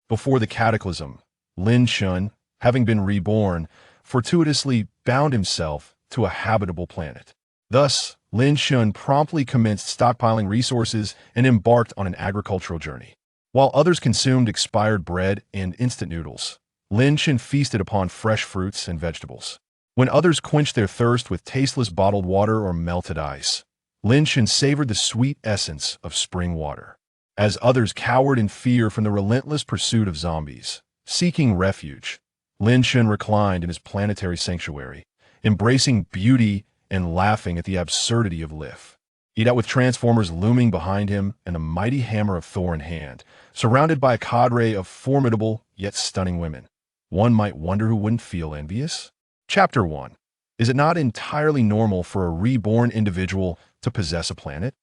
Before the cataclysm, Lin Chen, having been reborn, fortuitously bound himself to a habitable planet. Thus, Lin Chen promptly commenced stockpiling resources and embarked on an agricultural journey. While others consumed expired bread and instant noodles, Lin Chen feasted upon fresh fruits and vegetables. When others quenched their thirst with tasteless bottled water or melted ice, Lin Chen savored the sweet essence of spring water. As others cowered in fear from the relentless pursuit of zombies, seeking refuge, Lin Chen reclined in his planetary sanctuary, embracing beauty and laughing at the absurdity of life. Eat out with Transformers looming behind him and a mighty hammer of Thor in hand, surrounded by a cadre of formidable yet stunning women. One might wonder who wouldn't feel envious. Chapter 1. Is it not entirely normal for a reborn individual to possess a planet?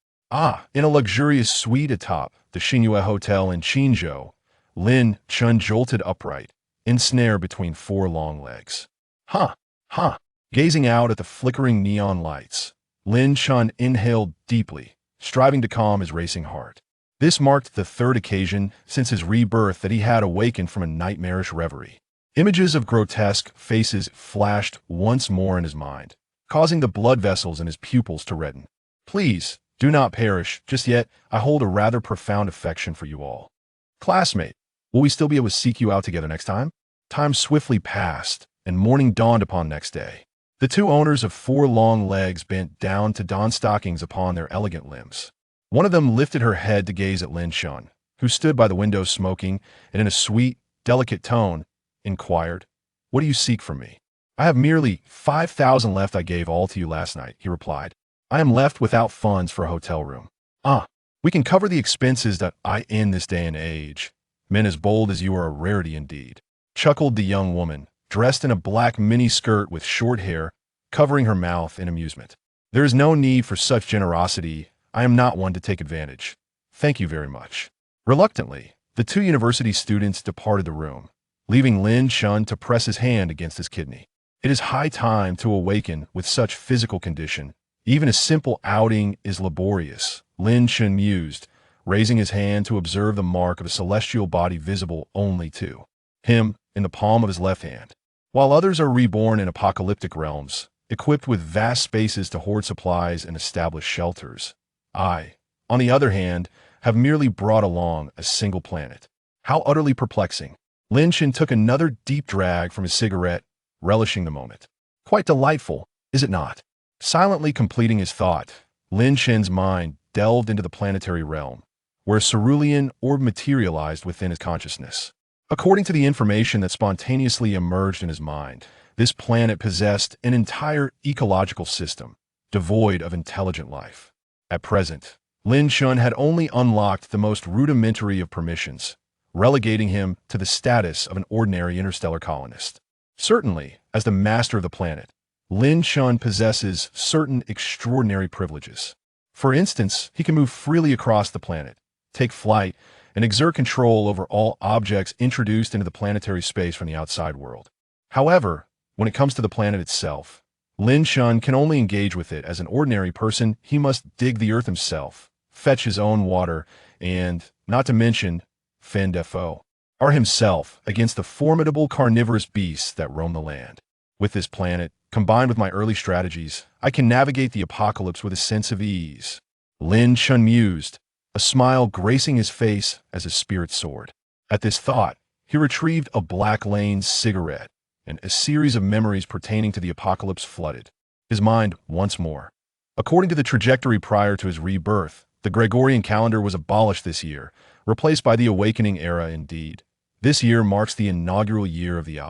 In a luxurious suite atop the Xingyue Hotel in Qinzhou, Lin Chen jolted upright, ensnared between four long legs. Gazing out at the flickering neon lights, Lin Chen inhaled deeply, striving to calm his racing heart. This marked the third occasion since his rebirth that he had awakened from a nightmarish reverie. Images of grotesque faces flashed once more in his mind, causing the blood vessels in his pupils to redden. Please, do not perish just yet. I hold a rather profound affection for you all. Classmate, will we still be able to seek you out together next time? Time swiftly passed, and morning dawned upon next day. The two owners of four long legs bent down to don stockings upon their elegant limbs. One of them lifted her head to gaze at Lin Chen, who stood by the window smoking, and in a sweet, delicate tone, inquired, "What do you seek from me?" "I have merely 5,000 left. I gave all to you last night," he replied. "I am left without funds for a hotel room." We can cover the expenses that I in this day and age. Men as bold as you are a rarity indeed," chuckled the young woman, dressed in a black mini-skirt with short hair, covering her mouth in amusement. "There is no need for such generosity. I am not one to take advantage. Thank you very much." Reluctantly, the two university students departed the room, leaving Lin Chen to press his hand against his kidney. It is high time to awaken with such physical condition. Even a simple outing is laborious, Lin Chen mused, raising his hand to observe the mark of a celestial body visible only to him in the palm of his left hand. While others are reborn in apocalyptic realms, equipped with vast spaces to hoard supplies and establish shelters, I, on the other hand, have merely brought along a single planet. How utterly perplexing. Lin Chen took another deep drag from his cigarette, relishing the moment. Quite delightful, is it not? Silently completing his thought, Lin Chen's mind delved into the planetary realm, where a cerulean orb materialized within his consciousness. According to the information that spontaneously emerged in his mind, this planet possessed an entire ecological system, devoid of intelligent life. At present, Lin Chen had only unlocked the most rudimentary of permissions, relegating him to the status of an ordinary interstellar colonist. Certainly, as the master of the planet, Lin Chen possesses certain extraordinary privileges. For instance, he can move freely across the planet, take flight, and exert control over all objects introduced into the planetary space from the outside world. However, when it comes to the planet itself, Lin Chen can only engage with it as an ordinary person. He must dig the earth himself, fetch his own water, and, not to mention, fend foe or himself against the formidable carnivorous beasts that roam the land. With this planet, combined with my early strategies, I can navigate the apocalypse with a sense of ease. Lin Chen mused, a smile gracing his face as his spirit soared. At this thought, he retrieved a Black Lane cigarette, and a series of memories pertaining to the apocalypse flooded his mind once more. According to the trajectory prior to his rebirth, the Gregorian calendar was abolished this year, replaced by the Awakening Era indeed. This year marks the inaugural year of the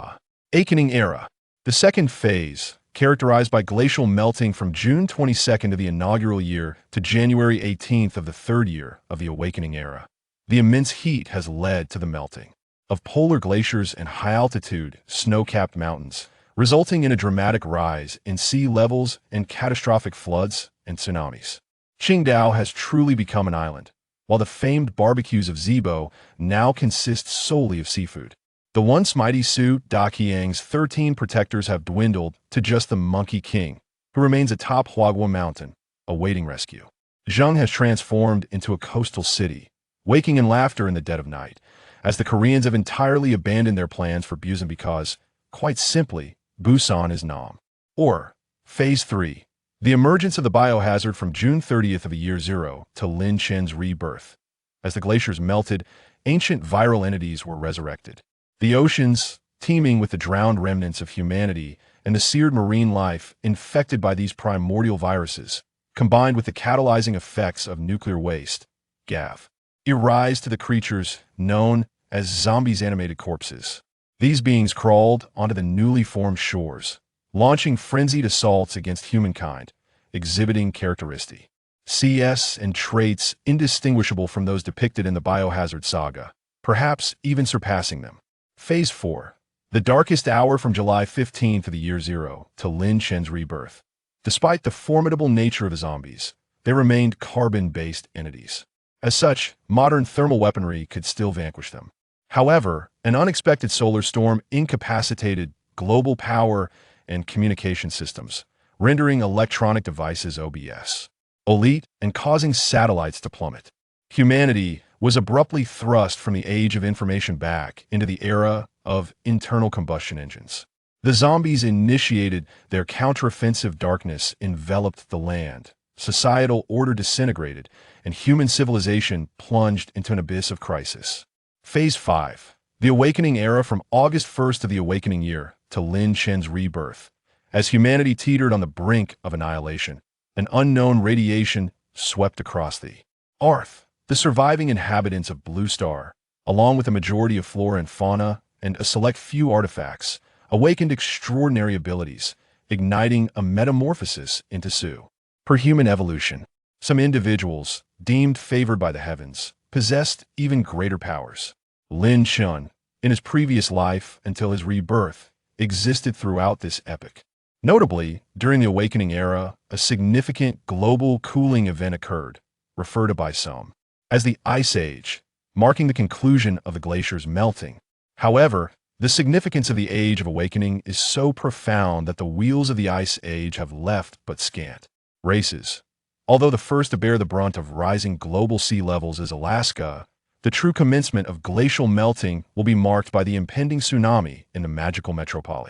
Awakening Era. The second phase, characterized by glacial melting from June 22nd of the inaugural year to January 18th of the third year of the Awakening Era. The immense heat has led to the melting of polar glaciers and high-altitude, snow-capped mountains, resulting in a dramatic rise in sea levels and catastrophic floods and tsunamis. Qingdao has truly become an island, while the famed barbecues of Zibo now consist solely of seafood. The once mighty Su Daqiang's 13 protectors have dwindled to just the Monkey King, who remains atop Huagua Mountain, awaiting rescue. Zheng has transformed into a coastal city, waking in laughter in the dead of night, as the Koreans have entirely abandoned their plans for Busan because, quite simply, Busan is Nam. Or, Phase 3. The emergence of the biohazard from June 30th of the year 0 to Lin Chen's rebirth. As the glaciers melted, ancient viral entities were resurrected. The oceans, teeming with the drowned remnants of humanity and the seared marine life infected by these primordial viruses, combined with the catalyzing effects of nuclear waste, GAV, rise to the creatures known as zombies animated corpses. These beings crawled onto the newly formed shores, launching frenzied assaults against humankind, exhibiting characteristics, CS and traits indistinguishable from those depicted in the Biohazard saga, perhaps even surpassing them. Phase 4. The darkest hour from July 15th of the year 0 to Lin Chen's rebirth. Despite the formidable nature of the zombies, they remained carbon-based entities. As such, modern thermal weaponry could still vanquish them. However, an unexpected solar storm incapacitated global power and communication systems, rendering electronic devices obsolete and causing satellites to plummet. Humanity was abruptly thrust from the age of information back into the era of internal combustion engines. The zombies initiated their counteroffensive. Darkness enveloped the land, societal order disintegrated, and human civilization plunged into an abyss of crisis. Phase 5. The Awakening era from August 1st of the Awakening year to Lin Chen's rebirth. As humanity teetered on the brink of annihilation, an unknown radiation swept across the Earth. The surviving inhabitants of Blue Star, along with a majority of flora and fauna and a select few artifacts, awakened extraordinary abilities, igniting a metamorphosis into superhuman evolution. Some individuals, deemed favored by the heavens, possessed even greater powers. Lin Chen, in his previous life until his rebirth, existed throughout this epoch. Notably, during the Awakening era, a significant global cooling event occurred, referred to by some as the Ice Age, marking the conclusion of the glaciers melting. However, the significance of the Age of Awakening is so profound that the wheels of the Ice Age have left but scant races. Although the first to bear the brunt of rising global sea levels is Alaska, the true commencement of glacial melting will be marked by the impending tsunami in the magical metropole.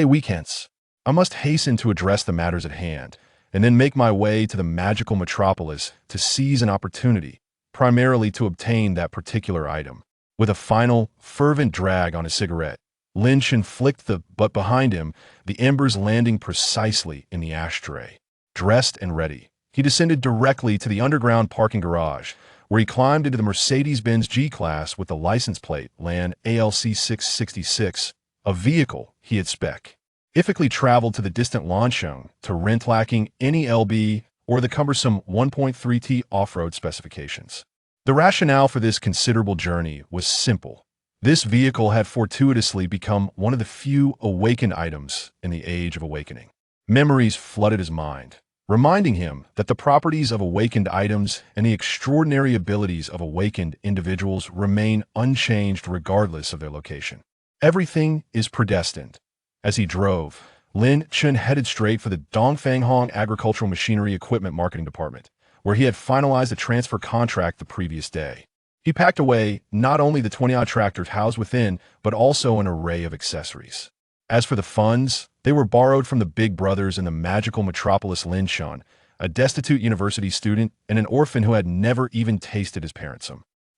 Weekends. I must hasten to address the matters at hand, and then make my way to the magical metropolis to seize an opportunity, primarily to obtain that particular item. With a final, fervent drag on his cigarette, Lin Chen flicked the butt behind him, the embers landing precisely in the ashtray. Dressed and ready, he descended directly to the underground parking garage, where he climbed into the Mercedes-Benz G-Class with the license plate LAN ALC 666, a vehicle he had specifically traveled to the distant Lansheng to rent, lacking any LB or the cumbersome 1.3T off-road specifications. The rationale for this considerable journey was simple. This vehicle had fortuitously become one of the few awakened items in the Age of Awakening. Memories flooded his mind, reminding him that the properties of awakened items and the extraordinary abilities of awakened individuals remain unchanged regardless of their location. Everything is predestined. As he drove, Lin Chen headed straight for the Dongfanghong Agricultural Machinery Equipment Marketing Department, where he had finalized a transfer contract the previous day. He packed away not only the 20-odd tractors housed within, but also an array of accessories. As for the funds, they were borrowed from the big brothers in the magical metropolis Lin Chen, a destitute university student and an orphan who had never even tasted his parents'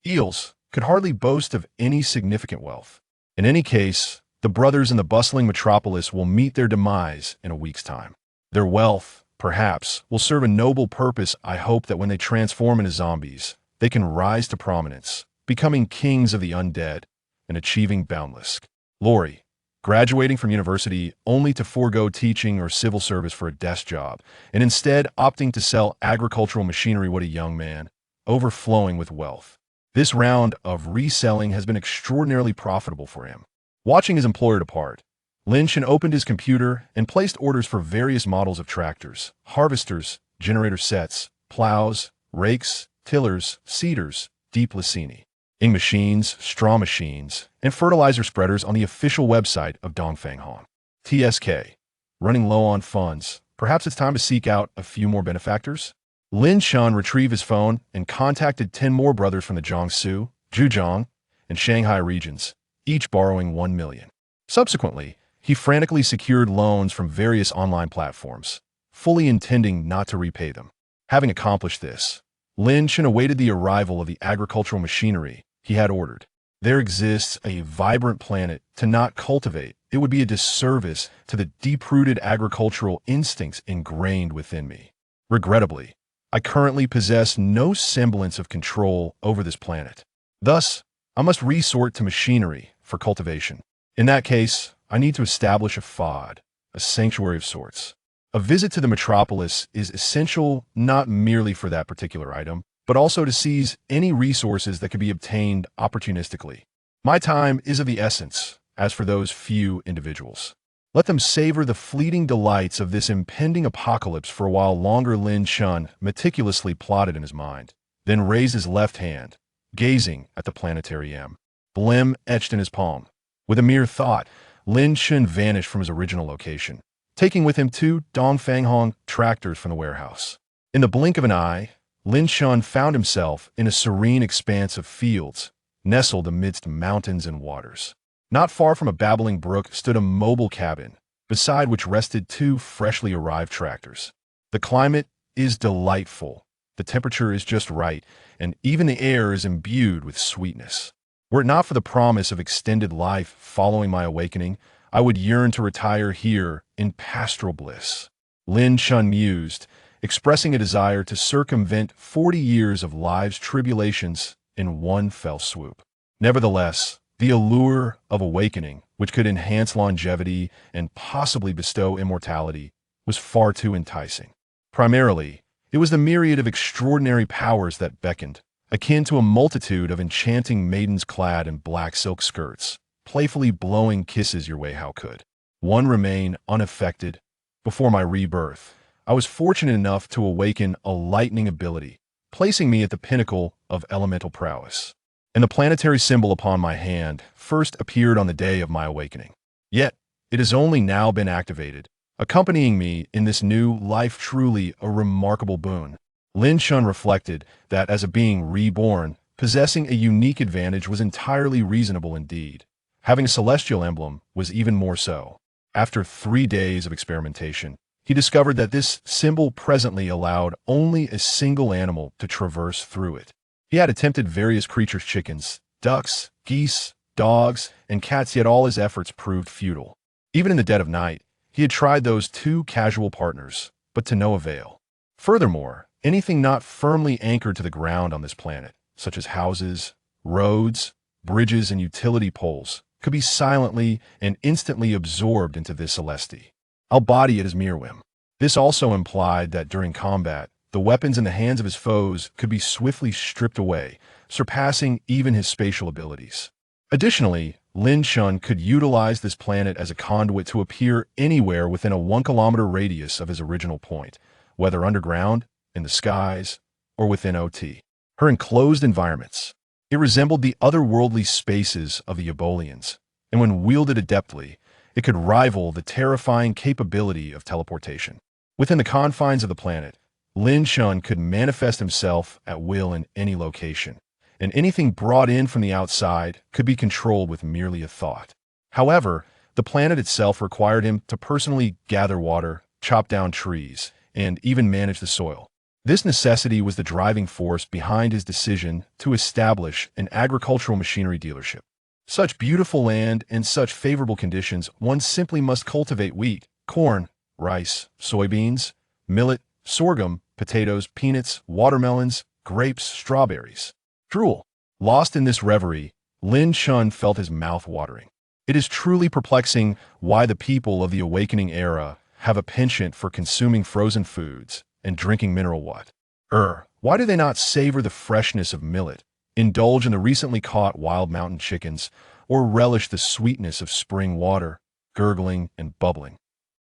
eels, could hardly boast of any significant wealth. In any case, the brothers in the bustling metropolis will meet their demise in a week's time. Their wealth, perhaps, will serve a noble purpose. I hope that when they transform into zombies, they can rise to prominence, becoming kings of the undead and achieving boundless glory. Graduating from university only to forego teaching or civil service for a desk job, and instead opting to sell agricultural machinery. What a young man, overflowing with wealth. This round of reselling has been extraordinarily profitable for him. Watching his employer depart, Lin Chen opened his computer and placed orders for various models of tractors, harvesters, generator sets, plows, rakes, tillers, seeders, deep Lacini, ing machines, straw machines, and fertilizer spreaders on the official website of Dongfanghong. TSK. Running low on funds. Perhaps it's time to seek out a few more benefactors? Lin Chen retrieved his phone and contacted 10 more brothers from the Jiangsu, Zhejiang, and Shanghai regions, each borrowing 1 million. Subsequently, he frantically secured loans from various online platforms, fully intending not to repay them. Having accomplished this, Lin Chen awaited the arrival of the agricultural machinery he had ordered. There exists a vibrant planet to not cultivate. It would be a disservice to the deep-rooted agricultural instincts ingrained within me. Regrettably, I currently possess no semblance of control over this planet. Thus, I must resort to machinery for cultivation. In that case, I need to establish a FOD, a sanctuary of sorts. A visit to the metropolis is essential not merely for that particular item, but also to seize any resources that could be obtained opportunistically. My time is of the essence, as for those few individuals. Let them savor the fleeting delights of this impending apocalypse for a while longer. Lin Chen meticulously plotted in his mind, then raised his left hand, gazing at the planetary emblem etched in his palm. With a mere thought, Lin Chen vanished from his original location, taking with him 2 Dongfanghong tractors from the warehouse. In the blink of an eye, Lin Chen found himself in a serene expanse of fields, nestled amidst mountains and waters. Not far from a babbling brook stood a mobile cabin, beside which rested 2 freshly arrived tractors. The climate is delightful, the temperature is just right, and even the air is imbued with sweetness. Were it not for the promise of extended life following my awakening, I would yearn to retire here in pastoral bliss. Lin Chen mused, expressing a desire to circumvent 40 years of life's tribulations in one fell swoop. Nevertheless, the allure of awakening, which could enhance longevity and possibly bestow immortality, was far too enticing. Primarily, it was the myriad of extraordinary powers that beckoned, akin to a multitude of enchanting maidens clad in black silk skirts, playfully blowing kisses your way how could one remain unaffected. Before my rebirth, I was fortunate enough to awaken a lightning ability, placing me at the pinnacle of elemental prowess. And the planetary symbol upon my hand first appeared on the day of my awakening. Yet, it has only now been activated, accompanying me in this new life. Truly a remarkable boon. Lin Chen reflected that as a being reborn, possessing a unique advantage was entirely reasonable indeed. Having a celestial emblem was even more so. After 3 days of experimentation, he discovered that this symbol presently allowed only a single animal to traverse through it. He had attempted various creatures, chickens, ducks, geese, dogs, and cats, yet all his efforts proved futile. Even in the dead of night, he had tried those 2 casual partners, but to no avail. Furthermore, anything not firmly anchored to the ground on this planet, such as houses, roads, bridges, and utility poles, could be silently and instantly absorbed into this celesti. I'll body it as mere whim. This also implied that during combat, the weapons in the hands of his foes could be swiftly stripped away, surpassing even his spatial abilities. Additionally, Lin Chen could utilize this planet as a conduit to appear anywhere within a 1-kilometer radius of his original point, whether underground, in the skies, or within OT. Her enclosed environments. It resembled the otherworldly spaces of the Ebolians, and when wielded adeptly, it could rival the terrifying capability of teleportation. Within the confines of the planet, Lin Chen could manifest himself at will in any location, and anything brought in from the outside could be controlled with merely a thought. However, the planet itself required him to personally gather water, chop down trees, and even manage the soil. This necessity was the driving force behind his decision to establish an agricultural machinery dealership. Such beautiful land and such favorable conditions, one simply must cultivate wheat, corn, rice, soybeans, millet, sorghum, potatoes, peanuts, watermelons, grapes, strawberries. Drool. Lost in this reverie, Lin Chen felt his mouth watering. It is truly perplexing why the people of the awakening era have a penchant for consuming frozen foods and drinking mineral water. Why do they not savor the freshness of millet, indulge in the recently caught wild mountain chickens, or relish the sweetness of spring water, gurgling and bubbling?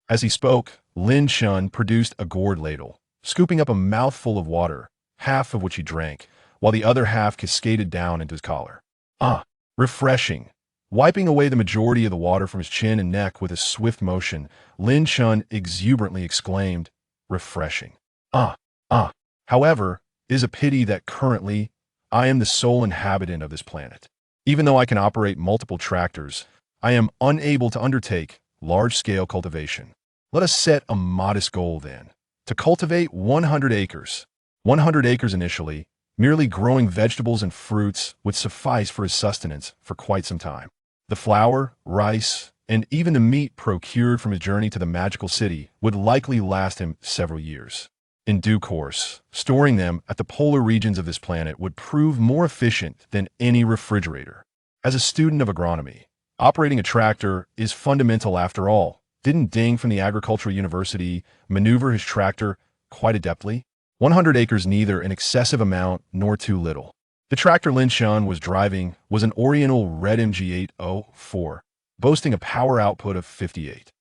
As he spoke, Lin Chen produced a gourd ladle, scooping up a mouthful of water, half of which he drank, while the other half cascaded down into his collar. Refreshing. Wiping away the majority of the water from his chin and neck with a swift motion, Lin Chen exuberantly exclaimed, refreshing. However, it is a pity that currently I am the sole inhabitant of this planet. Even though I can operate multiple tractors, I am unable to undertake large-scale cultivation. Let us set a modest goal then, to cultivate 100 acres. 100 acres initially, merely growing vegetables and fruits would suffice for his sustenance for quite some time. The flour, rice, and even the meat procured from his journey to the magical city would likely last him several years. In due course, storing them at the polar regions of this planet would prove more efficient than any refrigerator. As a student of agronomy, operating a tractor is fundamental after all. Didn't Ding from the Agricultural University maneuver his tractor quite adeptly? 100 acres, neither an excessive amount nor too little. The tractor Lin Shan was driving was an Oriental Red MG804, boasting a power output of 58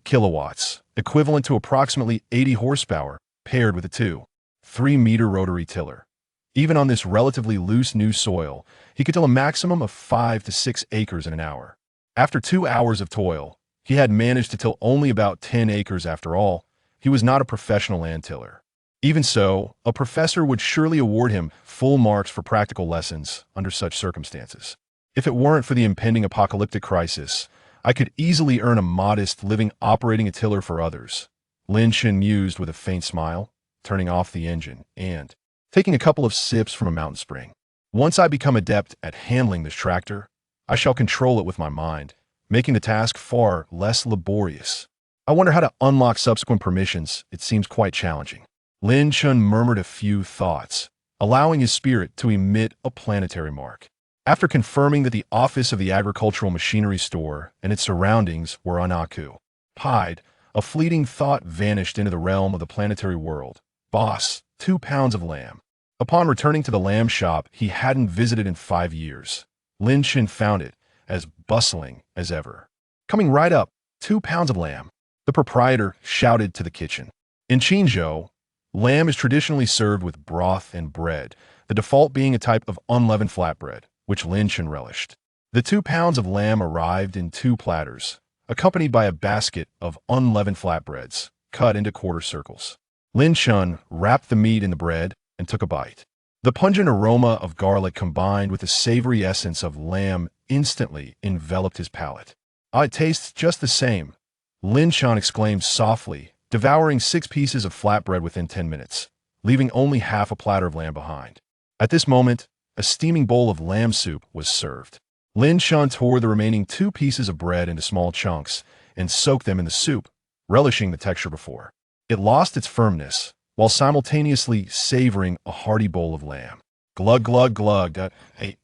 kilowatts, equivalent to approximately 80 horsepower, paired with a 2.3-meter rotary tiller. Even on this relatively loose new soil, he could till a maximum of 5 to 6 acres in an hour. After 2 hours of toil, he had managed to till only about 10 acres after all. He was not a professional land tiller. Even so, a professor would surely award him full marks for practical lessons under such circumstances. If it weren't for the impending apocalyptic crisis, I could easily earn a modest living operating a tiller for others. Lin Shan mused with a faint smile, turning off the engine and taking a couple of sips from a mountain spring. Once I become adept at handling this tractor, I shall control it with my mind, making the task far less laborious. I wonder how to unlock subsequent permissions. It seems quite challenging. Lin Shan murmured a few thoughts, allowing his spirit to emit a planetary mark. After confirming that the office of the agricultural machinery store and its surroundings were unoccupied, a fleeting thought vanished into the realm of the planetary world. Boss, 2 pounds of lamb. Upon returning to the lamb shop he hadn't visited in 5 years, Lin Shan found it as bustling as ever. Coming right up, 2 pounds of lamb, the proprietor shouted to the kitchen. In Qingzhou, lamb is traditionally served with broth and bread, the default being a type of unleavened flatbread, which Lin Shan relished. The 2 pounds of lamb arrived in 2 platters, accompanied by a basket of unleavened flatbreads, cut into quarter circles. Lin Shan wrapped the meat in the bread and took a bite. The pungent aroma of garlic combined with the savory essence of lamb instantly enveloped his palate. It tastes just the same, Lin Shan exclaimed softly, devouring 6 pieces of flatbread within 10 minutes, leaving only half a platter of lamb behind. At this moment, a steaming bowl of lamb soup was served. Lin Shan tore the remaining 2 pieces of bread into small chunks and soaked them in the soup, relishing the texture before. It lost its firmness, while simultaneously savoring a hearty bowl of lamb. Glug, glug, glug.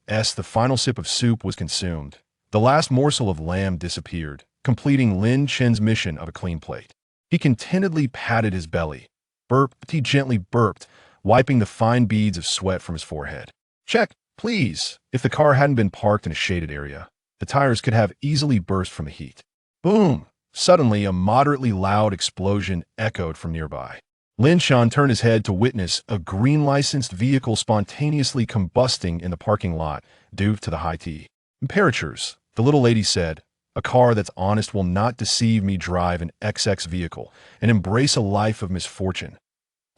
As the final sip of soup was consumed, the last morsel of lamb disappeared, completing Lin Shan's mission of a clean plate. He contentedly patted his belly. He gently burped, wiping the fine beads of sweat from his forehead. Check, please. If the car hadn't been parked in a shaded area, the tires could have easily burst from the heat. Boom! Suddenly, a moderately loud explosion echoed from nearby. Lin Shan turned his head to witness a green-licensed vehicle spontaneously combusting in the parking lot due to the high temperatures. The little lady said, "A car that's honest will not deceive me. Drive an XX vehicle and embrace a life of misfortune.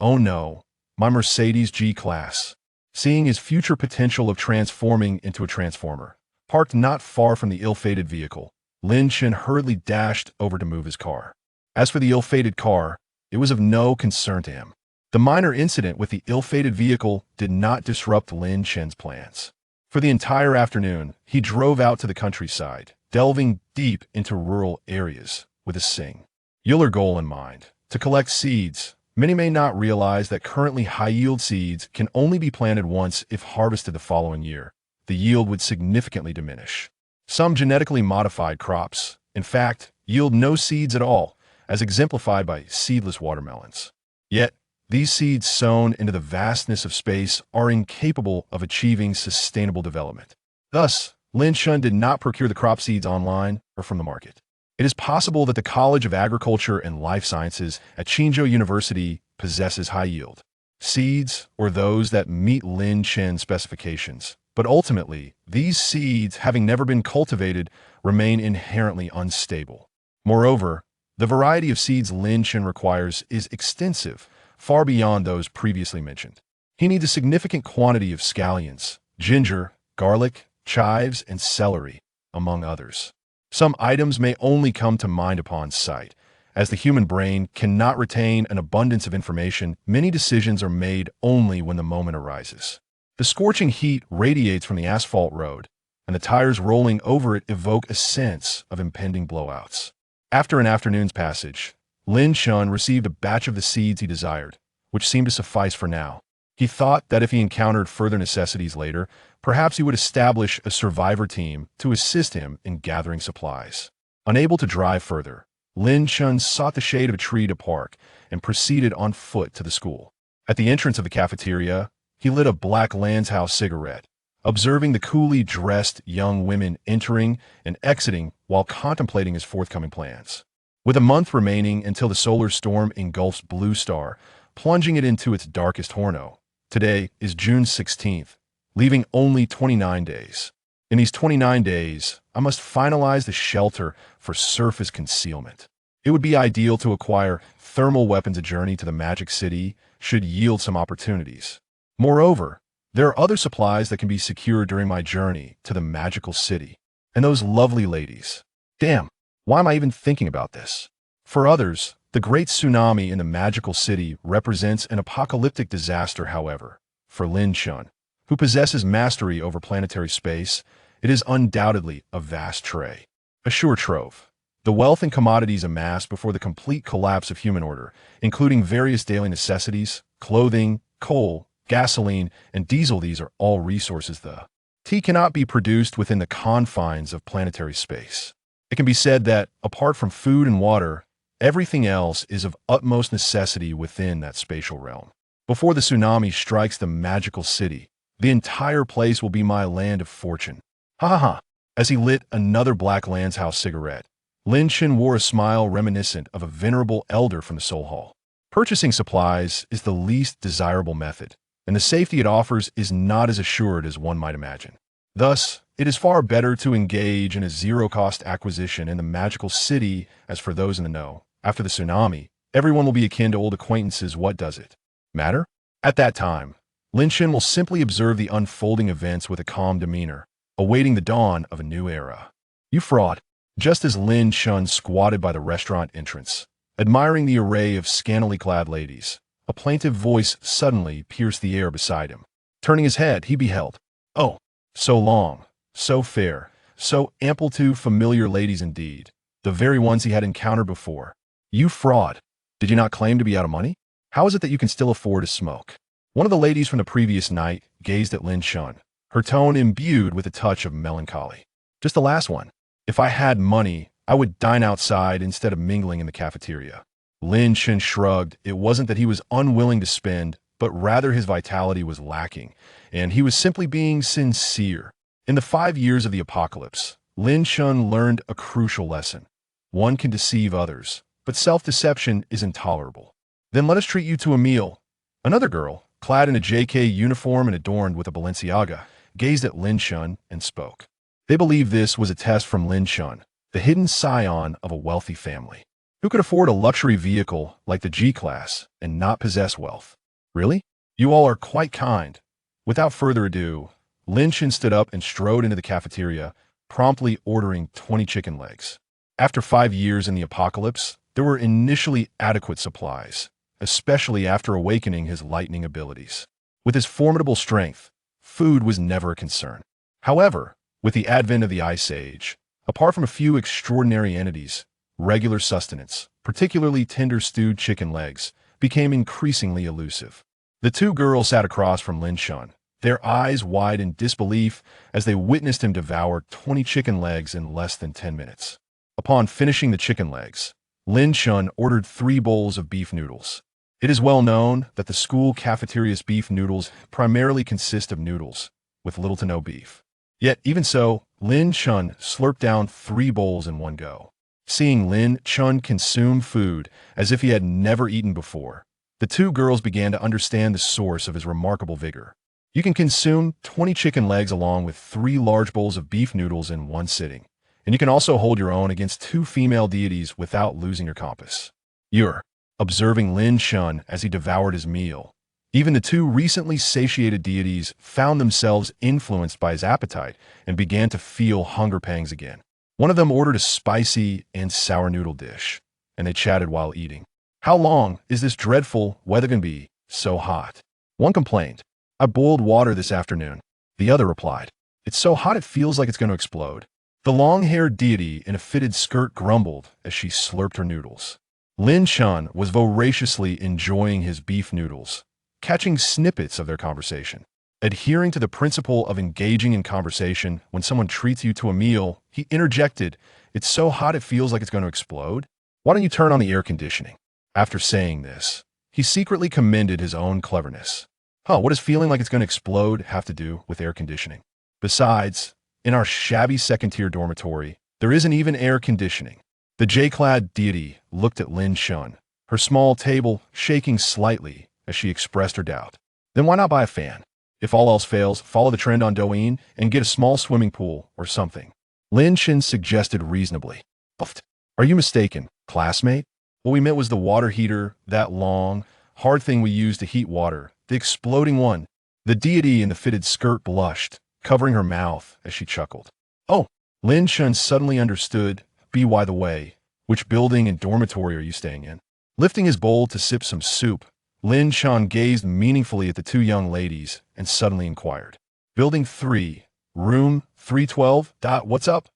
Oh no, my Mercedes G-Class." Seeing his future potential of transforming into a transformer, parked not far from the ill-fated vehicle, Lin Shan hurriedly dashed over to move his car. As for the ill-fated car, it was of no concern to him. The minor incident with the ill-fated vehicle did not disrupt Lin Shan's plans. For the entire afternoon, he drove out to the countryside, delving deep into rural areas with a singular goal in mind: to collect seeds. Many may not realize that currently high-yield seeds can only be planted once. If harvested the following year, the yield would significantly diminish. Some genetically modified crops, in fact, yield no seeds at all, as exemplified by seedless watermelons. Yet, these seeds sown into the vastness of space are incapable of achieving sustainable development. Thus, Lin Shan did not procure the crop seeds online or from the market. It is possible that the College of Agriculture and Life Sciences at Qingzhou University possesses high-yield seeds or those that meet Lin Shan's specifications, but ultimately, these seeds, having never been cultivated, remain inherently unstable. Moreover, the variety of seeds Lin Shan requires is extensive, far beyond those previously mentioned. He needs a significant quantity of scallions, ginger, garlic, chives, and celery, among others. Some items may only come to mind upon sight. As the human brain cannot retain an abundance of information, many decisions are made only when the moment arises. The scorching heat radiates from the asphalt road, and the tires rolling over it evoke a sense of impending blowouts. After an afternoon's passage, Lin Shun received a batch of the seeds he desired, which seemed to suffice for now. He thought that if he encountered further necessities later, perhaps he would establish a survivor team to assist him in gathering supplies. Unable to drive further, Lin Shun sought the shade of a tree to park and proceeded on foot to the school. At the entrance of the cafeteria, he lit a black Landshouse cigarette, observing the coolly dressed young women entering and exiting while contemplating his forthcoming plans. With a month remaining until the solar storm engulfs Blue Star, plunging it into its darkest horno, today is June 16th, leaving only 29 days. In these 29 days, I must finalize the shelter for surface concealment. It would be ideal to acquire thermal weapons. A journey to the Magic City should yield some opportunities. Moreover, there are other supplies that can be secured during my journey to the Magical City. And those lovely ladies. Damn, why am I even thinking about this? For others, the great tsunami in the Magical City represents an apocalyptic disaster. However, for Lin Shun, who possesses mastery over planetary space, it is undoubtedly a vast tray, a sure trove. The wealth and commodities amassed before the complete collapse of human order, including various daily necessities, clothing, coal, gasoline, and diesel, these are all resources the T cannot be produced within the confines of planetary space. It can be said that, apart from food and water, everything else is of utmost necessity within that spatial realm. Before the tsunami strikes the Magical City, the entire place will be my land of fortune. Ha ha ha. As he lit another black Landshouse cigarette, Lin Shun wore a smile reminiscent of a venerable elder from the Soul Hall. Purchasing supplies is the least desirable method, and the safety it offers is not as assured as one might imagine. Thus, it is far better to engage in a zero-cost acquisition in the Magical City. As for those in the know, after the tsunami, everyone will be akin to old acquaintances. What does it matter? At that time, Lin Shun will simply observe the unfolding events with a calm demeanor, awaiting the dawn of a new era. You fraud! Just as Lin Shun squatted by the restaurant entrance, admiring the array of scantily clad ladies, a plaintive voice suddenly pierced the air beside him. Turning his head, he beheld, oh, so long, so fair, so ample, two familiar ladies indeed, the very ones he had encountered before. You fraud! Did you not claim to be out of money? How is it that you can still afford to smoke? One of the ladies from the previous night gazed at Lin Shun, her tone imbued with a touch of melancholy. Just the last one. If I had money, I would dine outside instead of mingling in the cafeteria. Lin Shun shrugged. It wasn't that he was unwilling to spend, but rather his vitality was lacking, and he was simply being sincere. In the 5 years of the apocalypse, Lin Shun learned a crucial lesson. One can deceive others, but self-deception is intolerable. Then let us treat you to a meal. Another girl, clad in a JK uniform and adorned with a Balenciaga, gazed at Lin Shun and spoke. They believed this was a test from Lin Shun, the hidden scion of a wealthy family, who could afford a luxury vehicle like the G-Class and not possess wealth. Really? You all are quite kind. Without further ado, Lin Shun stood up and strode into the cafeteria, promptly ordering 20 chicken legs. After 5 years in the apocalypse, there were initially adequate supplies, especially after awakening his lightning abilities. With his formidable strength, food was never a concern. However, with the advent of the Ice Age, apart from a few extraordinary entities, regular sustenance, particularly tender stewed chicken legs, became increasingly elusive. The two girls sat across from Lin Shun, their eyes wide in disbelief as they witnessed him devour 20 chicken legs in less than 10 minutes. Upon finishing the chicken legs, Lin Shun ordered 3 bowls of beef noodles. It is well known that the school cafeteria's beef noodles primarily consist of noodles, with little to no beef. Yet, even so, Lin Shun slurped down 3 bowls in one go. Seeing Lin Shun consume food as if he had never eaten before, the two girls began to understand the source of his remarkable vigor. You can consume 20 chicken legs along with 3 large bowls of beef noodles in one sitting, and you can also hold your own against 2 female deities without losing your compass. You're observing Lin Shun as he devoured his meal. Even the two recently satiated deities found themselves influenced by his appetite and began to feel hunger pangs again. One of them ordered a spicy and sour noodle dish, and they chatted while eating. "How long is this dreadful weather going to be so hot?" One complained. "I boiled water this afternoon." The other replied, "It's so hot it feels like it's going to explode." The long-haired deity in a fitted skirt grumbled as she slurped her noodles. Lin Chen was voraciously enjoying his beef noodles, catching snippets of their conversation. Adhering to the principle of engaging in conversation when someone treats you to a meal, he interjected, "It's so hot it feels like it's going to explode. Why don't you turn on the air conditioning?" After saying this, he secretly commended his own cleverness. What does feeling like it's going to explode have to do with air conditioning? Besides, in our shabby second-tier dormitory, there isn't even air conditioning. The J-clad deity looked at Lin Chen, her small table shaking slightly as she expressed her doubt. "Then why not buy a fan? If all else fails, follow the trend on Douyin and get a small swimming pool or something." Lin Chen suggested reasonably. "Puffed. Are you mistaken, classmate? What we meant was the water heater, that long, hard thing we use to heat water, the exploding one." The deity in the fitted skirt blushed, covering her mouth as she chuckled. "Oh." Lin Chen suddenly understood. By the way, which building and dormitory are you staying in?" Lifting his bowl to sip some soup, Lin Chen gazed meaningfully at the two young ladies and suddenly inquired, "Building 3, room 312, what's up?"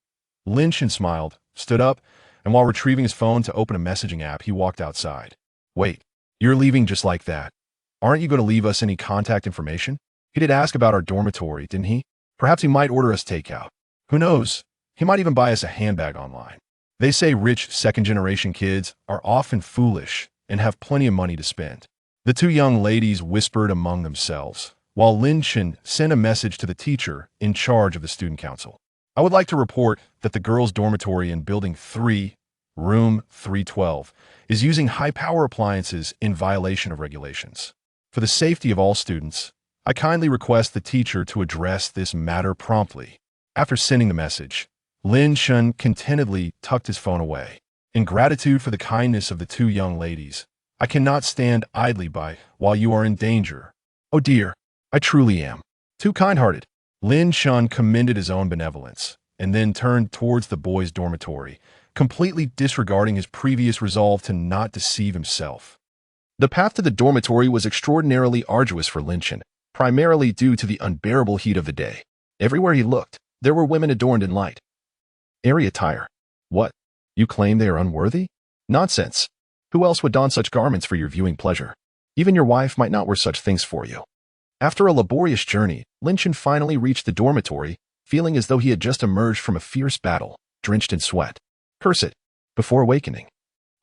Lin Chen smiled, stood up, and while retrieving his phone to open a messaging app, he walked outside. "Wait, you're leaving just like that? Aren't you going to leave us any contact information?" He did ask about our dormitory, didn't he? Perhaps he might order us takeout. Who knows? He might even buy us a handbag online. They say rich second-generation kids are often foolish and have plenty of money to spend. The two young ladies whispered among themselves, while Lin Chen sent a message to the teacher in charge of the student council. "I would like to report that the girls' dormitory in Building 3, Room 312, is using high-power appliances in violation of regulations. For the safety of all students, I kindly request the teacher to address this matter promptly." After sending the message, Lin Chen contentedly tucked his phone away. "In gratitude for the kindness of the two young ladies, I cannot stand idly by while you are in danger. Oh dear, I truly am too kind-hearted." Lin Chen commended his own benevolence, and then turned towards the boys' dormitory, completely disregarding his previous resolve to not deceive himself. The path to the dormitory was extraordinarily arduous for Lin Chen, primarily due to the unbearable heat of the day. Everywhere he looked, there were women adorned in light, airy attire. What? You claim they are unworthy? Nonsense. Who else would don such garments for your viewing pleasure? Even your wife might not wear such things for you. After a laborious journey, Lin Chen finally reached the dormitory, feeling as though he had just emerged from a fierce battle, drenched in sweat. Curse it. Before awakening,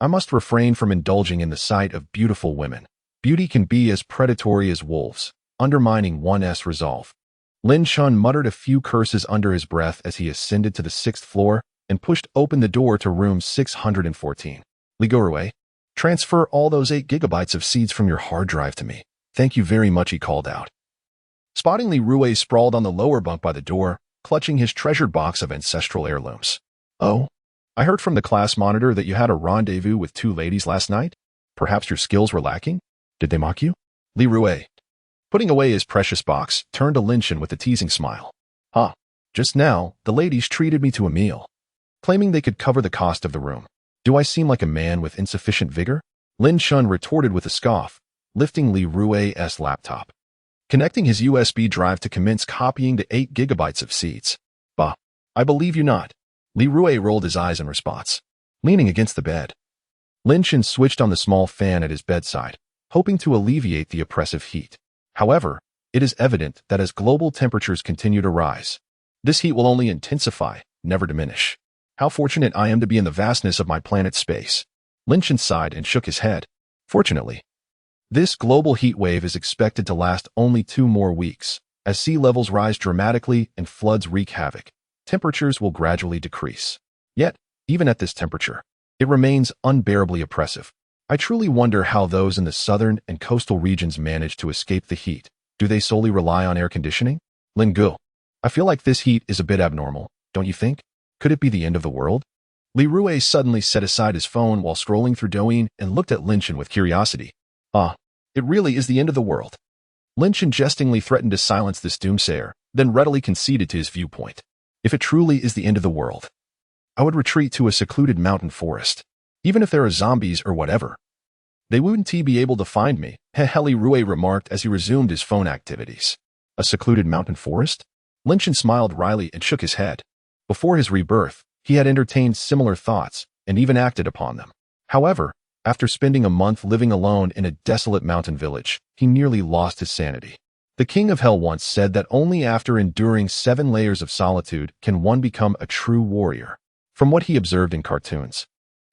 I must refrain from indulging in the sight of beautiful women. Beauty can be as predatory as wolves, undermining one's resolve. Lin Chen muttered a few curses under his breath as he ascended to the 6th floor and pushed open the door to room 614. "Li Guorui, transfer all those 8 gigabytes of seeds from your hard drive to me. Thank you very much," he called out. Spotting Li Rui sprawled on the lower bunk by the door, clutching his treasured box of ancestral heirlooms. "Oh, I heard from the class monitor that you had a rendezvous with 2 ladies last night. Perhaps your skills were lacking? Did they mock you?" Li Rui, putting away his precious box, turned to Lin Chen with a teasing smile. Just now, the ladies treated me to a meal, claiming they could cover the cost of the room. Do I seem like a man with insufficient vigor?" Lin Chen retorted with a scoff, lifting Li Rui's laptop, connecting his USB drive to commence copying the 8 gigabytes of seeds. "Bah, I believe you not." Li Rui rolled his eyes in response, leaning against the bed. Lin Chen switched on the small fan at his bedside, hoping to alleviate the oppressive heat. However, it is evident that as global temperatures continue to rise, this heat will only intensify, never diminish. How fortunate I am to be in the vastness of my planet's space. Lin Chen sighed and shook his head. Fortunately, this global heat wave is expected to last only 2 more weeks. As sea levels rise dramatically and floods wreak havoc, temperatures will gradually decrease. Yet, even at this temperature, it remains unbearably oppressive. I truly wonder how those in the southern and coastal regions manage to escape the heat. Do they solely rely on air conditioning? Lin Gu, I feel like this heat is a bit abnormal, don't you think? Could it be the end of the world? Li Rui suddenly set aside his phone while scrolling through Douyin and looked at Lin Chen with curiosity. It really is the end of the world. Lin Chen jestingly threatened to silence this doomsayer, then readily conceded to his viewpoint. If it truly is the end of the world, I would retreat to a secluded mountain forest. Even if there are zombies or whatever, they wouldn't be able to find me, Li Rui remarked as he resumed his phone activities. A secluded mountain forest? Lin Chen smiled wryly and shook his head. Before his rebirth, he had entertained similar thoughts and even acted upon them. However, after spending a month living alone in a desolate mountain village, he nearly lost his sanity. The King of Hell once said that only after enduring 7 layers of solitude can one become a true warrior. From what he observed in cartoons,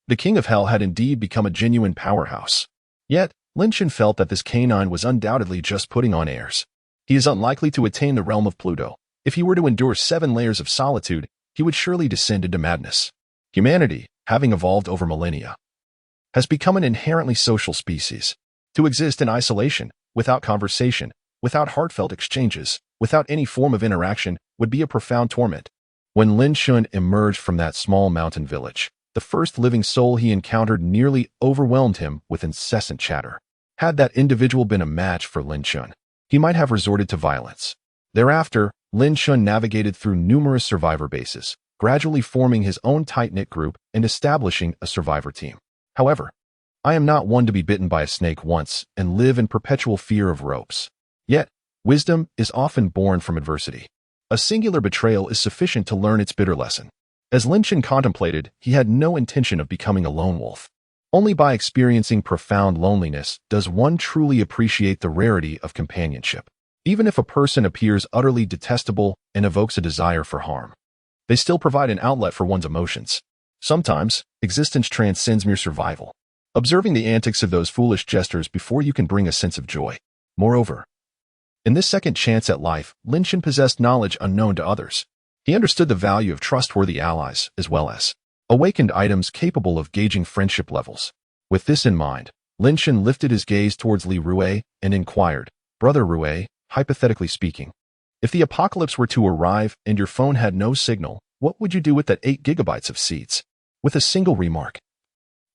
the King of Hell had indeed become a genuine powerhouse. Yet, Lin Chen felt that this canine was undoubtedly just putting on airs. He is unlikely to attain the realm of Pluto. If he were to endure 7 layers of solitude, he would surely descend into madness. Humanity, having evolved over millennia, has become an inherently social species. To exist in isolation, without conversation, without heartfelt exchanges, without any form of interaction, would be a profound torment. When Lin Chen emerged from that small mountain village, the first living soul he encountered nearly overwhelmed him with incessant chatter. Had that individual been a match for Lin Chen, he might have resorted to violence. Thereafter, Lin Chen navigated through numerous survivor bases, gradually forming his own tight-knit group and establishing a survivor team. However, I am not one to be bitten by a snake once and live in perpetual fear of ropes. Yet, wisdom is often born from adversity. A singular betrayal is sufficient to learn its bitter lesson. As Lin Chen contemplated, he had no intention of becoming a lone wolf. Only by experiencing profound loneliness does one truly appreciate the rarity of companionship. Even if a person appears utterly detestable and evokes a desire for harm, they still provide an outlet for one's emotions. Sometimes, existence transcends mere survival, observing the antics of those foolish jesters before you can bring a sense of joy. Moreover, in this second chance at life, Lin Chen possessed knowledge unknown to others. He understood the value of trustworthy allies as well as awakened items capable of gauging friendship levels. With this in mind, Lin Chen lifted his gaze towards Li Rui and inquired, "Brother Rui, hypothetically speaking, if the apocalypse were to arrive and your phone had no signal, what would you do with that 8 gigabytes of seeds?" With a single remark,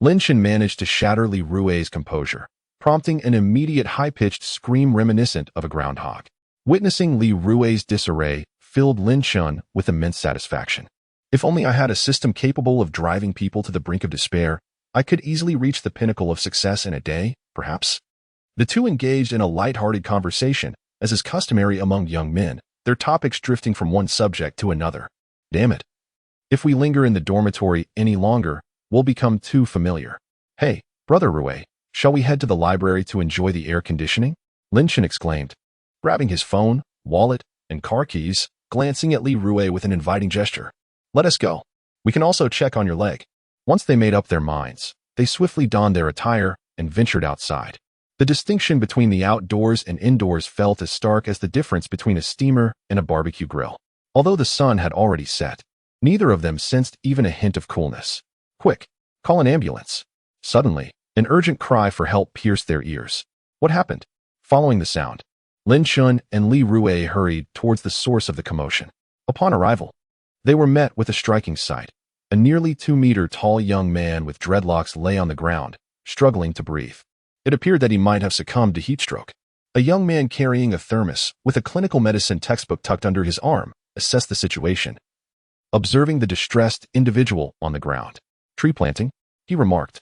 Lin Chen managed to shatter Li Rui's composure, prompting an immediate high-pitched scream reminiscent of a groundhog. Witnessing Li Rui's disarray filled Lin Chen with immense satisfaction. If only I had a system capable of driving people to the brink of despair, I could easily reach the pinnacle of success in a day, perhaps. The two engaged in a light-hearted conversation, as is customary among young men, their topics drifting from one subject to another. Damn it. If we linger in the dormitory any longer, we'll become too familiar. "Hey, Brother Rui, shall we head to the library to enjoy the air conditioning?" Lin Chen exclaimed, grabbing his phone, wallet, and car keys, glancing at Li Rui with an inviting gesture. "Let us go. We can also check on your leg." Once they made up their minds, they swiftly donned their attire and ventured outside. The distinction between the outdoors and indoors felt as stark as the difference between a steamer and a barbecue grill. Although the sun had already set, neither of them sensed even a hint of coolness. "Quick, call an ambulance." Suddenly, an urgent cry for help pierced their ears. What happened? Following the sound, Lin Chen and Li Rui hurried towards the source of the commotion. Upon arrival, they were met with a striking sight. A nearly 2-meter tall young man with dreadlocks lay on the ground, struggling to breathe. It appeared that he might have succumbed to heatstroke. A young man carrying a thermos with a clinical medicine textbook tucked under his arm assessed the situation. Observing the distressed individual on the ground. "Tree planting," he remarked.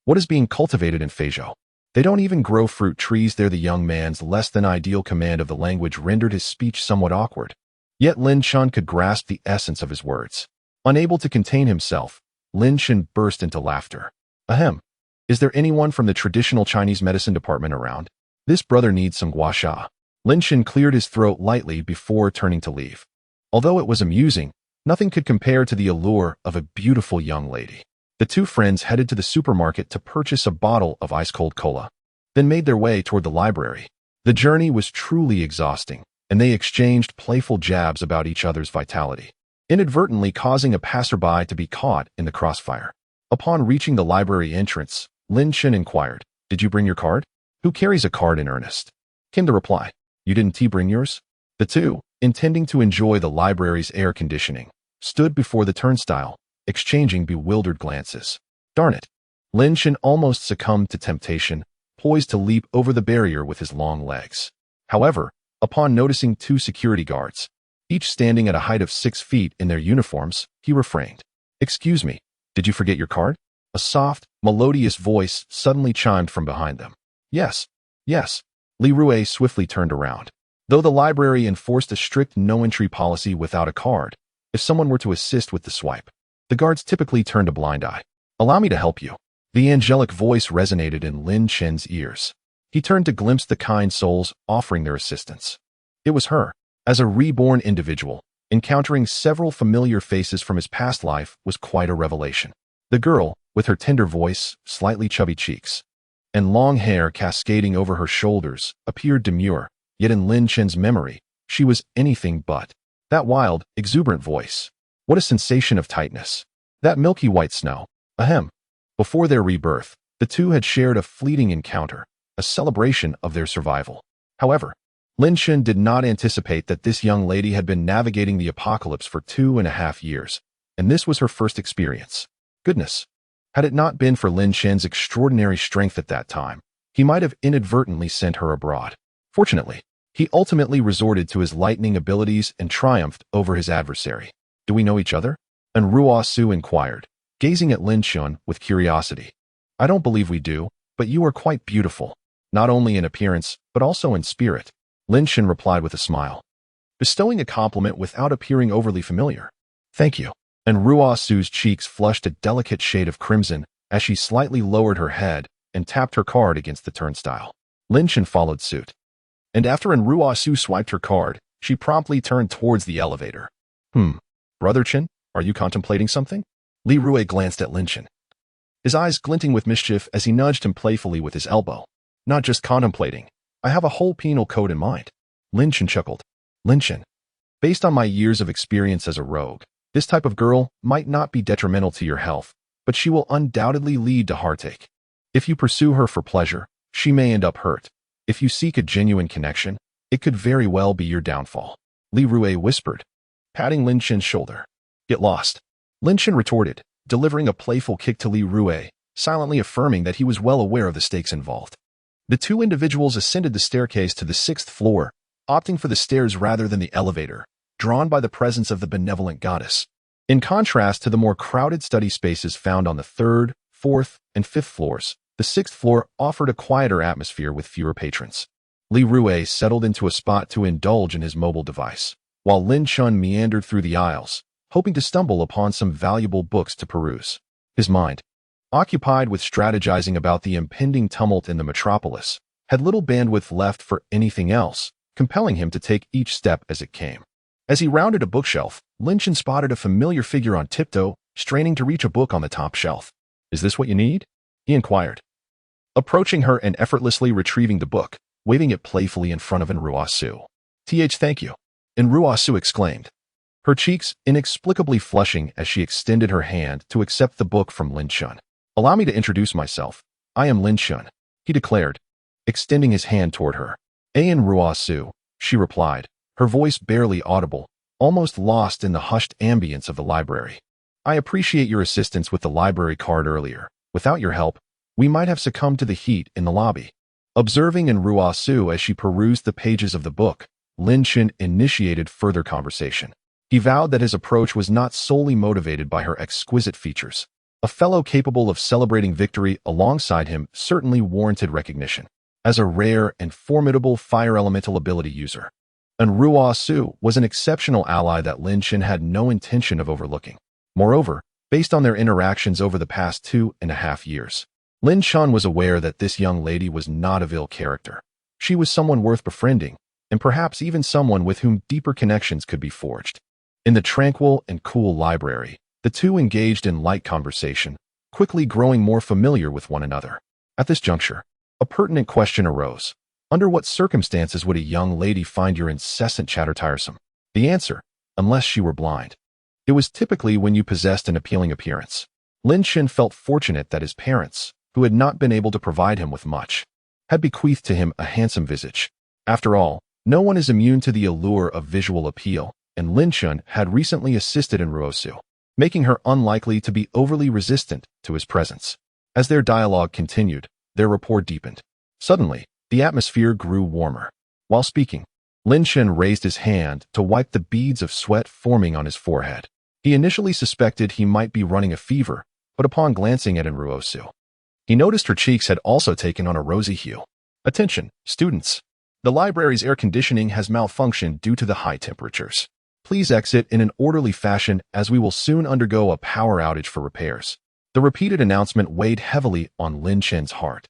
What is being cultivated in Feijo? They don't even grow fruit trees there." The young man's less than ideal command of the language rendered his speech somewhat awkward. Yet Lin Chen could grasp the essence of his words. Unable to contain himself, Lin Chen burst into laughter. "Ahem. Is there anyone from the traditional Chinese medicine department around? This brother needs some gua sha." Lin Chen cleared his throat lightly before turning to leave. Although it was amusing, nothing could compare to the allure of a beautiful young lady. The two friends headed to the supermarket to purchase a bottle of ice-cold cola, then made their way toward the library. The journey was truly exhausting, and they exchanged playful jabs about each other's vitality, inadvertently causing a passerby to be caught in the crossfire. Upon reaching the library entrance, Lin Chen inquired, "Did you bring your card?" "Who carries a card in earnest?" came the reply. "You didn't bring yours?" The two, intending to enjoy the library's air conditioning, stood before the turnstile, exchanging bewildered glances. Darn it. Lin Chen almost succumbed to temptation, poised to leap over the barrier with his long legs. However, upon noticing two security guards, each standing at a height of 6 feet in their uniforms, he refrained. "Excuse me, did you forget your card?" A soft, melodious voice suddenly chimed from behind them. "Yes, yes." Li Rue swiftly turned around. Though the library enforced a strict no-entry policy without a card, if someone were to assist with the swipe, the guards typically turned a blind eye. "Allow me to help you." The angelic voice resonated in Lin Chen's ears. He turned to glimpse the kind souls offering their assistance. It was her. As a reborn individual, encountering several familiar faces from his past life was quite a revelation. The girl, with her tender voice, slightly chubby cheeks, and long hair cascading over her shoulders, appeared demure, yet in Lin Chen's memory, she was anything but. That wild, exuberant voice. What a sensation of tightness. That milky white snow. Ahem. Before their rebirth, the two had shared a fleeting encounter, a celebration of their survival. However, Lin Chen did not anticipate that this young lady had been navigating the apocalypse for 2.5 years, and this was her first experience. Goodness. Had it not been for Lin Chen's extraordinary strength at that time, he might have inadvertently sent her abroad. Fortunately, he ultimately resorted to his lightning abilities and triumphed over his adversary. "Do we know each other?" And Ruo Su inquired, gazing at Lin Chen with curiosity. "I don't believe we do, but you are quite beautiful, not only in appearance, but also in spirit." Lin Chen replied with a smile, bestowing a compliment without appearing overly familiar. "Thank you." And Ruo Su's cheeks flushed a delicate shade of crimson as she slightly lowered her head and tapped her card against the turnstile. Lin Chen followed suit. And after Ruo Su swiped her card, she promptly turned towards the elevator. Brother Chen, are you contemplating something?" Li Rue glanced at Lin Chen, his eyes glinting with mischief as he nudged him playfully with his elbow. "Not just contemplating. I have a whole penal code in mind." Lin Chen chuckled. "Lin Chen, based on my years of experience as a rogue, this type of girl might not be detrimental to your health, but she will undoubtedly lead to heartache. If you pursue her for pleasure, she may end up hurt. If you seek a genuine connection, it could very well be your downfall." Li Rue whispered, patting Lin Chen's shoulder. "Get lost." Lin Chen retorted, delivering a playful kick to Li Rue, silently affirming that he was well aware of the stakes involved. The two individuals ascended the staircase to the 6th floor, opting for the stairs rather than the elevator, drawn by the presence of the benevolent goddess. In contrast to the more crowded study spaces found on the 3rd, 4th, and 5th floors, the 6th floor offered a quieter atmosphere with fewer patrons. Li Rue settled into a spot to indulge in his mobile device, while Lin Chen meandered through the aisles, hoping to stumble upon some valuable books to peruse. His mind, occupied with strategizing about the impending tumult in the metropolis, had little bandwidth left for anything else, compelling him to take each step as it came. As he rounded a bookshelf, Lin Chen spotted a familiar figure on tiptoe, straining to reach a book on the top shelf. "Is this what you need?" he inquired, approaching her and effortlessly retrieving the book, waving it playfully in front of Ruo Su. Thank you," Ruo Su exclaimed, her cheeks inexplicably flushing as she extended her hand to accept the book from Lin Chen. "Allow me to introduce myself. I am Lin Chen," he declared, extending his hand toward her. Ruo Su," she replied, her voice barely audible, almost lost in the hushed ambience of the library. "I appreciate your assistance with the library card earlier. Without your help, we might have succumbed to the heat in the lobby." Observing Ruo Su as she perused the pages of the book, Lin Chen initiated further conversation. He vowed that his approach was not solely motivated by her exquisite features. A fellow capable of celebrating victory alongside him certainly warranted recognition as a rare and formidable fire elemental ability user. And Ruo Su was an exceptional ally that Lin Chen had no intention of overlooking. Moreover, based on their interactions over the past 2.5 years, Lin Chen was aware that this young lady was not of ill character. She was someone worth befriending, and perhaps even someone with whom deeper connections could be forged. In the tranquil and cool library, the two engaged in light conversation, quickly growing more familiar with one another. At this juncture, a pertinent question arose. Under what circumstances would a young lady find your incessant chatter tiresome? The answer, unless she were blind. It was typically when you possessed an appealing appearance. Lin Chen felt fortunate that his parents, who had not been able to provide him with much, had bequeathed to him a handsome visage. After all, no one is immune to the allure of visual appeal, and Lin Chen had recently assisted in Ruo Su, making her unlikely to be overly resistant to his presence. As their dialogue continued, their rapport deepened. Suddenly, the atmosphere grew warmer. While speaking, Lin Chen raised his hand to wipe the beads of sweat forming on his forehead. He initially suspected he might be running a fever, but upon glancing at Enruosu, he noticed her cheeks had also taken on a rosy hue. Attention, students! The library's air conditioning has malfunctioned due to the high temperatures. Please exit in an orderly fashion as we will soon undergo a power outage for repairs. The repeated announcement weighed heavily on Lin Chen's heart.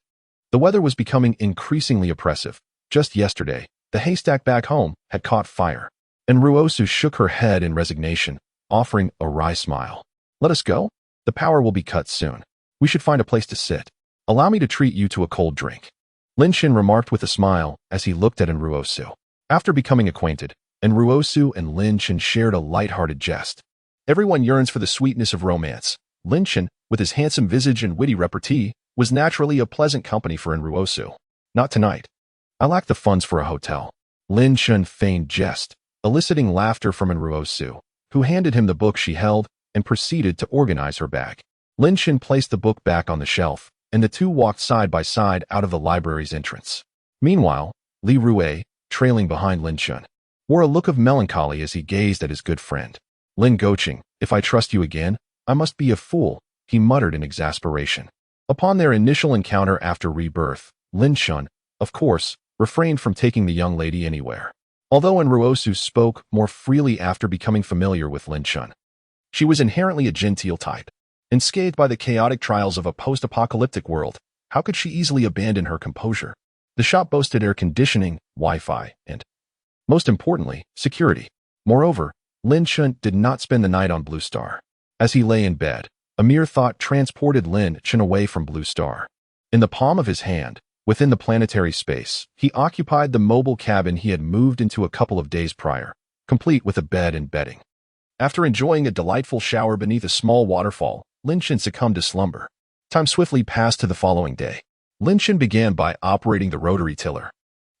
The weather was becoming increasingly oppressive. Just yesterday, the haystack back home had caught fire. Enruosu shook her head in resignation, offering a wry smile. Let us go? The power will be cut soon. We should find a place to sit. Allow me to treat you to a cold drink. Lin Chen remarked with a smile as he looked at Enruosu. After becoming acquainted, Enruosu and Lin Chen shared a light-hearted jest. Everyone yearns for the sweetness of romance. Lin Chen, with his handsome visage and witty repartee, was naturally a pleasant company for Enruosu. Not tonight. I lack the funds for a hotel. Lin Chen feigned jest, eliciting laughter from Enruosu, who handed him the book she held and proceeded to organize her bag. Lin Chen placed the book back on the shelf, and the two walked side by side out of the library's entrance. Meanwhile, Li Rue, trailing behind Lin Chen, wore a look of melancholy as he gazed at his good friend. Lin Goqing, if I trust you again, I must be a fool, he muttered in exasperation. Upon their initial encounter after rebirth, Lin Chen, of course, refrained from taking the young lady anywhere. Although Enruosu spoke more freely after becoming familiar with Lin Chen, she was inherently a genteel type. Unscathed by the chaotic trials of a post-apocalyptic world, how could she easily abandon her composure? The shop boasted air conditioning, Wi-Fi, and, most importantly, security. Moreover, Lin Chen did not spend the night on Blue Star. As he lay in bed, a mere thought transported Lin Chen away from Blue Star. In the palm of his hand, within the planetary space, he occupied the mobile cabin he had moved into a couple of days prior, complete with a bed and bedding. After enjoying a delightful shower beneath a small waterfall, Lin Chen succumbed to slumber. Time swiftly passed to the following day. Lin Chen began by operating the rotary tiller.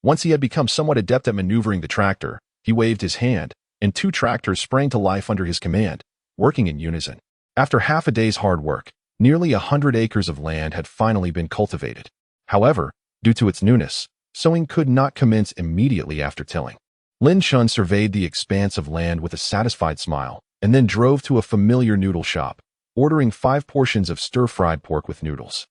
Once he had become somewhat adept at maneuvering the tractor, he waved his hand, and 2 tractors sprang to life under his command, working in unison. After half a day's hard work, nearly 100 acres of land had finally been cultivated. However, due to its newness, sowing could not commence immediately after tilling. Lin Chen surveyed the expanse of land with a satisfied smile, and then drove to a familiar noodle shop, ordering 5 portions of stir-fried pork with noodles.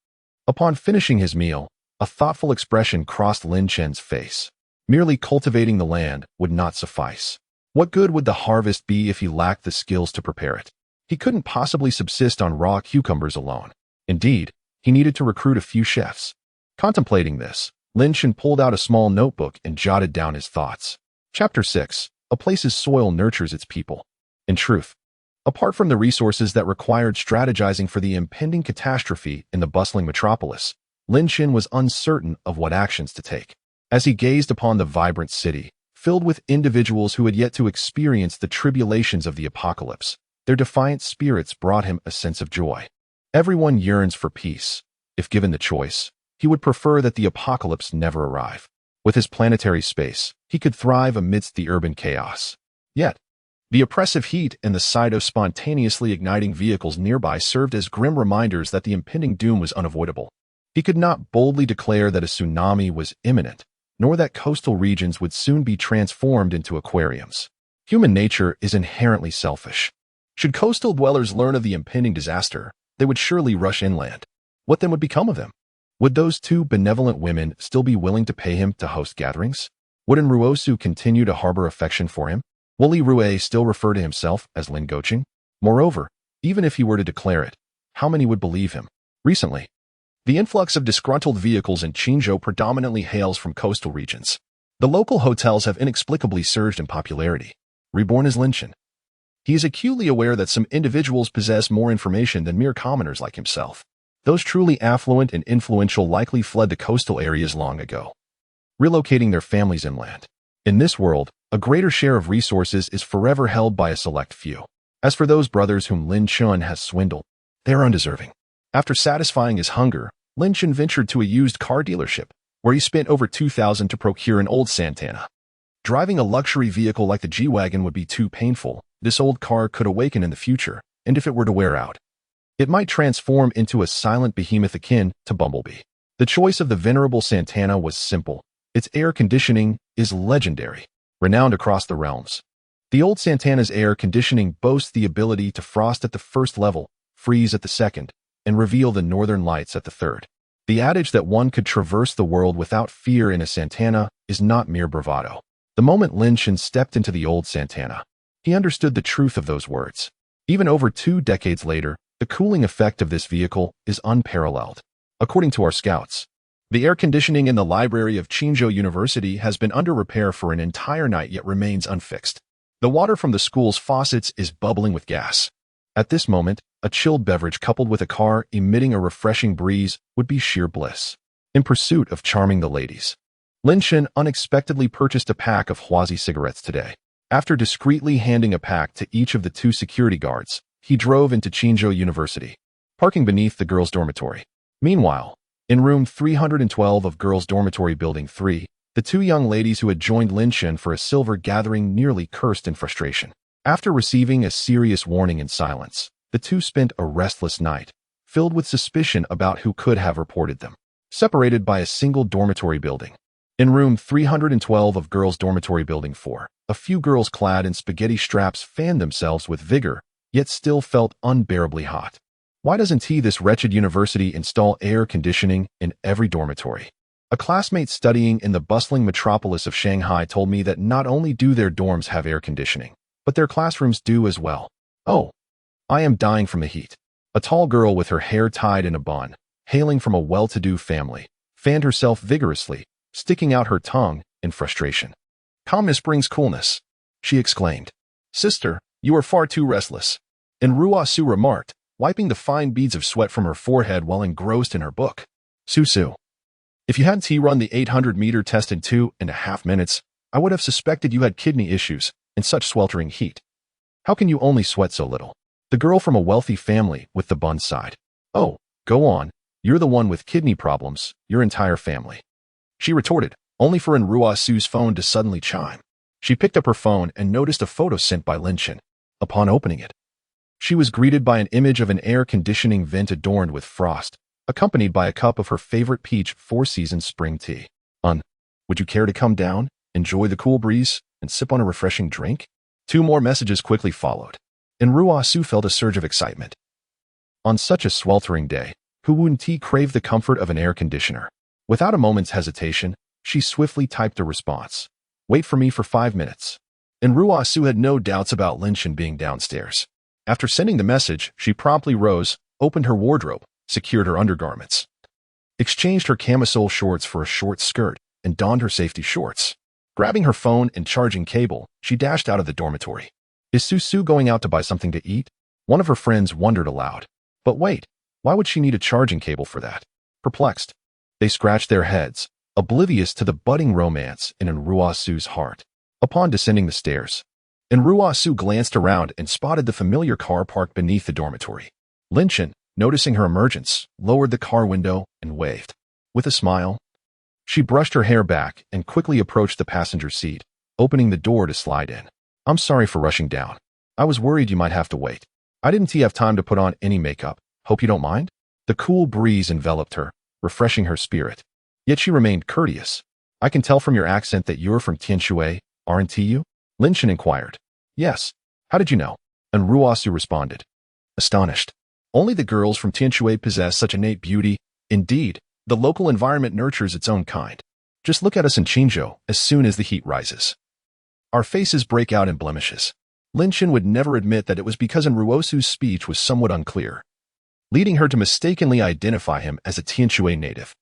Upon finishing his meal, a thoughtful expression crossed Lin Chen's face. Merely cultivating the land would not suffice. What good would the harvest be if he lacked the skills to prepare it? He couldn't possibly subsist on raw cucumbers alone. Indeed, he needed to recruit a few chefs. Contemplating this, Lin Chen pulled out a small notebook and jotted down his thoughts. Chapter 6. A place's soil nurtures its people. In truth, apart from the resources that required strategizing for the impending catastrophe in the bustling metropolis, Lin Chen was uncertain of what actions to take. As he gazed upon the vibrant city, filled with individuals who had yet to experience the tribulations of the apocalypse, their defiant spirits brought him a sense of joy. Everyone yearns for peace. If given the choice, he would prefer that the apocalypse never arrive. With his planetary space, he could thrive amidst the urban chaos. Yet, the oppressive heat and the sight of spontaneously igniting vehicles nearby served as grim reminders that the impending doom was unavoidable. He could not boldly declare that a tsunami was imminent, nor that coastal regions would soon be transformed into aquariums. Human nature is inherently selfish. Should coastal dwellers learn of the impending disaster, they would surely rush inland. What then would become of him? Would those 2 benevolent women still be willing to pay him to host gatherings? Would Enruosu continue to harbor affection for him? Will Li Rue still refer to himself as Lin Goqing? Moreover, even if he were to declare it, how many would believe him? Recently, the influx of disgruntled vehicles in Qingzhou predominantly hails from coastal regions. The local hotels have inexplicably surged in popularity. Reborn as Lin Chen, he is acutely aware that some individuals possess more information than mere commoners like himself. Those truly affluent and influential likely fled to coastal areas long ago, relocating their families inland. In this world, a greater share of resources is forever held by a select few. As for those brothers whom Lin Chen has swindled, they are undeserving. After satisfying his hunger, Lin Chen ventured to a used car dealership, where he spent over 2,000 to procure an old Santana. Driving a luxury vehicle like the G-Wagon would be too painful. This old car could awaken in the future, and if it were to wear out, it might transform into a silent behemoth akin to Bumblebee. The choice of the venerable Santana was simple. Its air conditioning is legendary, renowned across the realms. The old Santana's air conditioning boasts the ability to frost at the first level, freeze at the second, and reveal the northern lights at the third. The adage that one could traverse the world without fear in a Santana is not mere bravado. The moment Lin Chen stepped into the old Santana, he understood the truth of those words. Even over 2 decades later, the cooling effect of this vehicle is unparalleled. According to our scouts, the air conditioning in the library of Qingzhou University has been under repair for an entire night yet remains unfixed. The water from the school's faucets is bubbling with gas. At this moment, a chilled beverage coupled with a car emitting a refreshing breeze would be sheer bliss. In pursuit of charming the ladies, Lin Chen unexpectedly purchased a pack of Huazi cigarettes today. After discreetly handing a pack to each of the 2 security guards, he drove into Qingzhou University, parking beneath the girls' dormitory. Meanwhile, in room 312 of girls' dormitory building 3, the 2 young ladies who had joined Lin Chen for a silver gathering nearly cursed in frustration. After receiving a serious warning in silence, the 2 spent a restless night, filled with suspicion about who could have reported them. Separated by a single dormitory building. In room 312 of girls' dormitory building 4, a few girls clad in spaghetti straps fanned themselves with vigor, yet still felt unbearably hot. Why doesn't this wretched university install air conditioning in every dormitory? A classmate studying in the bustling metropolis of Shanghai told me that not only do their dorms have air conditioning, but their classrooms do as well. Oh, I am dying from the heat. A tall girl with her hair tied in a bun, hailing from a well-to-do family, fanned herself vigorously, sticking out her tongue in frustration. Calmness brings coolness, she exclaimed. Sister, you are far too restless. And Ruosu remarked, wiping the fine beads of sweat from her forehead while engrossed in her book. Susu, if you hadn't run the 800-meter test in 2.5 minutes, I would have suspected you had kidney issues in such sweltering heat. How can you only sweat so little? The girl from a wealthy family with the bun sighed. Oh, go on, you're the one with kidney problems, your entire family. She retorted, only for Ruosu's phone to suddenly chime. She picked up her phone and noticed a photo sent by Lin Chen. Upon opening it, she was greeted by an image of an air conditioning vent adorned with frost, accompanied by a cup of her favorite peach 4-season spring tea. Would you care to come down, enjoy the cool breeze, and sip on a refreshing drink? 2 more messages quickly followed, and Ruosu felt a surge of excitement. On such a sweltering day, who wouldn't crave the comfort of an air conditioner? Without a moment's hesitation, she swiftly typed a response. Wait for me for 5 minutes. And Ruosu had no doubts about Lin Chen being downstairs. After sending the message, she promptly rose, opened her wardrobe, secured her undergarments, exchanged her camisole shorts for a short skirt, and donned her safety shorts. Grabbing her phone and charging cable, she dashed out of the dormitory. Is Susu going out to buy something to eat? One of her friends wondered aloud. But wait, why would she need a charging cable for that? Perplexed, they scratched their heads, oblivious to the budding romance in Ruosu's heart. Upon descending the stairs, Ruosu glanced around and spotted the familiar car parked beneath the dormitory. Lin Chen, noticing her emergence, lowered the car window and waved. With a smile, she brushed her hair back and quickly approached the passenger seat, opening the door to slide in. I'm sorry for rushing down. I was worried you might have to wait. I didn't have time to put on any makeup. Hope you don't mind? The cool breeze enveloped her, refreshing her spirit. Yet she remained courteous. I can tell from your accent that you're from Tianshui, aren't you? Lin Chen inquired. Yes. How did you know? And Ruosu responded. Astonished. Only the girls from Tianshui possess such innate beauty. Indeed, the local environment nurtures its own kind. Just look at us in Qingzhou as soon as the heat rises. Our faces break out in blemishes. Lin Chen would never admit that it was because Ruosu's speech was somewhat unclear, leading her to mistakenly identify him as a Tianshui native.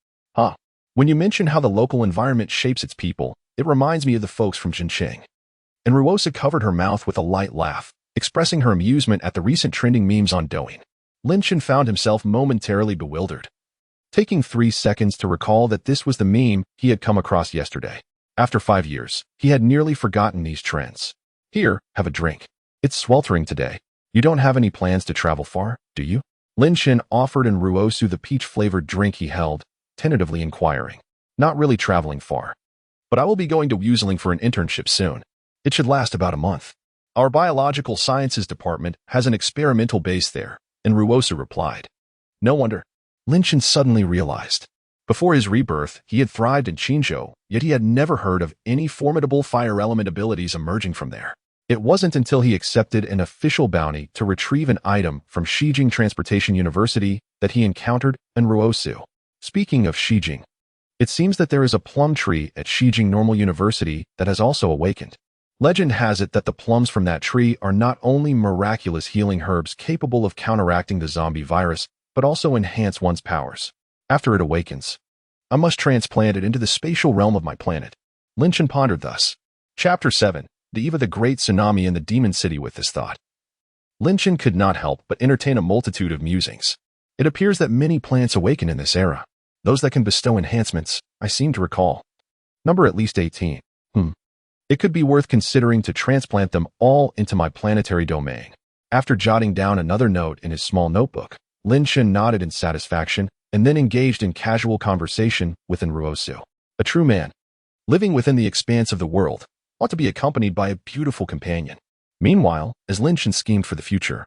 When you mention how the local environment shapes its people, it reminds me of the folks from Zhencheng. And Ruosu covered her mouth with a light laugh, expressing her amusement at the recent trending memes on Douyin. Lin Chen found himself momentarily bewildered, taking 3 seconds to recall that this was the meme he had come across yesterday. After 5 years, he had nearly forgotten these trends. Here, have a drink. It's sweltering today. You don't have any plans to travel far, do you? Lin Chen offered Ruosu the peach-flavored drink he held, tentatively inquiring. Not really traveling far. But I will be going to Wuzeling for an internship soon. It should last about a month. Our biological sciences department has an experimental base there, and Ruosu replied. No wonder. Lin Chen suddenly realized. Before his rebirth, he had thrived in Qinzhou, yet he had never heard of any formidable fire element abilities emerging from there. It wasn't until he accepted an official bounty to retrieve an item from Shijing Transportation University that he encountered an Ruosu. Speaking of Shijing, it seems that there is a plum tree at Shijing Normal University that has also awakened. Legend has it that the plums from that tree are not only miraculous healing herbs capable of counteracting the zombie virus, but also enhance one's powers. After it awakens, I must transplant it into the spatial realm of my planet. Lin Chen pondered thus. Chapter 7. The eve of the great tsunami in the demon city. With this thought, Lin Chen could not help but entertain a multitude of musings. It appears that many plants awaken in this era. Those that can bestow enhancements, I seem to recall. Number at least 18. It could be worth considering to transplant them all into my planetary domain. After jotting down another note in his small notebook, Lin Chen nodded in satisfaction and then engaged in casual conversation with an Ruosu. A true man, living within the expanse of the world, ought to be accompanied by a beautiful companion. Meanwhile, as Lin Chen schemed for the future,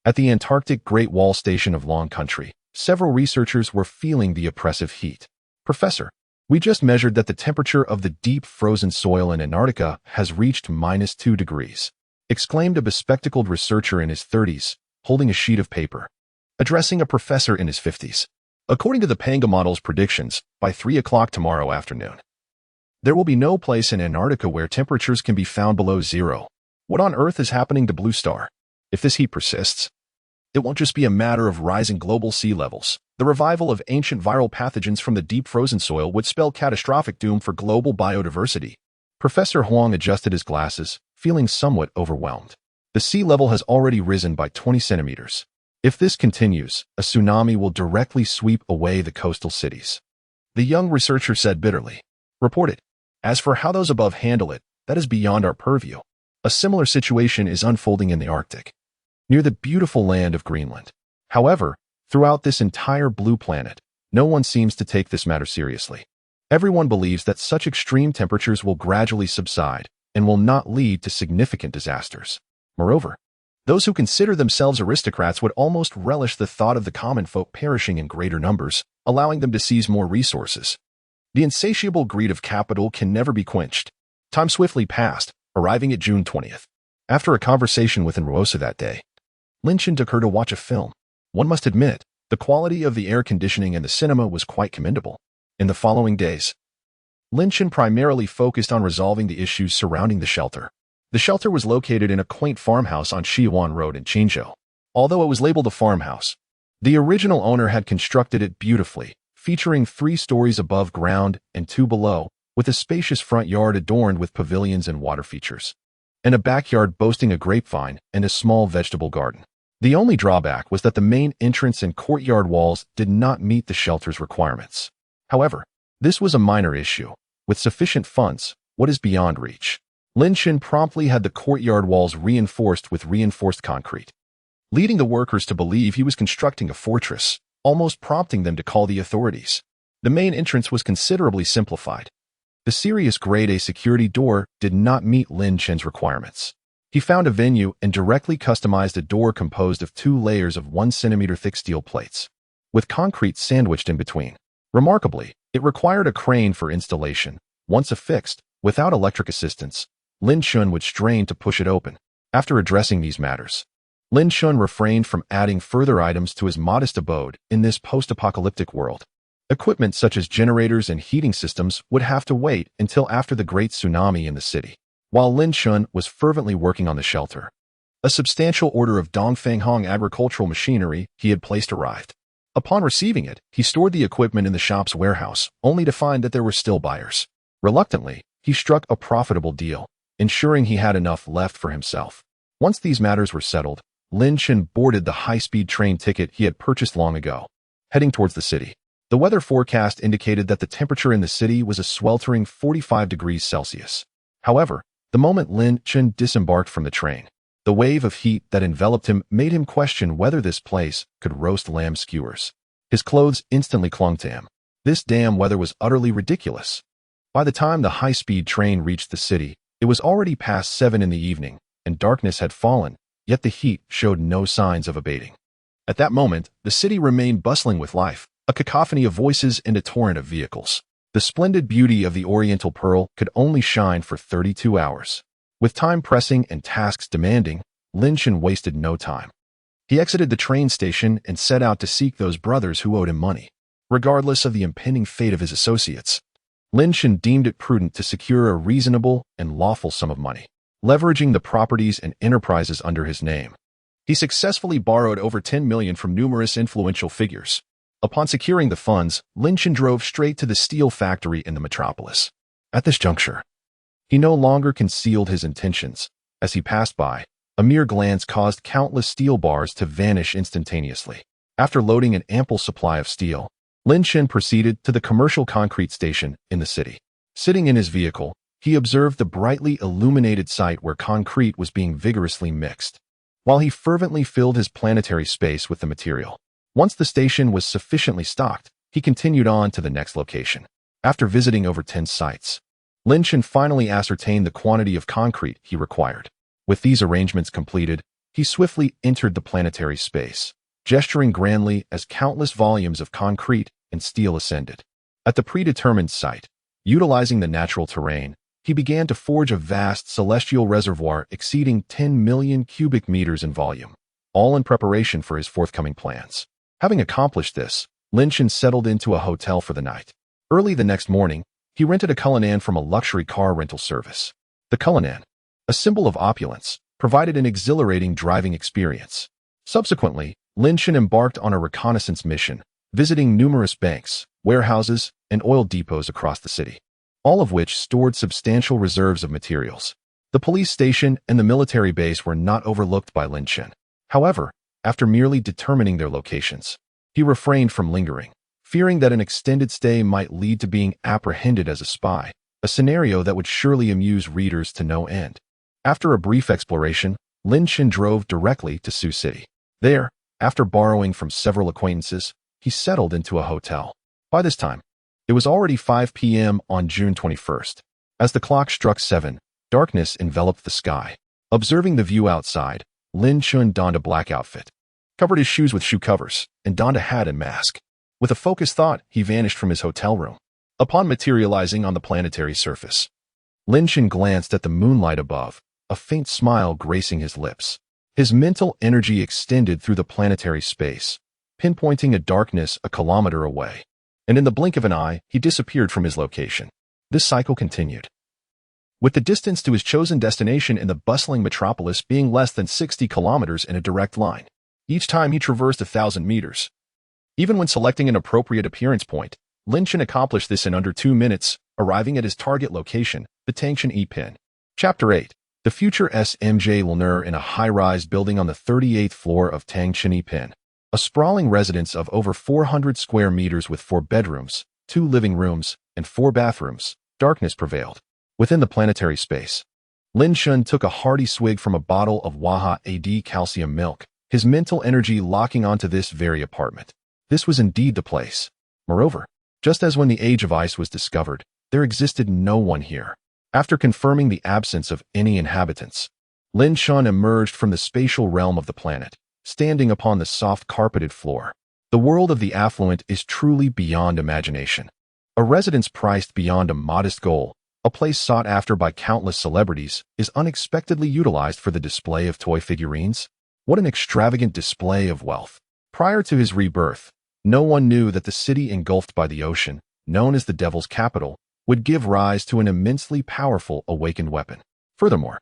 at the Antarctic Great Wall Station of Long Country, several researchers were feeling the oppressive heat. Professor, we just measured that the temperature of the deep frozen soil in Antarctica has reached -2 degrees, exclaimed a bespectacled researcher in his 30s, holding a sheet of paper, addressing a professor in his 50s. According to the Panga model's predictions, by 3 o'clock tomorrow afternoon, there will be no place in Antarctica where temperatures can be found below zero. What on earth is happening to Blue Star? If this heat persists, it won't just be a matter of rising global sea levels. The revival of ancient viral pathogens from the deep frozen soil would spell catastrophic doom for global biodiversity. Professor Huang adjusted his glasses, feeling somewhat overwhelmed. The sea level has already risen by 20 centimeters. If this continues, a tsunami will directly sweep away the coastal cities. The young researcher said bitterly. Reported. As for how those above handle it, that is beyond our purview. A similar situation is unfolding in the Arctic, near the beautiful land of Greenland. However, throughout this entire blue planet, no one seems to take this matter seriously. Everyone believes that such extreme temperatures will gradually subside and will not lead to significant disasters. Moreover, those who consider themselves aristocrats would almost relish the thought of the common folk perishing in greater numbers, allowing them to seize more resources. The insatiable greed of capital can never be quenched. Time swiftly passed, arriving at June 20th. After a conversation with Ruosa that day, Lin Chen took her to watch a film. One must admit, the quality of the air conditioning in the cinema was quite commendable. In the following days, Lin Chen primarily focused on resolving the issues surrounding the shelter. The shelter was located in a quaint farmhouse on Xiyuan Road in Qinzhou. Although it was labeled a farmhouse, the original owner had constructed it beautifully, featuring 3 stories above ground and 2 below, with a spacious front yard adorned with pavilions and water features, and a backyard boasting a grapevine and a small vegetable garden. The only drawback was that the main entrance and courtyard walls did not meet the shelter's requirements. However, this was a minor issue. With sufficient funds, what is beyond reach? Lin Chen promptly had the courtyard walls reinforced with reinforced concrete, leading the workers to believe he was constructing a fortress, almost prompting them to call the authorities. The main entrance was considerably simplified. The serious Grade A security door did not meet Lin Chen's requirements. He found a venue and directly customized a door composed of 2 layers of 1 centimeter thick steel plates, with concrete sandwiched in between. Remarkably, it required a crane for installation. Once affixed, without electric assistance, Lin Chen would strain to push it open. After addressing these matters, Lin Chen refrained from adding further items to his modest abode in this post-apocalyptic world. Equipment such as generators and heating systems would have to wait until after the great tsunami in the city. While Lin Chen was fervently working on the shelter, a substantial order of Dongfeng agricultural machinery he had placed arrived. Upon receiving it, he stored the equipment in the shop's warehouse, only to find that there were still buyers. Reluctantly, he struck a profitable deal, ensuring he had enough left for himself. Once these matters were settled, Lin Chen boarded the high-speed train ticket he had purchased long ago, heading towards the city. The weather forecast indicated that the temperature in the city was a sweltering 45 degrees Celsius. However, the moment Lin Chen disembarked from the train, the wave of heat that enveloped him made him question whether this place could roast lamb skewers. His clothes instantly clung to him. This damn weather was utterly ridiculous. By the time the high-speed train reached the city, it was already past 7 in the evening, and darkness had fallen, yet the heat showed no signs of abating. At that moment, the city remained bustling with life. a cacophony of voices and a torrent of vehicles. The splendid beauty of the Oriental Pearl could only shine for 32 hours. With time pressing and tasks demanding, Lin Chen wasted no time. He exited the train station and set out to seek those brothers who owed him money. Regardless of the impending fate of his associates, Lin Chen deemed it prudent to secure a reasonable and lawful sum of money. Leveraging the properties and enterprises under his name, he successfully borrowed over 10 million from numerous influential figures. Upon securing the funds, Lin Chen drove straight to the steel factory in the metropolis. At this juncture, he no longer concealed his intentions. As he passed by, a mere glance caused countless steel bars to vanish instantaneously. After loading an ample supply of steel, Lin Chen proceeded to the commercial concrete station in the city. Sitting in his vehicle, he observed the brightly illuminated site where concrete was being vigorously mixed, while he fervently filled his planetary space with the material. Once the station was sufficiently stocked, he continued on to the next location. After visiting over 10 sites, Lin Chen finally ascertained the quantity of concrete he required. With these arrangements completed, he swiftly entered the planetary space, gesturing grandly as countless volumes of concrete and steel ascended. At the predetermined site, utilizing the natural terrain, he began to forge a vast celestial reservoir exceeding 10 million cubic meters in volume, all in preparation for his forthcoming plans. Having accomplished this, Lin Chen settled into a hotel for the night. Early the next morning, he rented a Cullinan from a luxury car rental service. The Cullinan, a symbol of opulence, provided an exhilarating driving experience. Subsequently, Lin Chen embarked on a reconnaissance mission, visiting numerous banks, warehouses, and oil depots across the city, all of which stored substantial reserves of materials. The police station and the military base were not overlooked by Lin Chen. However, after merely determining their locations, he refrained from lingering, fearing that an extended stay might lead to being apprehended as a spy, a scenario that would surely amuse readers to no end. After a brief exploration, Lin Chen drove directly to Sioux City. There, after borrowing from several acquaintances, he settled into a hotel. By this time, it was already 5 p.m. on June 21st. As the clock struck 7, darkness enveloped the sky. Observing the view outside, Lin Chen donned a black outfit, covered his shoes with shoe covers, and donned a hat and mask. With a focused thought, he vanished from his hotel room. Upon materializing on the planetary surface, Lin Chen glanced at the moonlight above, a faint smile gracing his lips. His mental energy extended through the planetary space, pinpointing a darkness a kilometer away. And in the blink of an eye, he disappeared from his location. This cycle continued, with the distance to his chosen destination in the bustling metropolis being less than 60 kilometers in a direct line. Each time he traversed 1,000 meters. Even when selecting an appropriate appearance point, Lin Chen accomplished this in under 2 minutes, arriving at his target location, the Tangshan E-Pin. Chapter 8. The future SMJ Lunar in a high-rise building on the 38th floor of Tangshan E-Pin. A sprawling residence of over 400 square meters with 4 bedrooms, 2 living rooms, and 4 bathrooms. Darkness prevailed. Within the planetary space, Lin Chen took a hearty swig from a bottle of Waha AD calcium milk, his mental energy locking onto this very apartment. This was indeed the place. Moreover, just as when the age of ice was discovered, there existed no one here. After confirming the absence of any inhabitants, Lin Chen emerged from the spatial realm of the planet, standing upon the soft carpeted floor. The world of the affluent is truly beyond imagination. A residence priced beyond a modest goal, a place sought after by countless celebrities, is unexpectedly utilized for the display of toy figurines. What an extravagant display of wealth. Prior to his rebirth, no one knew that the city engulfed by the ocean, known as the Devil's Capital, would give rise to an immensely powerful awakened weapon. Furthermore,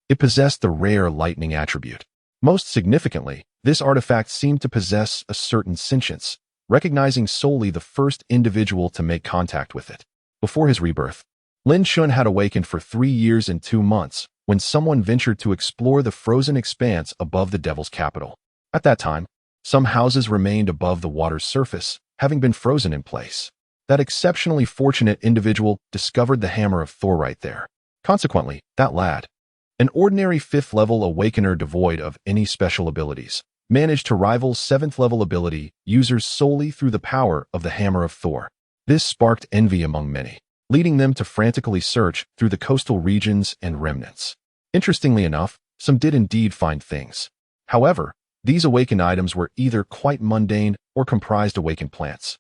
it possessed the rare lightning attribute. Most significantly, this artifact seemed to possess a certain sentience, recognizing solely the first individual to make contact with it. Before his rebirth, Lin Chen had awakened for 3 years and 2 months when someone ventured to explore the frozen expanse above the Devil's Capital. At that time, some houses remained above the water's surface, having been frozen in place. That exceptionally fortunate individual discovered the hammer of Thor right there. Consequently, that lad, an ordinary 5th-level awakener devoid of any special abilities, managed to rival 7th-level ability users solely through the power of the hammer of Thor. This sparked envy among many, leading them to frantically search through the coastal regions and remnants. Interestingly enough, some did indeed find things. However, these awakened items were either quite mundane or comprised awakened plants.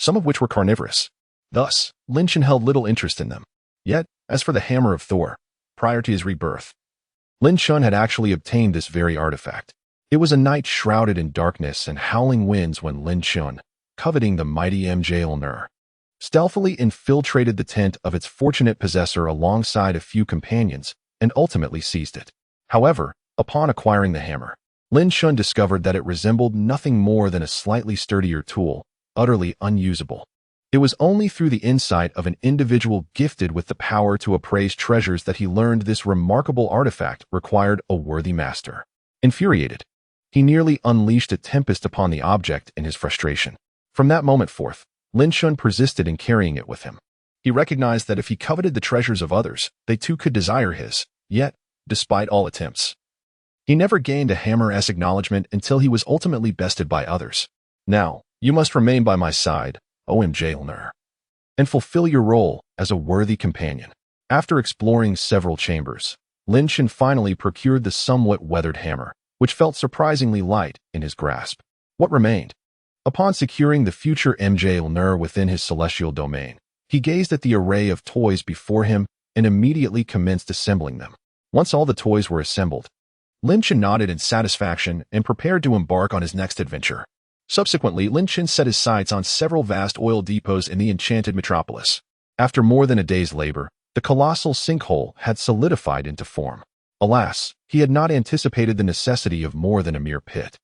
some of which were carnivorous. Thus, Lin Chen held little interest in them. Yet, as for the Hammer of Thor, prior to his rebirth, Lin Chen had actually obtained this very artifact. It was a night shrouded in darkness and howling winds when Lin Chen, coveting the mighty Ulterior, stealthily infiltrated the tent of its fortunate possessor alongside a few companions and ultimately seized it. However, upon acquiring the hammer, Lin Chen discovered that it resembled nothing more than a slightly sturdier tool, utterly unusable. It was only through the insight of an individual gifted with the power to appraise treasures that he learned this remarkable artifact required a worthy master. Infuriated, he nearly unleashed a tempest upon the object in his frustration. From that moment forth, Lin Chen persisted in carrying it with him. He recognized that if he coveted the treasures of others, they too could desire his. Yet, despite all attempts, he never gained a hammer's acknowledgement until he was ultimately bested by others. Now, you must remain by my side, O Ulterior, and fulfill your role as a worthy companion. After exploring several chambers, Lin Chen finally procured the somewhat weathered hammer, which felt surprisingly light in his grasp. What remained? Upon securing the future Ulterior within his celestial domain, he gazed at the array of toys before him and immediately commenced assembling them. Once all the toys were assembled, Lin Chen nodded in satisfaction and prepared to embark on his next adventure. Subsequently, Lin Chen set his sights on several vast oil depots in the enchanted metropolis. After more than a day's labor, the colossal sinkhole had solidified into form. Alas, he had not anticipated the necessity of more than a mere pit.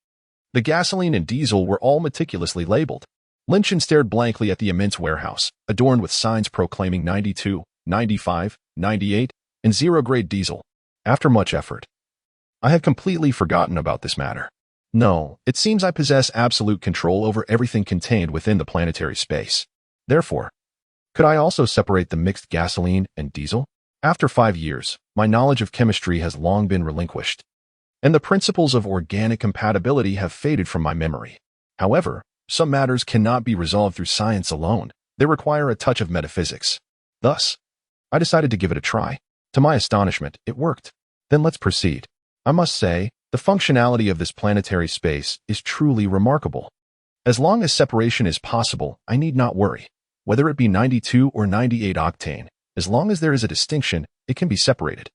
The gasoline and diesel were all meticulously labeled. Lin Chen stared blankly at the immense warehouse, adorned with signs proclaiming 92, 95, 98, and 0-grade diesel. After much effort, I had completely forgotten about this matter. No, it seems I possess absolute control over everything contained within the planetary space. Therefore, could I also separate the mixed gasoline and diesel? After 5 years, my knowledge of chemistry has long been relinquished, and the principles of organic compatibility have faded from my memory. However, some matters cannot be resolved through science alone. They require a touch of metaphysics. Thus, I decided to give it a try. To my astonishment, it worked. Then let's proceed. I must say, the functionality of this planetary space is truly remarkable. As long as separation is possible, I need not worry. Whether it be 92 or 98 octane, as long as there is a distinction, it can be separated.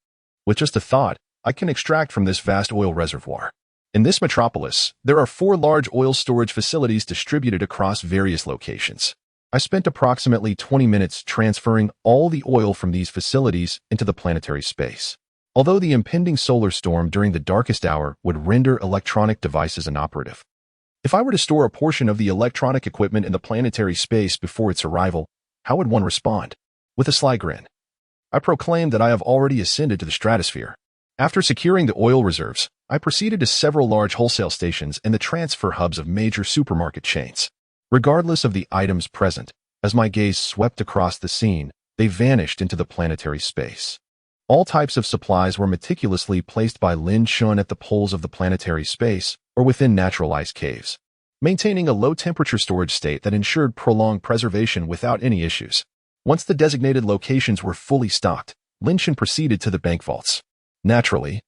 With just a thought, I can extract from this vast oil reservoir. In this metropolis, there are 4 large oil storage facilities distributed across various locations. I spent approximately 20 minutes transferring all the oil from these facilities into the planetary space. Although the impending solar storm during the darkest hour would render electronic devices inoperative, if I were to store a portion of the electronic equipment in the planetary space before its arrival, how would one respond? With a sly grin, I proclaimed that I have already ascended to the stratosphere. After securing the oil reserves, I proceeded to several large wholesale stations and the transfer hubs of major supermarket chains. Regardless of the items present, as my gaze swept across the scene, they vanished into the planetary space. All types of supplies were meticulously placed by Lin Chen at the poles of the planetary space or within natural ice caves, maintaining a low-temperature storage state that ensured prolonged preservation without any issues. Once the designated locations were fully stocked, Lin Chen proceeded to the bank vaults. Naturally,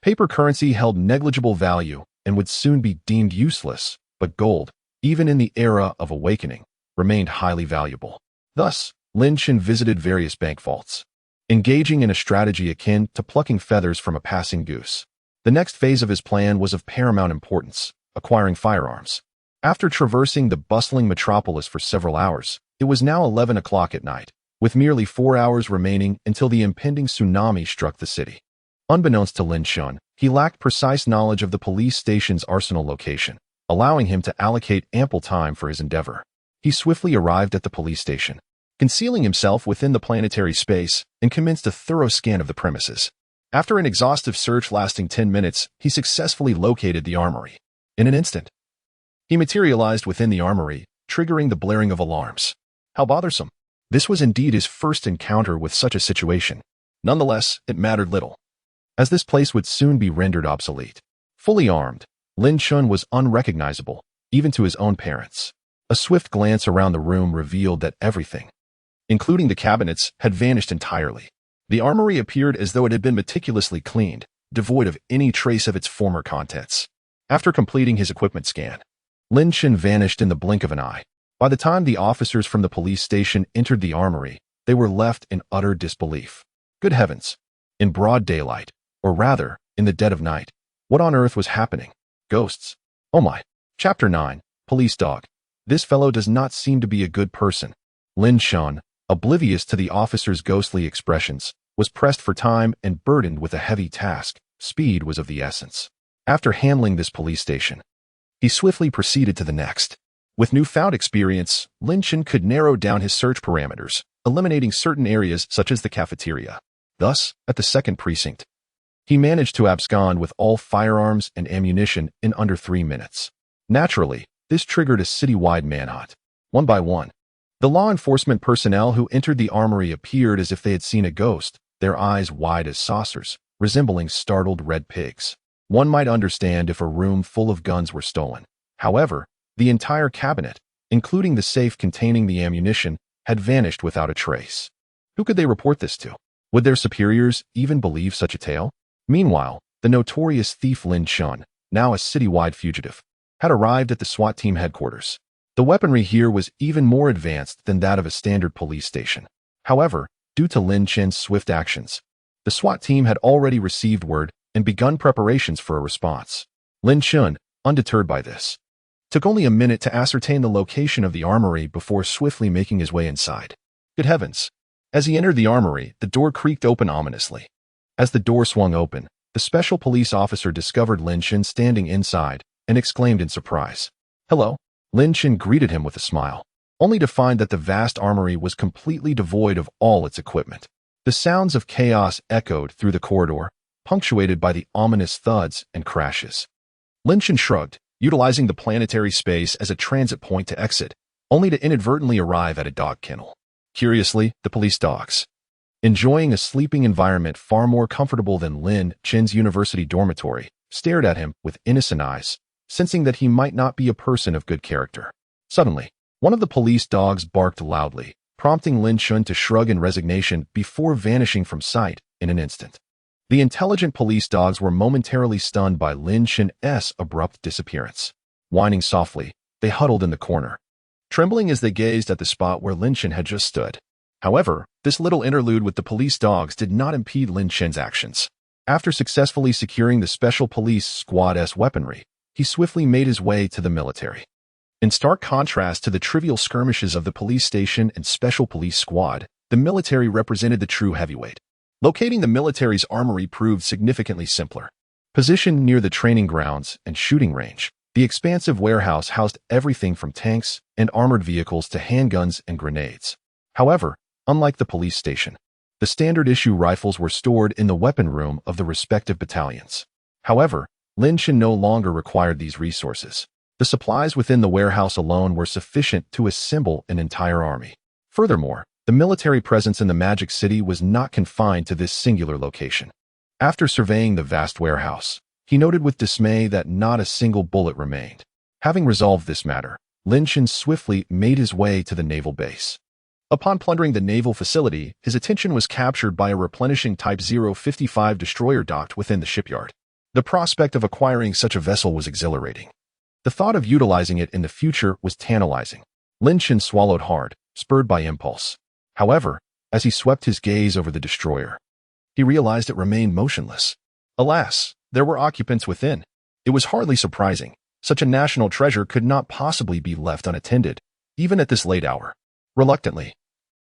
paper currency held negligible value and would soon be deemed useless, but gold, even in the era of awakening, remained highly valuable. Thus, Lin Chen visited various bank vaults, engaging in a strategy akin to plucking feathers from a passing goose. The next phase of his plan was of paramount importance, acquiring firearms. After traversing the bustling metropolis for several hours, it was now 11 o'clock at night, with merely 4 hours remaining until the impending tsunami struck the city. Unbeknownst to Lin Chen, he lacked precise knowledge of the police station's arsenal location, allowing him to allocate ample time for his endeavor. He swiftly arrived at the police station, concealing himself within the planetary space, and commenced a thorough scan of the premises. After an exhaustive search lasting 10 minutes, he successfully located the armory. In an instant, he materialized within the armory, triggering the blaring of alarms. How bothersome. This was indeed his first encounter with such a situation. Nonetheless, it mattered little, as this place would soon be rendered obsolete. Fully armed, Lin Chen was unrecognizable, even to his own parents. A swift glance around the room revealed that everything, including the cabinets, had vanished entirely. The armory appeared as though it had been meticulously cleaned, devoid of any trace of its former contents. After completing his equipment scan, Lin Chen vanished in the blink of an eye. By the time the officers from the police station entered the armory, they were left in utter disbelief. Good heavens! In broad daylight, or rather, in the dead of night, what on earth was happening? Ghosts. Oh my. Chapter 9. Police Dog. This fellow does not seem to be a good person. Lin Chen, oblivious to the officer's ghostly expressions, was pressed for time and burdened with a heavy task. Speed was of the essence. After handling this police station, he swiftly proceeded to the next. With newfound experience, Lin Chen could narrow down his search parameters, eliminating certain areas such as the cafeteria. Thus, at the second precinct, he managed to abscond with all firearms and ammunition in under 3 minutes. Naturally, this triggered a citywide manhunt. One by one, the law enforcement personnel who entered the armory appeared as if they had seen a ghost, their eyes wide as saucers, resembling startled red pigs. One might understand if a room full of guns were stolen. However, the entire cabinet, including the safe containing the ammunition, had vanished without a trace. Who could they report this to? Would their superiors even believe such a tale? Meanwhile, the notorious thief Lin Chen, now a citywide fugitive, had arrived at the SWAT team headquarters. The weaponry here was even more advanced than that of a standard police station. However, due to Lin Chen's swift actions, the SWAT team had already received word and begun preparations for a response. Lin Chen, undeterred by this, took only a minute to ascertain the location of the armory before swiftly making his way inside. Good heavens! As he entered the armory, the door creaked open ominously. As the door swung open, the special police officer discovered Lin Chen standing inside and exclaimed in surprise. Hello? Lin Chen greeted him with a smile, only to find that the vast armory was completely devoid of all its equipment. The sounds of chaos echoed through the corridor, punctuated by the ominous thuds and crashes. Lin Chen shrugged, utilizing the planetary space as a transit point to exit, only to inadvertently arrive at a dog kennel. Curiously, the police dogs, enjoying a sleeping environment far more comfortable than Lin Chen's university dormitory, stared at him with innocent eyes, sensing that he might not be a person of good character. Suddenly, one of the police dogs barked loudly, prompting Lin Chen to shrug in resignation before vanishing from sight in an instant. The intelligent police dogs were momentarily stunned by Lin Chen's abrupt disappearance. Whining softly, they huddled in the corner, trembling as they gazed at the spot where Lin Chen had just stood. However, this little interlude with the police dogs did not impede Lin Chen's actions. After successfully securing the special police squad's weaponry, he swiftly made his way to the military. In stark contrast to the trivial skirmishes of the police station and special police squad, the military represented the true heavyweight. Locating the military's armory proved significantly simpler. Positioned near the training grounds and shooting range, the expansive warehouse housed everything from tanks and armored vehicles to handguns and grenades. However, unlike the police station, the standard-issue rifles were stored in the weapon room of the respective battalions. However, Lin Chen no longer required these resources. The supplies within the warehouse alone were sufficient to assemble an entire army. Furthermore, the military presence in the Magic City was not confined to this singular location. After surveying the vast warehouse, he noted with dismay that not a single bullet remained. Having resolved this matter, Lin Chen swiftly made his way to the naval base. Upon plundering the naval facility, his attention was captured by a replenishing Type 055 destroyer docked within the shipyard. The prospect of acquiring such a vessel was exhilarating. The thought of utilizing it in the future was tantalizing. Lin Chen swallowed hard, spurred by impulse. However, as he swept his gaze over the destroyer, he realized it remained motionless. Alas, there were occupants within. It was hardly surprising. Such a national treasure could not possibly be left unattended, even at this late hour. Reluctantly,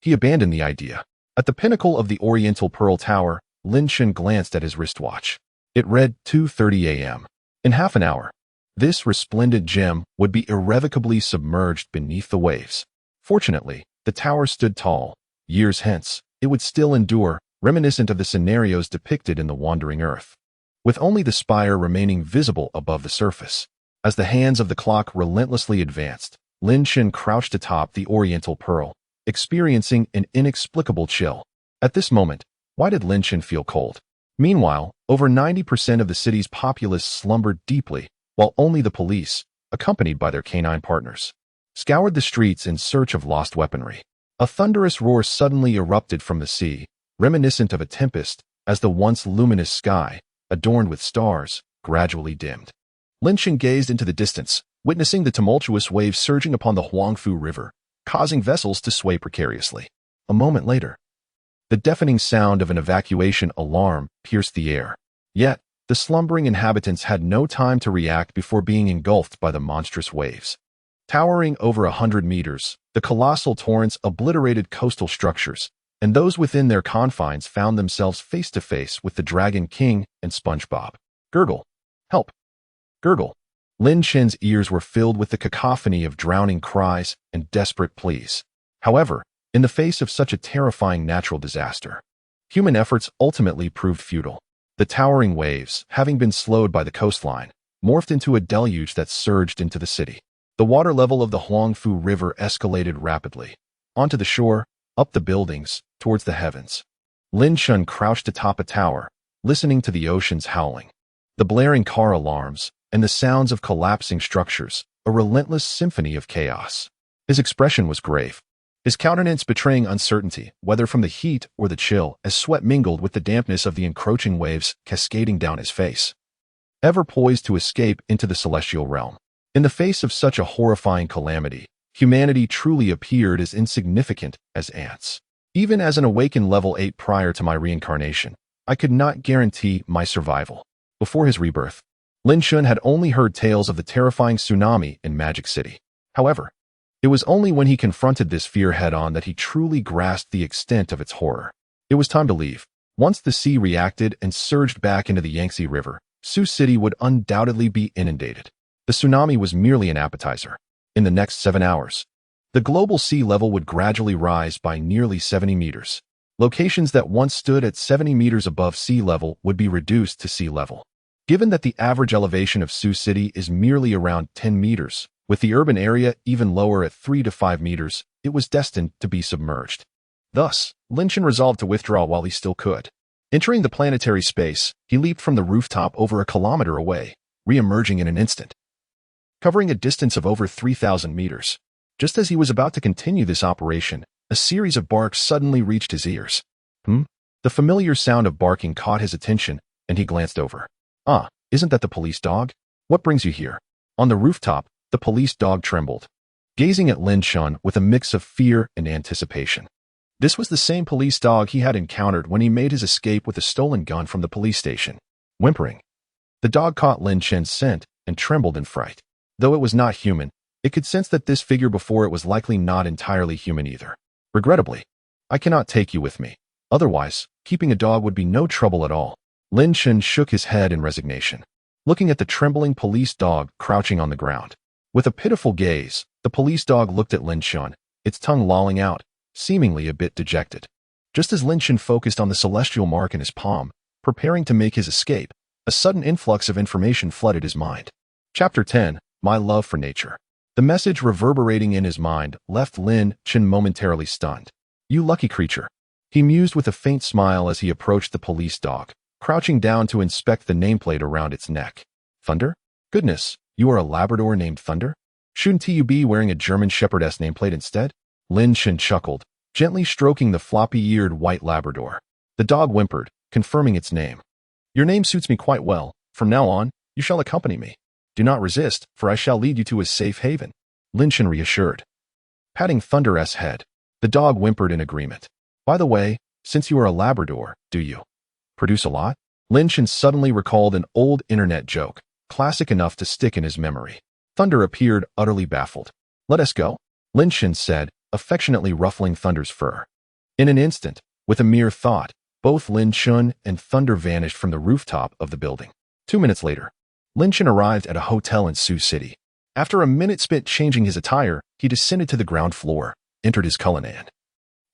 he abandoned the idea. At the pinnacle of the Oriental Pearl Tower, Lin Chen glanced at his wristwatch. It read 2:30 a.m. In half an hour, this resplendent gem would be irrevocably submerged beneath the waves. Fortunately, the tower stood tall. Years hence, it would still endure, reminiscent of the scenarios depicted in The Wandering Earth, with only the spire remaining visible above the surface. As the hands of the clock relentlessly advanced, Lin Chen crouched atop the Oriental Pearl, experiencing an inexplicable chill. At this moment, why did Lin Chen feel cold? Meanwhile, over 90% of the city's populace slumbered deeply, while only the police, accompanied by their canine partners, scoured the streets in search of lost weaponry. A thunderous roar suddenly erupted from the sea, reminiscent of a tempest, as the once luminous sky, adorned with stars, gradually dimmed. Lin Chen gazed into the distance, witnessing the tumultuous waves surging upon the Huangfu River, causing vessels to sway precariously. A moment later, the deafening sound of an evacuation alarm pierced the air. Yet, the slumbering inhabitants had no time to react before being engulfed by the monstrous waves. Towering over 100 meters, the colossal torrents obliterated coastal structures, and those within their confines found themselves face to face with the Dragon King and SpongeBob. Gurgle. Help. Gurgle. Lin Chen's ears were filled with the cacophony of drowning cries and desperate pleas. However, in the face of such a terrifying natural disaster, human efforts ultimately proved futile. The towering waves, having been slowed by the coastline, morphed into a deluge that surged into the city. The water level of the Huangfu River escalated rapidly. Onto the shore, up the buildings, towards the heavens. Lin Chen crouched atop a tower, listening to the ocean's howling. The blaring car alarms, and the sounds of collapsing structures, a relentless symphony of chaos. His expression was grave, his countenance betraying uncertainty, whether from the heat or the chill, as sweat mingled with the dampness of the encroaching waves cascading down his face. Ever poised to escape into the celestial realm. In the face of such a horrifying calamity, humanity truly appeared as insignificant as ants. Even as an awakened level 8 prior to my reincarnation, I could not guarantee my survival. Before his rebirth, Lin Chen had only heard tales of the terrifying tsunami in Magic City. However, it was only when he confronted this fear head-on that he truly grasped the extent of its horror. It was time to leave. Once the sea reacted and surged back into the Yangtze River, Sioux City would undoubtedly be inundated. The tsunami was merely an appetizer. In the next 7 hours, the global sea level would gradually rise by nearly 70 meters. Locations that once stood at 70 meters above sea level would be reduced to sea level. Given that the average elevation of Sioux City is merely around 10 meters, with the urban area even lower at 3 to 5 meters, it was destined to be submerged. Thus, Lin Chen resolved to withdraw while he still could. Entering the planetary space, he leaped from the rooftop over a kilometer away, re-emerging in an instant, covering a distance of over 3,000 meters. Just as he was about to continue this operation, a series of barks suddenly reached his ears. The familiar sound of barking caught his attention, and he glanced over. Ah, isn't that the police dog? What brings you here? On the rooftop, the police dog trembled, gazing at Lin Chen with a mix of fear and anticipation. This was the same police dog he had encountered when he made his escape with a stolen gun from the police station. Whimpering, the dog caught Lin Chen's scent and trembled in fright. Though it was not human, it could sense that this figure before it was likely not entirely human either. Regrettably, I cannot take you with me. Otherwise, keeping a dog would be no trouble at all. Lin Chen shook his head in resignation, looking at the trembling police dog crouching on the ground. With a pitiful gaze, the police dog looked at Lin Chen, its tongue lolling out, seemingly a bit dejected. Just as Lin Chen focused on the celestial mark in his palm, preparing to make his escape, a sudden influx of information flooded his mind. Chapter 10, My Love for Nature. The message reverberating in his mind left Lin Chen momentarily stunned. You lucky creature, he mused with a faint smile as he approached the police dog, crouching down to inspect the nameplate around its neck. Thunder? Goodness, you are a Labrador named Thunder? Shouldn't you be wearing a German Shepherdess nameplate instead? Lin Chen chuckled, gently stroking the floppy-eared white Labrador. The dog whimpered, confirming its name. Your name suits me quite well. From now on, you shall accompany me. Do not resist, for I shall lead you to a safe haven. Lin Chen reassured. Patting Thunder's head, the dog whimpered in agreement. By the way, since you are a Labrador, do you produce a lot? Lin Chen suddenly recalled an old internet joke, classic enough to stick in his memory. Thunder appeared utterly baffled. Let us go, Lin Chen said, affectionately ruffling Thunder's fur. In an instant, with a mere thought, both Lin Chen and Thunder vanished from the rooftop of the building. 2 minutes later, Lin Chen arrived at a hotel in Sioux City. After a minute spent changing his attire, he descended to the ground floor, entered his Cullinan,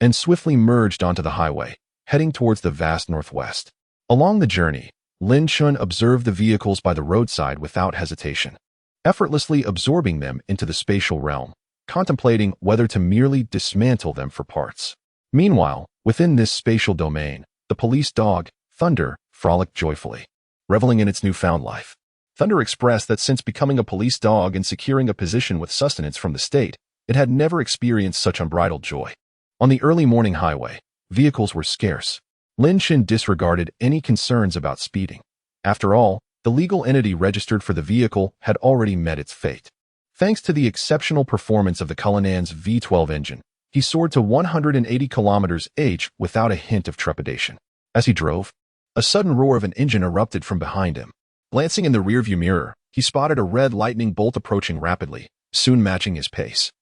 and swiftly merged onto the highway, heading towards the vast northwest. Along the journey, Lin Chen observed the vehicles by the roadside without hesitation, effortlessly absorbing them into the spatial realm, contemplating whether to merely dismantle them for parts. Meanwhile, within this spatial domain, the police dog, Thunder, frolicked joyfully, reveling in its newfound life. Thunder expressed that since becoming a police dog and securing a position with sustenance from the state, it had never experienced such unbridled joy. On the early morning highway, vehicles were scarce. Lin Chen disregarded any concerns about speeding. After all, the legal entity registered for the vehicle had already met its fate. Thanks to the exceptional performance of the Cullinan's V12 engine, he soared to 180 km/h without a hint of trepidation. As he drove, a sudden roar of an engine erupted from behind him. Glancing in the rearview mirror, he spotted a red lightning bolt approaching rapidly, soon matching his pace.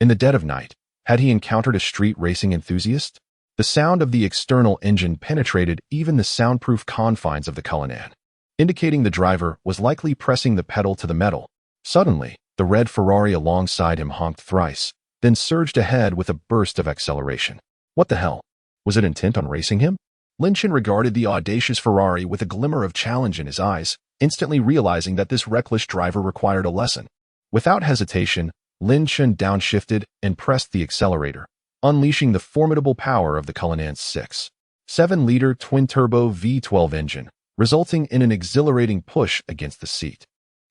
In the dead of night, had he encountered a street racing enthusiast? The sound of the external engine penetrated even the soundproof confines of the Cullinan, indicating the driver was likely pressing the pedal to the metal. Suddenly, the red Ferrari alongside him honked thrice, then surged ahead with a burst of acceleration. What the hell? Was it intent on racing him? Jiang Chen regarded the audacious Ferrari with a glimmer of challenge in his eyes, instantly realizing that this reckless driver required a lesson. Without hesitation, Jiang Chen downshifted and pressed the accelerator, unleashing the formidable power of the Cullinan's 6.7-liter twin-turbo V12 engine, resulting in an exhilarating push against the seat.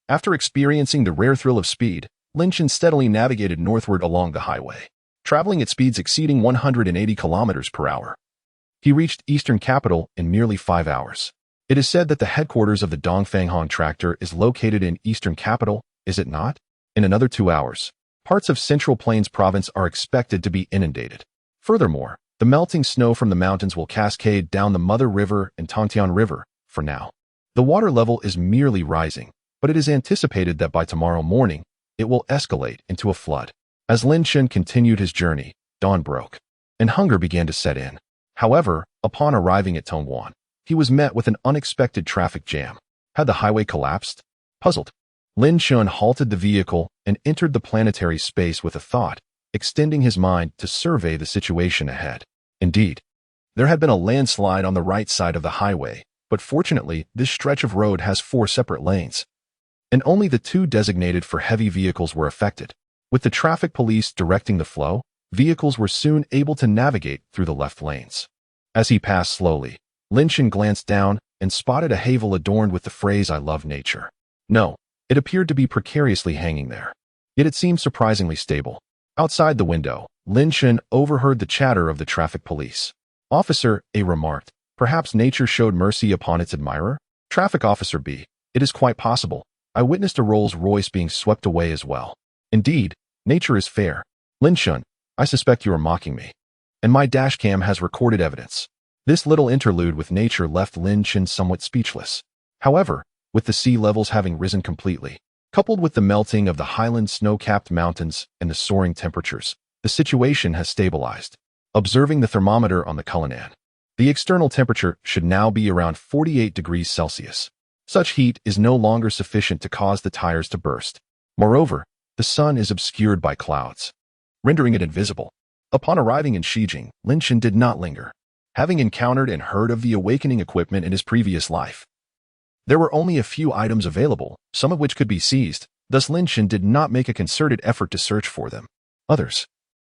After experiencing the rare thrill of speed, Jiang Chen steadily navigated northward along the highway, traveling at speeds exceeding 180 km/h. He reached eastern capital in merely 5 hours. It is said that the headquarters of the Dongfanghong tractor is located in eastern capital, is it not? In another 2 hours, parts of Central Plains province are expected to be inundated. Furthermore, the melting snow from the mountains will cascade down the Mother River and Tontian River. For now, the water level is merely rising, but it is anticipated that by tomorrow morning, it will escalate into a flood. As Jiang Chen continued his journey, dawn broke, and hunger began to set in. However, upon arriving at Tongguan, he was met with an unexpected traffic jam. Had the highway collapsed? Puzzled, Jiang Chen halted the vehicle and entered the planetary space with a thought, extending his mind to survey the situation ahead. Indeed, there had been a landslide on the right side of the highway, but fortunately, this stretch of road has 4 separate lanes, and only the 2 designated for heavy vehicles were affected. With the traffic police directing the flow, vehicles were soon able to navigate through the left lanes. As he passed slowly, Jiang Chen glanced down and spotted a havel adorned with the phrase "I love nature." No, it appeared to be precariously hanging there. Yet it seemed surprisingly stable. Outside the window, Jiang Chen overheard the chatter of the traffic police. Officer A remarked, "Perhaps nature showed mercy upon its admirer?" Traffic Officer B, "It is quite possible. I witnessed a Rolls Royce being swept away as well. Indeed, nature is fair." Jiang Chen, "I suspect you are mocking me. And my dashcam has recorded evidence." This little interlude with nature left Jiang Chen somewhat speechless. However, with the sea levels having risen completely, coupled with the melting of the highland snow-capped mountains and the soaring temperatures, the situation has stabilized. Observing the thermometer on the Cullinan, the external temperature should now be around 48 degrees Celsius. Such heat is no longer sufficient to cause the tires to burst. Moreover, the sun is obscured by clouds, rendering it invisible. Upon arriving in Shijing, Jiang Chen did not linger. Having encountered and heard of the awakening equipment in his previous life, there were only a few items available, some of which could be seized, thus Jiang Chen did not make a concerted effort to search for them. Others,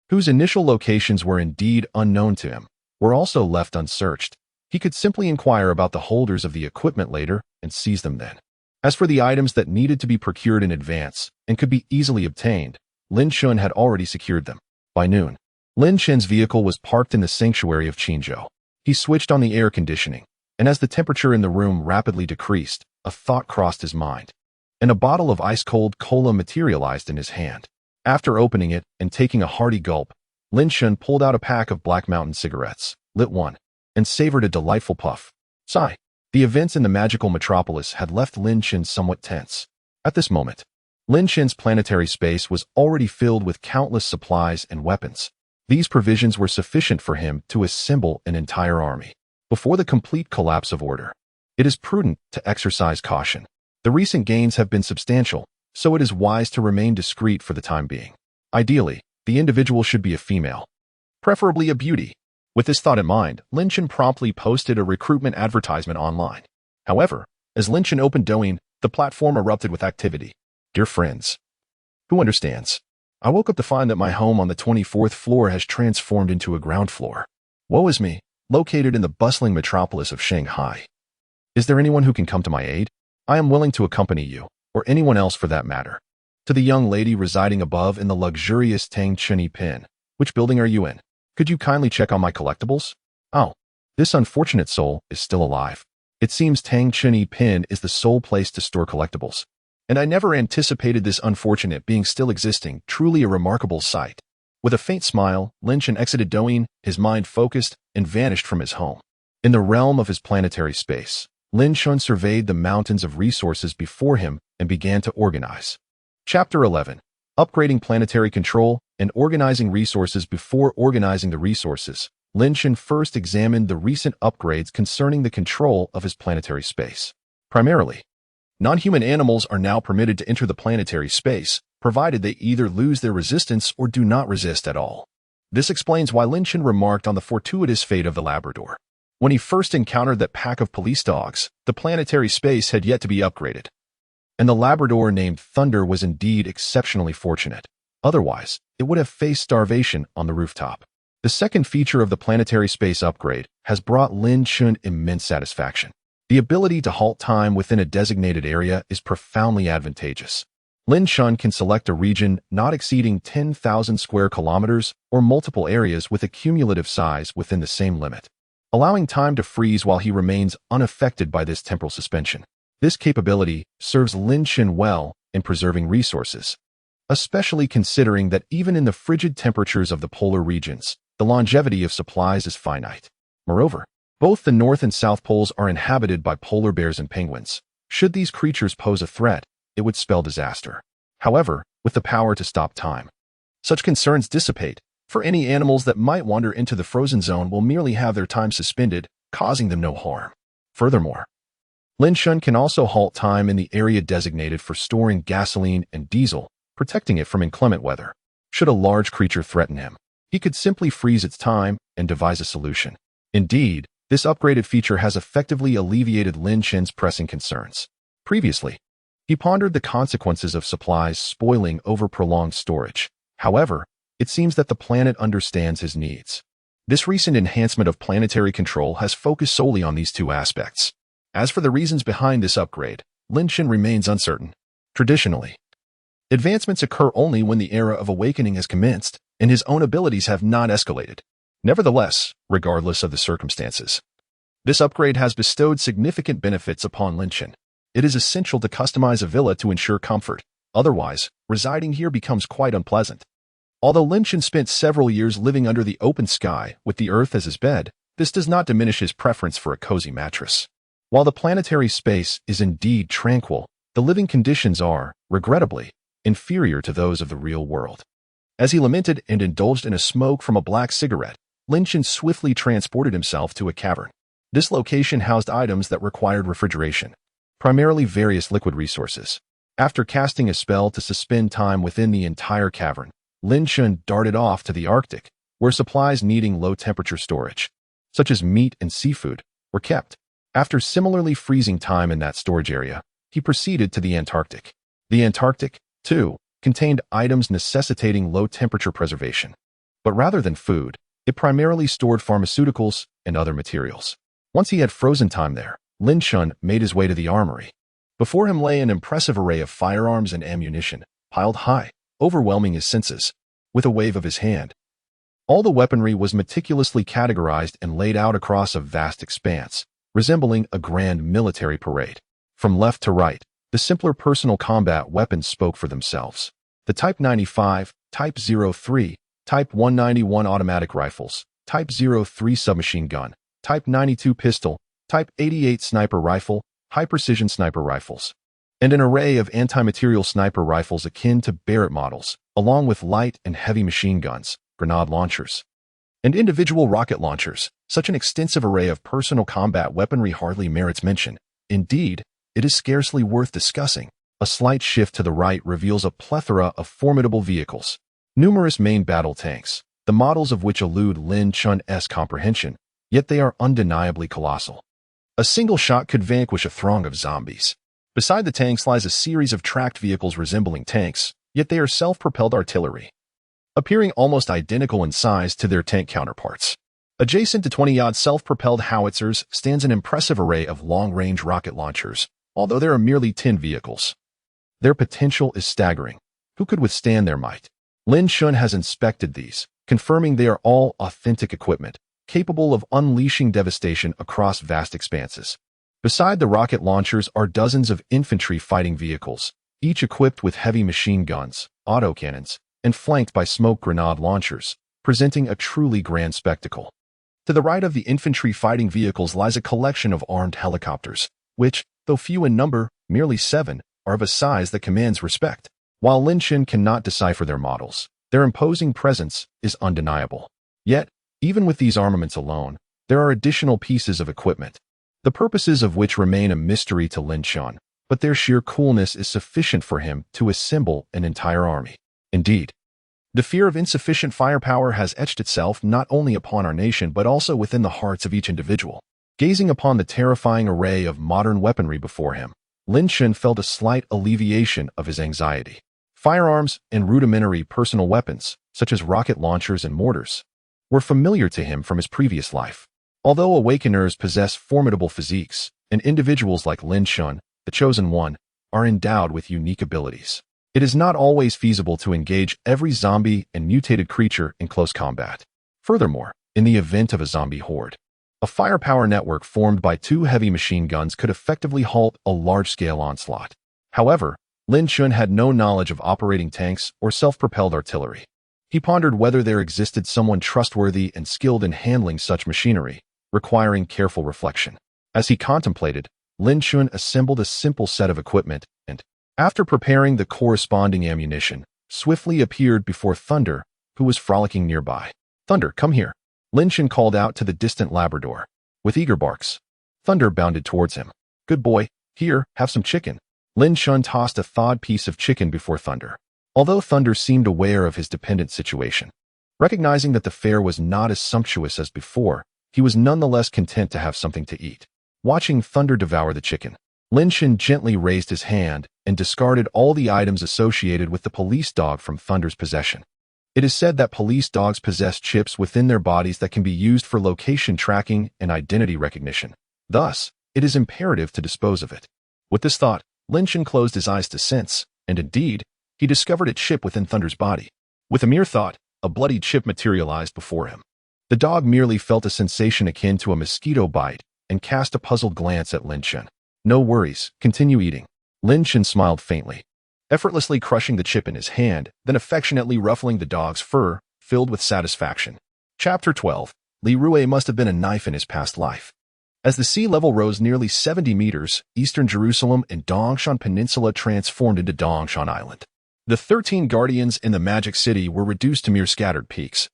whose initial locations were indeed unknown to him, were also left unsearched. He could simply inquire about the holders of the equipment later and seize them then. As for the items that needed to be procured in advance and could be easily obtained, Jiang Chen had already secured them. By noon, Jiang Chen's vehicle was parked in the sanctuary of Qinzhou. He switched on the air conditioning, and as the temperature in the room rapidly decreased, a thought crossed his mind, and a bottle of ice-cold cola materialized in his hand. After opening it and taking a hearty gulp, Jiang Chen pulled out a pack of Black Mountain cigarettes, lit one, and savored a delightful puff. Sigh. The events in the magical metropolis had left Jiang Chen somewhat tense. At this moment, Jiang Chen's planetary space was already filled with countless supplies and weapons. These provisions were sufficient for him to assemble an entire army. Before the complete collapse of order, it is prudent to exercise caution. The recent gains have been substantial, so it is wise to remain discreet for the time being. Ideally, the individual should be a female, preferably a beauty. With this thought in mind, Jiang Chen promptly posted a recruitment advertisement online. However, as Jiang Chen opened Douyin, the platform erupted with activity. Dear friends, who understands? I woke up to find that my home on the 24th floor has transformed into a ground floor. Woe is me, located in the bustling metropolis of Shanghai. Is there anyone who can come to my aid? I am willing to accompany you, or anyone else for that matter. To the young lady residing above in the luxurious Tang Cheni Pin, which building are you in? Could you kindly check on my collectibles? Oh, this unfortunate soul is still alive. It seems Tang Cheni Pin is the sole place to store collectibles. And I never anticipated this unfortunate being still existing, truly a remarkable sight. With a faint smile, Lin Chen exited Douyin, his mind focused, and vanished from his home. In the realm of his planetary space, Lin Chen surveyed the mountains of resources before him and began to organize. Chapter 11. Upgrading planetary control and organizing resources. Before organizing the resources, Lin Chen first examined the recent upgrades concerning the control of his planetary space. Primarily, non-human animals are now permitted to enter the planetary space, provided they either lose their resistance or do not resist at all. This explains why Lin Chen remarked on the fortuitous fate of the Labrador. When he first encountered that pack of police dogs, the planetary space had yet to be upgraded. And the Labrador named Thunder was indeed exceptionally fortunate. Otherwise, it would have faced starvation on the rooftop. The second feature of the planetary space upgrade has brought Lin Chen immense satisfaction. The ability to halt time within a designated area is profoundly advantageous. Lin Chen can select a region not exceeding 10,000 square kilometers or multiple areas with a cumulative size within the same limit, allowing time to freeze while he remains unaffected by this temporal suspension. This capability serves Lin Chen well in preserving resources, especially considering that even in the frigid temperatures of the polar regions, the longevity of supplies is finite. Moreover, both the North and South Poles are inhabited by polar bears and penguins. Should these creatures pose a threat, it would spell disaster. However, with the power to stop time, such concerns dissipate, for any animals that might wander into the frozen zone will merely have their time suspended, causing them no harm. Furthermore, Lin Chen can also halt time in the area designated for storing gasoline and diesel, protecting it from inclement weather. Should a large creature threaten him, he could simply freeze its time and devise a solution. Indeed, this upgraded feature has effectively alleviated Lin Chen's pressing concerns. Previously, he pondered the consequences of supplies spoiling over prolonged storage. However, it seems that the planet understands his needs. This recent enhancement of planetary control has focused solely on these two aspects. As for the reasons behind this upgrade, Lin Chen remains uncertain. Traditionally, advancements occur only when the era of awakening has commenced and his own abilities have not escalated. Nevertheless, regardless of the circumstances, this upgrade has bestowed significant benefits upon Lin Chen. It is essential to customize a villa to ensure comfort. Otherwise, residing here becomes quite unpleasant. Although Lin Chen spent several years living under the open sky with the earth as his bed, this does not diminish his preference for a cozy mattress. While the planetary space is indeed tranquil, the living conditions are, regrettably, inferior to those of the real world. As he lamented and indulged in a smoke from a black cigarette, Lin Chen swiftly transported himself to a cavern. This location housed items that required refrigeration, primarily various liquid resources. After casting a spell to suspend time within the entire cavern, Lin Chen darted off to the Arctic, where supplies needing low-temperature storage, such as meat and seafood, were kept. After similarly freezing time in that storage area, he proceeded to the Antarctic. The Antarctic, too, contained items necessitating low-temperature preservation. But rather than food, it primarily stored pharmaceuticals and other materials. Once he had frozen time there, Lin Chen made his way to the armory. Before him lay an impressive array of firearms and ammunition, piled high, overwhelming his senses. With a wave of his hand, all the weaponry was meticulously categorized and laid out across a vast expanse, resembling a grand military parade. From left to right, the simpler personal combat weapons spoke for themselves. The Type 95, Type 03, Type 191 automatic rifles, Type 03 submachine gun, Type 92 pistol, Type 88 sniper rifle, high-precision sniper rifles, and an array of anti-material sniper rifles akin to Barrett models, along with light and heavy machine guns, grenade launchers, and individual rocket launchers. Such an extensive array of personal combat weaponry hardly merits mention. Indeed, it is scarcely worth discussing. A slight shift to the right reveals a plethora of formidable vehicles. Numerous main battle tanks, the models of which elude Lin Chen's comprehension, yet they are undeniably colossal. A single shot could vanquish a throng of zombies. Beside the tanks lies a series of tracked vehicles resembling tanks, yet they are self-propelled artillery, appearing almost identical in size to their tank counterparts. Adjacent to 20-odd self-propelled howitzers stands an impressive array of long-range rocket launchers, although there are merely 10 vehicles. Their potential is staggering. Who could withstand their might? Lin Chen has inspected these, confirming they are all authentic equipment, capable of unleashing devastation across vast expanses. Beside the rocket launchers are dozens of infantry fighting vehicles, each equipped with heavy machine guns, autocannons, and flanked by smoke grenade launchers, presenting a truly grand spectacle. To the right of the infantry fighting vehicles lies a collection of armed helicopters, which, though few in number, merely 7, are of a size that commands respect. While Lin Chen cannot decipher their models, their imposing presence is undeniable. Yet, even with these armaments alone, there are additional pieces of equipment, the purposes of which remain a mystery to Lin Chen, but their sheer coolness is sufficient for him to assemble an entire army. Indeed, the fear of insufficient firepower has etched itself not only upon our nation but also within the hearts of each individual. Gazing upon the terrifying array of modern weaponry before him, Lin Chen felt a slight alleviation of his anxiety. Firearms and rudimentary personal weapons, such as rocket launchers and mortars, were familiar to him from his previous life. Although Awakeners possess formidable physiques, and individuals like Lin Chen, the Chosen One, are endowed with unique abilities, it is not always feasible to engage every zombie and mutated creature in close combat. Furthermore, in the event of a zombie horde, a firepower network formed by 2 heavy machine guns could effectively halt a large-scale onslaught. However, Lin Chen had no knowledge of operating tanks or self-propelled artillery. He pondered whether there existed someone trustworthy and skilled in handling such machinery, requiring careful reflection. As he contemplated, Lin Chen assembled a simple set of equipment and, after preparing the corresponding ammunition, swiftly appeared before Thunder, who was frolicking nearby. "Thunder, come here," Lin Chen called out to the distant Labrador. With eager barks, Thunder bounded towards him. "Good boy, here, have some chicken." Lin Chen tossed a thawed piece of chicken before Thunder. Although Thunder seemed aware of his dependent situation, recognizing that the fare was not as sumptuous as before, he was nonetheless content to have something to eat. Watching Thunder devour the chicken, Lin Chen gently raised his hand and discarded all the items associated with the police dog from Thunder's possession. It is said that police dogs possess chips within their bodies that can be used for location tracking and identity recognition. Thus, it is imperative to dispose of it. With this thought, Lin Chen closed his eyes to sense, and indeed, he discovered a chip within Thunder's body. With a mere thought, a bloody chip materialized before him. The dog merely felt a sensation akin to a mosquito bite and cast a puzzled glance at Lin Chen. "No worries, continue eating." Lin Chen smiled faintly, effortlessly crushing the chip in his hand, then affectionately ruffling the dog's fur, filled with satisfaction. Chapter 12. Li Rue must have been a knife in his past life. As the sea level rose nearly 70 meters, eastern Jerusalem and Dongshan Peninsula transformed into Dongshan Island. The 13 guardians in the Magic City were reduced to mere scattered peaks,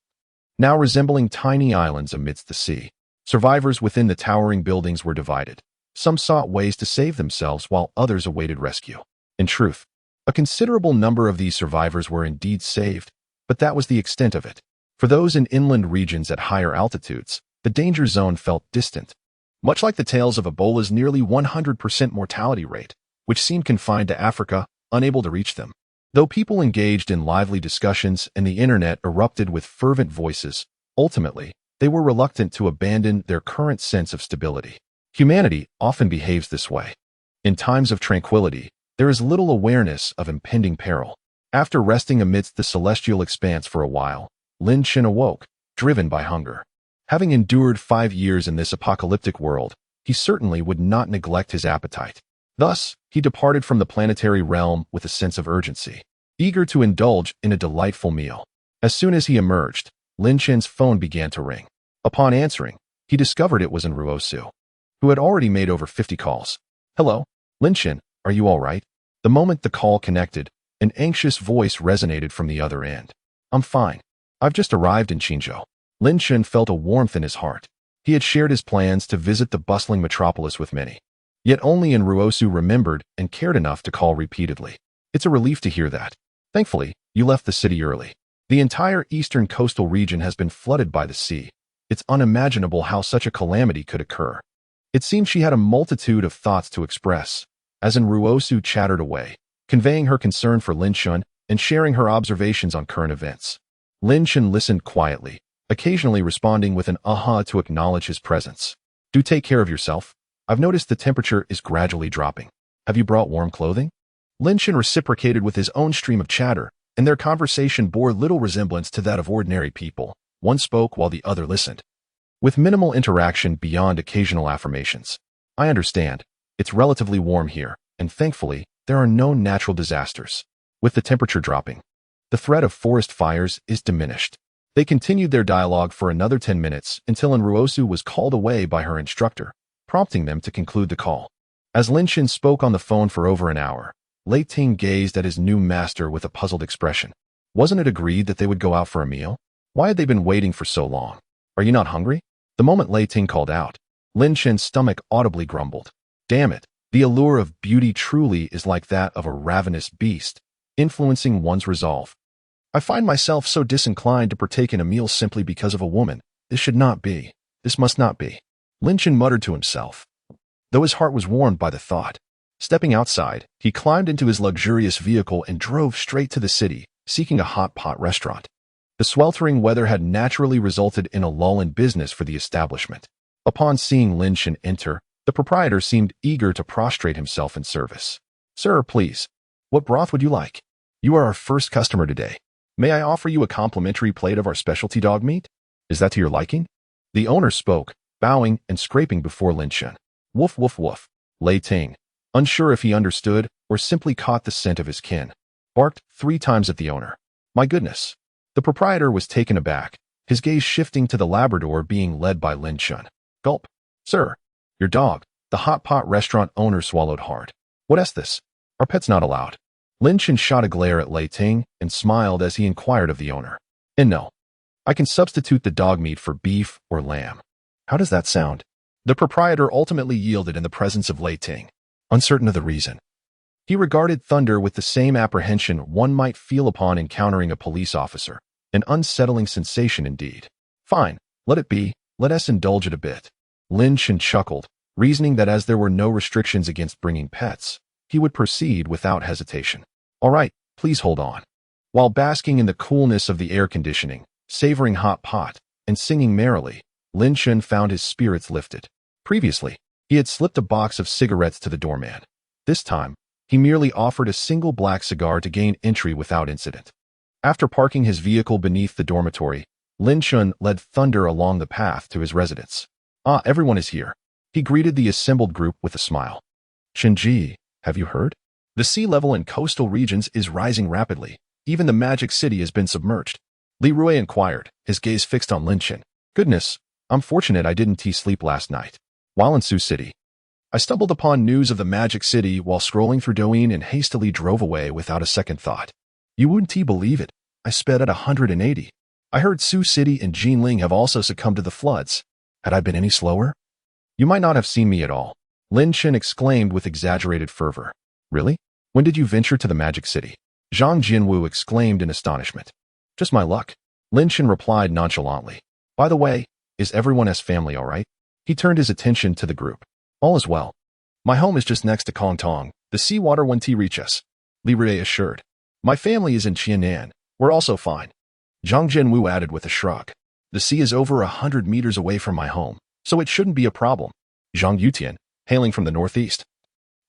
now resembling tiny islands amidst the sea. Survivors within the towering buildings were divided. Some sought ways to save themselves while others awaited rescue. In truth, a considerable number of these survivors were indeed saved, but that was the extent of it. For those in inland regions at higher altitudes, the danger zone felt distant, much like the tales of Ebola's nearly 100% mortality rate, which seemed confined to Africa, unable to reach them. Though people engaged in lively discussions and the internet erupted with fervent voices, ultimately, they were reluctant to abandon their current sense of stability. Humanity often behaves this way. In times of tranquility, there is little awareness of impending peril. After resting amidst the celestial expanse for a while, Lin Chen awoke, driven by hunger. Having endured 5 years in this apocalyptic world, he certainly would not neglect his appetite. Thus, he departed from the planetary realm with a sense of urgency, eager to indulge in a delightful meal. As soon as he emerged, Lin Chen's phone began to ring. Upon answering, he discovered it was Ruosu, who had already made over 50 calls. "Hello, Lin Chen, are you all right?" The moment the call connected, an anxious voice resonated from the other end. "I'm fine. I've just arrived in Qingzhou." Lin Chen felt a warmth in his heart. He had shared his plans to visit the bustling metropolis with many. Yet only Ruosu remembered and cared enough to call repeatedly. "It's a relief to hear that. Thankfully, you left the city early. The entire eastern coastal region has been flooded by the sea. It's unimaginable how such a calamity could occur." It seemed she had a multitude of thoughts to express, as Ruosu chattered away, conveying her concern for Lin Chen and sharing her observations on current events. Lin Chen listened quietly, occasionally responding with an aha to acknowledge his presence. "Do take care of yourself. I've noticed the temperature is gradually dropping. Have you brought warm clothing?" Lin Chen reciprocated with his own stream of chatter, and their conversation bore little resemblance to that of ordinary people. One spoke while the other listened, with minimal interaction beyond occasional affirmations. "I understand. It's relatively warm here, and thankfully, there are no natural disasters. With the temperature dropping, the threat of forest fires is diminished. They continued their dialogue for another 10 minutes until Enruosu was called away by her instructor, prompting them to conclude the call. As Lin Chen spoke on the phone for over an hour, Lei Ting gazed at his new master with a puzzled expression. Wasn't it agreed that they would go out for a meal? Why had they been waiting for so long? Are you not hungry? The moment Lei Ting called out, Lin Chen's stomach audibly grumbled. Damn it, the allure of beauty truly is like that of a ravenous beast, influencing one's resolve. I find myself so disinclined to partake in a meal simply because of a woman. This should not be. This must not be. Lin Chen muttered to himself, though his heart was warmed by the thought. Stepping outside, he climbed into his luxurious vehicle and drove straight to the city, seeking a hot pot restaurant. The sweltering weather had naturally resulted in a lull in business for the establishment. Upon seeing Lin Chen enter, the proprietor seemed eager to prostrate himself in service. Sir, please. What broth would you like? You are our first customer today. May I offer you a complimentary plate of our specialty dog meat? Is that to your liking? The owner spoke, bowing and scraping before Lin Chen. Woof, woof, woof. Lei Ting, unsure if he understood or simply caught the scent of his kin, barked 3 times at the owner. My goodness. The proprietor was taken aback, his gaze shifting to the Labrador being led by Lin Chen. Gulp. Sir, your dog. The hot pot restaurant owner swallowed hard. What's this? Are pets not allowed? Lin Chen shot a glare at Lei Ting and smiled as he inquired of the owner. And no. I can substitute the dog meat for beef or lamb. How does that sound? The proprietor ultimately yielded in the presence of Lei Ting, uncertain of the reason. He regarded thunder with the same apprehension one might feel upon encountering a police officer, an unsettling sensation indeed. Fine, let it be, let us indulge it a bit. Lin Chen chuckled, reasoning that as there were no restrictions against bringing pets, he would proceed without hesitation. All right, please hold on. While basking in the coolness of the air conditioning, savoring hot pot, and singing merrily, Lin Chen found his spirits lifted. Previously, he had slipped a box of cigarettes to the doorman. This time, he merely offered a single black cigar to gain entry without incident. After parking his vehicle beneath the dormitory, Lin Chen led Thunder along the path to his residence. Ah, everyone is here. He greeted the assembled group with a smile. Chenji, have you heard? The sea level in coastal regions is rising rapidly. Even the magic city has been submerged. Li Rui inquired, his gaze fixed on Lin Chen. Goodness, I'm fortunate I didn't sleep last night. While in Sioux City, I stumbled upon news of the magic city while scrolling through Douyin and hastily drove away without a second thought. You wouldn't believe it. I sped at 180. I heard Sioux City and Jinling have also succumbed to the floods. Had I been any slower? You might not have seen me at all. Lin Chen exclaimed with exaggerated fervor. Really? When did you venture to the magic city? Zhang Jinwu exclaimed in astonishment. Just my luck. Lin Chen replied nonchalantly. By the way, is everyone's family all right? He turned his attention to the group. All is well. My home is just next to Kongtong. The seawater won't reach us, Li Rui assured. My family is in Qianan. We're also fine. Zhang Jinwu added with a shrug. The sea is over 100 meters away from my home, so it shouldn't be a problem. Zhang Yutian, hailing from the northeast,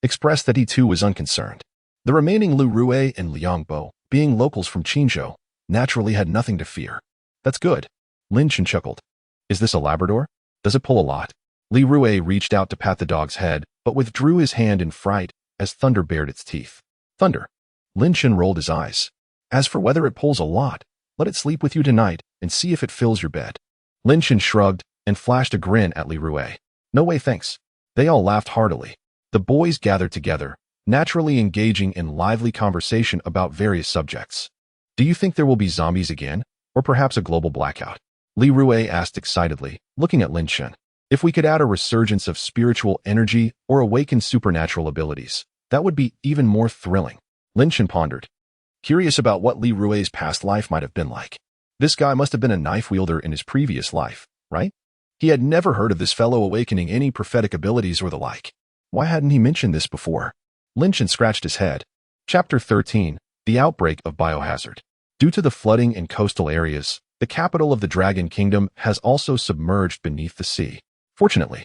expressed that he too was unconcerned. The remaining Lu Rui and Liang Bo, being locals from Qinzhou, naturally had nothing to fear. That's good. Lin Chen chuckled. Is this a Labrador? Does it pull a lot? Li Rui reached out to pat the dog's head, but withdrew his hand in fright as Thunder bared its teeth. Thunder. Lin Chen rolled his eyes. As for whether it pulls a lot, let it sleep with you tonight and see if it fills your bed. Lin Chen shrugged and flashed a grin at Li Rui. No way thanks. They all laughed heartily. The boys gathered together, naturally engaging in lively conversation about various subjects. Do you think there will be zombies again, or perhaps a global blackout? Li Rui asked excitedly, looking at Lin Chen. If we could add a resurgence of spiritual energy or awaken supernatural abilities, that would be even more thrilling. Lin Chen pondered, curious about what Li Rui's past life might have been like. This guy must have been a knife wielder in his previous life, right? He had never heard of this fellow awakening any prophetic abilities or the like. Why hadn't he mentioned this before? Lin Chen scratched his head. Chapter 13, The Outbreak of Biohazard. Due to the flooding in coastal areas, the capital of the Dragon Kingdom has also submerged beneath the sea. Fortunately,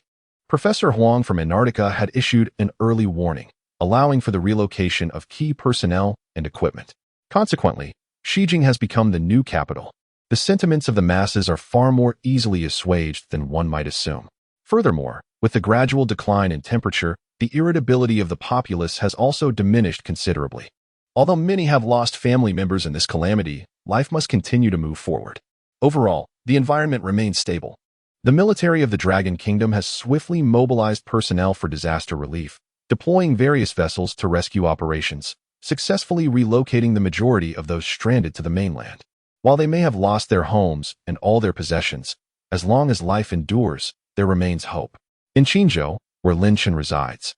Professor Huang from Antarctica had issued an early warning, allowing for the relocation of key personnel and equipment. Consequently, Shijing has become the new capital. The sentiments of the masses are far more easily assuaged than one might assume. Furthermore, with the gradual decline in temperature, the irritability of the populace has also diminished considerably. Although many have lost family members in this calamity, life must continue to move forward. Overall, the environment remains stable. The military of the Dragon Kingdom has swiftly mobilized personnel for disaster relief, deploying various vessels to rescue operations, successfully relocating the majority of those stranded to the mainland. While they may have lost their homes and all their possessions, as long as life endures, there remains hope. In Qinzhou, where Lin Chen resides,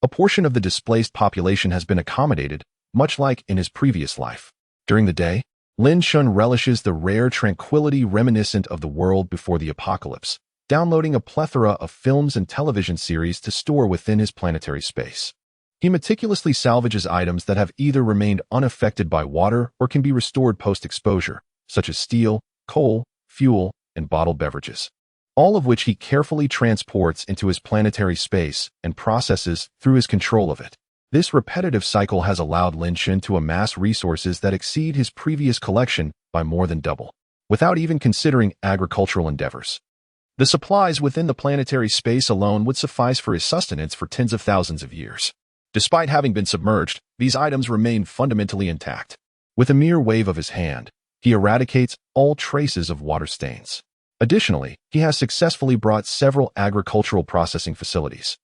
a portion of the displaced population has been accommodated, much like in his previous life. During the day, Lin Chen relishes the rare tranquility reminiscent of the world before the apocalypse, downloading a plethora of films and television series to store within his planetary space. He meticulously salvages items that have either remained unaffected by water or can be restored post-exposure, such as steel, coal, fuel, and bottled beverages, all of which he carefully transports into his planetary space and processes through his control of it. This repetitive cycle has allowed Lin Chen to amass resources that exceed his previous collection by more than double, without even considering agricultural endeavors. The supplies within the planetary space alone would suffice for his sustenance for tens of thousands of years. Despite having been submerged, these items remain fundamentally intact. With a mere wave of his hand, he eradicates all traces of water stains. Additionally, he has successfully brought several agricultural processing facilities,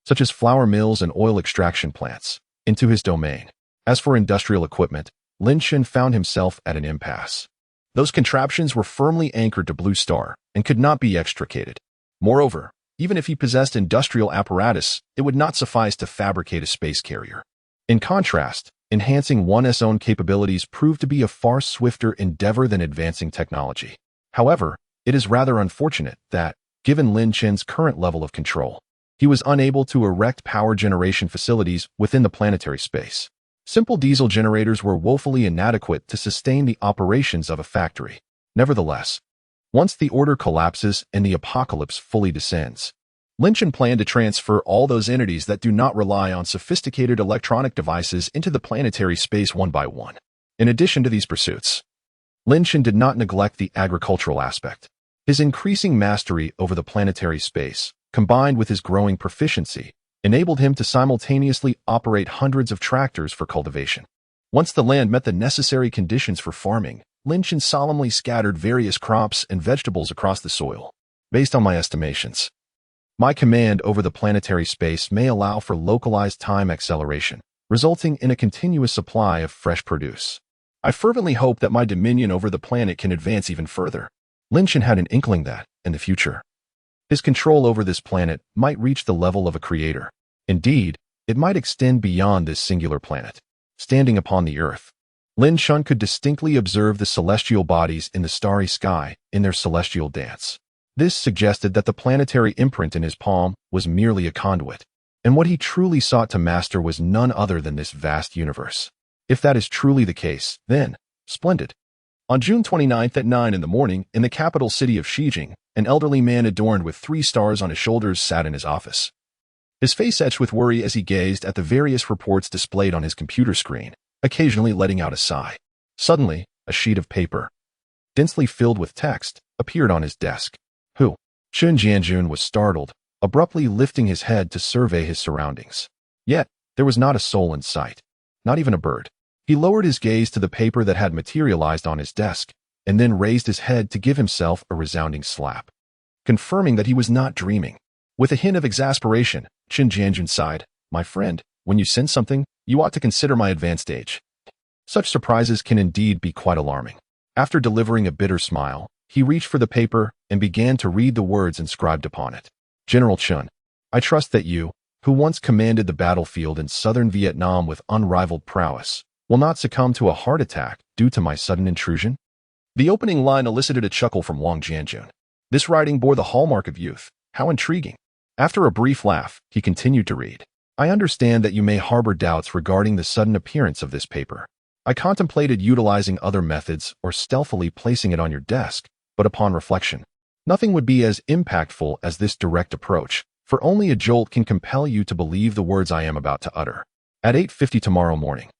such as flour mills and oil extraction plants, into his domain. As for industrial equipment, Lin Chen found himself at an impasse. Those contraptions were firmly anchored to Blue Star and could not be extricated. Moreover, even if he possessed industrial apparatus, it would not suffice to fabricate a space carrier. In contrast, enhancing one's own capabilities proved to be a far swifter endeavor than advancing technology. However, it is rather unfortunate that, given Lin Chen's current level of control, he was unable to erect power generation facilities within the planetary space. Simple diesel generators were woefully inadequate to sustain the operations of a factory. Nevertheless, once the order collapses and the apocalypse fully descends, Lin Chen planned to transfer all those entities that do not rely on sophisticated electronic devices into the planetary space one by one. In addition to these pursuits, Lin Chen did not neglect the agricultural aspect. His increasing mastery over the planetary space, combined with his growing proficiency, enabled him to simultaneously operate hundreds of tractors for cultivation. Once the land met the necessary conditions for farming, Lin Chen solemnly scattered various crops and vegetables across the soil. Based on my estimations, my command over the planetary space may allow for localized time acceleration, resulting in a continuous supply of fresh produce. I fervently hope that my dominion over the planet can advance even further. Lin Chen had an inkling that, in the future, his control over this planet might reach the level of a creator. Indeed, it might extend beyond this singular planet. Standing upon the earth, Lin Chen could distinctly observe the celestial bodies in the starry sky in their celestial dance. This suggested that the planetary imprint in his palm was merely a conduit, and what he truly sought to master was none other than this vast universe. If that is truly the case, then, splendid. On June 29th at 9 in the morning, in the capital city of Shijing, an elderly man adorned with 3 stars on his shoulders sat in his office. His face etched with worry as he gazed at the various reports displayed on his computer screen, occasionally letting out a sigh. Suddenly, a sheet of paper, densely filled with text, appeared on his desk. Who? Chen Jianjun was startled, abruptly lifting his head to survey his surroundings. Yet, there was not a soul in sight, not even a bird. He lowered his gaze to the paper that had materialized on his desk, and then raised his head to give himself a resounding slap, confirming that he was not dreaming. With a hint of exasperation, Chen Jianjun sighed, "My friend, when you sense something, you ought to consider my advanced age." Such surprises can indeed be quite alarming. After delivering a bitter smile, he reached for the paper and began to read the words inscribed upon it. General Chen, I trust that you, who once commanded the battlefield in southern Vietnam with unrivaled prowess, will not succumb to a heart attack due to my sudden intrusion. The opening line elicited a chuckle from Wang Jianjun. This writing bore the hallmark of youth. How intriguing. After a brief laugh, he continued to read. I understand that you may harbor doubts regarding the sudden appearance of this paper. I contemplated utilizing other methods or stealthily placing it on your desk, but upon reflection, nothing would be as impactful as this direct approach, for only a jolt can compel you to believe the words I am about to utter. At 8:50 tomorrow morning,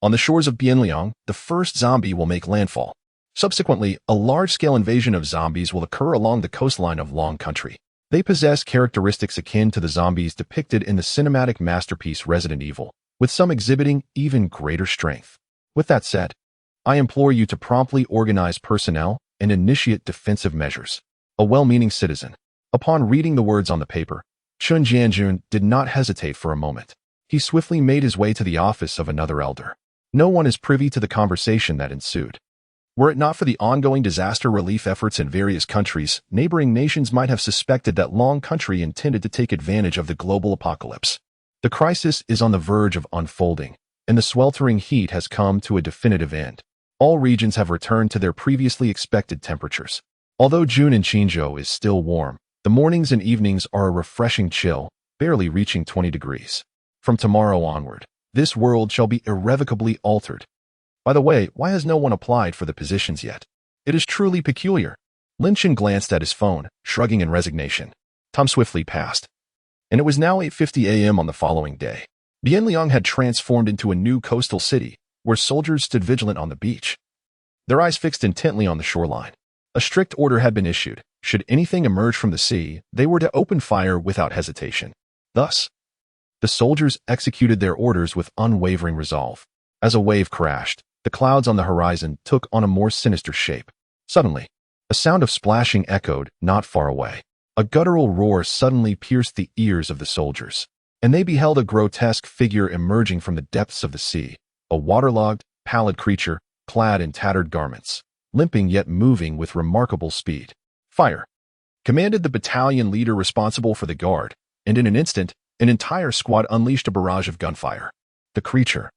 on the shores of Bianliang, the first zombie will make landfall. Subsequently, a large-scale invasion of zombies will occur along the coastline of Long Country. They possess characteristics akin to the zombies depicted in the cinematic masterpiece Resident Evil, with some exhibiting even greater strength. With that said, I implore you to promptly organize personnel and initiate defensive measures. A well-meaning citizen. Upon reading the words on the paper, Jiang Chen did not hesitate for a moment. He swiftly made his way to the office of another elder. No one is privy to the conversation that ensued. Were it not for the ongoing disaster relief efforts in various countries, neighboring nations might have suspected that Long Country intended to take advantage of the global apocalypse. The crisis is on the verge of unfolding, and the sweltering heat has come to a definitive end. All regions have returned to their previously expected temperatures. Although June in Qingzhou is still warm, the mornings and evenings are a refreshing chill, barely reaching 20 degrees. From tomorrow onward, this world shall be irrevocably altered. By the way, why has no one applied for the positions yet? It is truly peculiar. Lin Chen glanced at his phone, shrugging in resignation. Time swiftly passed, and it was now 8:50 a.m. on the following day. Bianliang had transformed into a new coastal city, where soldiers stood vigilant on the beach, their eyes fixed intently on the shoreline. A strict order had been issued. Should anything emerge from the sea, they were to open fire without hesitation. Thus, the soldiers executed their orders with unwavering resolve. As a wave crashed, the clouds on the horizon took on a more sinister shape. Suddenly, a sound of splashing echoed not far away. A guttural roar suddenly pierced the ears of the soldiers, and they beheld a grotesque figure emerging from the depths of the sea, a waterlogged, pallid creature, clad in tattered garments, limping yet moving with remarkable speed. Fire! Commanded the battalion leader responsible for the guard, and in an instant, an entire squad unleashed a barrage of gunfire. The creature,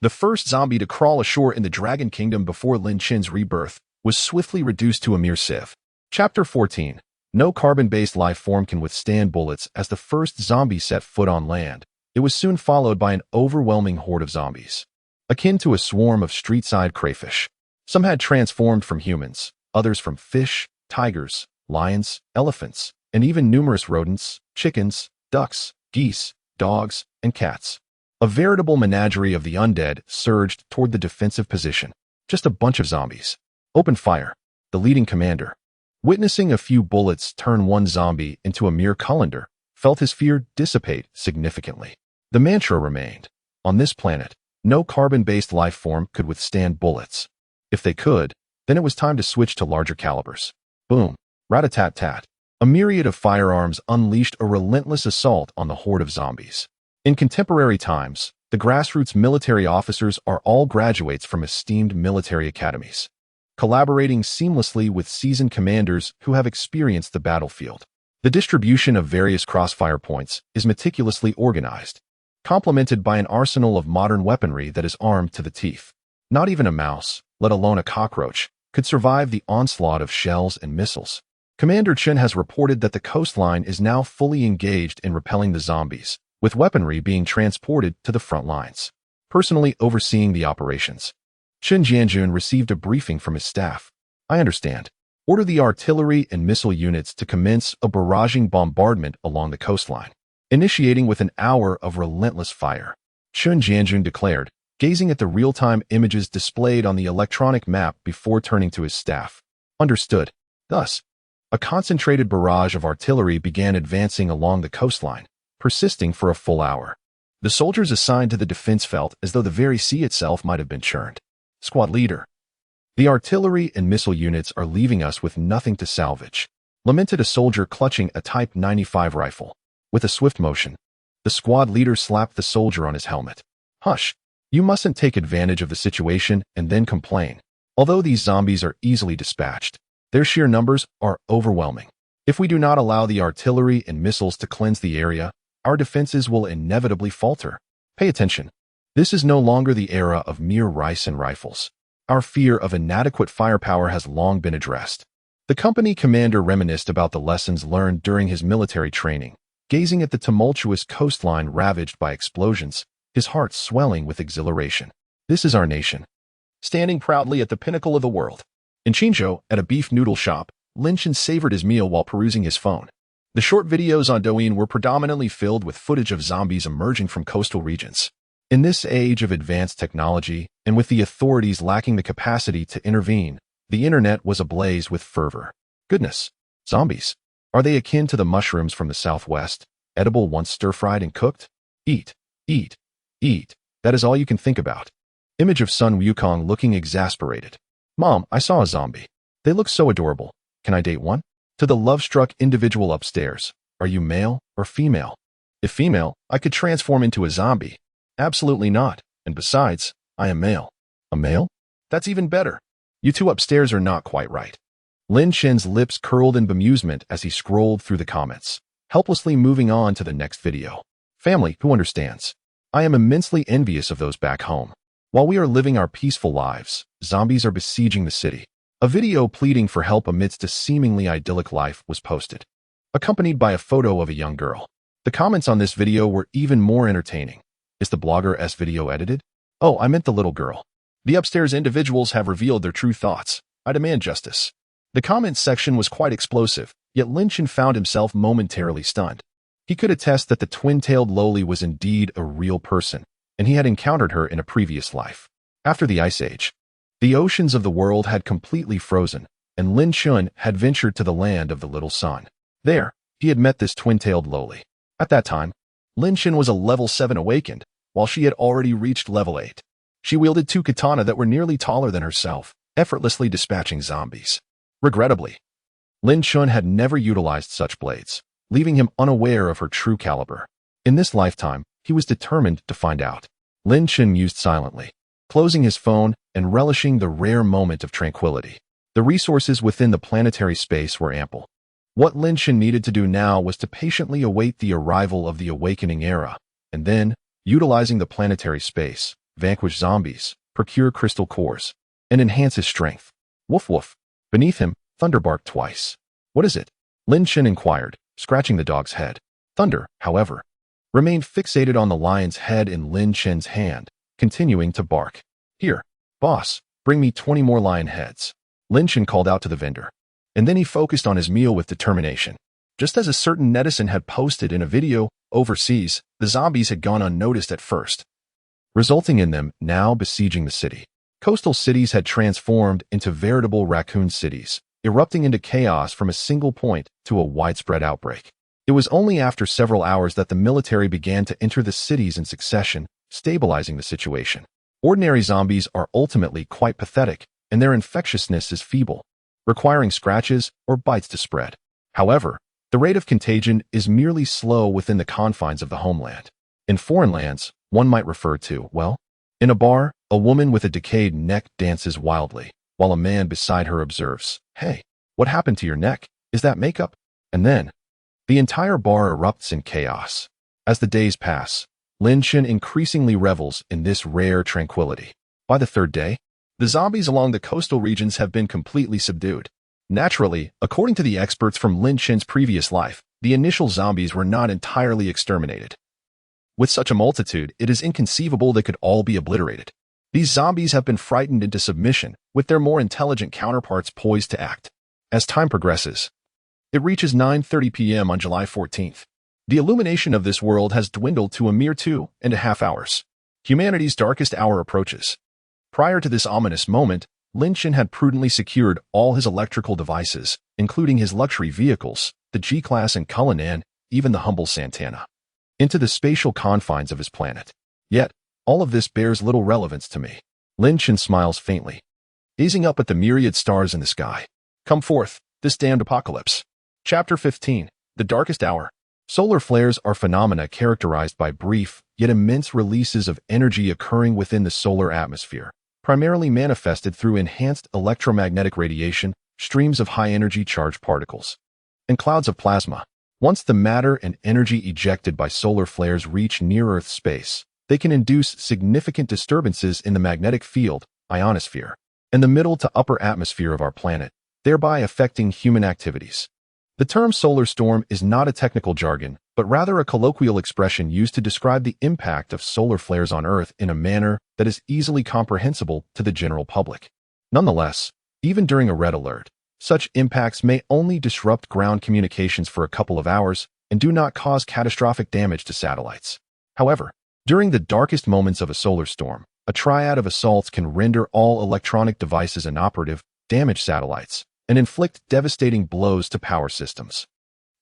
the first zombie to crawl ashore in the Dragon Kingdom before Lin Chen's rebirth, was swiftly reduced to a mere sieve. Chapter 14. No carbon-based life form can withstand bullets. As the first zombie set foot on land, it was soon followed by an overwhelming horde of zombies, akin to a swarm of street-side crayfish. Some had transformed from humans, others from fish, tigers, lions, elephants, and even numerous rodents, chickens, ducks, geese, dogs, and cats. A veritable menagerie of the undead surged toward the defensive position. Just a bunch of zombies. Open fire. The leading commander, witnessing a few bullets turn one zombie into a mere colander, felt his fear dissipate significantly. The mantra remained. On this planet, no carbon-based life form could withstand bullets. If they could, then it was time to switch to larger calibers. Boom. Rat-a-tat-tat. A myriad of firearms unleashed a relentless assault on the horde of zombies. In contemporary times, the grassroots military officers are all graduates from esteemed military academies, collaborating seamlessly with seasoned commanders who have experienced the battlefield. The distribution of various crossfire points is meticulously organized, complemented by an arsenal of modern weaponry that is armed to the teeth. Not even a mouse, let alone a cockroach, could survive the onslaught of shells and missiles. Commander Chen has reported that the coastline is now fully engaged in repelling the zombies, with weaponry being transported to the front lines. Personally overseeing the operations, Jiang Chen received a briefing from his staff. I understand. Order the artillery and missile units to commence a barraging bombardment along the coastline, initiating with an hour of relentless fire. Jiang Chen declared, gazing at the real-time images displayed on the electronic map before turning to his staff. Understood. Thus, a concentrated barrage of artillery began advancing along the coastline, persisting for a full hour. The soldiers assigned to the defense felt as though the very sea itself might have been churned. Squad leader. The artillery and missile units are leaving us with nothing to salvage, lamented a soldier clutching a Type 95 rifle. With a swift motion, the squad leader slapped the soldier on his helmet. Hush. You mustn't take advantage of the situation and then complain. Although these zombies are easily dispatched, their sheer numbers are overwhelming. If we do not allow the artillery and missiles to cleanse the area, our defenses will inevitably falter. Pay attention. This is no longer the era of mere rice and rifles. Our fear of inadequate firepower has long been addressed. The company commander reminisced about the lessons learned during his military training, gazing at the tumultuous coastline ravaged by explosions, his heart swelling with exhilaration. This is our nation, standing proudly at the pinnacle of the world. In Qingzhou, at a beef noodle shop, Lin Chen savored his meal while perusing his phone. The short videos on Douyin were predominantly filled with footage of zombies emerging from coastal regions. In this age of advanced technology, and with the authorities lacking the capacity to intervene, the internet was ablaze with fervor. Goodness, zombies. Are they akin to the mushrooms from the southwest, edible once stir-fried and cooked? Eat, eat, eat. That is all you can think about. Image of Sun Wukong looking exasperated. Mom, I saw a zombie. They look so adorable. Can I date one? To the love-struck individual upstairs. Are you male or female? If female, I could transform into a zombie. Absolutely not. And besides, I am male. A male? That's even better. You two upstairs are not quite right. Lin Chen's lips curled in bemusement as he scrolled through the comments, helplessly moving on to the next video. Family, who understands? I am immensely envious of those back home. While we are living our peaceful lives, zombies are besieging the city. A video pleading for help amidst a seemingly idyllic life was posted, accompanied by a photo of a young girl. The comments on this video were even more entertaining. Is the blogger's video edited? Oh, I meant the little girl. The upstairs individuals have revealed their true thoughts. I demand justice. The comments section was quite explosive, yet Lin Chen found himself momentarily stunned. He could attest that the twin-tailed loli was indeed a real person, and he had encountered her in a previous life. After the Ice Age, the oceans of the world had completely frozen, and Lin Chen had ventured to the land of the little sun. There, he had met this twin-tailed loli. At that time, Lin Chen was a level 7 awakened, while she had already reached level 8. She wielded 2 katana that were nearly taller than herself, effortlessly dispatching zombies. Regrettably, Lin Chen had never utilized such blades, leaving him unaware of her true caliber. In this lifetime, he was determined to find out. Lin Chen mused silently, closing his phone and relishing the rare moment of tranquility. The resources within the planetary space were ample. What Lin Chen needed to do now was to patiently await the arrival of the awakening era, and then, utilizing the planetary space, vanquish zombies, procure crystal cores, and enhance his strength. Woof woof. Beneath him, Thunder barked twice. What is it? Lin Chen inquired, scratching the dog's head. Thunder, however, remained fixated on the lion's head in Lin Chen's hand, continuing to bark. Here, boss, bring me 20 more lion heads. Lin Chen called out to the vendor. And then he focused on his meal with determination. Just as a certain netizen had posted in a video overseas, the zombies had gone unnoticed at first, resulting in them now besieging the city. Coastal cities had transformed into veritable raccoon cities, erupting into chaos from a single point to a widespread outbreak. It was only after several hours that the military began to enter the cities in succession, stabilizing the situation. Ordinary zombies are ultimately quite pathetic, and their infectiousness is feeble, requiring scratches or bites to spread. However, the rate of contagion is merely slow within the confines of the homeland. In foreign lands, one might refer to, well, in a bar, a woman with a decayed neck dances wildly, while a man beside her observes, "Hey, what happened to your neck? Is that makeup?" And then, the entire bar erupts in chaos. As the days pass, Lin Chen increasingly revels in this rare tranquility. By the third day, the zombies along the coastal regions have been completely subdued. Naturally, according to the experts from Lin Chen's previous life, the initial zombies were not entirely exterminated. With such a multitude, it is inconceivable they could all be obliterated. These zombies have been frightened into submission, with their more intelligent counterparts poised to act. As time progresses, it reaches 9:30 p.m. on July 14th. The illumination of this world has dwindled to a mere 2.5 hours. Humanity's darkest hour approaches. Prior to this ominous moment, Lin Chen had prudently secured all his electrical devices, including his luxury vehicles, the G-Class and Cullinan, even the humble Santana, into the spatial confines of his planet. Yet, all of this bears little relevance to me. Lin Chen smiles faintly, gazing up at the myriad stars in the sky. Come forth, this damned apocalypse. Chapter 15, The Darkest Hour. Solar flares are phenomena characterized by brief, yet immense releases of energy occurring within the solar atmosphere, primarily manifested through enhanced electromagnetic radiation, streams of high-energy charged particles, and clouds of plasma. Once the matter and energy ejected by solar flares reach near-Earth space, they can induce significant disturbances in the magnetic field, ionosphere, and the middle to upper atmosphere of our planet, thereby affecting human activities. The term solar storm is not a technical jargon, but rather a colloquial expression used to describe the impact of solar flares on Earth in a manner that is easily comprehensible to the general public. Nonetheless, even during a red alert, such impacts may only disrupt ground communications for a couple of hours and do not cause catastrophic damage to satellites. However, during the darkest moments of a solar storm, a triad of assaults can render all electronic devices inoperative, damage satellites, and inflict devastating blows to power systems.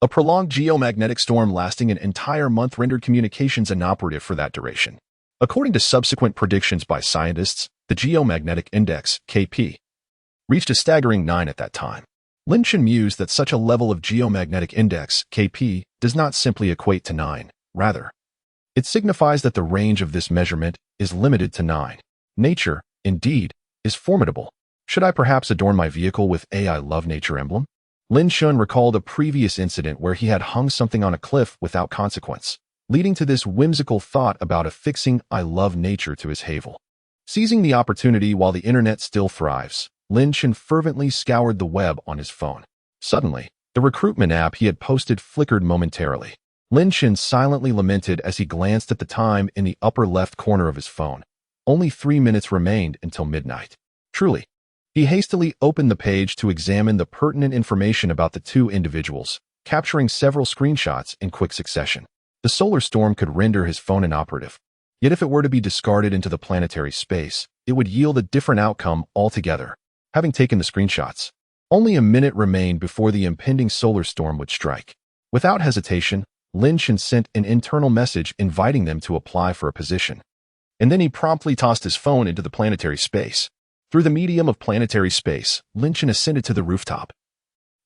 A prolonged geomagnetic storm lasting an entire month rendered communications inoperative for that duration. According to subsequent predictions by scientists, the geomagnetic index, KP, reached a staggering 9 at that time. Jiang Chen mused that such a level of geomagnetic index, KP, does not simply equate to 9. Rather, it signifies that the range of this measurement is limited to 9. Nature, indeed, is formidable. Should I perhaps adorn my vehicle with a I love nature emblem? Jiang Chen recalled a previous incident where he had hung something on a cliff without consequence, leading to this whimsical thought about affixing I love nature to his havel. Seizing the opportunity while the internet still thrives, Jiang Chen fervently scoured the web on his phone. Suddenly, the recruitment app he had posted flickered momentarily. Jiang Chen silently lamented as he glanced at the time in the upper left corner of his phone. Only 3 minutes remained until midnight. Truly. He hastily opened the page to examine the pertinent information about the two individuals, capturing several screenshots in quick succession. The solar storm could render his phone inoperative. Yet if it were to be discarded into the planetary space, it would yield a different outcome altogether. Having taken the screenshots, only a minute remained before the impending solar storm would strike. Without hesitation, Jiang Chen sent an internal message inviting them to apply for a position. And then he promptly tossed his phone into the planetary space. Through the medium of planetary space, Jiang Chen ascended to the rooftop.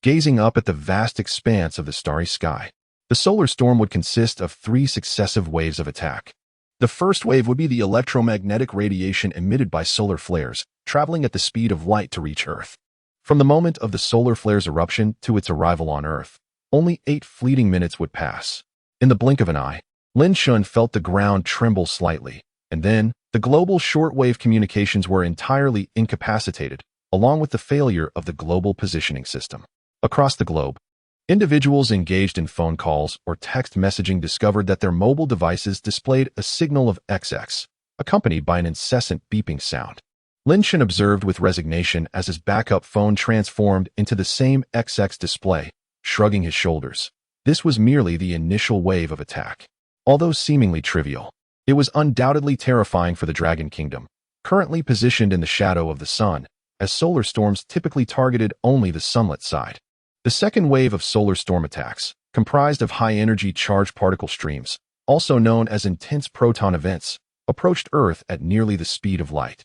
Gazing up at the vast expanse of the starry sky, the solar storm would consist of 3 successive waves of attack. The first wave would be the electromagnetic radiation emitted by solar flares, traveling at the speed of light to reach Earth. From the moment of the solar flare's eruption to its arrival on Earth, only 8 fleeting minutes would pass. In the blink of an eye, Jiang Chen felt the ground tremble slightly, and then, the global shortwave communications were entirely incapacitated, along with the failure of the global positioning system. Across the globe, individuals engaged in phone calls or text messaging discovered that their mobile devices displayed a signal of XX, accompanied by an incessant beeping sound. Jiang Chen observed with resignation as his backup phone transformed into the same XX display, shrugging his shoulders. This was merely the initial wave of attack. Although seemingly trivial, it was undoubtedly terrifying for the Dragon Kingdom, currently positioned in the shadow of the sun, as solar storms typically targeted only the sunlit side. The second wave of solar storm attacks, comprised of high-energy charged particle streams, also known as intense proton events, approached Earth at nearly the speed of light.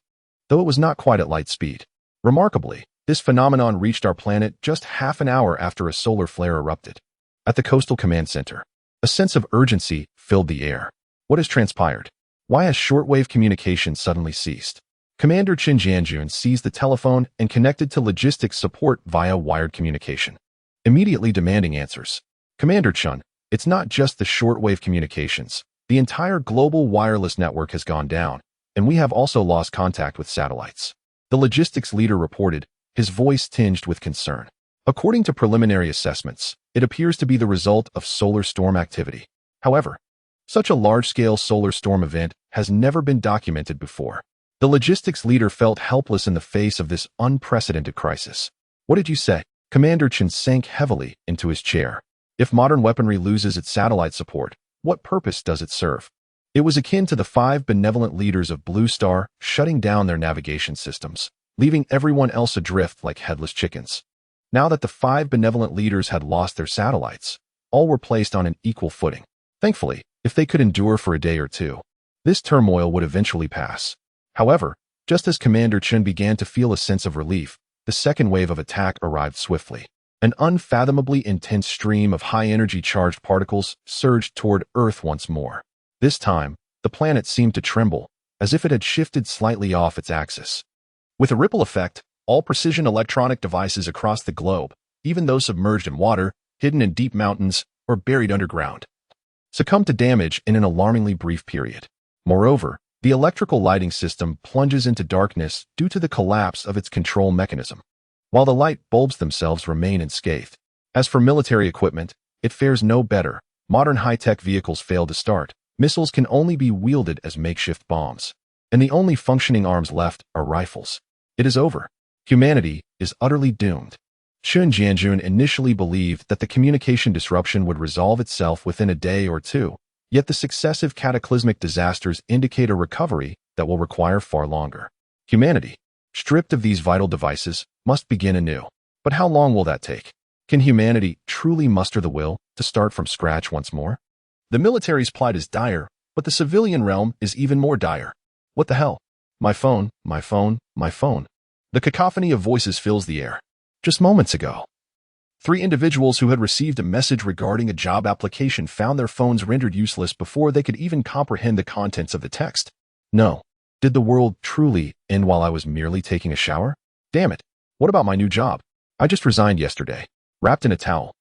Though it was not quite at light speed. Remarkably, this phenomenon reached our planet just half an hour after a solar flare erupted. At the Coastal Command Center, a sense of urgency filled the air. What has transpired? Why has shortwave communication suddenly ceased? Commander Chen Jianjun seized the telephone and connected to logistics support via wired communication, immediately demanding answers. Commander Chen, it's not just the shortwave communications. The entire global wireless network has gone down, and we have also lost contact with satellites. The logistics leader reported, his voice tinged with concern. According to preliminary assessments, it appears to be the result of solar storm activity. However, such a large-scale solar storm event has never been documented before. The logistics leader felt helpless in the face of this unprecedented crisis. What did you say? Commander Chen sank heavily into his chair. If modern weaponry loses its satellite support, what purpose does it serve? It was akin to the 5 benevolent leaders of Blue Star shutting down their navigation systems, leaving everyone else adrift like headless chickens. Now that the 5 benevolent leaders had lost their satellites, all were placed on an equal footing. Thankfully, if they could endure for a day or two, this turmoil would eventually pass. However, just as Commander Chen began to feel a sense of relief, the second wave of attack arrived swiftly. An unfathomably intense stream of high-energy charged particles surged toward Earth once more. This time, the planet seemed to tremble, as if it had shifted slightly off its axis. With a ripple effect, all precision electronic devices across the globe, even those submerged in water, hidden in deep mountains, or buried underground, succumbed to damage in an alarmingly brief period. Moreover, the electrical lighting system plunges into darkness due to the collapse of its control mechanism, while the light bulbs themselves remain unscathed. As for military equipment, it fares no better. Modern high-tech vehicles fail to start. Missiles can only be wielded as makeshift bombs, and the only functioning arms left are rifles. It is over. Humanity is utterly doomed. Chen Jianjun initially believed that the communication disruption would resolve itself within a day or two, yet the successive cataclysmic disasters indicate a recovery that will require far longer. Humanity, stripped of these vital devices, must begin anew. But how long will that take? Can humanity truly muster the will to start from scratch once more? The military's plight is dire, but the civilian realm is even more dire. What the hell? My phone, my phone, my phone. The cacophony of voices fills the air. Just moments ago, 3 individuals who had received a message regarding a job application found their phones rendered useless before they could even comprehend the contents of the text. No. Did the world truly end while I was merely taking a shower? Damn it. What about my new job? I just resigned yesterday. Wrapped in a towel,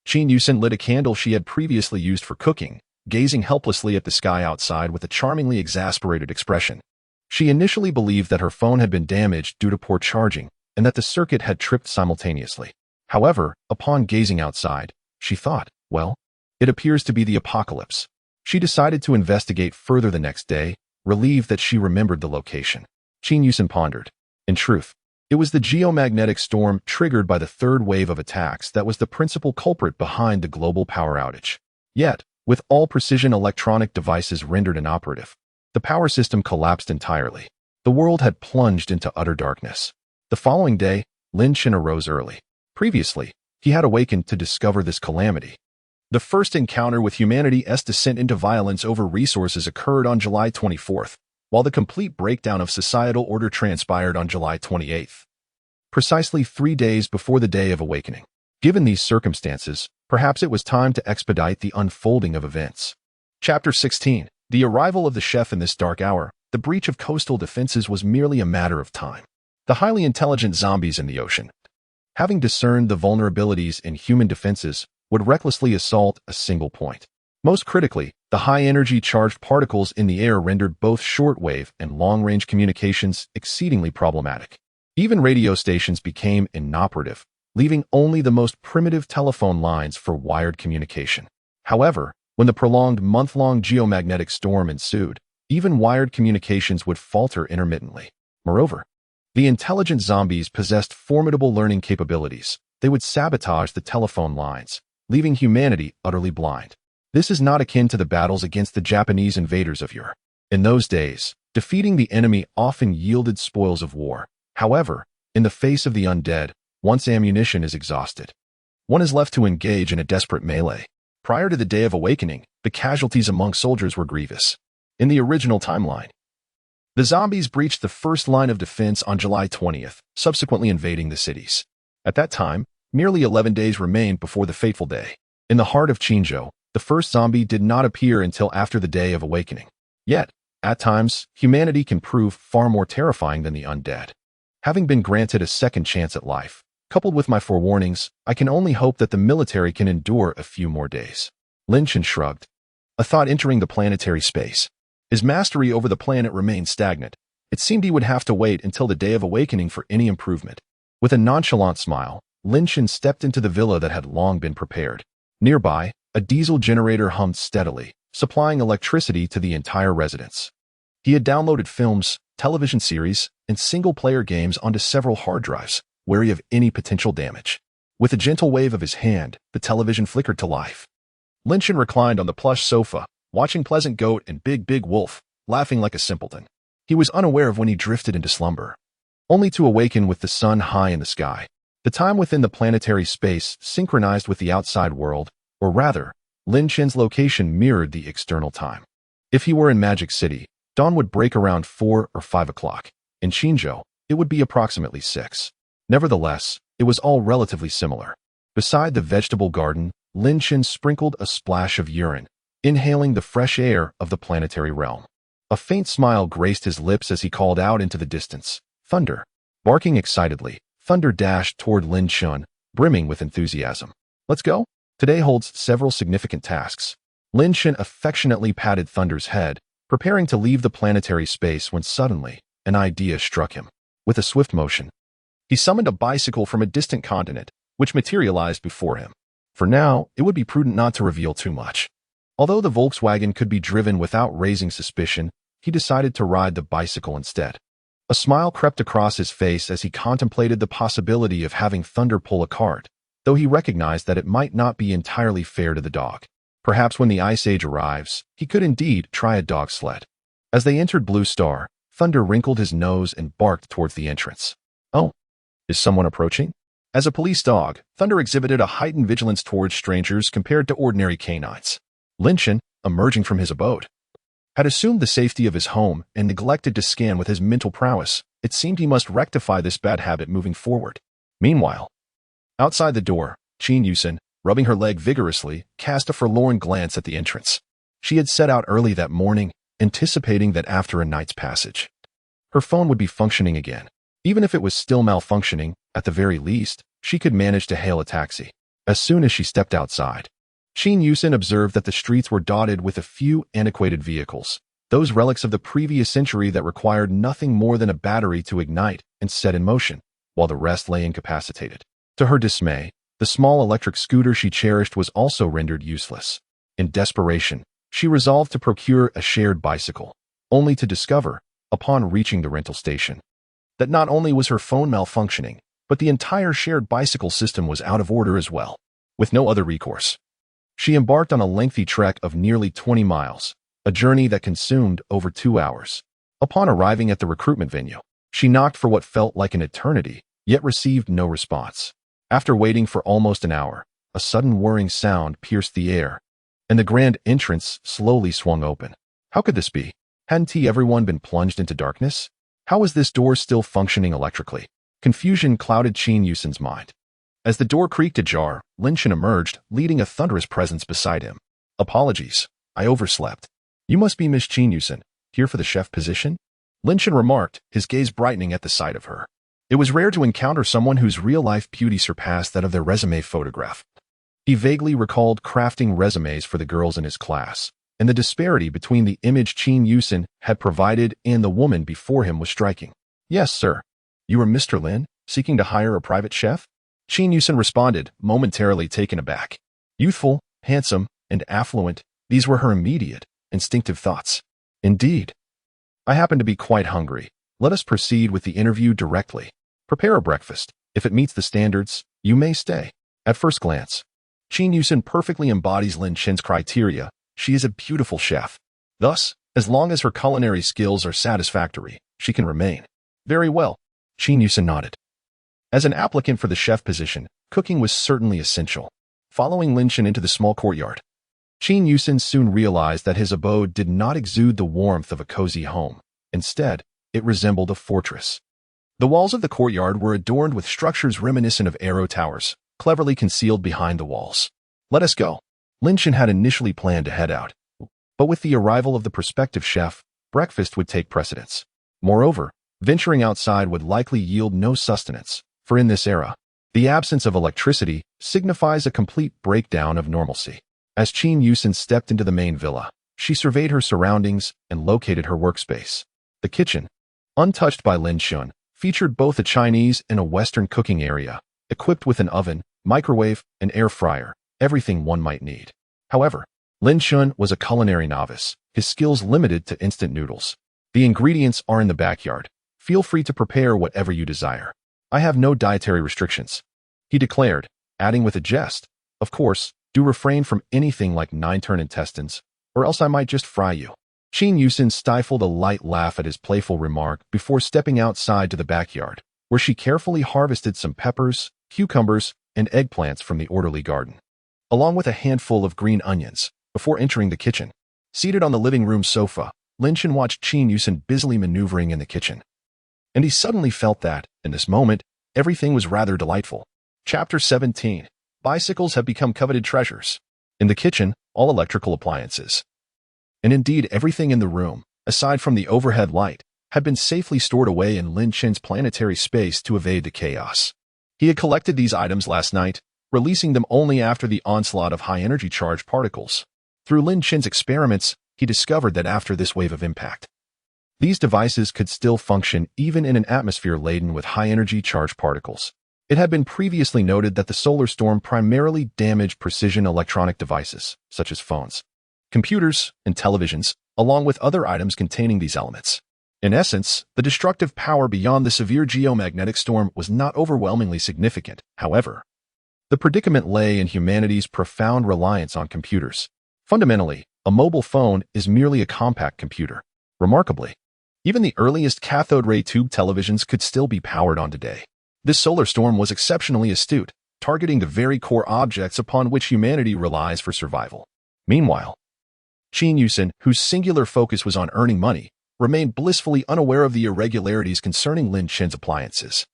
Jiang Chen lit a candle she had previously used for cooking, gazing helplessly at the sky outside with a charmingly exasperated expression. She initially believed that her phone had been damaged due to poor charging and that the circuit had tripped simultaneously. However, upon gazing outside, she thought, well, it appears to be the apocalypse. She decided to investigate further the next day, relieved that she remembered the location. Jiang Chen pondered. In truth, it was the geomagnetic storm triggered by the 3rd wave of attacks that was the principal culprit behind the global power outage. Yet, with all precision electronic devices rendered inoperative, the power system collapsed entirely. The world had plunged into utter darkness. The following day, Jiang Chen arose early. Previously, he had awakened to discover this calamity. The first encounter with humanity's descent into violence over resources occurred on July 24th, while the complete breakdown of societal order transpired on July 28th. Precisely 3 days before the day of awakening. Given these circumstances, perhaps it was time to expedite the unfolding of events. Chapter 16. The arrival of the chef in this dark hour. The breach of coastal defenses was merely a matter of time. The highly intelligent zombies in the ocean, having discerned the vulnerabilities in human defenses, would recklessly assault a single point. Most critically, the high-energy charged particles in the air rendered both shortwave and long-range communications exceedingly problematic. Even radio stations became inoperative, leaving only the most primitive telephone lines for wired communication. However, when the prolonged month-long geomagnetic storm ensued, even wired communications would falter intermittently. Moreover, the intelligent zombies possessed formidable learning capabilities. They would sabotage the telephone lines, leaving humanity utterly blind. This is not akin to the battles against the Japanese invaders of Europe. In those days, defeating the enemy often yielded spoils of war. However, in the face of the undead, once ammunition is exhausted, one is left to engage in a desperate melee. Prior to the Day of Awakening, the casualties among soldiers were grievous. In the original timeline, the zombies breached the first line of defense on July 20th, subsequently invading the cities. At that time, merely 11 days remained before the fateful day. In the heart of Qingzhou, the first zombie did not appear until after the Day of Awakening. Yet, at times, humanity can prove far more terrifying than the undead. Having been granted a second chance at life, coupled with my forewarnings, I can only hope that the military can endure a few more days. Jiang Chen shrugged. A thought entering the planetary space. His mastery over the planet remained stagnant. It seemed he would have to wait until the Day of Awakening for any improvement. With a nonchalant smile, Jiang Chen stepped into the villa that had long been prepared. Nearby, a diesel generator hummed steadily, supplying electricity to the entire residence. He had downloaded films, television series, and single-player games onto several hard drives, wary of any potential damage. With a gentle wave of his hand, the television flickered to life. Jiang Chen reclined on the plush sofa, watching Pleasant Goat and Big Wolf, laughing like a simpleton. He was unaware of when he drifted into slumber, only to awaken with the sun high in the sky. The time within the planetary space synchronized with the outside world, or rather, Jiang Chen's location mirrored the external time. If he were in Magic City, dawn would break around 4 or 5 o'clock. In Qingzhou, it would be approximately 6. Nevertheless, it was all relatively similar. Beside the vegetable garden, Jiang Chen sprinkled a splash of urine, inhaling the fresh air of the planetary realm. A faint smile graced his lips as he called out into the distance, "Thunder." Barking excitedly, Thunder dashed toward Jiang Chen, brimming with enthusiasm. "Let's go." Today holds several significant tasks. Jiang Chen affectionately patted Thunder's head, preparing to leave the planetary space when suddenly, an idea struck him. With a swift motion, he summoned a bicycle from a distant continent, which materialized before him. For now, it would be prudent not to reveal too much. Although the Volkswagen could be driven without raising suspicion, he decided to ride the bicycle instead. A smile crept across his face as he contemplated the possibility of having Thunder pull a cart, though he recognized that it might not be entirely fair to the dog. Perhaps when the Ice Age arrives, he could indeed try a dog sled. As they entered Blue Star, Thunder wrinkled his nose and barked towards the entrance. "Oh, is someone approaching?" As a police dog, Thunder exhibited a heightened vigilance towards strangers compared to ordinary canines. Lin Chen, emerging from his abode, had assumed the safety of his home and neglected to scan with his mental prowess. It seemed he must rectify this bad habit moving forward. Meanwhile, outside the door, Qin Yusen, rubbing her leg vigorously, cast a forlorn glance at the entrance. She had set out early that morning, anticipating that after a night's passage, her phone would be functioning again. Even if it was still malfunctioning, at the very least, she could manage to hail a taxi. As soon as she stepped outside, Qin Yusen observed that the streets were dotted with a few antiquated vehicles, those relics of the previous century that required nothing more than a battery to ignite and set in motion, while the rest lay incapacitated. To her dismay, the small electric scooter she cherished was also rendered useless. In desperation, she resolved to procure a shared bicycle, only to discover, upon reaching the rental station, that not only was her phone malfunctioning, but the entire shared bicycle system was out of order as well. With no other recourse, she embarked on a lengthy trek of nearly 20 miles, a journey that consumed over 2 hours. Upon arriving at the recruitment venue, she knocked for what felt like an eternity, yet received no response. After waiting for almost an hour, a sudden whirring sound pierced the air, and the grand entrance slowly swung open. How could this be? Hadn't everyone been plunged into darkness? How was this door still functioning electrically? Confusion clouded Qin Yusen's mind. As the door creaked ajar, Lin Chen emerged, leading a thunderous presence beside him. Apologies, I overslept. You must be Miss Qin Yusen, here for the chef position? Lin Chen remarked, his gaze brightening at the sight of her. It was rare to encounter someone whose real-life beauty surpassed that of their resume photograph. He vaguely recalled crafting resumes for the girls in his class, and the disparity between the image Qin Yusen had provided and the woman before him was striking. Yes, sir. You are Mr. Lin, seeking to hire a private chef? Qin Yusen responded, momentarily taken aback. Youthful, handsome, and affluent, these were her immediate, instinctive thoughts. Indeed. I happen to be quite hungry. Let us proceed with the interview directly. Prepare a breakfast. If it meets the standards, you may stay. At first glance, Qin Yusen perfectly embodies Lin Chen's criteria. She is a beautiful chef. Thus, as long as her culinary skills are satisfactory, she can remain. Very well. Qin Yusen nodded. As an applicant for the chef position, cooking was certainly essential. Following Lin Chen into the small courtyard, Qin Yusen soon realized that his abode did not exude the warmth of a cozy home. Instead, it resembled a fortress. The walls of the courtyard were adorned with structures reminiscent of arrow towers, cleverly concealed behind the walls. Let us go. Lin Chen had initially planned to head out, but with the arrival of the prospective chef, breakfast would take precedence. Moreover, venturing outside would likely yield no sustenance, for in this era, the absence of electricity signifies a complete breakdown of normalcy. As Qin Yusen stepped into the main villa, she surveyed her surroundings and located her workspace. The kitchen, untouched by Lin Chen, featured both a Chinese and a Western cooking area, equipped with an oven, microwave, and air fryer, everything one might need. However, Lin Chen was a culinary novice, his skills limited to instant noodles. The ingredients are in the backyard. Feel free to prepare whatever you desire. I have no dietary restrictions, he declared, adding with a jest, of course, do refrain from anything like 9-turn intestines, or else I might just fry you. Qin Yusen stifled a light laugh at his playful remark before stepping outside to the backyard, where she carefully harvested some peppers, cucumbers, and eggplants from the orderly garden, along with a handful of green onions, before entering the kitchen. Seated on the living room sofa, Lin Chen watched Qin Yusen busily maneuvering in the kitchen. And he suddenly felt that, in this moment, everything was rather delightful. Chapter 17. Bicycles have become coveted treasures. In the kitchen, all electrical appliances, and indeed everything in the room, aside from the overhead light, had been safely stored away in Lin Chen's planetary space to evade the chaos. He had collected these items last night, releasing them only after the onslaught of high-energy charged particles. Through Lin Chen's experiments, he discovered that after this wave of impact, these devices could still function even in an atmosphere laden with high-energy charged particles. It had been previously noted that the solar storm primarily damaged precision electronic devices, such as phones, computers, and televisions, along with other items containing these elements. In essence, the destructive power beyond the severe geomagnetic storm was not overwhelmingly significant. However, the predicament lay in humanity's profound reliance on computers. Fundamentally, a mobile phone is merely a compact computer. Remarkably, even the earliest cathode ray tube televisions could still be powered on today. This solar storm was exceptionally astute, targeting the very core objects upon which humanity relies for survival. Meanwhile, Jiang Chen, whose singular focus was on earning money, remained blissfully unaware of the irregularities concerning Lin Chen's appliances.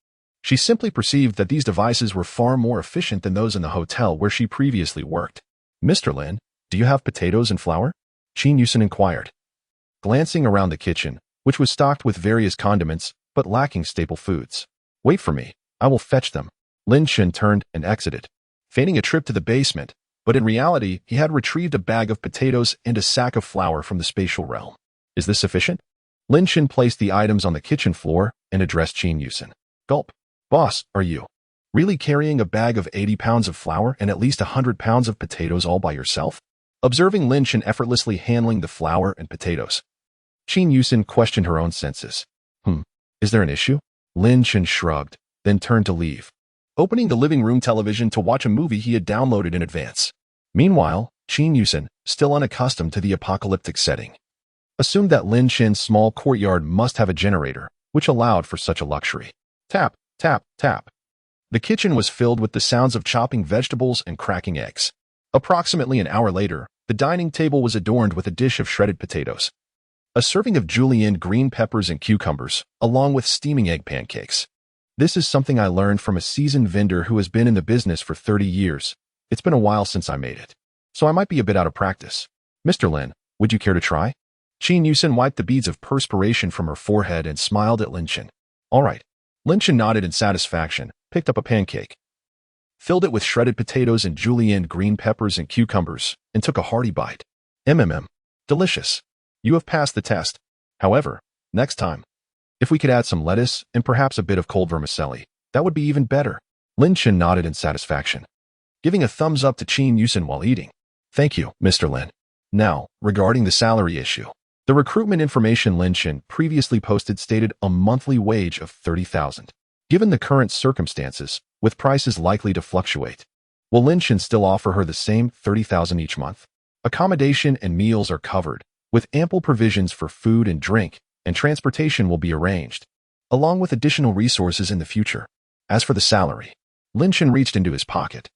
She simply perceived that these devices were far more efficient than those in the hotel where she previously worked. "Mr. Lin, do you have potatoes and flour?" Jiang Chen inquired. Glancing around the kitchen, which was stocked with various condiments, but lacking staple foods. "Wait for me, I will fetch them." Lin Chen turned and exited, feigning a trip to the basement, but in reality, he had retrieved a bag of potatoes and a sack of flour from the spatial realm. "Is this sufficient?" Lin Chen placed the items on the kitchen floor and addressed Jiang Chen. Gulp. "Boss, are you really carrying a bag of 80 pounds of flour and at least 100 pounds of potatoes all by yourself?" Observing Lin Chen effortlessly handling the flour and potatoes, Jiang Chen questioned her own senses. Is there an issue?" Lin Chen shrugged, then turned to leave, opening the living room television to watch a movie he had downloaded in advance. Meanwhile, Jiang Chen, still unaccustomed to the apocalyptic setting, assumed that Lin Chen's small courtyard must have a generator, which allowed for such a luxury. Tap, tap, tap. The kitchen was filled with the sounds of chopping vegetables and cracking eggs. Approximately an hour later, the dining table was adorned with a dish of shredded potatoes, a serving of julienned green peppers and cucumbers, along with steaming egg pancakes. "This is something I learned from a seasoned vendor who has been in the business for 30 years. It's been a while since I made it, so I might be a bit out of practice. Mr. Lin, would you care to try?" Jiang Chen wiped the beads of perspiration from her forehead and smiled at Lin Chen. "All right." Lin Chen nodded in satisfaction, picked up a pancake, filled it with shredded potatoes and julienned green peppers and cucumbers, and took a hearty bite. Delicious. You have passed the test. However, next time, if we could add some lettuce and perhaps a bit of cold vermicelli, that would be even better." Lin Chen nodded in satisfaction, giving a thumbs up to Jiang Chen while eating. "Thank you, Mr. Lin." Now, regarding the salary issue. The recruitment information Lin Chen previously posted stated a monthly wage of 30,000. Given the current circumstances, with prices likely to fluctuate, will Lin Chen still offer her the same 30,000 each month? Accommodation and meals are covered, with ample provisions for food and drink, and transportation will be arranged, along with additional resources in the future. As for the salary, Lin Chen reached into his pocket,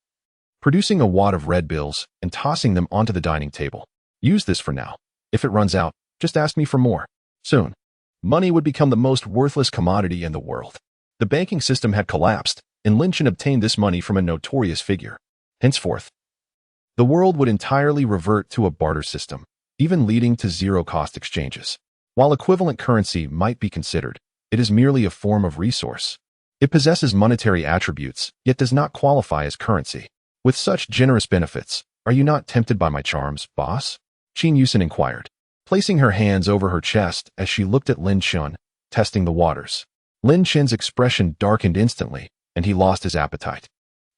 producing a wad of red bills and tossing them onto the dining table. "Use this for now. If it runs out, just ask me for more." Soon, money would become the most worthless commodity in the world. The banking system had collapsed, and Lin Chen obtained this money from a notorious figure. Henceforth, the world would entirely revert to a barter system, even leading to zero-cost exchanges. While equivalent currency might be considered, it is merely a form of resource. It possesses monetary attributes, yet does not qualify as currency. With such generous benefits, are you not tempted by my charms, boss? Jiang Chen inquired, placing her hands over her chest as she looked at Lin Chen, testing the waters. Lin Chen's expression darkened instantly, and he lost his appetite.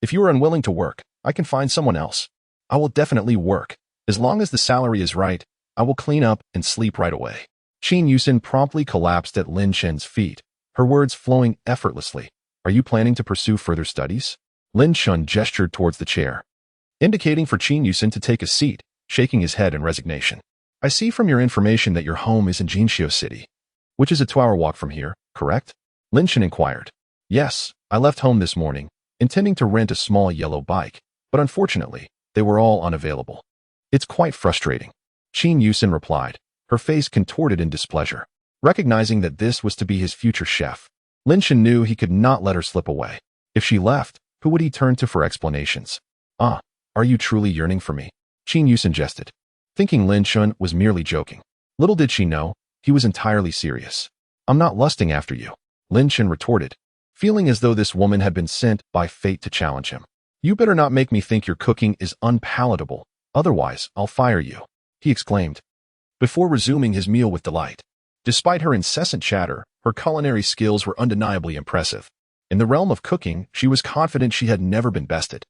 "If you are unwilling to work, I can find someone else. I will definitely work. As long as the salary is right, I will clean up and sleep right away." Jiang Chen promptly collapsed at Lin Chen's feet, her words flowing effortlessly. "Are you planning to pursue further studies?" Lin Chen gestured towards the chair, indicating for Jiang Chen to take a seat, shaking his head in resignation. "I see from your information that your home is in Jinxiu City, which is a 2-hour walk from here, correct?" Lin Chen inquired. "Yes, I left home this morning, intending to rent a small yellow bike, but unfortunately, they were all unavailable. It's quite frustrating." Jiang Chen replied, her face contorted in displeasure. Recognizing that this was to be his future chef, Lin Chen knew he could not let her slip away. If she left, who would he turn to for explanations? "Ah, are you truly yearning for me?" Jiang Chen jested, thinking Lin Chen was merely joking. Little did she know, he was entirely serious. "I'm not lusting after you," Lin Chen retorted, feeling as though this woman had been sent by fate to challenge him. "You better not make me think your cooking is unpalatable, otherwise I'll fire you," he exclaimed, before resuming his meal with delight. Despite her incessant chatter, her culinary skills were undeniably impressive. In the realm of cooking, she was confident she had never been bested.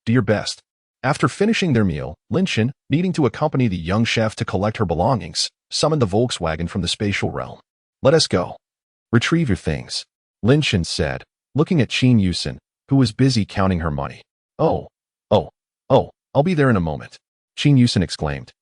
"Do your best." After finishing their meal, Lin Chen, needing to accompany the young chef to collect her belongings, summoned the Volkswagen from the spatial realm. "Let us go. Retrieve your things," Lin Chen said, looking at Jiang Chen, who was busy counting her money. Oh, I'll be there in a moment," Jiang Chen exclaimed,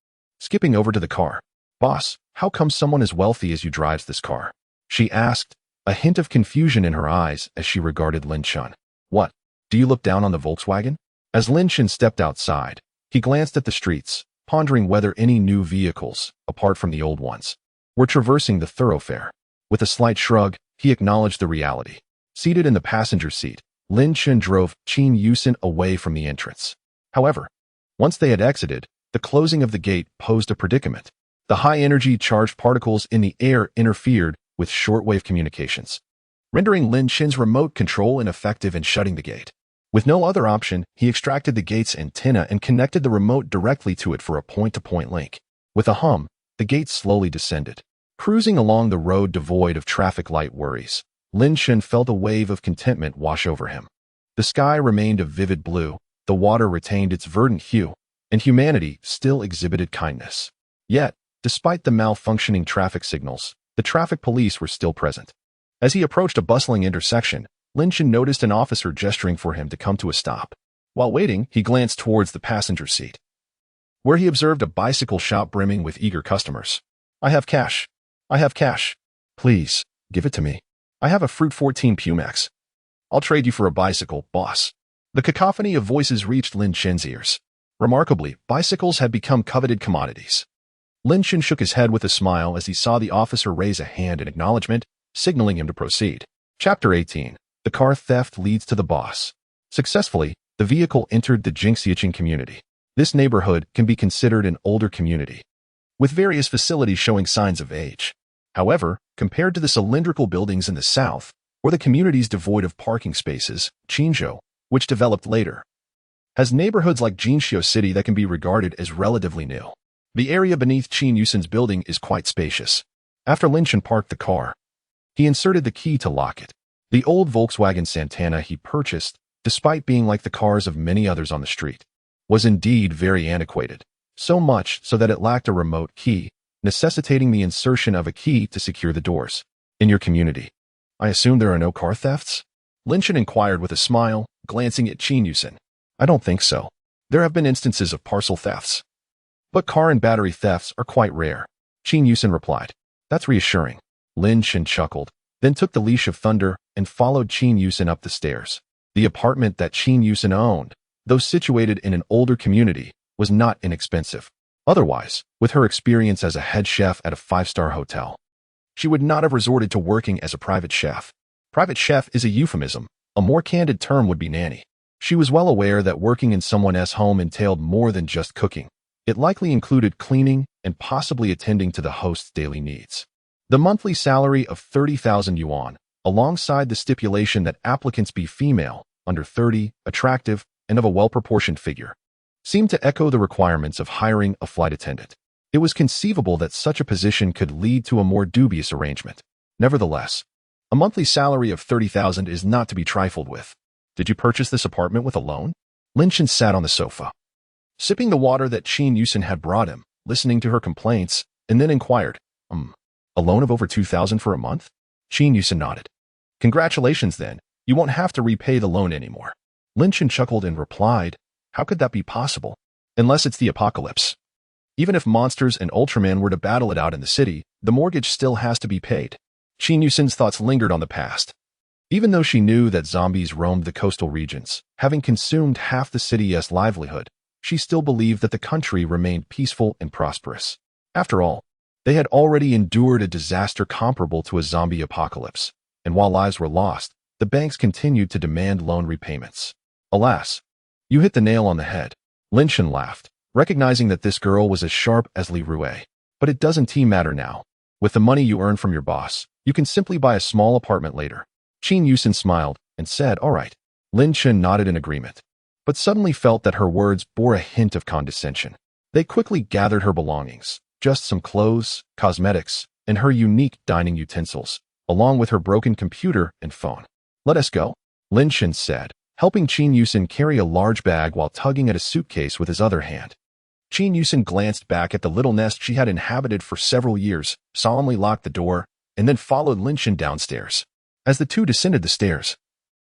skipping over to the car. "Boss, how come someone as wealthy as you drives this car?" she asked, a hint of confusion in her eyes as she regarded Lin Chen. What? Do you look down on the Volkswagen? As Lin Chen stepped outside, he glanced at the streets, pondering whether any new vehicles, apart from the old ones, were traversing the thoroughfare. With a slight shrug, he acknowledged the reality. Seated in the passenger seat, Lin Chen drove Qin Yusen away from the entrance. However, once they had exited, the closing of the gate posed a predicament. The high-energy charged particles in the air interfered with shortwave communications, rendering Lin Chen's remote control ineffective in shutting the gate. With no other option, he extracted the gate's antenna and connected the remote directly to it for a point-to-point link. With a hum, the gate slowly descended. Cruising along the road devoid of traffic light worries, Lin Chen felt a wave of contentment wash over him. The sky remained a vivid blue, the water retained its verdant hue, and humanity still exhibited kindness. Yet, despite the malfunctioning traffic signals, the traffic police were still present. As he approached a bustling intersection, Lin Chen noticed an officer gesturing for him to come to a stop. While waiting, he glanced towards the passenger seat, where he observed a bicycle shop brimming with eager customers. I have cash. I have cash. Please, give it to me. I have a Fruit 14 Pumax. I'll trade you for a bicycle, boss. The cacophony of voices reached Lin Chen's ears. Remarkably, bicycles had become coveted commodities. Lin Chen shook his head with a smile as he saw the officer raise a hand in acknowledgement, signaling him to proceed. Chapter 18. The car theft leads to the boss. Successfully, the vehicle entered the Jiangxiachen community. This neighborhood can be considered an older community, with various facilities showing signs of age. However, compared to the cylindrical buildings in the south, or the communities devoid of parking spaces, Qinzhou, which developed later, has neighborhoods like Jinxiu City that can be regarded as relatively new. The area beneath Qin Yusen's building is quite spacious. After Lin Chen parked the car, he inserted the key to lock it. The old Volkswagen Santana he purchased, despite being like the cars of many others on the street, was indeed very antiquated, so much so that it lacked a remote key, necessitating the insertion of a key to secure the doors. In your community, I assume there are no car thefts? Lin Chen inquired with a smile, glancing at Qin Yusen. I don't think so. There have been instances of parcel thefts, but car and battery thefts are quite rare. Qin Yusen replied. That's reassuring. Lin Chen chuckled, then took the leash of thunder and followed Qin Yusen up the stairs. The apartment that Qin Yusen owned, though situated in an older community, was not inexpensive. Otherwise, with her experience as a head chef at a five-star hotel, she would not have resorted to working as a private chef. Private chef is a euphemism. A more candid term would be nanny. She was well aware that working in someone else's home entailed more than just cooking. It likely included cleaning and possibly attending to the host's daily needs. The monthly salary of 30,000 yuan, alongside the stipulation that applicants be female, under 30, attractive, and of a well-proportioned figure, seemed to echo the requirements of hiring a flight attendant. It was conceivable that such a position could lead to a more dubious arrangement. Nevertheless, a monthly salary of 30,000 is not to be trifled with. Did you purchase this apartment with a loan? Lin Chen sat on the sofa, sipping the water that Qin Yusen had brought him, listening to her complaints, and then inquired, a loan of over 2,000 for a month? Qin Yusen nodded. Congratulations then, you won't have to repay the loan anymore. Lin Chen chuckled and replied, how could that be possible? Unless it's the apocalypse. Even if monsters and Ultraman were to battle it out in the city, the mortgage still has to be paid. Qin Yusen's thoughts lingered on the past. Even though she knew that zombies roamed the coastal regions, having consumed half the city's livelihood, she still believed that the country remained peaceful and prosperous. After all, they had already endured a disaster comparable to a zombie apocalypse, and while lives were lost, the banks continued to demand loan repayments. Alas, you hit the nail on the head. Lin Chen laughed, recognizing that this girl was as sharp as Li Rue. But it doesn't matter now. With the money you earn from your boss, you can simply buy a small apartment later. Qin Yusen smiled and said, all right. Lin Chen nodded in agreement, but suddenly felt that her words bore a hint of condescension. They quickly gathered her belongings, just some clothes, cosmetics, and her unique dining utensils, along with her broken computer and phone. Let us go, Lin Chen said, helping Qin Yusen carry a large bag while tugging at a suitcase with his other hand. Qin Yusen glanced back at the little nest she had inhabited for several years, solemnly locked the door, and then followed Lin Chen downstairs. As the two descended the stairs,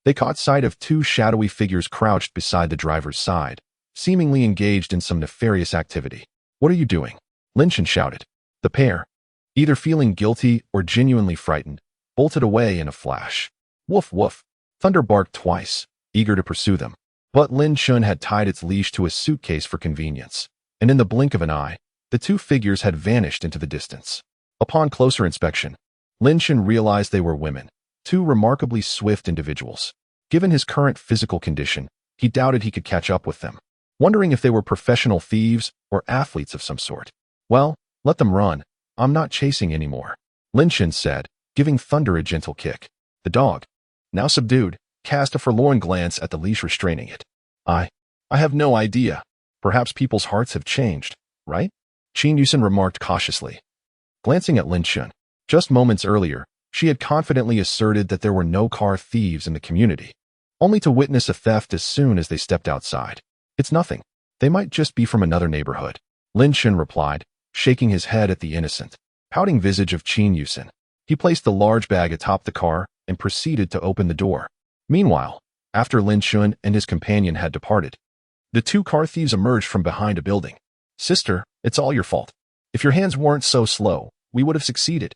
they caught sight of two shadowy figures crouched beside the driver's side, seemingly engaged in some nefarious activity. What are you doing? Lin Chen shouted. The pair, either feeling guilty or genuinely frightened, bolted away in a flash. Woof woof. Thunder barked twice, eager to pursue them. But Lin Chen had tied its leash to a suitcase for convenience, and in the blink of an eye, the two figures had vanished into the distance. Upon closer inspection, Lin Chen realized they were women, two remarkably swift individuals. Given his current physical condition, he doubted he could catch up with them, wondering if they were professional thieves or athletes of some sort. Well, let them run. I'm not chasing anymore, Lin Chen said, giving Thunder a gentle kick. The dog, now subdued, cast a forlorn glance at the leash restraining it. I have no idea. Perhaps people's hearts have changed, right? Qin Yusen remarked cautiously. Glancing at Lin Chen, just moments earlier, she had confidently asserted that there were no car thieves in the community, only to witness a theft as soon as they stepped outside. It's nothing. They might just be from another neighborhood, Lin Chen replied, shaking his head at the innocent, pouting visage of Qin Yusen. He placed the large bag atop the car and proceeded to open the door. Meanwhile, after Lin Chen and his companion had departed, the two car thieves emerged from behind a building. Sister, it's all your fault. If your hands weren't so slow, we would have succeeded.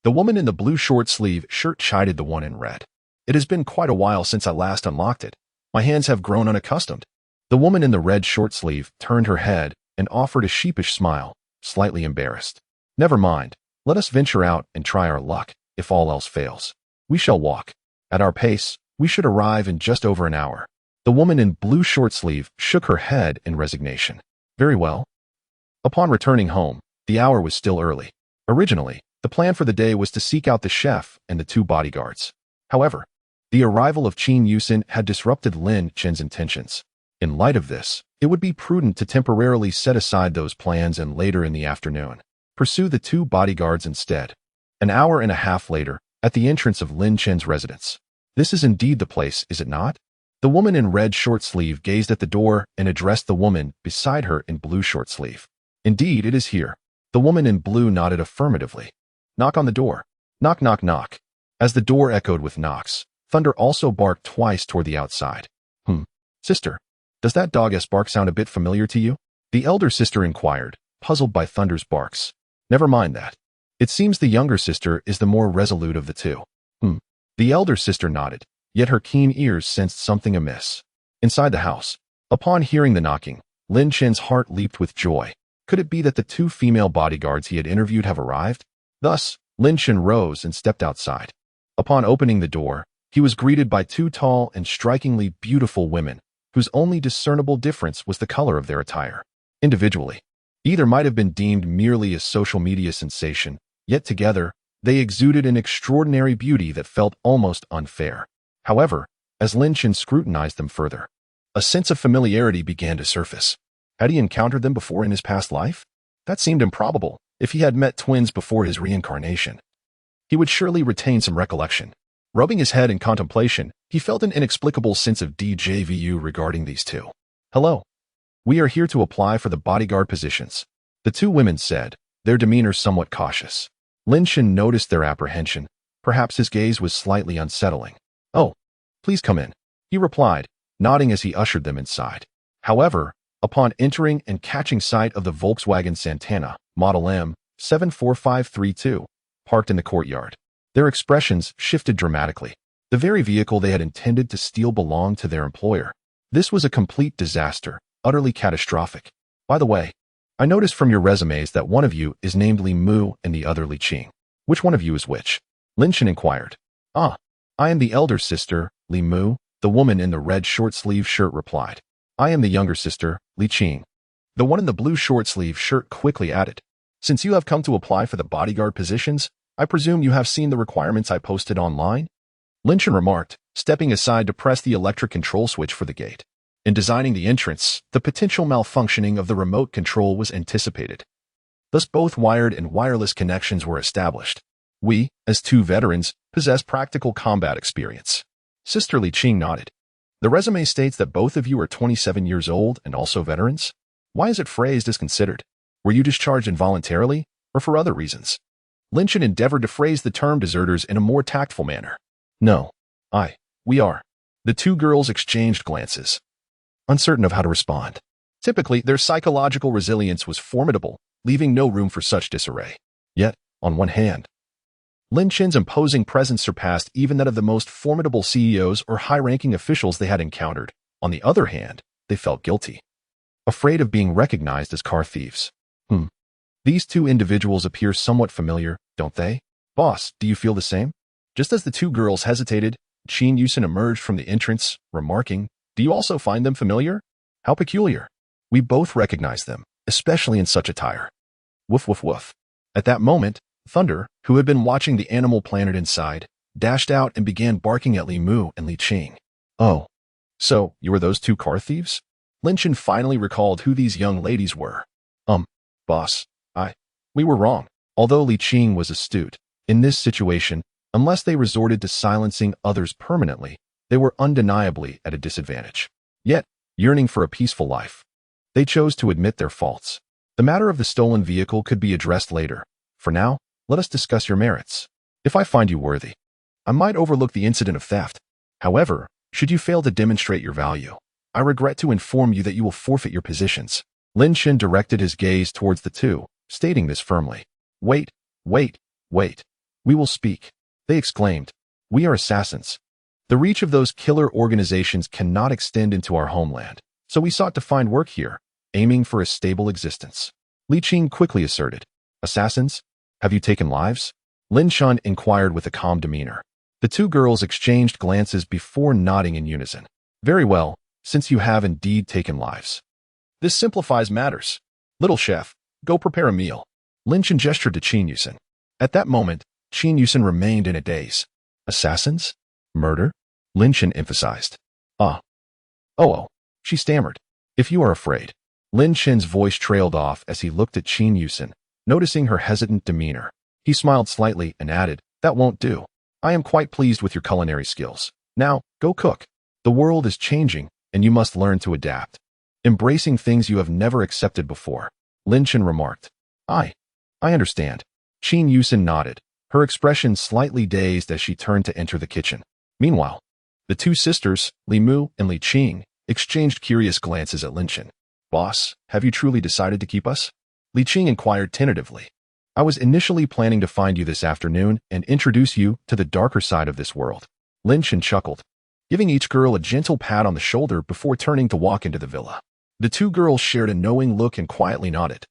The woman in the blue short-sleeve shirt chided the one in red. It has been quite a while since I last unlocked it. My hands have grown unaccustomed. The woman in the red short-sleeve turned her head and offered a sheepish smile, slightly embarrassed. Never mind. Let us venture out and try our luck. If all else fails, we shall walk. At our pace, we should arrive in just over an hour. The woman in blue short-sleeve shook her head in resignation. Very well. Upon returning home, the hour was still early. Originally, the plan for the day was to seek out the chef and the two bodyguards. However, the arrival of Qin Yusen had disrupted Lin Chen's intentions. In light of this, it would be prudent to temporarily set aside those plans and later in the afternoon pursue the two bodyguards instead. An hour and a half later, at the entrance of Lin Chen's residence. This is indeed the place, is it not? The woman in red short-sleeve gazed at the door and addressed the woman beside her in blue short-sleeve. Indeed, it is here. The woman in blue nodded affirmatively. Knock on the door. Knock, knock, knock. As the door echoed with knocks, Thunder also barked twice toward the outside. Sister, does that dog-esque bark sound a bit familiar to you? The elder sister inquired, puzzled by Thunder's barks. Never mind that. It seems the younger sister is the more resolute of the two. The elder sister nodded, yet her keen ears sensed something amiss. Inside the house, upon hearing the knocking, Lin Chen's heart leaped with joy. Could it be that the two female bodyguards he had interviewed have arrived? Thus, Lin Chen rose and stepped outside. Upon opening the door, he was greeted by two tall and strikingly beautiful women, whose only discernible difference was the color of their attire. Individually, either might have been deemed merely a social media sensation, yet together, they exuded an extraordinary beauty that felt almost unfair. However, as Lin Chen scrutinized them further, a sense of familiarity began to surface. Had he encountered them before in his past life? That seemed improbable. If he had met twins before his reincarnation, he would surely retain some recollection. Rubbing his head in contemplation, he felt an inexplicable sense of déjà vu regarding these two. Hello. We are here to apply for the bodyguard positions, the two women said, their demeanor somewhat cautious. Lin Chen noticed their apprehension. Perhaps his gaze was slightly unsettling. Oh, please come in, he replied, nodding as he ushered them inside. However, upon entering and catching sight of the Volkswagen Santana, Model M, 74532, parked in the courtyard, their expressions shifted dramatically. The very vehicle they had intended to steal belonged to their employer. This was a complete disaster, utterly catastrophic. By the way, I noticed from your resumes that one of you is named Li Mu and the other Li Qing. Which one of you is which? Lin Chen inquired. I am the elder sister, Li Mu, the woman in the red short-sleeve shirt replied. I am the younger sister, Li Qing. The one in the blue short-sleeve shirt quickly added. Since you have come to apply for the bodyguard positions, I presume you have seen the requirements I posted online? Lin Chen remarked, stepping aside to press the electric control switch for the gate. In designing the entrance, the potential malfunctioning of the remote control was anticipated. Thus both wired and wireless connections were established. We, as two veterans, possess practical combat experience. Sister Li Qing nodded. The resume states that both of you are 27 years old and also veterans. Why is it phrased as considered? Were you discharged involuntarily, or for other reasons? Lin Chen endeavored to phrase the term deserters in a more tactful manner. No. We are. The two girls exchanged glances, uncertain of how to respond. Typically, their psychological resilience was formidable, leaving no room for such disarray. Yet, on one hand, Lin Chen's imposing presence surpassed even that of the most formidable CEOs or high-ranking officials they had encountered. On the other hand, they felt guilty, afraid of being recognized as car thieves. These two individuals appear somewhat familiar, don't they? Boss, do you feel the same? Just as the two girls hesitated, Jiang Chen emerged from the entrance, remarking, "Do you also find them familiar? How peculiar. We both recognize them, especially in such attire." Woof woof woof. At that moment, Thunder, who had been watching the animal planet inside, dashed out and began barking at Li Mu and Li Qing. "Oh, so you were those two car thieves?" Lin Chen finally recalled who these young ladies were. Boss, we were wrong." Although Li Qing was astute, in this situation, unless they resorted to silencing others permanently, they were undeniably at a disadvantage. Yet, yearning for a peaceful life, they chose to admit their faults. The matter of the stolen vehicle could be addressed later. For now, let us discuss your merits. If I find you worthy, I might overlook the incident of theft. However, should you fail to demonstrate your value, I regret to inform you that you will forfeit your positions. Lin Chen directed his gaze towards the two, stating this firmly. Wait. We will speak," they exclaimed. "We are assassins. The reach of those killer organizations cannot extend into our homeland, so we sought to find work here, aiming for a stable existence." Li Qing quickly asserted. "Assassins? Have you taken lives?" Lin Chen inquired with a calm demeanor. The two girls exchanged glances before nodding in unison. "Very well, since you have indeed taken lives. This simplifies matters. Little chef, go prepare a meal." Lin Chen gestured to Jiang Chen. At that moment, Jiang Chen remained in a daze. "Assassins? Murder?" Lin Chen emphasized. Oh, she stammered. "If you are afraid." Lin Chen's voice trailed off as he looked at Jiang Chen, noticing her hesitant demeanor. He smiled slightly and added, "That won't do. I am quite pleased with your culinary skills. Now, go cook. The world is changing, and you must learn to adapt, embracing things you have never accepted before." Lin Chen remarked. I understand." Jiang Chen nodded, her expression slightly dazed as she turned to enter the kitchen. Meanwhile, the two sisters, Li Mu and Li Qing, exchanged curious glances at Lin Chen. "Boss, have you truly decided to keep us?" Li Qing inquired tentatively. "I was initially planning to find you this afternoon and introduce you to the darker side of this world." Lin Chen chuckled, giving each girl a gentle pat on the shoulder before turning to walk into the villa. The two girls shared a knowing look and quietly nodded,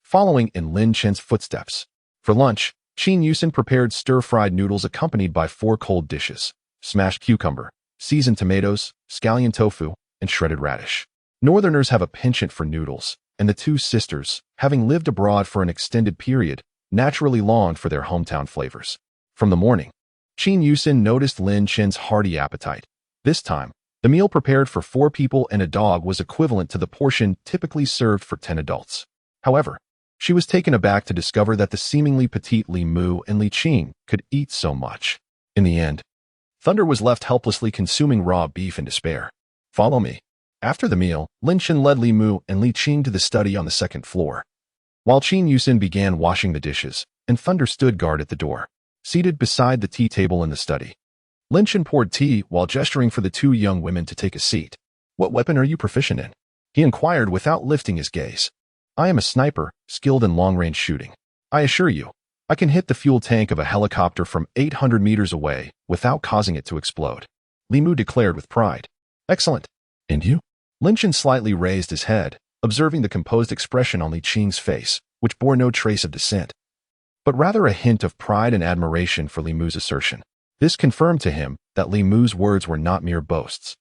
following in Lin Chen's footsteps. For lunch, Jiang Chen prepared stir-fried noodles accompanied by 4 cold dishes: smashed cucumber, seasoned tomatoes, scallion tofu, and shredded radish. Northerners have a penchant for noodles, and the two sisters, having lived abroad for an extended period, naturally longed for their hometown flavors. From the morning, Jiang Chen noticed Lin Chen's hearty appetite. This time, the meal prepared for 4 people and a dog was equivalent to the portion typically served for 10 adults. However, she was taken aback to discover that the seemingly petite Li Mu and Li Qing could eat so much. In the end, Thunder was left helplessly consuming raw beef in despair. "Follow me." After the meal, Lin Chen led Li Mu and Li Qing to the study on the 2nd floor, while Jiang Chen began washing the dishes, and Thunder stood guard at the door, seated beside the tea table in the study. Lin Chen poured tea while gesturing for the 2 young women to take a seat. "What weapon are you proficient in?" he inquired without lifting his gaze. "I am a sniper, skilled in long-range shooting. I assure you, I can hit the fuel tank of a helicopter from 800 meters away without causing it to explode," Li Mu declared with pride. "Excellent. And you?" Lin Chen slightly raised his head, observing the composed expression on Li Qing's face, which bore no trace of dissent, but rather a hint of pride and admiration for Li Mu's assertion. This confirmed to him that Li Mu's words were not mere boasts,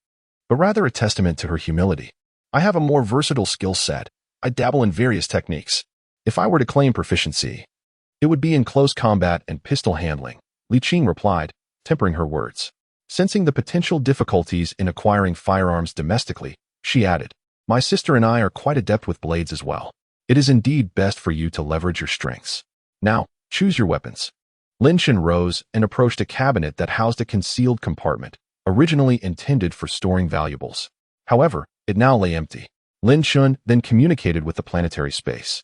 but rather a testament to her humility. "I have a more versatile skill set. I dabble in various techniques. If I were to claim proficiency, it would be in close combat and pistol handling," Li Qing replied, tempering her words. Sensing the potential difficulties in acquiring firearms domestically, she added, "My sister and I are quite adept with blades as well. It is indeed best for you to leverage your strengths. Now, choose your weapons." Lin Chen rose and approached a cabinet that housed a concealed compartment, originally intended for storing valuables. However, it now lay empty. Lin Chen then communicated with the planetary space,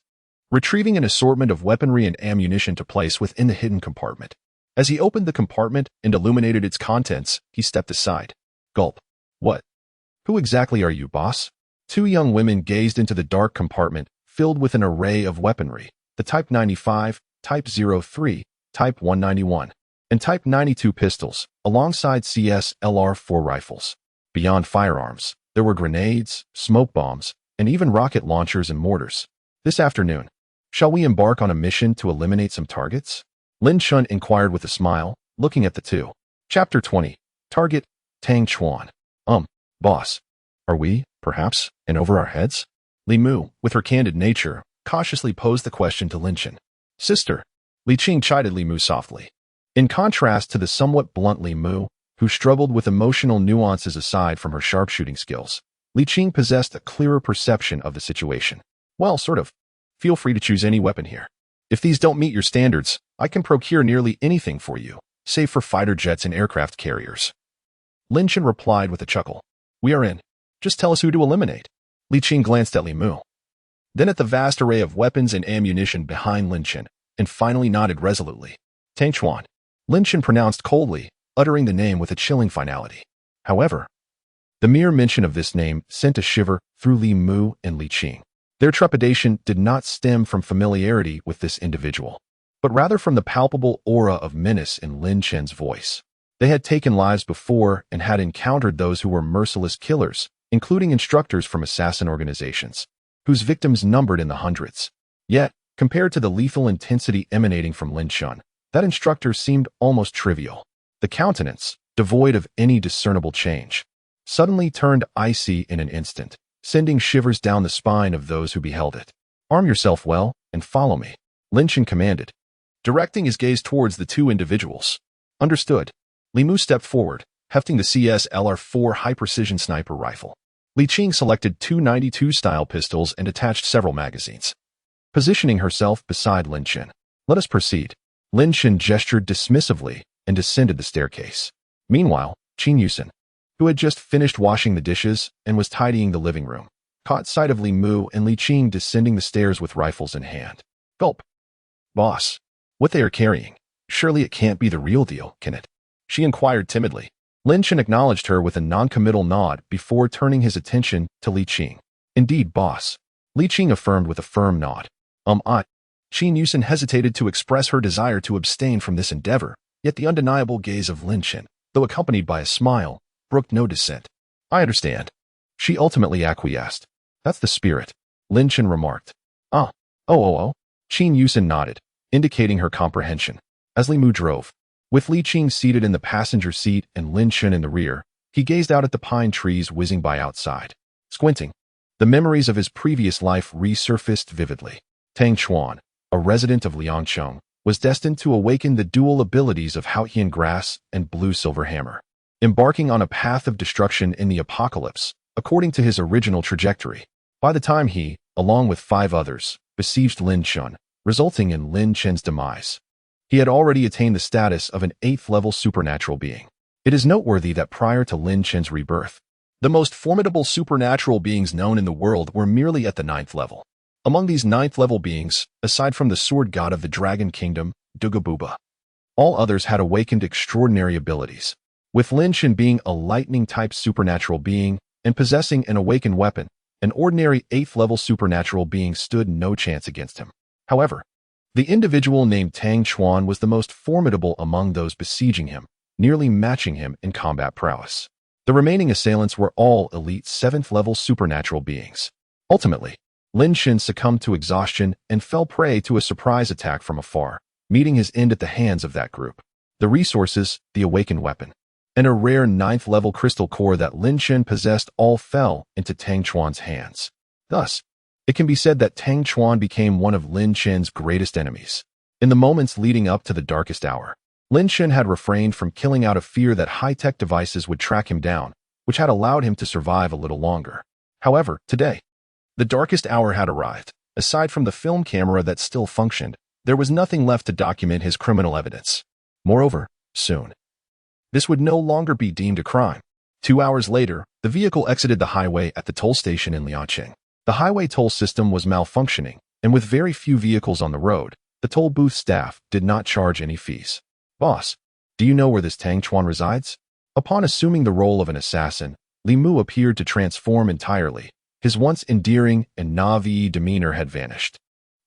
retrieving an assortment of weaponry and ammunition to place within the hidden compartment. As he opened the compartment and illuminated its contents, he stepped aside. Gulp. "What? Who exactly are you, boss?" 2 young women gazed into the dark compartment, filled with an array of weaponry, the Type 95, Type 03, Type 191, and Type 92 pistols, alongside CS-LR-4 rifles. Beyond firearms, there were grenades, smoke bombs, and even rocket launchers and mortars. This afternoon, shall we embark on a mission to eliminate some targets? Lin Chun inquired with a smile, looking at the two. Chapter 20. Target, Tang Chuan. Boss. Are we, perhaps, in over our heads? Li Mu, with her candid nature, cautiously posed the question to Lin Chun. Sister. Li Qing chided Li Mu softly. In contrast to the somewhat blunt Li Mu, who struggled with emotional nuances aside from her sharpshooting skills, Li Qing possessed a clearer perception of the situation. Well, sort of. Feel free to choose any weapon here. If these don't meet your standards, I can procure nearly anything for you, save for fighter jets and aircraft carriers. Lin Chun replied with a chuckle. We are in. Just tell us who to eliminate. Li Qing glanced at Li Mu, then at the vast array of weapons and ammunition behind Lin Chun, and finally nodded resolutely. Tang Chuan. Lin Chun pronounced coldly, uttering the name with a chilling finality. However, the mere mention of this name sent a shiver through Li Mu and Li Qing. Their trepidation did not stem from familiarity with this individual, but rather from the palpable aura of menace in Lin Chen's voice. They had taken lives before and had encountered those who were merciless killers, including instructors from assassin organizations, whose victims numbered in the hundreds. Yet, compared to the lethal intensity emanating from Lin Chun, that instructor seemed almost trivial. The countenance, devoid of any discernible change, suddenly turned icy in an instant, sending shivers down the spine of those who beheld it. Arm yourself well and follow me, Lin Chun commanded, directing his gaze towards the two individuals. Understood. Li Mu stepped forward, hefting the CS-LR-4 high-precision sniper rifle. Li Qing selected two 92-style pistols and attached several magazines. Positioning herself beside Lin Chun. Let us proceed. Lin Chun gestured dismissively and descended the staircase. Meanwhile, Qin Yusen, who had just finished washing the dishes and was tidying the living room, caught sight of Li Mu and Li Qing descending the stairs with rifles in hand. Gulp. Boss, what they are carrying, surely it can't be the real deal, can it? She inquired timidly. Lin Chun acknowledged her with a non-committal nod before turning his attention to Li Qing. Indeed, boss. Li Qing affirmed with a firm nod. Qin Yusen hesitated to express her desire to abstain from this endeavor, yet the undeniable gaze of Lin Chun, though accompanied by a smile, brooked no dissent. I understand. She ultimately acquiesced. That's the spirit, Lin Chun remarked. Qin Yusen nodded, indicating her comprehension. As Li Mu drove, with Li Qing seated in the passenger seat and Lin Chun in the rear, he gazed out at the pine trees whizzing by outside. Squinting, the memories of his previous life resurfaced vividly. Tang Chuan, a resident of Liangcheng, was destined to awaken the dual abilities of Haotian Grass and Blue Silver Hammer, embarking on a path of destruction in the apocalypse, according to his original trajectory. By the time he, along with 5 others, besieged Lin Chun, resulting in Lin Chen's demise, he had already attained the status of an 8th-level supernatural being. It is noteworthy that prior to Lin Chen's rebirth, the most formidable supernatural beings known in the world were merely at the 9th level. Among these 9th-level beings, aside from the sword god of the Dragon Kingdom, Dugabuba, all others had awakened extraordinary abilities. With Lin Chun being a lightning-type supernatural being and possessing an awakened weapon, an ordinary 8th-level supernatural being stood no chance against him. However, the individual named Tang Chuan was the most formidable among those besieging him, nearly matching him in combat prowess. The remaining assailants were all elite 7th-level supernatural beings. Ultimately, Lin Chun succumbed to exhaustion and fell prey to a surprise attack from afar, meeting his end at the hands of that group. The resources, the awakened weapon, and a rare 9th-level crystal core that Lin Chun possessed all fell into Tang Chuan's hands. Thus, it can be said that Tang Chuan became one of Lin Chun's greatest enemies. In the moments leading up to the darkest hour, Lin Chun had refrained from killing out of fear that high-tech devices would track him down, which had allowed him to survive a little longer. However, today, the darkest hour had arrived. Aside from the film camera that still functioned, there was nothing left to document his criminal evidence. Moreover, soon, this would no longer be deemed a crime. 2 hours later, the vehicle exited the highway at the toll station in Liangcheng. The highway toll system was malfunctioning, and with very few vehicles on the road, the toll booth staff did not charge any fees. Boss, do you know where this Tang Chuan resides? Upon assuming the role of an assassin, Li Mu appeared to transform entirely. His once endearing and naive demeanor had vanished,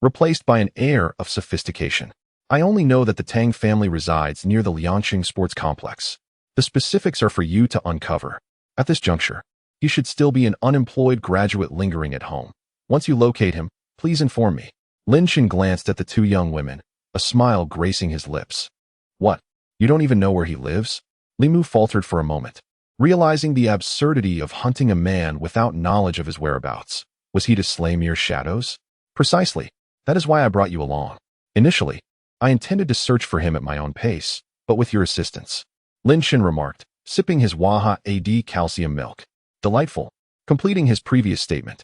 replaced by an air of sophistication. I only know that the Tang family resides near the Liangqing sports complex. The specifics are for you to uncover. At this juncture, he should still be an unemployed graduate lingering at home. Once you locate him, please inform me. Lin Chen glanced at the two young women, a smile gracing his lips. What? You don't even know where he lives? Li Mu faltered for a moment, realizing the absurdity of hunting a man without knowledge of his whereabouts. Was he to slay mere shadows? Precisely. That is why I brought you along. Initially, I intended to search for him at my own pace, but with your assistance. Lin Chen remarked, sipping his Waha AD calcium milk. Delightful. Completing his previous statement,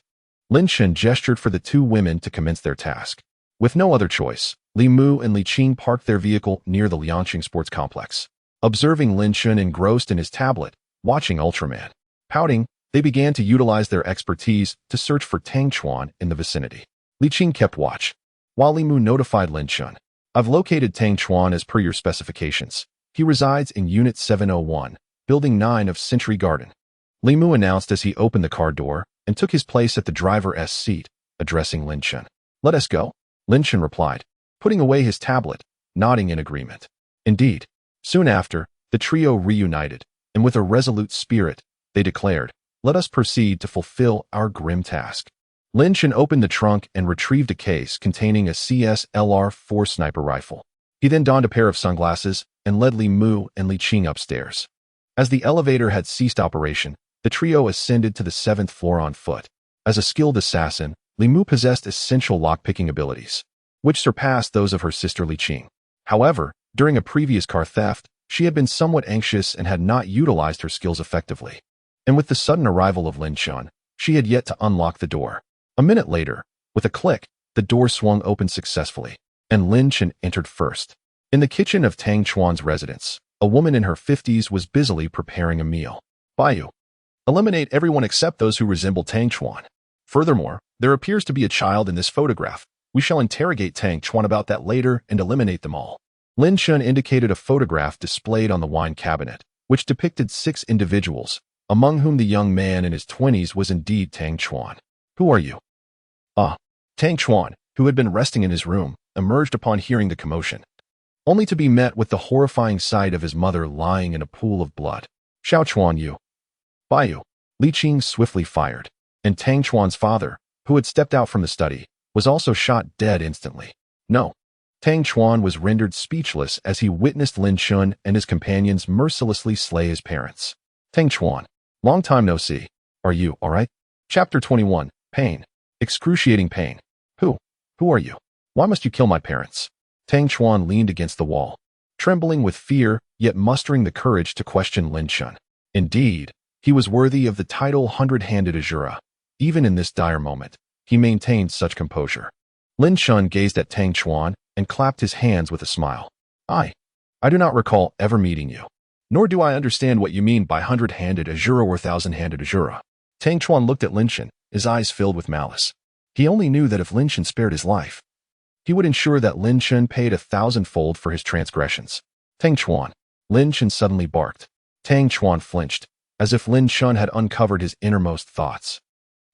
Lin Chen gestured for the two women to commence their task. With no other choice, Li Mu and Li Qing parked their vehicle near the Liangqing sports complex. Observing Lin Chen engrossed in his tablet, watching Ultraman. Pouting, they began to utilize their expertise to search for Tang Chuan in the vicinity. Li Qing kept watch, while Li Mu notified Lin Chen. I've located Tang Chuan as per your specifications. He resides in Unit 701, Building 9 of Century Garden. Li Mu announced as he opened the car door and took his place at the driver's seat, addressing Lin Chen. Let us go, Lin Chen replied, putting away his tablet, nodding in agreement. Indeed. Soon after, the trio reunited, and with a resolute spirit, they declared, let us proceed to fulfill our grim task. Lin Chen opened the trunk and retrieved a case containing a CSLR-4 sniper rifle. He then donned a pair of sunglasses and led Li Mu and Li Qing upstairs. As the elevator had ceased operation, the trio ascended to the 7th floor on foot. As a skilled assassin, Li Mu possessed essential lockpicking abilities, which surpassed those of her sister Li Qing. However, during a previous car theft, she had been somewhat anxious and had not utilized her skills effectively. And with the sudden arrival of Lin Chen, she had yet to unlock the door. A minute later, with a click, the door swung open successfully, and Lin Chen entered first. In the kitchen of Tang Chuan's residence, a woman in her 50s was busily preparing a meal. Baiyu. Eliminate everyone except those who resemble Tang Chuan. Furthermore, there appears to be a child in this photograph. We shall interrogate Tang Chuan about that later and eliminate them all. Lin Chen indicated a photograph displayed on the wine cabinet, which depicted 6 individuals, among whom the young man in his 20s was indeed Tang Chuan. Who are you? Tang Chuan, who had been resting in his room, emerged upon hearing the commotion, only to be met with the horrifying sight of his mother lying in a pool of blood. Xiao Chuan Yu. Baiyu. Li Qing swiftly fired, and Tang Chuan's father, who had stepped out from the study, was also shot dead instantly. No. Tang Chuan was rendered speechless as he witnessed Lin Chen and his companions mercilessly slay his parents. Tang Chuan. Long time no see. Are you all right? Chapter 21. Pain. Excruciating pain. Who are you? Why must you kill my parents? Tang Chuan leaned against the wall, trembling with fear, yet mustering the courage to question Lin Chen. Indeed, he was worthy of the title Hundred-Handed Azura. Even in this dire moment, he maintained such composure. Lin Chen gazed at Tang Chuan and clapped his hands with a smile. I do not recall ever meeting you. Nor do I understand what you mean by hundred-handed Azura or thousand-handed Azura. Tang Chuan looked at Lin Chen, his eyes filled with malice. He only knew that if Lin Chen spared his life, he would ensure that Lin Chen paid 1,000-fold for his transgressions. Tang Chuan. Lin Chen suddenly barked. Tang Chuan flinched, as if Lin Chen had uncovered his innermost thoughts.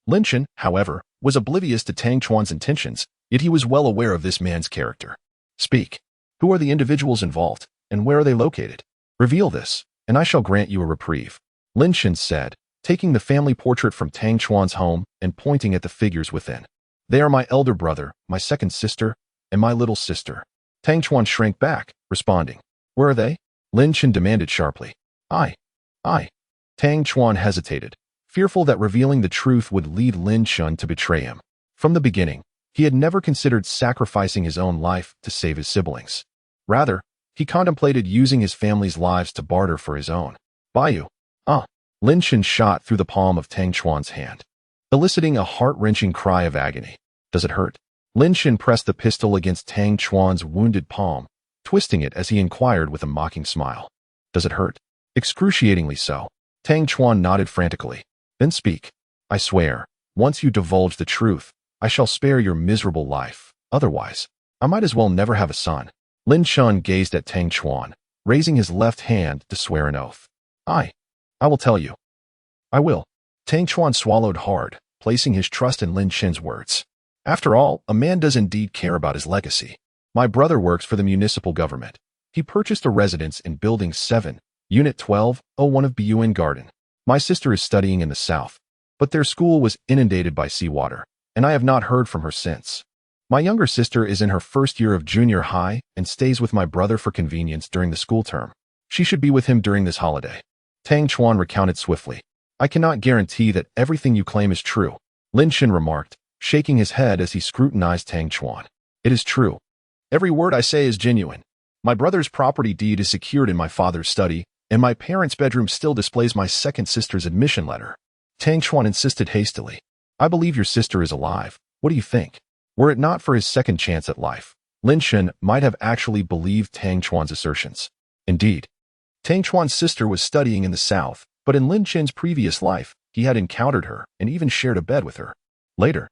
Lin Chen, however, was oblivious to Tang Chuan's intentions, yet he was well aware of this man's character. Speak. Who are the individuals involved, and where are they located? Reveal this, and I shall grant you a reprieve. Lin Chen said, taking the family portrait from Tang Chuan's home and pointing at the figures within. They are my elder brother, my second sister, and my little sister. Tang Chuan shrank back, responding. Where are they? Lin Chen demanded sharply. I. Tang Chuan hesitated, fearful that revealing the truth would lead Lin Chen to betray him. From the beginning, he had never considered sacrificing his own life to save his siblings. Rather, he contemplated using his family's lives to barter for his own. Baiyu. Lin Chen shot through the palm of Tang Chuan's hand, eliciting a heart-wrenching cry of agony. Does it hurt? Lin Chen pressed the pistol against Tang Chuan's wounded palm, twisting it as he inquired with a mocking smile. Does it hurt? Excruciatingly so. Tang Chuan nodded frantically. Then speak. I swear, once you divulge the truth, I shall spare your miserable life. Otherwise, I might as well never have a son. Lin Chen gazed at Tang Chuan, raising his left hand to swear an oath. I will tell you. I will. Tang Chuan swallowed hard, placing his trust in Lin Chen's words. After all, a man does indeed care about his legacy. My brother works for the municipal government. He purchased a residence in Building 7, Unit 1201 of Bun Garden. My sister is studying in the south, but their school was inundated by seawater, and I have not heard from her since. My younger sister is in her first year of junior high and stays with my brother for convenience during the school term. She should be with him during this holiday. Tang Chuan recounted swiftly. I cannot guarantee that everything you claim is true, Lin Chen remarked, shaking his head as he scrutinized Tang Chuan. It is true. Every word I say is genuine. My brother's property deed is secured in my father's study, and my parents' bedroom still displays my second sister's admission letter. Tang Chuan insisted hastily. I believe your sister is alive. What do you think? Were it not for his second chance at life, Lin Chen might have actually believed Tang Chuan's assertions. Indeed, Tang Chuan's sister was studying in the south, but in Lin Chen's previous life, he had encountered her and even shared a bed with her. Later,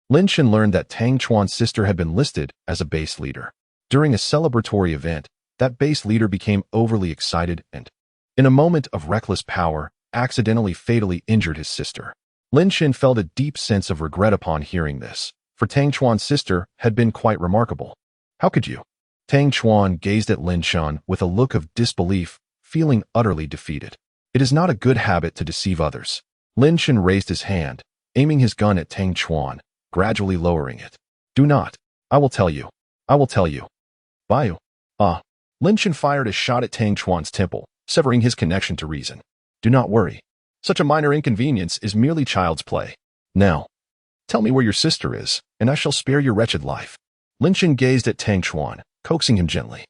Lin Chen learned that Tang Chuan's sister had been listed as a base leader. During a celebratory event, that base leader became overly excited and, in a moment of reckless power, accidentally fatally injured his sister. Lin Chen felt a deep sense of regret upon hearing this, for Tang Chuan's sister had been quite remarkable. How could you? Tang Chuan gazed at Lin Chen with a look of disbelief, feeling utterly defeated. It is not a good habit to deceive others. Lin Chen raised his hand, aiming his gun at Tang Chuan, gradually lowering it. Do not. I will tell you. I will tell you. Bayu. Lin Chen fired a shot at Tang Chuan's temple, severing his connection to reason. Do not worry. Such a minor inconvenience is merely child's play. Now, tell me where your sister is, and I shall spare your wretched life. Lin Chen gazed at Tang Chuan, coaxing him gently.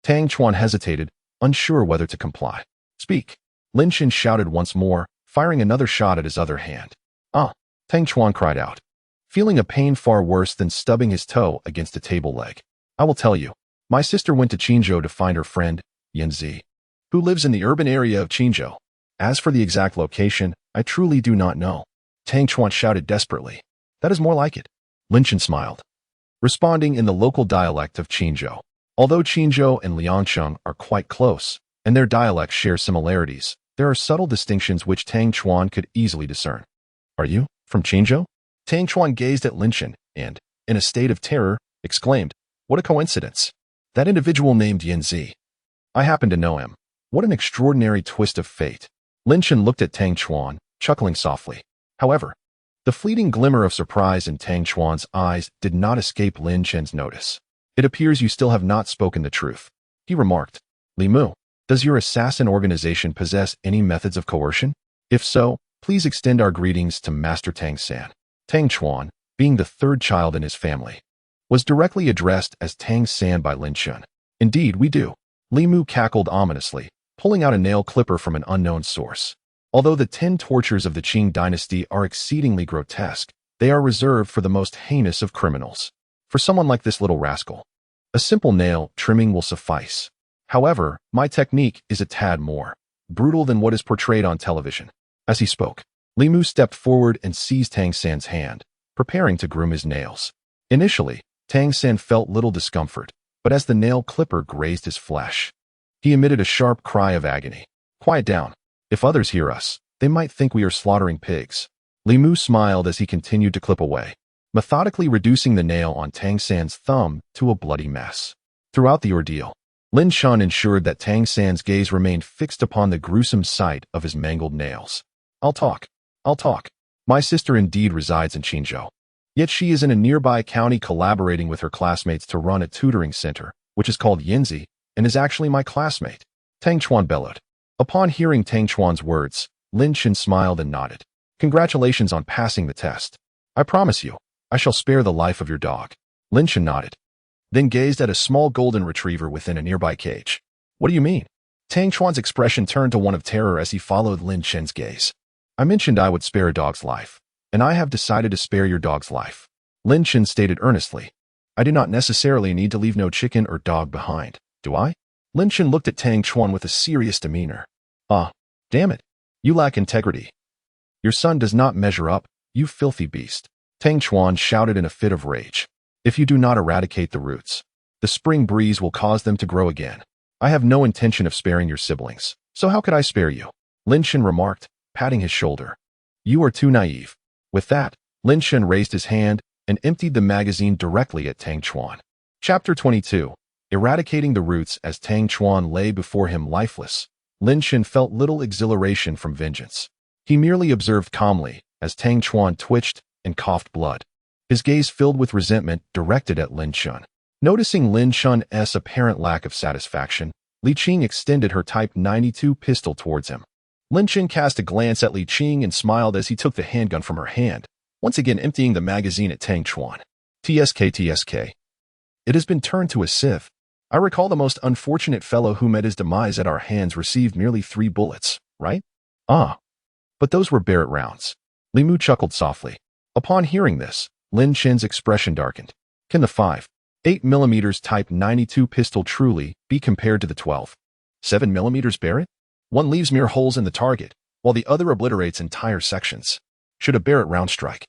Tang Chuan hesitated, unsure whether to comply. Speak. Lin Chen shouted once more, firing another shot at his other hand. Tang Chuan cried out, feeling a pain far worse than stubbing his toe against a table leg. I will tell you. My sister went to Qinzhou to find her friend, Yanzi, who lives in the urban area of Qinzhou. As for the exact location, I truly do not know. Tang Chuan shouted desperately. That is more like it. Lin Chen smiled, responding in the local dialect of Qinzhou. Although Qinzhou and Liangcheng are quite close, and their dialects share similarities, there are subtle distinctions which Tang Chuan could easily discern. Are you from Qinzhou? Tang Chuan gazed at Lin Chen and, in a state of terror, exclaimed, What a coincidence. That individual named Yanzi. I happen to know him. What an extraordinary twist of fate. Lin Chen looked at Tang Chuan, chuckling softly. However, the fleeting glimmer of surprise in Tang Chuan's eyes did not escape Lin Chen's notice. It appears you still have not spoken the truth, he remarked. Li Mu, does your assassin organization possess any methods of coercion? If so, please extend our greetings to Master Tang San. Tang Chuan, being the third child in his family, was directly addressed as Tang San by Lin Chen. Indeed, we do. Li Mu cackled ominously, pulling out a nail clipper from an unknown source. Although the 10 tortures of the Qing dynasty are exceedingly grotesque, they are reserved for the most heinous of criminals. For someone like this little rascal, a simple nail trimming will suffice. However, my technique is a tad more brutal than what is portrayed on television. As he spoke, Li Mu stepped forward and seized Tang San's hand, preparing to groom his nails. Initially, Tang San felt little discomfort, but as the nail clipper grazed his flesh, he emitted a sharp cry of agony. Quiet down. If others hear us, they might think we are slaughtering pigs. Li Mu smiled as he continued to clip away, methodically reducing the nail on Tang San's thumb to a bloody mess. Throughout the ordeal, Lin Chen ensured that Tang San's gaze remained fixed upon the gruesome sight of his mangled nails. I'll talk. My sister indeed resides in Qinzhou. Yet she is in a nearby county collaborating with her classmates to run a tutoring center, which is called Yanzi, and is actually my classmate. Tang Chuan bellowed. Upon hearing Tang Chuan's words, Lin Chen smiled and nodded. Congratulations on passing the test. I promise you, I shall spare the life of your dog. Lin Chen nodded, then gazed at a small golden retriever within a nearby cage. What do you mean? Tang Chuan's expression turned to one of terror as he followed Lin Chen's gaze. I mentioned I would spare a dog's life, and I have decided to spare your dog's life. Lin Chen stated earnestly. I do not necessarily need to leave no chicken or dog behind, do I? Lin Chen looked at Tang Chuan with a serious demeanor. Damn it. You lack integrity. Your son does not measure up, you filthy beast. Tang Chuan shouted in a fit of rage. If you do not eradicate the roots, the spring breeze will cause them to grow again. I have no intention of sparing your siblings, so how could I spare you? Lin Chen remarked, patting his shoulder. You are too naive. With that, Lin Chen raised his hand and emptied the magazine directly at Tang Chuan. Chapter 22. Eradicating the roots. As Tang Chuan lay before him lifeless, Lin Chen felt little exhilaration from vengeance. He merely observed calmly as Tang Chuan twitched and coughed blood, his gaze filled with resentment directed at Lin Chen. Noticing Lin Chen's apparent lack of satisfaction, Li Qing extended her Type 92 pistol towards him. Lin Chen cast a glance at Li Qing and smiled as he took the handgun from her hand, once again emptying the magazine at Tang Chuan. TSK. It has been turned to a sieve. I recall the most unfortunate fellow who met his demise at our hands received merely 3 bullets, right? Ah. But those were Barrett rounds. Li Mu chuckled softly. Upon hearing this, Lin Chen's expression darkened. Can the 5.8mm Type 92 pistol truly be compared to the 12.7mm Barrett? One leaves mere holes in the target, while the other obliterates entire sections. Should a Barrett round strike?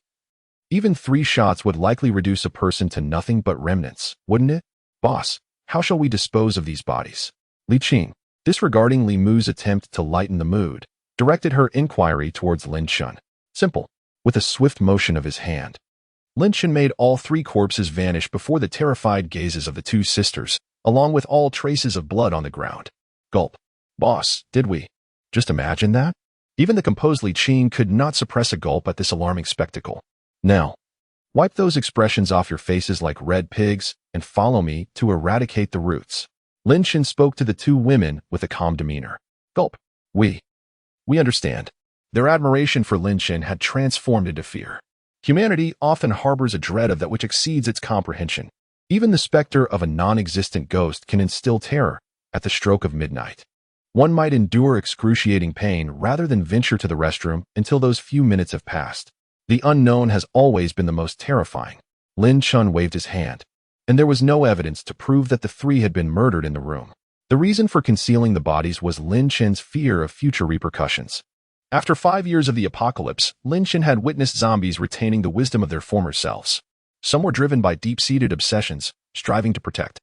Even 3 shots would likely reduce a person to nothing but remnants, wouldn't it? Boss, how shall we dispose of these bodies? Li Qing, disregarding Li Mu's attempt to lighten the mood, directed her inquiry towards Lin Chen. Simple. With a swift motion of his hand, Lin Chen made all 3 corpses vanish before the terrified gazes of the 2 sisters, along with all traces of blood on the ground. Gulp. Boss, did we just imagine that? Even the composed Li Qing could not suppress a gulp at this alarming spectacle. Now, wipe those expressions off your faces like red pigs and follow me to eradicate the roots. Lin Chen spoke to the 2 women with a calm demeanor. Gulp. We understand. Their admiration for Lin Chen had transformed into fear. Humanity often harbors a dread of that which exceeds its comprehension. Even the specter of a non-existent ghost can instill terror at the stroke of midnight. One might endure excruciating pain rather than venture to the restroom until those few minutes have passed. The unknown has always been the most terrifying. Lin Chen waved his hand, and there was no evidence to prove that the 3 had been murdered in the room. The reason for concealing the bodies was Lin Chen's fear of future repercussions. After 5 years of the apocalypse, Lin Chen had witnessed zombies retaining the wisdom of their former selves. Some were driven by deep-seated obsessions, striving to protect,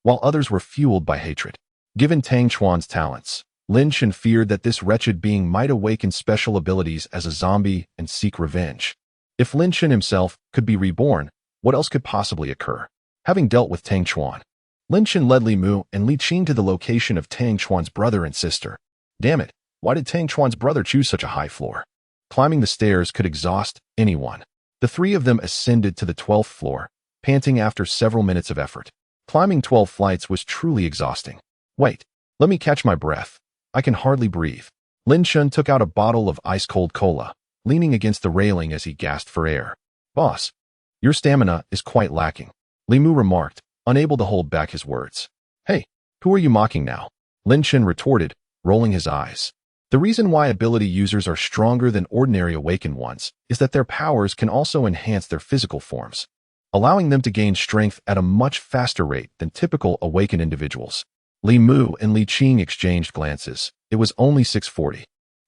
while others were fueled by hatred. Given Tang Chuan's talents, Lin Chen feared that this wretched being might awaken special abilities as a zombie and seek revenge. If Lin Chen himself could be reborn, what else could possibly occur? Having dealt with Tang Chuan, Lin Chen led Li Mu and Li Qing to the location of Tang Chuan's brother and sister. Damn it, why did Tang Chuan's brother choose such a high floor? Climbing the stairs could exhaust anyone. The 3 of them ascended to the 12th floor, panting after several minutes of effort. Climbing 12 flights was truly exhausting. Wait, let me catch my breath. I can hardly breathe. Lin Chen took out a bottle of ice-cold cola, leaning against the railing as he gasped for air. Boss, your stamina is quite lacking, Li Mu remarked, unable to hold back his words. Hey, who are you mocking now? Lin Chen retorted, rolling his eyes. The reason why ability users are stronger than ordinary awakened ones is that their powers can also enhance their physical forms, allowing them to gain strength at a much faster rate than typical awakened individuals. Li Mu and Li Qing exchanged glances. It was only 6:40,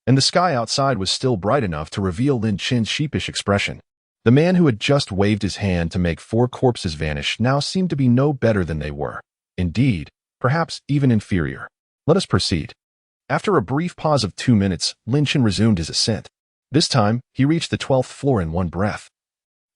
and the sky outside was still bright enough to reveal Lin Chen's sheepish expression. The man who had just waved his hand to make 4 corpses vanish now seemed to be no better than they were. Indeed, perhaps even inferior. Let us proceed. After a brief pause of 2 minutes, Lin Chen resumed his ascent. This time, he reached the 12th floor in one breath,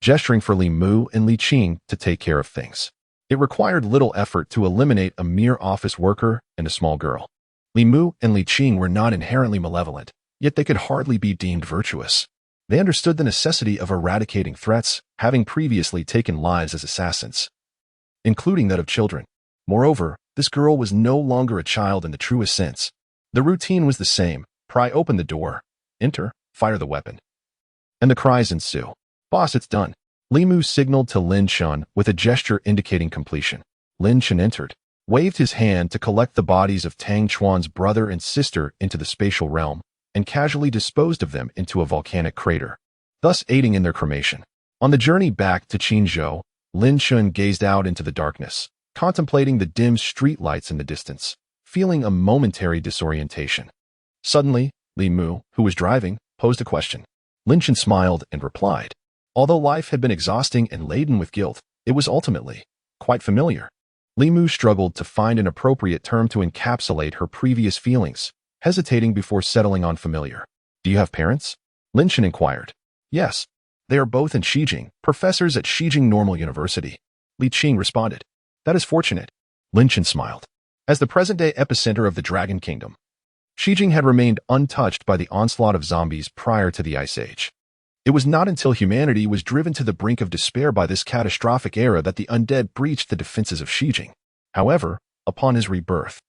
gesturing for Li Mu and Li Qing to take care of things. It required little effort to eliminate a mere office worker and a small girl. Li Mu and Li Qing were not inherently malevolent, yet they could hardly be deemed virtuous. They understood the necessity of eradicating threats, having previously taken lives as assassins, including that of children. Moreover, this girl was no longer a child in the truest sense. The routine was the same: pry open the door, enter, fire the weapon, and the cries ensue. Boss, it's done. Li Mu signaled to Lin Chen with a gesture indicating completion. Lin Chen entered, waved his hand to collect the bodies of Tang Chuan's brother and sister into the spatial realm, and casually disposed of them into a volcanic crater, thus aiding in their cremation. On the journey back to Qinzhou, Lin Chen gazed out into the darkness, contemplating the dim street lights in the distance, feeling a momentary disorientation. Suddenly, Li Mu, who was driving, posed a question. Lin Chen smiled and replied. Although life had been exhausting and laden with guilt, it was ultimately quite familiar. Li Mu struggled to find an appropriate term to encapsulate her previous feelings, hesitating before settling on familiar. Do you have parents? Lin Chen inquired. Yes. They are both in Shijing, professors at Shijing Normal University. Li Qing responded. That is fortunate. Lin Chen smiled. As the present-day epicenter of the Dragon Kingdom, Shijing had remained untouched by the onslaught of zombies prior to the Ice Age. It was not until humanity was driven to the brink of despair by this catastrophic era that the undead breached the defenses of Shijing. However, upon his rebirth,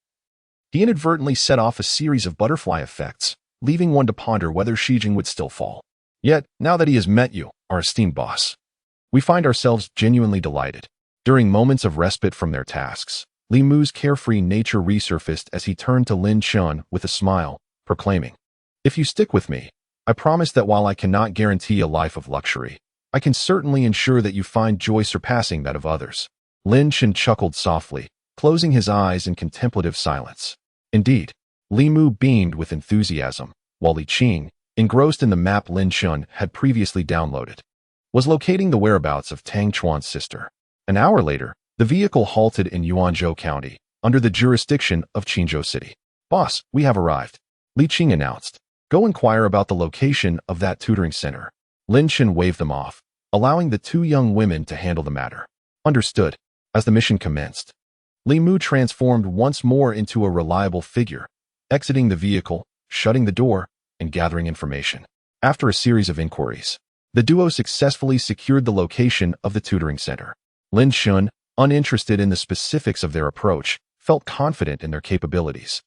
he inadvertently set off a series of butterfly effects, leaving one to ponder whether Shijing would still fall. Yet, now that he has met you, our esteemed boss, we find ourselves genuinely delighted. During moments of respite from their tasks, Li Mu's carefree nature resurfaced as he turned to Lin Chen with a smile, proclaiming, If you stick with me, I promise that while I cannot guarantee a life of luxury, I can certainly ensure that you find joy surpassing that of others. Lin Chen chuckled softly, closing his eyes in contemplative silence. Indeed, Li Mu beamed with enthusiasm, while Li Qing, engrossed in the map Lin Chen had previously downloaded, was locating the whereabouts of Tang Chuan's sister. An hour later, the vehicle halted in Yuanzhou County, under the jurisdiction of Qinzhou City. Boss, we have arrived, Li Qing announced. Go inquire about the location of that tutoring center. Lin Chen waved them off, allowing the two young women to handle the matter. Understood. As the mission commenced, Li Mu transformed once more into a reliable figure, exiting the vehicle, shutting the door, and gathering information. After a series of inquiries, the duo successfully secured the location of the tutoring center. Lin Chen, uninterested in the specifics of their approach, felt confident in their capabilities.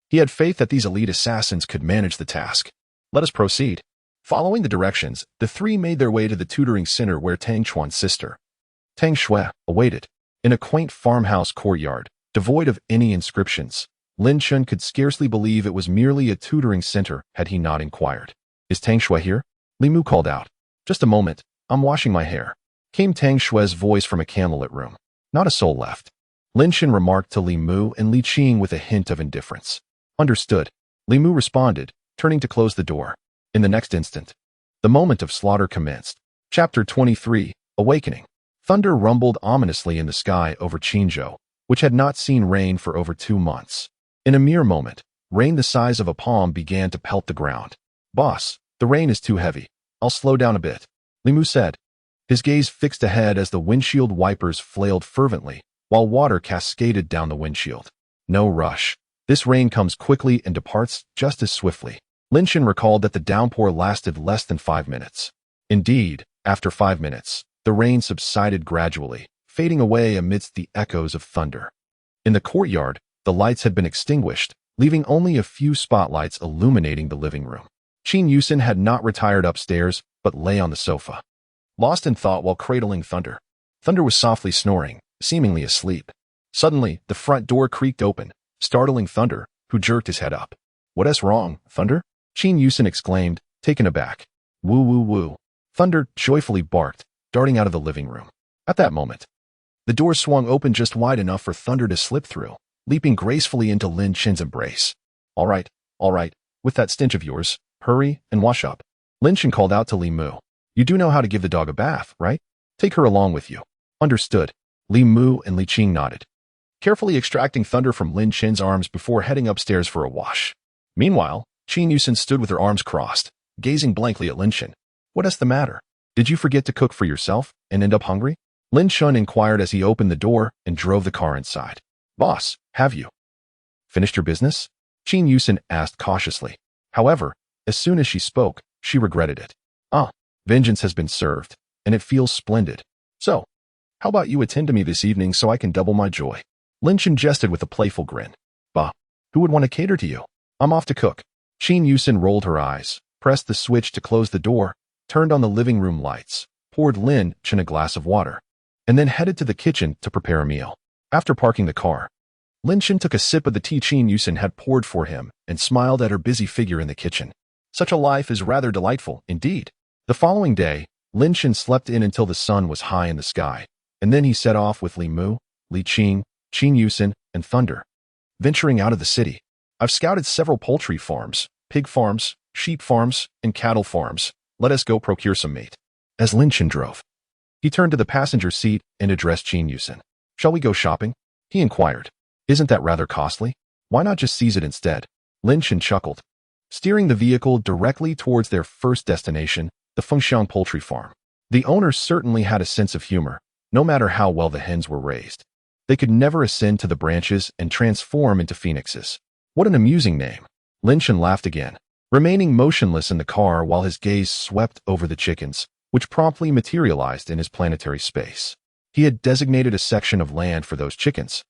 He had faith that these elite assassins could manage the task. Let us proceed. Following the directions, the three made their way to the tutoring center where Tang Chuan's sister, Tang Shui, awaited. In a quaint farmhouse courtyard, devoid of any inscriptions, Lin Chen could scarcely believe it was merely a tutoring center had he not inquired. Is Tang Shui here? Li Mu called out. Just a moment, I'm washing my hair, came Tang Shui's voice from a candlelit room. Not a soul left. Lin Chen remarked to Li Mu and Li Qing with a hint of indifference. Understood. Li Mu responded, turning to close the door. In the next instant, the moment of slaughter commenced. Chapter 23, Awakening. Thunder rumbled ominously in the sky over Qinzhou, which had not seen rain for over 2 months. In a mere moment, rain the size of a palm began to pelt the ground. Boss, the rain is too heavy. I'll slow down a bit, Li Mu said. His gaze fixed ahead as the windshield wipers flailed fervently, while water cascaded down the windshield. No rush. This rain comes quickly and departs just as swiftly. Lin Chen recalled that the downpour lasted less than 5 minutes. Indeed, after 5 minutes, the rain subsided gradually, fading away amidst the echoes of thunder. In the courtyard, the lights had been extinguished, leaving only a few spotlights illuminating the living room. Qin Yusin had not retired upstairs, but lay on the sofa, lost in thought while cradling Thunder. Thunder was softly snoring, seemingly asleep. Suddenly, the front door creaked open, startling Thunder, who jerked his head up. What's wrong, Thunder? Qin Yusin exclaimed, taken aback. Woo woo woo. Thunder joyfully barked, darting out of the living room. At that moment, the door swung open just wide enough for Thunder to slip through, leaping gracefully into Lin Chen's embrace. All right, with that stench of yours, hurry and wash up. Lin Chen called out to Li Mu. You do know how to give the dog a bath, right? Take her along with you. Understood. Li Mu and Li Qing nodded, carefully extracting Thunder from Lin Chen's arms before heading upstairs for a wash. Meanwhile, Qin Yusin stood with her arms crossed, gazing blankly at Lin Chen. What's the matter? Did you forget to cook for yourself and end up hungry? Lin Chen inquired as he opened the door and drove the car inside. Boss, have you finished your business? Qin Yusin asked cautiously. However, as soon as she spoke, she regretted it. Vengeance has been served, and it feels splendid. So, how about you attend to me this evening so I can double my joy? Lin Chen jested with a playful grin. Bah, who would want to cater to you? I'm off to cook. Qin Yusin rolled her eyes, pressed the switch to close the door, turned on the living room lights, poured Lin Chen a glass of water, and then headed to the kitchen to prepare a meal. After parking the car, Lin Chen took a sip of the tea Qin Yusin had poured for him and smiled at her busy figure in the kitchen. Such a life is rather delightful, indeed. The following day, Lin Chen slept in until the sun was high in the sky, and then he set off with Li Mu, Li Qing, Qin Yusin, and Thunder, venturing out of the city. I've scouted several poultry farms, pig farms, sheep farms, and cattle farms. Let us go procure some meat. As Lin Chen drove, he turned to the passenger seat and addressed Qin Yusin. Shall we go shopping? He inquired. Isn't that rather costly? Why not just seize it instead? Lin Chen chuckled, steering the vehicle directly towards their first destination, the Fengxiang poultry farm. The owners certainly had a sense of humor, no matter how well the hens were raised. They could never ascend to the branches and transform into phoenixes. What an amusing name. Lin Chen laughed again, remaining motionless in the car while his gaze swept over the chickens, which promptly materialized in his planetary space. He had designated a section of land for those chickens,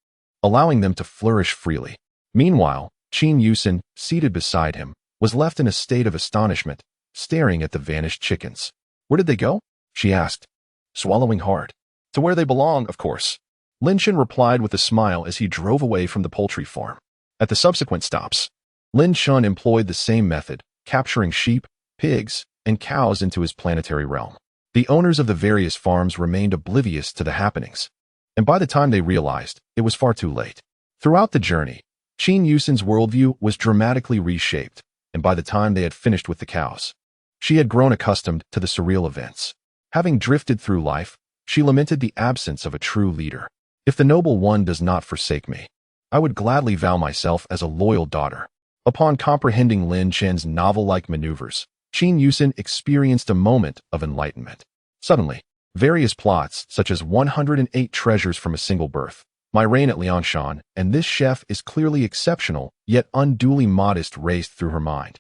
allowing them to flourish freely. Meanwhile, Qin Yusin, seated beside him, was left in a state of astonishment, staring at the vanished chickens. Where did they go? She asked, swallowing hard. To where they belong, of course. Lin Chen replied with a smile as he drove away from the poultry farm. At the subsequent stops, Lin Chen employed the same method, capturing sheep, pigs, and cows into his planetary realm. The owners of the various farms remained oblivious to the happenings, and by the time they realized, it was far too late. Throughout the journey, Qin Yusin's worldview was dramatically reshaped, and by the time they had finished with the cows, she had grown accustomed to the surreal events. Having drifted through life, she lamented the absence of a true leader. If the noble one does not forsake me, I would gladly vow myself as a loyal daughter. Upon comprehending Lin Chen's novel-like maneuvers, Qin Yusin experienced a moment of enlightenment. Suddenly, various plots, such as 108 treasures from a single birth, my reign at Liangshan, and this chef is clearly exceptional, yet unduly modest, raced through her mind.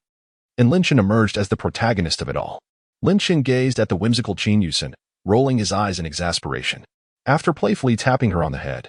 And Lin Chen emerged as the protagonist of it all. Lin Chen gazed at the whimsical Qin Yusin, rolling his eyes in exasperation. After playfully tapping her on the head,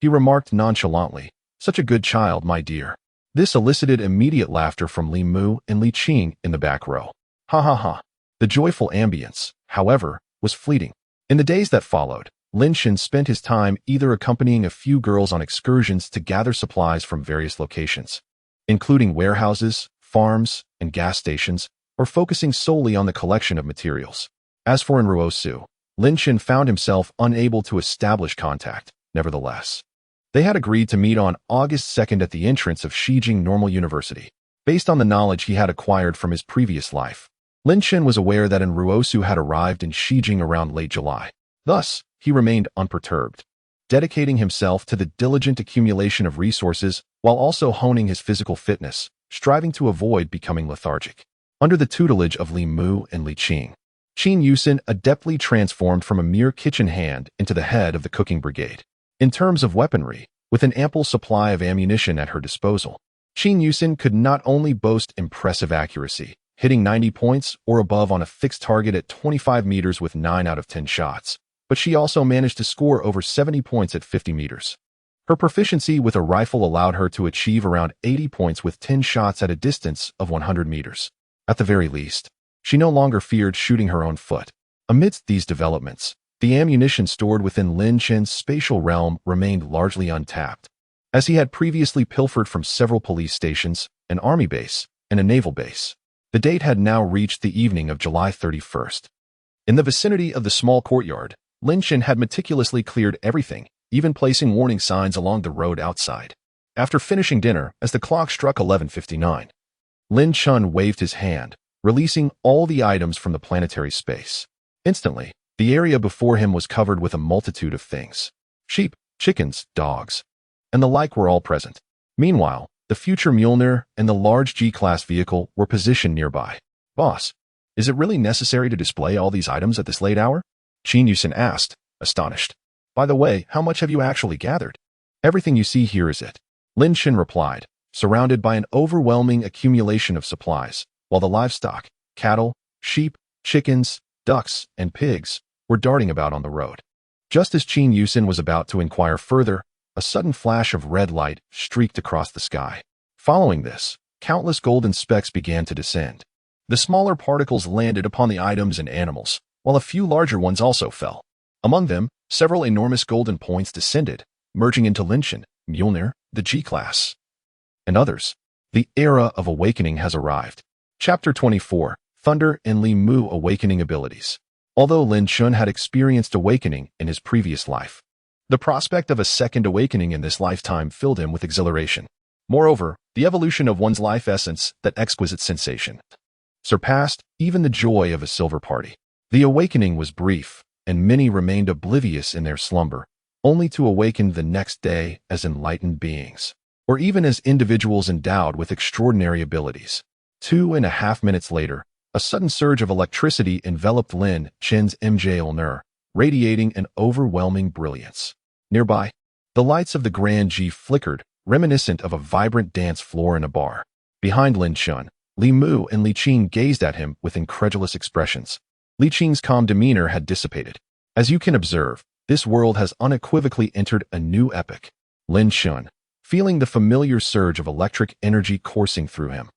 he remarked nonchalantly, "Such a good child, my dear." This elicited immediate laughter from Li Mu and Li Qing in the back row. Ha ha ha. The joyful ambience, however, was fleeting. In the days that followed, Lin Chen spent his time either accompanying a few girls on excursions to gather supplies from various locations, including warehouses, farms, and gas stations, or focusing solely on the collection of materials. As for Ruosu, Lin Chen found himself unable to establish contact. Nevertheless, they had agreed to meet on August 2nd at the entrance of Shijing Normal University. Based on the knowledge he had acquired from his previous life, Lin Chen was aware that Ruosu had arrived in Shijing around late July. Thus, he remained unperturbed, dedicating himself to the diligent accumulation of resources while also honing his physical fitness, striving to avoid becoming lethargic. Under the tutelage of Li Mu and Li Qing, Qin Yusin adeptly transformed from a mere kitchen hand into the head of the cooking brigade. In terms of weaponry, with an ample supply of ammunition at her disposal, Qin Yusin could not only boast impressive accuracy, hitting 90 points or above on a fixed target at 25 meters with 9 out of 10 shots, but she also managed to score over 70 points at 50 meters. Her proficiency with a rifle allowed her to achieve around 80 points with 10 shots at a distance of 100 meters. At the very least, she no longer feared shooting her own foot. Amidst these developments, the ammunition stored within Lin Chen's spatial realm remained largely untapped, as he had previously pilfered from several police stations, an army base, and a naval base. The date had now reached the evening of July 31st. In the vicinity of the small courtyard, Lin Chen had meticulously cleared everything, even placing warning signs along the road outside. After finishing dinner, as the clock struck 11:59, Lin Chen waved his hand, releasing all the items from the planetary space. Instantly, the area before him was covered with a multitude of things. Sheep, chickens, dogs, and the like were all present. Meanwhile, the future Mjolnir and the large G-class vehicle were positioned nearby. "Boss, is it really necessary to display all these items at this late hour?" Qin Yusin asked, astonished. "By the way, how much have you actually gathered?" "Everything you see here is it," Lin Chen replied, surrounded by an overwhelming accumulation of supplies, while the livestock, cattle, sheep, chickens, ducks, and pigs were darting about on the road. Just as Qin Yusin was about to inquire further, a sudden flash of red light streaked across the sky. Following this, countless golden specks began to descend. The smaller particles landed upon the items and animals, while a few larger ones also fell. Among them, several enormous golden points descended, merging into Lin Chen, Mjolnir, the G-class, and others. The era of awakening has arrived. Chapter 24, Thunder and Li Mu Awakening Abilities. Although Lin Chen had experienced awakening in his previous life, the prospect of a second awakening in this lifetime filled him with exhilaration. Moreover, the evolution of one's life essence, that exquisite sensation, surpassed even the joy of a silver party. The awakening was brief, and many remained oblivious in their slumber, only to awaken the next day as enlightened beings, or even as individuals endowed with extraordinary abilities. 2.5 minutes later, A sudden surge of electricity enveloped Lin Chen's MJ ulner, radiating an overwhelming brilliance. Nearby, the lights of the Grand G flickered, reminiscent of a vibrant dance floor in a bar. Behind Lin Chen, Li Mu and Li Qing gazed at him with incredulous expressions. Li Qing's calm demeanor had dissipated. As you can observe, this world has unequivocally entered a new epoch. Lin Chen, feeling the familiar surge of electric energy coursing through him,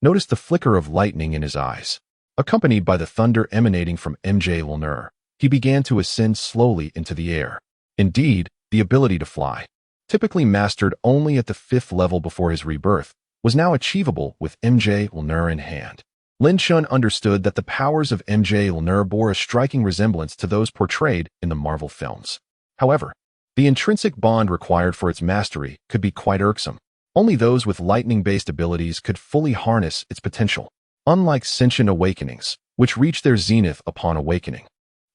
noticed the flicker of lightning in his eyes. Accompanied by the thunder emanating from MJ Ulner, he began to ascend slowly into the air. Indeed, the ability to fly, typically mastered only at the 5th level before his rebirth, was now achievable with MJ Ulner in hand. Lin Chen understood that the powers of MJ Ulner bore a striking resemblance to those portrayed in the Marvel films. However, the intrinsic bond required for its mastery could be quite irksome. Only those with lightning-based abilities could fully harness its potential. Unlike sentient awakenings, which reach their zenith upon awakening,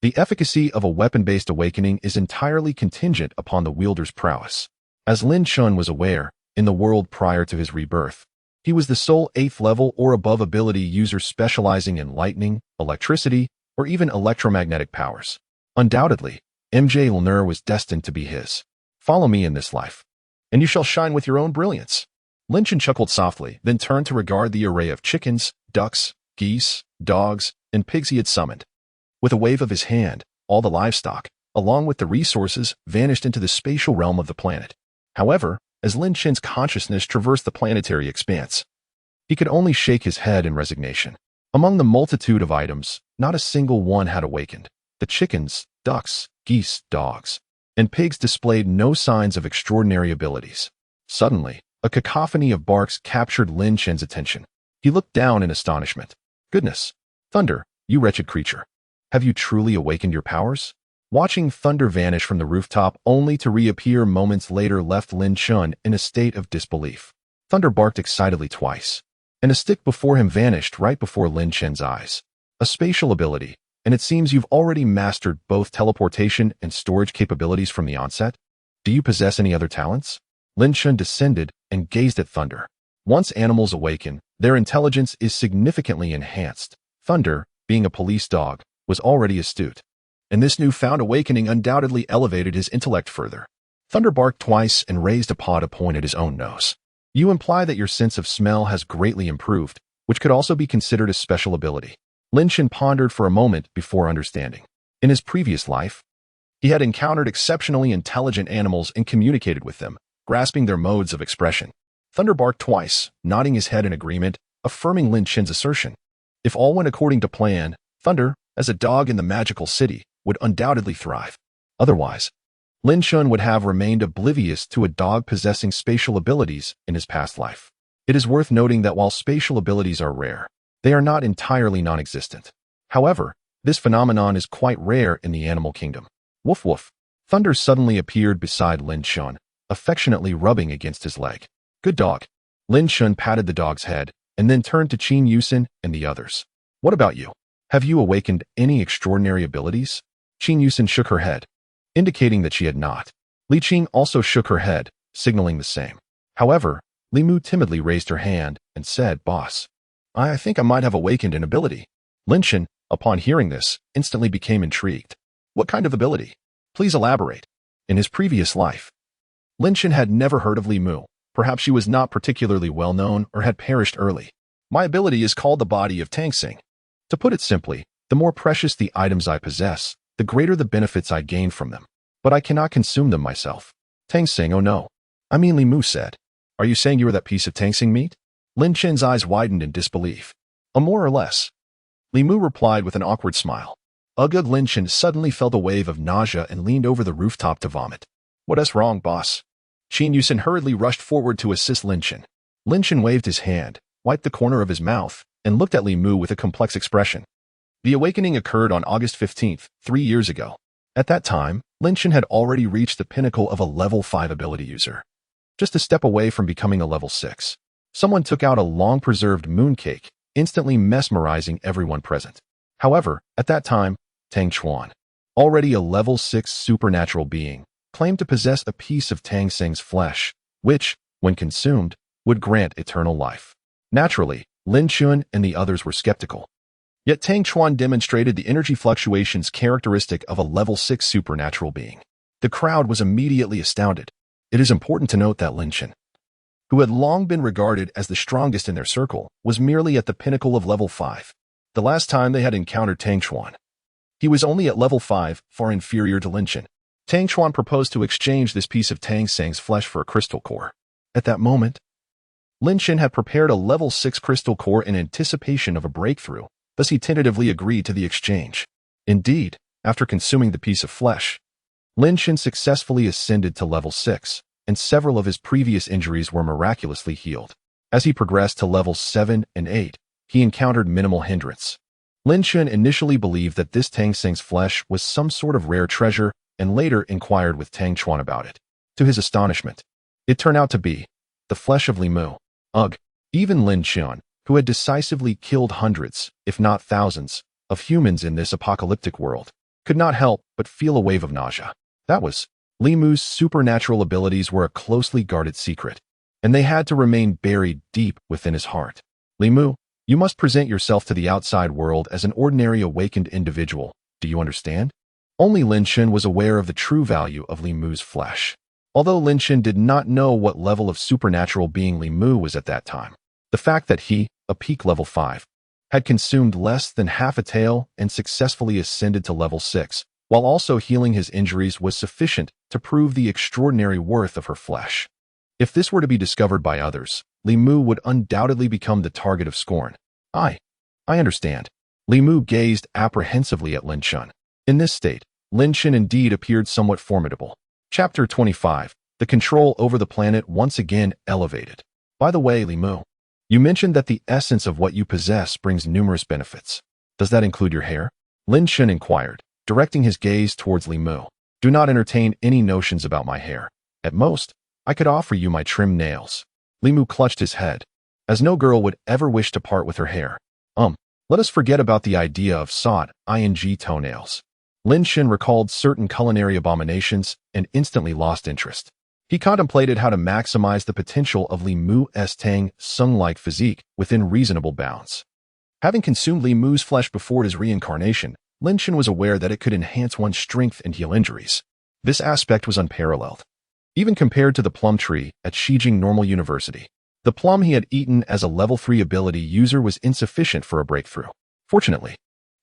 the efficacy of a weapon-based awakening is entirely contingent upon the wielder's prowess. As Lin Chen was aware, in the world prior to his rebirth, he was the sole 8th level or above ability user specializing in lightning, electricity, or even electromagnetic powers. Undoubtedly, MJ Ulner was destined to be his. Follow me in this life, and you shall shine with your own brilliance. Lin Chen chuckled softly, then turned to regard the array of chickens, ducks, geese, dogs, and pigs he had summoned. With a wave of his hand, all the livestock, along with the resources, vanished into the spatial realm of the planet. However, as Lin Chen's consciousness traversed the planetary expanse, he could only shake his head in resignation. Among the multitude of items, not a single one had awakened. The chickens, ducks, geese, dogs, and pigs displayed no signs of extraordinary abilities. Suddenly, a cacophony of barks captured Lin Chen's attention. He looked down in astonishment. Goodness! Thunder, you wretched creature! Have you truly awakened your powers? Watching thunder vanish from the rooftop only to reappear moments later left Lin Chen in a state of disbelief. Thunder barked excitedly twice, and a stick before him vanished right before Lin Chen's eyes. A spatial ability, and it seems you've already mastered both teleportation and storage capabilities from the onset? Do you possess any other talents? Lin Chen descended and gazed at Thunder. Once animals awaken, their intelligence is significantly enhanced. Thunder, being a police dog, was already astute, and this newfound awakening undoubtedly elevated his intellect further. Thunder barked twice and raised a paw to point at his own nose. You imply that your sense of smell has greatly improved, which could also be considered a special ability. Lin Chen pondered for a moment before understanding. In his previous life, he had encountered exceptionally intelligent animals and communicated with them, grasping their modes of expression. Thunder barked twice, nodding his head in agreement, affirming Lin Chen's assertion. If all went according to plan, Thunder, as a dog in the magical city, would undoubtedly thrive. Otherwise, Lin Chen would have remained oblivious to a dog possessing spatial abilities in his past life. It is worth noting that while spatial abilities are rare, they are not entirely non-existent. However, this phenomenon is quite rare in the animal kingdom. Woof woof. Thunder suddenly appeared beside Lin Chen, affectionately rubbing against his leg. Good dog. Lin Chen patted the dog's head, and then turned to Qin Yusin and the others. What about you? Have you awakened any extraordinary abilities? Qin Yusin shook her head, indicating that she had not. Li Qing also shook her head, signaling the same. However, Li Mu timidly raised her hand and said, Boss, I think I might have awakened an ability. Lin Chen, upon hearing this, instantly became intrigued. What kind of ability? Please elaborate. In his previous life, Lin Chen had never heard of Li Mu. Perhaps she was not particularly well known or had perished early. My ability is called the body of Tang Xing. To put it simply, the more precious the items I possess, the greater the benefits I gain from them. But I cannot consume them myself. Tang Xing, oh no. I mean, Li Mu said. Are you saying you are that piece of Tang Xing meat? Lin Chen's eyes widened in disbelief. More or less. Li Mu replied with an awkward smile. Ugh, Lin Chen suddenly felt a wave of nausea and leaned over the rooftop to vomit. What's wrong, boss? Qin Yusin hurriedly rushed forward to assist Lin Chen. Lin Chen waved his hand, wiped the corner of his mouth, and looked at Li Mu with a complex expression. The awakening occurred on August 15th, 3 years ago. At that time, Lin Chen had already reached the pinnacle of a level 5 ability user. Just a step away from becoming a level 6. Someone took out a long-preserved mooncake, instantly mesmerizing everyone present. However, at that time, Tang Chuan, already a level 6 supernatural being, claimed to possess a piece of Tang Xing's flesh, which, when consumed, would grant eternal life. Naturally, Lin Chun and the others were skeptical. Yet Tang Chuan demonstrated the energy fluctuations characteristic of a level 6 supernatural being. The crowd was immediately astounded. It is important to note that Lin Chen, who had long been regarded as the strongest in their circle, was merely at the pinnacle of level 5. The last time they had encountered Tang Chuan, he was only at level 5, far inferior to Lin Chen. Tang Chuan proposed to exchange this piece of Tang Sang's flesh for a crystal core. At that moment, Lin Chen had prepared a level 6 crystal core in anticipation of a breakthrough, thus he tentatively agreed to the exchange. Indeed, after consuming the piece of flesh, Lin Chen successfully ascended to level 6, and several of his previous injuries were miraculously healed. As he progressed to levels 7 and 8, he encountered minimal hindrance. Lin Chen initially believed that this Tang Sang's flesh was some sort of rare treasure and later inquired with Tang Chuan about it. To his astonishment, it turned out to be the flesh of Li Mu. Ugh! Even Lin Chen, who had decisively killed hundreds, if not thousands, of humans in this apocalyptic world, could not help but feel a wave of nausea. That was, Li Mu's supernatural abilities were a closely guarded secret, and they had to remain buried deep within his heart. Li Mu, you must present yourself to the outside world as an ordinary awakened individual. Do you understand? Only Lin Chen was aware of the true value of Li Mu's flesh. Although Lin Chen did not know what level of supernatural being Li Mu was at that time, the fact that he, a peak level 5, had consumed less than half a tail and successfully ascended to level 6, while also healing his injuries was sufficient to prove the extraordinary worth of her flesh. If this were to be discovered by others, Li Mu would undoubtedly become the target of scorn. I understand. Li Mu gazed apprehensively at Lin Chen. In this state, Lin Chen indeed appeared somewhat formidable. Chapter 25. The control over the planet once again elevated. By the way, Li Mu, you mentioned that the essence of what you possess brings numerous benefits. Does that include your hair? Lin Chen inquired, directing his gaze towards Li Mu. Do not entertain any notions about my hair. At most, I could offer you my trimmed nails. Li Mu clutched his head, as no girl would ever wish to part with her hair. Let us forget about the idea of ing toenails. Lin Chen recalled certain culinary abominations and instantly lost interest. He contemplated how to maximize the potential of Li Mu's Tang Sung-like physique within reasonable bounds. Having consumed Li Mu's flesh before his reincarnation, Lin Chen was aware that it could enhance one's strength and heal injuries. This aspect was unparalleled, even compared to the plum tree at Shijing Normal University. The plum he had eaten as a level 3 ability user was insufficient for a breakthrough. Fortunately,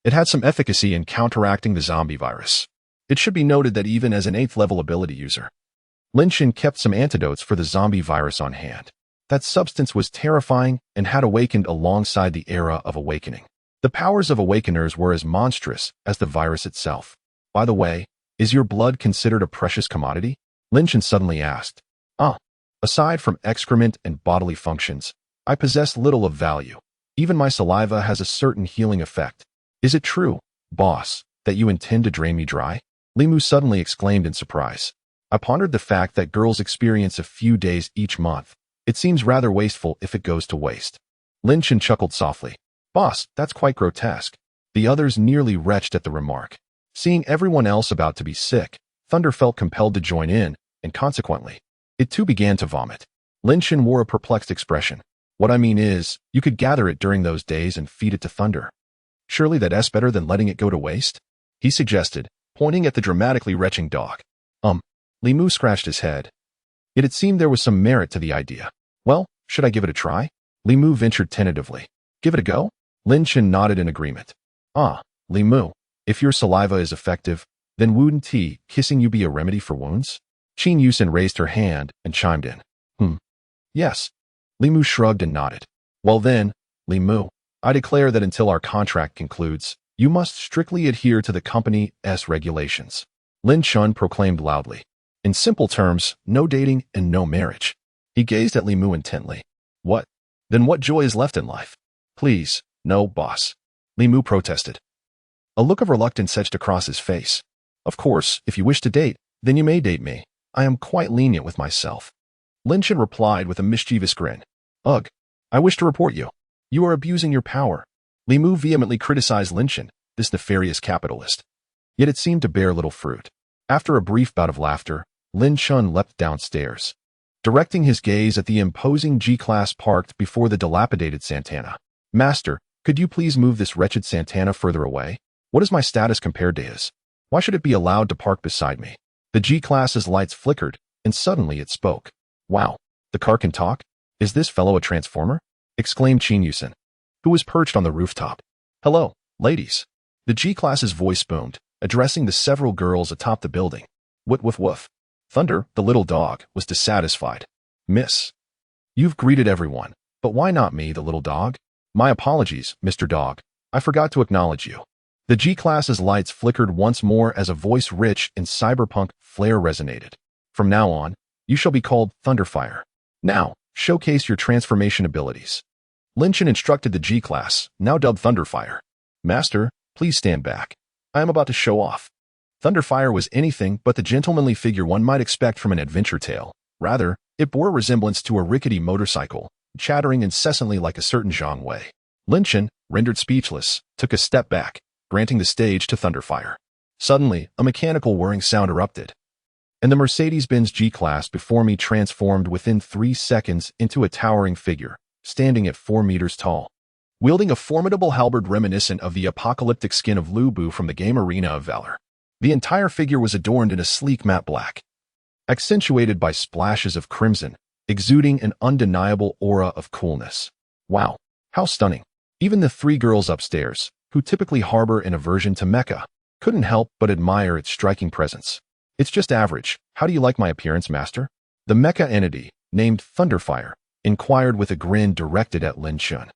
it had some efficacy in counteracting the zombie virus. It should be noted that even as an 8th level ability user, Lin Chen kept some antidotes for the zombie virus on hand. That substance was terrifying and had awakened alongside the era of awakening. The powers of awakeners were as monstrous as the virus itself. By the way, is your blood considered a precious commodity? Lin Chen suddenly asked. Aside from excrement and bodily functions, I possess little of value. Even my saliva has a certain healing effect. Is it true, boss, that you intend to drain me dry? Li Mu suddenly exclaimed in surprise. I pondered the fact that girls experience a few days each month. It seems rather wasteful if it goes to waste. Lin Chen chuckled softly. Boss, that's quite grotesque. The others nearly retched at the remark. Seeing everyone else about to be sick, Thunder felt compelled to join in, and consequently, it too began to vomit. Lin Chen wore a perplexed expression. What I mean is, you could gather it during those days and feed it to Thunder. Surely that's better than letting it go to waste? He suggested, pointing at the dramatically retching dog. Li Mu scratched his head. It had seemed there was some merit to the idea. Well, should I give it a try? Li Mu ventured tentatively. Give it a go? Lin Chen nodded in agreement. Li Mu, if your saliva is effective, then wouldn't tea kissing you be a remedy for wounds? Qin Yusen raised her hand and chimed in. Yes. Li Mu shrugged and nodded. Well then, Li Mu, I declare that until our contract concludes, you must strictly adhere to the company's regulations. Lin Chen proclaimed loudly. In simple terms, no dating and no marriage. He gazed at Li Mu intently. What? Then what joy is left in life? Please, no, boss. Li Mu protested. A look of reluctance etched across his face. Of course, if you wish to date, then you may date me. I am quite lenient with myself. Lin Chen replied with a mischievous grin. Ugh, I wish to report you. You are abusing your power. Li Mu vehemently criticized Lin Chen, this nefarious capitalist. Yet it seemed to bear little fruit. After a brief bout of laughter, Lin Chen leapt downstairs, directing his gaze at the imposing G-Class parked before the dilapidated Santana. Master, Could you please move this wretched Santana further away? What is my status compared to his? Why should it be allowed to park beside me? The G-Class's lights flickered, and suddenly it spoke. Wow, the car can talk? Is this fellow a transformer? Exclaimed Jiang Chen, who was perched on the rooftop. Hello, ladies. The G-Class's voice boomed, addressing the several girls atop the building. Woof woof woof. Thunder, the little dog, was dissatisfied. Miss. You've greeted everyone, but why not me, the little dog? My apologies, Mr. Dog. I forgot to acknowledge you. The G-Class's lights flickered once more as a voice rich in cyberpunk flair resonated. From now on, you shall be called Thunderfire. Now, showcase your transformation abilities. Jiang Chen instructed the G-Class, now dubbed Thunderfire. Master, please stand back. I am about to show off. Thunderfire was anything but the gentlemanly figure one might expect from an adventure tale. Rather, it bore a resemblance to a rickety motorcycle, chattering incessantly like a certain Jiang Wei. Jiang Chen, rendered speechless, took a step back, granting the stage to Thunderfire. Suddenly, a mechanical whirring sound erupted, and the Mercedes-Benz G-Class before me transformed within 3 seconds into a towering figure, standing at 4 meters tall. Wielding a formidable halberd reminiscent of the apocalyptic skin of Lu Bu from the game Arena of Valor. The entire figure was adorned in a sleek matte black, accentuated by splashes of crimson, exuding an undeniable aura of coolness. Wow, how stunning. Even the 3 girls upstairs, who typically harbor an aversion to mecha, couldn't help but admire its striking presence. It's just average. How do you like my appearance, master? The mecha entity, named Thunderfire, inquired with a grin directed at Jiang Chen.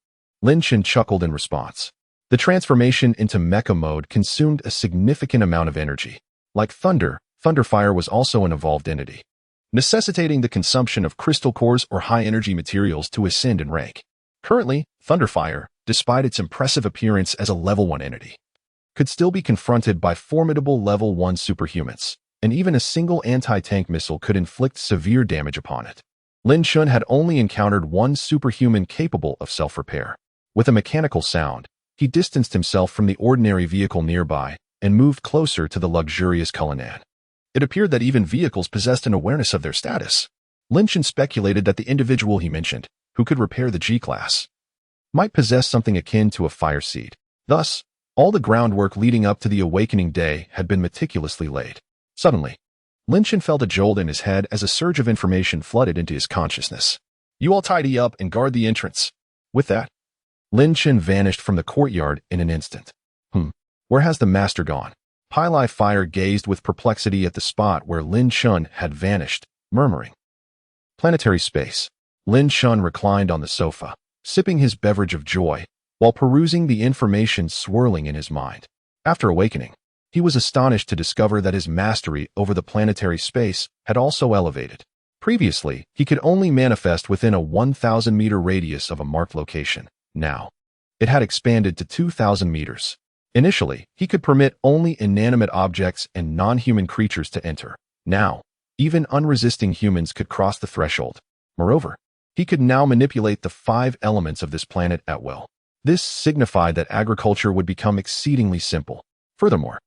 Jiang Chen chuckled in response. The transformation into mecha mode consumed a significant amount of energy. Like thunder, Thunderfire was also an evolved entity, necessitating the consumption of crystal cores or high-energy materials to ascend in rank. Currently, Thunderfire, despite its impressive appearance as a level 1 entity, could still be confronted by formidable level 1 superhumans, and even a single anti-tank missile could inflict severe damage upon it. Jiang Chen had only encountered one superhuman capable of self-repair. With a mechanical sound, he distanced himself from the ordinary vehicle nearby and moved closer to the luxurious Cullinan. It appeared that even vehicles possessed an awareness of their status. Jiang Chen speculated that the individual he mentioned, who could repair the G-Class, might possess something akin to a fire seed. Thus, all the groundwork leading up to the awakening day had been meticulously laid. Suddenly, Jiang Chen felt a jolt in his head as a surge of information flooded into his consciousness. You all tidy up and guard the entrance. With that, Jiang Chen vanished from the courtyard in an instant. Where has the master gone? Pili Fire gazed with perplexity at the spot where Jiang Chen had vanished, murmuring. Planetary space. Jiang Chen reclined on the sofa, sipping his beverage of joy, while perusing the information swirling in his mind. After awakening, he was astonished to discover that his mastery over the planetary space had also elevated. Previously, he could only manifest within a 1,000-meter radius of a marked location. Now, it had expanded to 2,000 meters. Initially, he could permit only inanimate objects and non-human creatures to enter. Now, even unresisting humans could cross the threshold. Moreover, he could now manipulate the 5 elements of this planet at will. This signified that agriculture would become exceedingly simple. Furthermore,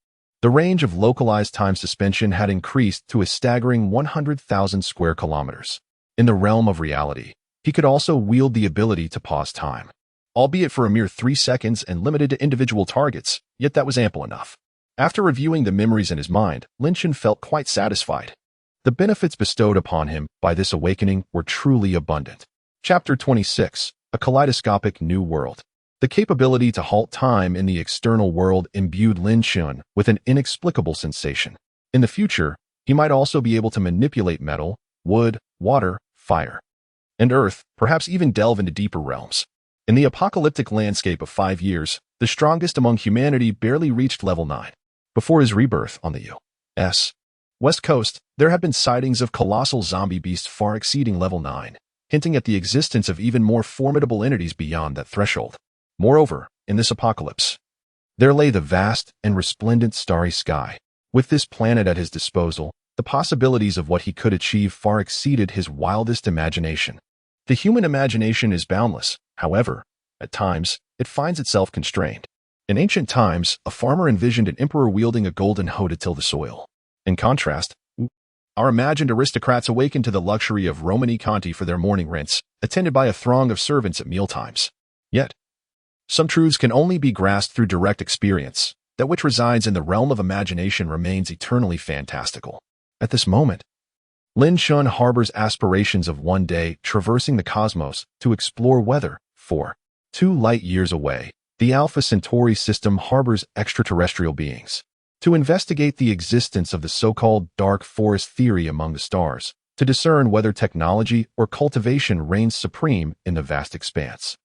the range of localized time suspension had increased to a staggering 100,000 square kilometers. In the realm of reality, he could also wield the ability to pause time, albeit for a mere 3 seconds and limited to individual targets, yet that was ample enough. After reviewing the memories in his mind, Jiang Chen felt quite satisfied. The benefits bestowed upon him by this awakening were truly abundant. Chapter 26, A Kaleidoscopic New World. The capability to halt time in the external world imbued Jiang Chen with an inexplicable sensation. In the future, he might also be able to manipulate metal, wood, water, fire, and earth, perhaps even delve into deeper realms. In the apocalyptic landscape of 5 years, the strongest among humanity barely reached level 9. Before his rebirth on the U.S. West Coast, there had been sightings of colossal zombie beasts far exceeding level 9, hinting at the existence of even more formidable entities beyond that threshold. Moreover, in this apocalypse, there lay the vast and resplendent starry sky. With this planet at his disposal, the possibilities of what he could achieve far exceeded his wildest imagination. The human imagination is boundless. However, at times, it finds itself constrained. In ancient times, a farmer envisioned an emperor wielding a golden hoe to till the soil. In contrast, our imagined aristocrats awakened to the luxury of Romani Conti for their morning rinse, attended by a throng of servants at mealtimes. Yet, Some truths can only be grasped through direct experience. That which resides in the realm of imagination remains eternally fantastical. At this moment, Lin Shun harbors aspirations of one day traversing the cosmos to explore whether, for 2 light years away, the Alpha Centauri system harbors extraterrestrial beings. To investigate the existence of the so-called dark forest theory among the stars, to discern whether technology or cultivation reigns supreme in the vast expanse,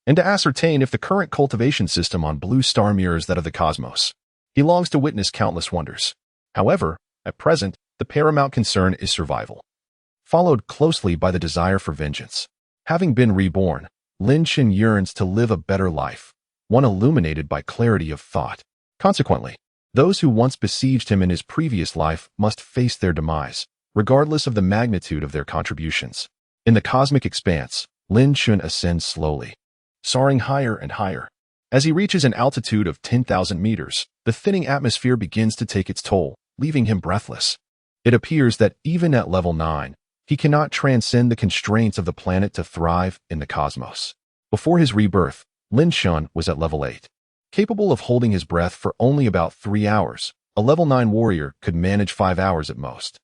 and to ascertain if the current cultivation system on blue star mirrors that of the cosmos. He longs to witness countless wonders. However, at present, the paramount concern is survival, followed closely by the desire for vengeance. Having been reborn, Lin Shun yearns to live a better life, one illuminated by clarity of thought. Consequently, those who once besieged him in his previous life must face their demise, regardless of the magnitude of their contributions. In the cosmic expanse, Lin Shun ascends slowly, soaring higher and higher. As he reaches an altitude of 10,000 meters, the thinning atmosphere begins to take its toll, leaving him breathless. It appears that even at level 9, he cannot transcend the constraints of the planet to thrive in the cosmos. Before his rebirth, Lin Shun was at level 8. Capable of holding his breath for only about 3 hours, a level 9 warrior could manage 5 hours at most.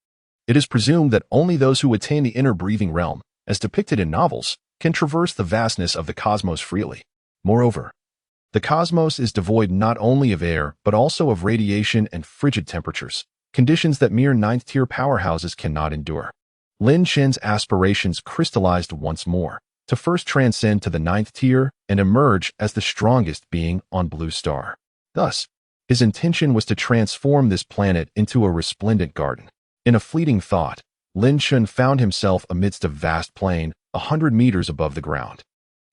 It is presumed that only those who attain the inner breathing realm, as depicted in novels, can traverse the vastness of the cosmos freely. Moreover, the cosmos is devoid not only of air but also of radiation and frigid temperatures, conditions that mere 9th-tier powerhouses cannot endure. Lin Shun's aspirations crystallized once more, to first transcend to the 9th tier and emerge as the strongest being on Blue Star. Thus, his intention was to transform this planet into a resplendent garden. In a fleeting thought, Lin Shun found himself amidst a vast plain, 100 meters above the ground.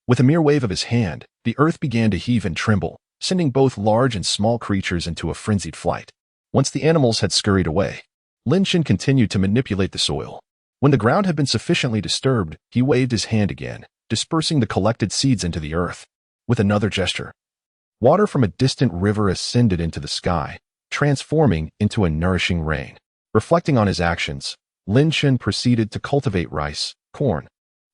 With a mere wave of his hand, the earth began to heave and tremble, sending both large and small creatures into a frenzied flight. Once the animals had scurried away, Lin Shun continued to manipulate the soil. When the ground had been sufficiently disturbed, he waved his hand again, dispersing the collected seeds into the earth. With another gesture, water from a distant river ascended into the sky, transforming into a nourishing rain. Reflecting on his actions, Lin Shun proceeded to cultivate rice, corn,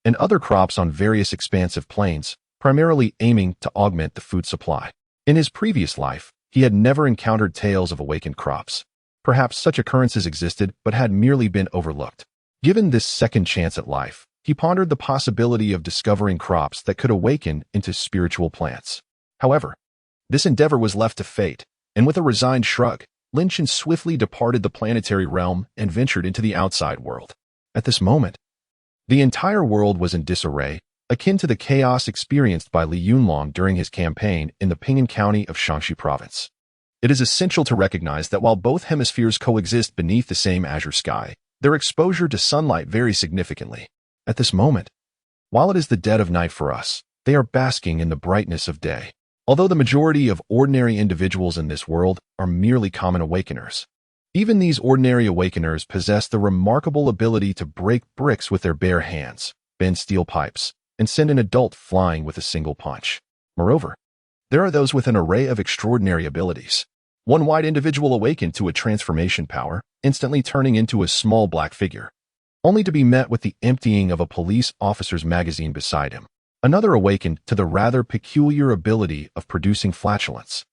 and other crops on various expansive plains, primarily aiming to augment the food supply. In his previous life, he had never encountered tales of awakened crops. Perhaps such occurrences existed but had merely been overlooked. Given this second chance at life, he pondered the possibility of discovering crops that could awaken into spiritual plants. However, this endeavor was left to fate, and with a resigned shrug, Lin Shun swiftly departed the planetary realm and ventured into the outside world. At this moment, the entire world was in disarray, akin to the chaos experienced by Li Yunlong during his campaign in the Ping'an County of Shaanxi Province. It is essential to recognize that while both hemispheres coexist beneath the same azure sky, their exposure to sunlight varies significantly. At this moment, while it is the dead of night for us, they are basking in the brightness of day. Although the majority of ordinary individuals in this world are merely common awakeners, even these ordinary awakeners possess the remarkable ability to break bricks with their bare hands, bend steel pipes, and send an adult flying with a single punch. Moreover, there are those with an array of extraordinary abilities. One white individual awakened to a transformation power, instantly turning into a small black figure, only to be met with the emptying of a police officer's magazine beside him. Another awakened to the rather peculiar ability of producing flatulence,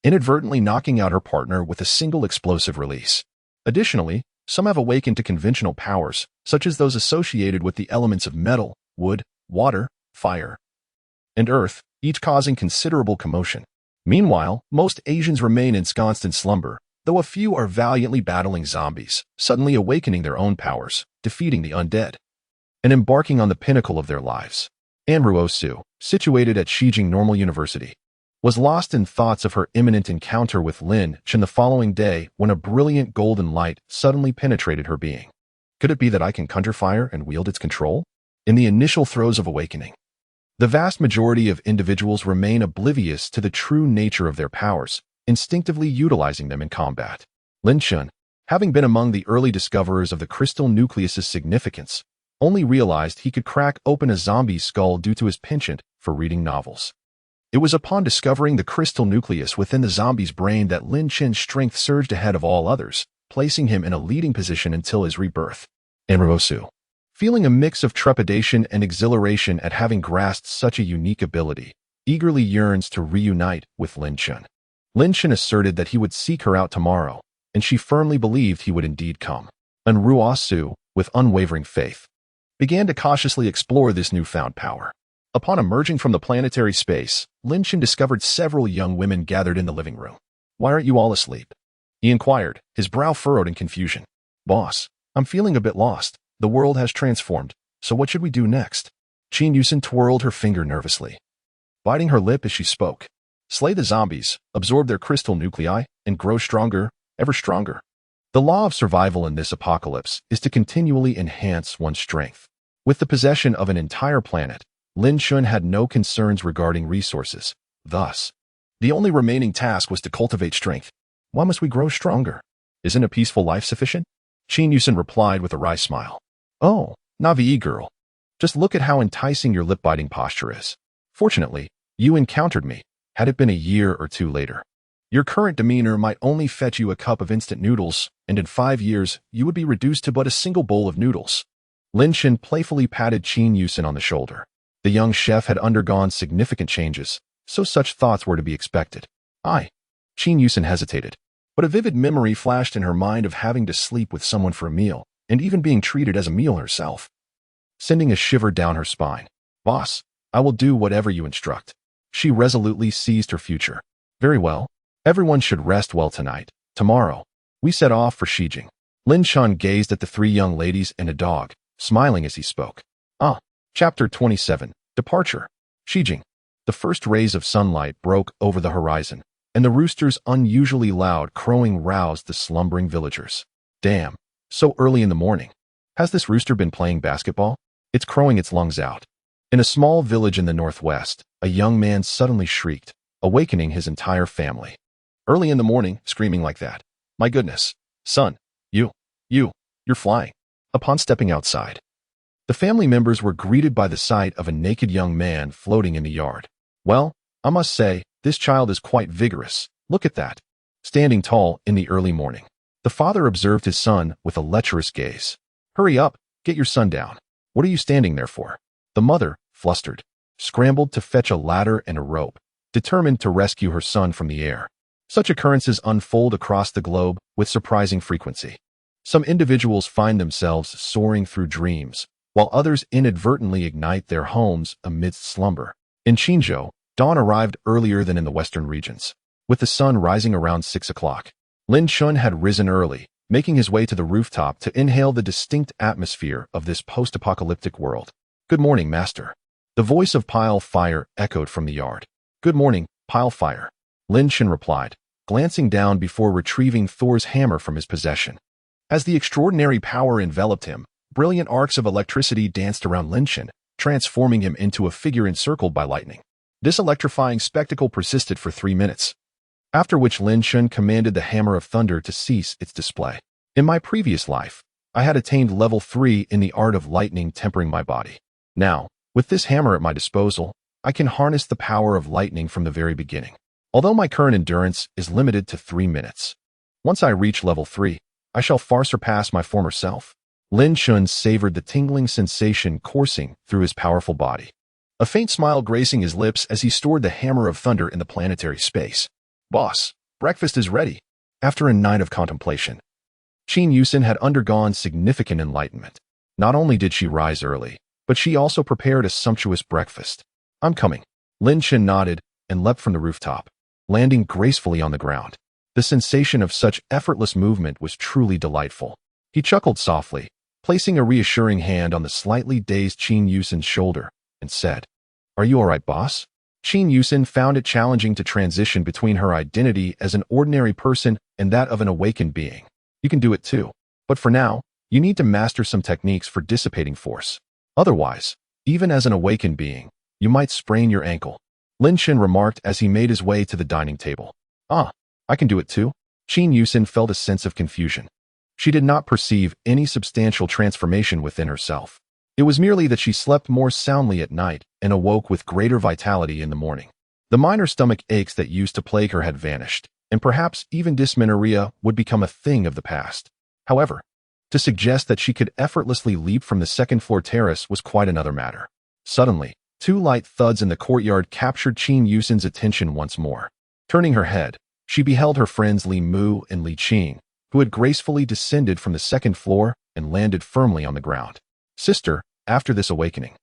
inadvertently knocking out her partner with a single explosive release. Additionally, some have awakened to conventional powers, such as those associated with the elements of metal, wood, water, fire, and earth, each causing considerable commotion. Meanwhile, most Asians remain ensconced in slumber, though a few are valiantly battling zombies, suddenly awakening their own powers, defeating the undead, and embarking on the pinnacle of their lives. Anruo-su, situated at Shijing Normal University, was lost in thoughts of her imminent encounter with Lin Shun the following day when a brilliant golden light suddenly penetrated her being. Could it be that I can conjure fire and wield its control? In the initial throes of awakening, the vast majority of individuals remain oblivious to the true nature of their powers, instinctively utilizing them in combat. Lin Shun, having been among the early discoverers of the crystal nucleus's significance, only realized he could crack open a zombie's skull due to his penchant for reading novels. It was upon discovering the crystal nucleus within the zombie's brain that Lin Shun's strength surged ahead of all others, placing him in a leading position until his rebirth. Anruo-su, feeling a mix of trepidation and exhilaration at having grasped such a unique ability, eagerly yearns to reunite with Lin Chen. Lin Chen asserted that he would seek her out tomorrow, and she firmly believed he would indeed come. And Ruosu, with unwavering faith, began to cautiously explore this newfound power. Upon emerging from the planetary space, Lin Chen discovered several young women gathered in the living room. "Why aren't you all asleep?" he inquired, his brow furrowed in confusion. "Boss, I'm feeling a bit lost. The world has transformed, so what should we do next?" Qin Yusen twirled her finger nervously, biting her lip as she spoke. "Slay the zombies, absorb their crystal nuclei, and grow stronger, ever stronger." The law of survival in this apocalypse is to continually enhance one's strength. With the possession of an entire planet, Lin Chen had no concerns regarding resources. Thus, the only remaining task was to cultivate strength. "Why must we grow stronger? Isn't a peaceful life sufficient?" Qin Yusen replied with a wry smile. "Oh, Navi girl, just look at how enticing your lip-biting posture is. Fortunately, you encountered me. Had it been a year or two later, your current demeanor might only fetch you a cup of instant noodles, and in 5 years, you would be reduced to but a single bowl of noodles." Lin Chen playfully patted Qin Yusen on the shoulder. The young chef had undergone significant changes, so such thoughts were to be expected. Qin Yusen hesitated, but a vivid memory flashed in her mind of having to sleep with someone for a meal, and even being treated as a meal herself, sending a shiver down her spine. "Boss, I will do whatever you instruct." She resolutely seized her future. "Very well. Everyone should rest well tonight. Tomorrow, we set off for Shijing." Lin Chen gazed at the 3 young ladies and a dog, smiling as he spoke. Chapter 27, Departure. Shijing. The first rays of sunlight broke over the horizon, and the rooster's unusually loud crowing roused the slumbering villagers. "Damn, so early in the morning. Has this rooster been playing basketball? It's crowing its lungs out." In a small village in the northwest, a young man suddenly shrieked, awakening his entire family. "Early in the morning, screaming like that. My goodness, son, you're flying." Upon stepping outside, the family members were greeted by the sight of a naked young man floating in the yard. "Well, I must say, this child is quite vigorous. Look at that." Standing tall in the early morning, the father observed his son with a lecherous gaze. "Hurry up, get your son down. What are you standing there for?" The mother, flustered, scrambled to fetch a ladder and a rope, determined to rescue her son from the air. Such occurrences unfold across the globe with surprising frequency. Some individuals find themselves soaring through dreams, while others inadvertently ignite their homes amidst slumber. In Qinzhou, dawn arrived earlier than in the western regions, with the sun rising around 6 o'clock. Lin Chen had risen early, making his way to the rooftop to inhale the distinct atmosphere of this post-apocalyptic world. "Good morning, master." The voice of Pile Fire echoed from the yard. "Good morning, Pile Fire," Lin Chen replied, glancing down before retrieving Thor's hammer from his possession. As the extraordinary power enveloped him, brilliant arcs of electricity danced around Lin Chen, transforming him into a figure encircled by lightning. This electrifying spectacle persisted for 3 minutes, after which Lin Chen commanded the Hammer of Thunder to cease its display. "In my previous life, I had attained level 3 in the art of lightning tempering my body. Now, with this hammer at my disposal, I can harness the power of lightning from the very beginning. Although my current endurance is limited to 3 minutes. Once I reach level 3, I shall far surpass my former self." Lin Chen savored the tingling sensation coursing through his powerful body, a faint smile gracing his lips as he stored the Hammer of Thunder in the planetary space. "Boss, breakfast is ready." After a night of contemplation, Qin Yusen had undergone significant enlightenment. Not only did she rise early, but she also prepared a sumptuous breakfast. "I'm coming." Lin Chen nodded and leapt from the rooftop, landing gracefully on the ground. The sensation of such effortless movement was truly delightful. He chuckled softly, placing a reassuring hand on the slightly dazed Qin Yusen's shoulder, and said, "Are you all right, boss?" Qin Yusen found it challenging to transition between her identity as an ordinary person and that of an awakened being. "You can do it too. But for now, you need to master some techniques for dissipating force. Otherwise, even as an awakened being, you might sprain your ankle," Lin Chen remarked as he made his way to the dining table. I can do it too." Qin Yusen felt a sense of confusion. She did not perceive any substantial transformation within herself. It was merely that she slept more soundly at night and awoke with greater vitality in the morning. The minor stomach aches that used to plague her had vanished, and perhaps even dysmenorrhea would become a thing of the past. However, to suggest that she could effortlessly leap from the second-floor terrace was quite another matter. Suddenly, Two light thuds in the courtyard captured Qin Yusin's attention once more. Turning her head, she beheld her friends Li Mu and Li Qing, who had gracefully descended from the second floor and landed firmly on the ground. Sister, after this awakening,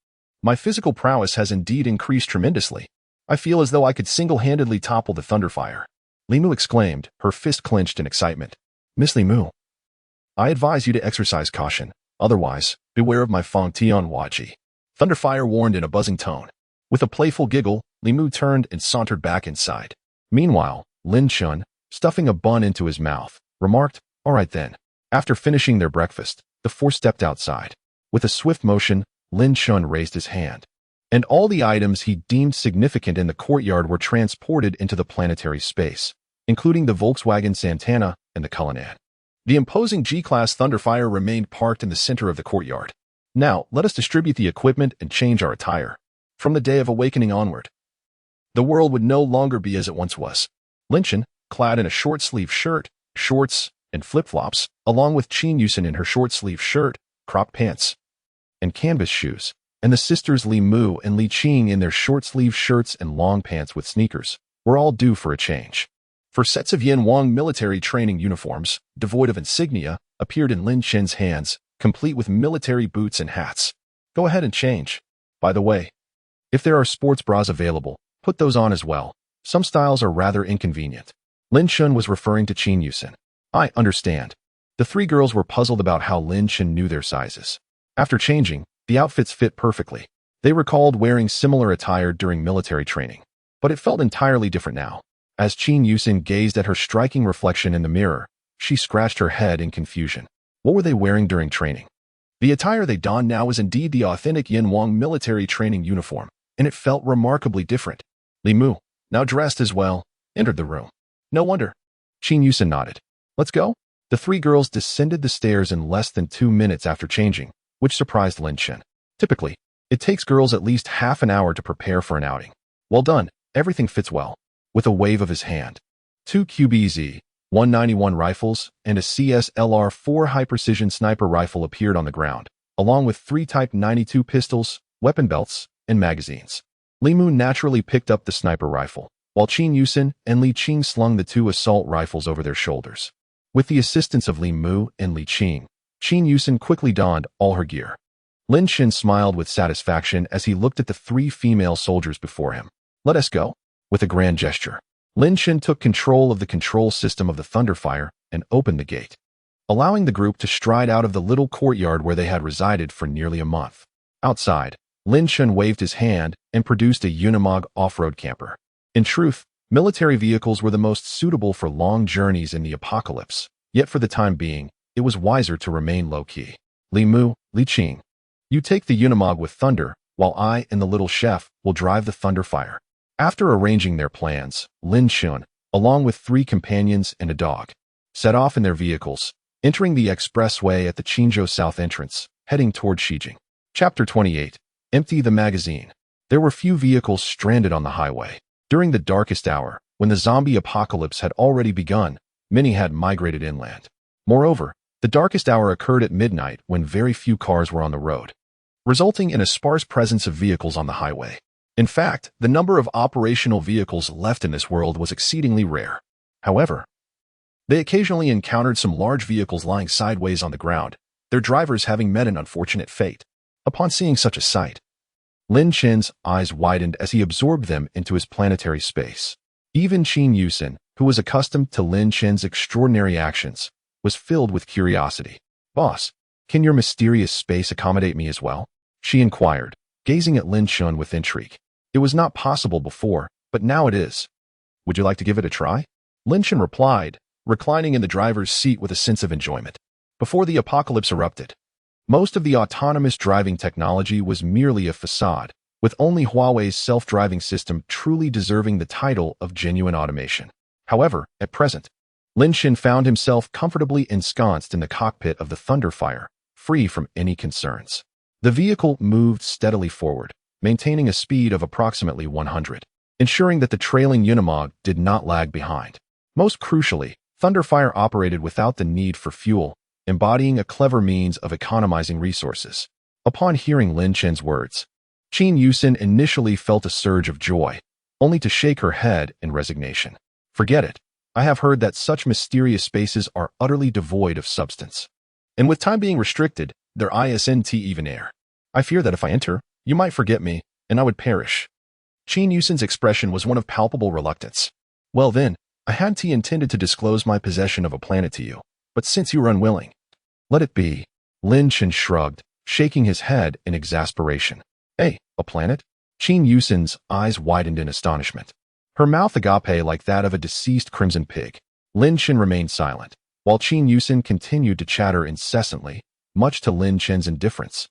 my physical prowess has indeed increased tremendously. I feel as though I could single-handedly topple the Thunderfire. Li Mu exclaimed, her fist clenched in excitement. Miss Li Mu, I advise you to exercise caution. Otherwise, beware of my Feng Tian Huaji. Thunderfire warned in a buzzing tone. With a playful giggle, Li Mu turned and sauntered back inside. Meanwhile, Lin Chun, stuffing a bun into his mouth, remarked, All right then. After finishing their breakfast, the four stepped outside. With a swift motion, Lin Chun raised his hand, and all the items he deemed significant in the courtyard were transported into the planetary space, including the Volkswagen Santana and the Cullinan. The imposing G-Class Thunderfire remained parked in the center of the courtyard. Now, let us distribute the equipment and change our attire. From the day of awakening onward, the world would no longer be as it once was. Lin Chun, clad in a short-sleeved shirt, shorts, and flip-flops, along with Qin Yusin in her short-sleeved shirt, cropped pants, and canvas shoes, and the sisters Li Mu and Li Qing in their short-sleeved shirts and long pants with sneakers, were all due for a change. For sets of Yin Wang military training uniforms, devoid of insignia, appeared in Lin Chen's hands, complete with military boots and hats. Go ahead and change. By the way, if there are sports bras available, put those on as well. Some styles are rather inconvenient. Lin Chun was referring to Qin Yusin. I understand. The three girls were puzzled about how Lin Chun knew their sizes. After changing, the outfits fit perfectly. They recalled wearing similar attire during military training, but it felt entirely different now. As Qin Yusin gazed at her striking reflection in the mirror, she scratched her head in confusion. What were they wearing during training? The attire they donned now was indeed the authentic Yin Wang military training uniform, and it felt remarkably different. Li Mu, now dressed as well, entered the room. No wonder. Qin Yusin nodded. Let's go? The three girls descended the stairs in less than 2 minutes after changing, which surprised Lin Chen. Typically, it takes girls at least half an hour to prepare for an outing. Well done, everything fits well. With a wave of his hand, 2 QBZ 191 rifles and a CSLR-4 high-precision sniper rifle appeared on the ground, along with 3 Type 92 pistols, weapon belts, and magazines. Li Mu naturally picked up the sniper rifle, while Qin Yusin and Li Qing slung the 2 assault rifles over their shoulders. With the assistance of Li Mu and Li Qing, Qin Yusin quickly donned all her gear. Lin Chen smiled with satisfaction as he looked at the 3 female soldiers before him. Let us go. With a grand gesture, Lin Chen took control of the control system of the Thunderfire and opened the gate, allowing the group to stride out of the little courtyard where they had resided for nearly a month. Outside, Lin Chen waved his hand and produced a Unimog off-road camper. In truth, military vehicles were the most suitable for long journeys in the apocalypse, yet for the time being, it was wiser to remain low-key. Li Mu, Li Qing, you take the Unimog with Thunder, while I and the little chef will drive the Thunderfire. After arranging their plans, Lin Chun, along with 3 companions and a dog, set off in their vehicles, entering the expressway at the Qinzhou South entrance, heading toward Shijing. Chapter 28. Empty the magazine. There were few vehicles stranded on the highway. During the darkest hour, when the zombie apocalypse had already begun, many had migrated inland. Moreover, the darkest hour occurred at midnight when very few cars were on the road, resulting in a sparse presence of vehicles on the highway. In fact, the number of operational vehicles left in this world was exceedingly rare. However, they occasionally encountered some large vehicles lying sideways on the ground, their drivers having met an unfortunate fate. Upon seeing such a sight, Lin Chen's eyes widened as he absorbed them into his planetary space. Even Qin Yusin, who was accustomed to Lin Chen's extraordinary actions, was filled with curiosity. Boss, can your mysterious space accommodate me as well? She inquired, gazing at Lin Chen with intrigue. It was not possible before, but now it is. Would you like to give it a try? Lin Chen replied, reclining in the driver's seat with a sense of enjoyment. Before the apocalypse erupted, most of the autonomous driving technology was merely a facade, with only Huawei's self-driving system truly deserving the title of genuine automation. However, at present, Lin Chen found himself comfortably ensconced in the cockpit of the Thunderfire, free from any concerns. The vehicle moved steadily forward, maintaining a speed of approximately 100, ensuring that the trailing Unimog did not lag behind. Most crucially, Thunderfire operated without the need for fuel, embodying a clever means of economizing resources. Upon hearing Lin Chen's words, Qin Yusin initially felt a surge of joy, only to shake her head in resignation. Forget it. I have heard that such mysterious spaces are utterly devoid of substance. And with time being restricted, there isn't even air. I fear that if I enter, you might forget me, and I would perish. Qin Yusin's expression was one of palpable reluctance. Well then, I hadn't intended to disclose my possession of a planet to you, but since you were unwilling, let it be. Lin Chen shrugged, shaking his head in exasperation. Hey, a planet? Qin Yusin's eyes widened in astonishment. Her mouth agape like that of a deceased crimson pig. Lin Chen remained silent, while Qin Yusin continued to chatter incessantly, much to Lin Chen's indifference,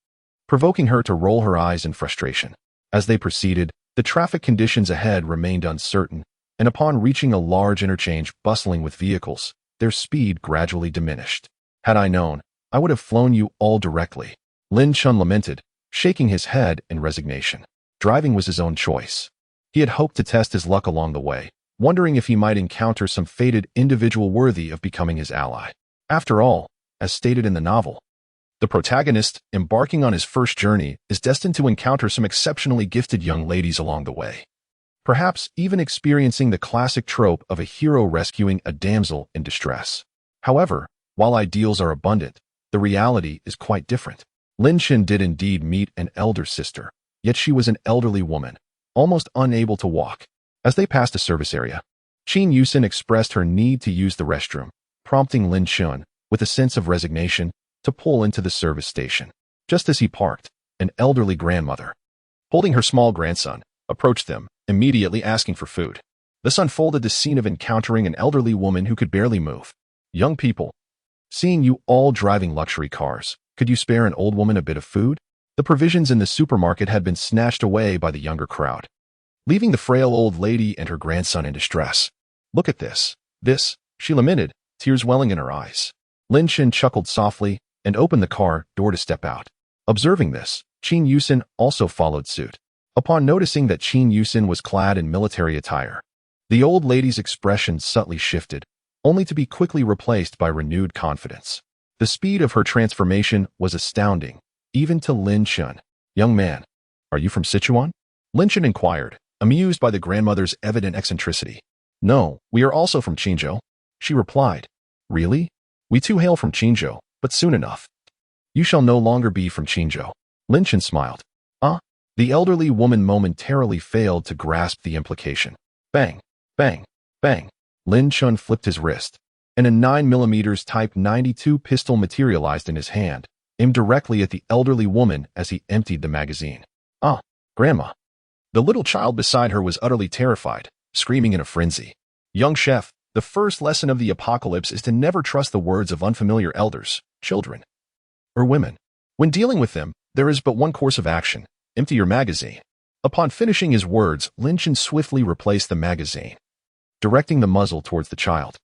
provoking her to roll her eyes in frustration. As they proceeded, the traffic conditions ahead remained uncertain, and upon reaching a large interchange bustling with vehicles, their speed gradually diminished. Had I known, I would have flown you all directly. Lin Chen lamented, shaking his head in resignation. Driving was his own choice. He had hoped to test his luck along the way, wondering if he might encounter some fated individual worthy of becoming his ally. After all, as stated in the novel, the protagonist, embarking on his first journey, is destined to encounter some exceptionally gifted young ladies along the way. Perhaps even experiencing the classic trope of a hero rescuing a damsel in distress. However, while ideals are abundant, the reality is quite different. Lin Chen did indeed meet an elder sister, yet she was an elderly woman, almost unable to walk. As they passed a service area, Qin Yusin expressed her need to use the restroom, prompting Lin Chen, with a sense of resignation, to pull into the service station. Just as he parked, an elderly grandmother, holding her small grandson, approached them, immediately asking for food. This unfolded the scene of encountering an elderly woman who could barely move. Young people, seeing you all driving luxury cars, could you spare an old woman a bit of food? The provisions in the supermarket had been snatched away by the younger crowd, leaving the frail old lady and her grandson in distress. Look at this, she lamented, tears welling in her eyes. Lin Chen chuckled softly and opened the car door to step out. Observing this, Qin Yusin also followed suit. Upon noticing that Qin Yusin was clad in military attire, the old lady's expression subtly shifted, only to be quickly replaced by renewed confidence. The speed of her transformation was astounding, even to Lin Chen. Young man, are you from Sichuan? Lin Chen inquired, amused by the grandmother's evident eccentricity. No, we are also from Qinzhou, she replied. Really? We too hail from Qinzhou, but soon enough. You shall no longer be from Qinzhou. Lin Chen smiled. The elderly woman momentarily failed to grasp the implication. Bang, bang, bang. Lin Chen flipped his wrist, and a 9mm Type 92 pistol materialized in his hand, aimed directly at the elderly woman as he emptied the magazine. Grandma. The little child beside her was utterly terrified, screaming in a frenzy. Young chef, the first lesson of the apocalypse is to never trust the words of unfamiliar elders, children, or women. When dealing with them, there is but one course of action. Empty your magazine. Upon finishing his words, Lin Chen swiftly replaced the magazine, directing the muzzle towards the child.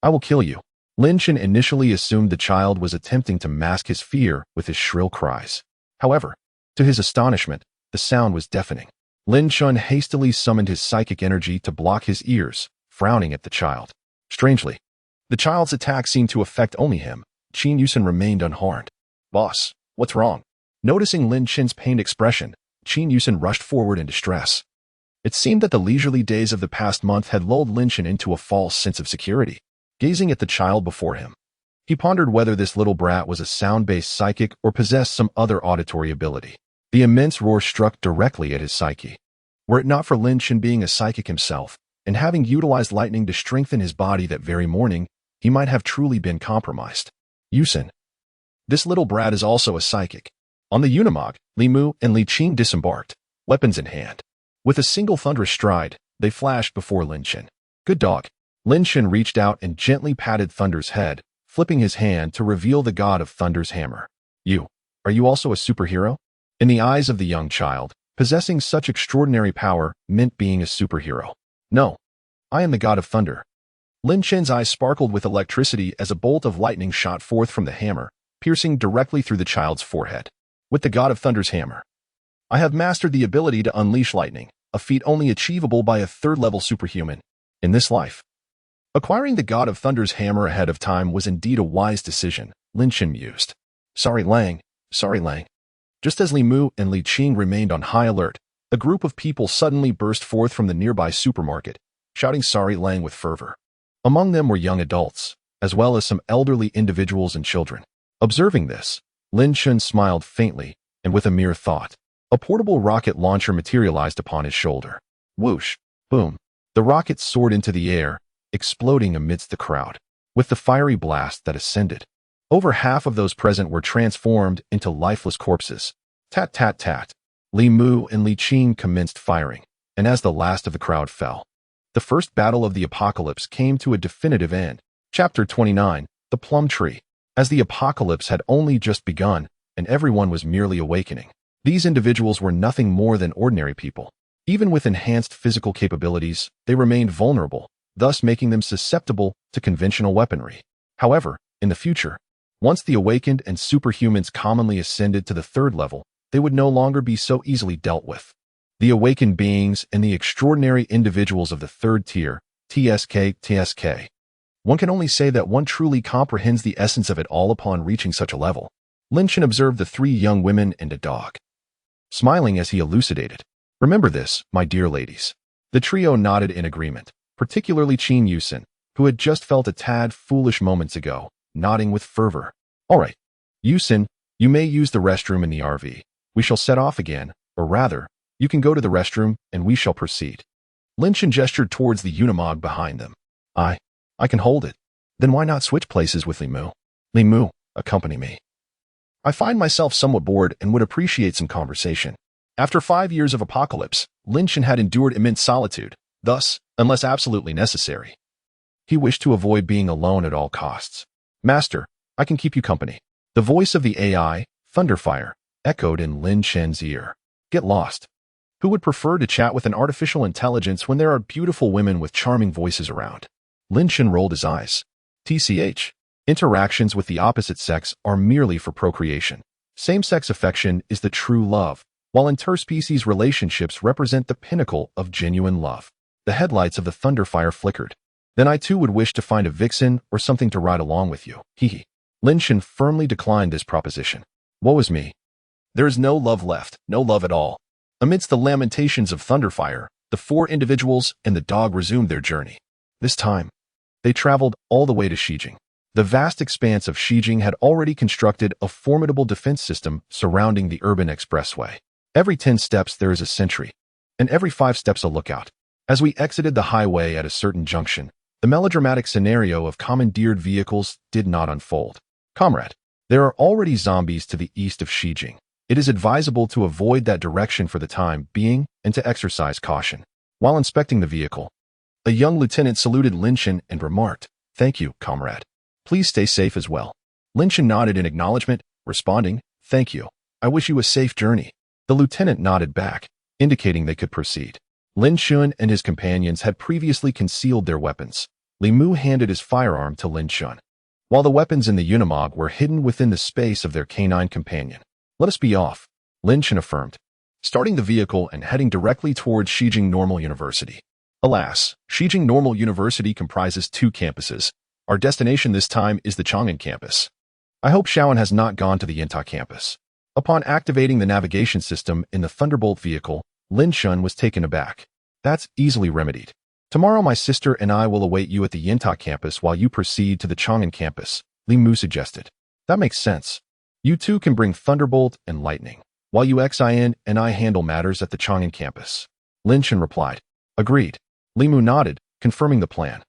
I will kill you. Lin Chen initially assumed the child was attempting to mask his fear with his shrill cries. However, to his astonishment, the sound was deafening. Lin Chen hastily summoned his psychic energy to block his ears, frowning at the child. Strangely, the child's attack seemed to affect only him. Qin Yusin remained unharmed. Boss, what's wrong? Noticing Lin Chen's pained expression, Qin Yusin rushed forward in distress. It seemed that the leisurely days of the past month had lulled Lin Chen into a false sense of security. Gazing at the child before him, he pondered whether this little brat was a sound-based psychic or possessed some other auditory ability. The immense roar struck directly at his psyche. Were it not for Lin Chen being a psychic himself, and having utilized lightning to strengthen his body that very morning, he might have truly been compromised. Yusin. This little brat is also a psychic. On the Unimog, Li Mu and Li Qing disembarked, weapons in hand. With a single thunderous stride, they flashed before Lin Chen. Good dog. Lin Chen reached out and gently patted Thunder's head, flipping his hand to reveal the god of Thunder's hammer. Are you also a superhero? In the eyes of the young child, possessing such extraordinary power meant being a superhero. No, I am the god of Thunder. Lin Chen's eyes sparkled with electricity as a bolt of lightning shot forth from the hammer, piercing directly through the child's forehead. With the god of Thunder's hammer, I have mastered the ability to unleash lightning, a feat only achievable by a third-level superhuman in this life. Acquiring the god of Thunder's hammer ahead of time was indeed a wise decision, Lin Chen mused. Sorry, Lang. Just as Li Mu and Li Qing remained on high alert, a group of people suddenly burst forth from the nearby supermarket, shouting Sari Lang with fervor. Among them were young adults, as well as some elderly individuals and children. Observing this, Lin Chun smiled faintly, and with a mere thought, a portable rocket launcher materialized upon his shoulder. Whoosh! Boom! The rocket soared into the air, exploding amidst the crowd. With the fiery blast that ascended, over half of those present were transformed into lifeless corpses. Tat tat tat. Li Mu and Li Qing commenced firing, and as the last of the crowd fell, the first battle of the apocalypse came to a definitive end. Chapter 29, The Plum Tree. As the apocalypse had only just begun, and everyone was merely awakening, these individuals were nothing more than ordinary people. Even with enhanced physical capabilities, they remained vulnerable, thus making them susceptible to conventional weaponry. However, in the future, once the awakened and superhumans commonly ascended to the third level, they would no longer be so easily dealt with. The awakened beings and the extraordinary individuals of the third tier, TSK. One can only say that one truly comprehends the essence of it all upon reaching such a level. Lin Chen observed the three young women and a dog, smiling as he elucidated. Remember this, my dear ladies. The trio nodded in agreement, particularly Qin Yusin, who had just felt a tad foolish moments ago, nodding with fervor. All right, Yusin, you may use the restroom in the RV. We shall set off again, or rather, you can go to the restroom and we shall proceed. Lin Chen gestured towards the Unimog behind them. I can hold it. Then why not switch places with Li Mu? Li Mu, accompany me. I find myself somewhat bored and would appreciate some conversation. After 5 years of apocalypse, Lin Chen had endured immense solitude. Thus, unless absolutely necessary, he wished to avoid being alone at all costs. Master, I can keep you company. The voice of the AI, Thunderfire, echoed in Lin Chen's ear. Get lost. Who would prefer to chat with an artificial intelligence when there are beautiful women with charming voices around? Lin Chen rolled his eyes. TCH. Interactions with the opposite sex are merely for procreation. Same-sex affection is the true love, while interspecies relationships represent the pinnacle of genuine love. The headlights of the Thunderfire flickered. Then I too would wish to find a vixen or something to ride along with you. Hee. Lin Chen firmly declined this proposition. Woe is me. There is no love left, no love at all. Amidst the lamentations of Thunderfire, the four individuals and the dog resumed their journey. This time, they traveled all the way to Shijing. The vast expanse of Shijing had already constructed a formidable defense system surrounding the urban expressway. Every 10 steps there is a sentry, and every 5 steps a lookout. As we exited the highway at a certain junction, the melodramatic scenario of commandeered vehicles did not unfold. Comrade, there are already zombies to the east of Shijing. It is advisable to avoid that direction for the time being and to exercise caution. While inspecting the vehicle, a young lieutenant saluted Lin Chen and remarked, "Thank you, comrade. Please stay safe as well." Lin Chen nodded in acknowledgement, responding, "Thank you. I wish you a safe journey." The lieutenant nodded back, indicating they could proceed. Lin Chen and his companions had previously concealed their weapons. Li Mu handed his firearm to Lin Chen, while the weapons in the Unimog were hidden within the space of their canine companion. "Let us be off," Lin Chen affirmed, starting the vehicle and heading directly towards Shijing Normal University. Alas, Shijing Normal University comprises 2 campuses. Our destination this time is the Chang'an campus. I hope Shaoan has not gone to the Yinta campus. Upon activating the navigation system in the Thunderbolt vehicle, Lin Chen was taken aback. That's easily remedied. Tomorrow my sister and I will await you at the Yinta campus while you proceed to the Chang'an campus, Li Mu suggested. That makes sense. You two can bring Thunderbolt and Lightning, while you Xin and I handle matters at the Chang'an campus. Lin Chen replied. Agreed. Li Mu nodded, confirming the plan.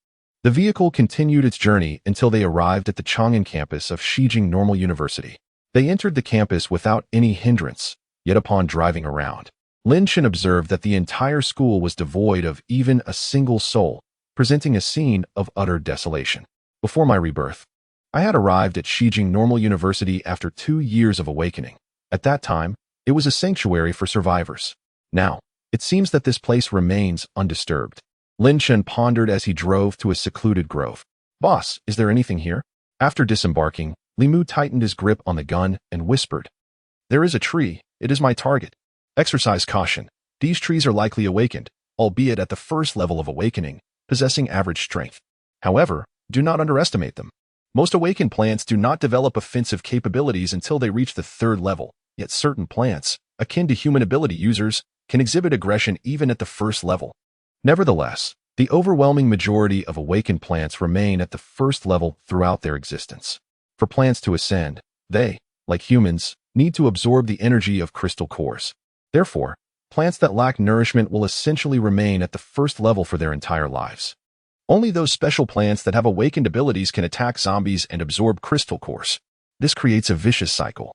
The vehicle continued its journey until they arrived at the Chang'an campus of Shijing Normal University. They entered the campus without any hindrance, yet upon driving around, Lin Chen observed that the entire school was devoid of even a single soul, presenting a scene of utter desolation. Before my rebirth, I had arrived at Shijing Normal University after 2 years of awakening. At that time, it was a sanctuary for survivors. Now, it seems that this place remains undisturbed. Lin Chen pondered as he drove to a secluded grove. Boss, is there anything here? After disembarking, Li Mu tightened his grip on the gun and whispered. There is a tree. It is my target. Exercise caution. These trees are likely awakened, albeit at the first level of awakening, possessing average strength. However, do not underestimate them. Most awakened plants do not develop offensive capabilities until they reach the 3rd level, Yet certain plants, akin to human ability users, can exhibit aggression even at the first level. Nevertheless, the overwhelming majority of awakened plants remain at the first level throughout their existence. For plants to ascend, they, like humans, need to absorb the energy of crystal cores. Therefore, plants that lack nourishment will essentially remain at the first level for their entire lives. Only those special plants that have awakened abilities can attack zombies and absorb crystal cores. This creates a vicious cycle,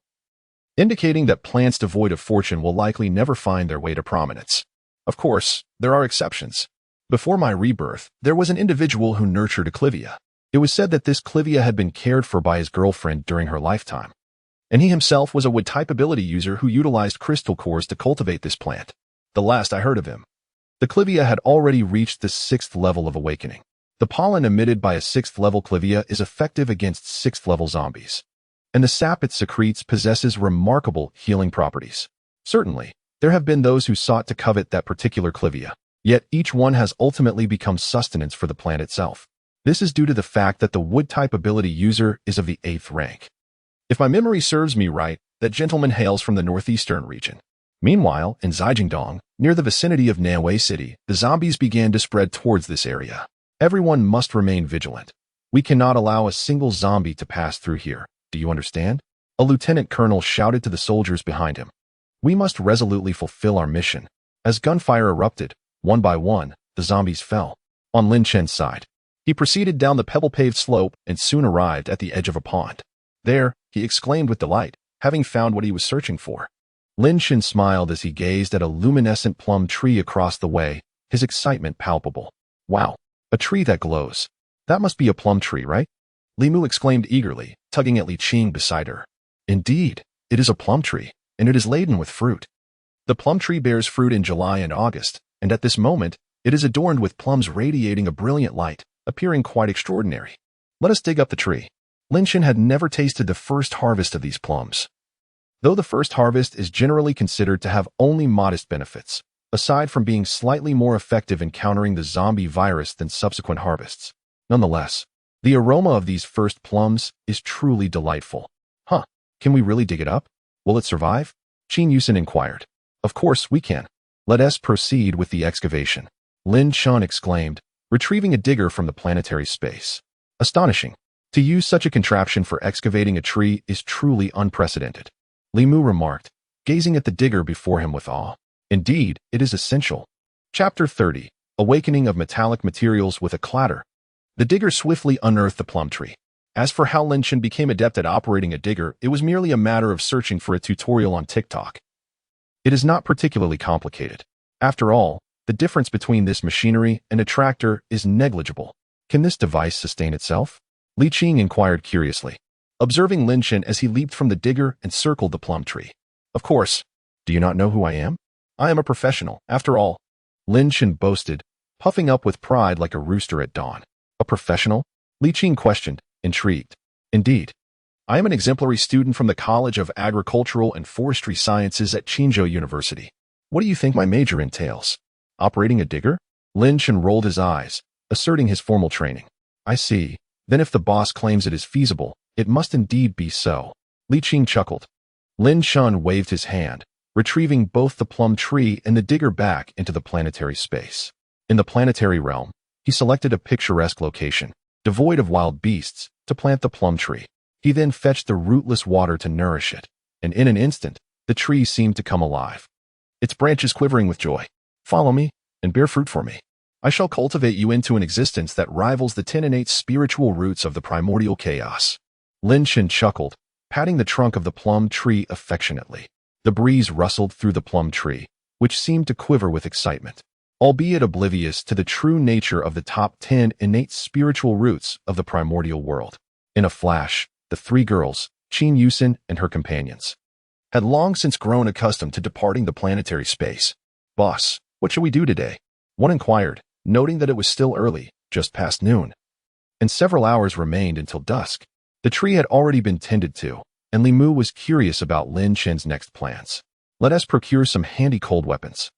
indicating that plants devoid of fortune will likely never find their way to prominence. Of course, there are exceptions. Before my rebirth, there was an individual who nurtured a clivia. It was said that this clivia had been cared for by his girlfriend during her lifetime, and he himself was a wood-type ability user who utilized crystal cores to cultivate this plant. The last I heard of him, the clivia had already reached the 6th level of awakening. The pollen emitted by a 6th level clivia is effective against 6th level zombies, and the sap it secretes possesses remarkable healing properties. Certainly, there have been those who sought to covet that particular clivia, yet each one has ultimately become sustenance for the plant itself. This is due to the fact that the wood-type ability user is of the 8th rank. If my memory serves me right, that gentleman hails from the northeastern region. Meanwhile, in Zhejiangdong, near the vicinity of Nanwei City, the zombies began to spread towards this area. Everyone must remain vigilant. We cannot allow a single zombie to pass through here. Do you understand? A lieutenant colonel shouted to the soldiers behind him. We must resolutely fulfill our mission. As gunfire erupted, one by one, the zombies fell. On Lin Chen's side, he proceeded down the pebble-paved slope and soon arrived at the edge of a pond. There, he exclaimed with delight, having found what he was searching for. Lin Chen smiled as he gazed at a luminescent plum tree across the way, his excitement palpable. Wow, a tree that glows. That must be a plum tree, right? Li Mu exclaimed eagerly, tugging at Li Qing beside her. Indeed, it is a plum tree, and it is laden with fruit. The plum tree bears fruit in July and August, and at this moment, it is adorned with plums radiating a brilliant light, appearing quite extraordinary. Let us dig up the tree. Lin Chen had never tasted the first harvest of these plums. Though the first harvest is generally considered to have only modest benefits, aside from being slightly more effective in countering the zombie virus than subsequent harvests. Nonetheless, the aroma of these first plums is truly delightful. Huh, can we really dig it up? Will it survive? Qin Yusin inquired. Of course we can. Let us proceed with the excavation. Lin Chen exclaimed, retrieving a digger from the planetary space. Astonishing. To use such a contraption for excavating a tree is truly unprecedented. Li Mu remarked, gazing at the digger before him with awe. Indeed, it is essential. Chapter 30. Awakening of Metallic Materials with a Clatter. The digger swiftly unearthed the plum tree. As for how Lin Chen became adept at operating a digger, it was merely a matter of searching for a tutorial on TikTok. It is not particularly complicated. After all, the difference between this machinery and a tractor is negligible. Can this device sustain itself? Li Qing inquired curiously, observing Lin Chen as he leaped from the digger and circled the plum tree. Of course. Do you not know who I am? I am a professional, after all. Lin Chen boasted, puffing up with pride like a rooster at dawn. A professional? Li Qing questioned, intrigued. Indeed. I am an exemplary student from the College of Agricultural and Forestry Sciences at Qinzhou University. What do you think my major entails? Operating a digger? Lin Chen rolled his eyes, asserting his formal training. I see. Then if the boss claims it is feasible, it must indeed be so. Li Qing chuckled. Lin Chen waved his hand, retrieving both the plum tree and the digger back into the planetary space. In the planetary realm, he selected a picturesque location, devoid of wild beasts, to plant the plum tree. He then fetched the rootless water to nourish it, and in an instant, the tree seemed to come alive. Its branches quivering with joy. Follow me, and bear fruit for me. I shall cultivate you into an existence that rivals the 10 innate spiritual roots of the primordial chaos. Lin Chen chuckled, patting the trunk of the plum tree affectionately. The breeze rustled through the plum tree, which seemed to quiver with excitement, albeit oblivious to the true nature of the top 10 innate spiritual roots of the primordial world. In a flash, the three girls, Qin Yusin and her companions, had long since grown accustomed to departing the planetary space. Boss, what shall we do today? One inquired, noting that it was still early, just past noon, and several hours remained until dusk. The tree had already been tended to, and Li Mu was curious about Lin Chen's next plans. Let us procure some handy cold weapons.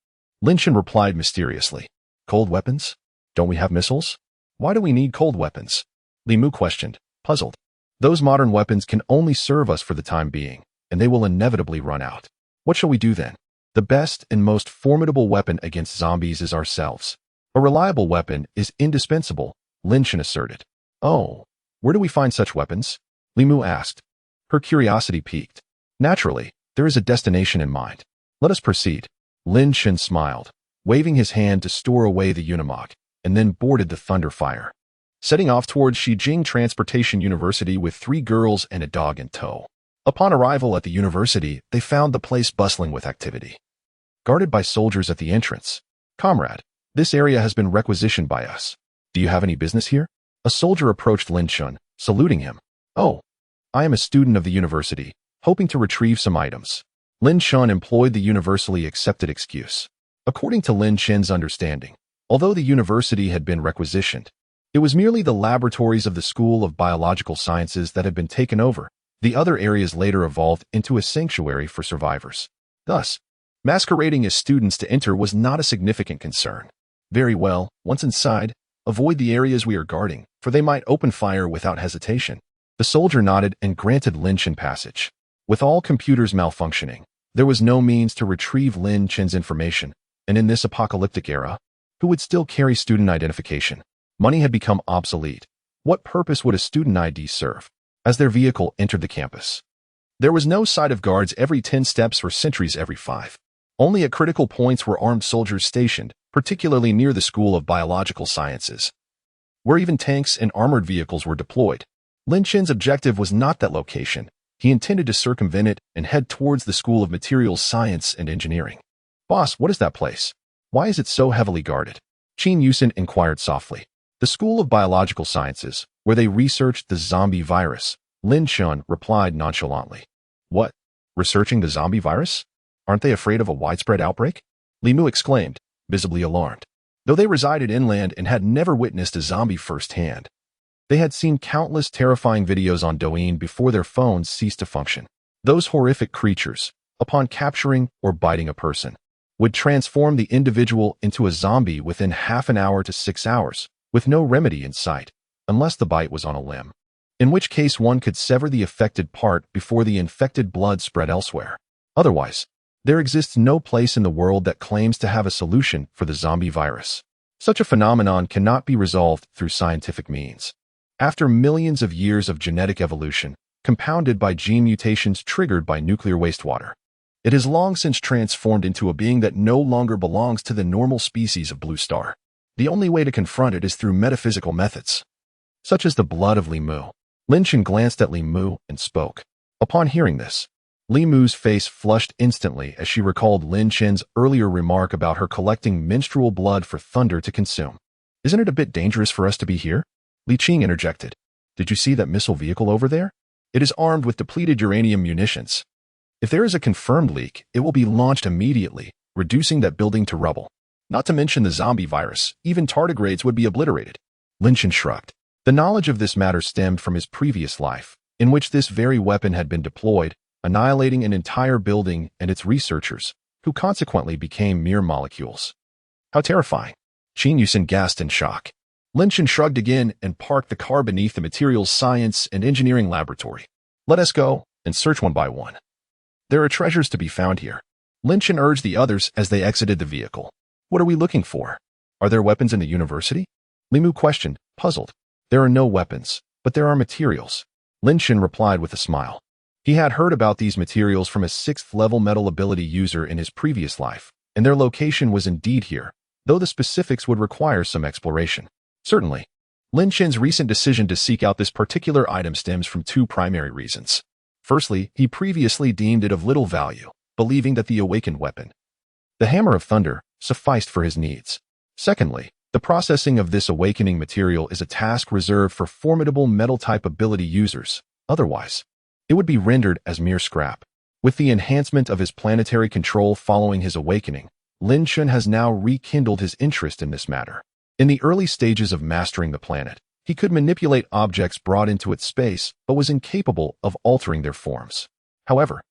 Lin Chen replied mysteriously. Cold weapons? Don't we have missiles? Why do we need cold weapons? Li Mu questioned, puzzled. Those modern weapons can only serve us for the time being, and they will inevitably run out. What shall we do then? The best and most formidable weapon against zombies is ourselves. A reliable weapon is indispensable, Lin Chen asserted. Oh, where do we find such weapons? Li Mu asked. Her curiosity piqued. Naturally, there is a destination in mind. Let us proceed. Lin Chen smiled, waving his hand to store away the Unimog, and then boarded the Thunder Fire, setting off towards Xijing Transportation University with 3 girls and a dog in tow. Upon arrival at the university, they found the place bustling with activity. Guarded by soldiers at the entrance. Comrade, this area has been requisitioned by us. Do you have any business here? A soldier approached Lin Chen, saluting him. Oh, I am a student of the university, hoping to retrieve some items. Lin Chen employed the universally accepted excuse. According to Lin Chen's understanding, although the university had been requisitioned, it was merely the laboratories of the School of Biological Sciences that had been taken over. The other areas later evolved into a sanctuary for survivors. Thus, masquerading as students to enter was not a significant concern. Very well, once inside, avoid the areas we are guarding, for they might open fire without hesitation. The soldier nodded and granted Lin Chen passage. With all computers malfunctioning, there was no means to retrieve Lin Chen's information, and in this apocalyptic era, who would still carry student identification? Money had become obsolete. What purpose would a student ID serve? As their vehicle entered the campus, there was no sight of guards every 10 steps or sentries every 5. Only at critical points were armed soldiers stationed, particularly near the School of Biological Sciences, where even tanks and armored vehicles were deployed. Lin Chen's objective was not that location. He intended to circumvent it and head towards the School of Materials Science and Engineering. Boss, what is that place? Why is it so heavily guarded? Qin Yusen inquired softly. The School of Biological Sciences, where they researched the zombie virus, Lin Chen replied nonchalantly. What? Researching the zombie virus? Aren't they afraid of a widespread outbreak? Li Mu exclaimed, visibly alarmed. Though they resided inland and had never witnessed a zombie firsthand, they had seen countless terrifying videos on Douyin before their phones ceased to function. Those horrific creatures, upon capturing or biting a person, would transform the individual into a zombie within half an hour to 6 hours, with no remedy in sight, unless the bite was on a limb, in which case one could sever the affected part before the infected blood spread elsewhere. Otherwise, there exists no place in the world that claims to have a solution for the zombie virus. Such a phenomenon cannot be resolved through scientific means. After millions of years of genetic evolution, compounded by gene mutations triggered by nuclear wastewater, it has long since transformed into a being that no longer belongs to the normal species of blue star. The only way to confront it is through metaphysical methods, such as the blood of Li Mu. Lin Chen glanced at Li Mu and spoke. Upon hearing this, Li Mu's face flushed instantly as she recalled Lin Chen's earlier remark about her collecting menstrual blood for Thunder to consume. Isn't it a bit dangerous for us to be here? Li Qing interjected. Did you see that missile vehicle over there? It is armed with depleted uranium munitions. If there is a confirmed leak, it will be launched immediately, reducing that building to rubble. Not to mention the zombie virus, even tardigrades would be obliterated. Lin Chen shrugged. The knowledge of this matter stemmed from his previous life, in which this very weapon had been deployed, annihilating an entire building and its researchers, who consequently became mere molecules. How terrifying. Qin Yusen gasped in shock. Lin Chen shrugged again and parked the car beneath the Materials Science and Engineering Laboratory. Let us go and search one by one. There are treasures to be found here. Lin Chen urged the others as they exited the vehicle. What are we looking for? Are there weapons in the university? Li Mu questioned, puzzled. There are no weapons, but there are materials. Lin Chen replied with a smile. He had heard about these materials from a 6th-level metal ability user in his previous life, and their location was indeed here, though the specifics would require some exploration. Certainly, Lin Chen's recent decision to seek out this particular item stems from 2 primary reasons. Firstly, he previously deemed it of little value, believing that the awakened weapon, the Hammer of Thunder, sufficed for his needs. Secondly, the processing of this awakening material is a task reserved for formidable metal-type ability users. Otherwise, it would be rendered as mere scrap. With the enhancement of his planetary control following his awakening, Lin Chen has now rekindled his interest in this matter. In the early stages of mastering the planet, he could manipulate objects brought into its space, but was incapable of altering their forms. However,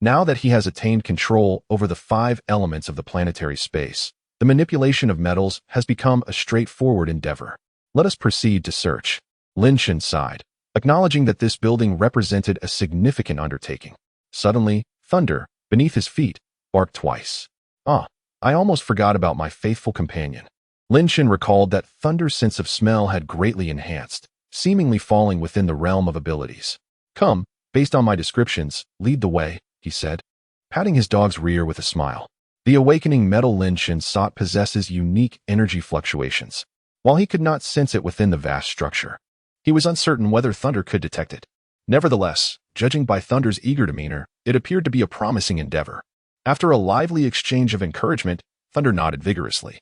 now that he has attained control over the 5 elements of the planetary space, the manipulation of metals has become a straightforward endeavor. Let us proceed to search. Lin Chen sighed, acknowledging that this building represented a significant undertaking. Suddenly, thunder, beneath his feet, barked twice. Ah, I almost forgot about my faithful companion. Lin Chen recalled that thunder's sense of smell had greatly enhanced, seemingly falling within the realm of abilities. Come, based on my descriptions, lead the way, he said, patting his dog's rear with a smile. The awakening metal Lin Chen sought possesses unique energy fluctuations. While he could not sense it within the vast structure, he was uncertain whether thunder could detect it. Nevertheless, judging by thunder's eager demeanor, it appeared to be a promising endeavor. After a lively exchange of encouragement, thunder nodded vigorously,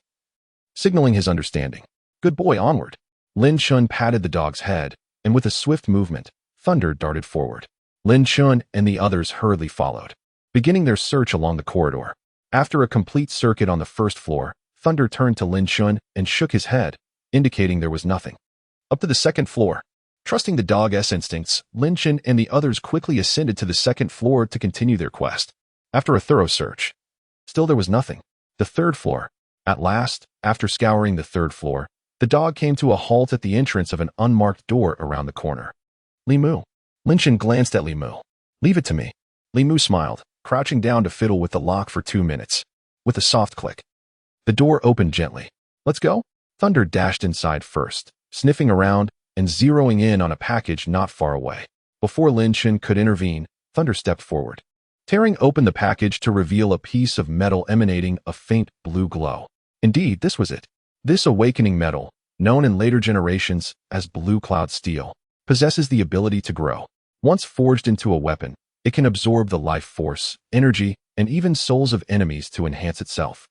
signaling his understanding. Good boy, onward. Lin Chen patted the dog's head, and with a swift movement, thunder darted forward. Lin Chen and the others hurriedly followed, beginning their search along the corridor. After a complete circuit on the first floor, thunder turned to Lin Chen and shook his head, indicating there was nothing. Up to the second floor. Trusting the dog's instincts, Lin Chen and the others quickly ascended to the second floor to continue their quest. After a thorough search, still there was nothing. The third floor. At last, after scouring the third floor, the dog came to a halt at the entrance of an unmarked door around the corner. Li Mu. Lin Chen glanced at Li Mu. Leave it to me. Li Mu smiled, crouching down to fiddle with the lock for 2 minutes. With a soft click, the door opened gently. Let's go? Thunder dashed inside first, sniffing around and zeroing in on a package not far away. Before Lin Chen could intervene, Thunder stepped forward, tearing open the package to reveal a piece of metal emanating a faint blue glow. Indeed, this was it. This awakening metal, known in later generations as blue cloud steel, possesses the ability to grow. Once forged into a weapon, it can absorb the life force, energy, and even souls of enemies to enhance itself.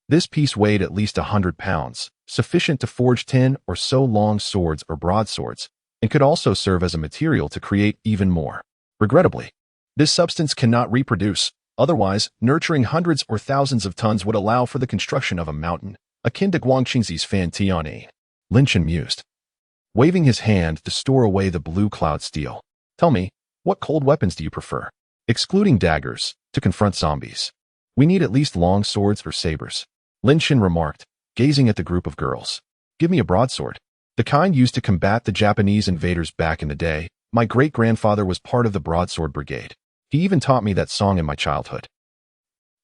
This piece weighed at least 100 pounds, sufficient to forge 10 or so long swords or broadswords, and could also serve as a material to create even more. Regrettably, this substance cannot reproduce. Otherwise, nurturing hundreds or thousands of tons would allow for the construction of a mountain, akin to Guangxingzi's Fan Tianyi. Lin Chen mused, waving his hand to store away the blue cloud steel. Tell me, what cold weapons do you prefer? Excluding daggers, to confront zombies. We need at least long swords or sabers. Lin Chen remarked, gazing at the group of girls. Give me a broadsword. The kind used to combat the Japanese invaders back in the day. My great-grandfather was part of the broadsword brigade. He even taught me that song in my childhood.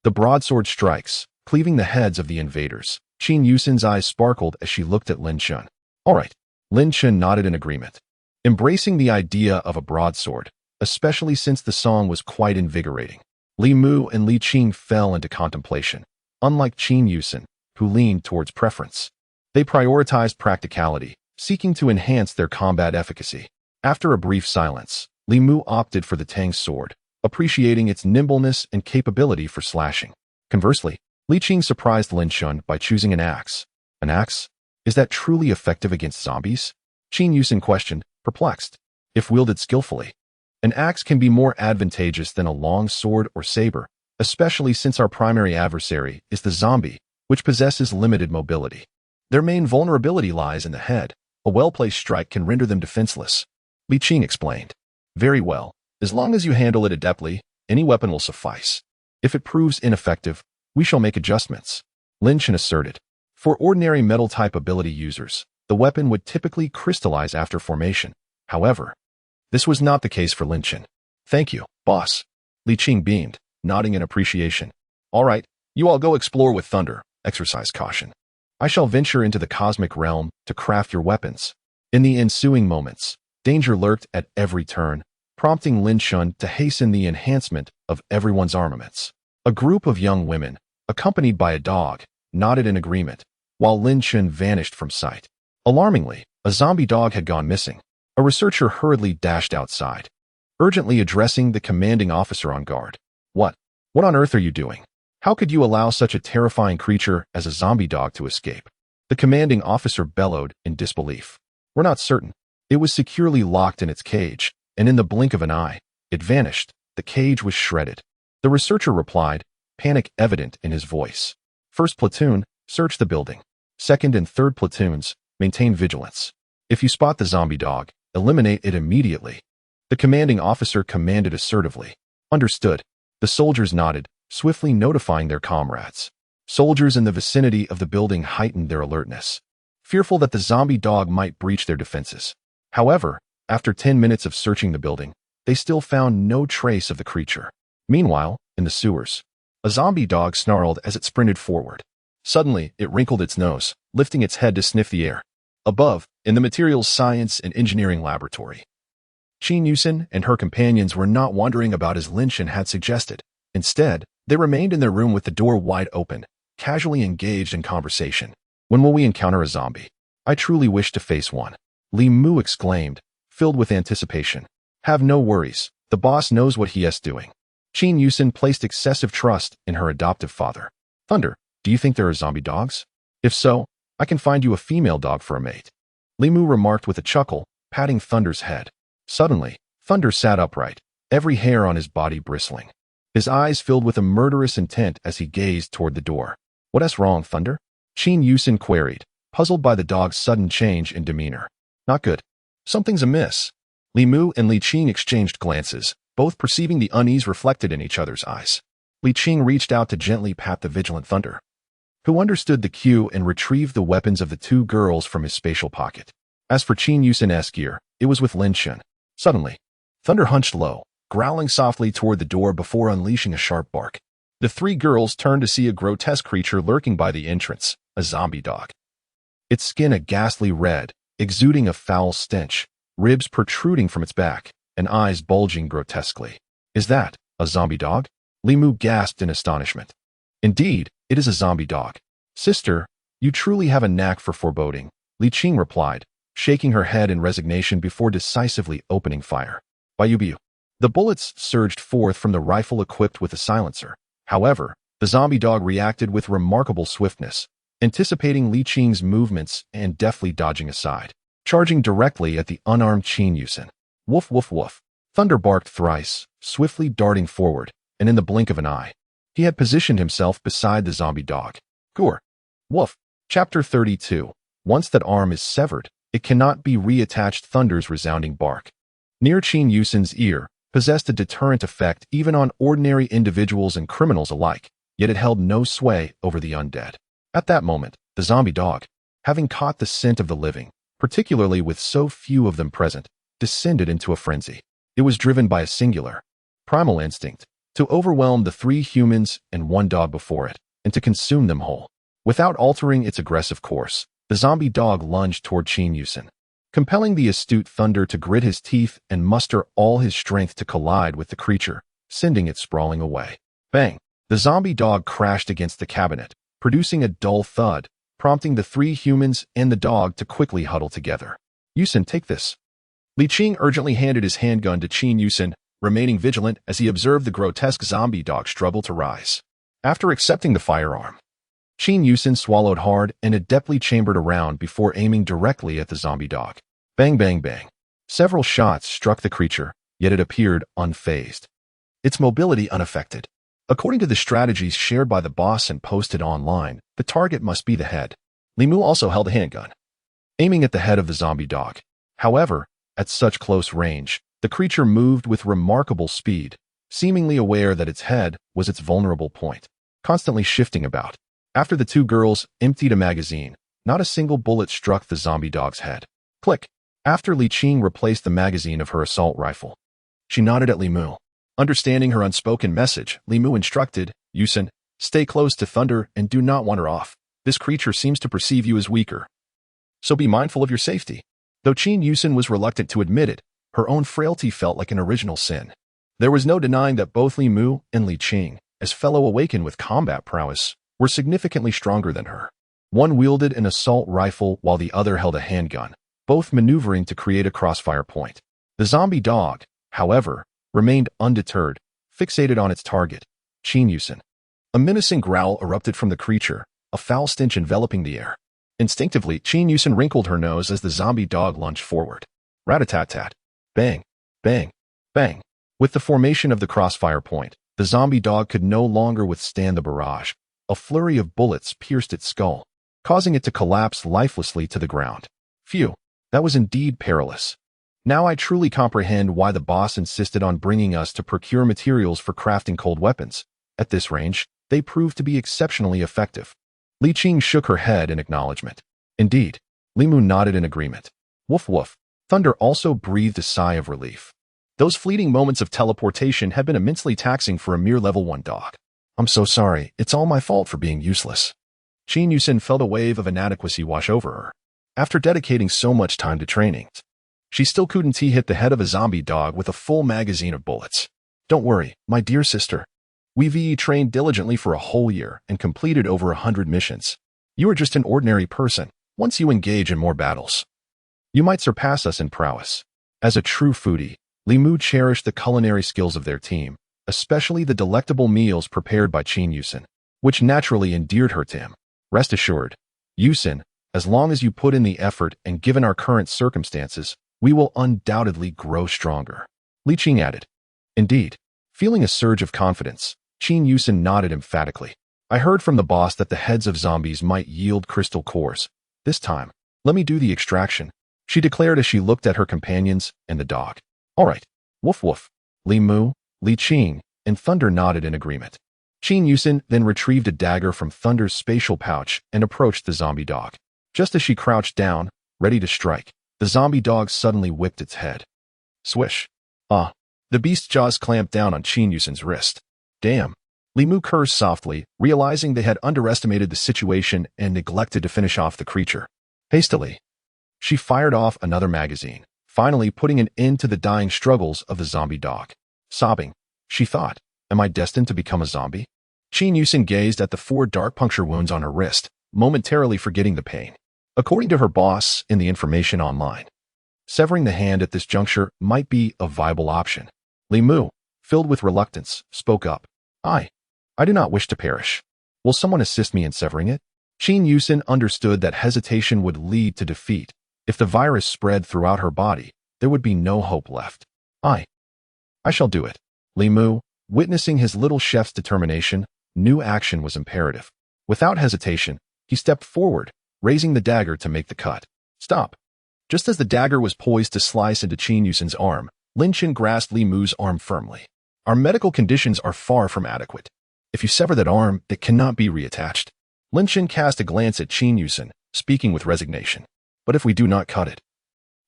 The broadsword strikes, cleaving the heads of the invaders. Qin Yusin's eyes sparkled as she looked at Lin Chen. All right. Lin Chen nodded in agreement, embracing the idea of a broadsword, especially since the song was quite invigorating. Li Mu and Li Qing fell into contemplation. Unlike Qin Yusin, who leaned towards preference, they prioritized practicality, seeking to enhance their combat efficacy. After a brief silence, Li Mu opted for the Tang sword, appreciating its nimbleness and capability for slashing. Conversely, Li Qing surprised Lin Chen by choosing an axe. An axe? Is that truly effective against zombies? Qin Yusin questioned, perplexed. If wielded skillfully, an axe can be more advantageous than a long sword or saber, especially since our primary adversary is the zombie, which possesses limited mobility. Their main vulnerability lies in the head. A well-placed strike can render them defenseless. Li Qing explained. Very well. As long as you handle it adeptly, any weapon will suffice. If it proves ineffective, we shall make adjustments. Lin Chen asserted. For ordinary metal-type ability users, the weapon would typically crystallize after formation. However, this was not the case for Lin Chen. Thank you, boss. Li Qing beamed, nodding in appreciation. All right, you all go explore with thunder. Exercise caution. I shall venture into the cosmic realm to craft your weapons. In the ensuing moments, danger lurked at every turn, prompting Lin Chen to hasten the enhancement of everyone's armaments. A group of young women, accompanied by a dog, nodded in agreement, while Lin Chen vanished from sight. Alarmingly, a zombie dog had gone missing. A researcher hurriedly dashed outside, urgently addressing the commanding officer on guard. What on earth are you doing? How could you allow such a terrifying creature as a zombie dog to escape? The commanding officer bellowed in disbelief. We're not certain. It was securely locked in its cage, and in the blink of an eye, it vanished. The cage was shredded. The researcher replied, panic evident in his voice. First platoon, search the building. Second and third platoons, maintain vigilance. If you spot the zombie dog, eliminate it immediately. The commanding officer commanded assertively. Understood. The soldiers nodded, swiftly notifying their comrades. Soldiers in the vicinity of the building heightened their alertness, fearful that the zombie dog might breach their defenses. However, after 10 minutes of searching the building, they still found no trace of the creature. Meanwhile, in the sewers, a zombie dog snarled as it sprinted forward. Suddenly, it wrinkled its nose, lifting its head to sniff the air. Above, in the materials science and engineering laboratory, Jiang Chen and her companions were not wandering about as Lin Shen had suggested. Instead, they remained in their room with the door wide open, casually engaged in conversation. When will we encounter a zombie? I truly wish to face one. Li Mu exclaimed, filled with anticipation. Have no worries. The boss knows what he is doing. Jiang Chen placed excessive trust in her adoptive father. Thunder, do you think there are zombie dogs? If so, I can find you a female dog for a mate. Li Mu remarked with a chuckle, patting Thunder's head. Suddenly, Thunder sat upright, every hair on his body bristling. His eyes filled with a murderous intent as he gazed toward the door. What's wrong, Thunder? Jiang Chen queried, puzzled by the dog's sudden change in demeanor. Not good. Something's amiss. Li Mu and Li Qing exchanged glances, both perceiving the unease reflected in each other's eyes. Li Qing reached out to gently pat the vigilant Thunder, who understood the cue and retrieved the weapons of the two girls from his spatial pocket. As for Jiang Chen's gear, it was with Lin Shen. Suddenly, Thunder hunched low, growling softly toward the door before unleashing a sharp bark. The three girls turned to see a grotesque creature lurking by the entrance, a zombie dog. Its skin a ghastly red, exuding a foul stench, ribs protruding from its back, and eyes bulging grotesquely. Is that a zombie dog? Li Mu gasped in astonishment. Indeed, it is a zombie dog. Sister, you truly have a knack for foreboding, Li Qing replied, shaking her head in resignation before decisively opening fire. Bayubiu. The bullets surged forth from the rifle equipped with a silencer. However, the zombie dog reacted with remarkable swiftness, anticipating Li Qing's movements and deftly dodging aside, charging directly at the unarmed Jiang Chen. Woof woof woof. Thunder barked thrice, swiftly darting forward, and in the blink of an eye, he had positioned himself beside the zombie dog. Gore. Woof. Chapter 32. Once that arm is severed, it cannot be reattached. Thunder's resounding bark, near Jiang Chen's ear, possessed a deterrent effect even on ordinary individuals and criminals alike, yet it held no sway over the undead. At that moment, the zombie dog, having caught the scent of the living, particularly with so few of them present, descended into a frenzy. It was driven by a singular, primal instinct, to overwhelm the three humans and one dog before it, and to consume them whole. Without altering its aggressive course, the zombie dog lunged toward Jiang Chen, compelling the astute Thunder to grit his teeth and muster all his strength to collide with the creature, sending it sprawling away. Bang! The zombie dog crashed against the cabinet, producing a dull thud, prompting the three humans and the dog to quickly huddle together. Chen, take this. Li Qing urgently handed his handgun to Jiang Chen, remaining vigilant as he observed the grotesque zombie dog struggle to rise. After accepting the firearm, Jiang Chen swallowed hard and adeptly chambered around before aiming directly at the zombie dog. Bang bang bang. Several shots struck the creature, yet it appeared unfazed, its mobility unaffected. According to the strategies shared by the boss and posted online, the target must be the head. Li Mu also held a handgun, aiming at the head of the zombie dog. However, at such close range, the creature moved with remarkable speed, seemingly aware that its head was its vulnerable point, constantly shifting about. After the two girls emptied a magazine, not a single bullet struck the zombie dog's head. Click. After Li Qing replaced the magazine of her assault rifle, she nodded at Li Mu. Understanding her unspoken message, Li Mu instructed, Chen, stay close to Thunder and do not wander off. This creature seems to perceive you as weaker, so be mindful of your safety. Though Jiang Chen was reluctant to admit it, her own frailty felt like an original sin. There was no denying that both Li Mu and Li Qing, as fellow awakened with combat prowess, were significantly stronger than her. One wielded an assault rifle while the other held a handgun, both maneuvering to create a crossfire point. The zombie dog, however, remained undeterred, fixated on its target, Jiang Chen. A menacing growl erupted from the creature, a foul stench enveloping the air. Instinctively, Jiang Chen wrinkled her nose as the zombie dog lunged forward. Rat-a-tat-tat. Bang, bang, bang. With the formation of the crossfire point, the zombie dog could no longer withstand the barrage. A flurry of bullets pierced its skull, causing it to collapse lifelessly to the ground. Phew, that was indeed perilous. Now I truly comprehend why the boss insisted on bringing us to procure materials for crafting cold weapons. At this range, they proved to be exceptionally effective. Li Qing shook her head in acknowledgement. Indeed, Li Mu nodded in agreement. Woof woof. Thunder also breathed a sigh of relief. Those fleeting moments of teleportation had been immensely taxing for a mere level 1 dog. I'm so sorry, it's all my fault for being useless. Jiang Chen felt a wave of inadequacy wash over her. After dedicating so much time to training, she still couldn't hit the head of a zombie dog with a full magazine of bullets. Don't worry, my dear sister. We've trained diligently for a whole year and completed over 100 missions. You are just an ordinary person. Once you engage in more battles, you might surpass us in prowess. As a true foodie, Li Mu cherished the culinary skills of their team, especially the delectable meals prepared by Jiang Chen, which naturally endeared her to him. Rest assured, Chen, as long as you put in the effort and given our current circumstances, we will undoubtedly grow stronger. Li Qing added. Indeed. Feeling a surge of confidence, Jiang Chen nodded emphatically. I heard from the boss that the heads of zombies might yield crystal cores. This time, let me do the extraction, she declared as she looked at her companions and the dog. All right. Woof woof. Li Mu, Li Qing, and Thunder nodded in agreement. Jiang Chen then retrieved a dagger from Thunder's spatial pouch and approached the zombie dog. Just as she crouched down, ready to strike, the zombie dog suddenly whipped its head. Swish. The beast's jaws clamped down on Jiang Chen's wrist. Damn. Li Mu cursed softly, realizing they had underestimated the situation and neglected to finish off the creature. Hastily, she fired off another magazine, finally putting an end to the dying struggles of the zombie dog. Sobbing, she thought, am I destined to become a zombie? Jiang Chen gazed at the 4 dark puncture wounds on her wrist, momentarily forgetting the pain. According to her boss in the information online, severing the hand at this juncture might be a viable option. Li Mu, filled with reluctance, spoke up. I do not wish to perish. Will someone assist me in severing it? Jiang Chen understood that hesitation would lead to defeat. If the virus spread throughout her body, there would be no hope left. I shall do it. Li Mu, witnessing his little chef's determination, knew action was imperative. Without hesitation, he stepped forward, raising the dagger to make the cut. Stop. Just as the dagger was poised to slice into Jiang Chen's arm, Lin Chen grasped Li Mu's arm firmly. Our medical conditions are far from adequate. If you sever that arm, it cannot be reattached. Lin Chen cast a glance at Jiang Chen, speaking with resignation. But if we do not cut it,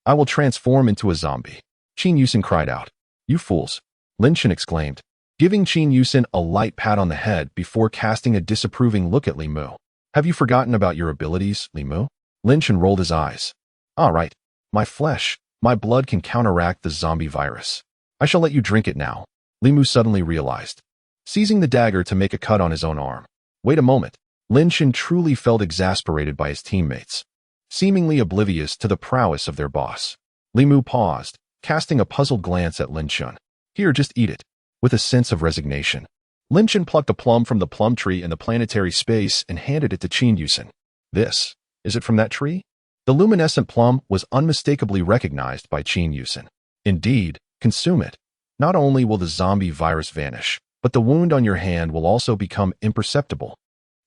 I will transform into a zombie. Jiang Chen cried out. You fools. Lin Chen exclaimed, giving Jiang Chen a light pat on the head before casting a disapproving look at Li Mu. Have you forgotten about your abilities, Li Mu? Lin Chen rolled his eyes. All right. My flesh, my blood can counteract the zombie virus. I shall let you drink it now. Li Mu suddenly realized, seizing the dagger to make a cut on his own arm. Wait a moment. Lin Chen truly felt exasperated by his teammates, seemingly oblivious to the prowess of their boss. Li Mu paused, casting a puzzled glance at Lin Chen. Here, just eat it. With a sense of resignation, Lin Chen plucked a plum from the plum tree in the planetary space and handed it to Jiang Chen. This, is it from that tree? The luminescent plum was unmistakably recognized by Jiang Chen. Indeed, consume it. Not only will the zombie virus vanish, but the wound on your hand will also become imperceptible,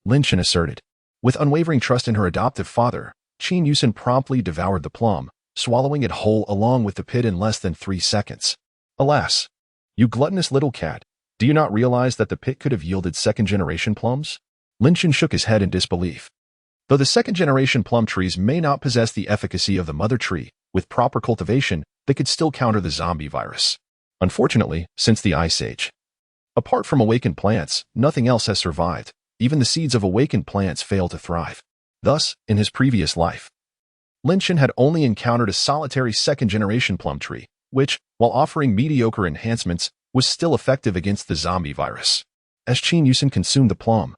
Lin Chen asserted. With unwavering trust in her adoptive father, Jiang Chen promptly devoured the plum, swallowing it whole along with the pit in less than 3 seconds. Alas, you gluttonous little cat, do you not realize that the pit could have yielded second-generation plums? Lin Chen shook his head in disbelief. Though the second-generation plum trees may not possess the efficacy of the mother tree, with proper cultivation, they could still counter the zombie virus. Unfortunately, since the Ice Age, apart from awakened plants, nothing else has survived. Even the seeds of awakened plants fail to thrive. Thus, in his previous life, Lin Chen had only encountered a solitary second-generation plum tree, which, while offering mediocre enhancements, was still effective against the zombie virus. As Jiang Chen consumed the plum,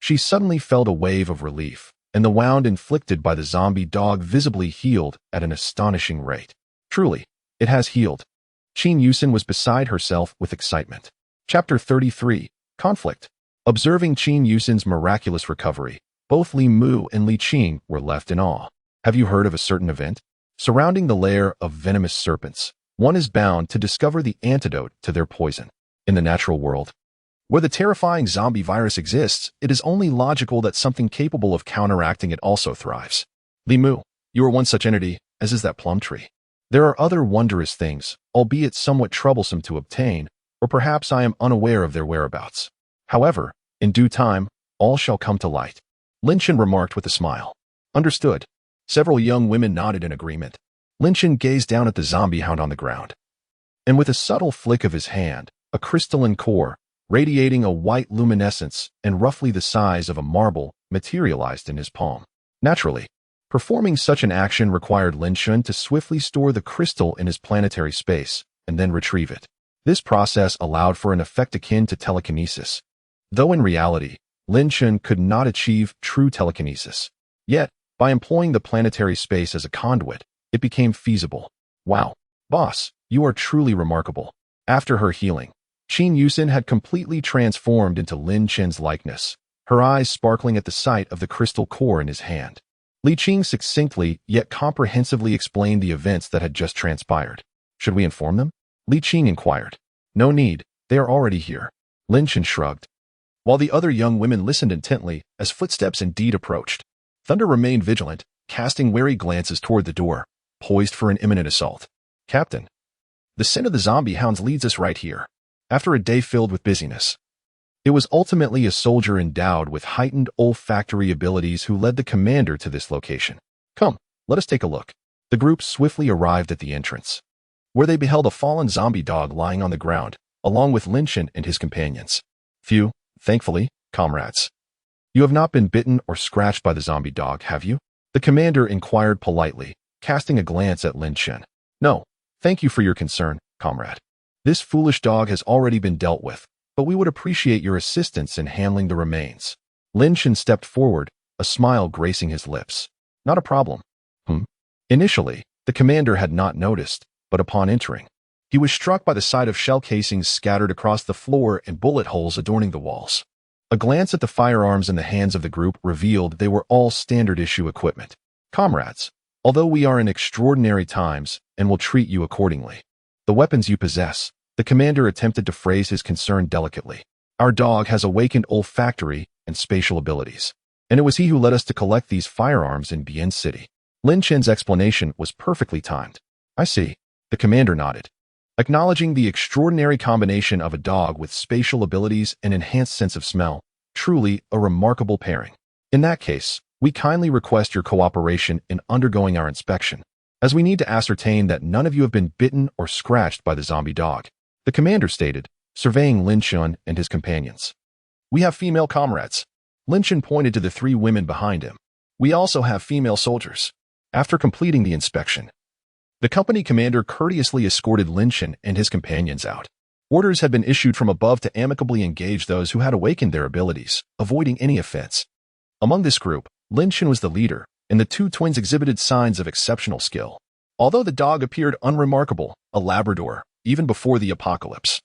she suddenly felt a wave of relief, and the wound inflicted by the zombie dog visibly healed at an astonishing rate. Truly, it has healed. Jiang Chen was beside herself with excitement. Chapter 33, Conflict. Observing Jiang Chen's miraculous recovery, both Li Mu and Li Qing were left in awe. Have you heard of a certain event? Surrounding the lair of venomous serpents, one is bound to discover the antidote to their poison. In the natural world, where the terrifying zombie virus exists, it is only logical that something capable of counteracting it also thrives. Li Mu, you are one such entity, as is that plum tree. There are other wondrous things, albeit somewhat troublesome to obtain, or perhaps I am unaware of their whereabouts. However, in due time, all shall come to light. Lin Chen remarked with a smile. Understood. Several young women nodded in agreement. Lin Chen gazed down at the zombie hound on the ground. and with a subtle flick of his hand, a crystalline core, radiating a white luminescence and roughly the size of a marble, materialized in his palm. Naturally, performing such an action required Lin Shun to swiftly store the crystal in his planetary space and then retrieve it. This process allowed for an effect akin to telekinesis, though in reality, Lin Shun could not achieve true telekinesis. Yet, by employing the planetary space as a conduit, it became feasible. Wow, boss, you are truly remarkable. After her healing, Qin Yusin had completely transformed into Lin Chen's likeness, her eyes sparkling at the sight of the crystal core in his hand. Li Qing succinctly yet comprehensively explained the events that had just transpired. Should we inform them? Li Qing inquired. No need, they are already here. Lin Chen shrugged. While the other young women listened intently as footsteps indeed approached, Thunder remained vigilant, casting wary glances toward the door, poised for an imminent assault. Captain, the scent of the zombie hounds leads us right here. After a day filled with busyness, it was ultimately a soldier endowed with heightened olfactory abilities who led the commander to this location. Come, let us take a look. The group swiftly arrived at the entrance, where they beheld a fallen zombie dog lying on the ground, along with Lin Chen and his companions. Phew, thankfully, comrades. You have not been bitten or scratched by the zombie dog, have you? The commander inquired politely, casting a glance at Lin Chen. No, thank you for your concern, comrade. This foolish dog has already been dealt with, but we would appreciate your assistance in handling the remains. Lin Chen stepped forward, a smile gracing his lips. Not a problem. Initially, the commander had not noticed, but upon entering, he was struck by the sight of shell casings scattered across the floor and bullet holes adorning the walls. A glance at the firearms in the hands of the group revealed they were all standard-issue equipment. Comrades, although we are in extraordinary times and will treat you accordingly, the weapons you possess, the commander attempted to phrase his concern delicately. Our dog has awakened olfactory and spatial abilities, and it was he who led us to collect these firearms in Bien City. Lin Chen's explanation was perfectly timed. I see. The commander nodded, acknowledging the extraordinary combination of a dog with spatial abilities and enhanced sense of smell. Truly a remarkable pairing. In that case, we kindly request your cooperation in undergoing our inspection, as we need to ascertain that none of you have been bitten or scratched by the zombie dog. The commander stated, surveying Lin Chen and his companions. We have female comrades. Lin Chen pointed to the 3 women behind him. We also have female soldiers. After completing the inspection, the company commander courteously escorted Lin Chen and his companions out. Orders had been issued from above to amicably engage those who had awakened their abilities, avoiding any offense. Among this group, Lin Chen was the leader, and the 2 twins exhibited signs of exceptional skill. Although the dog appeared unremarkable, a Labrador, even before the apocalypse,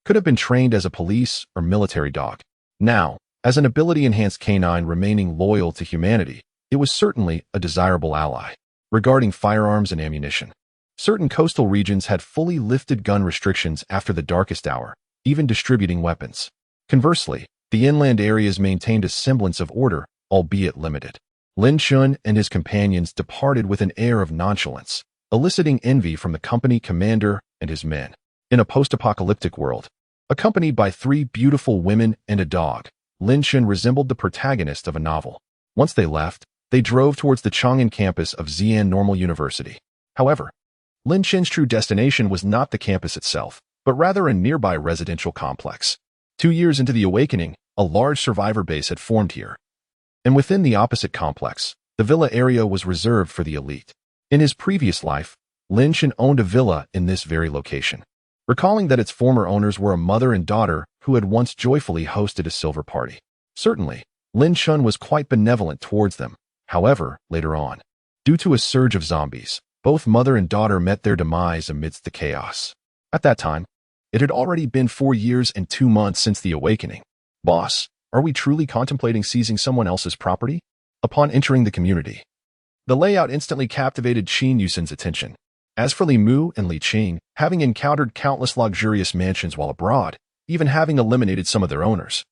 could have been trained as a police or military dog. Now, as an ability-enhanced canine remaining loyal to humanity, it was certainly a desirable ally. Regarding firearms and ammunition, certain coastal regions had fully lifted gun restrictions after the darkest hour, even distributing weapons. Conversely, the inland areas maintained a semblance of order, albeit limited. Lin Shun and his companions departed with an air of nonchalance, eliciting envy from the company commander and his men. In a post-apocalyptic world, accompanied by 3 beautiful women and a dog, Lin Shun resembled the protagonist of a novel. Once they left, they drove towards the Chang'an campus of Xi'an Normal University. However, Lin Chen's true destination was not the campus itself, but rather a nearby residential complex. 2 years into the awakening, a large survivor base had formed here. And within the opposite complex, the villa area was reserved for the elite. In his previous life, Lin Chen owned a villa in this very location. Recalling that its former owners were a mother and daughter who had once joyfully hosted a silver party. Certainly, Lin Chen was quite benevolent towards them. However, later on, due to a surge of zombies, both mother and daughter met their demise amidst the chaos. At that time, it had already been 4 years and 2 months since the awakening. Boss, are we truly contemplating seizing someone else's property? Upon entering the community, the layout instantly captivated Qin Yusin's attention. As for Li Mu and Li Qing, having encountered countless luxurious mansions while abroad, even having eliminated some of their owners,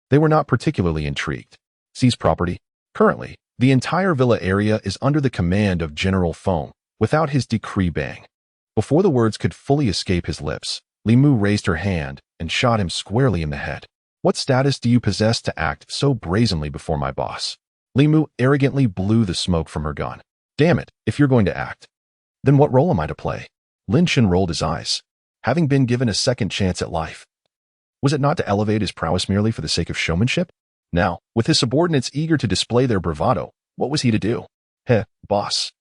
they were not particularly intrigued. Seize property. Currently, the entire villa area is under the command of General Feng, without his decree bang. Before the words could fully escape his lips, Li Mu raised her hand and shot him squarely in the head. What status do you possess to act so brazenly before my boss? Li Mu arrogantly blew the smoke from her gun. Damn it, if you're going to act, then what role am I to play? Lin Chen rolled his eyes. having been given a second chance at life. Was it not to elevate his prowess merely for the sake of showmanship? Now, with his subordinates eager to display their bravado, what was he to do? Heh, boss.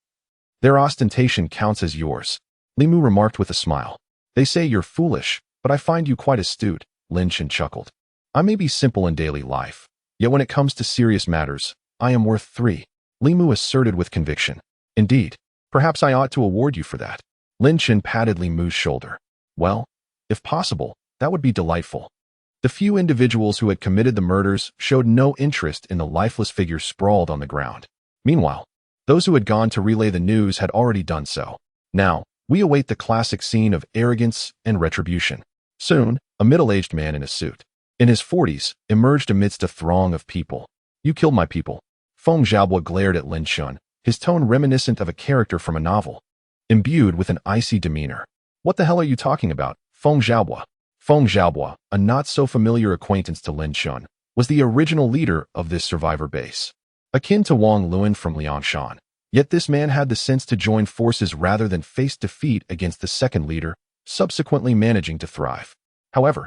Their ostentation counts as yours, Li Mu remarked with a smile. They say you're foolish, but I find you quite astute, Lin Chen chuckled. I may be simple in daily life, yet when it comes to serious matters, I am worth 3, Li Mu asserted with conviction. Indeed, perhaps I ought to award you for that. Lin Chen patted Li Mu's shoulder. Well, if possible, that would be delightful. The few individuals who had committed the murders showed no interest in the lifeless figure sprawled on the ground. Meanwhile, those who had gone to relay the news had already done so. Now, we await the classic scene of arrogance and retribution. Soon, a middle-aged man in a suit, in his 40s, emerged amidst a throng of people. You killed my people. Feng Xiaobo glared at Lin Chen, his tone reminiscent of a character from a novel, imbued with an icy demeanor. What the hell are you talking about, Feng Xiaobo? Feng Xiaobo, a not-so-familiar acquaintance to Lin Chen, was the original leader of this survivor base. Akin to Wang Luan from Liangshan, yet this man had the sense to join forces rather than face defeat against the second leader, subsequently managing to thrive. However,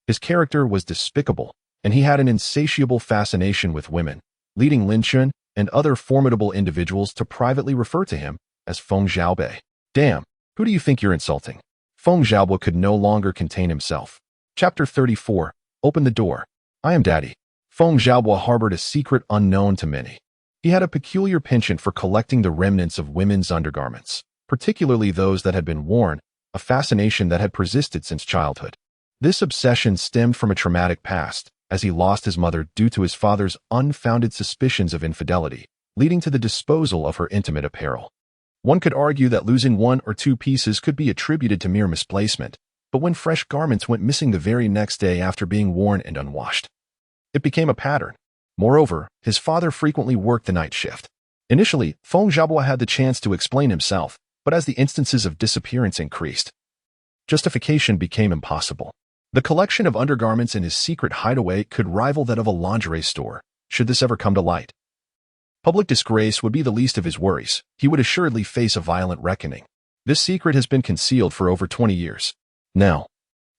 his character was despicable, and he had an insatiable fascination with women, leading Lin Chen and other formidable individuals to privately refer to him as Feng Xiaobo. Damn, who do you think you're insulting? Feng Xiaobo could no longer contain himself. Chapter 34. Open the door. I am Daddy. Feng Xiaobo harbored a secret unknown to many. He had a peculiar penchant for collecting the remnants of women's undergarments, particularly those that had been worn, a fascination that had persisted since childhood. This obsession stemmed from a traumatic past, as he lost his mother due to his father's unfounded suspicions of infidelity, leading to the disposal of her intimate apparel. One could argue that losing 1 or 2 pieces could be attributed to mere misplacement, but when fresh garments went missing the very next day after being worn and unwashed, it became a pattern. Moreover, his father frequently worked the night shift. Initially, Feng Xiaobo had the chance to explain himself, but as the instances of disappearance increased, justification became impossible. The collection of undergarments in his secret hideaway could rival that of a lingerie store, should this ever come to light. Public disgrace would be the least of his worries. He would assuredly face a violent reckoning. This secret has been concealed for over 20 years. Now,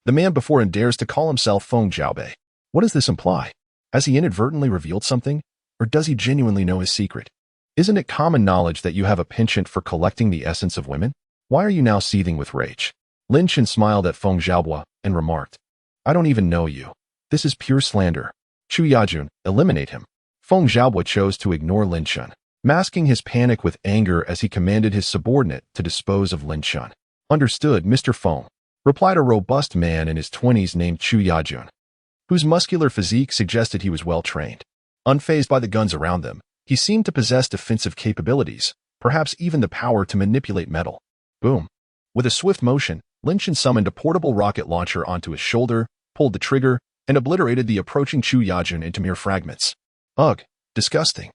the man before him dares to call himself Feng Xiaobo. What does this imply? Has he inadvertently revealed something? Or does he genuinely know his secret? Isn't it common knowledge that you have a penchant for collecting the essence of women? Why are you now seething with rage? Lin Chen smiled at Feng Xiaobo and remarked, I don't even know you. This is pure slander. Chu Yajun, eliminate him. Feng Xiaobo chose to ignore Lin Chen, masking his panic with anger as he commanded his subordinate to dispose of Lin Chen. Understood, Mr. Feng, replied a robust man in his 20s named Chu Yajun, whose muscular physique suggested he was well-trained. Unfazed by the guns around them, he seemed to possess defensive capabilities, perhaps even the power to manipulate metal. Boom. With a swift motion, Lin Chen summoned a portable rocket launcher onto his shoulder, pulled the trigger, and obliterated the approaching Chu Yajun into mere fragments. Ugh, disgusting.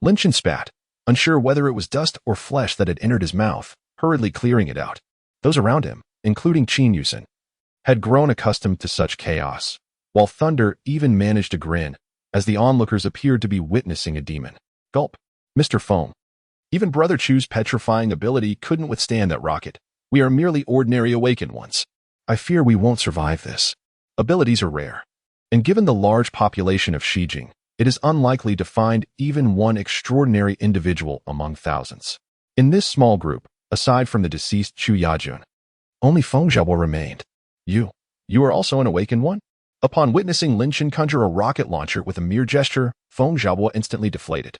Lin Chen spat, unsure whether it was dust or flesh that had entered his mouth, hurriedly clearing it out. Those around him, including Qin Yusen, had grown accustomed to such chaos, while Thunder even managed to grin, as the onlookers appeared to be witnessing a demon. Gulp. Mr. Feng. Even Brother Chu's petrifying ability couldn't withstand that rocket. We are merely ordinary awakened ones. I fear we won't survive this. Abilities are rare, and given the large population of Shijing, it is unlikely to find even one extraordinary individual among thousands. In this small group, aside from the deceased Chu Yajun, only Feng Xiaobo remained. You are also an awakened one? Upon witnessing Lin Chen conjure a rocket launcher with a mere gesture, Feng Xiaobo instantly deflated.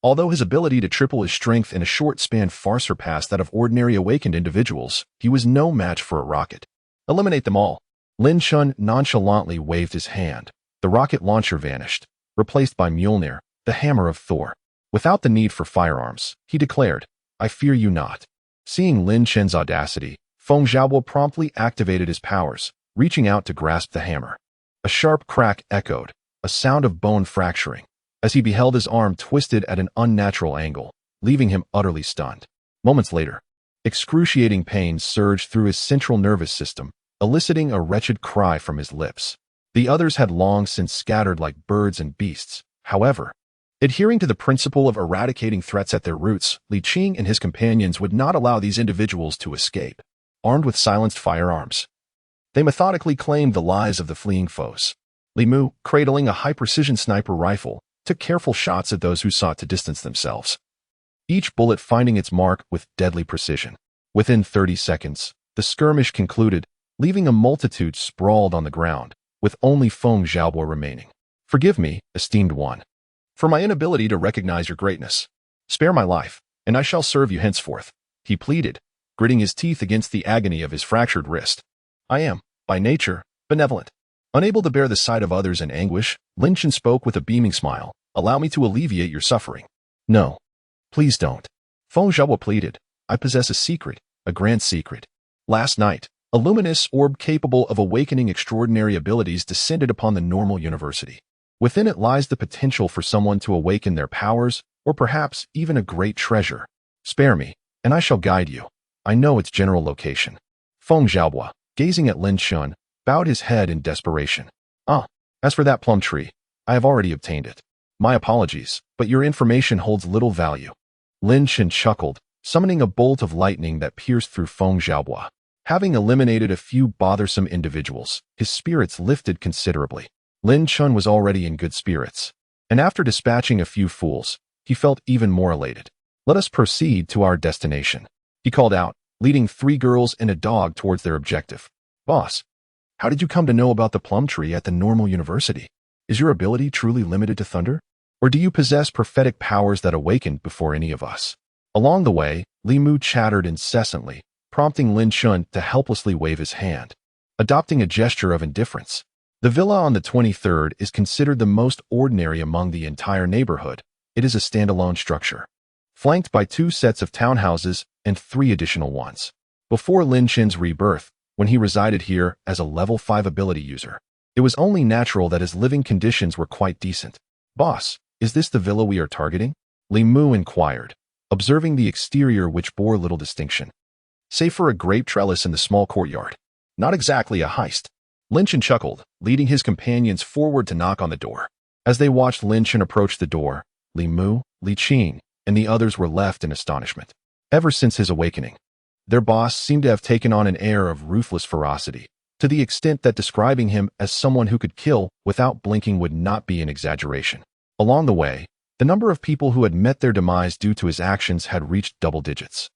Although his ability to triple his strength in a short span far surpassed that of ordinary awakened individuals, he was no match for a rocket. Eliminate them all. Lin Chen nonchalantly waved his hand. The rocket launcher vanished, replaced by Mjolnir, the hammer of Thor. Without the need for firearms, he declared, I fear you not. Seeing Lin Chen's audacity, Feng Xiaobo promptly activated his powers, reaching out to grasp the hammer. A sharp crack echoed, a sound of bone fracturing, as he beheld his arm twisted at an unnatural angle, leaving him utterly stunned. Moments later, excruciating pain surged through his central nervous system, eliciting a wretched cry from his lips. The others had long since scattered like birds and beasts. However, adhering to the principle of eradicating threats at their roots, Li Qing and his companions would not allow these individuals to escape. Armed with silenced firearms, They methodically claimed the lives of the fleeing foes. Li Mu, cradling a high-precision sniper rifle, took careful shots at those who sought to distance themselves, each bullet finding its mark with deadly precision. Within 30 seconds, the skirmish concluded, leaving a multitude sprawled on the ground, with only Feng Xiaobo remaining. Forgive me, esteemed one, for my inability to recognize your greatness. Spare my life, and I shall serve you henceforth, he pleaded, gritting his teeth against the agony of his fractured wrist. I am, by nature, benevolent. Unable to bear the sight of others in anguish, Lin Chen spoke with a beaming smile. Allow me to alleviate your suffering. No. Please don't. Feng Xiaobo pleaded. I possess a secret, a grand secret. Last night, a luminous orb capable of awakening extraordinary abilities descended upon the normal university. Within it lies the potential for someone to awaken their powers, or perhaps even a great treasure. Spare me, and I shall guide you. I know its general location. Feng Xiaobo, gazing at Lin Chen, bowed his head in desperation. As for that plum tree, I have already obtained it. My apologies, but your information holds little value. Lin Chen chuckled, summoning a bolt of lightning that pierced through Feng Xiaobo. Having eliminated a few bothersome individuals, his spirits lifted considerably. Lin Chen was already in good spirits, and after dispatching a few fools, he felt even more elated. Let us proceed to our destination, he called out, leading 3 girls and a dog towards their objective. Boss, how did you come to know about the plum tree at the normal university? Is your ability truly limited to thunder? Or do you possess prophetic powers that awakened before any of us? Along the way, Li Mu chattered incessantly, prompting Lin Chen to helplessly wave his hand, adopting a gesture of indifference. The villa on the 23rd is considered the most ordinary among the entire neighborhood. It is a standalone structure, flanked by 2 sets of townhouses and 3 additional ones. Before Lin Chen's rebirth, when he resided here as a level 5 ability user, it was only natural that his living conditions were quite decent. Boss, is this the villa we are targeting? Li Mu inquired, observing the exterior which bore little distinction, save for a grape trellis in the small courtyard. Not exactly a heist. Lin Chen chuckled, leading his companions forward to knock on the door. As they watched Lin Chen approach the door, Li Mu, Li Qing, and the others were left in astonishment. Ever since his awakening, their boss seemed to have taken on an air of ruthless ferocity, to the extent that describing him as someone who could kill without blinking would not be an exaggeration. Along the way, the number of people who had met their demise due to his actions had reached double digits.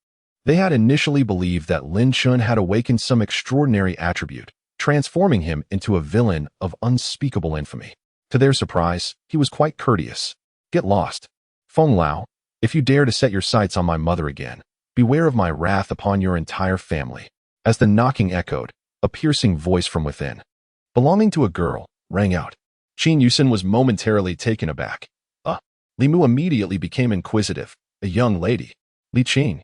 They had initially believed that Lin Chen had awakened some extraordinary attribute, transforming him into a villain of unspeakable infamy. To their surprise, he was quite courteous. Get lost. Feng Lao, if you dare to set your sights on my mother again, beware of my wrath upon your entire family. As the knocking echoed, a piercing voice from within, belonging to a girl, rang out. Qin Yusen was momentarily taken aback. Li Mu immediately became inquisitive. A young lady, Li Qing,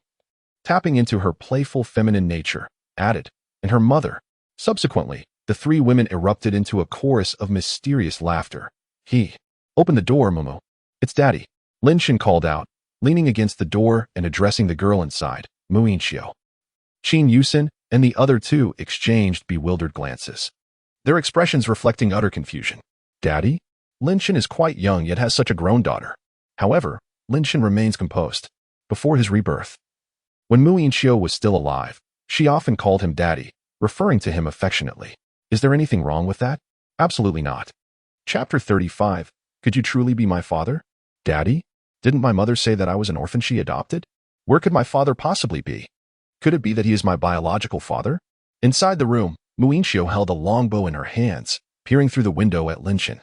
tapping into her playful feminine nature, added, and her mother. Subsequently, the 3 women erupted into a chorus of mysterious laughter. Open the door, Mumu. It's Daddy, Lin Chen called out, leaning against the door and addressing the girl inside, Mu Yinxiu. Qin Yusen and the other 2 exchanged bewildered glances, their expressions reflecting utter confusion. Daddy? Lin Chen is quite young yet has such a grown daughter. However, Lin Chen remains composed. Before his rebirth, when Mu Yinxiu was still alive, she often called him Daddy, referring to him affectionately. Is there anything wrong with that? Absolutely not. Chapter 35. Could you truly be my father? Daddy? Didn't my mother say that I was an orphan she adopted? Where could my father possibly be? Could it be that he is my biological father? Inside the room, Mu Yinxiu held a longbow in her hands, peering through the window at Lin Chen.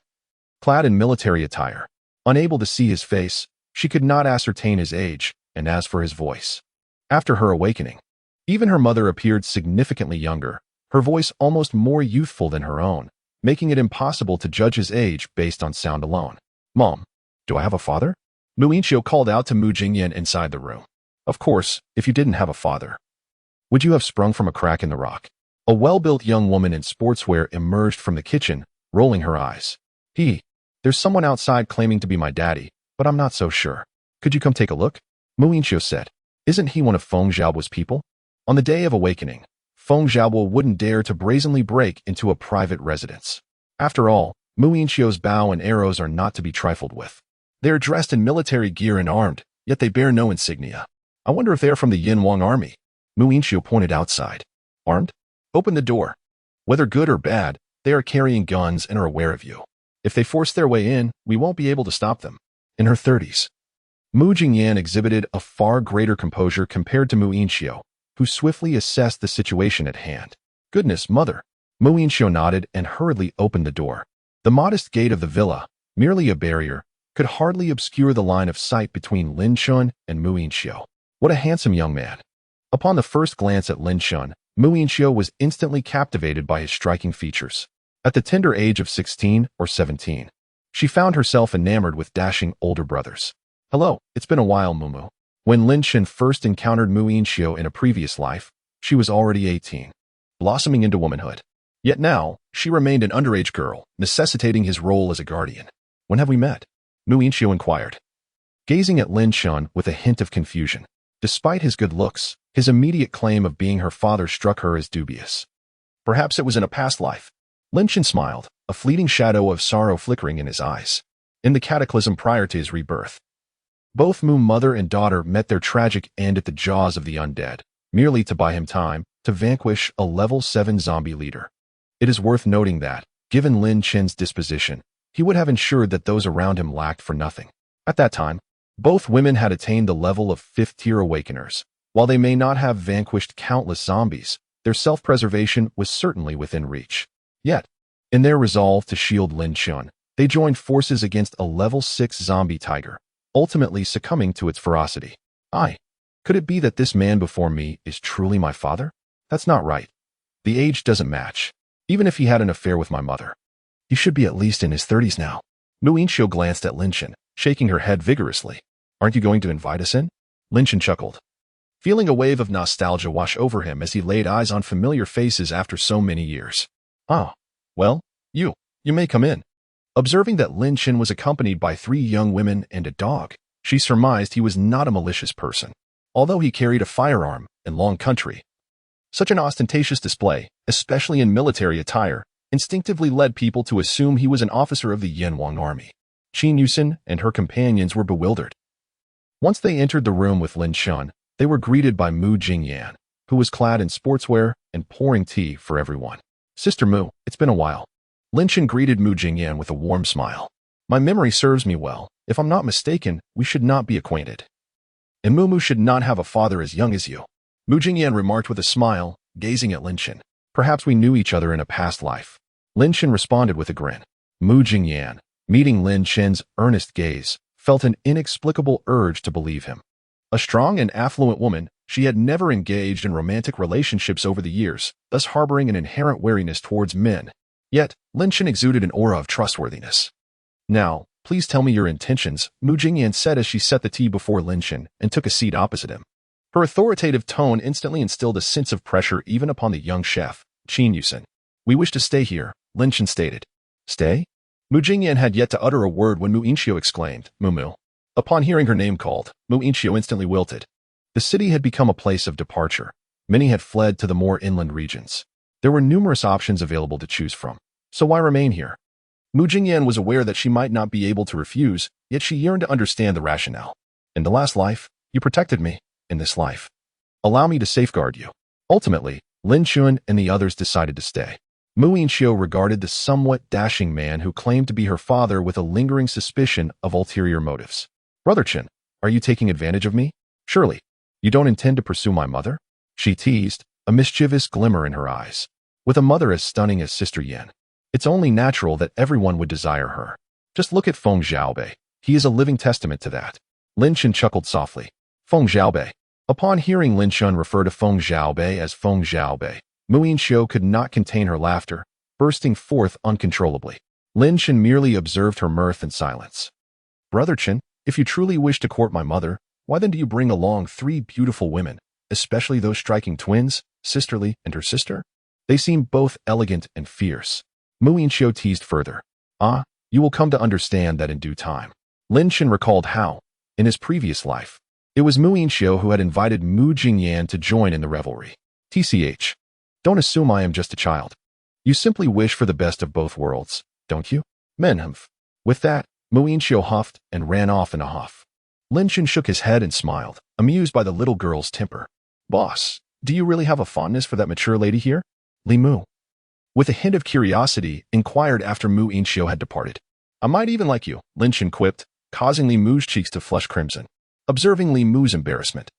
Clad in military attire, unable to see his face, she could not ascertain his age, and as for his voice. After her awakening, even her mother appeared significantly younger, her voice almost more youthful than her own, making it impossible to judge his age based on sound alone. Mom, do I have a father? Mu Yinxiu called out to Mu Jingyan inside the room. Of course, if you didn't have a father, would you have sprung from a crack in the rock? A well-built young woman in sportswear emerged from the kitchen, rolling her eyes. There's someone outside claiming to be my daddy, but I'm not so sure. Could you come take a look? Mu Yinxiu said. Isn't he one of Feng Xiaobo's people? On the day of awakening, Feng Xiaobo wouldn't dare to brazenly break into a private residence. After all, Mu Yinxiu's bow and arrows are not to be trifled with. They are dressed in military gear and armed, yet they bear no insignia. I wonder if they are from the Yin Wang army. Mu Yinxiu pointed outside. Armed? Open the door. Whether good or bad, they are carrying guns and are aware of you. If they force their way in, we won't be able to stop them. In her 30s, Mu Jingyan exhibited a far greater composure compared to Mu Yinxiu, who swiftly assessed the situation at hand. Goodness, mother. Mu Yinxiu nodded and hurriedly opened the door. The modest gate of the villa, merely a barrier, could hardly obscure the line of sight between Lin Chun and Mu Yinxiu. What a handsome young man. Upon the first glance at Lin Chun, Mu Yinxiu was instantly captivated by his striking features. At the tender age of 16 or 17, she found herself enamored with dashing older brothers. Hello, it's been a while, Mumu. When Lin Chun first encountered Mu Yinxiu in a previous life, she was already 18, blossoming into womanhood. Yet now, she remained an underage girl, necessitating his role as a guardian. When have we met? Mu Yinxiu inquired, gazing at Lin Chun with a hint of confusion. Despite his good looks, his immediate claim of being her father struck her as dubious. Perhaps it was in a past life. Lin Chun smiled, a fleeting shadow of sorrow flickering in his eyes. In the cataclysm prior to his rebirth, both Mu mother and daughter met their tragic end at the jaws of the undead, merely to buy him time to vanquish a level 7 zombie leader. It is worth noting that, given Lin Chen's disposition, he would have ensured that those around him lacked for nothing. At that time, both women had attained the level of 5th-tier awakeners. While they may not have vanquished countless zombies, their self-preservation was certainly within reach. Yet, in their resolve to shield Lin Chun, they joined forces against a level 6 zombie tiger, ultimately succumbing to its ferocity. Could it be that this man before me is truly my father? That's not right. The age doesn't match. Even if he had an affair with my mother, he should be at least in his 30s now. Mu Yinxiu glanced at Lin Chun, shaking her head vigorously. Aren't you going to invite us in? Lin Chun chuckled, feeling a wave of nostalgia wash over him as he laid eyes on familiar faces after so many years. Well, you may come in. Observing that Lin Chun was accompanied by 3 young women and a dog, she surmised he was not a malicious person, although he carried a firearm and long country. Such an ostentatious display, especially in military attire, instinctively led people to assume he was an officer of the Yanwang army. Qin Yusin and her companions were bewildered. Once they entered the room with Lin Chun, they were greeted by Mu Jingyan, who was clad in sportswear and pouring tea for everyone. Sister Mu, it's been a while. Lin Chun greeted Mu Jingyan with a warm smile. My memory serves me well. If I'm not mistaken, we should not be acquainted. And Mumu should not have a father as young as you. Mu Jingyan remarked with a smile, gazing at Lin Chun. Perhaps we knew each other in a past life. Lin Chun responded with a grin. Mu Jingyan, meeting Lin Chun's earnest gaze, felt an inexplicable urge to believe him. A strong and affluent woman, she had never engaged in romantic relationships over the years, thus harboring an inherent wariness towards men. Yet, Lin Chun exuded an aura of trustworthiness. Now, please tell me your intentions, Mu Jingyan said as she set the tea before Lin Chun and took a seat opposite him. Her authoritative tone instantly instilled a sense of pressure even upon the young chef, Qin Yusin. We wish to stay here, Lin Chun stated. Stay? Mu Jingyan had yet to utter a word when Mu Yinxiu exclaimed, Mumu. Upon hearing her name called, Mu Yinxiu instantly wilted. The city had become a place of departure. Many had fled to the more inland regions. There were numerous options available to choose from. So why remain here? Mu Jingyan was aware that she might not be able to refuse, yet she yearned to understand the rationale. In the last life, you protected me. In this life, allow me to safeguard you. Ultimately, Lin Chun and the others decided to stay. Mu Yinxiu regarded the somewhat dashing man who claimed to be her father with a lingering suspicion of ulterior motives. Brother Chen, are you taking advantage of me? Surely, you don't intend to pursue my mother? She teased, a mischievous glimmer in her eyes. With a mother as stunning as Sister Yan, it's only natural that everyone would desire her. Just look at Feng Xiaobei. He is a living testament to that. Lin Chun chuckled softly. Feng Xiaobei. Upon hearing Lin Chun refer to Feng Xiaobei as Feng Xiaobei, Mu Yinxiu could not contain her laughter, bursting forth uncontrollably. Lin Chun merely observed her mirth in silence. Brother Chen, if you truly wish to court my mother, why then do you bring along 3 beautiful women, especially those striking twins, Sisterly and her sister? They seem both elegant and fierce. Mu Yinxiu teased further. You will come to understand that in due time. Lin Chun recalled how, in his previous life, it was Mu Yinxiu who had invited Mu Jingyan to join in the revelry. TCH. Don't assume I am just a child. You simply wish for the best of both worlds, don't you? Menhumph. With that, Mu Yinxiu huffed and ran off in a huff. Lin Chun shook his head and smiled, amused by the little girl's temper. Boss, do you really have a fondness for that mature lady here? Li Mu. with a hint of curiosity, inquired after Mu Inxio had departed. I might even like you, Lin Chen quipped, causing Li Mu's cheeks to flush crimson. Observing Li Mu's embarrassment,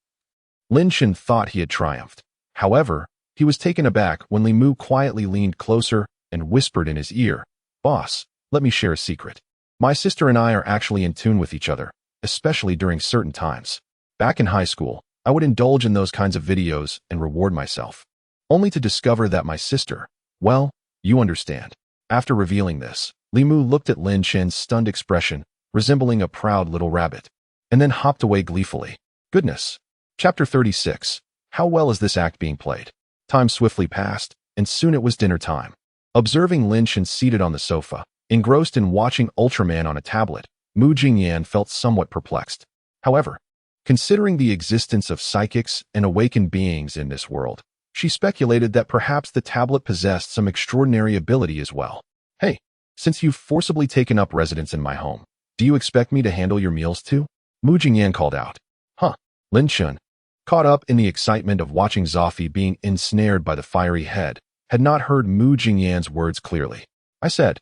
Lin Chen thought he had triumphed. However, he was taken aback when Li Mu quietly leaned closer and whispered in his ear, "Boss, let me share a secret. My sister and I are actually in tune with each other, especially during certain times. Back in high school, I would indulge in those kinds of videos and reward myself, only to discover that my sister, well, you understand." After revealing this, Li Mu looked at Lin Chen's stunned expression, resembling a proud little rabbit, and then hopped away gleefully. Goodness. Chapter 36. How well is this act being played? Time swiftly passed, and soon it was dinner time. Observing Lin Chen seated on the sofa, engrossed in watching Ultraman on a tablet, Mu Jingyan felt somewhat perplexed. However, considering the existence of psychics and awakened beings in this world, she speculated that perhaps the tablet possessed some extraordinary ability as well. Hey, since you've forcibly taken up residence in my home, do you expect me to handle your meals too? Mu Jingyan called out. Huh. Lin Chen, caught up in the excitement of watching Zoffy being ensnared by the fiery head, had not heard Mu Jingyan's words clearly. I said,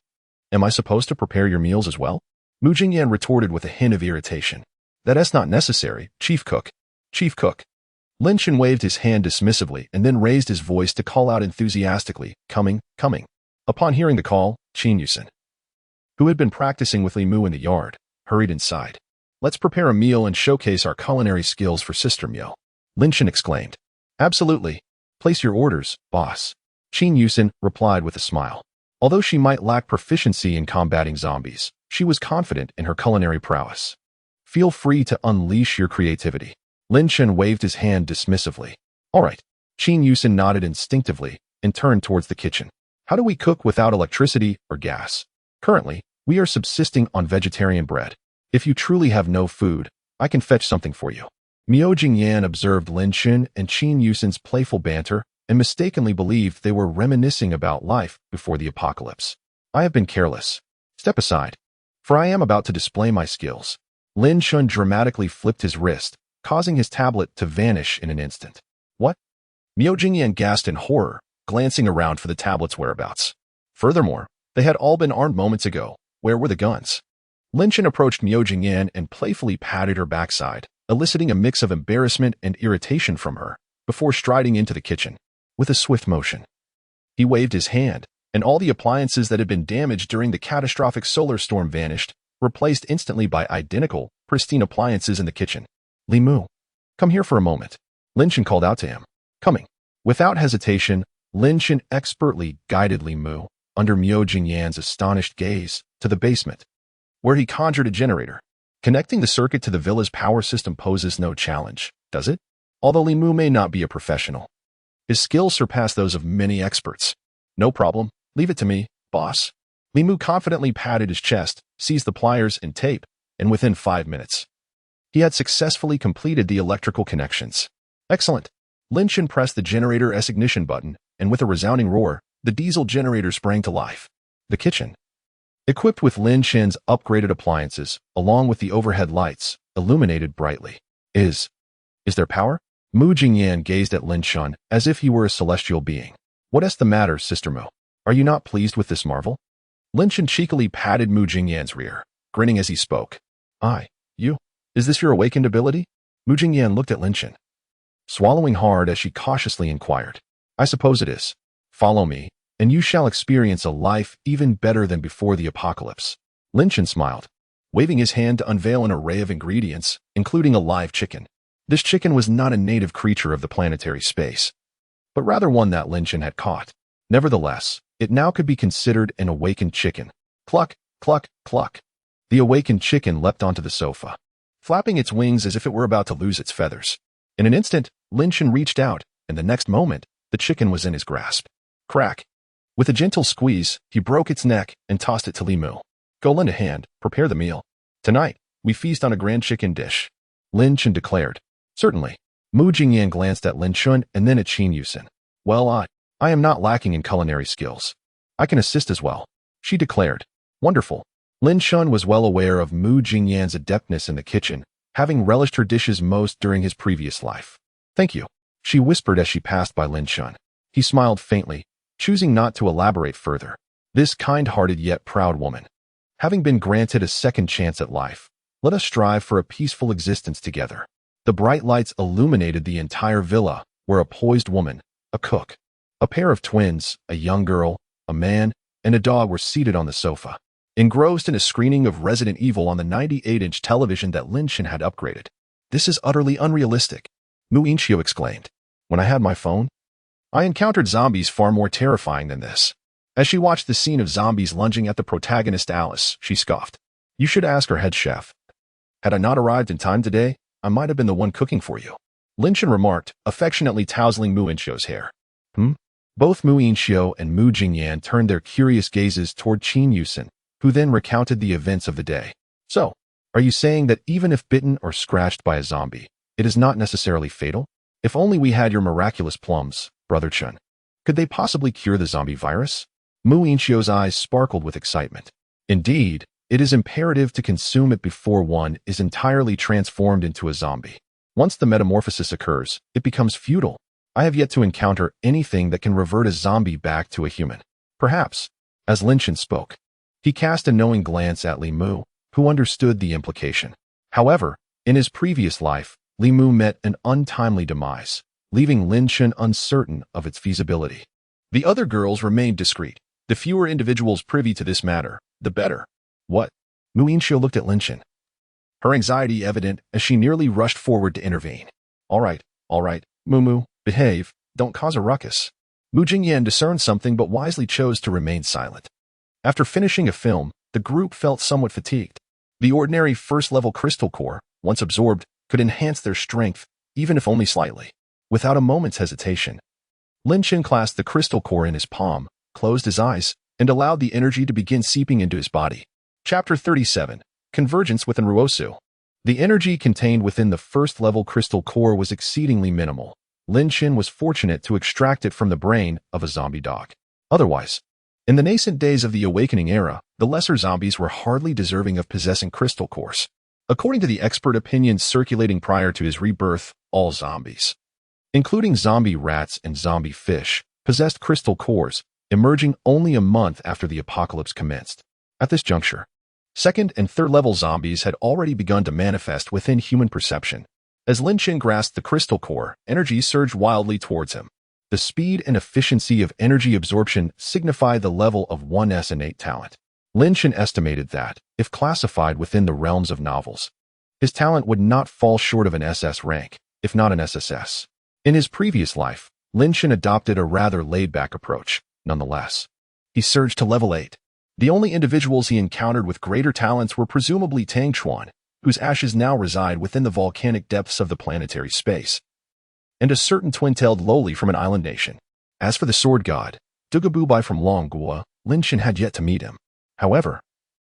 am I supposed to prepare your meals as well? Mu Jingyan retorted with a hint of irritation. That's not necessary, Chief Cook. Chief Cook. Lin Chen waved his hand dismissively and then raised his voice to call out enthusiastically, coming. Upon hearing the call, Qin Yusen, who had been practicing with Li Mu in the yard, hurried inside. Let's prepare a meal and showcase our culinary skills for Sister Meal, Lin Chen exclaimed. Absolutely. Place your orders, boss, Qin Yusen replied with a smile. Although she might lack proficiency in combating zombies, she was confident in her culinary prowess. Feel free to unleash your creativity. Lin Chen waved his hand dismissively. All right. Qin Yusen nodded instinctively and turned towards the kitchen. How do we cook without electricity or gas? Currently, we are subsisting on vegetarian bread. If you truly have no food, I can fetch something for you. Miao Jingyan observed Lin Chen and Qin Yusen's playful banter and mistakenly believed they were reminiscing about life before the apocalypse. I have been careless. Step aside, for I am about to display my skills. Lin Chen dramatically flipped his wrist, causing his tablet to vanish in an instant. What? Miao Jingyan gasped in horror, glancing around for the tablet's whereabouts. Furthermore, they had all been armed moments ago. Where were the guns? Lin Chen approached Miao Jingyan and playfully patted her backside, eliciting a mix of embarrassment and irritation from her, before striding into the kitchen. With a swift motion, he waved his hand, and all the appliances that had been damaged during the catastrophic solar storm vanished, replaced instantly by identical, pristine appliances in the kitchen. Li Mu, come here for a moment. Lin Chen called out to him. Coming. Without hesitation, Lin Chen expertly guided Li Mu, under Miao Jingyan's astonished gaze, to the basement, where he conjured a generator. Connecting the circuit to the villa's power system poses no challenge, does it? Although Li Mu may not be a professional, his skills surpass those of many experts. No problem. Leave it to me, boss. Li Mu confidently patted his chest, seized the pliers and tape, and within 5 minutes, he had successfully completed the electrical connections. Excellent. Lin Chen pressed the generator's ignition button, and with a resounding roar, the diesel generator sprang to life. The kitchen, equipped with Lin Chen's upgraded appliances, along with the overhead lights, illuminated brightly. Is there power? Mu Jingyan gazed at Lin Chen as if he were a celestial being. What's the matter, Sister Mu? Are you not pleased with this marvel? Lin Chen cheekily patted Mu Jingyan's rear, grinning as he spoke. You? Is this your awakened ability? Mu Jingyan looked at Lin Chen, swallowing hard as she cautiously inquired. I suppose it is. Follow me, and you shall experience a life even better than before the apocalypse. Lin Chen smiled, waving his hand to unveil an array of ingredients, including a live chicken. This chicken was not a native creature of the planetary space, but rather one that Lin Chen had caught. Nevertheless, it now could be considered an awakened chicken. Cluck, cluck, cluck. The awakened chicken leapt onto the sofa, flapping its wings as if it were about to lose its feathers. In an instant, Lin Chen reached out, and the next moment, the chicken was in his grasp. Crack. With a gentle squeeze, he broke its neck and tossed it to Li Mu. Go lend a hand, prepare the meal. Tonight, we feast on a grand chicken dish, Lin Chen declared. Certainly. Mu Jingyan glanced at Lin Chen and then at Qin Yusen. Well, I am not lacking in culinary skills. I can assist as well, she declared. Wonderful. Lin Chen was well aware of Mu Jingyan's adeptness in the kitchen, having relished her dishes most during his previous life. Thank you, she whispered as she passed by Lin Chen. He smiled faintly, choosing not to elaborate further. This kind-hearted yet proud woman, having been granted a second chance at life, let us strive for a peaceful existence together. The bright lights illuminated the entire villa, where a poised woman, a cook, a pair of twins, a young girl, a man, and a dog were seated on the sofa, engrossed in a screening of Resident Evil on the 98-inch television that Lin Chen had upgraded. "This is utterly unrealistic," Mu Inchio exclaimed. "When I had my phone, I encountered zombies far more terrifying than this." As she watched the scene of zombies lunging at the protagonist Alice, she scoffed. "You should ask her head chef. Had I not arrived in time today, I might have been the one cooking for you," Lin Chen remarked, affectionately tousling Mu Inchio's hair. Both Mu Inchio and Mu Jingyan turned their curious gazes toward Qin Yusen, who then recounted the events of the day. "So, are you saying that even if bitten or scratched by a zombie, it is not necessarily fatal? If only we had your miraculous plums, Brother Chen. Could they possibly cure the zombie virus?" Mu Inchio's eyes sparkled with excitement. "Indeed, it is imperative to consume it before one is entirely transformed into a zombie. Once the metamorphosis occurs, it becomes futile. I have yet to encounter anything that can revert a zombie back to a human." Perhaps, as Lin Chen spoke, he cast a knowing glance at Li Mu, who understood the implication. However, in his previous life, Li Mu met an untimely demise, leaving Lin Chen uncertain of its feasibility. The other girls remained discreet. The fewer individuals privy to this matter, the better. "What?" Mu Inchio looked at Lin Chen, her anxiety evident as she nearly rushed forward to intervene. All right, Mu, behave, don't cause a ruckus." Mu Jingyan discerned something but wisely chose to remain silent. After finishing a film, the group felt somewhat fatigued. The ordinary first-level crystal core, once absorbed, could enhance their strength, even if only slightly. Without a moment's hesitation, Lin Chen clasped the crystal core in his palm, closed his eyes, and allowed the energy to begin seeping into his body. Chapter 37. Convergence with Ruosu. The energy contained within the first-level crystal core was exceedingly minimal. Lin Chen was fortunate to extract it from the brain of a zombie dog. Otherwise, in the nascent days of the Awakening era, the lesser zombies were hardly deserving of possessing crystal cores. According to the expert opinions circulating prior to his rebirth, all zombies, including zombie rats and zombie fish, possessed crystal cores, emerging only a month after the apocalypse commenced. At this juncture, second and third-level zombies had already begun to manifest within human perception. As Lin Chen grasped the crystal core, energy surged wildly towards him. The speed and efficiency of energy absorption signified the level of one's innate talent. Lin Chen estimated that, if classified within the realms of novels, his talent would not fall short of an SS rank, if not an SSS. In his previous life, Lin Chen adopted a rather laid-back approach. Nonetheless, he surged to level 8. The only individuals he encountered with greater talents were presumably Tang Chuan, whose ashes now reside within the volcanic depths of the planetary space, and a certain twin-tailed lowly from an island nation. As for the sword god, Dugabubai from Longgua, Lin Chen had yet to meet him. However,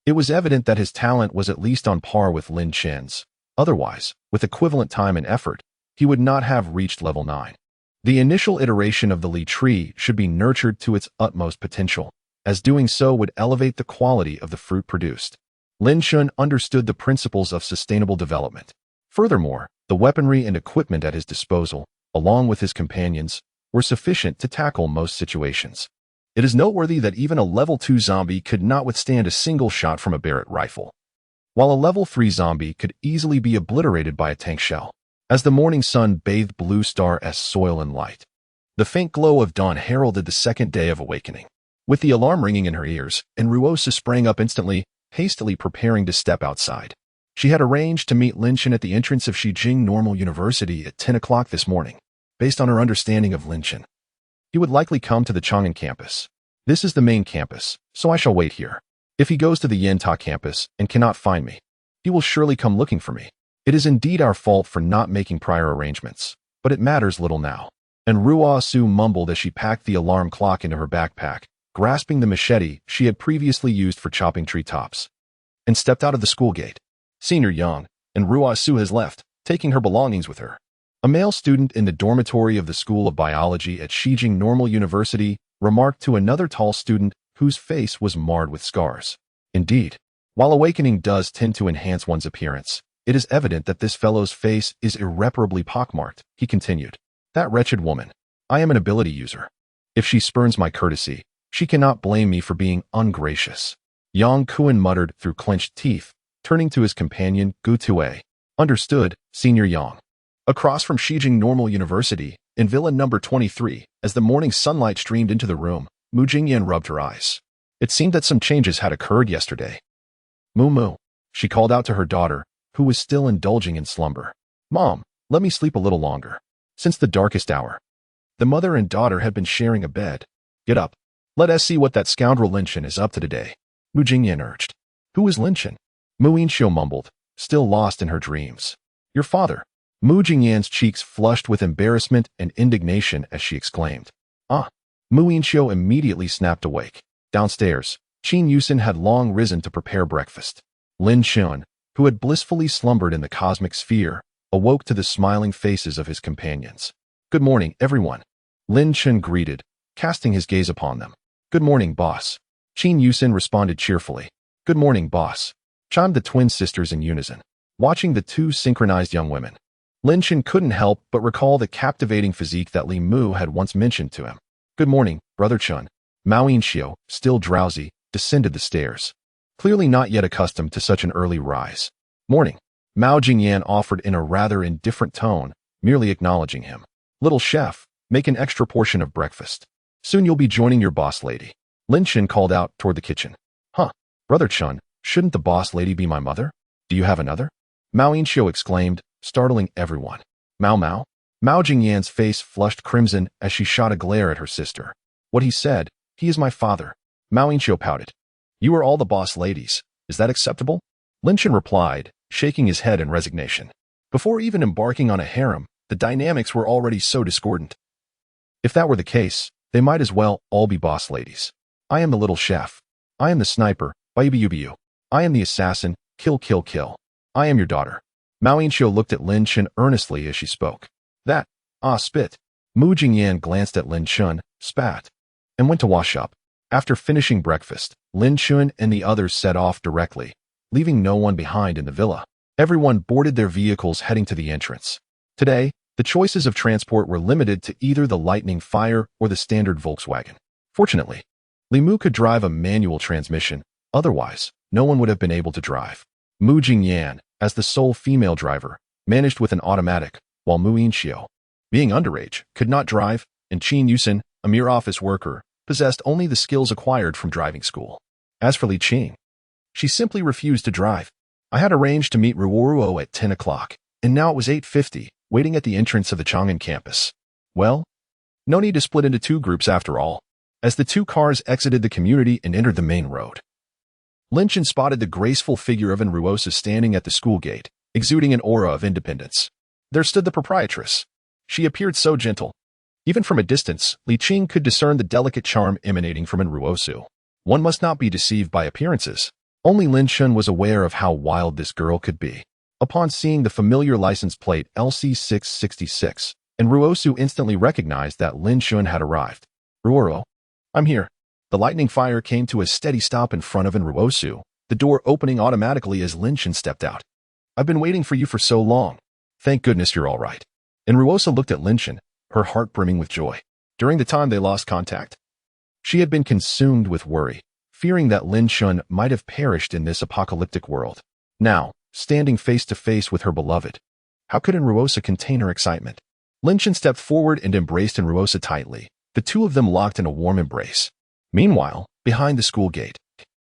it was evident that his talent was at least on par with Lin Chen's. Otherwise, with equivalent time and effort, he would not have reached level 9. The initial iteration of the Li tree should be nurtured to its utmost potential, as doing so would elevate the quality of the fruit produced. Lin Chen understood the principles of sustainable development. Furthermore, the weaponry and equipment at his disposal, along with his companions, were sufficient to tackle most situations. It is noteworthy that even a level 2 zombie could not withstand a single shot from a Barrett rifle, while a level 3 zombie could easily be obliterated by a tank shell. As the morning sun bathed Blue Star's soil in light, the faint glow of dawn heralded the second day of awakening. With the alarm ringing in her ears, Ruosu sprang up instantly, hastily preparing to step outside. She had arranged to meet Lin Chen at the entrance of Xijing Normal University at 10 o'clock this morning. Based on her understanding of Lin Chen, he would likely come to the Chang'an campus. This is the main campus, so I shall wait here. If he goes to the Yenta campus and cannot find me, he will surely come looking for me. It is indeed our fault for not making prior arrangements, but it matters little now. And Ruosu mumbled as she packed the alarm clock into her backpack, grasping the machete she had previously used for chopping treetops, and stepped out of the school gate. Senior Yang, and Ruosu has left, taking her belongings with her. A male student in the dormitory of the School of Biology at Xijing Normal University remarked to another tall student whose face was marred with scars. Indeed, while awakening does tend to enhance one's appearance, it is evident that this fellow's face is irreparably pockmarked, he continued. That wretched woman. I am an ability user. If she spurns my courtesy, she cannot blame me for being ungracious. Yang Kuan muttered through clenched teeth, turning to his companion, Gu Tue. Understood, Senior Yang. Across from Shijing Normal University, in Villa number 23, as the morning sunlight streamed into the room, Mu Jingyan rubbed her eyes. It seemed that some changes had occurred yesterday. Moo, she called out to her daughter, who was still indulging in slumber. Mom, let me sleep a little longer. Since the darkest hour. The mother and daughter had been sharing a bed. Get up. Let us see what that scoundrel Lin Chen is up to today. Mu Jingyan urged. Who is Lin Chen? Mu Yinxiu mumbled, still lost in her dreams. Your father. Mu Jingyan's cheeks flushed with embarrassment and indignation as she exclaimed. Ah. Mu Yinxiu immediately snapped awake. Downstairs, Qin Yusin had long risen to prepare breakfast. Lin Chen, who had blissfully slumbered in the cosmic sphere, awoke to the smiling faces of his companions. Good morning, everyone. Lin Chen greeted, casting his gaze upon them. Good morning, boss. Qin Yusin responded cheerfully. Good morning, boss. Chimed the twin sisters in unison. Watching the two synchronized young women, Lin Chen couldn't help but recall the captivating physique that Li Mu had once mentioned to him. Good morning, Brother Chen. Mao Yinxiu, still drowsy, descended the stairs. Clearly not yet accustomed to such an early rise. Morning. Mao Jingyan offered in a rather indifferent tone, merely acknowledging him. Little chef, make an extra portion of breakfast. Soon you'll be joining your boss lady. Lin Chen called out toward the kitchen. Huh, Brother Chen, shouldn't the boss lady be my mother? Do you have another? Mao Yinxiu exclaimed, startling everyone. Mao Mao? Mao Jingyan's face flushed crimson as she shot a glare at her sister. What he said, he is my father. Mao Yinxiu pouted. You are all the boss ladies. Is that acceptable? Lin Chen replied, shaking his head in resignation. Before even embarking on a harem, the dynamics were already so discordant. If that were the case, they might as well all be boss ladies. I am the little chef. I am the sniper, Bayubiyu. I am the assassin, kill. I am your daughter. Mao Yinxiu looked at Lin Chen earnestly as she spoke. That, spit. Mu Jingyan glanced at Lin Chen, spat, and went to wash up. After finishing breakfast, Lin Chen and the others set off directly, leaving no one behind in the villa. Everyone boarded their vehicles heading to the entrance. Today, the choices of transport were limited to either the Lightning Fire or the standard Volkswagen. Fortunately, Li Mu could drive a manual transmission, otherwise, no one would have been able to drive. Mu Jingyan, as the sole female driver, managed with an automatic, while Mu Yinxiu, being underage, could not drive, and Qin Yusin, a mere office worker, possessed only the skills acquired from driving school. As for Li Qing, she simply refused to drive. I had arranged to meet Ruoruo at 10 o'clock, and now it was 8:50, waiting at the entrance of the Chang'an campus. Well, no need to split into two groups after all. As the two cars exited the community and entered the main road, Lin Chen spotted the graceful figure of Ruosa standing at the school gate, exuding an aura of independence. There stood the proprietress. She appeared so gentle. Even from a distance, Li Qing could discern the delicate charm emanating from Ruosu. One must not be deceived by appearances. Only Lin Chen was aware of how wild this girl could be. Upon seeing the familiar license plate LC666, Ruosu instantly recognized that Lin Chen had arrived. Ruoro, I'm here. The lightning fire came to a steady stop in front of Ruosu, the door opening automatically as Lin Chen stepped out. I've been waiting for you for so long. Thank goodness you're all right. Ruosa looked at Lin Chen, her heart brimming with joy. During the time they lost contact, she had been consumed with worry, fearing that Lin Chen might have perished in this apocalyptic world. Now, standing face to face with her beloved, how could Ruosa contain her excitement? Lin Chen stepped forward and embraced Ruosa tightly, the two of them locked in a warm embrace. Meanwhile, behind the school gate,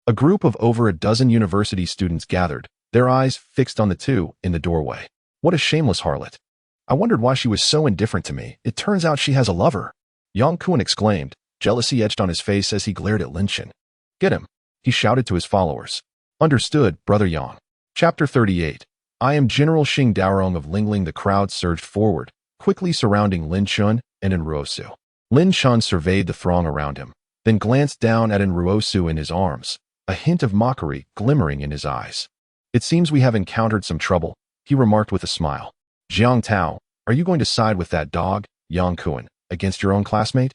a group of over a dozen university students gathered, their eyes fixed on the two in the doorway. What a shameless harlot. I wondered why she was so indifferent to me. It turns out she has a lover. Yang Kuan exclaimed, jealousy etched on his face as he glared at Lin Chen. Get him, he shouted to his followers. Understood, Brother Yang. Chapter 38. I am General Xing Daorong of Lingling. The crowd surged forward, quickly surrounding Lin Chen and Ruosu. Lin Chen surveyed the throng around him, then glanced down at Ruosu in his arms, a hint of mockery glimmering in his eyes. It seems we have encountered some trouble, he remarked with a smile. Jiang Tao, are you going to side with that dog, Yang Kuan, against your own classmate?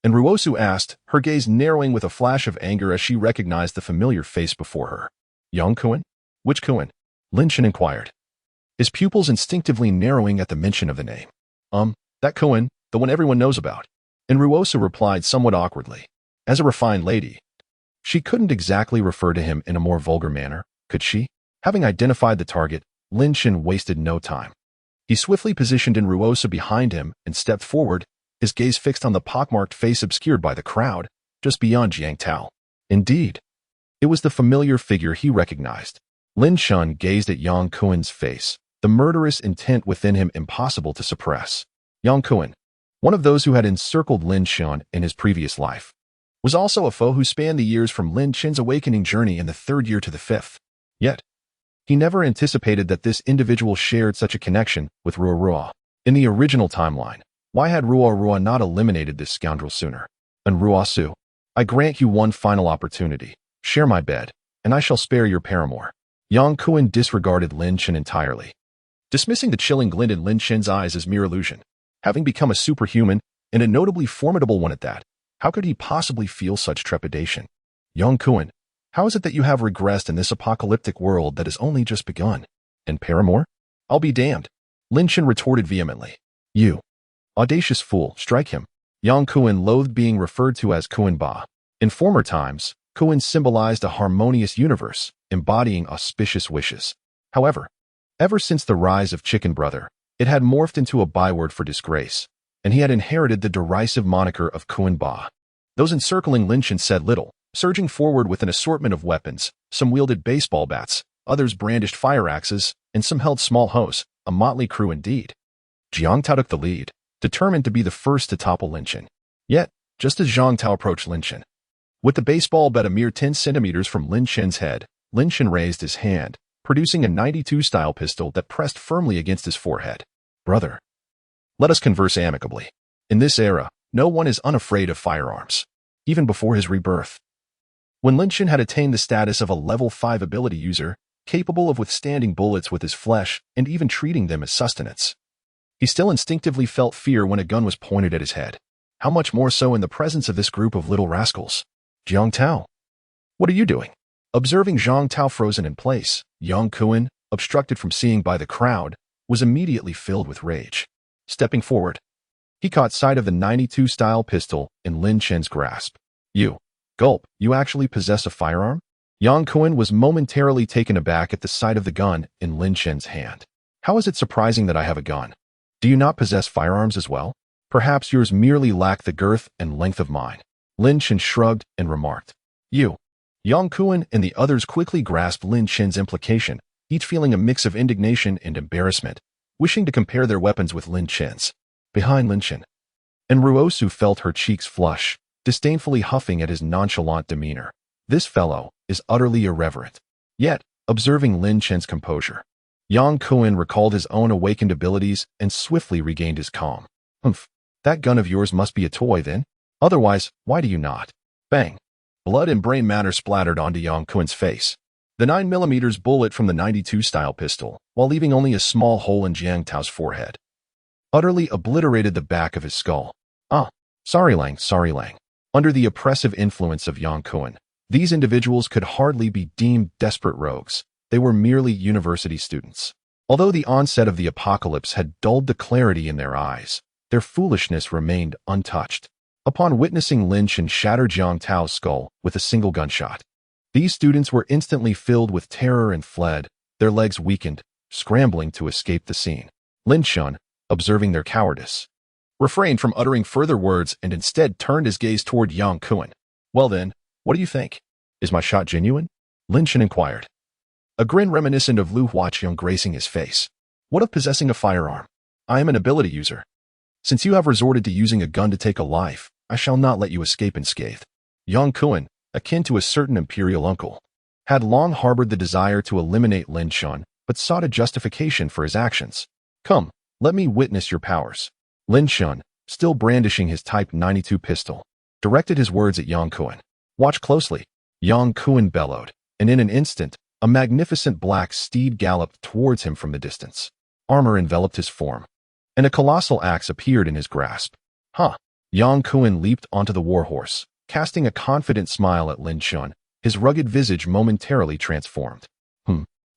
Ruosu asked, her gaze narrowing with a flash of anger as she recognized the familiar face before her. Yang Kuan? Which Kuan? Lin Chen inquired, his pupils instinctively narrowing at the mention of the name. That Kuan, the one everyone knows about. And Ruosa replied somewhat awkwardly. As a refined lady, she couldn't exactly refer to him in a more vulgar manner, could she? Having identified the target, Lin Chen wasted no time. He swiftly positioned Ruosa behind him and stepped forward, his gaze fixed on the pockmarked face obscured by the crowd, just beyond Jiang Tao. Indeed, it was the familiar figure he recognized. Lin Chen gazed at Yang Kuen's face, the murderous intent within him impossible to suppress. Yang Kuen, one of those who had encircled Lin Chen in his previous life, was also a foe who spanned the years from Lin Chen's awakening journey in the 3rd year to the 5th. Yet, he never anticipated that this individual shared such a connection with Ruo. In the original timeline, why had Ruo not eliminated this scoundrel sooner? And Ruosu, I grant you one final opportunity. Share my bed, and I shall spare your paramour. Yang Kuen disregarded Lin Chen entirely, dismissing the chilling glint in Lin Chen's eyes as mere illusion. Having become a superhuman, and a notably formidable one at that, how could he possibly feel such trepidation? Yang Kuen, how is it that you have regressed in this apocalyptic world that has only just begun? And paramour? I'll be damned. Lin Chen retorted vehemently. You audacious fool, strike him. Yang Kuen loathed being referred to as Kuen Ba. In former times, Kuen symbolized a harmonious universe, embodying auspicious wishes. However, ever since the rise of Chicken Brother, it had morphed into a byword for disgrace, and he had inherited the derisive moniker of Kuen Ba. Those encircling Lin Chen said little, surging forward with an assortment of weapons. Some wielded baseball bats, others brandished fire axes, and some held small hoes, a motley crew indeed. Jiang Tao took the lead, determined to be the first to topple Lin Chen. Yet, just as Jiang Tao approached Lin Chen, with the baseball bat a mere 10 centimeters from Lin Chen's head, Lin Chen raised his hand, producing a 92-style pistol that pressed firmly against his forehead. Brother, let us converse amicably. In this era, no one is unafraid of firearms, even before his rebirth. When Lin Chen had attained the status of a level 5 ability user, capable of withstanding bullets with his flesh and even treating them as sustenance, he still instinctively felt fear when a gun was pointed at his head. How much more so in the presence of this group of little rascals? Jiang Tao, what are you doing? Observing Jiang Tao frozen in place, Yang Kuen, obstructed from seeing by the crowd, was immediately filled with rage. Stepping forward, he caught sight of the 92-style pistol in Lin Chen's grasp. You actually possess a firearm? Yang Kuen was momentarily taken aback at the sight of the gun in Lin Chen's hand. How is it surprising that I have a gun? Do you not possess firearms as well? Perhaps yours merely lack the girth and length of mine. Lin Chen shrugged and remarked. Yang Kuen and the others quickly grasped Lin Chen's implication, each feeling a mix of indignation and embarrassment, wishing to compare their weapons with Lin Chen's. Behind Lin Chen, and Ruosu felt her cheeks flush, disdainfully huffing at his nonchalant demeanor. This fellow is utterly irreverent. Yet, observing Lin Chen's composure, Yang Kuen recalled his own awakened abilities and swiftly regained his calm. Humph, that gun of yours must be a toy then? Otherwise, why do you not? Bang! Blood and brain matter splattered onto Yang Kuen's face. The 9mm bullet from the 92-style pistol, while leaving only a small hole in Jiang Tao's forehead, utterly obliterated the back of his skull. Sorry Lang. Under the oppressive influence of Yang Kuen, these individuals could hardly be deemed desperate rogues. They were merely university students. Although the onset of the apocalypse had dulled the clarity in their eyes, their foolishness remained untouched. Upon witnessing Lin Chen shatter Jiang Tao's skull with a single gunshot, these students were instantly filled with terror and fled, their legs weakened, scrambling to escape the scene. Lin Chen, observing their cowardice, refrained from uttering further words and instead turned his gaze toward Yang Kuen. Well then, what do you think? Is my shot genuine? Lin Chen inquired, a grin reminiscent of Lu Huaqiang gracing his face. What of possessing a firearm? I am an ability user. Since you have resorted to using a gun to take a life, I shall not let you escape unscathed. Yang Kuen, akin to a certain imperial uncle, had long harbored the desire to eliminate Lin Chen, but sought a justification for his actions. Come, let me witness your powers. Lin Chen, still brandishing his Type 92 pistol, directed his words at Yang Kuen. Watch closely. Yang Kuen bellowed, and in an instant, a magnificent black steed galloped towards him from the distance. Armor enveloped his form, and a colossal axe appeared in his grasp. Yang Kuen leaped onto the warhorse, casting a confident smile at Lin Chen, his rugged visage momentarily transformed.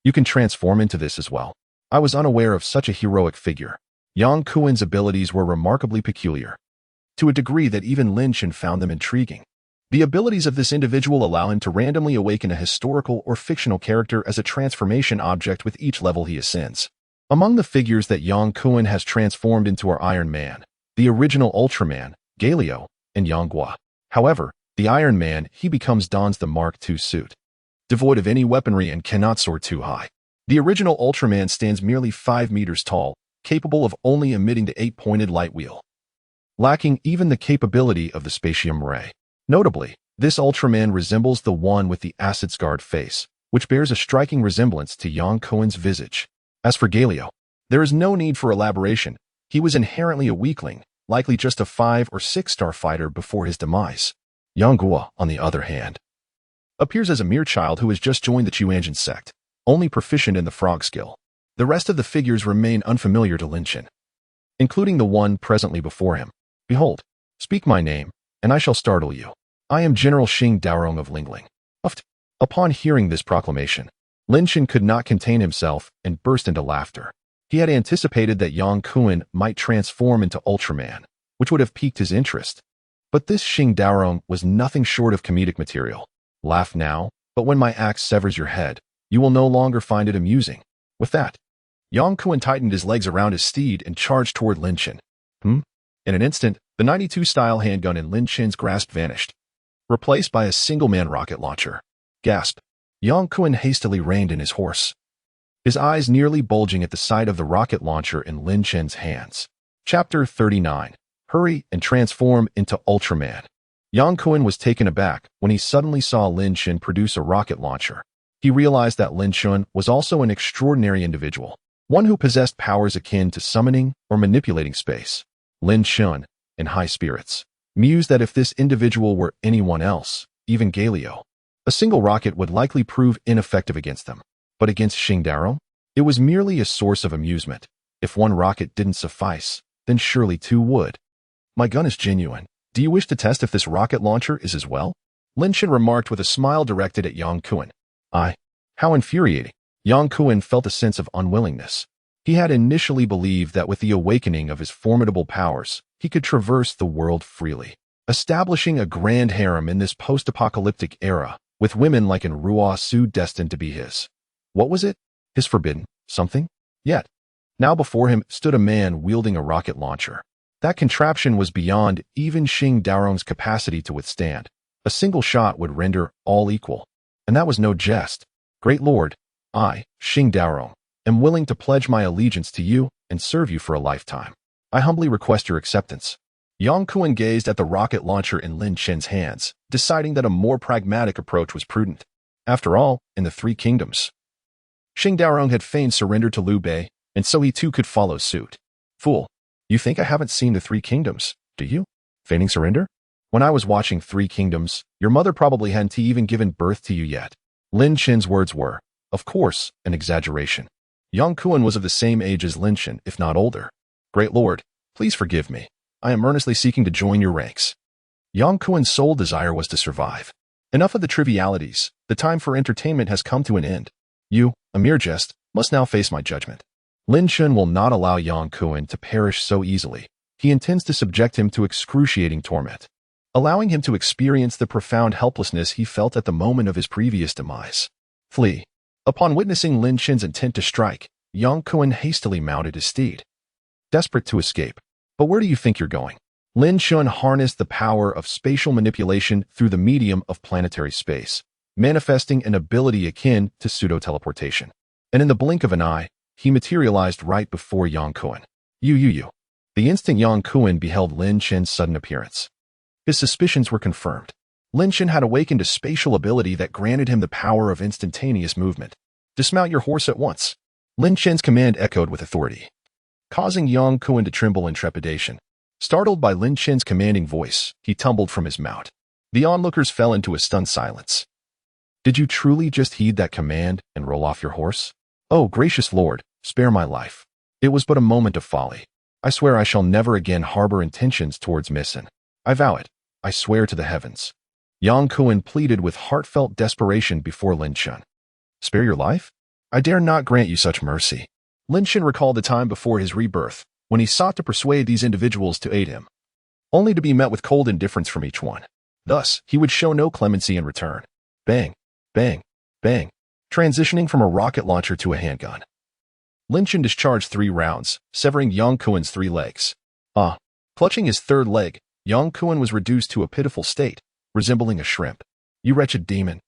You can transform into this as well. I was unaware of such a heroic figure. Yang Kuen's abilities were remarkably peculiar. to a degree that even Lin Chen found them intriguing. The abilities of this individual allow him to randomly awaken a historical or fictional character as a transformation object with each level he ascends. Among the figures that Yang Kuan has transformed into are Iron Man, the original Ultraman, Galio, and Yang Gua. However, the Iron Man he becomes dons the Mark II suit, devoid of any weaponry and cannot soar too high. The original Ultraman stands merely 5 meters tall, capable of only emitting the 8-pointed light wheel, lacking even the capability of the spatium ray. Notably, this Ultraman resembles the one with the acid-scarred face, which bears a striking resemblance to Yang Kuan's visage. As for Galio, there is no need for elaboration. He was inherently a weakling, likely just a 5- or 6-star fighter before his demise. Yang Gua, on the other hand, appears as a mere child who has just joined the Chuanjin sect, only proficient in the frog skill. The rest of the figures remain unfamiliar to Lin Chen, including the one presently before him. Behold, speak my name, and I shall startle you. I am General Xing Daorong of Lingling. Upon hearing this proclamation, Lin Chen could not contain himself and burst into laughter. He had anticipated that Yang Kuan might transform into Ultraman, which would have piqued his interest. But this Xing Daorong was nothing short of comedic material. Laugh now, but when my axe severs your head, you will no longer find it amusing. With that, Yang Kuan tightened his legs around his steed and charged toward Lin Chen. In an instant, the 92-style handgun in Lin Chen's grasp vanished, replaced by a single-man rocket launcher. Gasp! Yang Kuan hastily reined in his horse, his eyes nearly bulging at the sight of the rocket launcher in Lin Chen's hands. Chapter 39. Hurry and transform into Ultraman. Yang Kuan was taken aback when he suddenly saw Lin Chen produce a rocket launcher. He realized that Lin Chen was also an extraordinary individual, one who possessed powers akin to summoning or manipulating space. Lin Chen, in high spirits, mused that if this individual were anyone else, even Galio, a single rocket would likely prove ineffective against them. But against Xing Daorong, it was merely a source of amusement. If one rocket didn't suffice, then surely 2 would. My gun is genuine. Do you wish to test if this rocket launcher is as well? Lin Chen remarked with a smile directed at Yang Kuan. How infuriating. Yang Kuan felt a sense of unwillingness. He had initially believed that with the awakening of his formidable powers, he could traverse the world freely, establishing a grand harem in this post-apocalyptic era, with women like in Ruo Su destined to be his. What was it? His forbidden something? Yet, now before him stood a man wielding a rocket launcher. That contraption was beyond even Xing Daorong's capacity to withstand. A single shot would render all equal. And that was no jest. Great Lord, I, Xing Daorong, am willing to pledge my allegiance to you and serve you for a lifetime. I humbly request your acceptance. Yang Kuan gazed at the rocket launcher in Lin Chen's hands, deciding that a more pragmatic approach was prudent. After all, in the 3 kingdoms, Xing Daorong had feigned surrender to Liu Bei, and so he too could follow suit. Fool, you think I haven't seen the 3 kingdoms, do you? Feigning surrender? When I was watching 3 kingdoms, your mother probably hadn't even given birth to you yet. Lin Chen's words were, of course, an exaggeration. Yang Kuan was of the same age as Lin Chen, if not older. Great Lord, please forgive me. I am earnestly seeking to join your ranks. Yang Kuan's sole desire was to survive. Enough of the trivialities. The time for entertainment has come to an end. You, a mere jest, must now face my judgment. Lin Chen will not allow Yang Kuan to perish so easily. He intends to subject him to excruciating torment, allowing him to experience the profound helplessness he felt at the moment of his previous demise. Flee. Upon witnessing Lin Chen's intent to strike, Yang Kuan hastily mounted his steed, desperate to escape. But where do you think you're going? Lin Chen harnessed the power of spatial manipulation through the medium of planetary space, manifesting an ability akin to pseudo-teleportation. And in the blink of an eye, he materialized right before Yang Kuan. You. The instant Yang Kuan beheld Lin Chen's sudden appearance, his suspicions were confirmed. Lin Chen had awakened a spatial ability that granted him the power of instantaneous movement. Dismount your horse at once. Lin Chen's command echoed with authority, causing Yang Kuan to tremble in trepidation. Startled by Lin Chen's commanding voice, he tumbled from his mount. The onlookers fell into a stunned silence. Did you truly just heed that command and roll off your horse? Oh, gracious Lord, spare my life. It was but a moment of folly. I swear I shall never again harbor intentions towards Missen. I vow it. I swear to the heavens. Yang Kuan pleaded with heartfelt desperation before Lin Chen. Spare your life? I dare not grant you such mercy. Lin Chen recalled the time before his rebirth, when he sought to persuade these individuals to aid him. only to be met with cold indifference from each one. Thus, he would show no clemency in return. Bang, bang, bang, transitioning from a rocket launcher to a handgun. Lin Chen discharged 3 rounds, severing Yang Kuen's 3 legs. Clutching his 3rd leg, Yang Kuen was reduced to a pitiful state, resembling a shrimp. You wretched demon.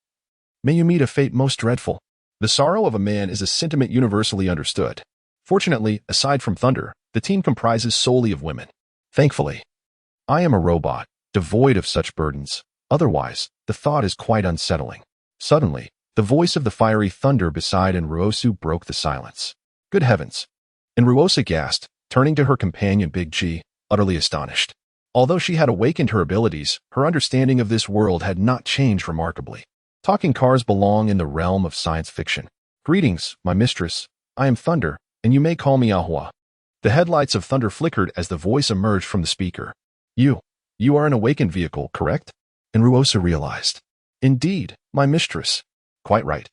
May you meet a fate most dreadful. The sorrow of a man is a sentiment universally understood. Fortunately, aside from Thunder, the team comprises solely of women. Thankfully, I am a robot, devoid of such burdens. Otherwise, the thought is quite unsettling. Suddenly, the voice of the fiery Thunder beside Enruosu broke the silence. Good heavens! Enruosa gasped, turning to her companion Big G, utterly astonished. Although she had awakened her abilities, her understanding of this world had not changed remarkably. Talking cars belong in the realm of science fiction. Greetings, my mistress. I am Thunder, and you may call me Ahua. The headlights of Thunder flickered as the voice emerged from the speaker. You are an awakened vehicle, correct? Enruosa realized. Indeed, my mistress. Quite right.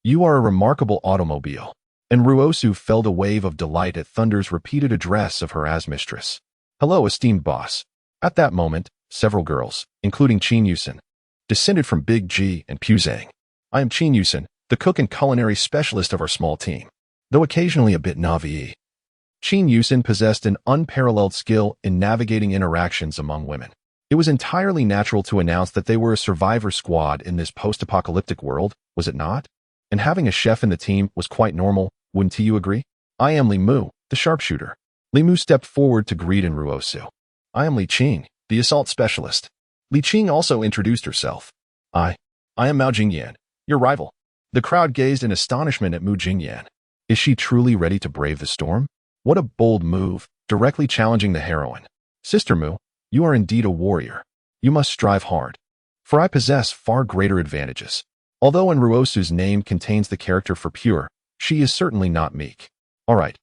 You are a remarkable automobile. Enruosu felt a wave of delight at Thunder's repeated address of her as mistress. Hello, esteemed boss. At that moment, several girls, including Qin Yusen, descended from Big G and Puzang. I am Qin Yusen, the cook and culinary specialist of our small team. Though occasionally a bit naïve, Qin Yusen possessed an unparalleled skill in navigating interactions among women. It was entirely natural to announce that they were a survivor squad in this post-apocalyptic world, was it not? And having a chef in the team was quite normal, wouldn't you agree? I am Li Mu, the sharpshooter. Li Mu stepped forward to greet Enruosu. I am Li Qing, the assault specialist. Li Qing also introduced herself. I am Mao Jingyan, your rival. The crowd gazed in astonishment at Mu Jingyan. Is she truly ready to brave the storm? What a bold move, directly challenging the heroine. Sister Mu, you are indeed a warrior. You must strive hard. For I possess far greater advantages. Although Enruosu's name contains the character for pure, she is certainly not meek. All right,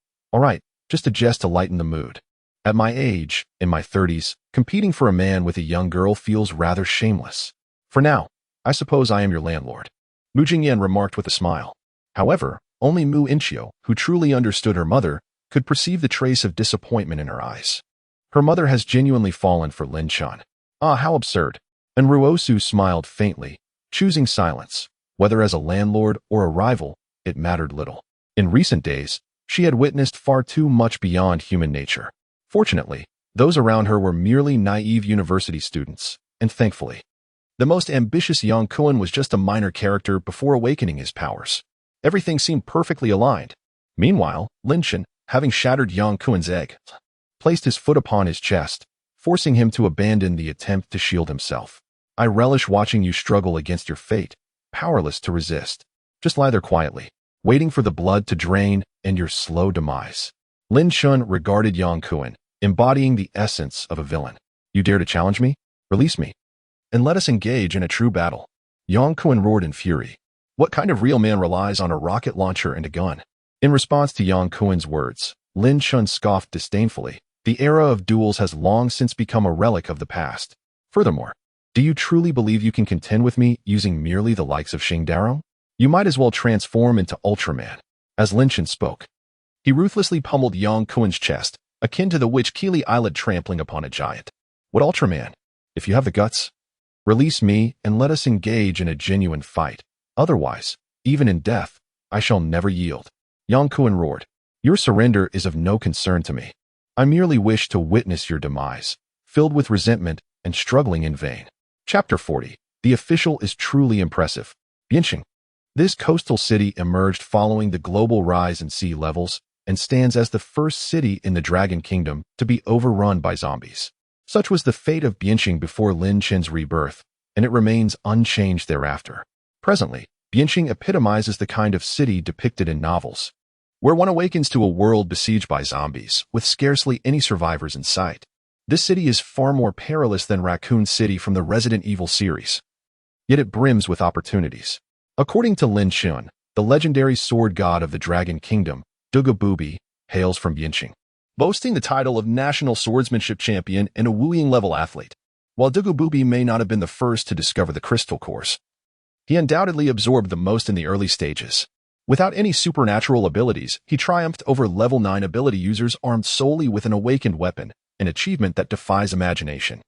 just a jest to lighten the mood. At my age, in my 30s, competing for a man with a young girl feels rather shameless. For now, I suppose I am your landlord. Mu Jingyan remarked with a smile. However, only Mu Inchio, who truly understood her mother, could perceive the trace of disappointment in her eyes. Her mother has genuinely fallen for Lin Chen. Ah, how absurd. Enruosu smiled faintly, choosing silence. Whether as a landlord or a rival, it mattered little. In recent days, she had witnessed far too much beyond human nature. Fortunately, those around her were merely naive university students, and thankfully, the most ambitious Yang Kuen was just a minor character before awakening his powers. Everything seemed perfectly aligned. Meanwhile, Lin Chen, having shattered Yang Kuen's egg, placed his foot upon his chest, forcing him to abandon the attempt to shield himself. I relish watching you struggle against your fate, powerless to resist. Just lie there quietly, waiting for the blood to drain and your slow demise. Lin Chen regarded Yang Kuen, embodying the essence of a villain. You dare to challenge me? Release me, and let us engage in a true battle. Yang Kuen roared in fury. What kind of real man relies on a rocket launcher and a gun? In response to Yang Kuen's words, Lin Chen scoffed disdainfully. The era of duels has long since become a relic of the past. Furthermore, do you truly believe you can contend with me using merely the likes of Xing Daro? You might as well transform into Ultraman. As Lin Chen spoke, he ruthlessly pummeled Yang Kuen's chest, akin to the witch Keely eyelid trampling upon a giant. What Ultraman? If you have the guts, release me and let us engage in a genuine fight. Otherwise, even in death, I shall never yield. Yang Kuen roared. Your surrender is of no concern to me. I merely wish to witness your demise, filled with resentment and struggling in vain. Chapter 40. The official is truly impressive. Bianqing. This coastal city emerged following the global rise in sea levels and stands as the first city in the Dragon Kingdom to be overrun by zombies. Such was the fate of Bianqing before Lin Chen's rebirth, and it remains unchanged thereafter. Presently, Bianqing epitomizes the kind of city depicted in novels, where one awakens to a world besieged by zombies, with scarcely any survivors in sight. This city is far more perilous than Raccoon City from the Resident Evil series, yet it brims with opportunities. According to Lin Chen, the legendary sword god of the Dragon Kingdom, Dugabubi, hails from Bianqing, boasting the title of National Swordsmanship Champion and a Wuyin-level athlete. While Dugabubi may not have been the first to discover the crystal cores, he undoubtedly absorbed the most in the early stages. Without any supernatural abilities, he triumphed over level 9 ability users armed solely with an awakened weapon, an achievement that defies imagination.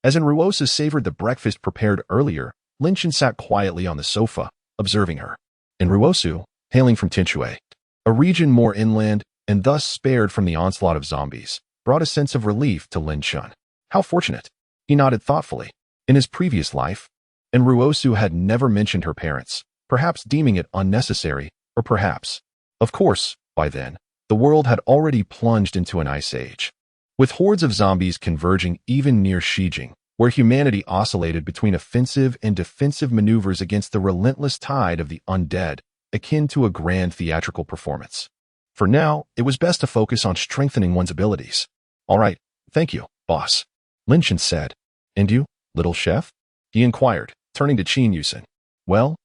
As Enruosa savored the breakfast prepared earlier, Lin Chen sat quietly on the sofa, observing her. Enruosu, hailing from Tinchue, a region more inland and thus spared from the onslaught of zombies, brought a sense of relief to Lin Chen. How fortunate! He nodded thoughtfully. In his previous life, Enruosu had never mentioned her parents, perhaps deeming it unnecessary, or perhaps, of course, by then, the world had already plunged into an ice age. With hordes of zombies converging even near Shijing, where humanity oscillated between offensive and defensive maneuvers against the relentless tide of the undead, akin to a grand theatrical performance. For now, it was best to focus on strengthening one's abilities. All right, thank you, boss, Lin Chen said. And you, little chef? He inquired, turning to Qin Yusen. Well,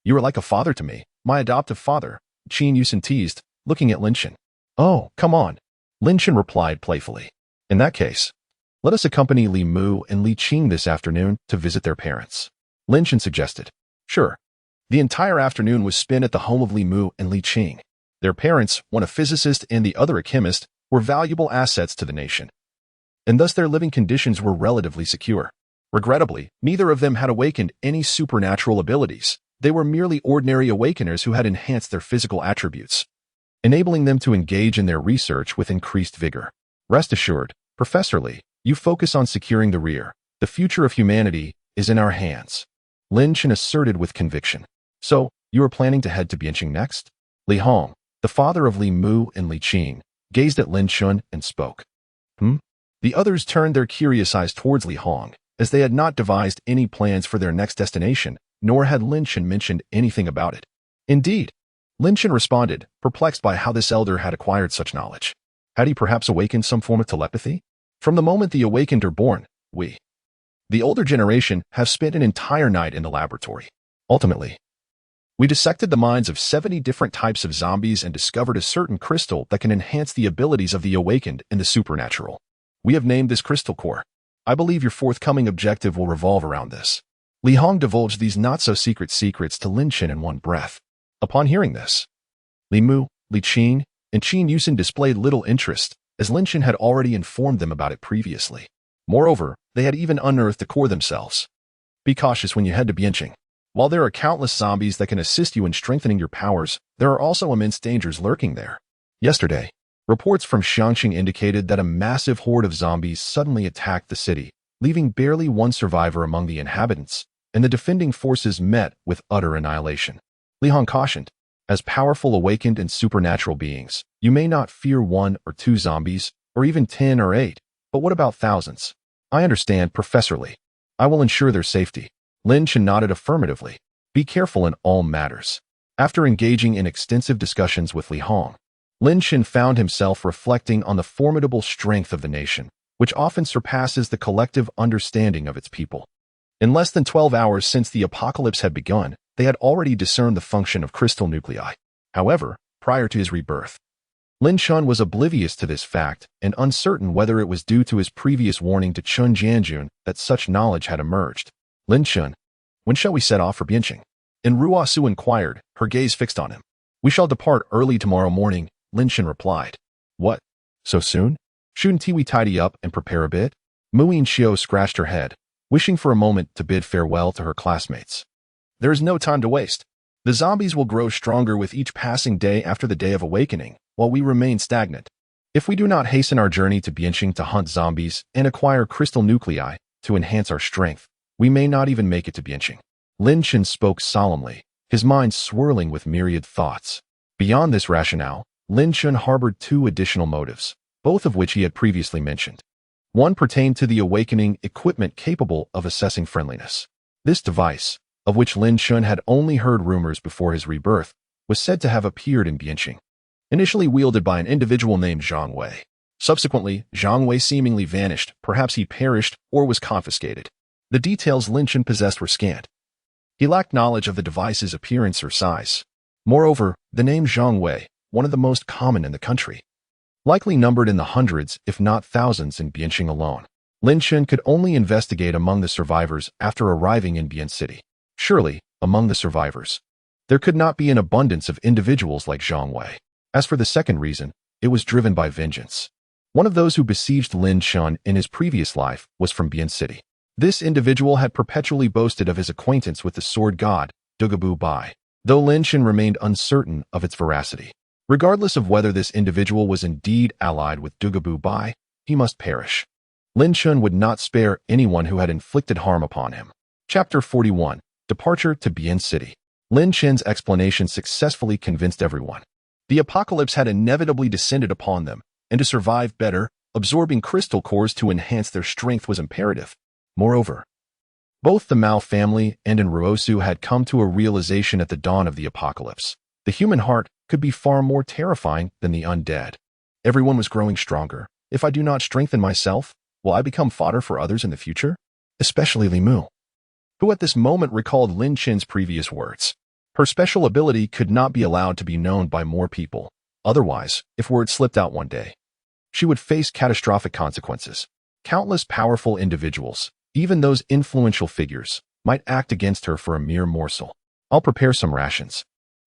you are like a father to me, my adoptive father, Qin Yusen teased, looking at Lin Chen. Oh, come on, Lin Chen replied playfully. In that case, let us accompany Li Mu and Li Qing this afternoon to visit their parents, Lin Chen suggested. Sure. The entire afternoon was spent at the home of Li Mu and Li Qing. Their parents, one a physicist and the other a chemist, were valuable assets to the nation, and thus their living conditions were relatively secure. Regrettably, neither of them had awakened any supernatural abilities. They were merely ordinary awakeners who had enhanced their physical attributes, enabling them to engage in their research with increased vigor. Rest assured, Professor Li, you focus on securing the rear. The future of humanity is in our hands, Lin Chen asserted with conviction. So, you are planning to head to Bianqing next? Li Hong, the father of Li Mu and Li Qing, gazed at Lin Chen and spoke. The others turned their curious eyes towards Li Hong, as they had not devised any plans for their next destination, nor had Lin Chen mentioned anything about it. Indeed, Lin Chen responded, perplexed by how this elder had acquired such knowledge. Had he perhaps awakened some form of telepathy? From the moment the awakened are born, we, the older generation, have spent an entire night in the laboratory. Ultimately, we dissected the minds of 70 different types of zombies and discovered a certain crystal that can enhance the abilities of the awakened and the supernatural. We have named this crystal core. I believe your forthcoming objective will revolve around this. Li Hong divulged these not-so-secret secrets to Lin Chen in one breath. Upon hearing this, Li Mu, Li Qing, and Qin Yusen displayed little interest, as Lin Chen had already informed them about it previously. Moreover, they had even unearthed the core themselves. Be cautious when you head to Bianqing. While there are countless zombies that can assist you in strengthening your powers, there are also immense dangers lurking there. Yesterday, reports from Xiangqing indicated that a massive horde of zombies suddenly attacked the city, leaving barely one survivor among the inhabitants, and the defending forces met with utter annihilation. Li Hong cautioned, as powerful awakened and supernatural beings, you may not fear 1 or 2 zombies, or even 10 or 8, but what about thousands? I understand, Professor Li. I will ensure their safety. Lin Chen nodded affirmatively. Be careful in all matters. After engaging in extensive discussions with Li Hong, Lin Chen found himself reflecting on the formidable strength of the nation, which often surpasses the collective understanding of its people. In less than 12 hours since the apocalypse had begun, they had already discerned the function of crystal nuclei. However, prior to his rebirth, Lin Chen was oblivious to this fact and uncertain whether it was due to his previous warning to Chun Jianjun that such knowledge had emerged. Lin Chen, when shall we set off for Bianqing? Enruosu inquired, her gaze fixed on him. We shall depart early tomorrow morning, Lin Chen replied. What? So soon? Shouldn't we tidy up and prepare a bit? Muin Xiao scratched her head, wishing for a moment to bid farewell to her classmates. There is no time to waste. The zombies will grow stronger with each passing day after the day of awakening, while we remain stagnant. If we do not hasten our journey to Bianqing to hunt zombies and acquire crystal nuclei to enhance our strength, we may not even make it to Bianqing. Lin Chen spoke solemnly, his mind swirling with myriad thoughts. Beyond this rationale, Lin Chen harbored 2 additional motives, both of which he had previously mentioned. One pertained to the awakening equipment capable of assessing friendliness. This device, of which Lin Chen had only heard rumors before his rebirth, was said to have appeared in Bianqing, initially wielded by an individual named Zhang Wei. Subsequently, Zhang Wei seemingly vanished, perhaps he perished or was confiscated. The details Lin Chen possessed were scant. He lacked knowledge of the device's appearance or size. Moreover, the name Zhang Wei, one of the most common in the country, likely numbered in the hundreds if not thousands in Bianqing alone. Lin Chen could only investigate among the survivors after arriving in Bian City. Surely, among the survivors, there could not be an abundance of individuals like Zhang Wei. As for the second reason, it was driven by vengeance. One of those who besieged Lin Chen in his previous life was from Bian City. This individual had perpetually boasted of his acquaintance with the sword god, Dugabu Bai, though Lin Chen remained uncertain of its veracity. Regardless of whether this individual was indeed allied with Dugabu Bai, he must perish. Lin Chen would not spare anyone who had inflicted harm upon him. Chapter 41. Departure to Bian City. Lin Chen's explanation successfully convinced everyone. The apocalypse had inevitably descended upon them, and to survive better, absorbing crystal cores to enhance their strength was imperative. Moreover, both the Mao family and Enruosu had come to a realization at the dawn of the apocalypse. The human heart could be far more terrifying than the undead. Everyone was growing stronger. If I do not strengthen myself, will I become fodder for others in the future? Especially Li Mu, who at this moment recalled Lin Chen's previous words. Her special ability could not be allowed to be known by more people. Otherwise, if word slipped out one day, she would face catastrophic consequences. Countless powerful individuals, even those influential figures, might act against her for a mere morsel. I'll prepare some rations.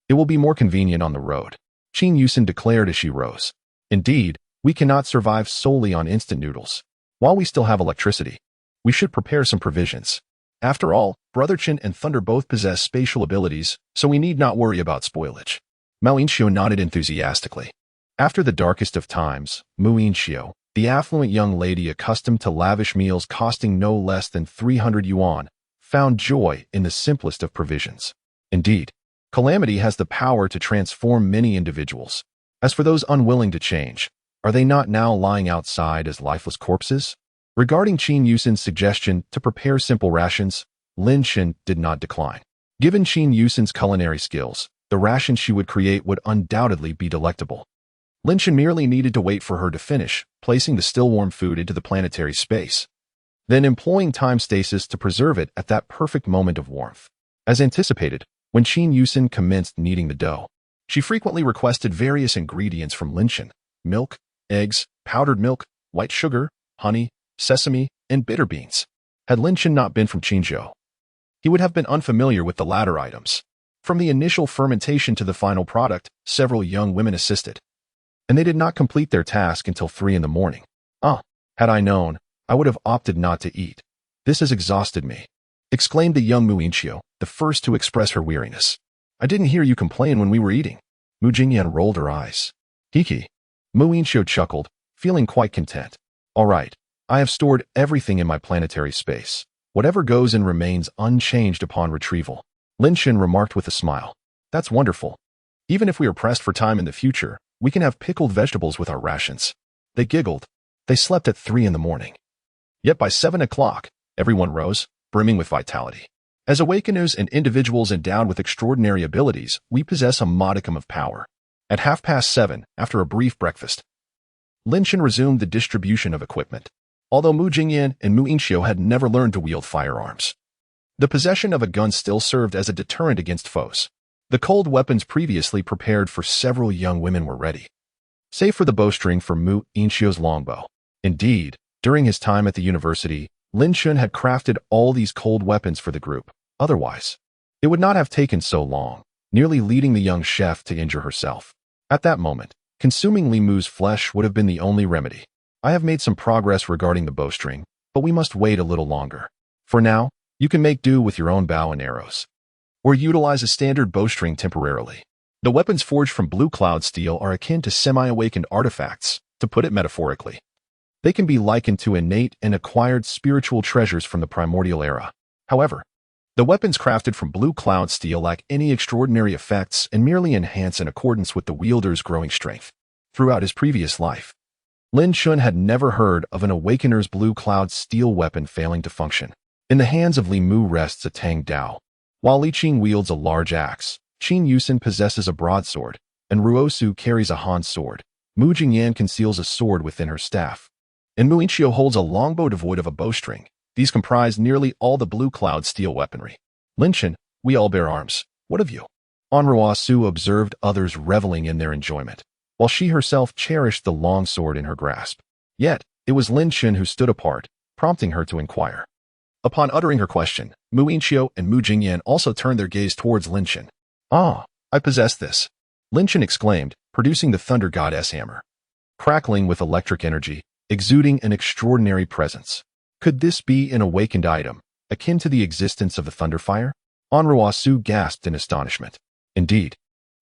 It will be more convenient on the road, Qin Yusin declared as she rose. Indeed, we cannot survive solely on instant noodles. While we still have electricity, we should prepare some provisions. After all, Brother Chen and Thunder both possess spatial abilities, so we need not worry about spoilage. Mao Yinxiu nodded enthusiastically. After the darkest of times, Mu Yinxiu, the affluent young lady accustomed to lavish meals costing no less than 300 yuan, found joy in the simplest of provisions. Indeed, calamity has the power to transform many individuals. As for those unwilling to change, are they not now lying outside as lifeless corpses? Regarding Qin Yusin's suggestion to prepare simple rations, Lin Chen did not decline. Given Qin Yusin's culinary skills, the rations she would create would undoubtedly be delectable. Lin Chen merely needed to wait for her to finish, placing the still-warm food into the planetary space, then employing time stasis to preserve it at that perfect moment of warmth. As anticipated, when Qin Yusin commenced kneading the dough, she frequently requested various ingredients from Lin Chen: milk, eggs, powdered milk, white sugar, honey, sesame, and bitter beans. Had Lin Chen not been from Qinzhou, he would have been unfamiliar with the latter items. From the initial fermentation to the final product, several young women assisted, and they did not complete their task until 3 in the morning. Had I known, I would have opted not to eat. This has exhausted me, exclaimed the young Mu Yinxiu, the first to express her weariness. I didn't hear you complain when we were eating. Mu Jingyan rolled her eyes. Hiki. Mu Yinxiu chuckled, feeling quite content. All right, I have stored everything in my planetary space. Whatever goes in remains unchanged upon retrieval. Lin Chen remarked with a smile. That's wonderful. Even if we are pressed for time in the future, we can have pickled vegetables with our rations. They giggled. They slept at 3 in the morning. Yet by 7 o'clock, everyone rose, brimming with vitality. As awakeners and individuals endowed with extraordinary abilities, we possess a modicum of power. At 7:30, after a brief breakfast, Lin Chen resumed the distribution of equipment. Although Mu Jingyan and Mu Yinxiu had never learned to wield firearms, the possession of a gun still served as a deterrent against foes. The cold weapons previously prepared for several young women were ready, save for the bowstring for Mu Yinxiu's longbow. Indeed, during his time at the university, Lin Chen had crafted all these cold weapons for the group. Otherwise, it would not have taken so long, nearly leading the young chef to injure herself. At that moment, consuming Li Mu's flesh would have been the only remedy. I have made some progress regarding the bowstring, but we must wait a little longer. For now, you can make do with your own bow and arrows, or utilize a standard bowstring temporarily. The weapons forged from blue cloud steel are akin to semi-awakened artifacts, to put it metaphorically. They can be likened to innate and acquired spiritual treasures from the primordial era. However, the weapons crafted from blue cloud steel lack any extraordinary effects and merely enhance in accordance with the wielder's growing strength. Throughout his previous life, Lin Chen had never heard of an awakener's blue cloud steel weapon failing to function. In the hands of Li Mu rests a Tang Dao, while Li Qing wields a large axe. Qin Yusin possesses a broadsword, and Ruosu carries a Han sword. Mu Jingyan conceals a sword within her staff, and Mu Yinxiu holds a longbow devoid of a bowstring. These comprise nearly all the blue cloud steel weaponry. Lin Chen, we all bear arms. What of you? Ruosu observed others reveling in their enjoyment, while she herself cherished the long sword in her grasp. Yet, it was Lin Chen who stood apart, prompting her to inquire. Upon uttering her question, Mu Yinxiu and Mu Jingyan also turned their gaze towards Lin Chen. I possess this, Lin Chen exclaimed, producing the Thunder Goddess hammer. crackling with electric energy, exuding an extraordinary presence. Could this be an awakened item, akin to the existence of the thunderfire? Anruasu gasped in astonishment. Indeed,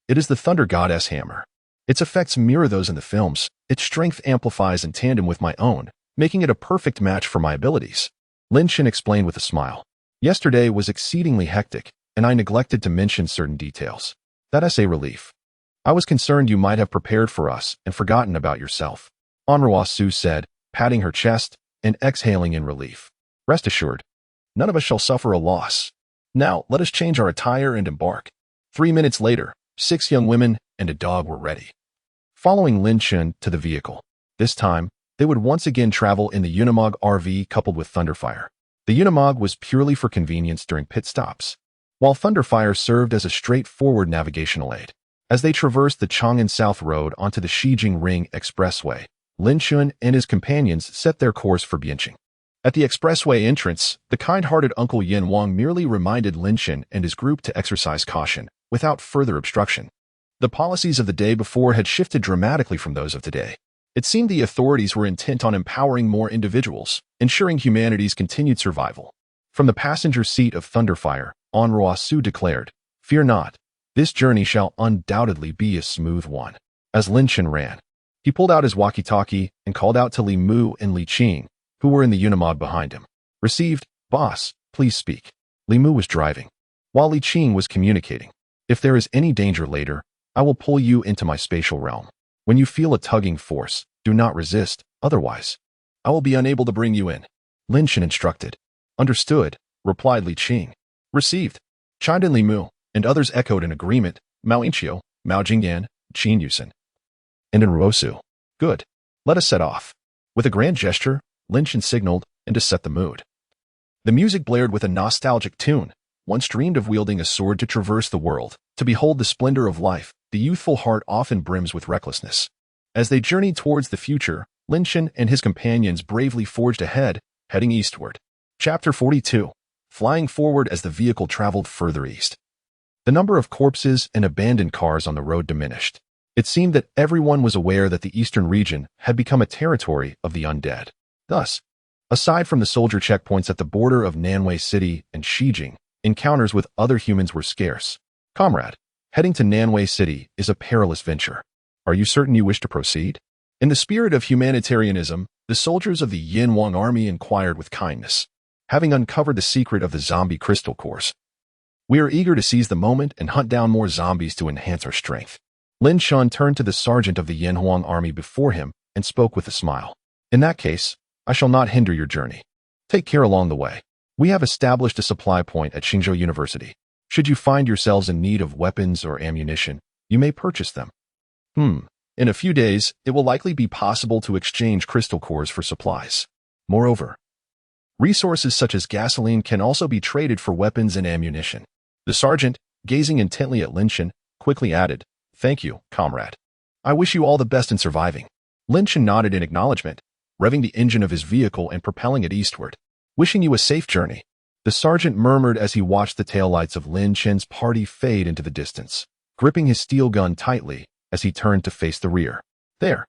it is the thunder goddess hammer. Its effects mirror those in the films. Its strength amplifies in tandem with my own, making it a perfect match for my abilities. Lin Chen explained with a smile. Yesterday was exceedingly hectic, and I neglected to mention certain details. That is a relief. I was concerned you might have prepared for us and forgotten about yourself. Anruasu said, patting her chest and exhaling in relief. Rest assured, none of us shall suffer a loss. Now, let us change our attire and embark. 3 minutes later, 6 young women and a dog were ready. Following Lin Chen to the vehicle. This time, they would once again travel in the Unimog RV coupled with Thunderfire. The Unimog was purely for convenience during pit stops, while Thunderfire served as a straightforward navigational aid. As they traversed the Chang'an South Road onto the Shijing Ring Expressway, Lin Chen and his companions set their course for Bianqing. At the expressway entrance, the kind-hearted Uncle Yin Wang merely reminded Lin Chen and his group to exercise caution, without further obstruction. The policies of the day before had shifted dramatically from those of today. It seemed the authorities were intent on empowering more individuals, ensuring humanity's continued survival. From the passenger seat of Thunderfire, Anruasu declared, "Fear not, this journey shall undoubtedly be a smooth one." As Lin Chen ran, he pulled out his walkie-talkie and called out to Li Mu and Li Qing, who were in the Unimog behind him. Received, boss, please speak. Li Mu was driving, while Li Qing was communicating. If there is any danger later, I will pull you into my spatial realm. When you feel a tugging force, do not resist, otherwise, I will be unable to bring you in. Lin Chen instructed. Understood, replied Li Qing. Received, chimed in Li Mu, and others echoed in agreement, Mao Inchio, Mao Jingyan, Qin Yusen, and in Ruosu. Good. Let us set off. With a grand gesture, Lin Chen signaled, and to set the mood. The music blared with a nostalgic tune. Once dreamed of wielding a sword to traverse the world, to behold the splendor of life, the youthful heart often brims with recklessness. As they journeyed towards the future, Lin Chen and his companions bravely forged ahead, heading eastward. Chapter 42. Flying forward as the vehicle traveled further east. The number of corpses and abandoned cars on the road diminished. It seemed that everyone was aware that the eastern region had become a territory of the undead. Thus, aside from the soldier checkpoints at the border of Nanwei City and Shijing, encounters with other humans were scarce. Comrade, heading to Nanwei City is a perilous venture. Are you certain you wish to proceed? In the spirit of humanitarianism, the soldiers of the Yin Wang army inquired with kindness, having uncovered the secret of the zombie crystal cores. We are eager to seize the moment and hunt down more zombies to enhance our strength. Lin Chen turned to the sergeant of the Yin Huang army before him and spoke with a smile. In that case, I shall not hinder your journey. Take care along the way. We have established a supply point at Qingzhou University. Should you find yourselves in need of weapons or ammunition, you may purchase them. In a few days, it will likely be possible to exchange crystal cores for supplies. Moreover, resources such as gasoline can also be traded for weapons and ammunition. The sergeant, gazing intently at Lin Chen, quickly added, "Thank you, comrade. I wish you all the best in surviving." Lin Chen nodded in acknowledgement, revving the engine of his vehicle and propelling it eastward. "Wishing you a safe journey," the sergeant murmured as he watched the taillights of Lin Chen's party fade into the distance, gripping his steel gun tightly as he turned to face the rear. There,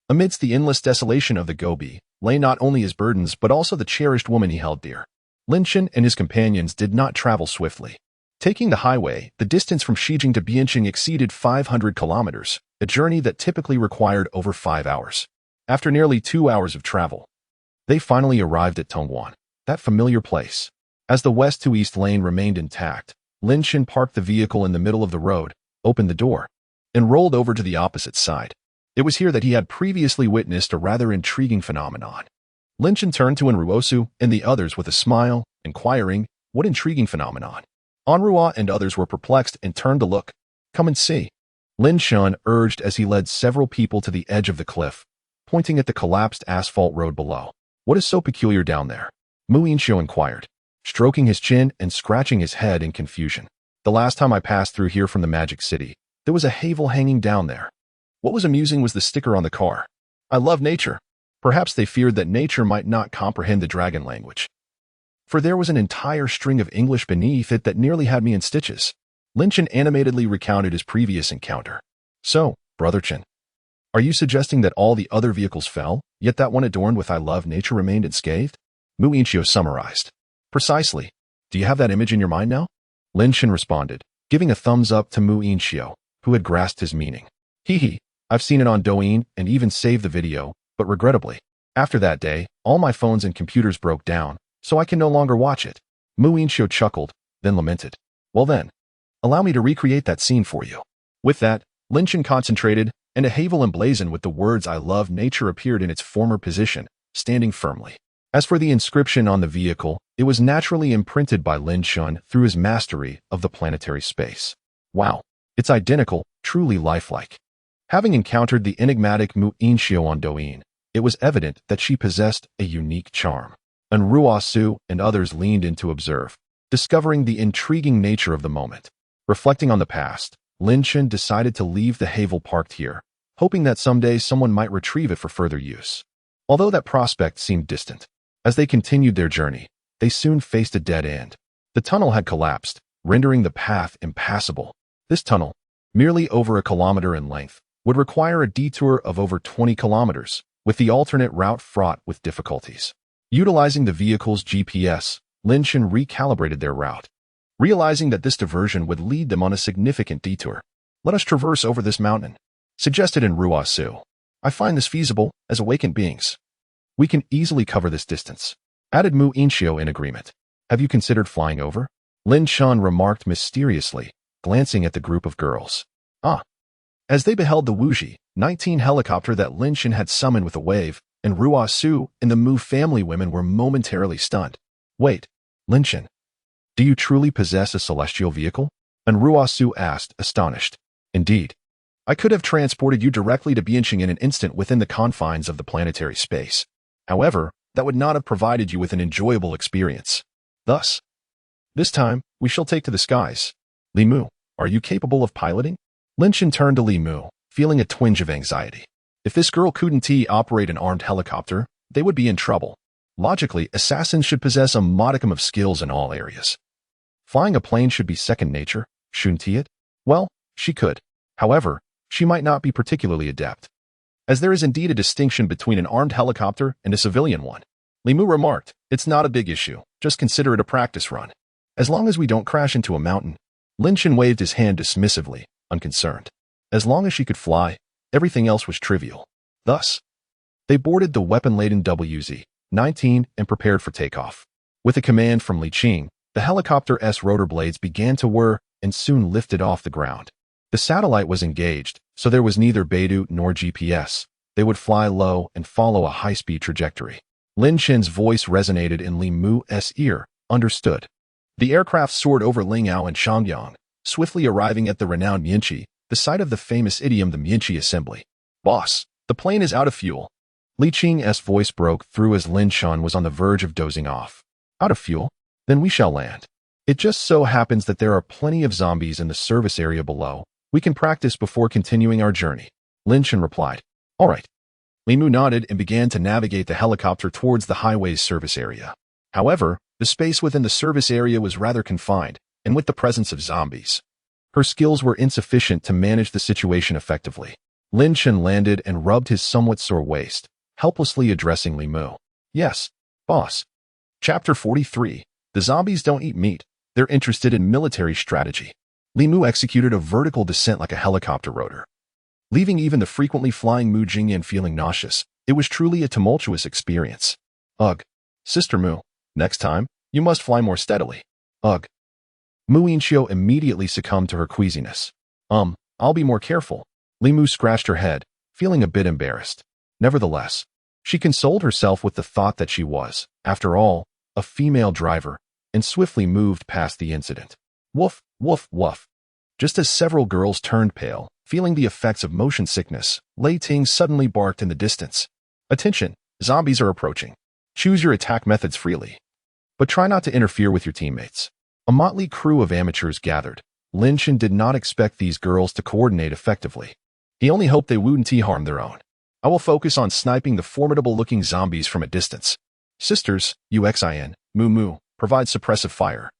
amidst the endless desolation of the Gobi, lay not only his burdens but also the cherished woman he held dear. Lin Chen and his companions did not travel swiftly. Taking the highway, the distance from Shijing to Bianqing exceeded 500 kilometers, a journey that typically required over 5 hours. After nearly 2 hours of travel, they finally arrived at Tongguan, that familiar place. As the west to east lane remained intact, Lin Chen parked the vehicle in the middle of the road, opened the door, and rolled over to the opposite side. It was here that he had previously witnessed a rather intriguing phenomenon. Lin Chen turned to Enruosu and the others with a smile, inquiring, "What intriguing phenomenon?" Anrua and others were perplexed and turned to look. "Come and see," Lin Chen urged as he led several people to the edge of the cliff, pointing at the collapsed asphalt road below. "What is so peculiar down there?" Mu Yinxiu inquired, stroking his chin and scratching his head in confusion. "The last time I passed through here from the Magic City, there was a havel hanging down there. What was amusing was the sticker on the car. I love nature." Perhaps they feared that nature might not comprehend the dragon language, for there was an entire string of English beneath it that nearly had me in stitches. Lin Chen animatedly recounted his previous encounter. "So, Brother Chen, Are you suggesting that all the other vehicles fell, yet that one adorned with I love nature remained unscathed? Mu Inchio summarized. Precisely. Do you have that image in your mind now? Lin Chen responded, giving a thumbs up to Mu Inchio, who had grasped his meaning. Hee, I've seen it on Douyin and even saved the video, but regrettably, after that day, all my phones and computers broke down, so I can no longer watch it. Mu Inchio chuckled, then lamented. Well then, allow me to recreate that scene for you. With that, Lin Chen concentrated, and a havel emblazoned with the words I love nature appeared in its former position, standing firmly. As for the inscription on the vehicle, it was naturally imprinted by Lin Chen through his mastery of the planetary space. Wow, it's identical, truly lifelike. Having encountered the enigmatic Mu Inchio on Douyin, it was evident that she possessed a unique charm. And Ruosu and others leaned in to observe, discovering the intriguing nature of the moment. Reflecting on the past, Lin Chen decided to leave the havel parked here, hoping that someday someone might retrieve it for further use. Although that prospect seemed distant, as they continued their journey, they soon faced a dead end. The tunnel had collapsed, rendering the path impassable. This tunnel, merely over a kilometer in length, would require a detour of over 20 kilometers, with the alternate route fraught with difficulties. Utilizing the vehicle's GPS, Lin Chen recalibrated their route, realizing that this diversion would lead them on a significant detour. Let us traverse over this mountain, suggested in Ruosu. I find this feasible as awakened beings. We can easily cover this distance, added Mu Inchio in agreement. Have you considered flying over? Lin Chen remarked mysteriously, glancing at the group of girls. As they beheld the Wuji 19 helicopter that Lin Chen had summoned with a wave, and Ruosu and the Mu family women were momentarily stunned. Wait, Lin Chen, do you truly possess a celestial vehicle? And Ruosu asked, astonished. Indeed. I could have transported you directly to Bianqing in an instant within the confines of the planetary space. However, that would not have provided you with an enjoyable experience. Thus, this time, we shall take to the skies. Li Mu, are you capable of piloting? Lin Chen turned to Li Mu, feeling a twinge of anxiety. If this girl couldn't operate an armed helicopter, they would be in trouble. Logically, assassins should possess a modicum of skills in all areas. Flying a plane should be second nature, shouldn't it? Well, she could. However, she might not be particularly adept, as there is indeed a distinction between an armed helicopter and a civilian one. Li Mu remarked, it's not a big issue, just consider it a practice run. As long as we don't crash into a mountain. Lin Chen waved his hand dismissively, unconcerned. As long as she could fly, everything else was trivial. Thus, they boarded the weapon-laden WZ-19 and prepared for takeoff. With a command from Li Qing, the helicopter's rotor blades began to whir and soon lifted off the ground. The satellite was engaged, so there was neither Beidou nor GPS. They would fly low and follow a high-speed trajectory. Lin Chen's voice resonated in Li Mu's ear, understood. The aircraft soared over Lingyao and Shangyang, swiftly arriving at the renowned Mianqi, the site of the famous idiom the Mianqi Assembly. Boss, the plane is out of fuel. Li Qing's voice broke through as Lin Chen was on the verge of dozing off. Out of fuel? Then we shall land. It just so happens that there are plenty of zombies in the service area below. We can practice before continuing our journey. Lin Chen replied. All right. Li Mu nodded and began to navigate the helicopter towards the highway's service area. However, the space within the service area was rather confined, and with the presence of zombies, her skills were insufficient to manage the situation effectively. Lin Chen landed and rubbed his somewhat sore waist, helplessly addressing Li Mu. Yes, boss. Chapter 43. The zombies don't eat meat. They're interested in military strategy. Li Mu executed a vertical descent like a helicopter rotor, leaving even the frequently flying Mu Jingyan feeling nauseous. It was truly a tumultuous experience. Ugh. Sister Mu, next time, you must fly more steadily. Ugh. Mu Inchio immediately succumbed to her queasiness. I'll be more careful. Li Mu scratched her head, feeling a bit embarrassed. Nevertheless, she consoled herself with the thought that she was, after all, a female driver, and swiftly moved past the incident. Woof, woof, woof. Just as several girls turned pale, feeling the effects of motion sickness, Lei Ting suddenly barked in the distance. Attention, zombies are approaching. Choose your attack methods freely, but try not to interfere with your teammates. A motley crew of amateurs gathered. Lin Chen did not expect these girls to coordinate effectively. He only hoped they wouldn't harm their own. I will focus on sniping the formidable-looking zombies from a distance. Sisters, Uxin, Mu Mu, provide suppressive fire,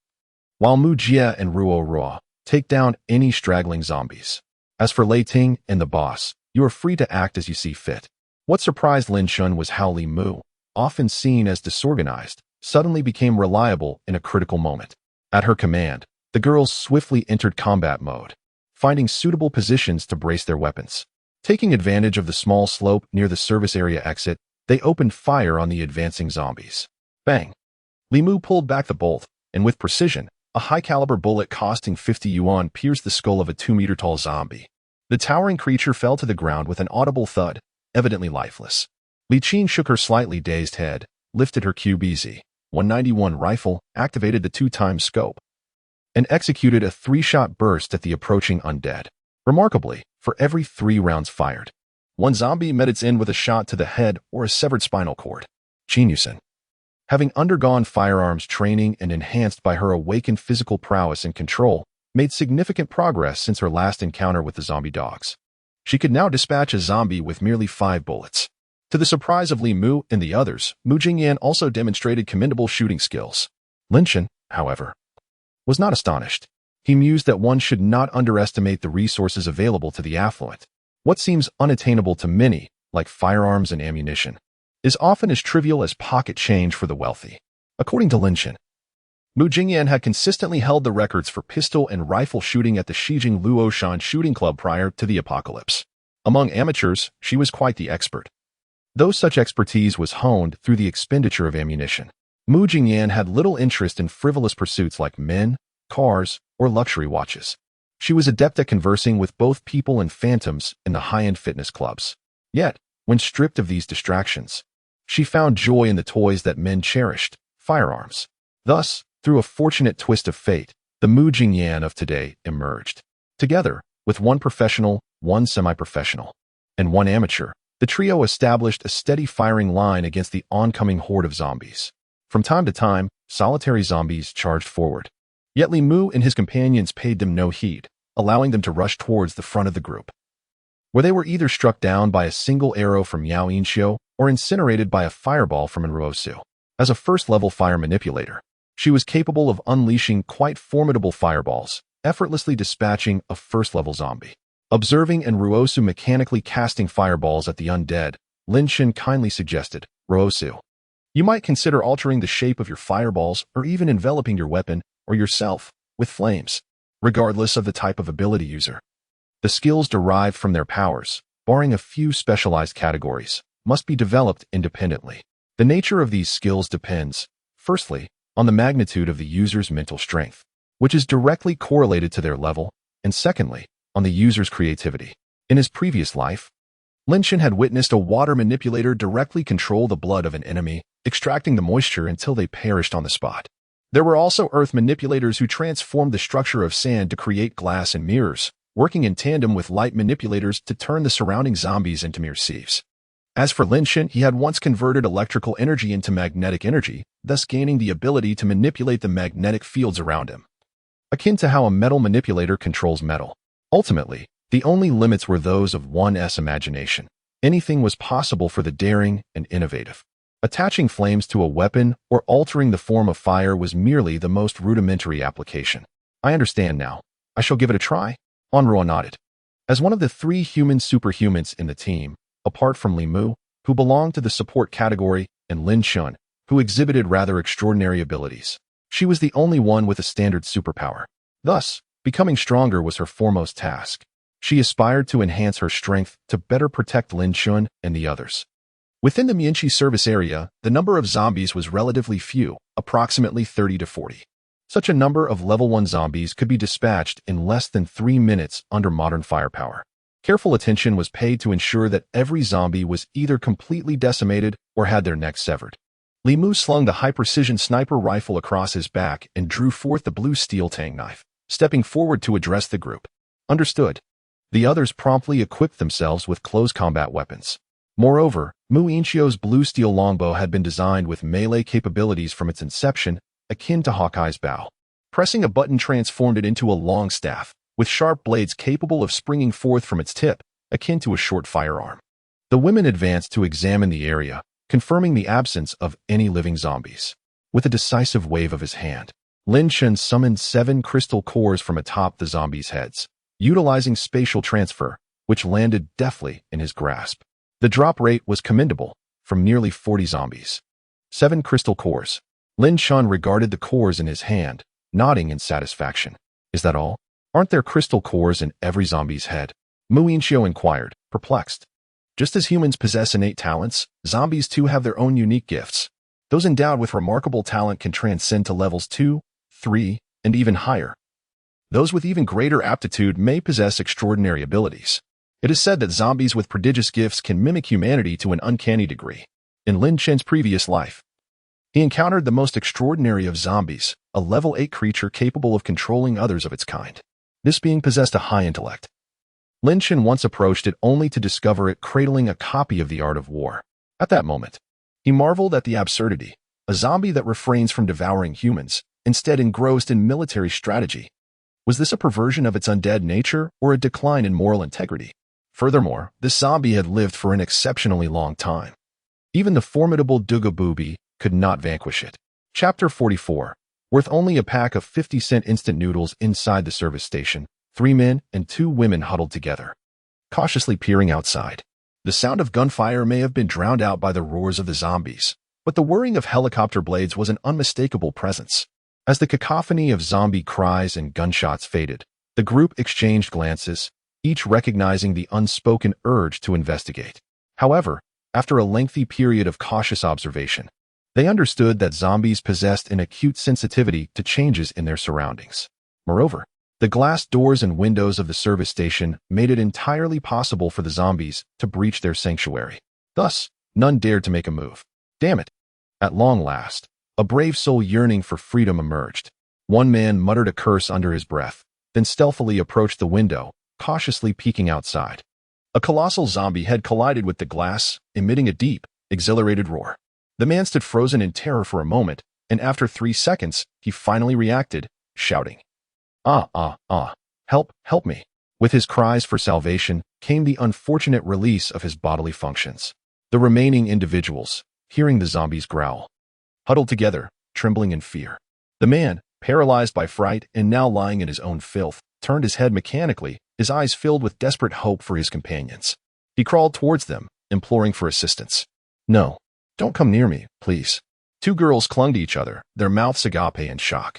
while Mu Jie and Ruo Ruo take down any straggling zombies. As for Lei Ting and the boss, You are free to act as you see fit. What surprised Lin Shun was how Li Mu, often seen as disorganized, suddenly became reliable in a critical moment. At her command, the girls swiftly entered combat mode, finding suitable positions to brace their weapons. Taking advantage of the small slope near the service area exit, they opened fire on the advancing zombies. Bang! Li Mu pulled back the bolt, and with precision, a high-caliber bullet costing 50 yuan pierced the skull of a 2-meter-tall zombie. The towering creature fell to the ground with an audible thud, evidently lifeless. Li Qin shook her slightly dazed head, lifted her QBZ-191 rifle, activated the 2-time scope, and executed a 3-shot burst at the approaching undead. Remarkably, for every 3 rounds fired, one zombie met its end with a shot to the head or a severed spinal cord. Jiang, having undergone firearms training and enhanced by her awakened physical prowess and control, made significant progress since her last encounter with the zombie dogs. She could now dispatch a zombie with merely 5 bullets. To the surprise of Li Mu and the others, Mu Jingyan also demonstrated commendable shooting skills. Lin Shun, however, was not astonished. He mused that one should not underestimate the resources available to the affluent. What seems unattainable to many, like firearms and ammunition, is often as trivial as pocket change for the wealthy. According to Lin Shun, Mu Jingyan had consistently held the records for pistol and rifle shooting at the Shijing Luoshan shooting club prior to the apocalypse. Among amateurs, she was quite the expert. Though such expertise was honed through the expenditure of ammunition, Mu Jingyan had little interest in frivolous pursuits like men, cars, or luxury watches. She was adept at conversing with both people and phantoms in the high-end fitness clubs. Yet, when stripped of these distractions, she found joy in the toys that men cherished, firearms. Thus, through a fortunate twist of fate, the Mu Jingyan of today emerged. Together, with one professional, one semi-professional, and one amateur, the trio established a steady firing line against the oncoming horde of zombies. From time to time, solitary zombies charged forward. Yet Li Mu and his companions paid them no heed, allowing them to rush towards the front of the group, where they were either struck down by a single arrow from Yao Yinxiu or incinerated by a fireball from Enruosu. As a first-level fire manipulator, she was capable of unleashing quite formidable fireballs, effortlessly dispatching a first-level zombie. Observing Enruosu mechanically casting fireballs at the undead, Lin Shun kindly suggested, "Ruosu, you might consider altering the shape of your fireballs or even enveloping your weapon or yourself with flames, regardless of the type of ability user. The skills derived from their powers, barring a few specialized categories, must be developed independently. The nature of these skills depends, firstly, on the magnitude of the user's mental strength, which is directly correlated to their level, and secondly, on the user's creativity. In his previous life, Lin Shun had witnessed a water manipulator directly control the blood of an enemy, extracting the moisture until they perished on the spot. There were also earth manipulators who transformed the structure of sand to create glass and mirrors, working in tandem with light manipulators to turn the surrounding zombies into mere sieves. As for Lin Shun, he had once converted electrical energy into magnetic energy, thus gaining the ability to manipulate the magnetic fields around him, akin to how a metal manipulator controls metal. Ultimately, the only limits were those of one's imagination. Anything was possible for the daring and innovative. Attaching flames to a weapon or altering the form of fire was merely the most rudimentary application. I understand now. I shall give it a try. Onruo nodded. As one of the 3 human superhumans in the team, apart from Li Mu, who belonged to the support category, and Lin Shun, who exhibited rather extraordinary abilities, she was the only one with a standard superpower. Thus, becoming stronger was her foremost task. She aspired to enhance her strength to better protect Lin Shun and the others. Within the Mianqi service area, the number of zombies was relatively few, approximately 30 to 40. Such a number of level 1 zombies could be dispatched in less than 3 minutes under modern firepower. Careful attention was paid to ensure that every zombie was either completely decimated or had their neck severed. Li Mu slung the high-precision sniper rifle across his back and drew forth the blue steel tang knife, stepping forward to address the group. Understood. The others promptly equipped themselves with close combat weapons. Moreover, Mu Yinxiu's blue steel longbow had been designed with melee capabilities from its inception, akin to Hawkeye's bow. Pressing a button transformed it into a long staff, with sharp blades capable of springing forth from its tip, akin to a short firearm. The women advanced to examine the area, confirming the absence of any living zombies. With a decisive wave of his hand, Lin Shun summoned 7 crystal cores from atop the zombies' heads. Utilizing spatial transfer, which landed deftly in his grasp. The drop rate was commendable, from nearly 40 zombies. 7 crystal cores. Lin Chen regarded the cores in his hand, nodding in satisfaction. Is that all? Aren't there crystal cores in every zombie's head? Mu Yinxiu inquired, perplexed. Just as humans possess innate talents, zombies too have their own unique gifts. Those endowed with remarkable talent can transcend to levels 2, 3, and even higher. Those with even greater aptitude may possess extraordinary abilities. It is said that zombies with prodigious gifts can mimic humanity to an uncanny degree. In Lin Chen's previous life, he encountered the most extraordinary of zombies, a level 8 creature capable of controlling others of its kind. This being possessed a high intellect. Lin Chen once approached it only to discover it cradling a copy of The Art of War. At that moment, he marveled at the absurdity. A zombie that refrains from devouring humans, instead engrossed in military strategy. Was this a perversion of its undead nature or a decline in moral integrity? Furthermore, this zombie had lived for an exceptionally long time. Even the formidable Dugabooby could not vanquish it. Chapter 44. Worth only a pack of 50-cent instant noodles inside the service station, 3 men and 2 women huddled together, cautiously peering outside. The sound of gunfire may have been drowned out by the roars of the zombies, but the whirring of helicopter blades was an unmistakable presence. As the cacophony of zombie cries and gunshots faded, the group exchanged glances, each recognizing the unspoken urge to investigate. However, after a lengthy period of cautious observation, they understood that zombies possessed an acute sensitivity to changes in their surroundings. Moreover, the glass doors and windows of the service station made it entirely possible for the zombies to breach their sanctuary. Thus, none dared to make a move. Damn it! At long last, a brave soul yearning for freedom emerged. One man muttered a curse under his breath, then stealthily approached the window, cautiously peeking outside. A colossal zombie had collided with the glass, emitting a deep, exhilarated roar. The man stood frozen in terror for a moment, and after 3 seconds, he finally reacted, shouting, help, help me. With his cries for salvation came the unfortunate release of his bodily functions. The remaining individuals, hearing the zombies growl, huddled together, trembling in fear. The man, paralyzed by fright and now lying in his own filth, turned his head mechanically, his eyes filled with desperate hope for his companions. He crawled towards them, imploring for assistance. No, don't come near me, please. 2 girls clung to each other, their mouths agape in shock.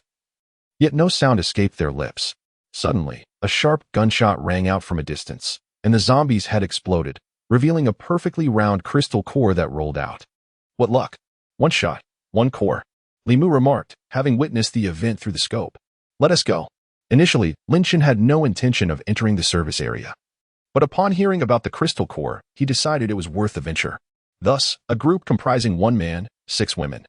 Yet no sound escaped their lips. Suddenly, a sharp gunshot rang out from a distance, and the zombie's head exploded, revealing a perfectly round crystal core that rolled out. What luck! 1 shot, 1 core, Li Mu remarked, having witnessed the event through the scope. Let us go. Initially, Lin Chen had no intention of entering the service area. But upon hearing about the crystal core, he decided it was worth the venture. Thus, a group comprising 1 man, 6 women,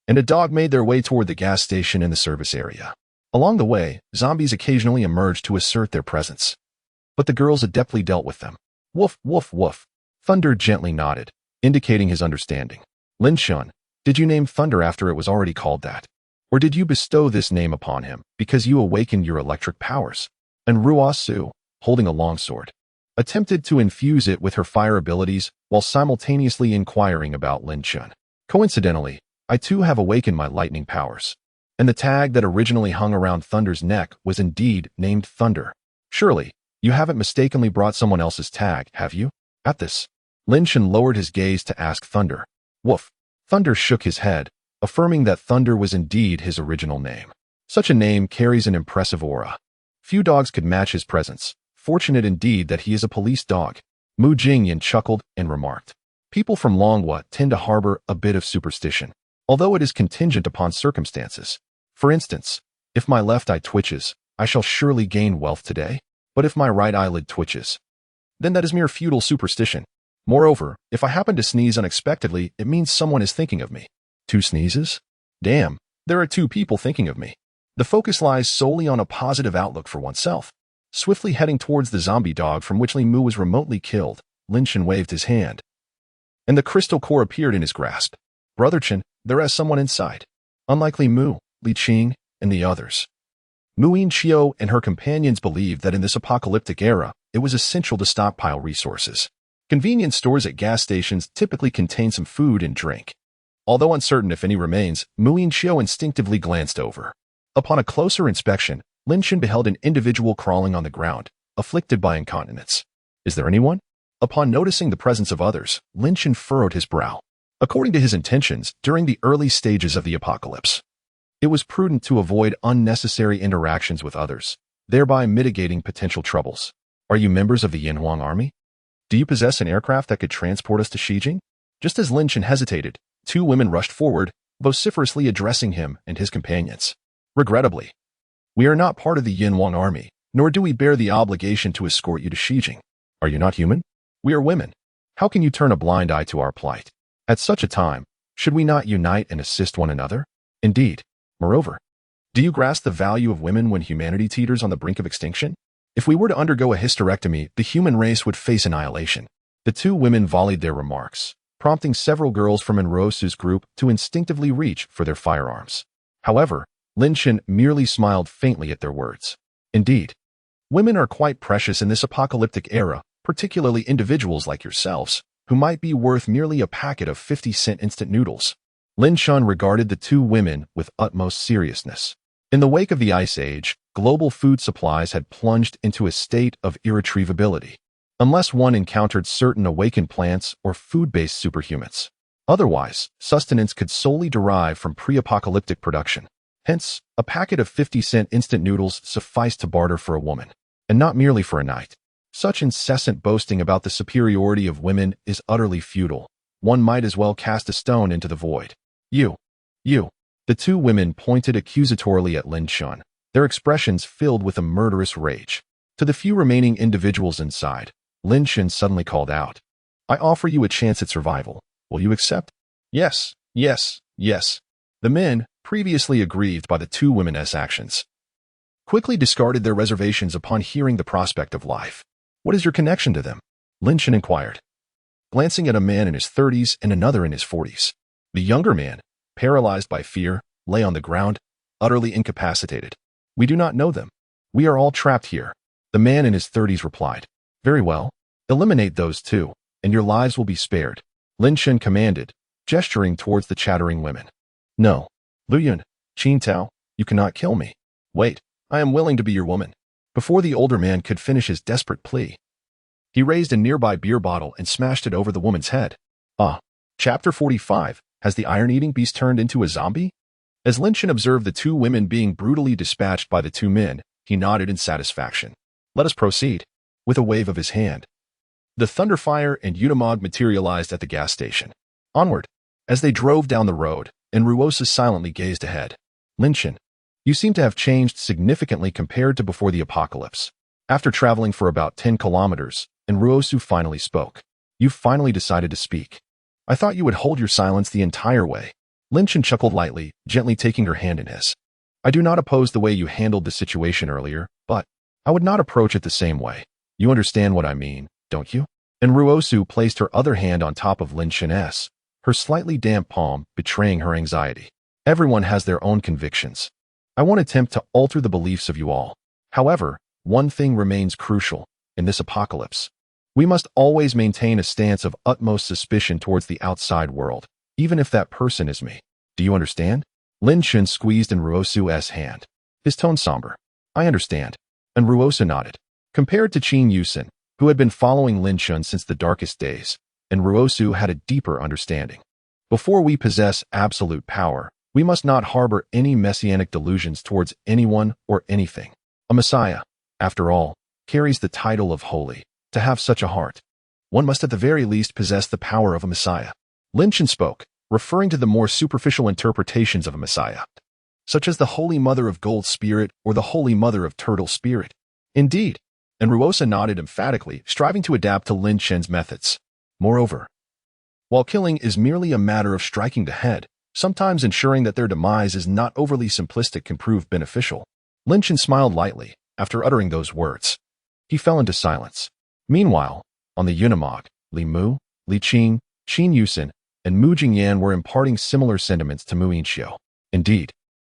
and a dog made their way toward the gas station in the service area. Along the way, zombies occasionally emerged to assert their presence. But the girls adeptly dealt with them. Woof, woof, woof. Thunder gently nodded, indicating his understanding. Lin Chen, did you name Thunder after it was already called that? Or did you bestow this name upon him because you awakened your electric powers? And Ruo Su, holding a longsword, attempted to infuse it with her fire abilities while simultaneously inquiring about Lin Chen. Coincidentally, I too have awakened my lightning powers. And the tag that originally hung around Thunder's neck was indeed named Thunder. Surely, you haven't mistakenly brought someone else's tag, have you? At this, Lin Chen lowered his gaze to ask Thunder. Woof. Thunder shook his head, affirming that Thunder was indeed his original name. Such a name carries an impressive aura. Few dogs could match his presence. Fortunate indeed that he is a police dog. Mu Jingyan chuckled and remarked. People from Longhua tend to harbor a bit of superstition, although it is contingent upon circumstances. For instance, if my left eye twitches, I shall surely gain wealth today. But if my right eyelid twitches, then that is mere feudal superstition. Moreover, if I happen to sneeze unexpectedly, it means someone is thinking of me. 2 sneezes? Damn, there are 2 people thinking of me. The focus lies solely on a positive outlook for oneself. Swiftly heading towards the zombie dog from which Li Mu was remotely killed, Lin Chen waved his hand, and the crystal core appeared in his grasp. Brother Chen, there is someone inside. Unlike Li Mu, Li Qing, and the others, Mu Yinxiu and her companions believed that in this apocalyptic era, it was essential to stockpile resources. Convenience stores at gas stations typically contain some food and drink. Although uncertain if any remains, Mu Yinxiu instinctively glanced over. Upon a closer inspection, Lin Chen beheld an individual crawling on the ground, afflicted by incontinence. Is there anyone? Upon noticing the presence of others, Lin Chen furrowed his brow. According to his intentions, during the early stages of the apocalypse, it was prudent to avoid unnecessary interactions with others, thereby mitigating potential troubles. Are you members of the Yinhuang army? Do you possess an aircraft that could transport us to Xijing? Just as Lin Chen hesitated, two women rushed forward, vociferously addressing him and his companions. Regrettably, we are not part of the Yinhuang army, nor do we bear the obligation to escort you to Xijing. Are you not human? We are women. How can you turn a blind eye to our plight? At such a time, should we not unite and assist one another? Indeed. Moreover, do you grasp the value of women when humanity teeters on the brink of extinction? If we were to undergo a hysterectomy, the human race would face annihilation. The two women volleyed their remarks, prompting several girls from Enrosu's group to instinctively reach for their firearms. However, Lin Chen merely smiled faintly at their words. Indeed, women are quite precious in this apocalyptic era, particularly individuals like yourselves, who might be worth merely a packet of 50-cent instant noodles. Lin Chen regarded the two women with utmost seriousness. In the wake of the Ice Age, global food supplies had plunged into a state of irretrievability, unless one encountered certain awakened plants or food-based superhumans. Otherwise, sustenance could solely derive from pre-apocalyptic production. Hence, a packet of 50-cent instant noodles sufficed to barter for a woman, and not merely for a night. Such incessant boasting about the superiority of women is utterly futile. One might as well cast a stone into the void. You. The two women pointed accusatorily at Lin Chen, their expressions filled with a murderous rage. To the few remaining individuals inside, Lin Chen suddenly called out, I offer you a chance at survival. Will you accept? Yes. The men, previously aggrieved by the two women's actions, quickly discarded their reservations upon hearing the prospect of life. What is your connection to them? Lin Chen inquired, glancing at a man in his 30s and another in his 40s. The younger man, paralyzed by fear, lay on the ground, utterly incapacitated. We do not know them. We are all trapped here. The man in his 30s replied. Very well. Eliminate those two, and your lives will be spared. Lin Chen commanded, gesturing towards the chattering women. No. Lu Yun, Qin Tao, you cannot kill me. Wait, I am willing to be your woman. Before the older man could finish his desperate plea, he raised a nearby beer bottle and smashed it over the woman's head. Chapter 45. Has the iron-eating beast turned into a zombie? As Lin Chen observed the two women being brutally dispatched by the two men, he nodded in satisfaction. Let us proceed. With a wave of his hand, the Thunderfire and Unimog materialized at the gas station. Onward. As they drove down the road, Enruosa silently gazed ahead. Lin Chen, you seem to have changed significantly compared to before the apocalypse. After traveling for about 10 kilometers, Enruosu finally spoke. You finally decided to speak. I thought you would hold your silence the entire way. Lin Chen chuckled lightly, gently taking her hand in his. I do not oppose the way you handled the situation earlier, but I would not approach it the same way. You understand what I mean, don't you? Enruosu placed her other hand on top of Lin Chen's, her slightly damp palm betraying her anxiety. Everyone has their own convictions. I won't attempt to alter the beliefs of you all. However, one thing remains crucial in this apocalypse. We must always maintain a stance of utmost suspicion towards the outside world, even if that person is me. Do you understand? Lin Chen squeezed Enruosu's hand, his tone somber. I understand. Enruosu nodded. Compared to Qin Yusen, who had been following Lin Chen since the darkest days, Enruosu had a deeper understanding. Before we possess absolute power, we must not harbor any messianic delusions towards anyone or anything. A messiah, after all, carries the title of holy. To have such a heart, one must at the very least possess the power of a messiah. Lin Chen spoke, referring to the more superficial interpretations of a messiah, such as the Holy Mother of Gold Spirit or the Holy Mother of Turtle Spirit. Indeed, Enruosa nodded emphatically, striving to adapt to Lin Chen's methods. Moreover, while killing is merely a matter of striking the head, sometimes ensuring that their demise is not overly simplistic can prove beneficial. Lin Chen smiled lightly after uttering those words. He fell into silence. Meanwhile, on the Unimog, Li Mu, Li Qing, Qin Yusen, and Mu Jingyan were imparting similar sentiments to Mu Inxiu. Indeed,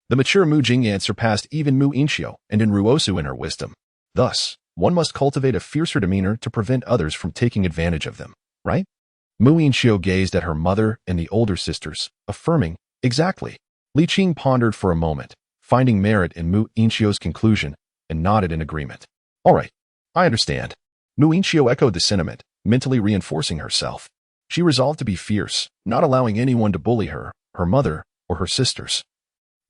the mature Mu Jingyan surpassed even Mu Inxiu and Enruosu in her wisdom. Thus, one must cultivate a fiercer demeanor to prevent others from taking advantage of them, right? Mu Inxiu gazed at her mother and the older sisters, affirming, exactly. Li Qing pondered for a moment, finding merit in Mu Inxiu's conclusion, and nodded in agreement. All right, I understand. Muinchio echoed the sentiment, mentally reinforcing herself. She resolved to be fierce, not allowing anyone to bully her, her mother, or her sisters.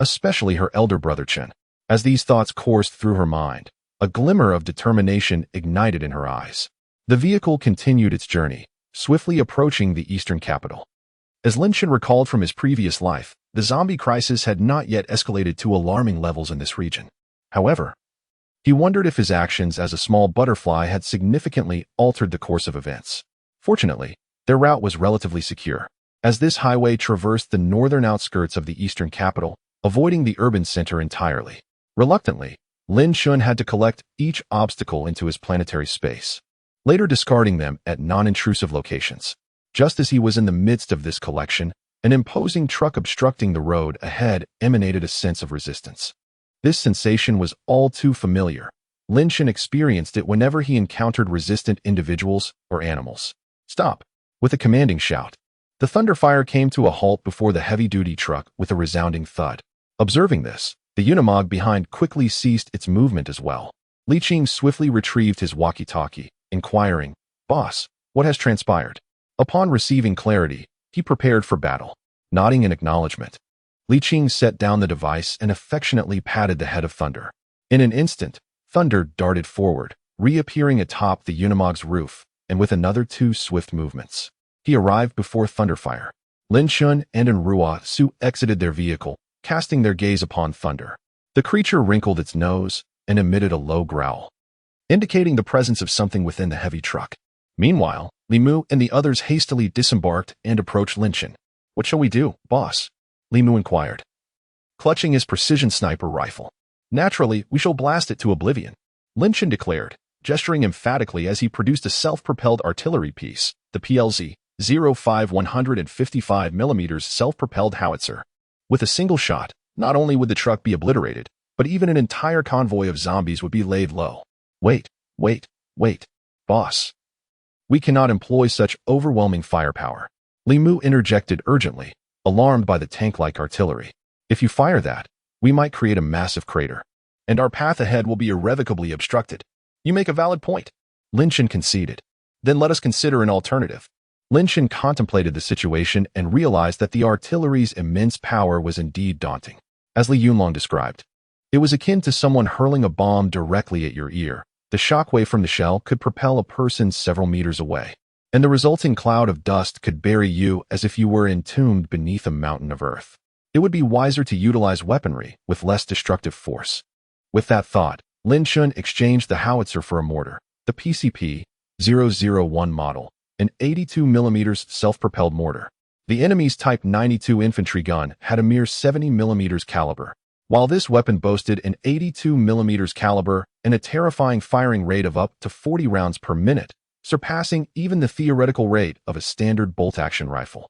Especially her elder brother Chen. As these thoughts coursed through her mind, a glimmer of determination ignited in her eyes. The vehicle continued its journey, swiftly approaching the eastern capital. As Lin Chen recalled from his previous life, the zombie crisis had not yet escalated to alarming levels in this region. However, he wondered if his actions as a small butterfly had significantly altered the course of events. Fortunately, their route was relatively secure, as this highway traversed the northern outskirts of the eastern capital, avoiding the urban center entirely. Reluctantly, Lin Chen had to collect each obstacle into his planetary space, later discarding them at non-intrusive locations. Just as he was in the midst of this collection, an imposing truck obstructing the road ahead emanated a sense of resistance. This sensation was all too familiar. Lin Chen experienced it whenever he encountered resistant individuals or animals. Stop! With a commanding shout, the thunderfire came to a halt before the heavy-duty truck with a resounding thud. Observing this, the Unimog behind quickly ceased its movement as well. Li Qing swiftly retrieved his walkie-talkie, inquiring, "Boss, what has transpired?" Upon receiving clarity, he prepared for battle. Nodding in acknowledgement, Li Qing set down the device and affectionately patted the head of Thunder. In an instant, Thunder darted forward, reappearing atop the Unimog's roof, and with another 2 swift movements, he arrived before Thunderfire. Lin Chen and Enrua Su exited their vehicle, casting their gaze upon Thunder. The creature wrinkled its nose and emitted a low growl, indicating the presence of something within the heavy truck. Meanwhile, Li Mu and the others hastily disembarked and approached Lin Chen. "What shall we do, boss?" Li Mu inquired, clutching his precision sniper rifle. "Naturally, we shall blast it to oblivion," Lin Chen declared, gesturing emphatically as he produced a self-propelled artillery piece, the PLZ 05 155mm self-propelled howitzer. With a single shot, not only would the truck be obliterated, but even an entire convoy of zombies would be laid low. Wait, boss. We cannot employ such overwhelming firepower," Li Mu interjected urgently, alarmed by the tank-like artillery. "If you fire that, we might create a massive crater, and our path ahead will be irrevocably obstructed." "You make a valid point," Lin Chen conceded. "Then let us consider an alternative." Lin Chen contemplated the situation and realized that the artillery's immense power was indeed daunting. As Li Yunlong described, it was akin to someone hurling a bomb directly at your ear. The shockwave from the shell could propel a person several meters away, and the resulting cloud of dust could bury you as if you were entombed beneath a mountain of earth. It would be wiser to utilize weaponry with less destructive force. With that thought, Lin Chen exchanged the howitzer for a mortar, the PCP-001 model, an 82mm self-propelled mortar. The enemy's Type 92 infantry gun had a mere 70mm caliber, while this weapon boasted an 82mm caliber and a terrifying firing rate of up to 40 rounds per minute, surpassing even the theoretical rate of a standard bolt-action rifle.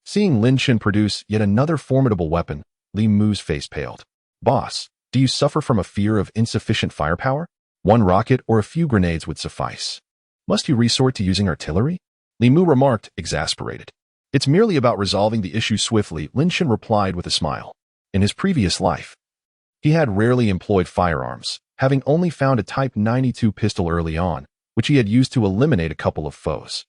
Seeing Lin Chen produce yet another formidable weapon, Li Mu's face paled. "Boss, do you suffer from a fear of insufficient firepower? One rocket or a few grenades would suffice. Must you resort to using artillery?" Li Mu remarked, exasperated. "It's merely about resolving the issue swiftly," Lin Chen replied with a smile. In his previous life, he had rarely employed firearms, having only found a Type 92 pistol early on, which he had used to eliminate a couple of foes.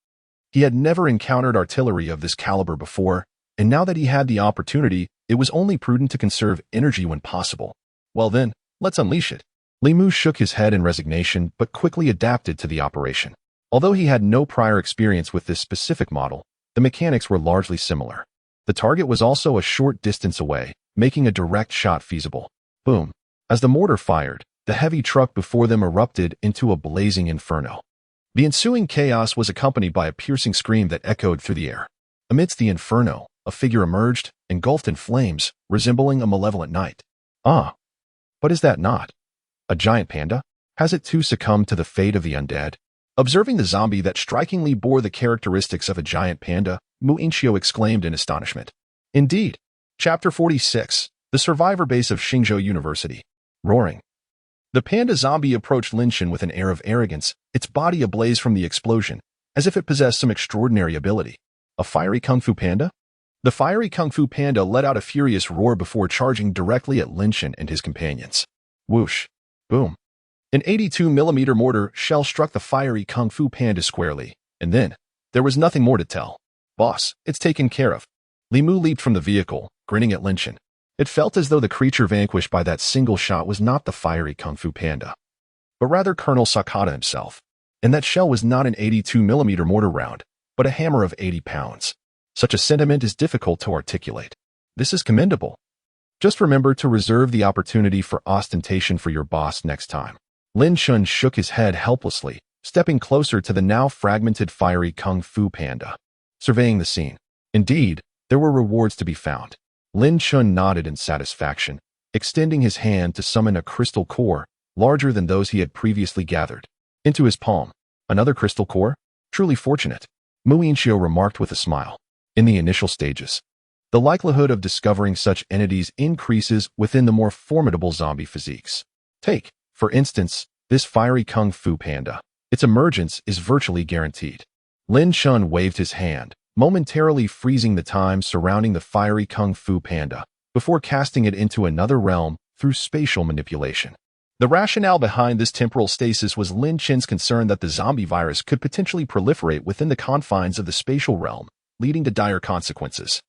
He had never encountered artillery of this caliber before, and now that he had the opportunity, it was only prudent to conserve energy when possible. "Well then, let's unleash it." Li Mu shook his head in resignation but quickly adapted to the operation. Although he had no prior experience with this specific model, the mechanics were largely similar. The target was also a short distance away, making a direct shot feasible. Boom. As the mortar fired, the heavy truck before them erupted into a blazing inferno. The ensuing chaos was accompanied by a piercing scream that echoed through the air. Amidst the inferno, a figure emerged, engulfed in flames, resembling a malevolent knight. Ah, but is that not a giant panda? Has it too succumbed to the fate of the undead? Observing the zombie that strikingly bore the characteristics of a giant panda, Muinchio exclaimed in astonishment. Indeed. Chapter 46, The Survivor Base of Xingzhou University. Roaring. The panda zombie approached Lin Chen with an air of arrogance, its body ablaze from the explosion, as if it possessed some extraordinary ability. A fiery kung fu panda? The fiery kung fu panda let out a furious roar before charging directly at Lin Chen and his companions. Whoosh. Boom. An 82mm mortar shell struck the fiery Kung Fu Panda squarely, and then, there was nothing more to tell. Boss, it's taken care of. Li Mu leaped from the vehicle, grinning at Lin Chen. It felt as though the creature vanquished by that single shot was not the fiery Kung Fu Panda, but rather Colonel Sakata himself. And that shell was not an 82mm mortar round, but a hammer of 80 pounds. Such a sentiment is difficult to articulate. This is commendable. Just remember to reserve the opportunity for ostentation for your boss next time. Lin Chen shook his head helplessly, stepping closer to the now fragmented fiery Kung Fu Panda, surveying the scene. Indeed, there were rewards to be found. Lin Chen nodded in satisfaction, extending his hand to summon a crystal core, larger than those he had previously gathered, into his palm. Another crystal core? Truly fortunate, Mu Yinxiu remarked with a smile. In the initial stages, the likelihood of discovering such entities increases within the more formidable zombie physiques. Take, for instance, this fiery Kung Fu Panda. Its emergence is virtually guaranteed. Lin Chen waved his hand, momentarily freezing the time surrounding the fiery Kung Fu Panda, before casting it into another realm through spatial manipulation. The rationale behind this temporal stasis was Lin Chen's concern that the zombie virus could potentially proliferate within the confines of the spatial realm, leading to dire consequences.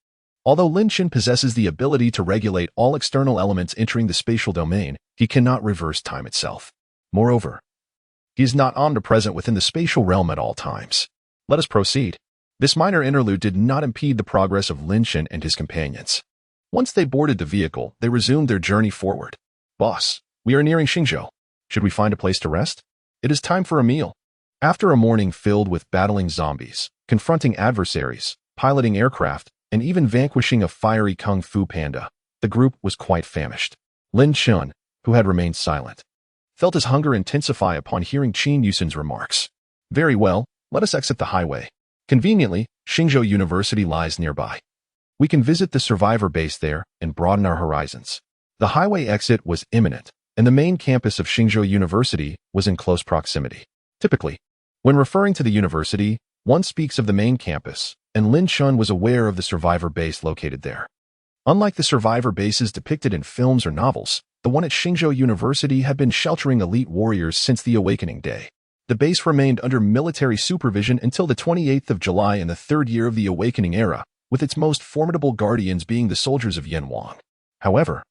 Although Lin Chen possesses the ability to regulate all external elements entering the spatial domain, he cannot reverse time itself. Moreover, he is not omnipresent within the spatial realm at all times. Let us proceed. This minor interlude did not impede the progress of Lin Chen and his companions. Once they boarded the vehicle, they resumed their journey forward. Boss, we are nearing Xingzhou. Should we find a place to rest? It is time for a meal. After a morning filled with battling zombies, confronting adversaries, piloting aircraft, and even vanquishing a fiery Kung Fu Panda, the group was quite famished. Lin Chen, who had remained silent, felt his hunger intensify upon hearing Qin Yusin's remarks. Very well, let us exit the highway. Conveniently, Xingzhou University lies nearby. We can visit the survivor base there and broaden our horizons. The highway exit was imminent, and the main campus of Xingzhou University was in close proximity. Typically, when referring to the university, one speaks of the main campus, and Lin Chen was aware of the survivor base located there. Unlike the survivor bases depicted in films or novels, the one at Xingzhou University had been sheltering elite warriors since the Awakening Day. The base remained under military supervision until the 28th of July in the third year of the Awakening era, with its most formidable guardians being the soldiers of Yan Wang. However,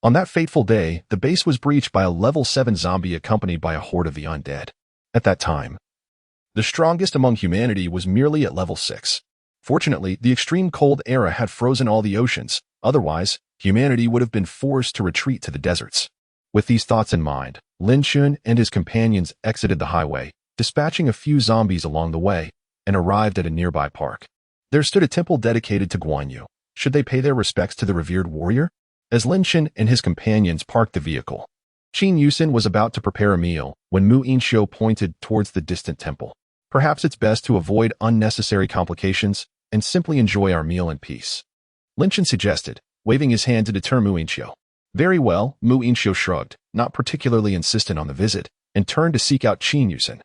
on that fateful day, the base was breached by a level 7 zombie accompanied by a horde of the undead. At that time, the strongest among humanity was merely at level 6. Fortunately, the extreme cold era had frozen all the oceans, otherwise, humanity would have been forced to retreat to the deserts. With these thoughts in mind, Lin Chen and his companions exited the highway, dispatching a few zombies along the way, and arrived at a nearby park. There stood a temple dedicated to Guan Yu. Should they pay their respects to the revered warrior? As Lin Chen and his companions parked the vehicle, Qin Yusin was about to prepare a meal when Mu Yinxiu pointed towards the distant temple. Perhaps it's best to avoid unnecessary complications and simply enjoy our meal in peace, Lin Chen suggested, waving his hand to deter Mu Yinxiu. Very well, Mu Yinxiu shrugged, not particularly insistent on the visit, and turned to seek out Qin Yusin,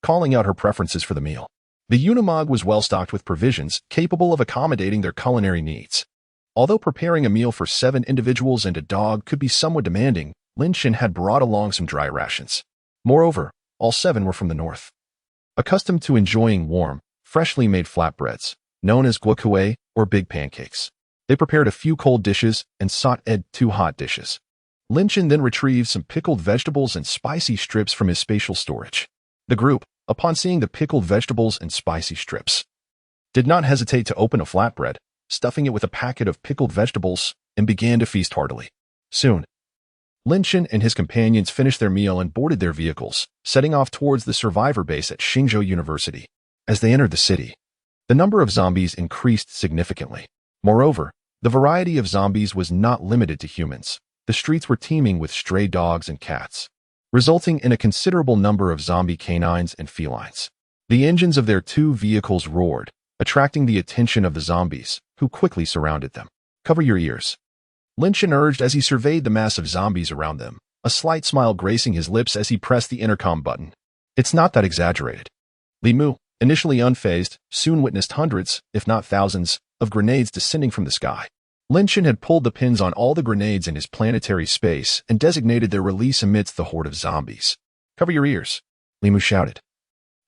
calling out her preferences for the meal. The Unimog was well stocked with provisions capable of accommodating their culinary needs. Although preparing a meal for 7 individuals and a dog could be somewhat demanding, Lin Chen had brought along some dry rations. Moreover, all 7 were from the north, accustomed to enjoying warm, freshly made flatbreads, known as guokue or big pancakes. They prepared a few cold dishes and sought 2 hot dishes. Lin Chen then retrieved some pickled vegetables and spicy strips from his spatial storage. The group, upon seeing the pickled vegetables and spicy strips, did not hesitate to open a flatbread, stuffing it with a packet of pickled vegetables, and began to feast heartily. Soon, Lin Chen and his companions finished their meal and boarded their vehicles, setting off towards the survivor base at Xingzhou University. As they entered the city, the number of zombies increased significantly. Moreover, the variety of zombies was not limited to humans. The streets were teeming with stray dogs and cats, resulting in a considerable number of zombie canines and felines. The engines of their 2 vehicles roared, attracting the attention of the zombies, who quickly surrounded them. Cover your ears, Lin Chen urged as he surveyed the mass of zombies around them, a slight smile gracing his lips as he pressed the intercom button. It's not that exaggerated. Li Mu, initially unfazed, soon witnessed hundreds, if not thousands, of grenades descending from the sky. Lin Chen had pulled the pins on all the grenades in his planetary space and designated their release amidst the horde of zombies. "Cover your ears," Limu shouted,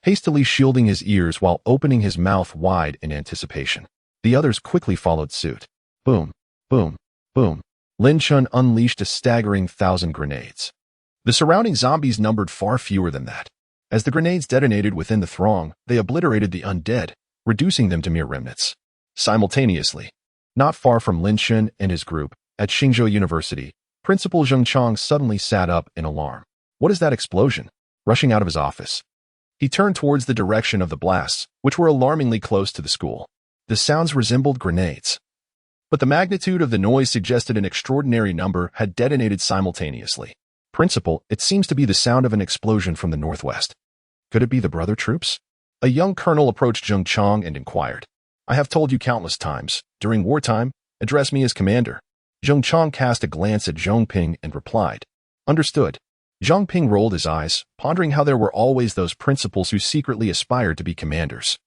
hastily shielding his ears while opening his mouth wide in anticipation. The others quickly followed suit. Boom, boom, boom. Lin Chen unleashed a staggering 1,000 grenades. The surrounding zombies numbered far fewer than that. As the grenades detonated within the throng, they obliterated the undead, reducing them to mere remnants. Simultaneously, not far from Lin Chen and his group, at Xingzhou University, Principal Jiang Chen suddenly sat up in alarm. "What is that explosion?" Rushing out of his office, he turned towards the direction of the blasts, which were alarmingly close to the school. The sounds resembled grenades, but the magnitude of the noise suggested an extraordinary number had detonated simultaneously. "Principal, it seems to be the sound of an explosion from the northwest. Could it be the brother troops?" A young colonel approached Jiang Chen and inquired. "I have told you countless times, during wartime, address me as commander." Jiang Chen cast a glance at Zhang Ping and replied, "Understood." Zhang Ping rolled his eyes, pondering how there were always those principals who secretly aspired to be commanders.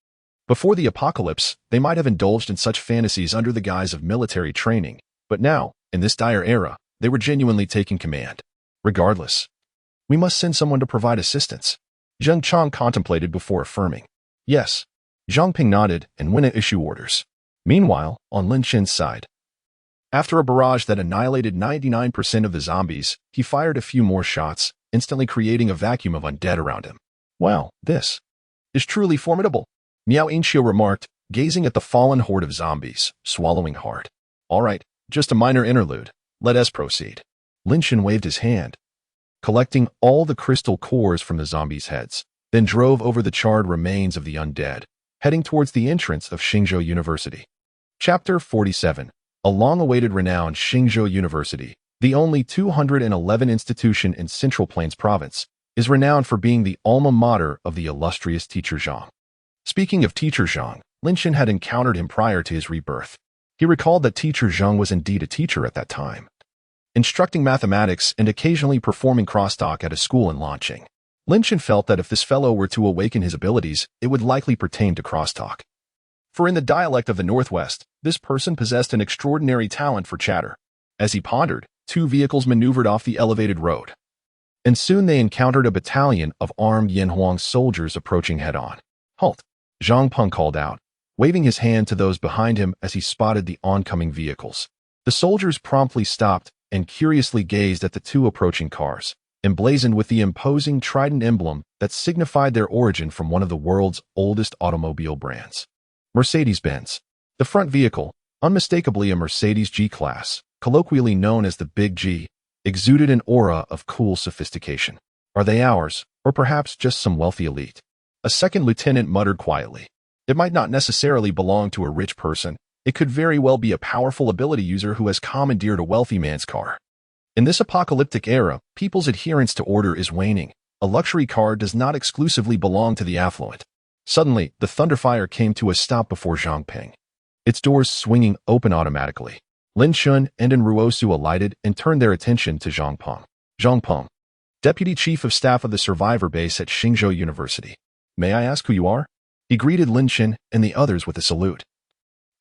Before the apocalypse, they might have indulged in such fantasies under the guise of military training, but now, in this dire era, they were genuinely taking command. "Regardless, we must send someone to provide assistance." Jiang Chen contemplated before affirming. "Yes." Zhang Ping nodded and went to issue orders. Meanwhile, on Lin Chen's side, after a barrage that annihilated 99% of the zombies, he fired a few more shots, instantly creating a vacuum of undead around him. "Wow, this is truly formidable," Miao Inxiu remarked, gazing at the fallen horde of zombies, swallowing hard. "All right, just a minor interlude. Let us proceed." Lin Chen waved his hand, collecting all the crystal cores from the zombies' heads, then drove over the charred remains of the undead, heading towards the entrance of Xingzhou University. Chapter 47. A long-awaited renowned Xingzhou University, the only 211 institution in Central Plains Province, is renowned for being the alma mater of the illustrious teacher Jiang. Speaking of teacher Jiang, Lin Chen had encountered him prior to his rebirth. He recalled that teacher Jiang was indeed a teacher at that time, instructing mathematics and occasionally performing crosstalk at a school in Lanqing. Lin Chen felt that if this fellow were to awaken his abilities, it would likely pertain to crosstalk. For in the dialect of the Northwest, this person possessed an extraordinary talent for chatter. As he pondered, two vehicles maneuvered off the elevated road, and soon they encountered a battalion of armed Yanhuang soldiers approaching head-on. "Halt!" Zhang Peng called out, waving his hand to those behind him as he spotted the oncoming vehicles. The soldiers promptly stopped and curiously gazed at the two approaching cars, emblazoned with the imposing trident emblem that signified their origin from one of the world's oldest automobile brands, Mercedes-Benz. The front vehicle, unmistakably a Mercedes G-Class, colloquially known as the Big G, exuded an aura of cool sophistication. "Are they ours, or perhaps just some wealthy elite?" A second lieutenant muttered quietly. "It might not necessarily belong to a rich person. It could very well be a powerful ability user who has commandeered a wealthy man's car." In this apocalyptic era, people's adherence to order is waning. A luxury car does not exclusively belong to the affluent. Suddenly, the Thunderfire came to a stop before Zhang Ping, its doors swinging open automatically. Lin Chen and Ruosu alighted and turned their attention to Zhang Peng. "Zhang Peng, Deputy Chief of Staff of the Survivor Base at Xingzhou University. May I ask who you are?" He greeted Lin Chen and the others with a salute,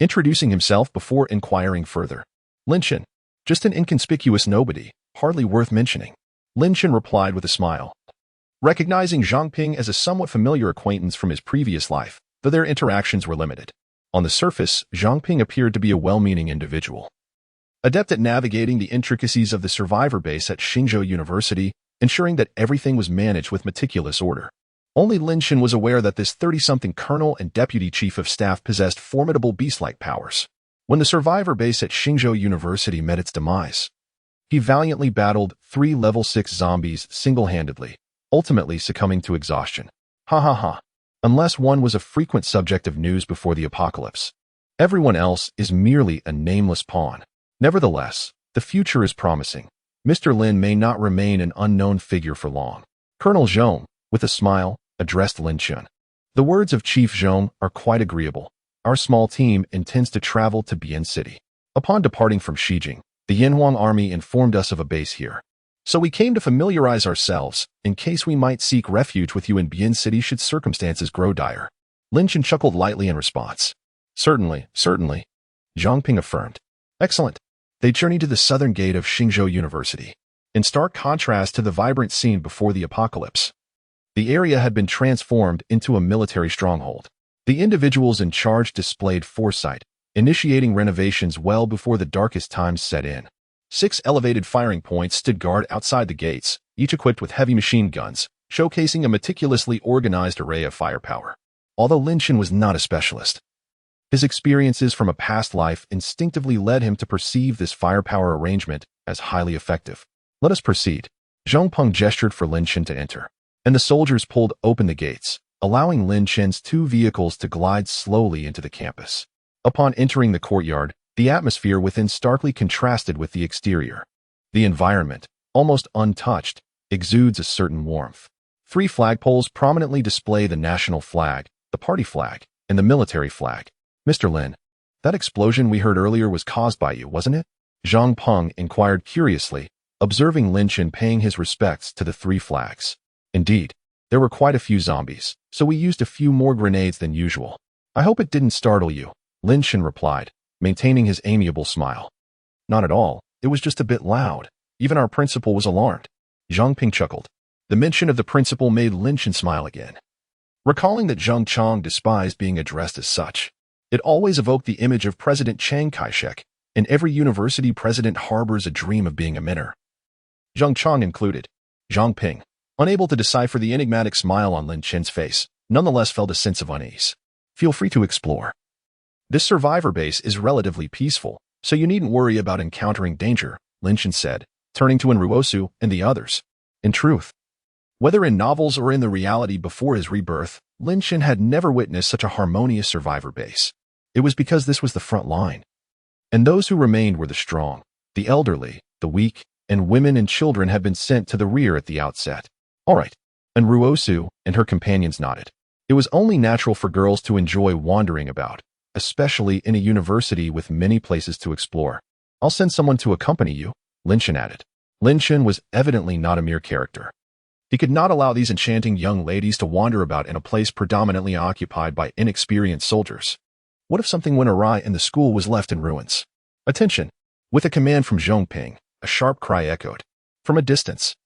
introducing himself before inquiring further. "Lin Chen, just an inconspicuous nobody, hardly worth mentioning," Lin Chen replied with a smile, recognizing Zhang Ping as a somewhat familiar acquaintance from his previous life, though their interactions were limited. On the surface, Zhang Ping appeared to be a well-meaning individual, adept at navigating the intricacies of the survivor base at Xingzhou University, ensuring that everything was managed with meticulous order. Only Lin Chen was aware that this 30-something colonel and deputy chief of staff possessed formidable beast-like powers. When the survivor base at Xingzhou University met its demise, he valiantly battled 3 level 6 zombies single-handedly, ultimately succumbing to exhaustion. Ha ha ha. Unless one was a frequent subject of news before the apocalypse, everyone else is merely a nameless pawn. Nevertheless, the future is promising. Mr. Lin may not remain an unknown figure for long. Colonel Zhong, with a smile, addressed Lin Chen. "The words of Chief Zhong are quite agreeable. Our small team intends to travel to Bian City. Upon departing from Xijing, the Yanhuang army informed us of a base here. So we came to familiarize ourselves, in case we might seek refuge with you in Bian City should circumstances grow dire." Lin Chen chuckled lightly in response. Certainly, certainly," Zhang Ping affirmed. Excellent. They journeyed to the southern gate of Xingzhou University. In stark contrast to the vibrant scene before the apocalypse, the area had been transformed into a military stronghold. The individuals in charge displayed foresight, initiating renovations well before the darkest times set in. 6 elevated firing points stood guard outside the gates, each equipped with heavy machine guns, showcasing a meticulously organized array of firepower. Although Lin Chen was not a specialist, his experiences from a past life instinctively led him to perceive this firepower arrangement as highly effective. Let us proceed. Zhang Peng gestured for Lin Chen to enter, and the soldiers pulled open the gates, allowing Lin Chen's 2 vehicles to glide slowly into the campus. Upon entering the courtyard, the atmosphere within starkly contrasted with the exterior. The environment, almost untouched, exudes a certain warmth. 3 flagpoles prominently display the national flag, the party flag, and the military flag. Mr. Lin, that explosion we heard earlier was caused by you, wasn't it? Zhang Peng inquired curiously, observing Lin Chen paying his respects to the 3 flags. Indeed, there were quite a few zombies, so we used a few more grenades than usual. I hope it didn't startle you, Lin Chen replied, maintaining his amiable smile. Not at all, it was just a bit loud. Even our principal was alarmed. Zhang Ping chuckled. The mention of the principal made Lin Chen smile again. Recalling that Zheng Chang despised being addressed as such, it always evoked the image of President Chiang Kai-shek, and every university president harbors a dream of being a mentor. Zheng Chang included. Zhang Ping, unable to decipher the enigmatic smile on Lin Chen's face, nonetheless felt a sense of unease. Feel free to explore. This survivor base is relatively peaceful, so you needn't worry about encountering danger, Lin Chen said, turning to Enruosu and the others. In truth, whether in novels or in the reality before his rebirth, Lin Chen had never witnessed such a harmonious survivor base. It was because this was the front line. And those who remained were the strong, the elderly, the weak, and women and children had been sent to the rear at the outset. All right. Enruosu and her companions nodded. It was only natural for girls to enjoy wandering about, especially in a university with many places to explore. I'll send someone to accompany you, Lin Chen added. Lin Chen was evidently not a mere character. He could not allow these enchanting young ladies to wander about in a place predominantly occupied by inexperienced soldiers. What if something went awry and the school was left in ruins? Attention! With a command from Zhong Ping, a sharp cry echoed. From a distance,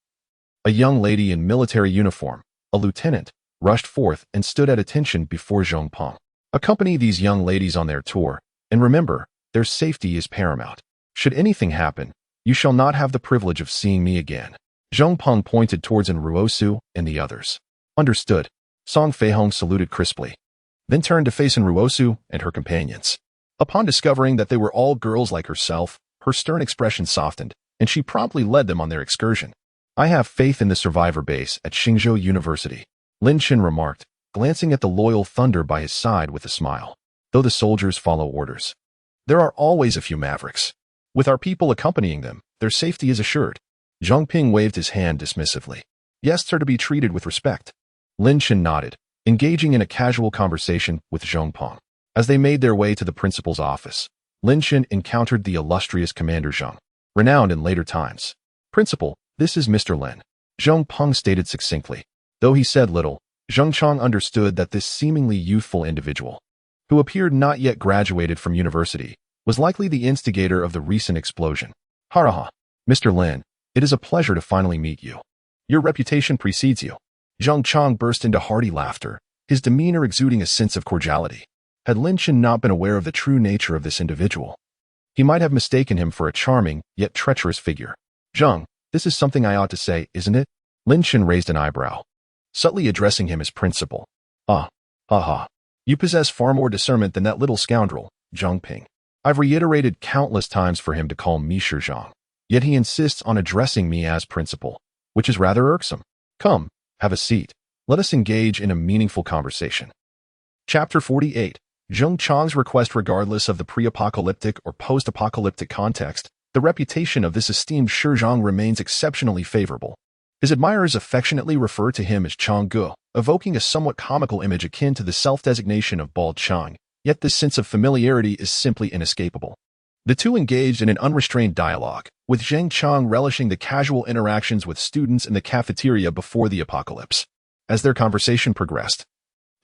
a young lady in military uniform, a lieutenant, rushed forth and stood at attention before Zhong Peng. Accompany these young ladies on their tour, and remember, their safety is paramount. Should anything happen, you shall not have the privilege of seeing me again. Zhong Peng pointed towards Enruosu and the others. Understood. Song Feihong saluted crisply, then turned to face Enruosu and her companions. Upon discovering that they were all girls like herself, her stern expression softened, and she promptly led them on their excursion. I have faith in the survivor base at Xingzhou University, Lin Chen remarked, glancing at the loyal Thunder by his side with a smile. Though the soldiers follow orders, there are always a few mavericks. With our people accompanying them, their safety is assured. Zhang Ping waved his hand dismissively. Guests are to be treated with respect. Lin Chen nodded, engaging in a casual conversation with Zhong Peng. As they made their way to the principal's office, Lin Chen encountered the illustrious Commander Zheng, renowned in later times. Principal, this is Mr. Lin, Zhong Peng stated succinctly. Though he said little, Zheng Chang understood that this seemingly youthful individual, who appeared not yet graduated from university, was likely the instigator of the recent explosion. Haraha, Mr. Lin, it is a pleasure to finally meet you. Your reputation precedes you. Zheng Chang burst into hearty laughter, his demeanor exuding a sense of cordiality. Had Lin Chen not been aware of the true nature of this individual, he might have mistaken him for a charming, yet treacherous figure. Zheng, this is something I ought to say, isn't it? Lin Chen raised an eyebrow, subtly addressing him as principal. Ah, ha. You possess far more discernment than that little scoundrel, Zhang Ping. I've reiterated countless times for him to call me Shi Zhang, yet he insists on addressing me as principal, which is rather irksome. Come, have a seat. Let us engage in a meaningful conversation. Chapter 48. Zheng Chang's request. Regardless of the pre-apocalyptic or post-apocalyptic context, the reputation of this esteemed Shi Zhang remains exceptionally favorable. His admirers affectionately refer to him as Chang Gu, evoking a somewhat comical image akin to the self-designation of Bald Chang, yet this sense of familiarity is simply inescapable. The two engaged in an unrestrained dialogue, with Zheng Chang relishing the casual interactions with students in the cafeteria before the apocalypse. As their conversation progressed,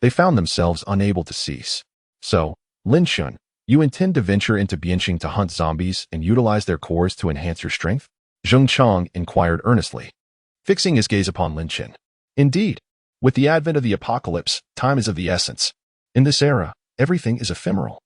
they found themselves unable to cease. So, Lin Chen, You intend to venture into Bianqing to hunt zombies and utilize their cores to enhance your strength? Jiang Chen inquired earnestly, fixing his gaze upon Lin Chen. Indeed, with the advent of the apocalypse, time is of the essence. In this era, everything is ephemeral.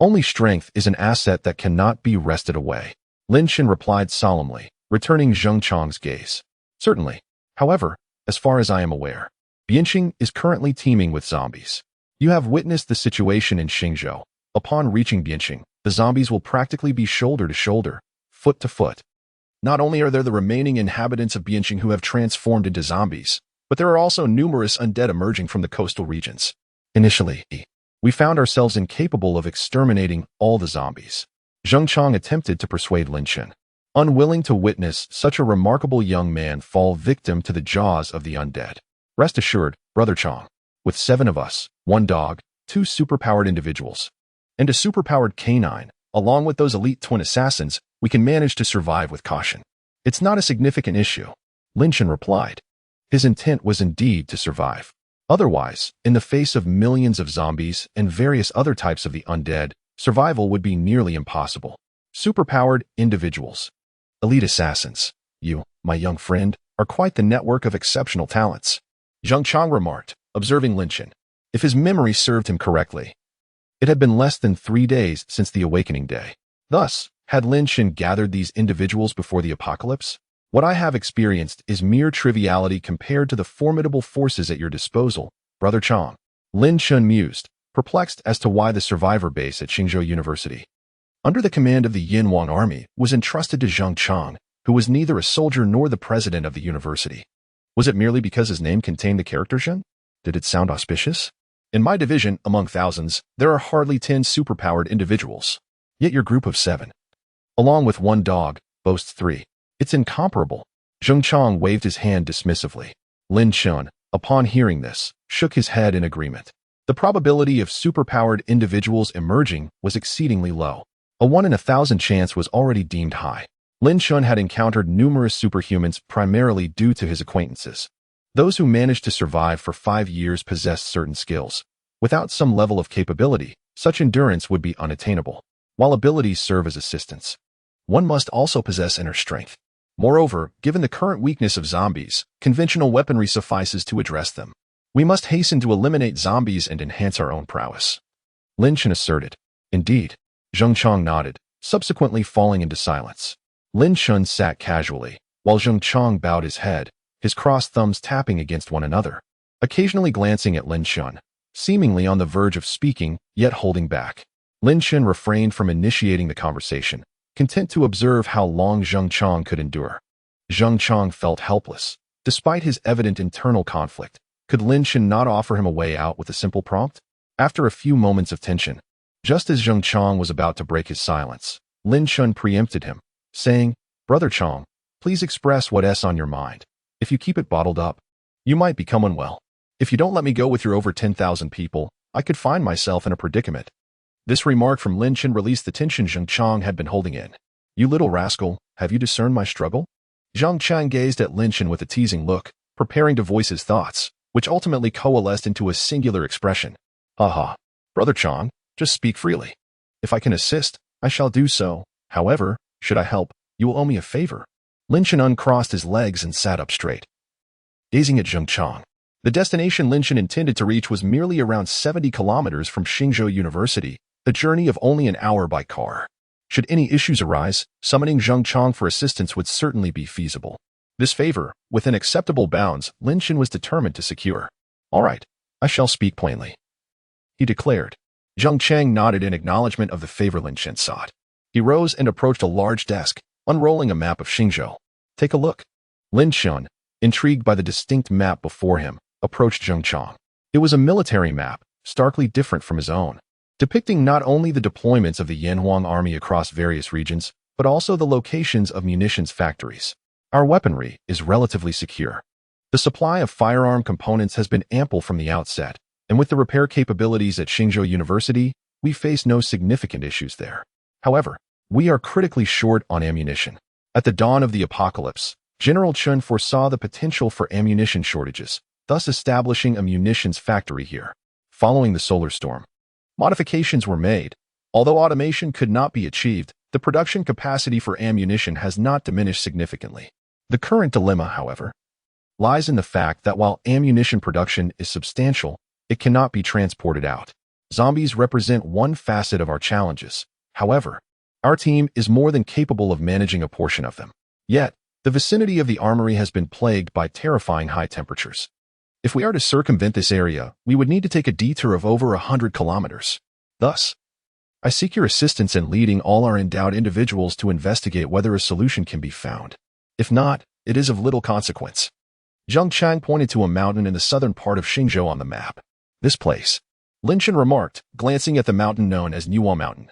Only strength is an asset that cannot be wrested away. Lin Chen replied solemnly, returning Jiang Chen's gaze. Certainly. However, as far as I am aware, Bianqing is currently teeming with zombies. You have witnessed the situation in Xingzhou. Upon reaching Bianqing, the zombies will practically be shoulder to shoulder, foot to foot. Not only are there the remaining inhabitants of Bianqing who have transformed into zombies, but there are also numerous undead emerging from the coastal regions. Initially, we found ourselves incapable of exterminating all the zombies. Jiang Chen attempted to persuade Lin Chen, unwilling to witness such a remarkable young man fall victim to the jaws of the undead. Rest assured, Brother Chong, with 7 of us, 1 dog, 2 superpowered individuals, and a superpowered canine, along with those elite twin assassins, we can manage to survive with caution. It's not a significant issue, Lin Chen replied. His intent was indeed to survive. Otherwise, in the face of millions of zombies and various other types of the undead, survival would be nearly impossible. Superpowered individuals, elite assassins, you, my young friend, are quite the network of exceptional talents, Jiang Chen remarked, observing Lin Chen. If his memory served him correctly, it had been less than 3 days since the awakening day. Thus, had Lin Chen gathered these individuals before the apocalypse? What I have experienced is mere triviality compared to the formidable forces at your disposal, Brother Chong. Lin Chen mused, perplexed as to why the survivor base at Xingzhou University, under the command of the Yinhuang army, was entrusted to Jiang Chen, who was neither a soldier nor the president of the university. Was it merely because his name contained the character Zhen? Did it sound auspicious? In my division, among thousands, there are hardly 10 superpowered individuals. Yet your group of 7, along with 1 dog, boasts 3. It's incomparable. Jiang Chen waved his hand dismissively. Lin Chen, upon hearing this, shook his head in agreement. The probability of superpowered individuals emerging was exceedingly low. A 1 in 1,000 chance was already deemed high. Lin Chen had encountered numerous superhumans primarily due to his acquaintances. Those who managed to survive for 5 years possessed certain skills. Without some level of capability, such endurance would be unattainable. While abilities serve as assistants, one must also possess inner strength. Moreover, given the current weakness of zombies, conventional weaponry suffices to address them. We must hasten to eliminate zombies and enhance our own prowess, Lin Chen asserted. Indeed, Jiang Chen nodded, subsequently falling into silence. Lin Chen sat casually, while Jiang Chen bowed his head, his crossed thumbs tapping against one another, occasionally glancing at Lin Chen, seemingly on the verge of speaking, yet holding back. Lin Chen refrained from initiating the conversation, content to observe how long Jiang Chen could endure. Jiang Chen felt helpless. Despite his evident internal conflict, could Lin Chen not offer him a way out with a simple prompt? After a few moments of tension, just as Jiang Chen was about to break his silence, Lin Chen preempted him, saying, Brother Chen, please express what's on your mind. If you keep it bottled up, you might become unwell. If you don't let me go with your over 10,000 people, I could find myself in a predicament. This remark from Lin Chen released the tension Jiang Chen had been holding in. You little rascal, have you discerned my struggle? Jiang Chen gazed at Lin Chen with a teasing look, preparing to voice his thoughts, which ultimately coalesced into a singular expression. Haha, Brother Chen, just speak freely. If I can assist, I shall do so. However, should I help, you will owe me a favor. Lin Chen uncrossed his legs and sat up straight, gazing at Jiang Chen. The destination Lin Chen intended to reach was merely around 70 kilometers from Xingzhou University, a journey of only an hour by car. Should any issues arise, summoning Jiang Chen for assistance would certainly be feasible. This favor, within acceptable bounds, Lin Chen was determined to secure. All right, I shall speak plainly, he declared. Jiang Chen nodded in acknowledgement of the favor Lin Chen sought. He rose and approached a large desk, unrolling a map of Xingzhou. Take a look. Lin Chen, intrigued by the distinct map before him, approached Jiang Chen. It was a military map, starkly different from his own, depicting not only the deployments of the Yinhuang army across various regions, but also the locations of munitions factories. Our weaponry is relatively secure. The supply of firearm components has been ample from the outset, and with the repair capabilities at Xingzhou University, we face no significant issues there. However, we are critically short on ammunition. At the dawn of the apocalypse, General Chen foresaw the potential for ammunition shortages, thus establishing a munitions factory here. Following the solar storm, modifications were made, Although automation could not be achieved, the production capacity for ammunition has not diminished significantly. The current dilemma, however, lies in the fact that while ammunition production is substantial, it cannot be transported out. Zombies represent one facet of our challenges. However, our team is more than capable of managing a portion of them. Yet, the vicinity of the armory has been plagued by terrifying high temperatures. If we are to circumvent this area, we would need to take a detour of over 100 kilometers. Thus, I seek your assistance in leading all our endowed individuals to investigate whether a solution can be found. If not, it is of little consequence. Jiang Chen pointed to a mountain in the southern part of Xingzhou on the map. This place, Lin Chen remarked, glancing at the mountain known as Nuwa Mountain.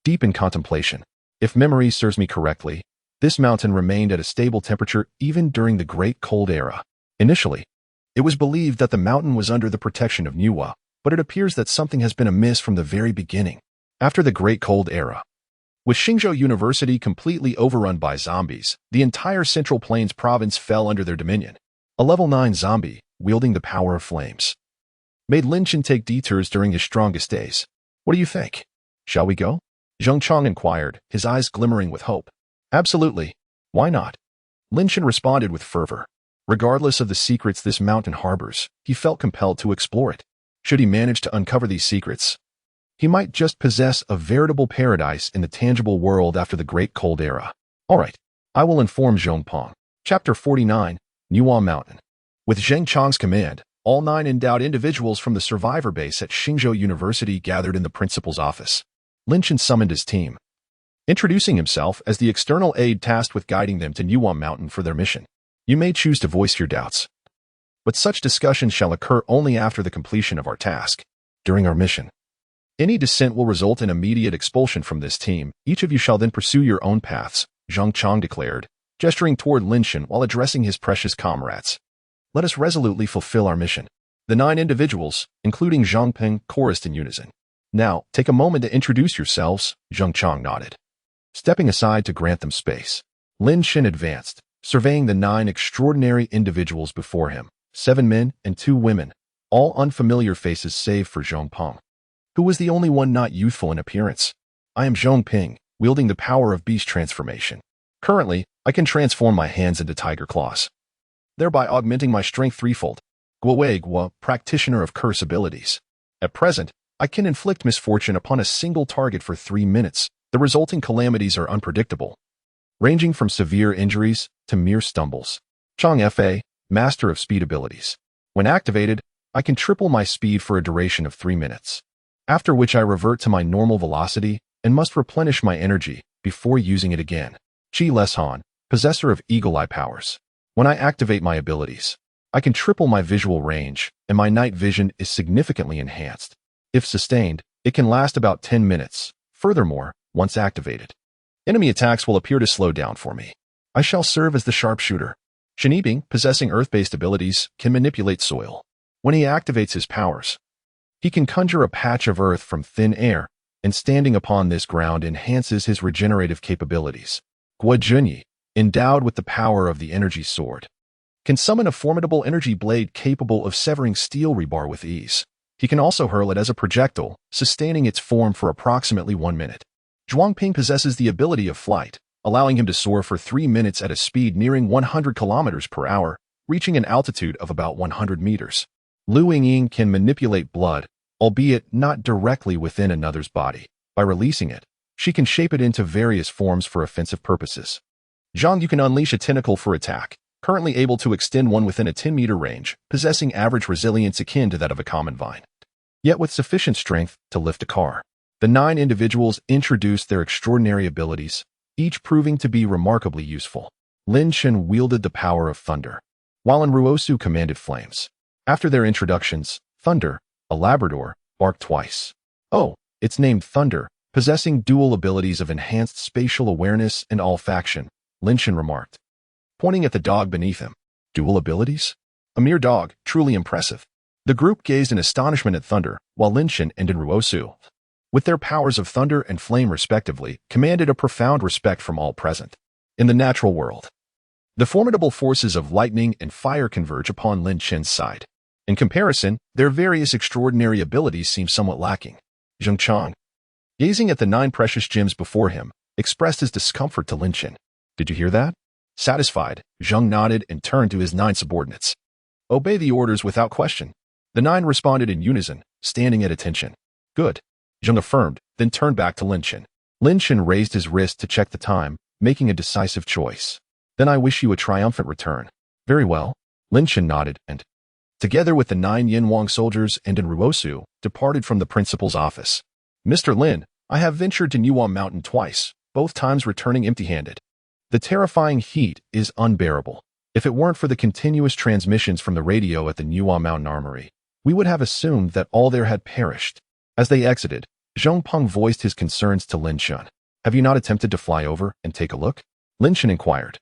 Deep in contemplation, if memory serves me correctly, this mountain remained at a stable temperature even during the Great Cold Era. Initially, it was believed that the mountain was under the protection of Nuwa, but it appears that something has been amiss from the very beginning. After the Great Cold Era, with Xingzhou University completely overrun by zombies, the entire Central Plains province fell under their dominion. A level 9 zombie, wielding the power of flames, made Lin Chen take detours during his strongest days. What do you think? Shall we go? Zheng Chong inquired, his eyes glimmering with hope. Absolutely. Why not? Lin Chen responded with fervor. Regardless of the secrets this mountain harbors, he felt compelled to explore it. Should he manage to uncover these secrets, he might just possess a veritable paradise in the tangible world after the Great Cold Era. All right, I will inform Zhong Pong. Chapter 49, Nuwa Mountain. With Zheng Chong's command, all 9 endowed individuals from the survivor base at Xingzhou University gathered in the principal's office. Lin Chen summoned his team, introducing himself as the external aide tasked with guiding them to Nuwa Mountain for their mission. You may choose to voice your doubts, but such discussions shall occur only after the completion of our task. During our mission, any dissent will result in immediate expulsion from this team. Each of you shall then pursue your own paths, Zhang Chong declared, gesturing toward Lin Chen while addressing his precious comrades. Let us resolutely fulfill our mission. The 9 individuals, including Zhang Ping, chorused in unison. Now, take a moment to introduce yourselves, Zheng Chong nodded. Stepping aside to grant them space, Lin Chen advanced, surveying the 9 extraordinary individuals before him, 7 men and 2 women, all unfamiliar faces save for Zhong Peng, who was the only one not youthful in appearance. I am Zhong Ping, wielding the power of beast transformation. Currently, I can transform my hands into tiger claws, thereby augmenting my strength threefold. Guowei Gua, practitioner of curse abilities. At present, I can inflict misfortune upon a single target for 3 minutes. The resulting calamities are unpredictable, ranging from severe injuries to mere stumbles. Chong Fa, master of speed abilities. When activated, I can triple my speed for a duration of 3 minutes, after which I revert to my normal velocity and must replenish my energy before using it again. Chi Leshan, possessor of eagle eye powers. When I activate my abilities, I can triple my visual range, and my night vision is significantly enhanced. If sustained, it can last about 10 minutes. Furthermore, once activated, enemy attacks will appear to slow down for me. I shall serve as the sharpshooter. Shinibing, possessing earth-based abilities, can manipulate soil. When he activates his powers, he can conjure a patch of earth from thin air, and standing upon this ground enhances his regenerative capabilities. Gua Junyi, endowed with the power of the energy sword, can summon a formidable energy blade capable of severing steel rebar with ease. He can also hurl it as a projectile, sustaining its form for approximately 1 minute. Zhuang Ping possesses the ability of flight, allowing him to soar for 3 minutes at a speed nearing 100 kilometers per hour, reaching an altitude of about 100 meters. Lu Yingying can manipulate blood, albeit not directly within another's body. By releasing it, she can shape it into various forms for offensive purposes. Zhang Yu can unleash a tentacle for attack, currently able to extend one within a 10-meter range, possessing average resilience akin to that of a common vine, yet with sufficient strength to lift a car. The 9 individuals introduced their extraordinary abilities, each proving to be remarkably useful. Lin Chen wielded the power of thunder, while Ruosu commanded flames. After their introductions, Thunder, a Labrador, barked twice. Oh, it's named Thunder, possessing dual abilities of enhanced spatial awareness and olfaction, Lin Chen remarked, pointing at the dog beneath him. Dual abilities? A mere dog, truly impressive. The group gazed in astonishment at Thunder, while Lin Chen and Ruosu, with their powers of thunder and flame respectively, commanded a profound respect from all present. In the natural world, the formidable forces of lightning and fire converge upon Lin Chen's side. In comparison, their various extraordinary abilities seem somewhat lacking. Zheng Chong, Gazing at the 9 precious gems before him, expressed his discomfort to Lin Chen. Did you hear that? Satisfied, Jiang nodded and turned to his 9 subordinates. Obey the orders without question. The 9 responded in unison, standing at attention. Good. Jiang affirmed, then turned back to Lin Chen. Lin Chen raised his wrist to check the time, making a decisive choice. Then I wish you a triumphant return. Very well. Lin Chen nodded and, together with the 9 Yinhuang soldiers and Ruosu, departed from the principal's office. Mr. Lin, I have ventured to Nuwa Mountain twice, both times returning empty-handed. The terrifying heat is unbearable. If it weren't for the continuous transmissions from the radio at the Nuwa Mountain Armory, we would have assumed that all there had perished. As they exited, Zhong Peng voiced his concerns to Lin Chen. Have you not attempted to fly over and take a look? Lin Chen inquired.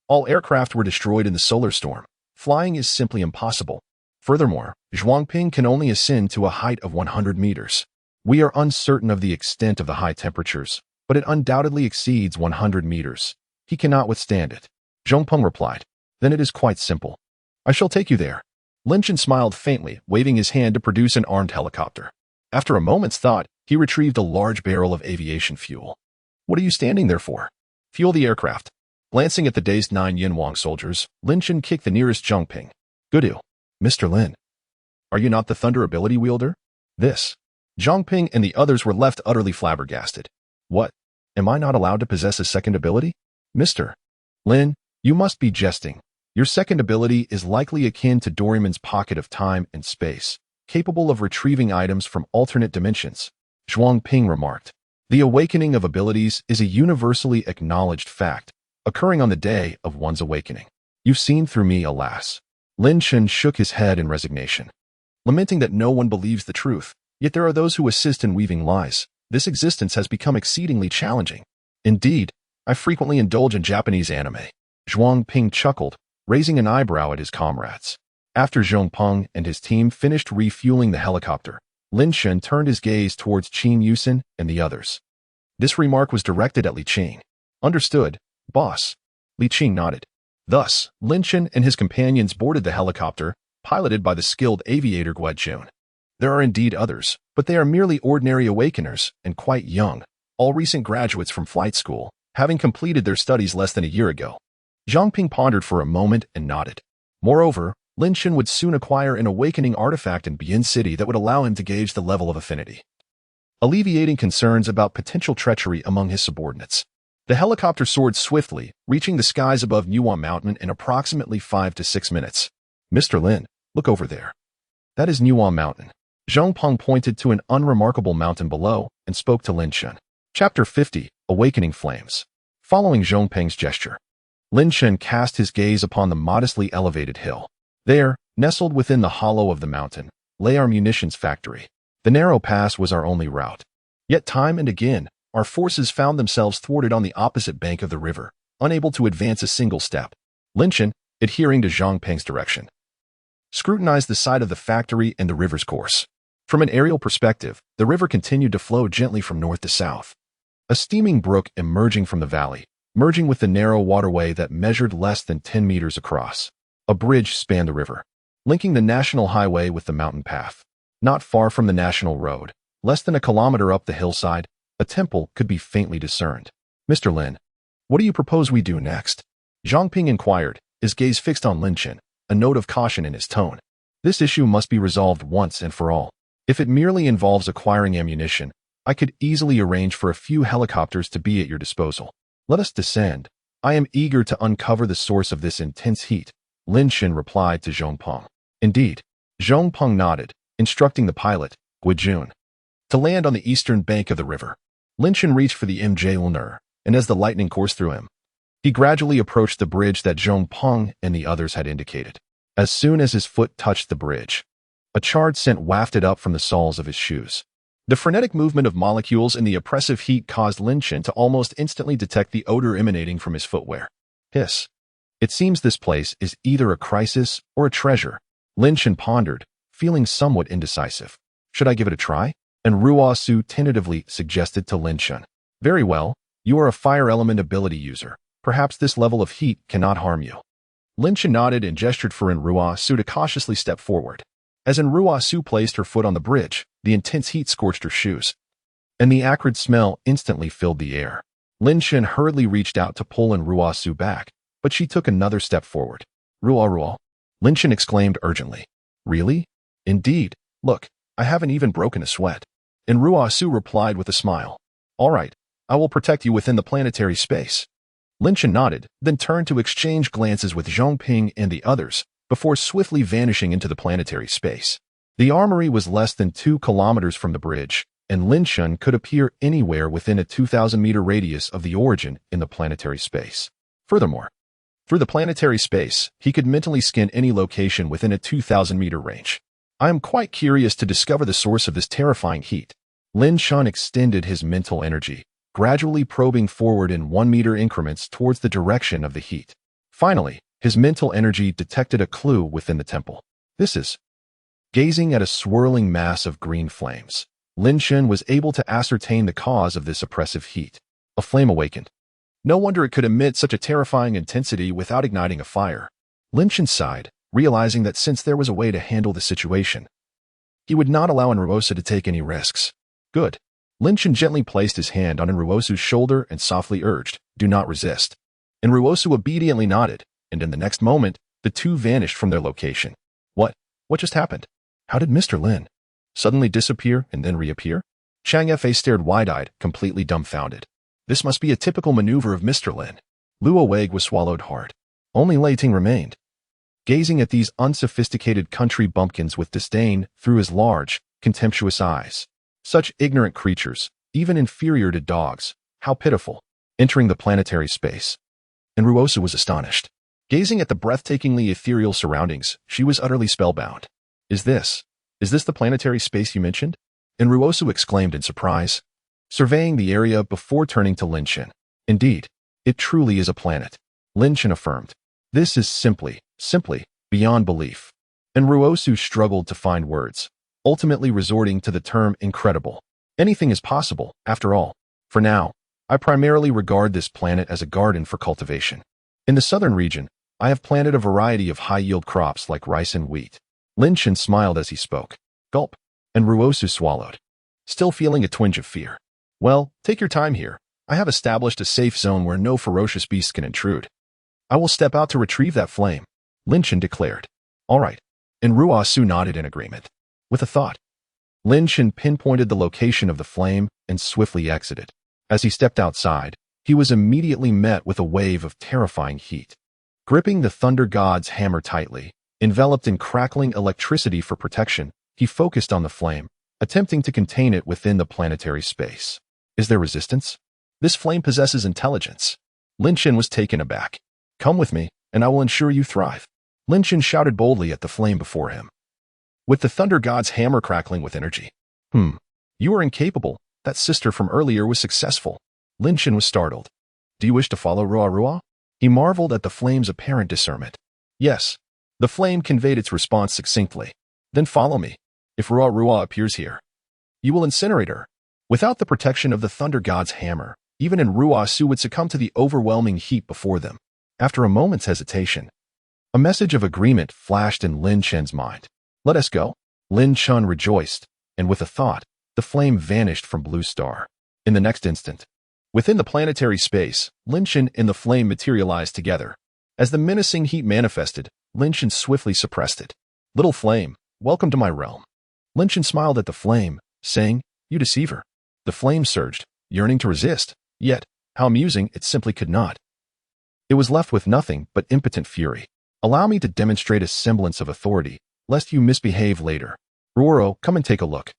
All aircraft were destroyed in the solar storm. Flying is simply impossible. Furthermore, Zhuangping can only ascend to a height of 100 meters. We are uncertain of the extent of the high temperatures, but it undoubtedly exceeds 100 meters. He cannot withstand it. Zhong Peng replied. Then it is quite simple. I shall take you there. Lin Chen smiled faintly, waving his hand to produce an armed helicopter. After a moment's thought, he retrieved a large barrel of aviation fuel. What are you standing there for? Fuel the aircraft. Glancing at the dazed 9 Yinhuang soldiers, Lin Chen kicked the nearest Zhongping. Good. Mr. Lin. Are you not the thunder ability wielder? This. Zhongping and the others were left utterly flabbergasted. What? Am I not allowed to possess a second ability? Mr. Lin, you must be jesting. Your second ability is likely akin to Doraemon's pocket of time and space, capable of retrieving items from alternate dimensions. Zhuangping remarked. The awakening of abilities is a universally acknowledged fact, occurring on the day of one's awakening. You've seen through me, alas. Lin Chen shook his head in resignation, lamenting that no one believes the truth, yet there are those who assist in weaving lies. This existence has become exceedingly challenging. Indeed, I frequently indulge in Japanese anime. Zhuangping chuckled, raising an eyebrow at his comrades. After Zhongpeng and his team finished refueling the helicopter, Lin Chen turned his gaze towards Qin Yusen and the others. This remark was directed at Li Qing. Understood, boss. Li Qing nodded. Thus, Lin Chen and his companions boarded the helicopter, piloted by the skilled aviator Guojun. There are indeed others, but they are merely ordinary awakeners and quite young, all recent graduates from flight school, having completed their studies less than a year ago. Zhongping pondered for a moment and nodded. Moreover, Lin Chen would soon acquire an awakening artifact in Bian City that would allow him to gauge the level of affinity, alleviating concerns about potential treachery among his subordinates. The helicopter soared swiftly, reaching the skies above Nuwa Mountain in approximately 5 to 6 minutes. Mr. Lin, look over there. That is Nuwa Mountain. Zhongpeng pointed to an unremarkable mountain below and spoke to Lin Chen. Chapter 50, Awakening Flames. Following Zhongpeng's gesture, Lin Chen cast his gaze upon the modestly elevated hill. There, nestled within the hollow of the mountain, lay our munitions factory. The narrow pass was our only route. Yet time and again, our forces found themselves thwarted on the opposite bank of the river, unable to advance a single step. Lin Chen, adhering to Zhongpeng's direction, scrutinized the side of the factory and the river's course. From an aerial perspective, the river continued to flow gently from north to south. A steaming brook emerging from the valley, merging with the narrow waterway that measured less than 10 meters across. A bridge spanned the river, linking the national highway with the mountain path. Not far from the national road, less than a kilometer up the hillside, a temple could be faintly discerned. Mr. Lin, what do you propose we do next? Zhongping inquired, his gaze fixed on Lin Chen, a note of caution in his tone. This issue must be resolved once and for all. If it merely involves acquiring ammunition, I could easily arrange for a few helicopters to be at your disposal. Let us descend. I am eager to uncover the source of this intense heat, Lin Chen replied to Zhongpeng. Indeed. Zhongpeng nodded, instructing the pilot, Guojun, to land on the eastern bank of the river. Lin Chen reached for the MJ Lunar, and as the lightning coursed through him, he gradually approached the bridge that Zhongpeng and the others had indicated. As soon as his foot touched the bridge, a charred scent wafted up from the soles of his shoes. The frenetic movement of molecules in the oppressive heat caused Lin Chen to almost instantly detect the odor emanating from his footwear. Hiss. It seems this place is either a crisis or a treasure. Lin Chen pondered, feeling somewhat indecisive. Should I give it a try? And Ruosu tentatively suggested to Lin Chen. Very well, you are a fire element ability user. Perhaps this level of heat cannot harm you. Lin Chen nodded and gestured for Ruosu to cautiously step forward. As Ruosu placed her foot on the bridge, the intense heat scorched her shoes. and the acrid smell instantly filled the air. Lin Shen hurriedly reached out to pull Ruosu back, but she took another step forward. Ruo. Lin Shen exclaimed urgently. Really? Indeed. Look, I haven't even broken a sweat. And Ruosu replied with a smile. All right, I will protect you within the planetary space. Lin Shen nodded, then turned to exchange glances with Zhongping and the others, before swiftly vanishing into the planetary space. The armory was less than 2 kilometers from the bridge, and Lin Shen could appear anywhere within a 2,000-meter radius of the origin in the planetary space. Furthermore, through the planetary space, he could mentally scan any location within a 2,000-meter range. I am quite curious to discover the source of this terrifying heat. Lin Shen extended his mental energy, gradually probing forward in 1-meter increments towards the direction of the heat. Finally, his mental energy detected a clue within the temple. This is... Gazing at a swirling mass of green flames, Lin Shen was able to ascertain the cause of this oppressive heat. A flame awakened. No wonder it could emit such a terrifying intensity without igniting a fire. Lin Shen sighed, realizing that since there was a way to handle the situation, he would not allow Enruosu to take any risks. Good. Lin Shen gently placed his hand on Enruosu's shoulder and softly urged, do not resist. Enruosu obediently nodded, and in the next moment, the two vanished from their location. What just happened? How did Mr. Lin suddenly disappear and then reappear? Chang Fa stared wide-eyed, completely dumbfounded. This must be a typical maneuver of Mr. Lin. Luo Wei was swallowed hard. Only Lei Ting remained, gazing at these unsophisticated country bumpkins with disdain through his large, contemptuous eyes. Such ignorant creatures, even inferior to dogs, how pitiful. Entering the planetary space. Enruosu was astonished. Gazing at the breathtakingly ethereal surroundings, she was utterly spellbound. Is this the planetary space you mentioned? Enruosu exclaimed in surprise, surveying the area before turning to Lin Shen. Indeed, it truly is a planet. Lin Shen affirmed. This is simply beyond belief. Enruosu struggled to find words, ultimately resorting to the term incredible. Anything is possible, after all. For now, I primarily regard this planet as a garden for cultivation. In the southern region, I have planted a variety of high-yield crops like rice and wheat. Lin Shen smiled as he spoke. Gulp. Enruosu swallowed, still feeling a twinge of fear. Well, take your time here. I have established a safe zone where no ferocious beasts can intrude. I will step out to retrieve that flame, Lin Shen declared. All right. Enruosu nodded in agreement. With a thought, Lin Shen pinpointed the location of the flame and swiftly exited. As he stepped outside, he was immediately met with a wave of terrifying heat. Gripping the Thunder God's hammer tightly, enveloped in crackling electricity for protection, he focused on the flame, attempting to contain it within the planetary space. Is there resistance? This flame possesses intelligence. Lin Shen was taken aback. Come with me, and I will ensure you thrive. Lin Shen shouted boldly at the flame before him, with the Thunder God's hammer crackling with energy. You are incapable. That sister from earlier was successful. Lin Shen was startled. Do you wish to follow Ruo? He marveled at the flame's apparent discernment. Yes. The flame conveyed its response succinctly. Then follow me. If Ruo appears here, you will incinerate her. Without the protection of the Thunder God's hammer, even Enruosu would succumb to the overwhelming heat before them. After a moment's hesitation, a message of agreement flashed in Lin Shen's mind. Let us go. Lin Shen rejoiced, and with a thought, the flame vanished from Blue Star. In the next instant, within the planetary space, Lin Shen and the flame materialized together. As the menacing heat manifested, Lin Shen swiftly suppressed it. Little flame, welcome to my realm. Lin Shen smiled at the flame, saying, You deceiver. The flame surged, yearning to resist, yet, how amusing, it simply could not. It was left with nothing but impotent fury. Allow me to demonstrate a semblance of authority, lest you misbehave later. Ruoro, come and take a look.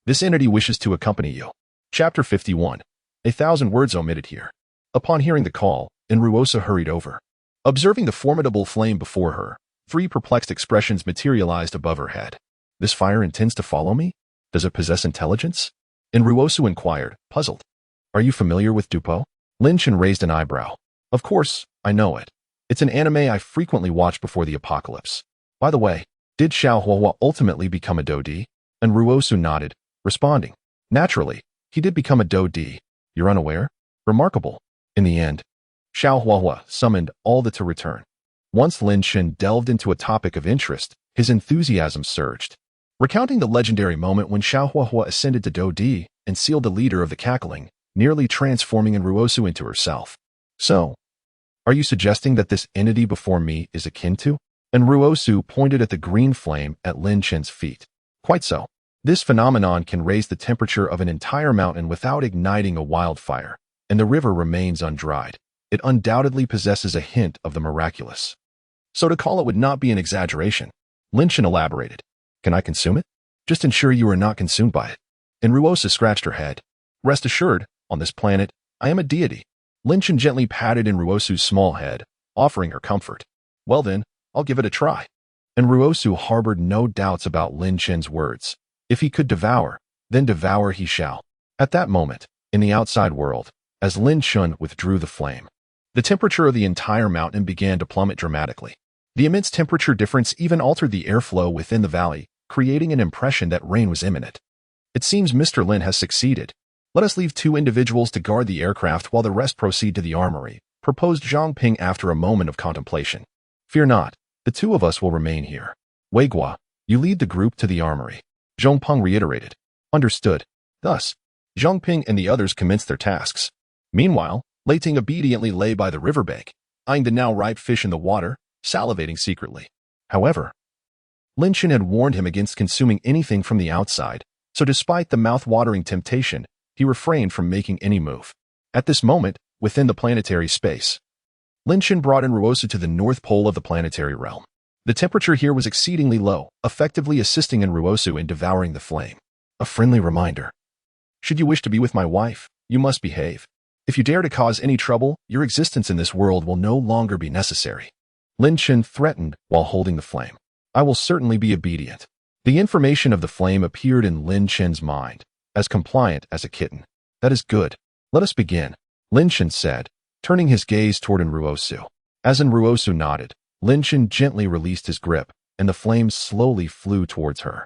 This entity wishes to accompany you. Chapter 51. 1,000 words omitted here. Upon hearing the call, Enruosu hurried over. Observing the formidable flame before her, 3 perplexed expressions materialized above her head. This fire intends to follow me? Does it possess intelligence? Enruosu inquired, puzzled. Are you familiar with Dupo? Lin Shen raised an eyebrow. Of course, I know it. It's an anime I frequently watch before the apocalypse. By the way, did Xiaohua ultimately become a Dodi? Enruosu nodded, responding. Naturally, he did become a Dodi. You're unaware? Remarkable. In the end, Xiaohua summoned all to return. Once Lin Shen delved into a topic of interest, his enthusiasm surged. Recounting the legendary moment when Xiaohua ascended to Dodi, and sealed the leader of the cackling, nearly transforming Ruosu into herself. So, are you suggesting that this entity before me is akin to? And Ruosu pointed at the green flame at Lin Chen's feet. Quite so. This phenomenon can raise the temperature of an entire mountain without igniting a wildfire, and the river remains undried. It undoubtedly possesses a hint of the miraculous. So to call it would not be an exaggeration. Lin Chen elaborated. Can I consume it? Just ensure you are not consumed by it. And Ruosu scratched her head. Rest assured, on this planet, I am a deity. Lin Chen gently patted Ruosu's small head, offering her comfort. Well then, I'll give it a try. And Ruosu harbored no doubts about Lin Chen's words. If he could devour, then devour he shall. At that moment, in the outside world, as Lin Chen withdrew the flame, the temperature of the entire mountain began to plummet dramatically. The immense temperature difference even altered the airflow within the valley, creating an impression that rain was imminent. It seems Mr. Lin has succeeded. Let us leave 2 individuals to guard the aircraft while the rest proceed to the armory, proposed Zhang Ping after a moment of contemplation. Fear not, the 2 of us will remain here. Wei Guo, you lead the group to the armory. Zhang Peng reiterated. Understood. Thus, Zhang Ping and the others commenced their tasks. Meanwhile, Lei Ting obediently lay by the riverbank, eyeing the now ripe fish in the water, salivating secretly. However, Lin Chen had warned him against consuming anything from the outside, so despite the mouth-watering temptation, he refrained from making any move. At this moment, within the planetary space, Lin Chen brought Ruosu to the north pole of the planetary realm. The temperature here was exceedingly low, effectively assisting Ruosu in devouring the flame. A friendly reminder. Should you wish to be with my wife, you must behave. If you dare to cause any trouble, your existence in this world will no longer be necessary. Lin Chen threatened while holding the flame. I will certainly be obedient. The information of the flame appeared in Lin Chen's mind, as compliant as a kitten. That is good. Let us begin, Lin Chen said, turning his gaze toward Ruosu. As Ruosu nodded, Lin Chen gently released his grip, and the flames slowly flew towards her.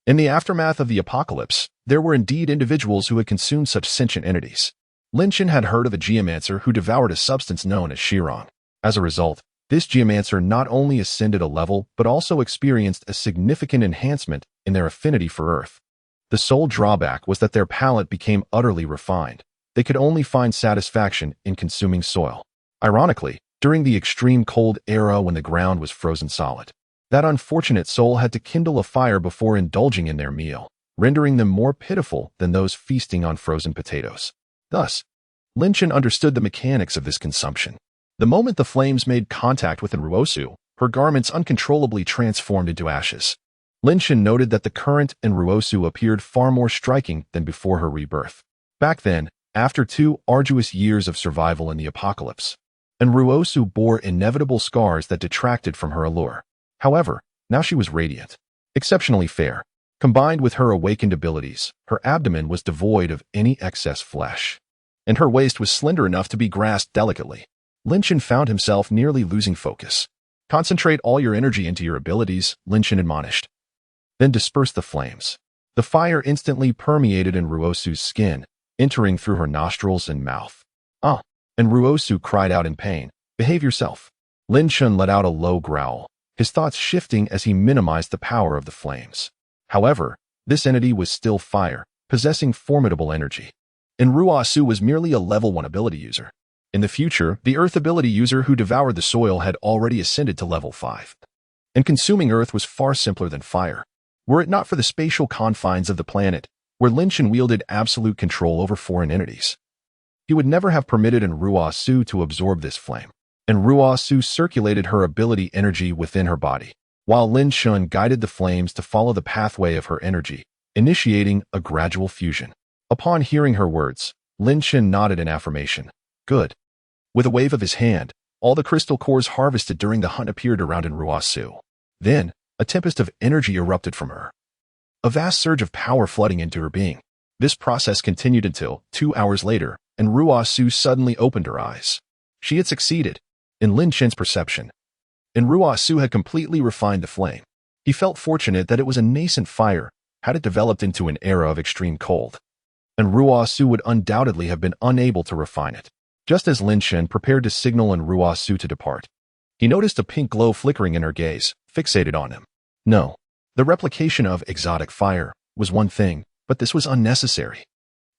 In the aftermath of the apocalypse, there were indeed individuals who had consumed such sentient entities. Lin Chen had heard of a geomancer who devoured a substance known as shirong. As a result, this geomancer not only ascended a level but also experienced a significant enhancement in their affinity for earth. The sole drawback was that their palate became utterly refined. They could only find satisfaction in consuming soil. Ironically, during the extreme cold era when the ground was frozen solid, that unfortunate soul had to kindle a fire before indulging in their meal, rendering them more pitiful than those feasting on frozen potatoes. Thus, Lin Chen understood the mechanics of this consumption. The moment the flames made contact with Ruosu, her garments uncontrollably transformed into ashes. Lin Chen noted that the current in Ruosu appeared far more striking than before her rebirth. Back then, after 2 arduous years of survival in the apocalypse, Ruosu bore inevitable scars that detracted from her allure. However, now she was radiant, exceptionally fair. Combined with her awakened abilities, her abdomen was devoid of any excess flesh, and her waist was slender enough to be grasped delicately. Lin Chen found himself nearly losing focus. Concentrate all your energy into your abilities, Lin Chen admonished. Then disperse the flames. The fire instantly permeated Ruosu's skin, entering through her nostrils and mouth. Ah! And Ruosu cried out in pain. Behave yourself. Lin Chen let out a low growl, his thoughts shifting as he minimized the power of the flames. However, this entity was still fire, possessing formidable energy. And Ruosu was merely a level 1 ability user. In the future, the Earth ability user who devoured the soil had already ascended to level 5. And consuming Earth was far simpler than fire. Were it not for the spatial confines of the planet, where Lin Chen wielded absolute control over foreign entities, he would never have permitted Ruosu to absorb this flame. And Ruosu circulated her ability energy within her body, while Lin Chen guided the flames to follow the pathway of her energy, initiating a gradual fusion. Upon hearing her words, Lin Chen nodded in affirmation. Good. With a wave of his hand, all the crystal cores harvested during the hunt appeared around Ruosu. Then, a tempest of energy erupted from her. A vast surge of power flooding into her being. This process continued until, 2 hours later, and Ruosu suddenly opened her eyes. She had succeeded, in Lin Chen's perception. And Ruosu had completely refined the flame. He felt fortunate that it was a nascent fire, had it developed into an era of extreme cold. And Ruosu would undoubtedly have been unable to refine it. Just as Lin Chen prepared to signal Ruosu to depart, he noticed a pink glow flickering in her gaze, fixated on him. No, the replication of exotic fire was one thing, but this was unnecessary.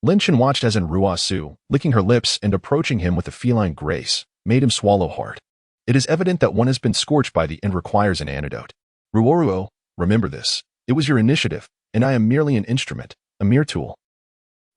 Lin Chen watched as Ruosu, licking her lips and approaching him with a feline grace, made him swallow hard. It is evident that one has been scorched by the and requires an antidote. Ruoruo, remember this. It was your initiative, and I am merely an instrument, a mere tool.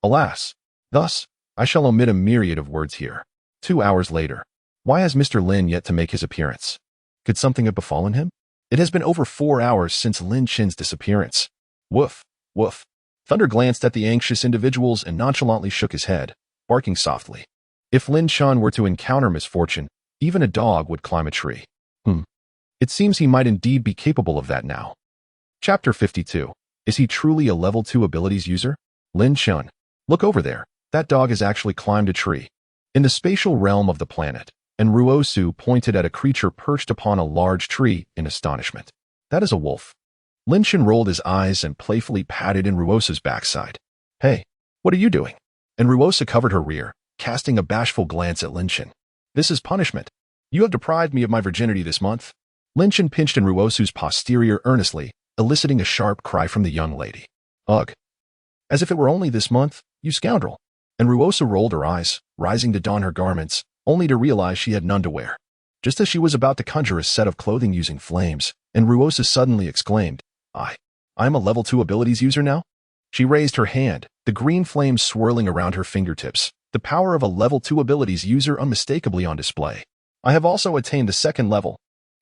Alas. Thus, I shall omit a myriad of words here. 2 hours later. Why has Mr. Lin yet to make his appearance? Could something have befallen him? It has been over 4 hours since Lin Chen's disappearance. Woof, woof. Thunder glanced at the anxious individuals and nonchalantly shook his head, barking softly. If Lin Chen were to encounter misfortune, even a dog would climb a tree. It seems he might indeed be capable of that now. Chapter 52. Is he truly a level 2 abilities user? Lin Chen. Look over there. That dog has actually climbed a tree. In the spatial realm of the planet, and Ruosu pointed at a creature perched upon a large tree in astonishment. That is a wolf. Lin Chen rolled his eyes and playfully patted in Ruosu's backside. Hey, what are you doing? And Ruosu covered her rear, casting a bashful glance at Lin Chen. This is punishment. You have deprived me of my virginity this month. Lin Chen pinched in Ruosu's posterior earnestly, eliciting a sharp cry from the young lady. Ugh. As if it were only this month, you scoundrel. And Ruosu rolled her eyes, rising to don her garments, only to realize she had none to wear. Just as she was about to conjure a set of clothing using flames, and Ruosu suddenly exclaimed, I'm a level 2 abilities user now? She raised her hand, the green flames swirling around her fingertips, the power of a level 2 abilities user unmistakably on display. I have also attained the 2nd level.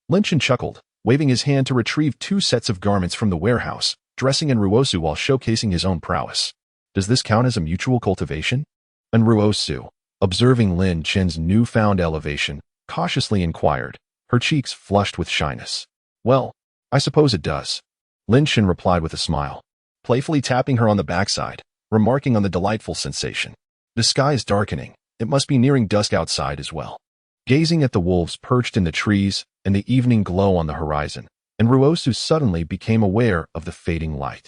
Lin Chen chuckled, waving his hand to retrieve 2 sets of garments from the warehouse, dressing in Ruosu while showcasing his own prowess. Does this count as a mutual cultivation? And Ruosu, observing Lin Chen's newfound elevation, cautiously inquired, her cheeks flushed with shyness. Well, I suppose it does. Lin Chen replied with a smile, playfully tapping her on the backside, remarking on the delightful sensation. The sky is darkening. It must be nearing dusk outside as well. Gazing at the wolves perched in the trees and the evening glow on the horizon, and Ruosu suddenly became aware of the fading light.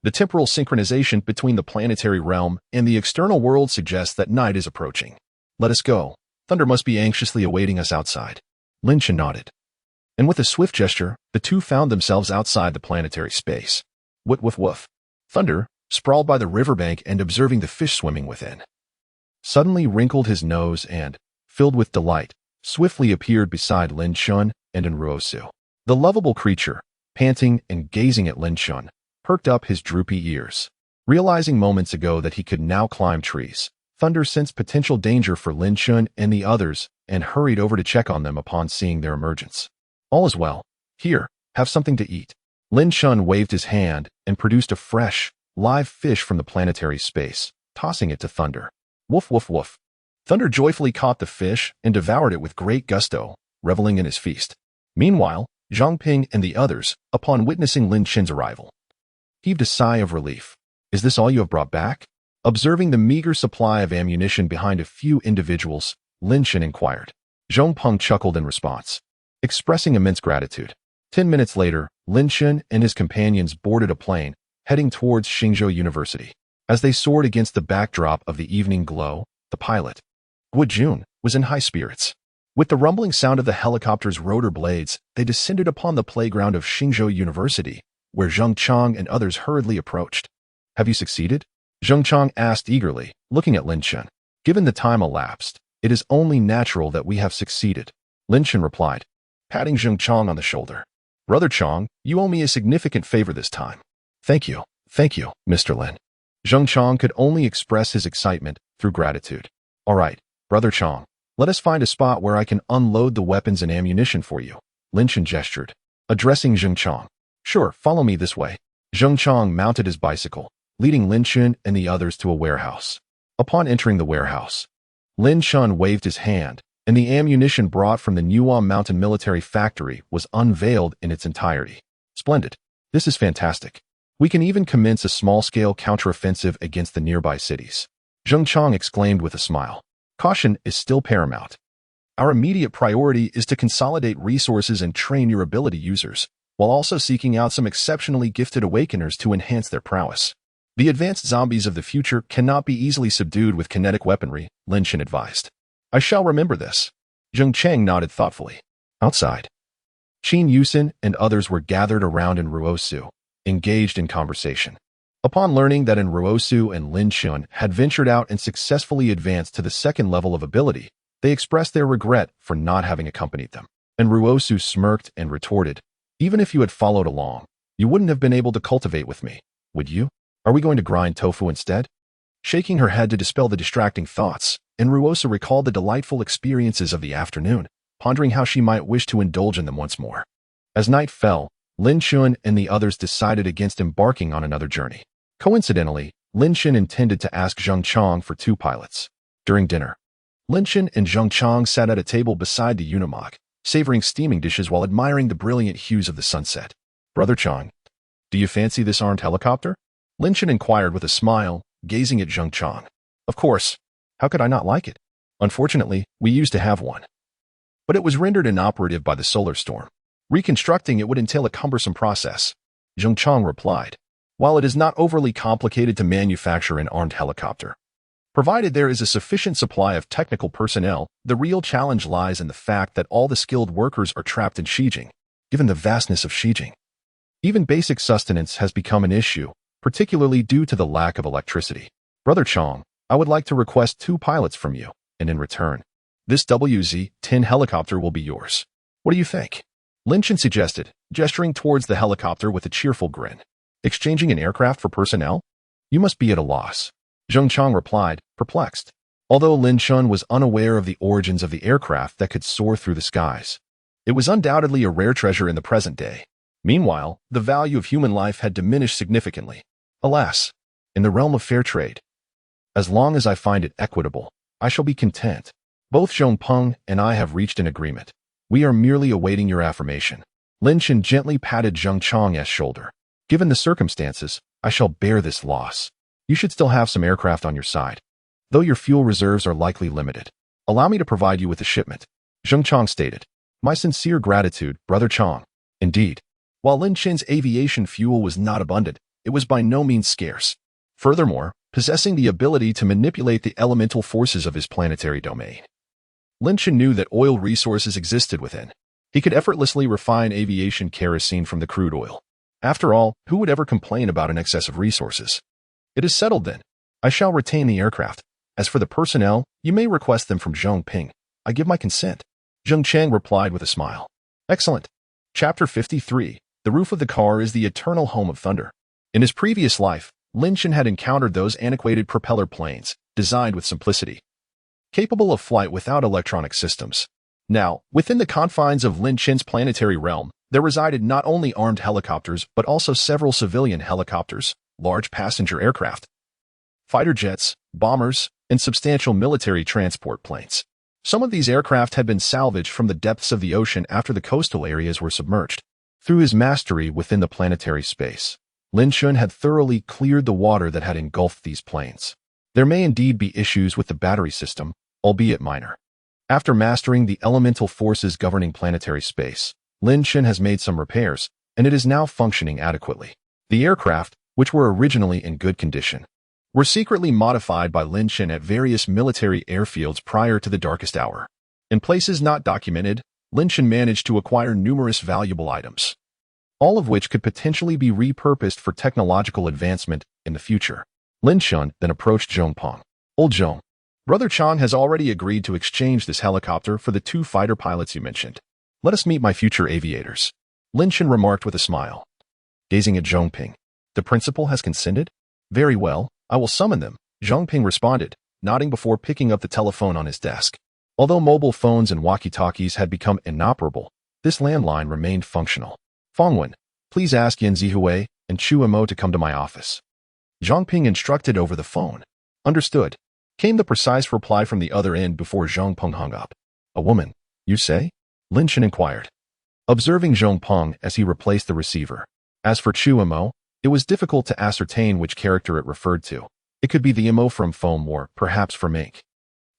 The temporal synchronization between the planetary realm and the external world suggests that night is approaching. Let us go. Thunder must be anxiously awaiting us outside. Lin Chen nodded. And with a swift gesture, the two found themselves outside the planetary space. Woof woof woof. Thunder, sprawled by the riverbank and observing the fish swimming within, suddenly wrinkled his nose and, filled with delight, swiftly appeared beside Lin Chen and Ruosu. The lovable creature, panting and gazing at Lin Chen, perked up his droopy ears. Realizing moments ago that he could now climb trees, Thunder sensed potential danger for Lin Chen and the others and hurried over to check on them upon seeing their emergence. All is well. Here, have something to eat. Lin Chen waved his hand and produced a fresh, live fish from the planetary space, tossing it to Thunder. Woof woof woof. Thunder joyfully caught the fish and devoured it with great gusto, reveling in his feast. Meanwhile, Zhang Ping and the others, upon witnessing Lin Chen's arrival, heaved a sigh of relief. Is this all you have brought back? Observing the meager supply of ammunition behind a few individuals, Lin Chen inquired. Zhang Peng chuckled in response, expressing immense gratitude. 10 minutes later, Lin Chen and his companions boarded a plane, heading towards Xingzhou University. As they soared against the backdrop of the evening glow, the pilot, Gu Jun, was in high spirits. With the rumbling sound of the helicopter's rotor blades, they descended upon the playground of Xingzhou University, where Zheng Chang and others hurriedly approached. Have you succeeded? Zheng Chang asked eagerly, looking at Lin Chen. Given the time elapsed, it is only natural that we have succeeded, Lin Chen replied, patting Zheng Chang on the shoulder. Brother Chang, you owe me a significant favor this time. Thank you, Mr. Lin. Zheng Chang could only express his excitement through gratitude. All right, Brother Chang, let us find a spot where I can unload the weapons and ammunition for you, Lin Chen gestured, addressing Zheng Chang. Sure, follow me this way. Zheng Chang mounted his bicycle, leading Lin Chen and the others to a warehouse. Upon entering the warehouse, Lin Chen waved his hand, and the ammunition brought from the Nuam Mountain Military Factory was unveiled in its entirety. Splendid. This is fantastic. We can even commence a small-scale counteroffensive against the nearby cities. Zheng Chang exclaimed with a smile. Caution is still paramount. Our immediate priority is to consolidate resources and train your ability users, while also seeking out some exceptionally gifted awakeners to enhance their prowess. The advanced zombies of the future cannot be easily subdued with kinetic weaponry, Lin Chen advised. I shall remember this. Zheng Chang nodded thoughtfully. Outside, Qin Yusin and others were gathered around in Ruosu, engaged in conversation. Upon learning that Ruosu and Lin Shun had ventured out and successfully advanced to the second level of ability, they expressed their regret for not having accompanied them. And Ruosu smirked and retorted, "Even if you had followed along, you wouldn't have been able to cultivate with me, would you? Are we going to grind tofu instead?" Shaking her head to dispel the distracting thoughts, Ruosu recalled the delightful experiences of the afternoon, pondering how she might wish to indulge in them once more. As night fell, Lin Shun and the others decided against embarking on another journey. Coincidentally, Lin Shun intended to ask Jiang Chen for 2 pilots. During dinner, Lin Shun and Jiang Chen sat at a table beside the Unimog, savoring steaming dishes while admiring the brilliant hues of the sunset. "Brother Chen, do you fancy this armed helicopter?" Lin Shun inquired with a smile, gazing at Jiang Chen. "Of course. How could I not like it? Unfortunately, we used to have one, but it was rendered inoperative by the solar storm. Reconstructing it would entail a cumbersome process." Jiang Chen replied, "While it is not overly complicated to manufacture an armed helicopter, provided there is a sufficient supply of technical personnel, the real challenge lies in the fact that all the skilled workers are trapped in Xijing. Given the vastness of Xijing, even basic sustenance has become an issue, particularly due to the lack of electricity. Brother Chong, I would like to request 2 pilots from you, and in return, this WZ-10 helicopter will be yours. What do you think?" Lin Chen suggested, gesturing towards the helicopter with a cheerful grin. "Exchanging an aircraft for personnel? You must be at a loss." Jiang Chen replied, perplexed. Although Lin Chen was unaware of the origins of the aircraft that could soar through the skies, it was undoubtedly a rare treasure in the present day. Meanwhile, the value of human life had diminished significantly. Alas, in the realm of fair trade, as long as I find it equitable, I shall be content. Both Zhong Peng and I have reached an agreement. We are merely awaiting your affirmation." Lin Chen gently patted Jiang Cheng's shoulder. "Given the circumstances, I shall bear this loss. You should still have some aircraft on your side, though your fuel reserves are likely limited. Allow me to provide you with a shipment." Jiang Cheng stated, "My sincere gratitude, Brother Cheng." Indeed, while Lin Chen's aviation fuel was not abundant, it was by no means scarce. Furthermore, possessing the ability to manipulate the elemental forces of his planetary domain, Lin Chen knew that oil resources existed within. He could effortlessly refine aviation kerosene from the crude oil. After all, who would ever complain about an excess of resources? "It is settled then. I shall retain the aircraft. As for the personnel, you may request them from Zhong Ping. I give my consent." Jiang Chen replied with a smile. "Excellent." Chapter 53. The roof of the car is the eternal home of thunder. In his previous life, Lin Chen had encountered those antiquated propeller planes, designed with simplicity, capable of flight without electronic systems. Now, within the confines of Lin Chen's planetary realm, there resided not only armed helicopters but also several civilian helicopters, large passenger aircraft, fighter jets, bombers, and substantial military transport planes. Some of these aircraft had been salvaged from the depths of the ocean after the coastal areas were submerged. Through his mastery within the planetary space, Lin Shun had thoroughly cleared the water that had engulfed these planes. There may indeed be issues with the battery system, albeit minor. After mastering the elemental forces governing planetary space, Lin Chen has made some repairs, and it is now functioning adequately. The aircraft, which were originally in good condition, were secretly modified by Lin Chen at various military airfields prior to the darkest hour. In places not documented, Lin Chen managed to acquire numerous valuable items, all of which could potentially be repurposed for technological advancement in the future. Lin Chen then approached Zhong Peng. "Old Zhong, Brother Chang has already agreed to exchange this helicopter for the 2 fighter pilots you mentioned. Let us meet my future aviators." Lin Chen remarked with a smile. Gazing at Zhong Ping, "The principal has consented? Very well, I will summon them," Zhong Ping responded, nodding before picking up the telephone on his desk. Although mobile phones and walkie-talkies had become inoperable, this landline remained functional. "Fongwen, please ask Yin Zihui and Chu Mo to come to my office." Zhong Ping instructed over the phone. "Understood," came the precise reply from the other end before Zhong Peng hung up. "A woman, you say?" Lin Chen inquired, observing Zhong Peng as he replaced the receiver. As for Chu Mo, it was difficult to ascertain which character it referred to. It could be the Mo from Foam or perhaps from Ink,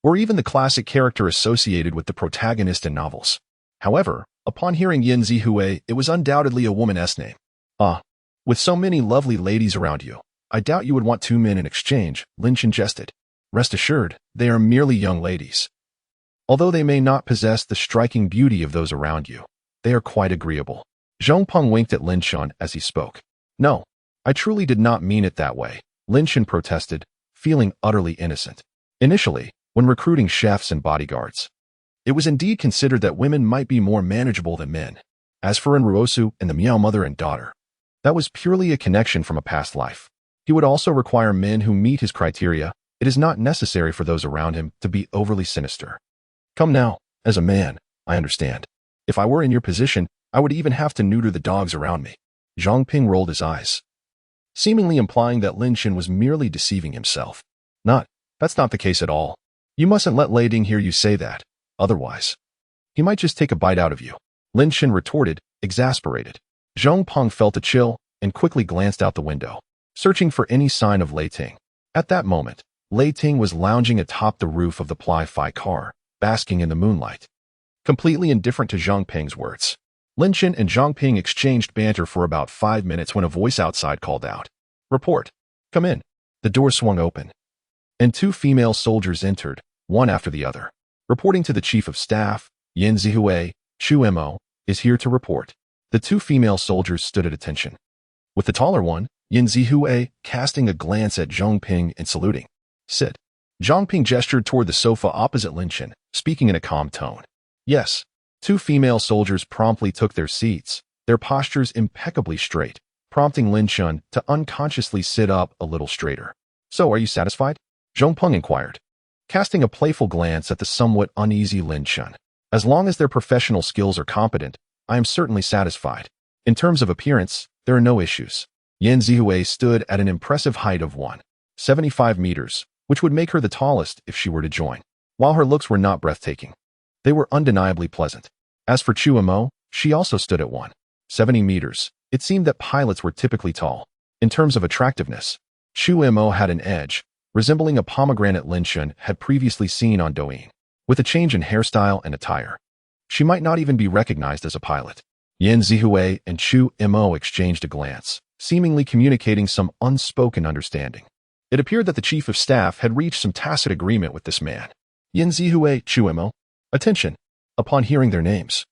or even the classic character associated with the protagonist in novels. However, upon hearing Yin Zihui, it was undoubtedly a woman's name. "Ah, with so many lovely ladies around you, I doubt you would want 2 men in exchange," Lin Chen jested. "Rest assured, they are merely young ladies. Although they may not possess the striking beauty of those around you, they are quite agreeable." Zhong Peng winked at Lin Chen as he spoke. "No, I truly did not mean it that way, Lin Chen protested, feeling utterly innocent. Initially, when recruiting chefs and bodyguards, it was indeed considered that women might be more manageable than men. As for Enruosu and the Miao mother and daughter, that was purely a connection from a past life. He would also require men who meet his criteria. It is not necessary for those around him to be overly sinister. Come now, as a man, I understand. If I were in your position, I would even have to neuter the dogs around me. Zhang Ping rolled his eyes, seemingly implying that Lin Chen was merely deceiving himself. That's not the case at all. You mustn't let Lei Ding hear you say that. Otherwise, he might just take a bite out of you. Lin Chen retorted, exasperated. Zhang Peng felt a chill and quickly glanced out the window, searching for any sign of Lei Ting. At that moment, Lei Ting was lounging atop the roof of the Ply-Fi car, basking in the moonlight. Completely indifferent to Zhang Peng's words, Lin Chen and Zhang Ping exchanged banter for about 5 minutes when a voice outside called out, "Report. Come in." The door swung open, and 2 female soldiers entered, one after the other. Reporting to the chief of staff, Yin Zihui, Chu Mo, is here to report. The 2 female soldiers stood at attention, with the taller one, Yin Zihui, casting a glance at Zhang Ping and saluting. "Sit." Zhang Ping gestured toward the sofa opposite Lin Chen, speaking in a calm tone. Yes. 2 female soldiers promptly took their seats, their postures impeccably straight, prompting Lin Chen to unconsciously sit up a little straighter. "So, are you satisfied?" Zhang Peng inquired, casting a playful glance at the somewhat uneasy Lin Chen. "As long as their professional skills are competent, I am certainly satisfied. In terms of appearance, there are no issues." Yin Zihui stood at an impressive height of 175 meters, which would make her the tallest if she were to join. While her looks were not breathtaking, they were undeniably pleasant. As for Chu Mo, she also stood at 170 meters. It seemed that pilots were typically tall. In terms of attractiveness, Chu Mo had an edge, resembling a pomegranate Lin Chen had previously seen on Douyin. With a change in hairstyle and attire, she might not even be recognized as a pilot. Yin Zihui and Chu Mo exchanged a glance, seemingly communicating some unspoken understanding. It appeared that the chief of staff had reached some tacit agreement with this man. Yin Zihui, Chu Mo. Attention. Upon hearing their names,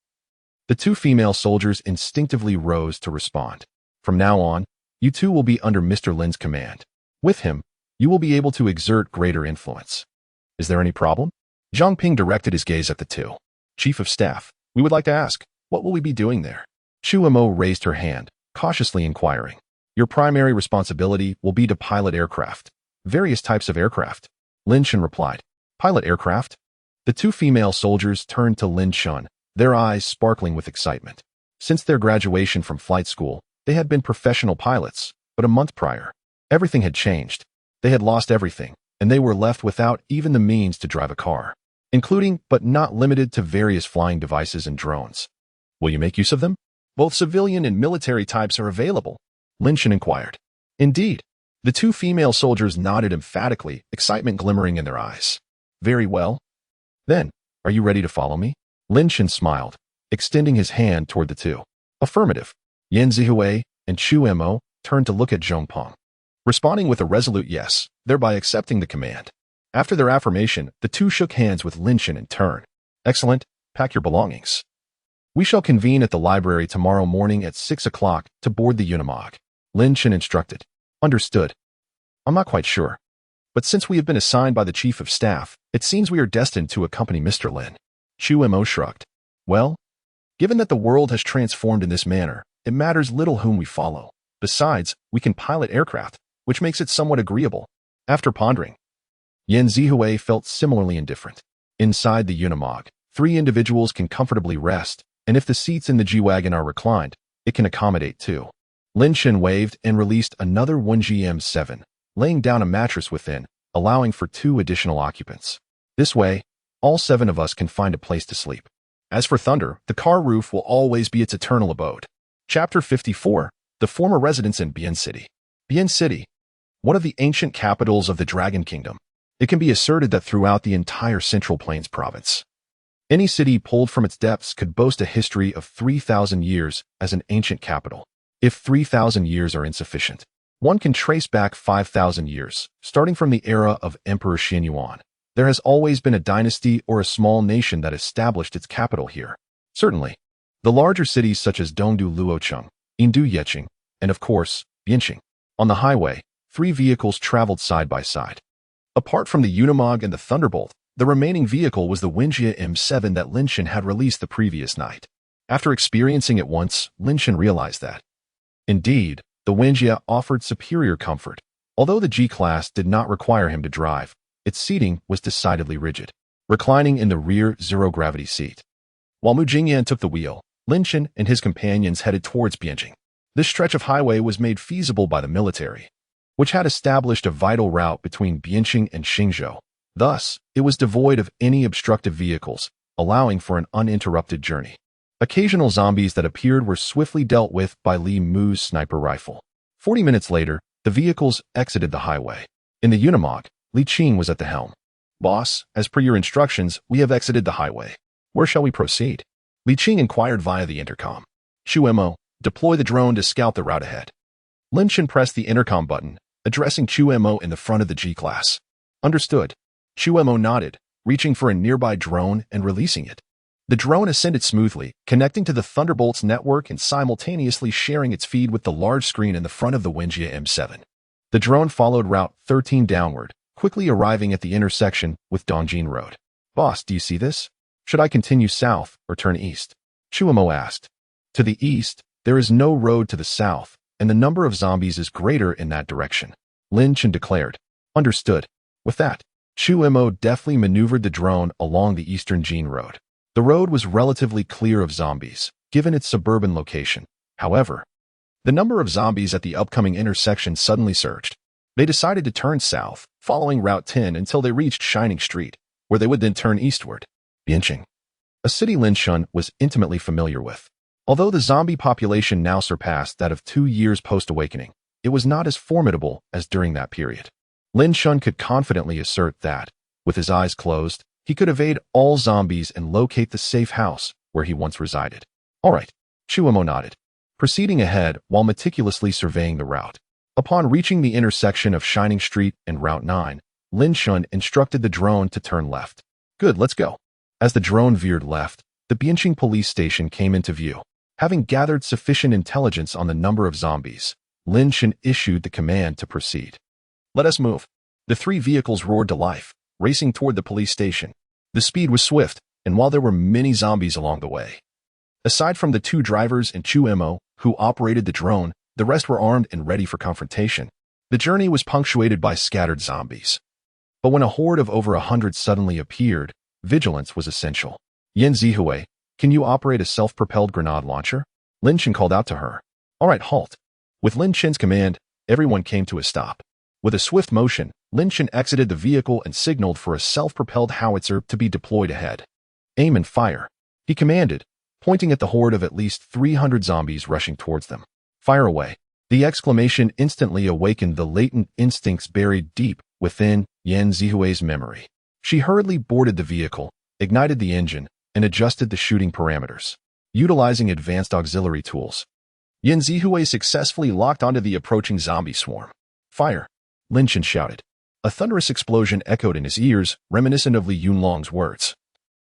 the 2 female soldiers instinctively rose to respond. From now on, you 2 will be under Mr. Lin's command. With him, you will be able to exert greater influence. Is there any problem? Zhang Ping directed his gaze at the 2. Chief of staff, we would like to ask, what will we be doing there? Chu Mo raised her hand, cautiously inquiring. Your primary responsibility will be to pilot aircraft. Various types of aircraft. Lin Chen replied. Pilot aircraft? The 2 female soldiers turned to Lin Chen, their eyes sparkling with excitement. Since their graduation from flight school, they had been professional pilots, but a month prior, everything had changed. They had lost everything, and they were left without even the means to drive a car, including but not limited to various flying devices and drones. Will you make use of them? Both civilian and military types are available, Lin Chen inquired. Indeed. The 2 female soldiers nodded emphatically, excitement glimmering in their eyes. Very well. Then, are you ready to follow me? Lin Chen smiled, extending his hand toward the 2. Affirmative. Yin Zihui and Chu Mo turned to look at Zhang Peng, responding with a resolute yes, thereby accepting the command. After their affirmation, the 2 shook hands with Lin Chen in turn. Excellent. Pack your belongings. We shall convene at the library tomorrow morning at 6 o'clock to board the Unimog. Lin Chen instructed. Understood. I'm not quite sure, but since we have been assigned by the chief of staff, it seems we are destined to accompany Mr. Lin. Chu Mo shrugged. Well, given that the world has transformed in this manner, it matters little whom we follow. Besides, we can pilot aircraft, which makes it somewhat agreeable. After pondering, Yin Zihui felt similarly indifferent. Inside the Unimog, 3 individuals can comfortably rest, and if the seats in the G-Wagon are reclined, it can accommodate 2. Lin Chen waved and released another 1GM7, laying down a mattress within, allowing for 2 additional occupants. This way, all 7 of us can find a place to sleep. As for Thunder, the car roof will always be its eternal abode. Chapter 54, The Former Residence in Bian City. Bian City, one of the ancient capitals of the Dragon Kingdom. It can be asserted that throughout the entire Central Plains province, any city pulled from its depths could boast a history of 3,000 years as an ancient capital. If 3,000 years are insufficient, one can trace back 5,000 years, starting from the era of Emperor Xin Yuan. There has always been a dynasty or a small nation that established its capital here. Certainly, the larger cities such as Dongdu Luocheng, Indu Yeqing, and of course, Bianqing, On the highway, 3 vehicles traveled side by side. Apart from the Unimog and the Thunderbolt, the remaining vehicle was the Wenjia M7 that Lin Chen had released the previous night. After experiencing it once, Lin Chen realized that, indeed, the Wenjia offered superior comfort. Although the G-Class did not require him to drive, its seating was decidedly rigid, reclining in the rear zero-gravity seat. While Mu Jingyan took the wheel, Lin Chen and his companions headed towards Bianjing. This stretch of highway was made feasible by the military, which had established a vital route between Bianjing and Xingzhou. Thus, it was devoid of any obstructive vehicles, allowing for an uninterrupted journey. Occasional zombies that appeared were swiftly dealt with by Li Mu's sniper rifle. 40 minutes later, the vehicles exited the highway. In the Unimog, Li Qing was at the helm. "Boss, as per your instructions, we have exited the highway. Where shall we proceed?" Li Qing inquired via the intercom. "Chu Mo, deploy the drone to scout the route ahead." Lin Chen pressed the intercom button, addressing Chu Mo in the front of the G-Class. "Understood." Chu Mo nodded, reaching for a nearby drone and releasing it. The drone ascended smoothly, connecting to the Thunderbolt's network and simultaneously sharing its feed with the large screen in the front of the Wenjia M7. The drone followed Route 13 downward, quickly arriving at the intersection with Dongjin Road. "Boss, do you see this? Should I continue south or turn east?" Chu Mo asked. "To the east, there is no road to the south, and the number of zombies is greater in that direction," Lin Chen declared. "Understood." With that, Chu Mo deftly maneuvered the drone along the eastern Jin Road. The road was relatively clear of zombies, given its suburban location. However, the number of zombies at the upcoming intersection suddenly surged. They decided to turn south, following Route 10 until they reached Shining Street, where they would then turn eastward. Bianjing, a city Lin Chen was intimately familiar with. Although the zombie population now surpassed that of 2 years post-awakening, it was not as formidable as during that period. Lin Chen could confidently assert that, with his eyes closed, he could evade all zombies and locate the safe house where he once resided. "All right," Chu Mo nodded, proceeding ahead while meticulously surveying the route. Upon reaching the intersection of Shining Street and Route 9, Lin Chen instructed the drone to turn left. "Good, let's go." As the drone veered left, the Bianjing police station came into view. Having gathered sufficient intelligence on the number of zombies, Lin Chen issued the command to proceed. "Let us move." The 3 vehicles roared to life, racing toward the police station. The speed was swift, and while there were many zombies along the way, aside from the 2 drivers and Chu Mo, who operated the drone, the rest were armed and ready for confrontation. The journey was punctuated by scattered zombies. But when a horde of over 100 suddenly appeared, vigilance was essential. "Yan Zihui, can you operate a self-propelled grenade launcher?" Lin Chen called out to her. "All right, halt." With Lin Chen's command, everyone came to a stop. With a swift motion, Lin Chen exited the vehicle and signaled for a self-propelled howitzer to be deployed ahead. "Aim and fire," he commanded, pointing at the horde of at least 300 zombies rushing towards them. "Fire away." The exclamation instantly awakened the latent instincts buried deep within Yan Zihui's memory. She hurriedly boarded the vehicle, ignited the engine, and adjusted the shooting parameters. Utilizing advanced auxiliary tools, Yan Zihui successfully locked onto the approaching zombie swarm. "Fire!" Lin Chen shouted. A thunderous explosion echoed in his ears, reminiscent of Li Yunlong's words,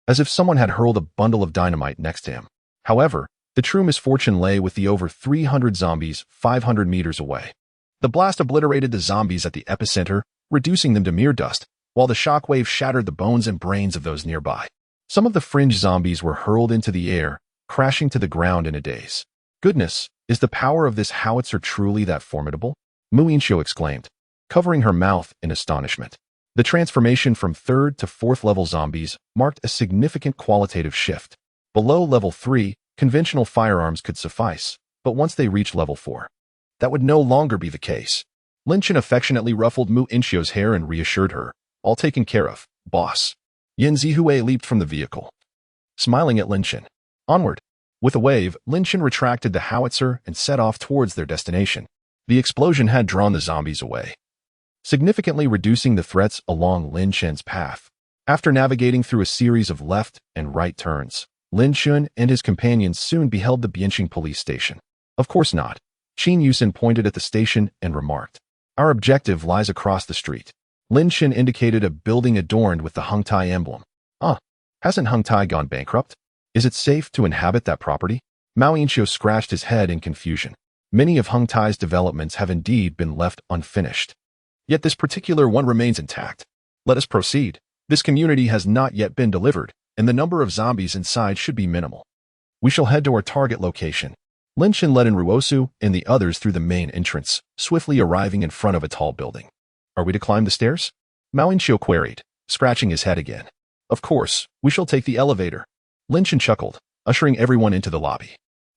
as if someone had hurled a bundle of dynamite next to him. However, the true misfortune lay with the over 300 zombies 500 meters away. The blast obliterated the zombies at the epicenter, reducing them to mere dust, while the shockwave shattered the bones and brains of those nearby. Some of the fringe zombies were hurled into the air, crashing to the ground in a daze. "Goodness, is the power of this howitzer truly that formidable?" Mu Yinxiu exclaimed, covering her mouth in astonishment. The transformation from 3rd to 4th level zombies marked a significant qualitative shift. Below level 3, conventional firearms could suffice, but once they reached level 4, that would no longer be the case. Lin Chen affectionately ruffled Mu Yinxiu's hair and reassured her, "All taken care of, boss." Yan Zihui leaped from the vehicle, smiling at Lin Chen. "Onward." With a wave, Lin Chen retracted the howitzer and set off towards their destination. The explosion had drawn the zombies away, significantly reducing the threats along Lin Chen's path. After navigating through a series of left and right turns, Lin Chen and his companions soon beheld the Bianjing police station. "Of course not." Qin Yusin pointed at the station and remarked, "Our objective lies across the street." Lin Chen indicated a building adorned with the Hengtai emblem. Hasn't Hengtai gone bankrupt? Is it safe to inhabit that property?" Mao Yinxiu scratched his head in confusion. Many of Hung Tai's developments have indeed been left unfinished. Yet this particular one remains intact. Let us proceed. This community has not yet been delivered, and the number of zombies inside should be minimal. We shall head to our target location. Lin Chen led in Ruosu and the others through the main entrance, swiftly arriving in front of a tall building. Are we to climb the stairs? Mao Inqiu queried, scratching his head again. Of course, we shall take the elevator. Lin Chen chuckled, ushering everyone into the lobby.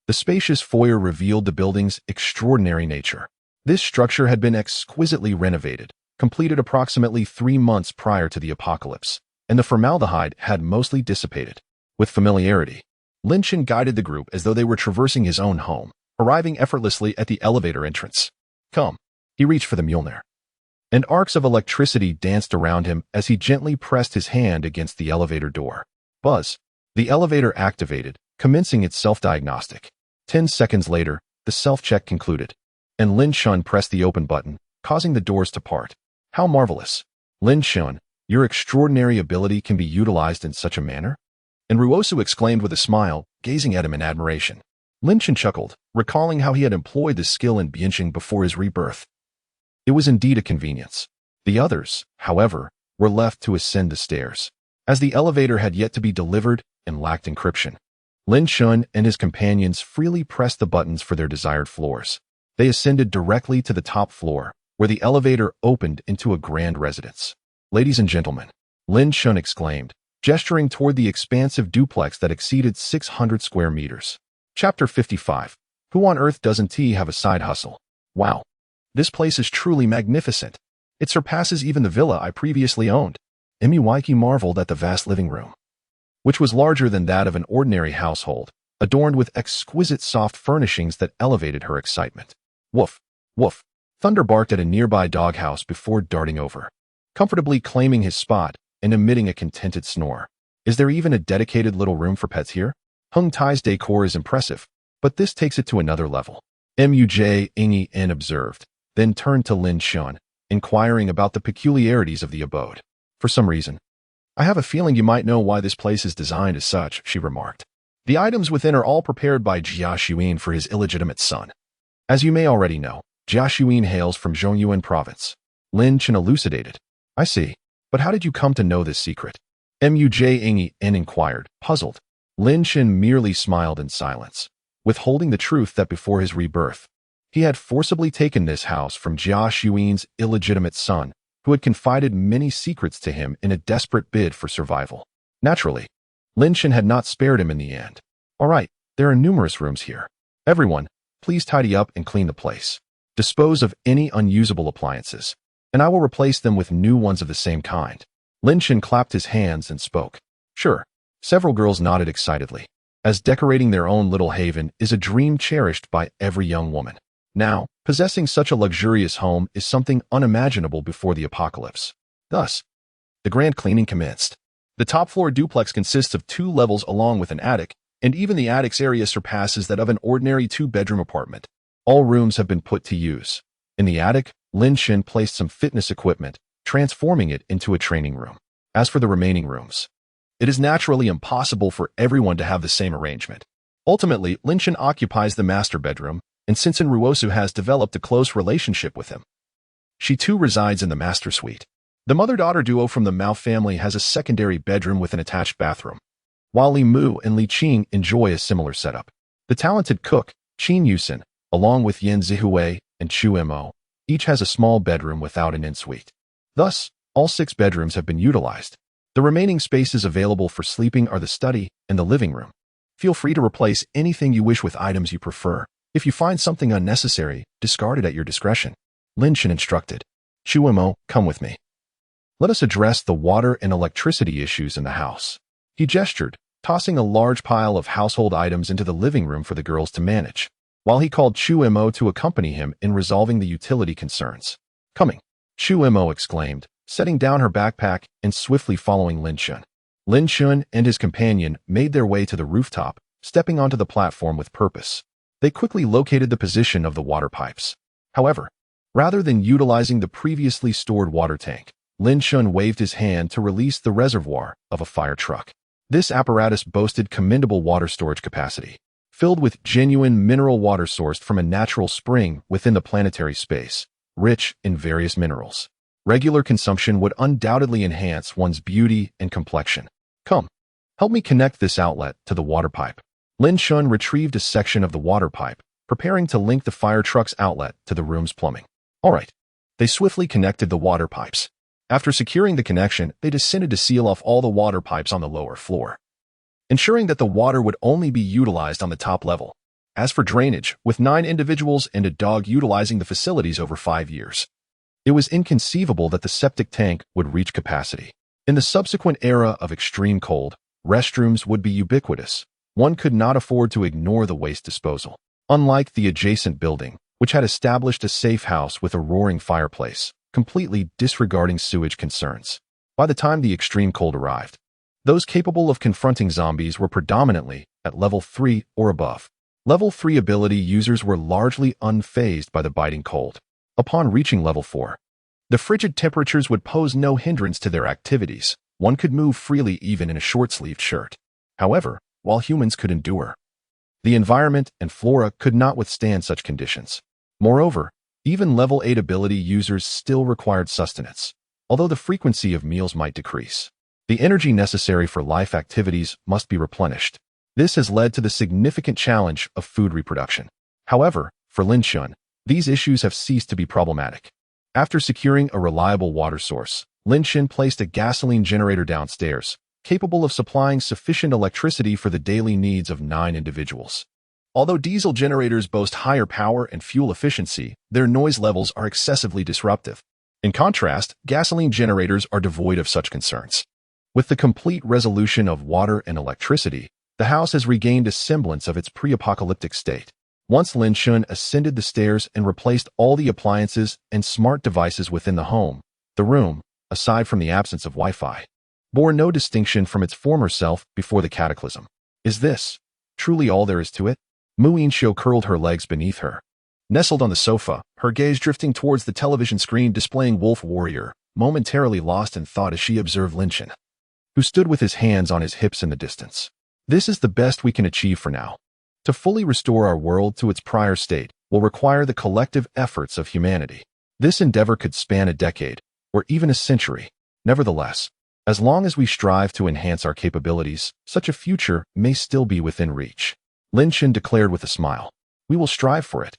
The spacious foyer revealed the building's extraordinary nature. This structure had been exquisitely renovated, completed approximately 3 months prior to the apocalypse, and the formaldehyde had mostly dissipated. With familiarity, Lin Chen guided the group as though they were traversing his own home, arriving effortlessly at the elevator entrance. Come. He reached for the Mjolnir. And arcs of electricity danced around him as he gently pressed his hand against the elevator door. Buzz. The elevator activated, commencing its self-diagnostic. 10 seconds later, the self-check concluded, and Lin Chen pressed the open button, causing the doors to part. How marvelous. Lin Chen, your extraordinary ability can be utilized in such a manner? And Ruosu exclaimed with a smile, gazing at him in admiration. Lin Chen chuckled, recalling how he had employed this skill in Bianqing before his rebirth. It was indeed a convenience. The others, however, were left to ascend the stairs, as the elevator had yet to be delivered and lacked encryption. Lin Chen and his companions freely pressed the buttons for their desired floors. They ascended directly to the top floor, where the elevator opened into a grand residence. Ladies and gentlemen, Lin Chen exclaimed, gesturing toward the expansive duplex that exceeded 600 square meters. Chapter 55. Who on earth doesn't have a side hustle? Wow. This place is truly magnificent. It surpasses even the villa I previously owned. Emuyaki marveled at the vast living room, which was larger than that of an ordinary household, adorned with exquisite soft furnishings that elevated her excitement. Woof, woof. Thunder barked at a nearby doghouse before darting over, comfortably claiming his spot and emitting a contented snore. Is there even a dedicated little room for pets here? Hung Tai's decor is impressive, but this takes it to another level. Mujin observed, then turned to Lin Chen, inquiring about the peculiarities of the abode. For some reason, I have a feeling you might know why this place is designed as such, she remarked. The items within are all prepared by Jia Xuyin for his illegitimate son. As you may already know, Jia Xuyin hails from Zhongyuan province. Lin Chen elucidated. I see. But how did you come to know this secret? Mujin inquired, puzzled. Lin Chen merely smiled in silence, withholding the truth that before his rebirth, he had forcibly taken this house from Jia Xuyin's illegitimate son, who had confided many secrets to him in a desperate bid for survival. Naturally, Lin Chen had not spared him in the end. All right, there are numerous rooms here. Everyone, please tidy up and clean the place. Dispose of any unusable appliances, and I will replace them with new ones of the same kind. Lin Chen clapped his hands and spoke. Sure. Several girls nodded excitedly, as decorating their own little haven is a dream cherished by every young woman. Now, possessing such a luxurious home is something unimaginable before the apocalypse. Thus, the grand cleaning commenced. The top-floor duplex consists of 2 levels along with an attic, and even the attic's area surpasses that of an ordinary 2-bedroom apartment. All rooms have been put to use. In the attic, Lin Chen placed some fitness equipment, transforming it into a training room. As for the remaining rooms, it is naturally impossible for everyone to have the same arrangement. Ultimately, Lin Chen occupies the master bedroom, and since Ruosu has developed a close relationship with him, she too resides in the master suite. The mother-daughter duo from the Mao family has a secondary bedroom with an attached bathroom, while Li Mu and Li Qing enjoy a similar setup. The talented cook, Qin Yusin, along with Yan Zihui and Chu Mo, each has a small bedroom without an ensuite. Thus, all 6 bedrooms have been utilized. The remaining spaces available for sleeping are the study and the living room. Feel free to replace anything you wish with items you prefer. If you find something unnecessary, discard it at your discretion. Lin Chen instructed. Chu Mo, come with me. Let us address the water and electricity issues in the house. He gestured, tossing a large pile of household items into the living room for the girls to manage, while he called Chu Mo to accompany him in resolving the utility concerns. Coming, Chu Mo exclaimed, setting down her backpack and swiftly following Lin Chen. Lin Chen and his companion made their way to the rooftop, stepping onto the platform with purpose. They quickly located the position of the water pipes. However, rather than utilizing the previously stored water tank, Lin Chen waved his hand to release the reservoir of a fire truck. This apparatus boasted commendable water storage capacity, filled with genuine mineral water sourced from a natural spring within the planetary space, rich in various minerals. Regular consumption would undoubtedly enhance one's beauty and complexion. Come, help me connect this outlet to the water pipe. Lin Shun retrieved a section of the water pipe, preparing to link the fire truck's outlet to the room's plumbing. All right. They swiftly connected the water pipes. After securing the connection, they descended to seal off all the water pipes on the lower floor, ensuring that the water would only be utilized on the top level. As for drainage, with 9 individuals and a dog utilizing the facilities over 5 years, it was inconceivable that the septic tank would reach capacity. In the subsequent era of extreme cold, restrooms would be ubiquitous. One could not afford to ignore the waste disposal. Unlike the adjacent building, which had established a safe house with a roaring fireplace, completely disregarding sewage concerns. By the time the extreme cold arrived, those capable of confronting zombies were predominantly at level 3 or above. Level 3 ability users were largely unfazed by the biting cold. Upon reaching level 4, the frigid temperatures would pose no hindrance to their activities. One could move freely even in a short-sleeved shirt. However, while humans could endure, the environment and flora could not withstand such conditions. Moreover, even level 8 ability users still required sustenance, although the frequency of meals might decrease. The energy necessary for life activities must be replenished. This has led to the significant challenge of food reproduction. However, for Lin Shun, these issues have ceased to be problematic. After securing a reliable water source, Lin Shun placed a gasoline generator downstairs, capable of supplying sufficient electricity for the daily needs of 9 individuals. Although diesel generators boast higher power and fuel efficiency, their noise levels are excessively disruptive. In contrast, gasoline generators are devoid of such concerns. With the complete resolution of water and electricity, the house has regained a semblance of its pre-apocalyptic state. Once Lin Shun ascended the stairs and replaced all the appliances and smart devices within the home, the room, aside from the absence of Wi-Fi, bore no distinction from its former self before the cataclysm. Is this truly all there is to it? Mu Yinxiu curled her legs beneath her, nestled on the sofa, her gaze drifting towards the television screen displaying Wolf Warrior, momentarily lost in thought as she observed Lin Shun, who stood with his hands on his hips in the distance. This is the best we can achieve for now. To fully restore our world to its prior state will require the collective efforts of humanity. This endeavor could span a decade, or even a century. Nevertheless, as long as we strive to enhance our capabilities, such a future may still be within reach. Lin Shun declared with a smile. We will strive for it.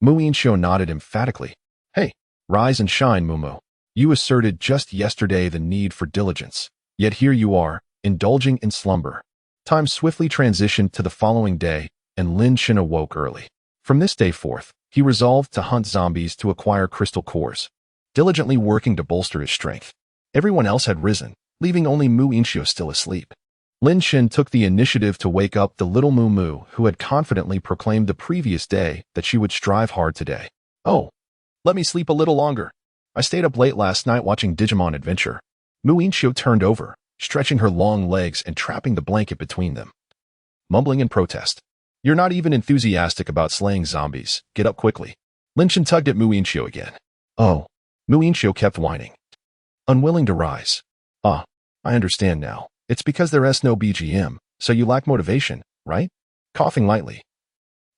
Mu Yinxiu nodded emphatically. Hey, rise and shine, Mumu. You asserted just yesterday the need for diligence. Yet here you are, indulging in slumber. Time swiftly transitioned to the following day, and Lin Shun awoke early. From this day forth, he resolved to hunt zombies to acquire crystal cores, diligently working to bolster his strength. Everyone else had risen, leaving only Mu Yinxiu still asleep. Lin Shun took the initiative to wake up the little Mu, who had confidently proclaimed the previous day that she would strive hard today. Oh, let me sleep a little longer. I stayed up late last night watching Digimon Adventure. Mu Yinxiu turned over, stretching her long legs and trapping the blanket between them, mumbling in protest. You're not even enthusiastic about slaying zombies. Get up quickly. Lin Shun tugged at Mu Yinxiu again. Oh, Mu Yinxiu kept whining, unwilling to rise. Ah, I understand now. It's because there's no BGM, so you lack motivation, right? Coughing lightly,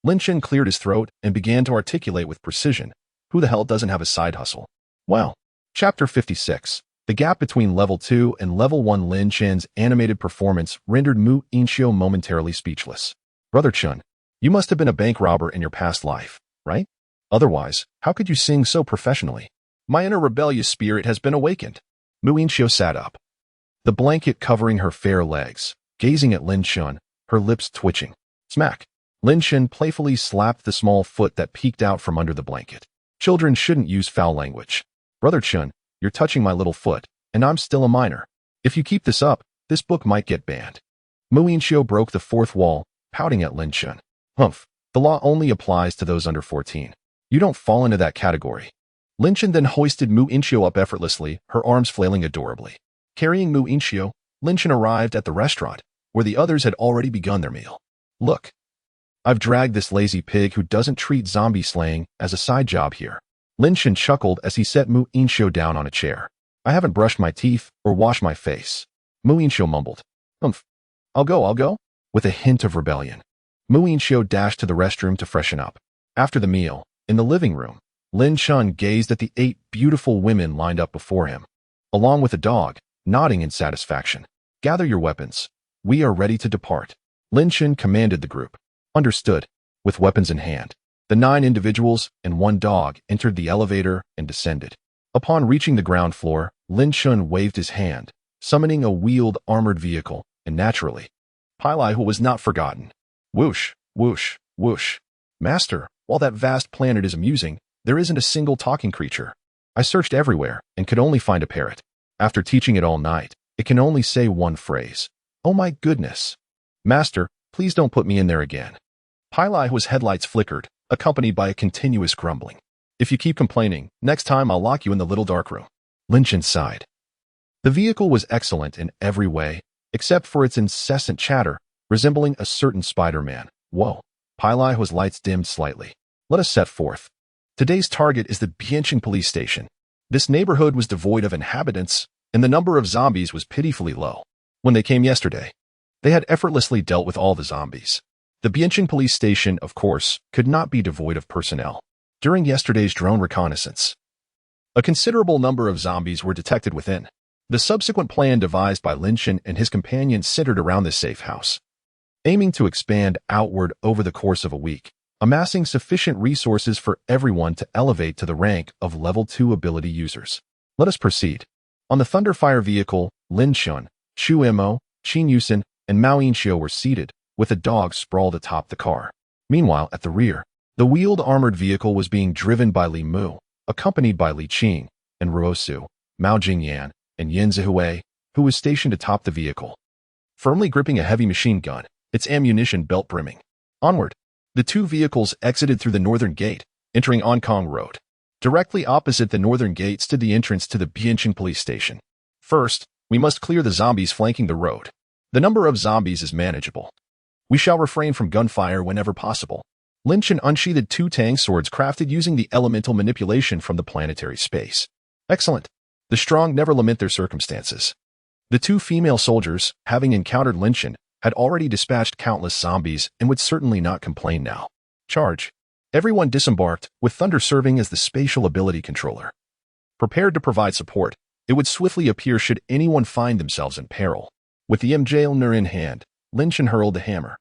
Lin Shun cleared his throat and began to articulate with precision. Who the hell doesn't have a side hustle? Well, Chapter 56. The gap between Level 2 and Level 1. Lin Shun's animated performance rendered Mu Yinxiu momentarily speechless. Brother Chun, you must have been a bank robber in your past life, right? Otherwise, how could you sing so professionally? My inner rebellious spirit has been awakened. Mu Yinxiu sat up, the blanket covering her fair legs, gazing at Lin Shun, her lips twitching. Smack! Lin Shun playfully slapped the small foot that peeked out from under the blanket. Children shouldn't use foul language. Brother Chun, you're touching my little foot, and I'm still a minor. If you keep this up, this book might get banned. Mu Yinxiu broke the fourth wall, pouting at Lin Shun. Humph, the law only applies to those under 14. You don't fall into that category. Lin Shun then hoisted Mu Yinxiu up effortlessly, her arms flailing adorably. Carrying Mu Yinxiu, Lin Shun arrived at the restaurant, where the others had already begun their meal. Look, I've dragged this lazy pig who doesn't treat zombie slaying as a side job here. Lin Shun chuckled as he set Mu Yinxiu down on a chair. I haven't brushed my teeth or washed my face. Mu Yinxiu mumbled. I'll go. With a hint of rebellion. Mu Yinxiu dashed to the restroom to freshen up. After the meal, in the living room, Lin Chun gazed at the 8 beautiful women lined up before him, along with a dog, nodding in satisfaction. Gather your weapons. We are ready to depart. Lin Chun commanded the group. Understood. With weapons in hand, the 9 individuals and 1 dog entered the elevator and descended. Upon reaching the ground floor, Lin Chun waved his hand, summoning a wheeled armored vehicle, and naturally, Pili was not forgotten. Whoosh, whoosh, whoosh. Master, while that vast planet is amusing, there isn't a single talking creature. I searched everywhere and could only find a parrot. After teaching it all night, it can only say one phrase. Oh my goodness. Master, please don't put me in there again. Pili's headlights flickered, accompanied by a continuous grumbling. If you keep complaining, next time I'll lock you in the little dark room. Lin Chun sighed. The vehicle was excellent in every way, except for its incessant chatter, resembling a certain Spider-Man. Whoa. Pili's lights dimmed slightly. Let us set forth. Today's target is the Biancheng police station. This neighborhood was devoid of inhabitants, and the number of zombies was pitifully low. When they came yesterday, they had effortlessly dealt with all the zombies. The Biancheng police station, of course, could not be devoid of personnel. During yesterday's drone reconnaissance, a considerable number of zombies were detected within. The subsequent plan devised by Lin Chun and his companions centered around this safe house, aiming to expand outward over the course of a week, amassing sufficient resources for everyone to elevate to the rank of level 2 ability users. Let us proceed. On the Thunderfire vehicle, Lin Chun, Xu Mo, Qin Yusin, and Mao Yinxiu were seated, with a dog sprawled atop the car. Meanwhile, at the rear, the wheeled armored vehicle was being driven by Li Mu, accompanied by Li Qing and Ruosu, Mao Jingyan, and Yin Zihui, who was stationed atop the vehicle, firmly gripping a heavy machine gun, its ammunition belt brimming. Onward, the 2 vehicles exited through the northern gate, entering Onkong Road. Directly opposite the northern gate stood the entrance to the Biancheng police station. First, we must clear the zombies flanking the road. The number of zombies is manageable. We shall refrain from gunfire whenever possible. Lin Chun unsheathed 2 tang swords crafted using the elemental manipulation from the planetary space. Excellent. The strong never lament their circumstances. The 2 female soldiers, having encountered Lin Chun, had already dispatched countless zombies and would certainly not complain now. Charge. Everyone disembarked, with Thunder serving as the spatial ability controller. Prepared to provide support, it would swiftly appear should anyone find themselves in peril. With the Mjolnir in hand, Lin Chun hurled the hammer,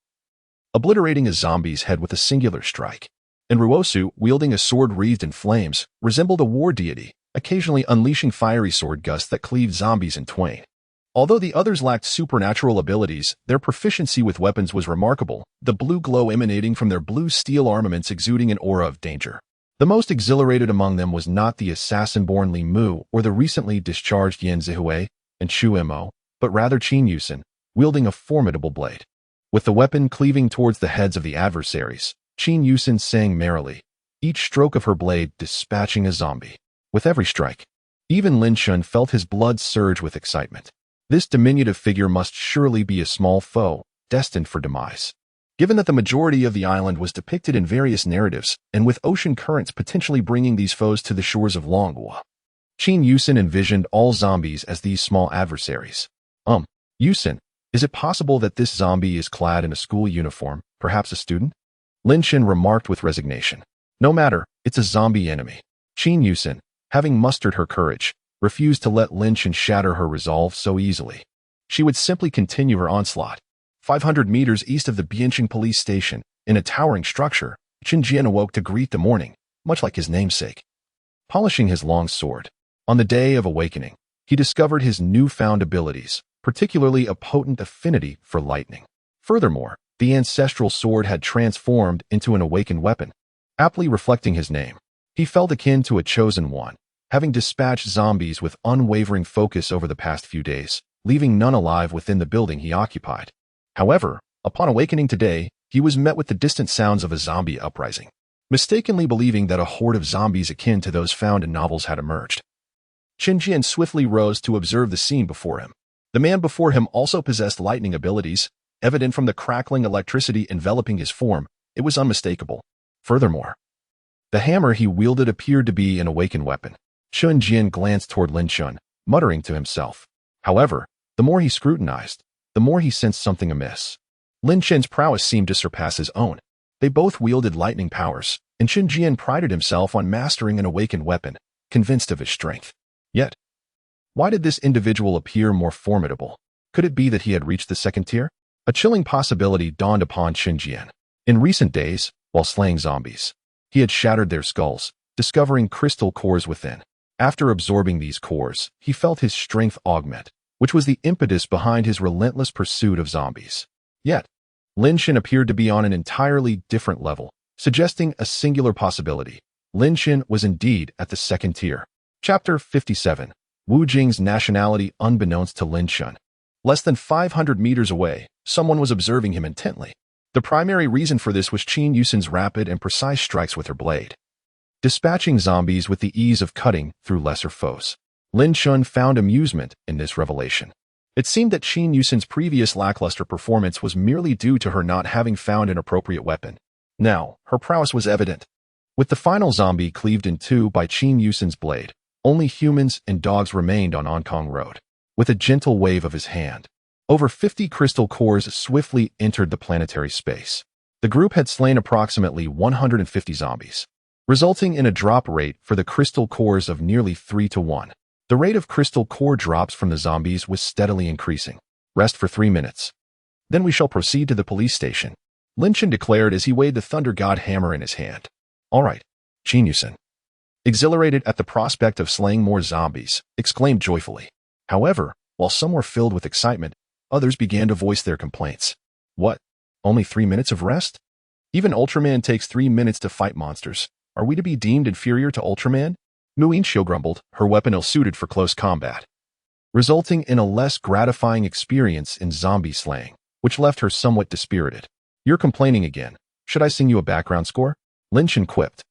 obliterating a zombie's head with a singular strike. And Ruosu, wielding a sword wreathed in flames, resembled a war deity, occasionally unleashing fiery sword gusts that cleaved zombies in twain. Although the others lacked supernatural abilities, their proficiency with weapons was remarkable, the blue glow emanating from their blue steel armaments exuding an aura of danger. The most exhilarated among them was not the assassin-born Li Mu or the recently discharged Yin Zihui and Xu Mo, but rather Qin Yusin, wielding a formidable blade. With the weapon cleaving towards the heads of the adversaries, Qin Yusin sang merrily, each stroke of her blade dispatching a zombie. With every strike, even Lin Chun felt his blood surge with excitement. This diminutive figure must surely be a small foe, destined for demise. Given that the majority of the island was depicted in various narratives, and with ocean currents potentially bringing these foes to the shores of Longhua, Qin Yusin envisioned all zombies as these small adversaries. Yusin, is it possible that this zombie is clad in a school uniform, perhaps a student? Lin Chun remarked with resignation. No matter, it's a zombie enemy. Qin Yusin, having mustered her courage, refused to let Lin Chun shatter her resolve so easily. She would simply continue her onslaught. 500 meters east of the Biancheng police station, in a towering structure, Qin Jian awoke to greet the morning, much like his namesake. Polishing his long sword, on the day of awakening, he discovered his newfound abilities, particularly a potent affinity for lightning. Furthermore, the ancestral sword had transformed into an awakened weapon, aptly reflecting his name. He felt akin to a chosen one, having dispatched zombies with unwavering focus over the past few days, leaving none alive within the building he occupied. However, upon awakening today, he was met with the distant sounds of a zombie uprising, mistakenly believing that a horde of zombies akin to those found in novels had emerged. Qin Jian swiftly rose to observe the scene before him. The man before him also possessed lightning abilities, evident from the crackling electricity enveloping his form. It was unmistakable. Furthermore, the hammer he wielded appeared to be an awakened weapon. Qin Jian glanced toward Lin Chun, muttering to himself. However, the more he scrutinized, the more he sensed something amiss. Lin Chen's prowess seemed to surpass his own. They both wielded lightning powers, and Chen Jian prided himself on mastering an awakened weapon, convinced of his strength. Yet, why did this individual appear more formidable? Could it be that he had reached the second tier? A chilling possibility dawned upon Chen Jian. In recent days, while slaying zombies, he had shattered their skulls, discovering crystal cores within. After absorbing these cores, he felt his strength augment, which was the impetus behind his relentless pursuit of zombies. Yet, Lin Chen appeared to be on an entirely different level, suggesting a singular possibility. Lin Chen was indeed at the second tier. Chapter 57. Wu Jing's nationality unbeknownst to Lin Chen. Less than 500 meters away, someone was observing him intently. The primary reason for this was Qin Yusin's rapid and precise strikes with her blade, dispatching zombies with the ease of cutting through lesser foes. Lin Chen found amusement in this revelation. It seemed that Qin Yusin's previous lackluster performance was merely due to her not having found an appropriate weapon. Now, her prowess was evident. With the final zombie cleaved in two by Qin Yusin's blade, only humans and dogs remained on Onkong Road. With a gentle wave of his hand, over 50 crystal cores swiftly entered the planetary space. The group had slain approximately 150 zombies, resulting in a drop rate for the crystal cores of nearly 3-to-1. The rate of crystal core drops from the zombies was steadily increasing. Rest for 3 minutes. Then we shall proceed to the police station, Lin Chen declared as he weighed the Thunder God hammer in his hand. All right, Qin Yusin, exhilarated at the prospect of slaying more zombies, exclaimed joyfully. However, while some were filled with excitement, others began to voice their complaints. What? Only 3 minutes of rest? Even Ultraman takes 3 minutes to fight monsters. Are we to be deemed inferior to Ultraman? Muinxiu grumbled, her weapon ill-suited for close combat, resulting in a less gratifying experience in zombie slaying, which left her somewhat dispirited. You're complaining again. Should I sing you a background score? Lin Chen quipped,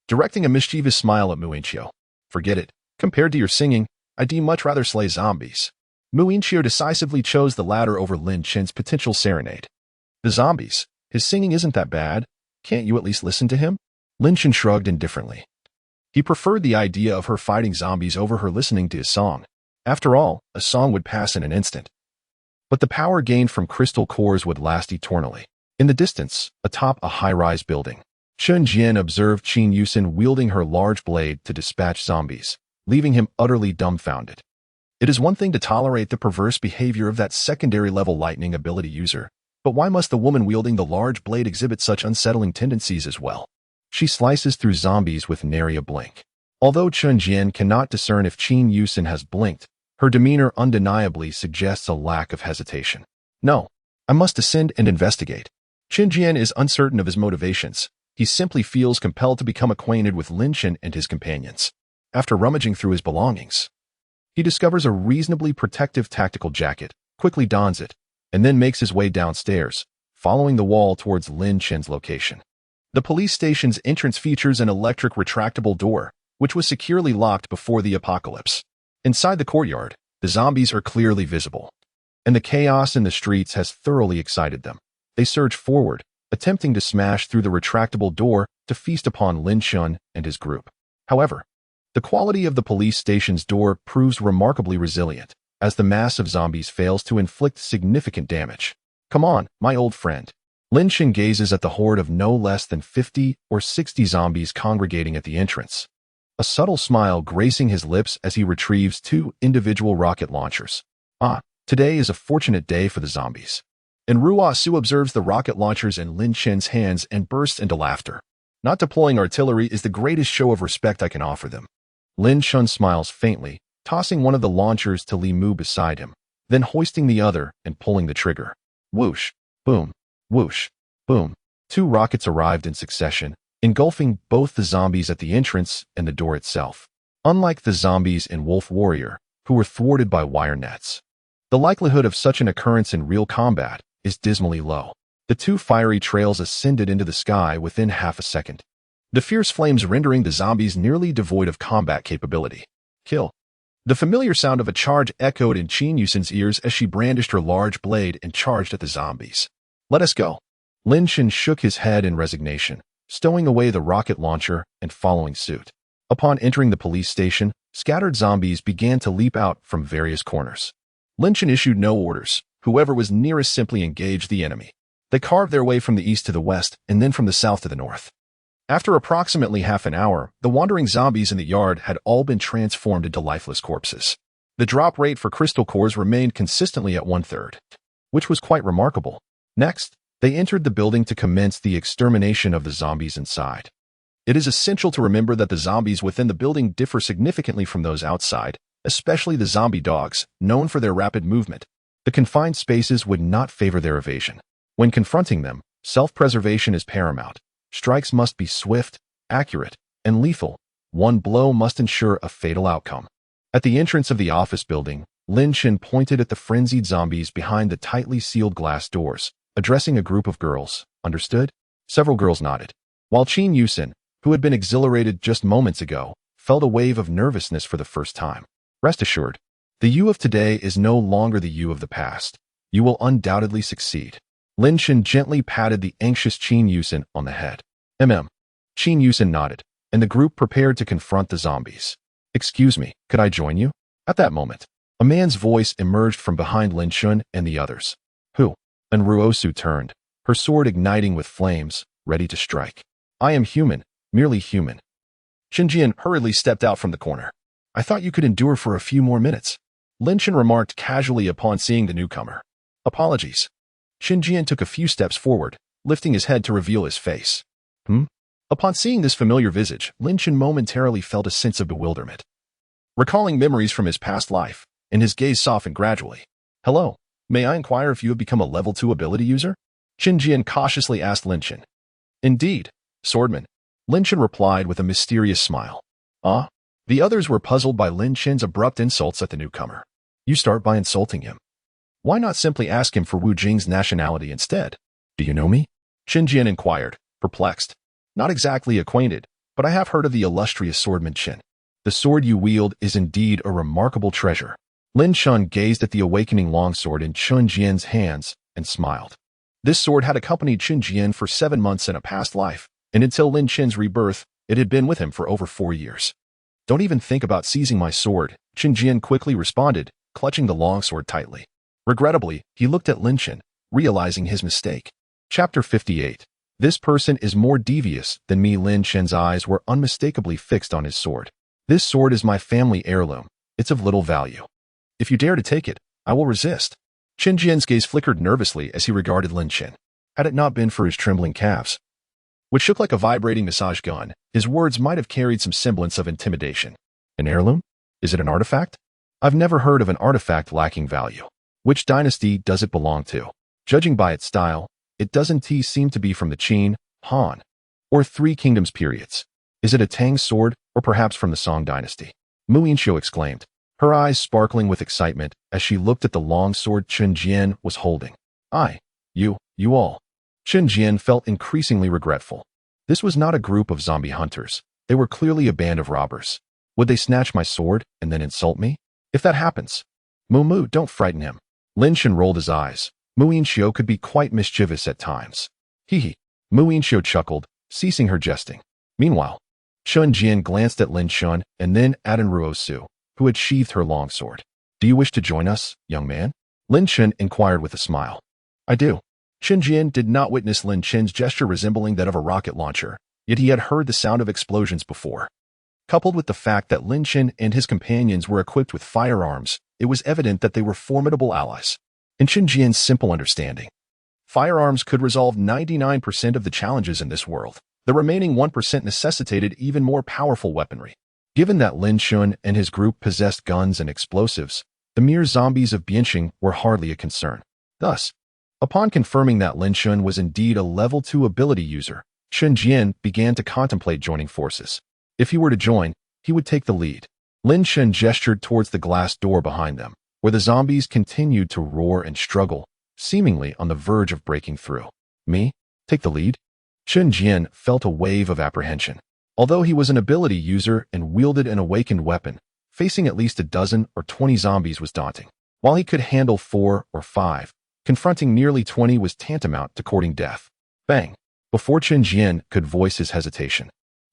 directing a mischievous smile at Muinxiu. Forget it. Compared to your singing, I'd much rather slay zombies. Muinxiu decisively chose the latter over Lin Chen's potential serenade. The zombies. His singing isn't that bad. Can't you at least listen to him? Lin Chen shrugged indifferently. He preferred the idea of her fighting zombies over her listening to his song. After all, a song would pass in an instant. But the power gained from crystal cores would last eternally. In the distance, atop a high-rise building, Chen Jian observed Qin Yusin wielding her large blade to dispatch zombies, leaving him utterly dumbfounded. It is one thing to tolerate the perverse behavior of that secondary-level lightning ability user, but why must the woman wielding the large blade exhibit such unsettling tendencies as well? She slices through zombies with nary a blink. Although Chen Jian cannot discern if Qin Yusin has blinked, her demeanor undeniably suggests a lack of hesitation. No, I must descend and investigate. Chen Jian is uncertain of his motivations. He simply feels compelled to become acquainted with Lin Chen and his companions. After rummaging through his belongings, he discovers a reasonably protective tactical jacket, quickly dons it, and then makes his way downstairs, following the wall towards Lin Chen's location. The police station's entrance features an electric retractable door, which was securely locked before the apocalypse. Inside the courtyard, the zombies are clearly visible, and the chaos in the streets has thoroughly excited them. They surge forward, attempting to smash through the retractable door to feast upon Lin Chen and his group. However, the quality of the police station's door proves remarkably resilient, as the mass of zombies fails to inflict significant damage. Come on, my old friend. Lin Chen gazes at the horde of no less than 50 or 60 zombies congregating at the entrance, a subtle smile gracing his lips as he retrieves 2 individual rocket launchers. Today is a fortunate day for the zombies. And Ruo Su observes the rocket launchers in Lin Chen's hands and bursts into laughter. Not deploying artillery is the greatest show of respect I can offer them. Lin Chen smiles faintly, tossing one of the launchers to Li Mu beside him, then hoisting the other and pulling the trigger. Whoosh, boom, whoosh, boom. 2 rockets arrived in succession, engulfing both the zombies at the entrance and the door itself. Unlike the zombies in Wolf Warrior, who were thwarted by wire nets, the likelihood of such an occurrence in real combat is dismally low. The 2 fiery trails ascended into the sky within half a second, the fierce flames rendering the zombies nearly devoid of combat capability. Kill. The familiar sound of a charge echoed in Qin Yusin's ears as she brandished her large blade and charged at the zombies. Let us go. Lin Chen shook his head in resignation, stowing away the rocket launcher and following suit. Upon entering the police station, scattered zombies began to leap out from various corners. Lin Chen issued no orders. Whoever was nearest simply engaged the enemy. They carved their way from the east to the west and then from the south to the north. After approximately half an hour, the wandering zombies in the yard had all been transformed into lifeless corpses. The drop rate for crystal cores remained consistently at 1/3, which was quite remarkable. Next, they entered the building to commence the extermination of the zombies inside. It is essential to remember that the zombies within the building differ significantly from those outside, especially the zombie dogs, known for their rapid movement. The confined spaces would not favor their evasion. When confronting them, self-preservation is paramount. Strikes must be swift, accurate, and lethal. One blow must ensure a fatal outcome. At the entrance of the office building, Lin Chen pointed at the frenzied zombies behind the tightly sealed glass doors, addressing a group of girls. Understood? Several girls nodded. While Qin Yusen, who had been exhilarated just moments ago, felt a wave of nervousness for the first time. Rest assured, the you of today is no longer the you of the past. You will undoubtedly succeed. Lin Chen gently patted the anxious Qin Yusen on the head. Qin Yusen nodded, and the group prepared to confront the zombies. Excuse me, could I join you? At that moment, a man's voice emerged from behind Lin Chen and the others. Who? And Ruosu turned, her sword igniting with flames, ready to strike. I am human, merely human. Qin hurriedly stepped out from the corner. I thought you could endure for a few more minutes. Lin Chen remarked casually upon seeing the newcomer. Apologies. Qin took a few steps forward, lifting his head to reveal his face. Upon seeing this familiar visage, Lin Chen momentarily felt a sense of bewilderment. Recalling memories from his past life, and his gaze softened gradually. Hello, may I inquire if you have become a level 2 ability user? Qin cautiously asked Lin Chen. Indeed, swordman, Lin Chen replied with a mysterious smile. The others were puzzled by Lin Chen's abrupt insults at the newcomer. You start by insulting him. Why not simply ask him for Wu Jing's nationality instead? Do you know me? Qin inquired, perplexed. Not exactly acquainted, but I have heard of the illustrious swordman Chen. The sword you wield is indeed a remarkable treasure. Lin Chen gazed at the awakening longsword in Qin's hands and smiled. This sword had accompanied Qin for 7 months in a past life, and until Lin Chen's rebirth, it had been with him for over 4 years. Don't even think about seizing my sword, Qin quickly responded, clutching the longsword tightly. Regrettably, he looked at Lin Chen, realizing his mistake. Chapter 58. This person is more devious than me. Lin Chen's eyes were unmistakably fixed on his sword. This sword is my family heirloom. It's of little value. If you dare to take it, I will resist. Qin's gaze flickered nervously as he regarded Lin Chen. Had it not been for his trembling calves, which shook like a vibrating massage gun, his words might have carried some semblance of intimidation. An heirloom? Is it an artifact? I've never heard of an artifact lacking value. Which dynasty does it belong to? Judging by its style, it doesn't seem to be from the Qin, Han, or Three Kingdoms periods. Is it a Tang sword, or perhaps from the Song dynasty? Mu Yinxiu exclaimed, her eyes sparkling with excitement as she looked at the long sword Qin was holding. You all. Qin felt increasingly regretful. This was not a group of zombie hunters. They were clearly a band of robbers. Would they snatch my sword and then insult me? If that happens, Mu, don't frighten him. Lin Chen rolled his eyes. Mu Yinxiu could be quite mischievous at times. Hee. Mu Yinxiu chuckled, ceasing her jesting. Meanwhile, Qin glanced at Lin Chen and then at Ruosu, who had sheathed her longsword. Do you wish to join us, young man? Lin Chen inquired with a smile. I do. Qin did not witness Lin Chen's gesture resembling that of a rocket launcher, yet he had heard the sound of explosions before. Coupled with the fact that Lin Chen and his companions were equipped with firearms, it was evident that they were formidable allies. In Qin's simple understanding, firearms could resolve 99% of the challenges in this world. The remaining 1% necessitated even more powerful weaponry. Given that Lin Chen and his group possessed guns and explosives, the mere zombies of Bianxing were hardly a concern. Thus, upon confirming that Lin Chen was indeed a level 2 ability user, Qin began to contemplate joining forces. If he were to join, he would take the lead. Lin Chen gestured towards the glass door behind them, where the zombies continued to roar and struggle, seemingly on the verge of breaking through. Me? Take the lead? Qin felt a wave of apprehension. Although he was an ability user and wielded an awakened weapon, facing at least a dozen or 20 zombies was daunting. While he could handle 4 or 5, confronting nearly 20 was tantamount to courting death. Bang! Before Qin could voice his hesitation,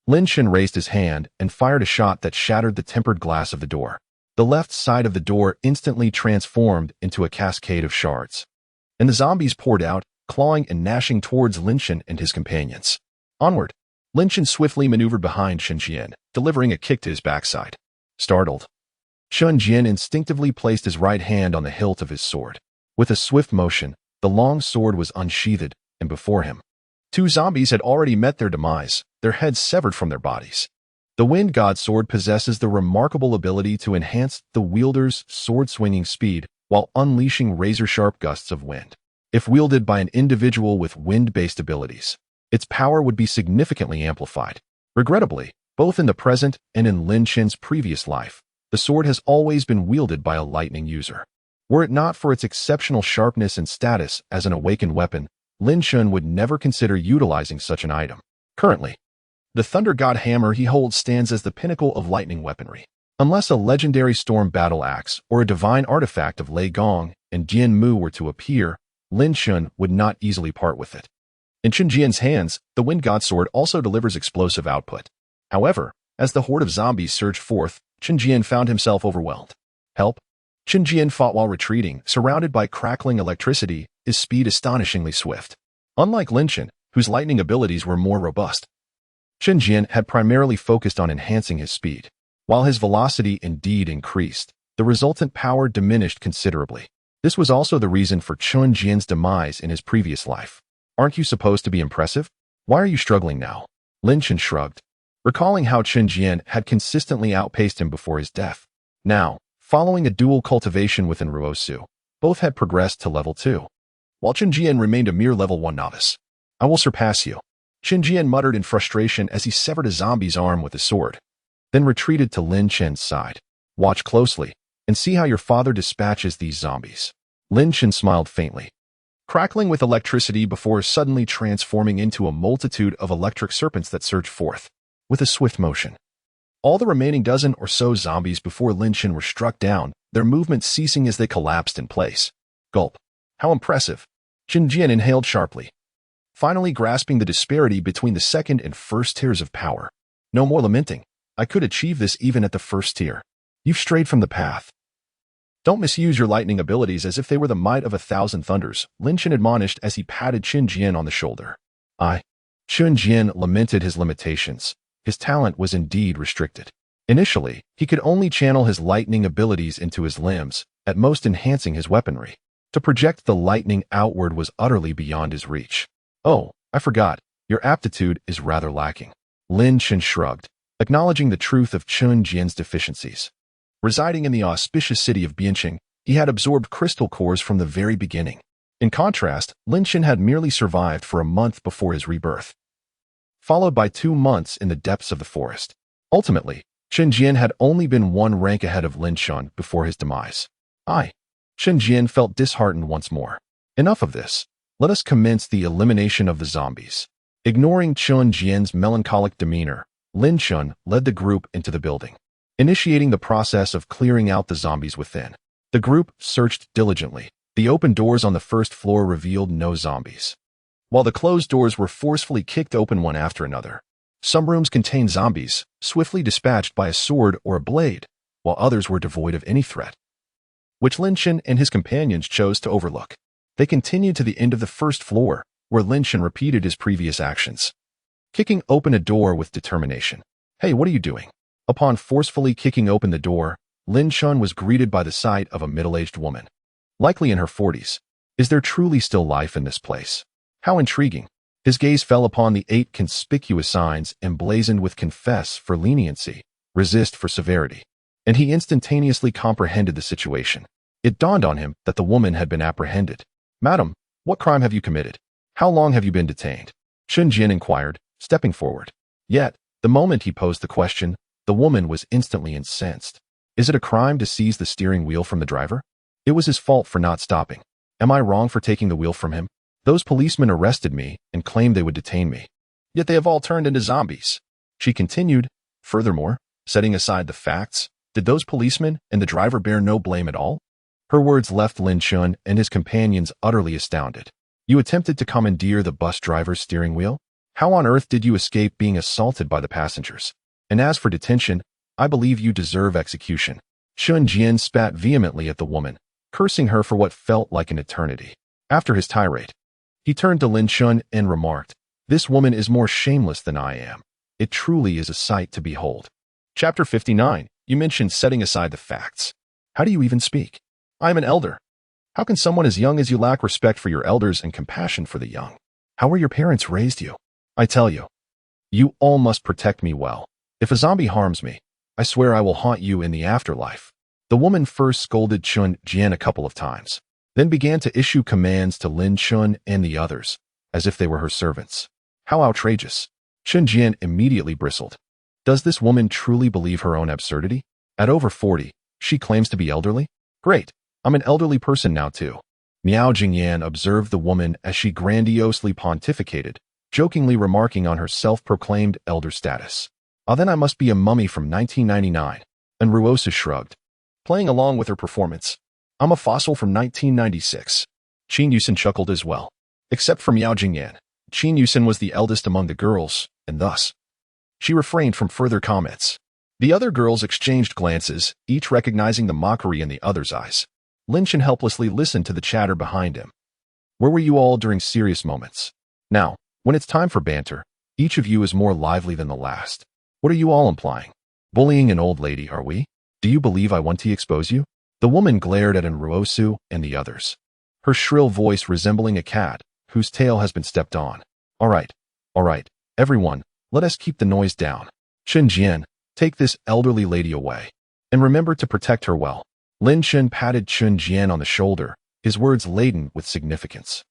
Lin Chen raised his hand and fired a shot that shattered the tempered glass of the door. The left side of the door instantly transformed into a cascade of shards, and the zombies poured out, clawing and gnashing towards Lin Chen and his companions. Onward, Lin Chen swiftly maneuvered behind Chen Jian, delivering a kick to his backside. Startled, Chen Jian instinctively placed his right hand on the hilt of his sword. With a swift motion, the long sword was unsheathed, and before him, two zombies had already met their demise, their heads severed from their bodies. The Wind God sword possesses the remarkable ability to enhance the wielder's sword-swinging speed while unleashing razor-sharp gusts of wind. If wielded by an individual with wind-based abilities, its power would be significantly amplified. Regrettably, both in the present and in Lin Chen's previous life, the sword has always been wielded by a lightning user. Were it not for its exceptional sharpness and status as an awakened weapon, Lin Chen would never consider utilizing such an item. Currently, the Thunder God hammer he holds stands as the pinnacle of lightning weaponry. Unless a legendary storm battle axe or a divine artifact of Lei Gong and Jian Mu were to appear, Lin Chen would not easily part with it. In Chen Jian's hands, the Wind God sword also delivers explosive output. However, as the horde of zombies surged forth, Chen Jian found himself overwhelmed. Help! Chen Jian fought while retreating, surrounded by crackling electricity, his speed astonishingly swift. Unlike Lin Chen, whose lightning abilities were more robust, Chen Jian had primarily focused on enhancing his speed. While his velocity indeed increased, the resultant power diminished considerably. This was also the reason for Chen Jian's demise in his previous life. Aren't you supposed to be impressive? Why are you struggling now? Lin Chen shrugged, recalling how Chen Jian had consistently outpaced him before his death. Now, following a dual cultivation within Ruosu, both had progressed to level 2, while Chen Jian remained a mere level 1 novice. I will surpass you, Chen Jian muttered in frustration as he severed a zombie's arm with his sword, then retreated to Lin Chen's side. Watch closely, and see how your father dispatches these zombies. Lin Chen smiled faintly, crackling with electricity before suddenly transforming into a multitude of electric serpents that surged forth. With a swift motion, all the remaining dozen or so zombies before Lin Chen were struck down, their movement ceasing as they collapsed in place. Gulp. How impressive. Chen Jian inhaled sharply, finally grasping the disparity between the second and first tiers of power. No more lamenting. I could achieve this even at the first tier. You've strayed from the path. Don't misuse your lightning abilities as if they were the might of 1,000 thunders, Lin Chen admonished as he patted Chen Jian on the shoulder. Chen Jian lamented his limitations. His talent was indeed restricted. Initially, he could only channel his lightning abilities into his limbs, at most enhancing his weaponry. To project the lightning outward was utterly beyond his reach. Oh, I forgot. Your aptitude is rather lacking. Lin Chen shrugged, acknowledging the truth of Chen Jian's deficiencies. Residing in the auspicious city of Bianqing, he had absorbed crystal cores from the very beginning. In contrast, Lin Chen had merely survived for a month before his rebirth, followed by 2 months in the depths of the forest. Ultimately, Chen Jian had only been 1 rank ahead of Lin Chen before his demise. Chen Jian felt disheartened once more. Enough of this. Let us commence the elimination of the zombies. Ignoring Chen Jian's melancholic demeanor, Lin Chen led the group into the building, initiating the process of clearing out the zombies within. The group searched diligently. The open doors on the first floor revealed no zombies, while the closed doors were forcefully kicked open one after another. Some rooms contained zombies, swiftly dispatched by a sword or a blade, while others were devoid of any threat, which Lin Chen and his companions chose to overlook. They continued to the end of the first floor, where Lin Chen repeated his previous actions, kicking open a door with determination. Hey, what are you doing? Upon forcefully kicking open the door, Lin Chen was greeted by the sight of a middle-aged woman, likely in her 40s. Is there truly still life in this place? How intriguing. His gaze fell upon the 8 conspicuous signs emblazoned with confess for leniency, resist for severity, and he instantaneously comprehended the situation. It dawned on him that the woman had been apprehended. Madam, what crime have you committed? How long have you been detained? Chen Jian inquired, stepping forward. Yet, the moment he posed the question, the woman was instantly incensed. Is it a crime to seize the steering wheel from the driver? It was his fault for not stopping. Am I wrong for taking the wheel from him? Those policemen arrested me and claimed they would detain me. Yet they have all turned into zombies. She continued. Furthermore, setting aside the facts, did those policemen and the driver bear no blame at all? Her words left Lin Chen and his companions utterly astounded. You attempted to commandeer the bus driver's steering wheel? How on earth did you escape being assaulted by the passengers? And as for detention, I believe you deserve execution. Chen Jian spat vehemently at the woman, cursing her for what felt like an eternity. After his tirade, He turned to Lin Shun and remarked, "This woman is more shameless than I am. It truly is a sight to behold." Chapter 59. You mentioned setting aside the facts. How do you even speak? I am an elder. How can someone as young as you lack respect for your elders and compassion for the young? How were your parents raised you? I tell you, you all must protect me well. If a zombie harms me, I swear I will haunt you in the afterlife. The woman first scolded Chun Jian a couple of times, then began to issue commands to Lin Shun and the others, as if they were her servants. How outrageous! Chun Jian immediately bristled. Does this woman truly believe her own absurdity? At over 40, she claims to be elderly? Great, I'm an elderly person now too. Miao Jingyan observed the woman as she grandiosely pontificated, jokingly remarking on her self-proclaimed elder status. Ah, then I must be a mummy from 1999. And Ruosa shrugged, playing along with her performance. I'm a fossil from 1996. Qin Yusen chuckled as well. Except for Miao Jingyan, Qin Yusen was the eldest among the girls, and thus, she refrained from further comments. The other girls exchanged glances, each recognizing the mockery in the other's eyes. Lin Shun helplessly listened to the chatter behind him. Where were you all during serious moments? Now, when it's time for banter, each of you is more lively than the last. What are you all implying? Bullying an old lady, are we? Do you believe I want to expose you? The woman glared at Ruosu and the others, her shrill voice resembling a cat whose tail has been stepped on. All right, everyone, let us keep the noise down. Chun Jian, take this elderly lady away. And remember to protect her well. Lin Shun patted Chun Jian on the shoulder, his words laden with significance.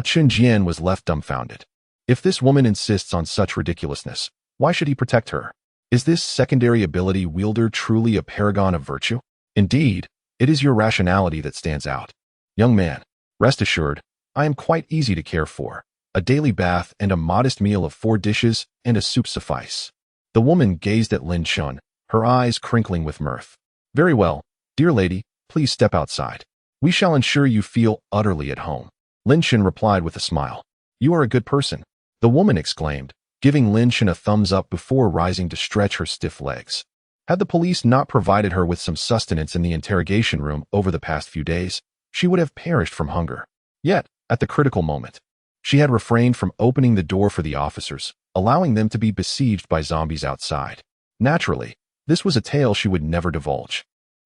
Chun Jian was left dumbfounded. If this woman insists on such ridiculousness, why should he protect her? Is this secondary ability wielder truly a paragon of virtue? Indeed, it is your rationality that stands out. Young man, rest assured, I am quite easy to care for. A daily bath and a modest meal of 4 dishes and a soup suffice. The woman gazed at Lin Shun, her eyes crinkling with mirth. Very well, dear lady, please step outside. We shall ensure you feel utterly at home. Lin Shun replied with a smile. You are a good person, the woman exclaimed, giving Lin Shun a thumbs up before rising to stretch her stiff legs. Had the police not provided her with some sustenance in the interrogation room over the past few days, she would have perished from hunger. Yet, at the critical moment, she had refrained from opening the door for the officers, allowing them to be besieged by zombies outside. Naturally, this was a tale she would never divulge.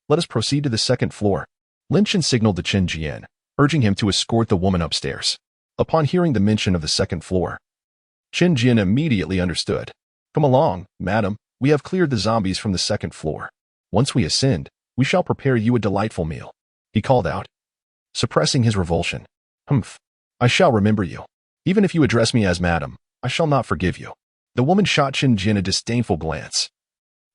Let us proceed to the second floor. Lin Shun signaled to Qin Jian, urging him to escort the woman upstairs. Upon hearing the mention of the second floor, Qin Jian immediately understood. Come along, madam, we have cleared the zombies from the second floor. Once we ascend, we shall prepare you a delightful meal, he called out, suppressing his revulsion. Humph, I shall remember you. Even if you address me as madam, I shall not forgive you. The woman shot Qin Jian a disdainful glance,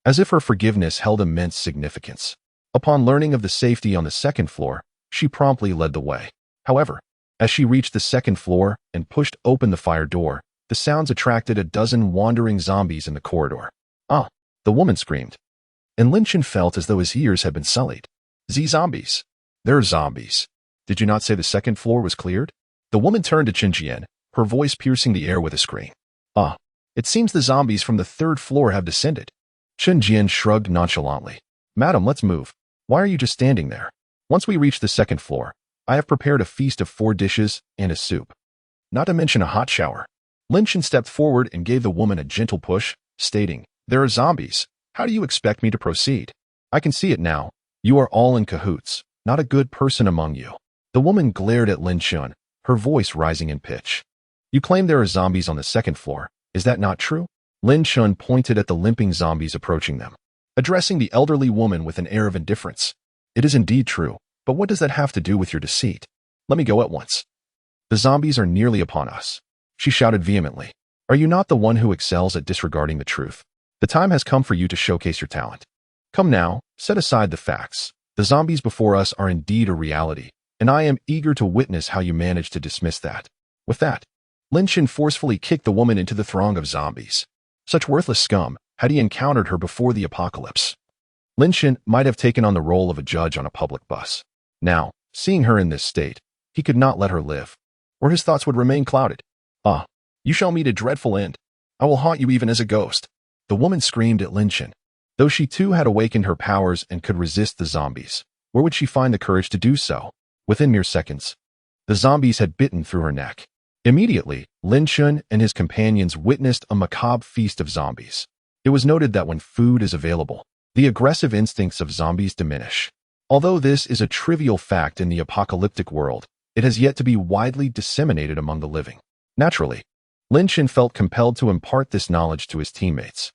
as if her forgiveness held immense significance. Upon learning of the safety on the second floor, she promptly led the way. However, as she reached the second floor and pushed open the fire door, the sounds attracted a dozen wandering zombies in the corridor. Ah, the woman screamed. And Lin Shun felt as though his ears had been sullied. Zombies. They're zombies. Did you not say the second floor was cleared? The woman turned to Qin Jian, her voice piercing the air with a scream. Ah, it seems the zombies from the third floor have descended. Qin Jian shrugged nonchalantly. Madam, let's move. Why are you just standing there? Once we reach the second floor, I have prepared a feast of 4 dishes and a soup. Not to mention a hot shower. Lin Shun stepped forward and gave the woman a gentle push, stating, There are zombies. How do you expect me to proceed? I can see it now. You are all in cahoots. Not a good person among you. The woman glared at Lin Shun, her voice rising in pitch. You claim there are zombies on the second floor. Is that not true? Lin Shun pointed at the limping zombies approaching them, addressing the elderly woman with an air of indifference. It is indeed true, but what does that have to do with your deceit? Let me go at once. The zombies are nearly upon us, she shouted vehemently. Are you not the one who excels at disregarding the truth? The time has come for you to showcase your talent. Come now, set aside the facts. The zombies before us are indeed a reality, and I am eager to witness how you manage to dismiss that. With that, Lin Shun forcefully kicked the woman into the throng of zombies. Such worthless scum had he encountered her before the apocalypse. Lin Shun might have taken on the role of a judge on a public bus. Now, seeing her in this state, he could not let her live, or his thoughts would remain clouded. Ah, you shall meet a dreadful end. I will haunt you even as a ghost. The woman screamed at Lin Shun. Though she too had awakened her powers and could resist the zombies, where would she find the courage to do so? Within mere seconds, the zombies had bitten through her neck. Immediately, Lin Chen and his companions witnessed a macabre feast of zombies. It was noted that when food is available, the aggressive instincts of zombies diminish. Although this is a trivial fact in the apocalyptic world, it has yet to be widely disseminated among the living. Naturally, Lin Chen felt compelled to impart this knowledge to his teammates.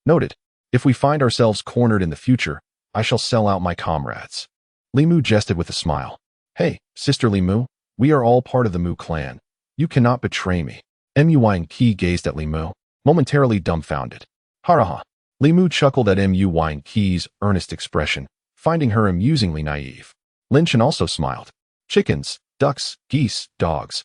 Noted. If we find ourselves cornered in the future, I shall sell out my comrades. Li Mu jested with a smile. Hey, Sister Li Mu, we are all part of the Mu clan. You cannot betray me. Mu Qi gazed at Li Mu, momentarily dumbfounded. Haraha. Li Mu chuckled at Mu Qi's earnest expression, finding her amusingly naive. Lin Chen also smiled. Chickens, ducks, geese, dogs,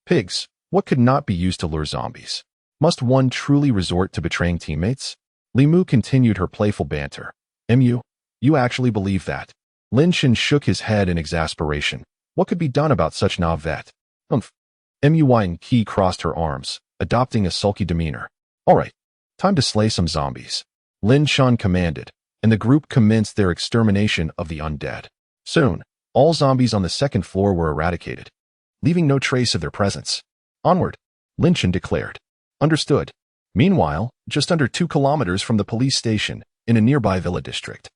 pigs, what could not be used to lure zombies? Must one truly resort to betraying teammates? Li Mu continued her playful banter. Mu, you actually believe that? Lin Chen shook his head in exasperation. What could be done about such navet? Mu Qi crossed her arms, adopting a sulky demeanor. All right, time to slay some zombies. Lin Chen commanded, and the group commenced their extermination of the undead. Soon, all zombies on the second floor were eradicated, leaving no trace of their presence. Onward, Lin Chen declared. Understood. Meanwhile, just under 2 kilometers from the police station, in a nearby villa district,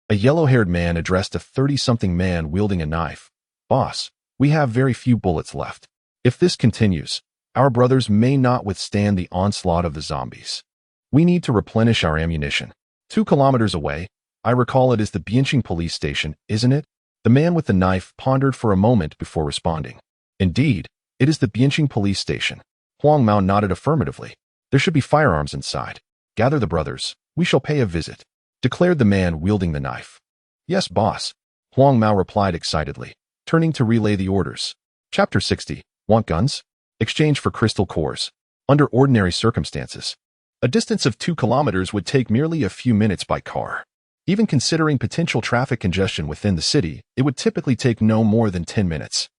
a yellow-haired man addressed a 30-something man wielding a knife. Boss, we have very few bullets left. If this continues, our brothers may not withstand the onslaught of the zombies. We need to replenish our ammunition. 2 kilometers away, I recall it is the Bianqing police station, isn't it? The man with the knife pondered for a moment before responding. Indeed, it is the Bianqing police station. Huang Mao nodded affirmatively. There should be firearms inside. Gather the brothers. We shall pay a visit, declared the man wielding the knife. Yes, boss, Huang Mao replied excitedly, turning to relay the orders. Chapter 60. Want guns? Exchange for crystal cores. Under ordinary circumstances, a distance of 2 kilometers would take merely a few minutes by car. Even considering potential traffic congestion within the city, it would typically take no more than 10 minutes.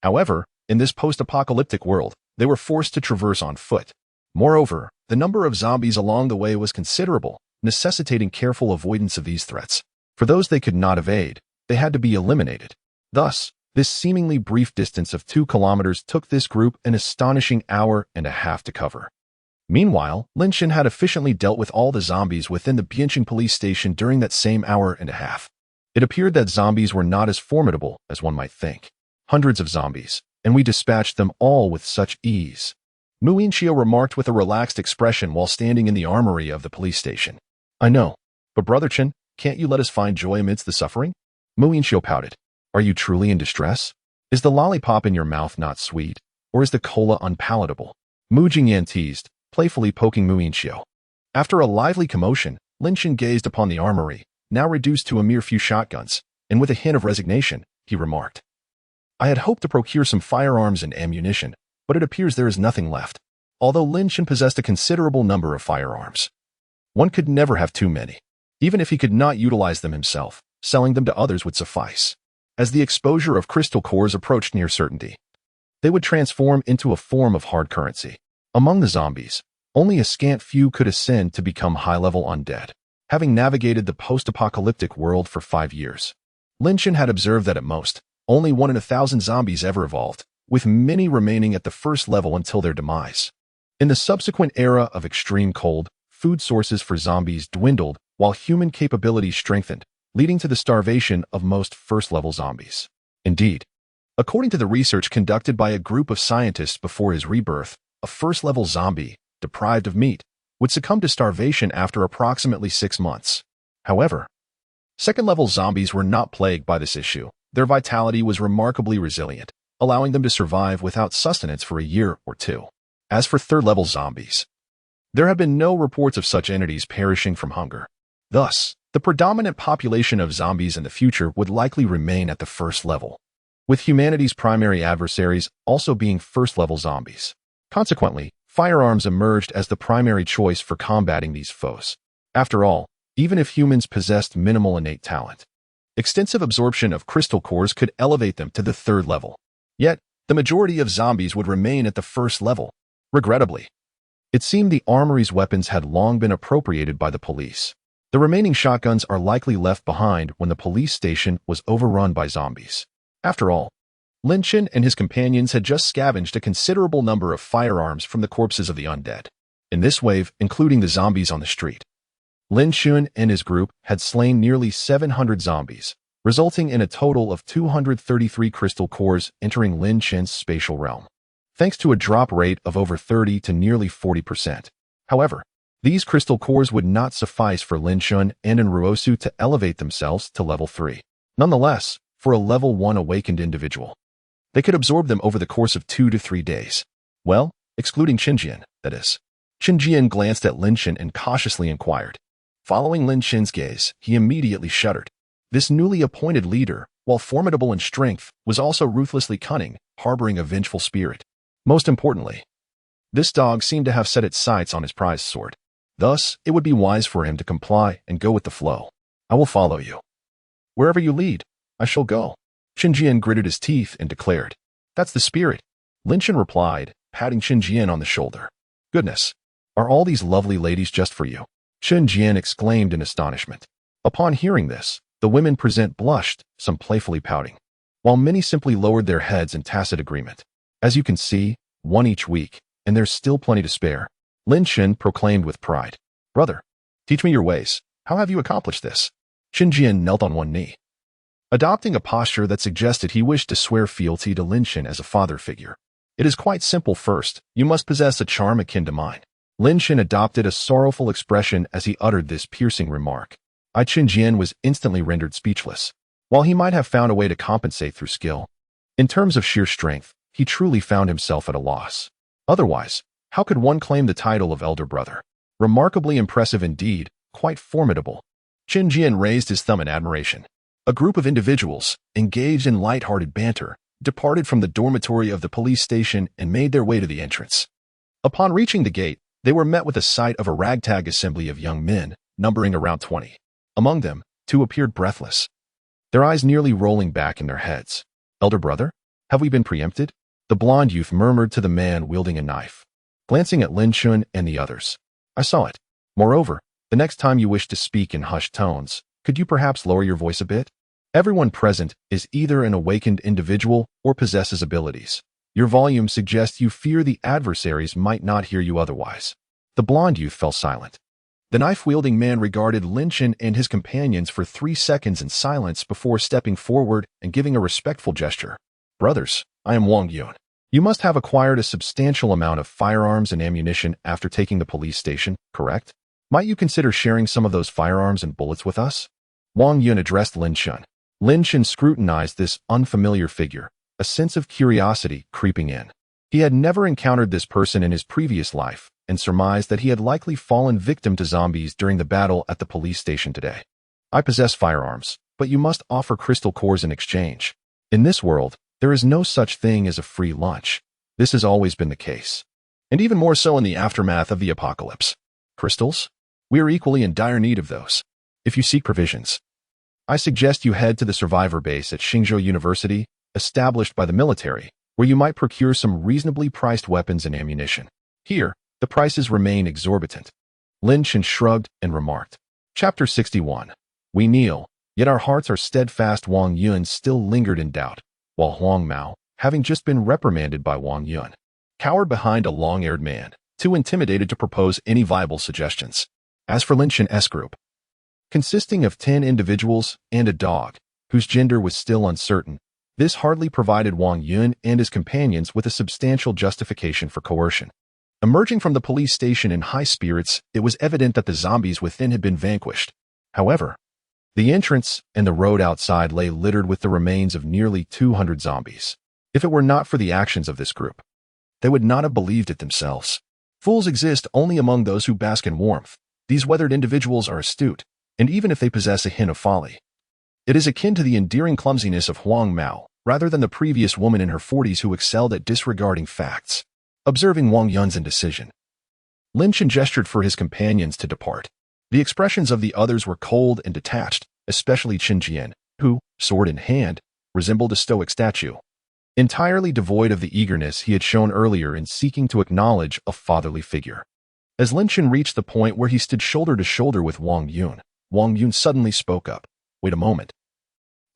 However, in this post-apocalyptic world, they were forced to traverse on foot. Moreover, the number of zombies along the way was considerable, necessitating careful avoidance of these threats. For those they could not evade, they had to be eliminated. Thus, this seemingly brief distance of 2 kilometers took this group an astonishing hour and a half to cover. Meanwhile, Lin Chen had efficiently dealt with all the zombies within the Bianqing police station during that same hour and a half. It appeared that zombies were not as formidable as one might think. Hundreds of zombies, and we dispatched them all with such ease. Mu Yinqiu remarked with a relaxed expression while standing in the armory of the police station. I know, but Brother Chen, can't you let us find joy amidst the suffering? Mu Yinqiu pouted. Are you truly in distress? Is the lollipop in your mouth not sweet, or is the cola unpalatable? Mu Jingyan teased, playfully poking Mu Yinqiu. After a lively commotion, Lin Chen gazed upon the armory, now reduced to a mere few shotguns, and with a hint of resignation, he remarked. I had hoped to procure some firearms and ammunition, but it appears there is nothing left. Although Lin Chen possessed a considerable number of firearms, one could never have too many. Even if he could not utilize them himself, selling them to others would suffice. As the exposure of crystal cores approached near certainty, they would transform into a form of hard currency. Among the zombies, only a scant few could ascend to become high-level undead. Having navigated the post-apocalyptic world for 5 years, Lin Chen had observed that at most, only 1 in 1,000 zombies ever evolved, with many remaining at the first level until their demise. In the subsequent era of extreme cold, food sources for zombies dwindled while human capabilities strengthened, leading to the starvation of most first-level zombies. Indeed, according to the research conducted by a group of scientists before his rebirth, a first-level zombie, deprived of meat, would succumb to starvation after approximately 6 months. However, second-level zombies were not plagued by this issue. Their vitality was remarkably resilient, allowing them to survive without sustenance for a year or 2. As for third-level zombies, there have been no reports of such entities perishing from hunger. Thus, the predominant population of zombies in the future would likely remain at the first level, with humanity's primary adversaries also being first-level zombies. Consequently, firearms emerged as the primary choice for combating these foes. After all, even if humans possessed minimal innate talent, extensive absorption of crystal cores could elevate them to the third level. Yet, the majority of zombies would remain at the first level. Regrettably, it seemed the armory's weapons had long been appropriated by the police. The remaining shotguns are likely left behind when the police station was overrun by zombies. After all, Lin Chen and his companions had just scavenged a considerable number of firearms from the corpses of the undead. In this wave, including the zombies on the street, Lin Chen and his group had slain nearly 700 zombies, resulting in a total of 233 crystal cores entering Lin Chen's spatial realm, thanks to a drop rate of over 30 to nearly 40%. However, these crystal cores would not suffice for Lin Chen and Enruosu to elevate themselves to level 3. Nonetheless, for a level 1 awakened individual, they could absorb them over the course of 2 to 3 days. Well, excluding Qinjian, that is. Qinjian glanced at Lin Chen and cautiously inquired. Following Lin Chen's gaze, he immediately shuddered. This newly appointed leader, while formidable in strength, was also ruthlessly cunning, harboring a vengeful spirit. Most importantly, this dog seemed to have set its sights on his prized sword. Thus, it would be wise for him to comply and go with the flow. I will follow you. Wherever you lead, I shall go. Qinjian gritted his teeth and declared. That's the spirit. Lin Chen replied, patting Qinjian on the shoulder. Goodness, are all these lovely ladies just for you? Qinjian exclaimed in astonishment. Upon hearing this, the women present blushed, some playfully pouting, while many simply lowered their heads in tacit agreement. As you can see, one each week, and there's still plenty to spare. Lin Chen proclaimed with pride. Brother, teach me your ways. How have you accomplished this? Qinjian knelt on one knee, adopting a posture that suggested he wished to swear fealty to Lin Chen as a father figure. It is quite simple. First, you must possess a charm akin to mine. Lin Chen adopted a sorrowful expression as he uttered this piercing remark. Qinjian was instantly rendered speechless. While he might have found a way to compensate through skill, in terms of sheer strength, he truly found himself at a loss. Otherwise, how could one claim the title of elder brother? Remarkably impressive indeed, quite formidable. Qinjian raised his thumb in admiration. A group of individuals, engaged in light-hearted banter, departed from the dormitory of the police station and made their way to the entrance. Upon reaching the gate, they were met with a sight of a ragtag assembly of young men, numbering around 20. Among them, 2 appeared breathless, their eyes nearly rolling back in their heads. Elder brother, have we been preempted? The blond youth murmured to the man wielding a knife, glancing at Lin Chen and the others. I saw it. Moreover, the next time you wish to speak in hushed tones, could you perhaps lower your voice a bit? Everyone present is either an awakened individual or possesses abilities. Your volume suggests you fear the adversaries might not hear you otherwise. The blond youth fell silent. The knife-wielding man regarded Lin Chen and his companions for 3 seconds in silence before stepping forward and giving a respectful gesture. Brothers, I am Wang Yun. You must have acquired a substantial amount of firearms and ammunition after taking the police station, correct? Might you consider sharing some of those firearms and bullets with us? Wang Yun addressed Lin Chen. Lin Chen scrutinized this unfamiliar figure, a sense of curiosity creeping in. He had never encountered this person in his previous life, and surmised that he had likely fallen victim to zombies during the battle at the police station today. I possess firearms, but you must offer crystal cores in exchange. In this world, there is no such thing as a free lunch. This has always been the case, and even more so in the aftermath of the apocalypse. Crystals? We are equally in dire need of those. If you seek provisions, I suggest you head to the survivor base at Xingzhou University, established by the military, where you might procure some reasonably priced weapons and ammunition. Here, the prices remain exorbitant. Lin Chen shrugged and remarked. Chapter 61. We kneel, yet our hearts are steadfast. Wang Yun still lingered in doubt, while Huang Mao, having just been reprimanded by Wang Yun, cowered behind a long-haired man, too intimidated to propose any viable suggestions. As for Lin Chen's group, consisting of 10 individuals and a dog, whose gender was still uncertain, this hardly provided Wang Yun and his companions with a substantial justification for coercion. Emerging from the police station in high spirits, it was evident that the zombies within had been vanquished. However, the entrance and the road outside lay littered with the remains of nearly 200 zombies. If it were not for the actions of this group, they would not have believed it themselves. Fools exist only among those who bask in warmth. These weathered individuals are astute, and even if they possess a hint of folly, it is akin to the endearing clumsiness of Huang Mao, rather than the previous woman in her 40s who excelled at disregarding facts. Observing Wang Yun's indecision, Lin Chen gestured for his companions to depart. The expressions of the others were cold and detached, especially Qinjian, who, sword in hand, resembled a stoic statue, entirely devoid of the eagerness he had shown earlier in seeking to acknowledge a fatherly figure. As Lin Chen reached the point where he stood shoulder to shoulder with Wang Yun suddenly spoke up. Wait a moment.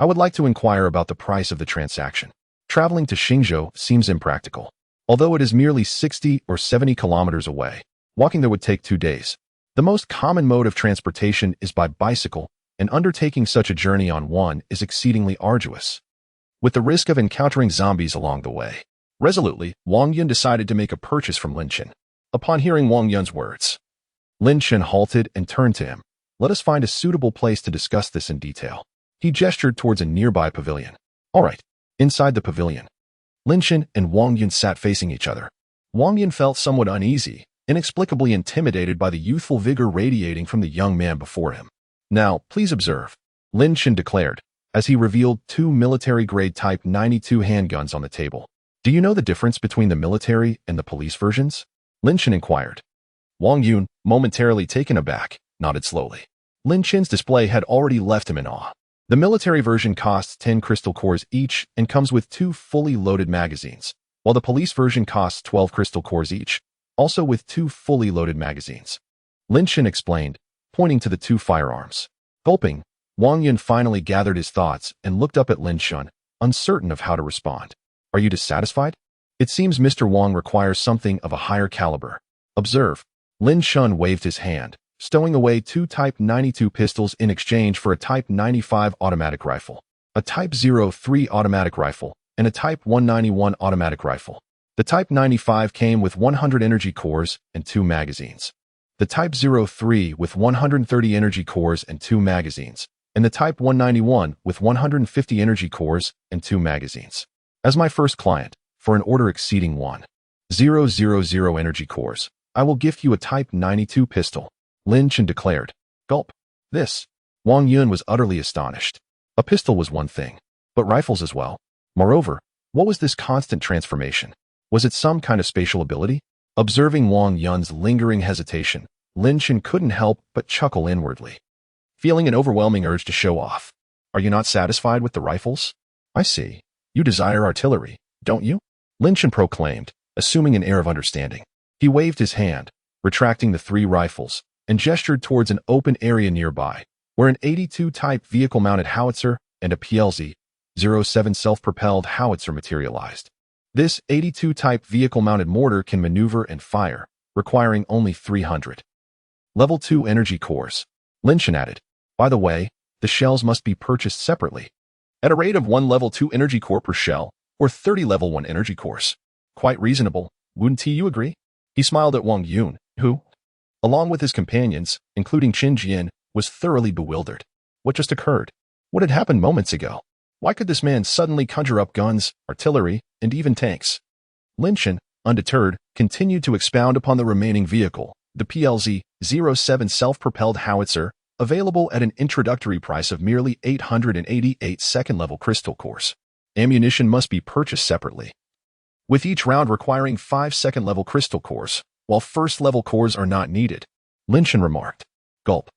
I would like to inquire about the price of the transaction. Traveling to Xingzhou seems impractical. Although it is merely 60 or 70 kilometers away, walking there would take 2 days. The most common mode of transportation is by bicycle, and undertaking such a journey on one is exceedingly arduous, with the risk of encountering zombies along the way. Resolutely, Wang Yun decided to make a purchase from Lin Chen. Upon hearing Wang Yun's words, Lin Chen halted and turned to him. Let us find a suitable place to discuss this in detail. He gestured towards a nearby pavilion. All right. Inside the pavilion, Lin Chen and Wang Yun sat facing each other. Wang Yun felt somewhat uneasy, inexplicably intimidated by the youthful vigor radiating from the young man before him. Now, please observe, Lin Chen declared, as he revealed 2 military-grade Type 92 handguns on the table. Do you know the difference between the military and the police versions? Lin Chen inquired. Wang Yun, momentarily taken aback, nodded slowly. Lin Chen's display had already left him in awe. The military version costs 10 crystal cores each and comes with 2 fully loaded magazines, while the police version costs 12 crystal cores each, also with 2 fully loaded magazines. Lin Chen explained, pointing to the 2 firearms. Gulping, Wang Yun finally gathered his thoughts and looked up at Lin Chen, uncertain of how to respond. Are you dissatisfied? It seems Mr. Wang requires something of a higher caliber. Observe. Lin Chen waved his hand, stowing away 2 Type 92 pistols in exchange for a Type 95 automatic rifle, a Type 03 automatic rifle, and a Type 191 automatic rifle. The Type 95 came with 100 energy cores and 2 magazines. The Type 03 with 130 energy cores and 2 magazines, and the Type 191 with 150 energy cores and 2 magazines. As my first client, for an order exceeding 1,000 energy cores, I will gift you a Type 92 pistol, Lin Chen declared. Gulp. This. Wang Yun was utterly astonished. A pistol was one thing, but rifles as well. Moreover, what was this constant transformation? Was it some kind of spatial ability? Observing Wang Yun's lingering hesitation, Lin Chen couldn't help but chuckle inwardly, feeling an overwhelming urge to show off. Are you not satisfied with the rifles? I see. You desire artillery, don't you? Lin Chen proclaimed, assuming an air of understanding. He waved his hand, retracting the 3 rifles, and gestured towards an open area nearby, where an 82 type vehicle-mounted howitzer and a PLZ-07 self-propelled howitzer materialized. This 82 type vehicle-mounted mortar can maneuver and fire, requiring only 300. Level 2 energy cores. Lin Chen added. By the way, the shells must be purchased separately, at a rate of 1 level 2 energy core per shell, or 30 level 1 energy cores. Quite reasonable, wouldn't you agree? He smiled at Wang Yun, who, along with his companions, including Qin Jian, was thoroughly bewildered. What just occurred? What had happened moments ago? Why could this man suddenly conjure up guns, artillery, and even tanks? Lin Chen, undeterred, continued to expound upon the remaining vehicle, the PLZ-07 self-propelled howitzer, available at an introductory price of merely 888 second-level crystal cores. Ammunition must be purchased separately, with each round requiring 5 second-level crystal cores, while first-level cores are not needed. Lin Chen remarked. Gulp.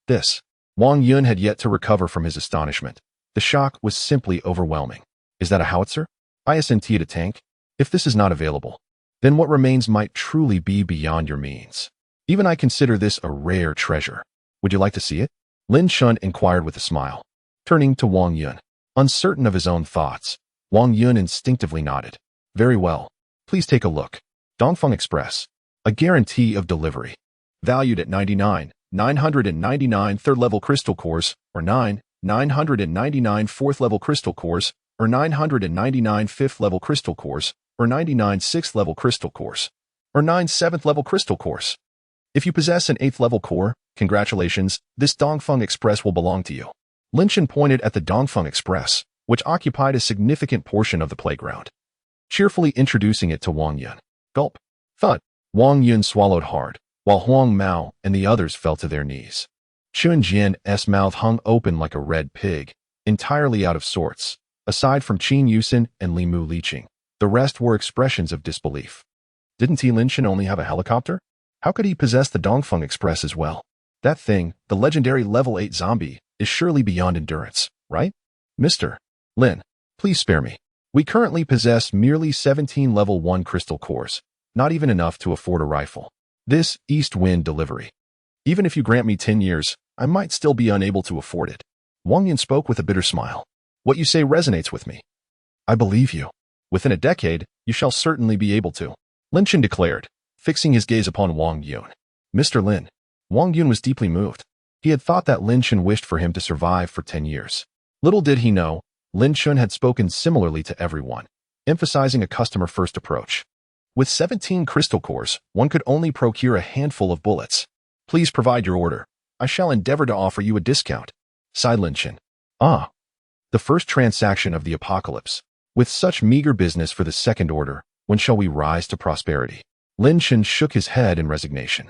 This. Wang Yun had yet to recover from his astonishment. The shock was simply overwhelming. Is that a howitzer? ISNT at a tank? If this is not available, then what remains might truly be beyond your means. Even I consider this a rare treasure. Would you like to see it? Lin Chen inquired with a smile. Turning to Wang Yun, uncertain of his own thoughts, Wang Yun instinctively nodded. Very well. Please take a look. Dongfeng Express. A guarantee of delivery. Valued at 999 third-level crystal cores, or 999 fourth-level crystal cores, or 999 fifth-level crystal cores, or 99 sixth-level crystal cores, or 9 seventh-level crystal cores. If you possess an 8th-level core, congratulations, this Dongfeng Express will belong to you. Lin Chen pointed at the Dongfeng Express, which occupied a significant portion of the playground, cheerfully introducing it to Wang Yun. Gulp. Thud. Wang Yun swallowed hard, while Huang Mao and the others fell to their knees. Qin Jian's mouth hung open like a red pig, entirely out of sorts. Aside from Qin Yusin and Li Mu Liqing, the rest were expressions of disbelief. Didn't Lin Chen only have a helicopter? How could he possess the Dongfeng Express as well? That thing, the legendary level 8 zombie, is surely beyond endurance, right? Mr. Lin, please spare me. We currently possess merely 17 level 1 crystal cores, not even enough to afford a rifle. This east wind delivery. Even if you grant me 10 years, I might still be unable to afford it. Wang Yun spoke with a bitter smile. What you say resonates with me. I believe you. Within a decade, you shall certainly be able to, Lin Chen declared, fixing his gaze upon Wang Yun. Mr. Lin. Wang Yun was deeply moved. He had thought that Lin Chen wished for him to survive for 10 years. Little did he know, Lin Chen had spoken similarly to everyone, emphasizing a customer-first approach. With 17 crystal cores, one could only procure a handful of bullets. Please provide your order. I shall endeavor to offer you a discount, sighed Lin Chen. Ah. The first transaction of the apocalypse. With such meager business for the second order, when shall we rise to prosperity? Lin Chen shook his head in resignation.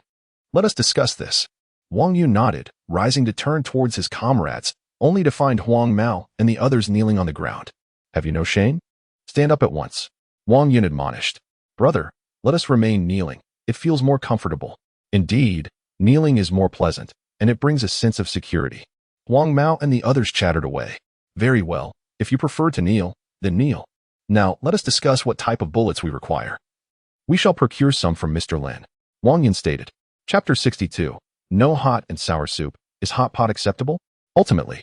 Let us discuss this. Wang Yun nodded, rising to turn towards his comrades, only to find Huang Mao and the others kneeling on the ground. Have you no shame? Stand up at once. Wang Yun admonished. Brother, let us remain kneeling. It feels more comfortable. Indeed, kneeling is more pleasant, and it brings a sense of security. Huang Mao and the others chattered away. Very well, if you prefer to kneel, then kneel. Now, let us discuss what type of bullets we require. We shall procure some from Mr. Lin. Wang Yun stated. Chapter 62. No hot and sour soup. Is hot pot acceptable? Ultimately,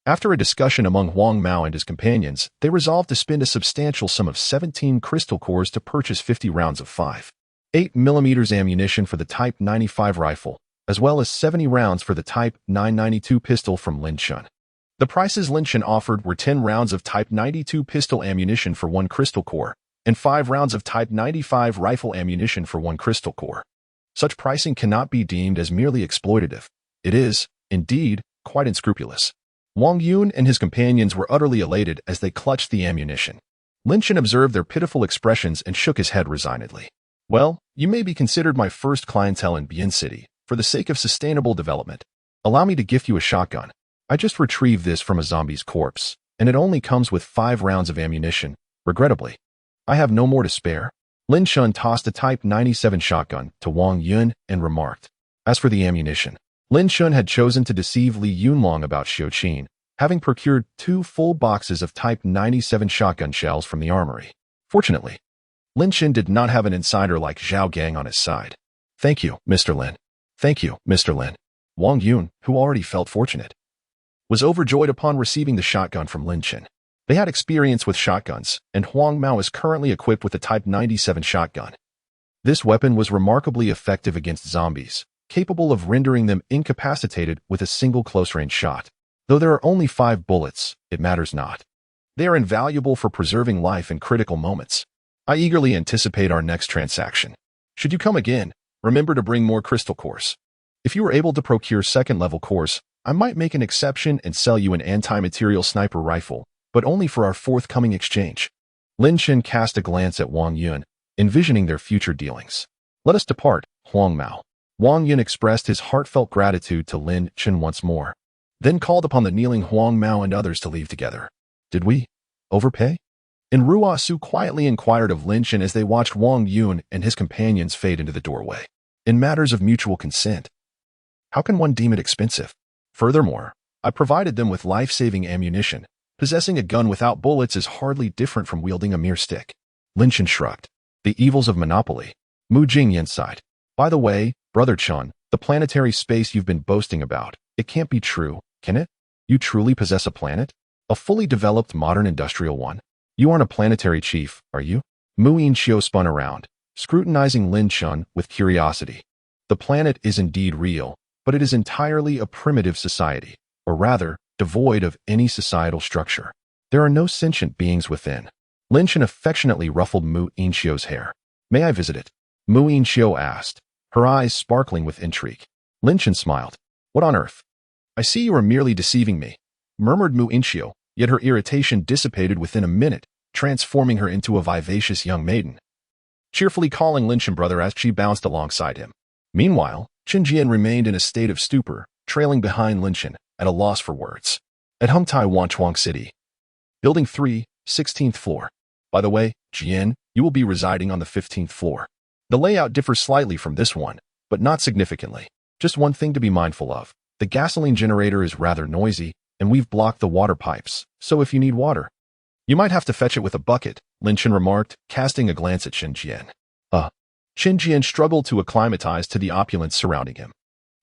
after a discussion among Huang Mao and his companions, they resolved to spend a substantial sum of 17 crystal cores to purchase 50 rounds of 5.8mm ammunition for the Type 95 rifle, as well as 70 rounds for the Type 992 pistol from Lin Chen. The prices Lin Chen offered were 10 rounds of Type 92 pistol ammunition for 1 crystal core, and 5 rounds of Type 95 rifle ammunition for 1 crystal core. Such pricing cannot be deemed as merely exploitative. It is, indeed, quite unscrupulous. Wang Yun and his companions were utterly elated as they clutched the ammunition. Lin Chen observed their pitiful expressions and shook his head resignedly. Well, you may be considered my first clientele in Bien City, for the sake of sustainable development. Allow me to gift you a shotgun. I just retrieved this from a zombie's corpse, and it only comes with 5 rounds of ammunition. Regrettably, I have no more to spare. Lin Chen tossed a Type 97 shotgun to Wang Yun and remarked. As for the ammunition, Lin Chen had chosen to deceive Li Yunlong about Xiuqin, having procured 2 full boxes of Type 97 shotgun shells from the armory. Fortunately, Lin Chen did not have an insider like Zhao Gang on his side. Thank you, Mr. Lin. Thank you, Mr. Lin. Wang Yun, who already felt fortunate, was overjoyed upon receiving the shotgun from Lin Chen. They had experience with shotguns, and Huang Mao is currently equipped with a Type 97 shotgun. This weapon was remarkably effective against zombies, capable of rendering them incapacitated with a single close-range shot. Though there are only 5 bullets, it matters not. They are invaluable for preserving life in critical moments. I eagerly anticipate our next transaction. Should you come again, remember to bring more crystal cores. If you are able to procure second-level cores, I might make an exception and sell you an anti-material sniper rifle, but only for our forthcoming exchange. Lin Chen cast a glance at Wang Yun, envisioning their future dealings. Let us depart, Huang Mao. Wang Yun expressed his heartfelt gratitude to Lin Chen once more, then called upon the kneeling Huang Mao and others to leave together. Did we overpay? And Ruo Su quietly inquired of Lin Chen as they watched Wang Yun and his companions fade into the doorway. In matters of mutual consent, how can one deem it expensive? Furthermore, I provided them with life-saving ammunition. Possessing a gun without bullets is hardly different from wielding a mere stick. Lin Chen shrugged. The evils of monopoly. Mu Jingyan sighed. By the way, Brother Chen, the planetary space you've been boasting about, it can't be true, can it? You truly possess a planet? A fully developed modern industrial one? You aren't a planetary chief, are you? Mu Yinxiu spun around, scrutinizing Lin Chen with curiosity. The planet is indeed real, but it is entirely a primitive society, or rather, devoid of any societal structure. There are no sentient beings within. Lin Chen affectionately ruffled Mu Yinxiu's hair. May I visit it? Mu Yinxiu asked, her eyes sparkling with intrigue. Lin Chen smiled. What on earth? I see you are merely deceiving me, murmured Mu Yinxiu, yet her irritation dissipated within a minute, transforming her into a vivacious young maiden, cheerfully calling Lin Chen brother as she bounced alongside him. Meanwhile, Chen Jian remained in a state of stupor, trailing behind Lin Chen, at a loss for words. At Hengtai Wanchuang City. Building 3, 16th floor. By the way, Jian, you will be residing on the 15th floor. The layout differs slightly from this one, but not significantly. Just one thing to be mindful of. The gasoline generator is rather noisy, and we've blocked the water pipes, so if you need water, you might have to fetch it with a bucket, Lin Chen remarked, casting a glance at Chen Jian. Chen Jian struggled to acclimatize to the opulence surrounding him.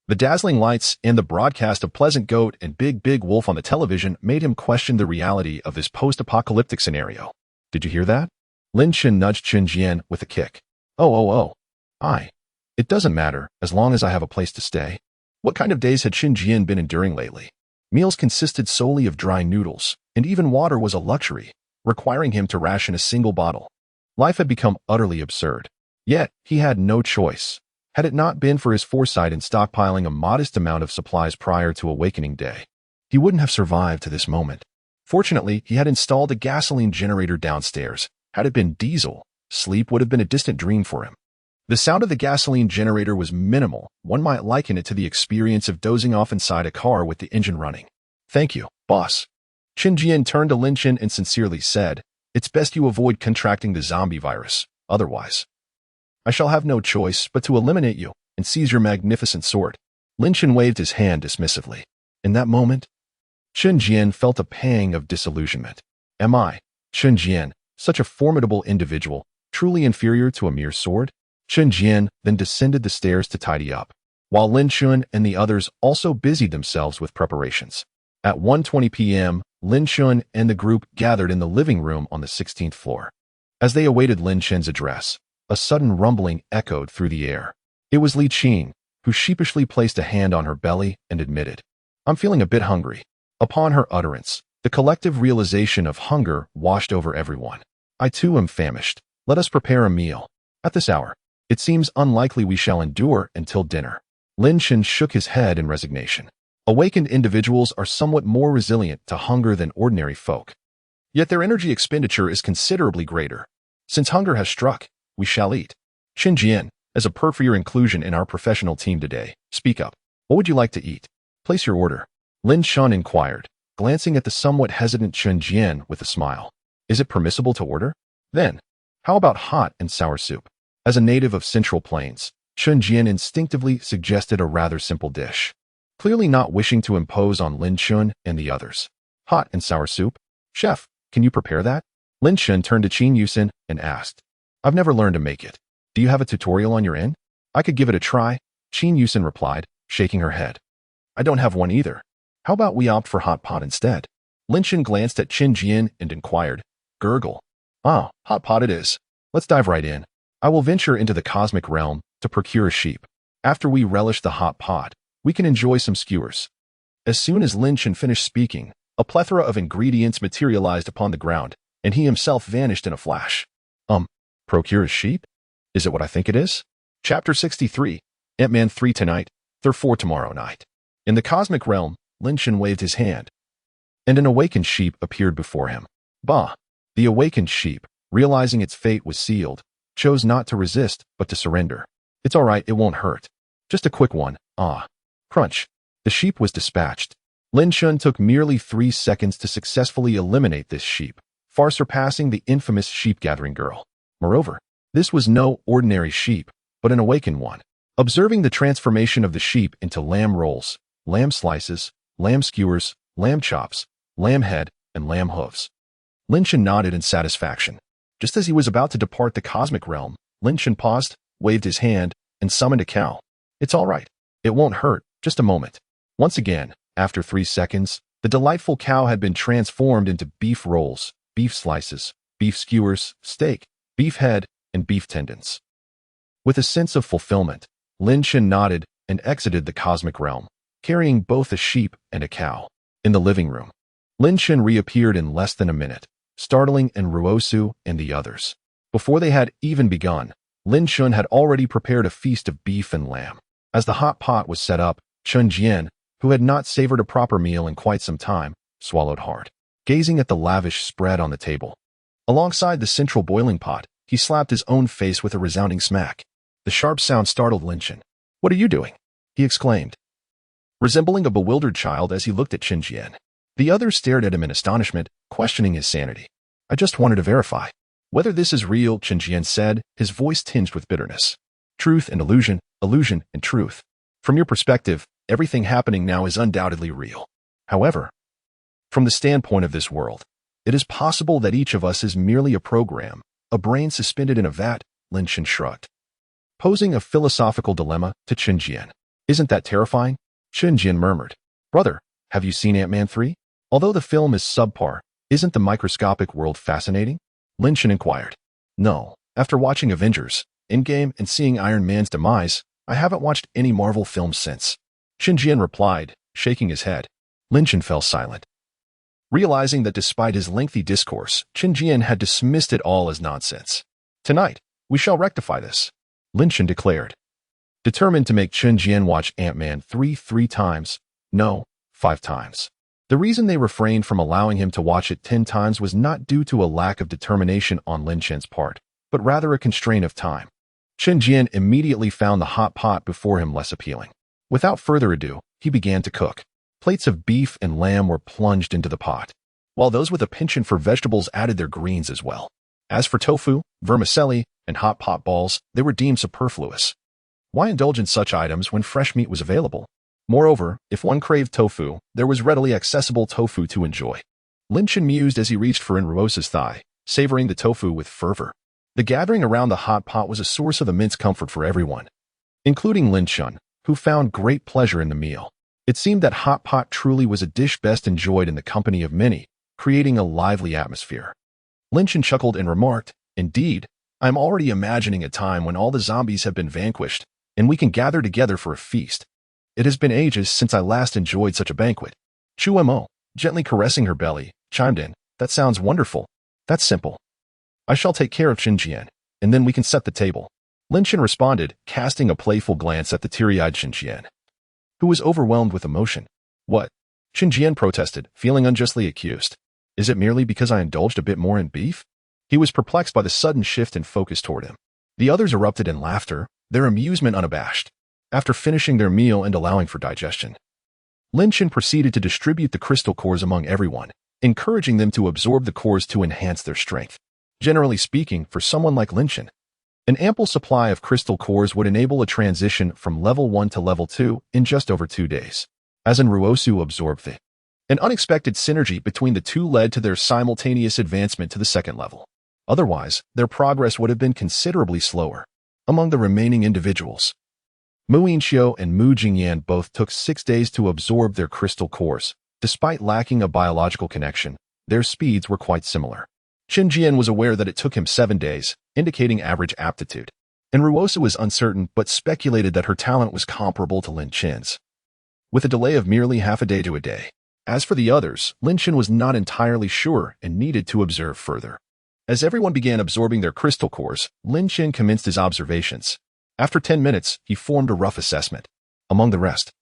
The dazzling lights and the broadcast of Pleasant Goat and Big Wolf on the television made him question the reality of this post-apocalyptic scenario. Did you hear that? Lin Chen nudged Chen Jian with a kick. Oh. It doesn't matter, as long as I have a place to stay. What kind of days had Chen Jian been enduring lately? Meals consisted solely of dry noodles, and even water was a luxury, requiring him to ration a single bottle. Life had become utterly absurd. Yet, he had no choice. Had it not been for his foresight in stockpiling a modest amount of supplies prior to Awakening Day, he wouldn't have survived to this moment. Fortunately, he had installed a gasoline generator downstairs. Had it been diesel, sleep would have been a distant dream for him. The sound of the gasoline generator was minimal. One might liken it to the experience of dozing off inside a car with the engine running. Thank you, boss. Chen Jian turned to Lin Chen and sincerely said, it's best you avoid contracting the zombie virus. Otherwise, I shall have no choice but to eliminate you and seize your magnificent sword. Lin Chen waved his hand dismissively. In that moment, Chen Jian felt a pang of disillusionment. Am I, Chen Jian, such a formidable individual, truly inferior to a mere sword? Chen Jian then descended the stairs to tidy up, while Lin Chen and the others also busied themselves with preparations. At 1:20 p.m., Lin Chen and the group gathered in the living room on the 16th floor. As they awaited Lin Chen's address, a sudden rumbling echoed through the air. It was Li Qing, who sheepishly placed a hand on her belly and admitted, I'm feeling a bit hungry. Upon her utterance, the collective realization of hunger washed over everyone. I too am famished. Let us prepare a meal. At this hour, it seems unlikely we shall endure until dinner. Lin Chen shook his head in resignation. Awakened individuals are somewhat more resilient to hunger than ordinary folk. Yet their energy expenditure is considerably greater. Since hunger has struck, we shall eat. Chen Jian, as a perk for your inclusion in our professional team today, speak up. What would you like to eat? Place your order. Lin Chen inquired, glancing at the somewhat hesitant Chen Jian with a smile. Is it permissible to order? Then, how about hot and sour soup? As a native of Central Plains, Chen Jian instinctively suggested a rather simple dish, clearly not wishing to impose on Lin Chen and the others. Hot and sour soup? Chef, can you prepare that? Lin Chen turned to Qin Yusin and asked, I've never learned to make it. Do you have a tutorial on your end? I could give it a try, Qin Yusin replied, shaking her head. I don't have one either. How about we opt for hot pot instead? Lin Chen glanced at Chen Jian and inquired, gurgle. Ah, hot pot it is. Let's dive right in. I will venture into the cosmic realm to procure a sheep. After we relish the hot pot, we can enjoy some skewers. As soon as Lin Chen finished speaking, a plethora of ingredients materialized upon the ground, and he himself vanished in a flash. Procure a sheep? Is it what I think it is? Chapter 63, Ant-Man 3 tonight, Thor 4 tomorrow night. In the cosmic realm, Lin Chen waved his hand, and an awakened sheep appeared before him. Bah! The awakened sheep, realizing its fate was sealed, chose not to resist, but to surrender. It's all right, it won't hurt. Just a quick one. Ah. Crunch. The sheep was dispatched. Lin Chen took merely 3 seconds to successfully eliminate this sheep, far surpassing the infamous sheep-gathering girl. Moreover, this was no ordinary sheep, but an awakened one. Observing the transformation of the sheep into lamb rolls, lamb slices, lamb skewers, lamb chops, lamb head, and lamb hooves, Lin Chen nodded in satisfaction. Just as he was about to depart the cosmic realm, Lin Chen paused, waved his hand, and summoned a cow. It's all right. It won't hurt. Just a moment. Once again, after 3 seconds, the delightful cow had been transformed into beef rolls, beef slices, beef skewers, steak, beef head, and beef tendons. With a sense of fulfillment, Lin Chen nodded and exited the cosmic realm, carrying both a sheep and a cow. In the living room, Lin Chen reappeared in less than a minute, startling Ruosu and the others. Before they had even begun, Lin Chen had already prepared a feast of beef and lamb. As the hot pot was set up, Chen Jian, who had not savored a proper meal in quite some time, swallowed hard, gazing at the lavish spread on the table. Alongside the central boiling pot, he slapped his own face with a resounding smack. The sharp sound startled Lin Chen. What are you doing? He exclaimed, resembling a bewildered child as he looked at Chen Jian. The others stared at him in astonishment, questioning his sanity. I just wanted to verify whether this is real, Chen Jian said, his voice tinged with bitterness. Truth and illusion, illusion and truth. From your perspective, everything happening now is undoubtedly real. However, from the standpoint of this world, it is possible that each of us is merely a program, a brain suspended in a vat, Lin Chen shrugged, posing a philosophical dilemma to Chen Jian. Isn't that terrifying? Chen Jian murmured. Brother, have you seen Ant-Man 3? Although the film is subpar, isn't the microscopic world fascinating? Lin Chen inquired. No, after watching Avengers, Endgame and seeing Iron Man's demise, I haven't watched any Marvel films since. Qin Jian replied, shaking his head. Lin Chen fell silent. Realizing that despite his lengthy discourse, Qin Jian had dismissed it all as nonsense. Tonight, we shall rectify this, Lin Chen declared. Determined to make Qin Jian watch Ant-Man 3 times, no, 5 times. The reason they refrained from allowing him to watch it 10 times was not due to a lack of determination on Lin Chen's part, but rather a constraint of time. Qin Jian immediately found the hot pot before him less appealing. Without further ado, he began to cook. Plates of beef and lamb were plunged into the pot, while those with a penchant for vegetables added their greens as well. As for tofu, vermicelli, and hot pot balls, they were deemed superfluous. Why indulge in such items when fresh meat was available? Moreover, if one craved tofu, there was readily accessible tofu to enjoy. Lin Chen mused as he reached for Enriosa's thigh, savoring the tofu with fervor. The gathering around the hot pot was a source of immense comfort for everyone, including Lin Chen, who found great pleasure in the meal. It seemed that hot pot truly was a dish best enjoyed in the company of many, creating a lively atmosphere. Lin Chen chuckled and remarked, "Indeed, I am already imagining a time when all the zombies have been vanquished, and we can gather together for a feast. It has been ages since I last enjoyed such a banquet." Chu Mo, gently caressing her belly, chimed in, "That sounds wonderful. That's simple. I shall take care of Qin Jian, and then we can set the table." Lin Chen responded, casting a playful glance at the teary-eyed Qin Jian, who was overwhelmed with emotion. "What?" Qin Jian protested, feeling unjustly accused. "Is it merely because I indulged a bit more in beef?" He was perplexed by the sudden shift in focus toward him. The others erupted in laughter, their amusement unabashed. After finishing their meal and allowing for digestion, Lin Chen proceeded to distribute the crystal cores among everyone, encouraging them to absorb the cores to enhance their strength. Generally speaking, for someone like Lin Chen, an ample supply of crystal cores would enable a transition from level 1 to level 2 in just over 2 days. As Enriosa absorbed it, an unexpected synergy between the two led to their simultaneous advancement to the second level. Otherwise, their progress would have been considerably slower. Among the remaining individuals, Mu Yinxiu and Mu Jingyan both took 6 days to absorb their crystal cores. Despite lacking a biological connection, their speeds were quite similar. Qin Jian was aware that it took him 7 days, indicating average aptitude. Enriosa was uncertain but speculated that her talent was comparable to Lin Chen's, with a delay of merely half a day to a day. As for the others, Lin Chen was not entirely sure and needed to observe further. As everyone began absorbing their crystal cores, Lin Chen commenced his observations. After 10 minutes, he formed a rough assessment. Among the rest,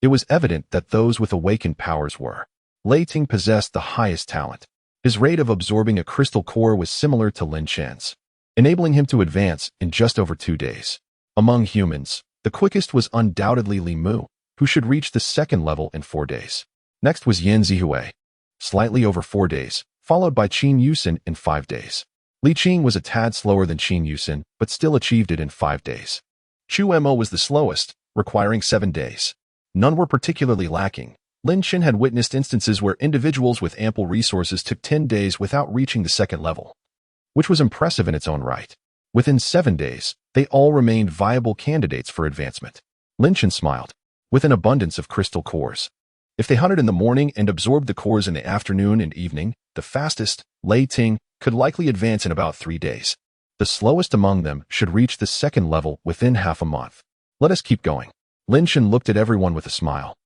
it was evident that those with awakened powers were. Lei Ting possessed the highest talent. His rate of absorbing a crystal core was similar to Lin Chen's, enabling him to advance in just over 2 days. Among humans, the quickest was undoubtedly Li Mu, who should reach the second level in 4 days. Next was Yan Zihui, slightly over 4 days, followed by Qin Yusin in 5 days. Li Qing was a tad slower than Qin Yusin, but still achieved it in 5 days. Chu Mo was the slowest, requiring 7 days. None were particularly lacking. Lin Chen had witnessed instances where individuals with ample resources took 10 days without reaching the second level, which was impressive in its own right. Within 7 days, they all remained viable candidates for advancement. Lin Chen smiled. With an abundance of crystal cores, if they hunted in the morning and absorbed the cores in the afternoon and evening, the fastest, Lei Ting, could likely advance in about 3 days. The slowest among them should reach the second level within half a month. Let us keep going. Lin Chen looked at everyone with a smile,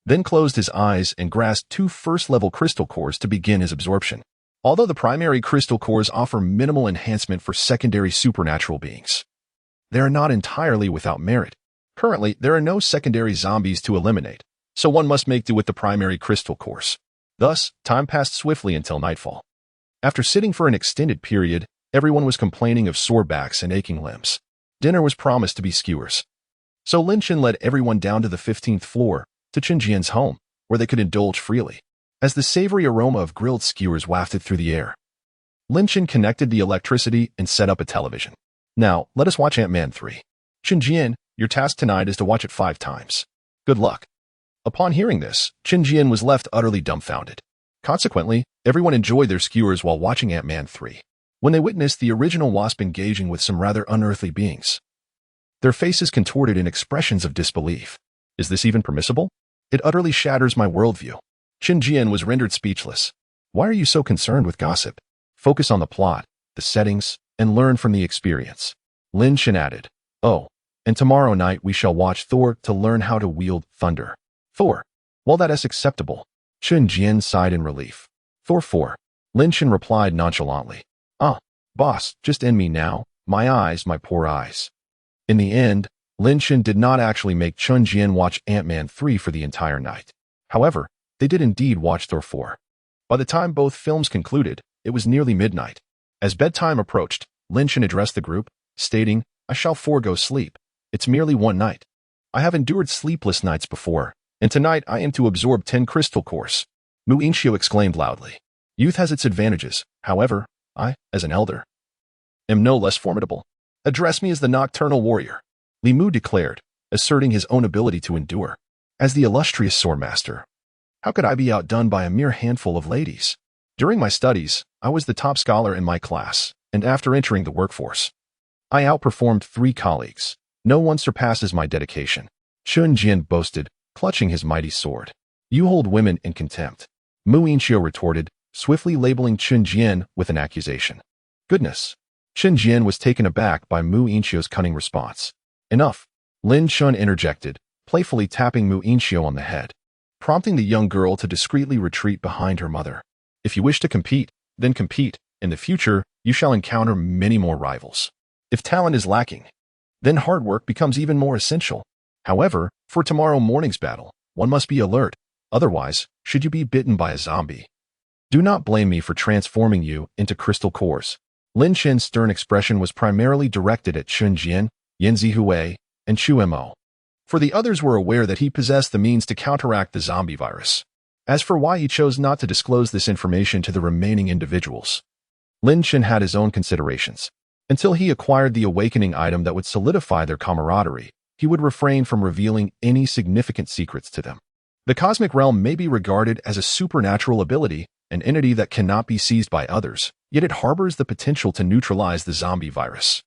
then closed his eyes and grasped 2 first-level crystal cores to begin his absorption. Although the primary crystal cores offer minimal enhancement for secondary supernatural beings, they are not entirely without merit. Currently, there are no secondary zombies to eliminate, so one must make do with the primary crystal cores. Thus, time passed swiftly until nightfall. After sitting for an extended period, everyone was complaining of sore backs and aching limbs. Dinner was promised to be skewers. So Lin Chen led everyone down to the 15th floor, to Qin Jian's home, where they could indulge freely. As the savory aroma of grilled skewers wafted through the air, Lin Chen connected the electricity and set up a television. "Now, let us watch Ant-Man 3. Qin Jian, your task tonight is to watch it 5 times. Good luck." Upon hearing this, Qin Jian was left utterly dumbfounded. Consequently, everyone enjoyed their skewers while watching Ant-Man 3. When they witnessed the original wasp engaging with some rather unearthly beings, their faces contorted in expressions of disbelief. Is this even permissible? It utterly shatters my worldview. Qin Jian was rendered speechless. Why are you so concerned with gossip? Focus on the plot. the settings, and learn from the experience. Lin Chen added, "Oh, and tomorrow night we shall watch Thor to learn how to wield thunder." Thor. Well, that is acceptable. Chen Jian sighed in relief. Thor 4. Lin Chen replied nonchalantly. "Ah, boss, just end me now. My eyes, my poor eyes." In the end, Lin Chen did not actually make Chen Jian watch Ant-Man 3 for the entire night. However, they did indeed watch Thor 4. By the time both films concluded, it was nearly midnight. As bedtime approached, Lin Chen addressed the group, stating, "I shall forego sleep. It's merely one night. I have endured sleepless nights before, and tonight I am to absorb 10 crystal cores." Mu Inchio exclaimed loudly. "Youth has its advantages. However, I, as an elder, am no less formidable. Address me as the nocturnal warrior," Li Mu declared, asserting his own ability to endure. "As the illustrious swordmaster, how could I be outdone by a mere handful of ladies? During my studies, I was the top scholar in my class, and after entering the workforce, I outperformed 3 colleagues. No one surpasses my dedication," Chen Jian boasted, clutching his mighty sword. "You hold women in contempt," Mu Inchio retorted, swiftly labeling Chen Jian with an accusation. Goodness. Chen Jian was taken aback by Mu Inchio's cunning response. "Enough," Lin Chen interjected, playfully tapping Mu Inchio on the head, prompting the young girl to discreetly retreat behind her mother. "If you wish to compete, then compete. In the future, you shall encounter many more rivals. If talent is lacking, then hard work becomes even more essential. However, for tomorrow morning's battle, one must be alert. Otherwise, should you be bitten by a zombie, do not blame me for transforming you into crystal cores." Lin Chen's stern expression was primarily directed at Chen Jian, Yan Zihui, and Chu Mo. For the others were aware that he possessed the means to counteract the zombie virus. As for why he chose not to disclose this information to the remaining individuals, Lin Chen had his own considerations. Until he acquired the awakening item that would solidify their camaraderie, he would refrain from revealing any significant secrets to them. The cosmic realm may be regarded as a supernatural ability, an entity that cannot be seized by others, yet it harbors the potential to neutralize the zombie virus.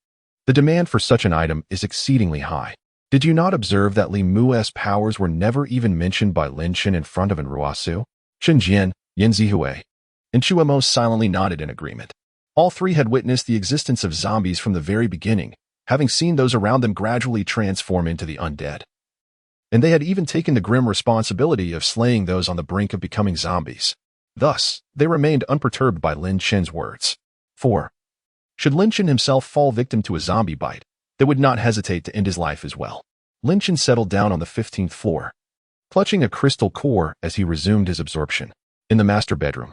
The demand for such an item is exceedingly high. Did you not observe that Li Mu's powers were never even mentioned by Lin Chen in front of Ruasu? Chen Jian, Yan Zihui, and Chu Mo silently nodded in agreement. All 3 had witnessed the existence of zombies from the very beginning, having seen those around them gradually transform into the undead. And they had even taken the grim responsibility of slaying those on the brink of becoming zombies. Thus, they remained unperturbed by Lin Chen's words. 4. Should Lin Chen himself fall victim to a zombie bite, they would not hesitate to end his life as well. Lin Chen settled down on the 15th floor, clutching a crystal core as he resumed his absorption. In the master bedroom,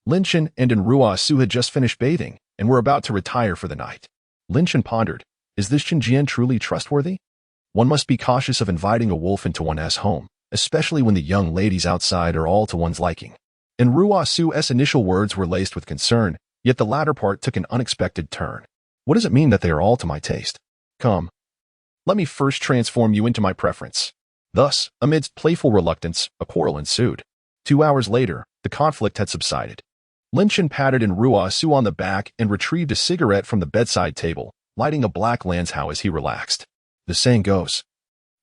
Lin Chen and Ruasu had just finished bathing and were about to retire for the night. Lin Chen pondered, is this Chen Jian truly trustworthy? One must be cautious of inviting a wolf into one's home, especially when the young ladies outside are all to one's liking. And Ruasu's initial words were laced with concern, yet the latter part took an unexpected turn. What does it mean that they are all to my taste? Come, let me first transform you into my preference. Thus, amidst playful reluctance, a quarrel ensued. 2 hours later, the conflict had subsided. Lin Chen patted Ruasu on the back and retrieved a cigarette from the bedside table, lighting a black Lanzhou as he relaxed. The saying goes,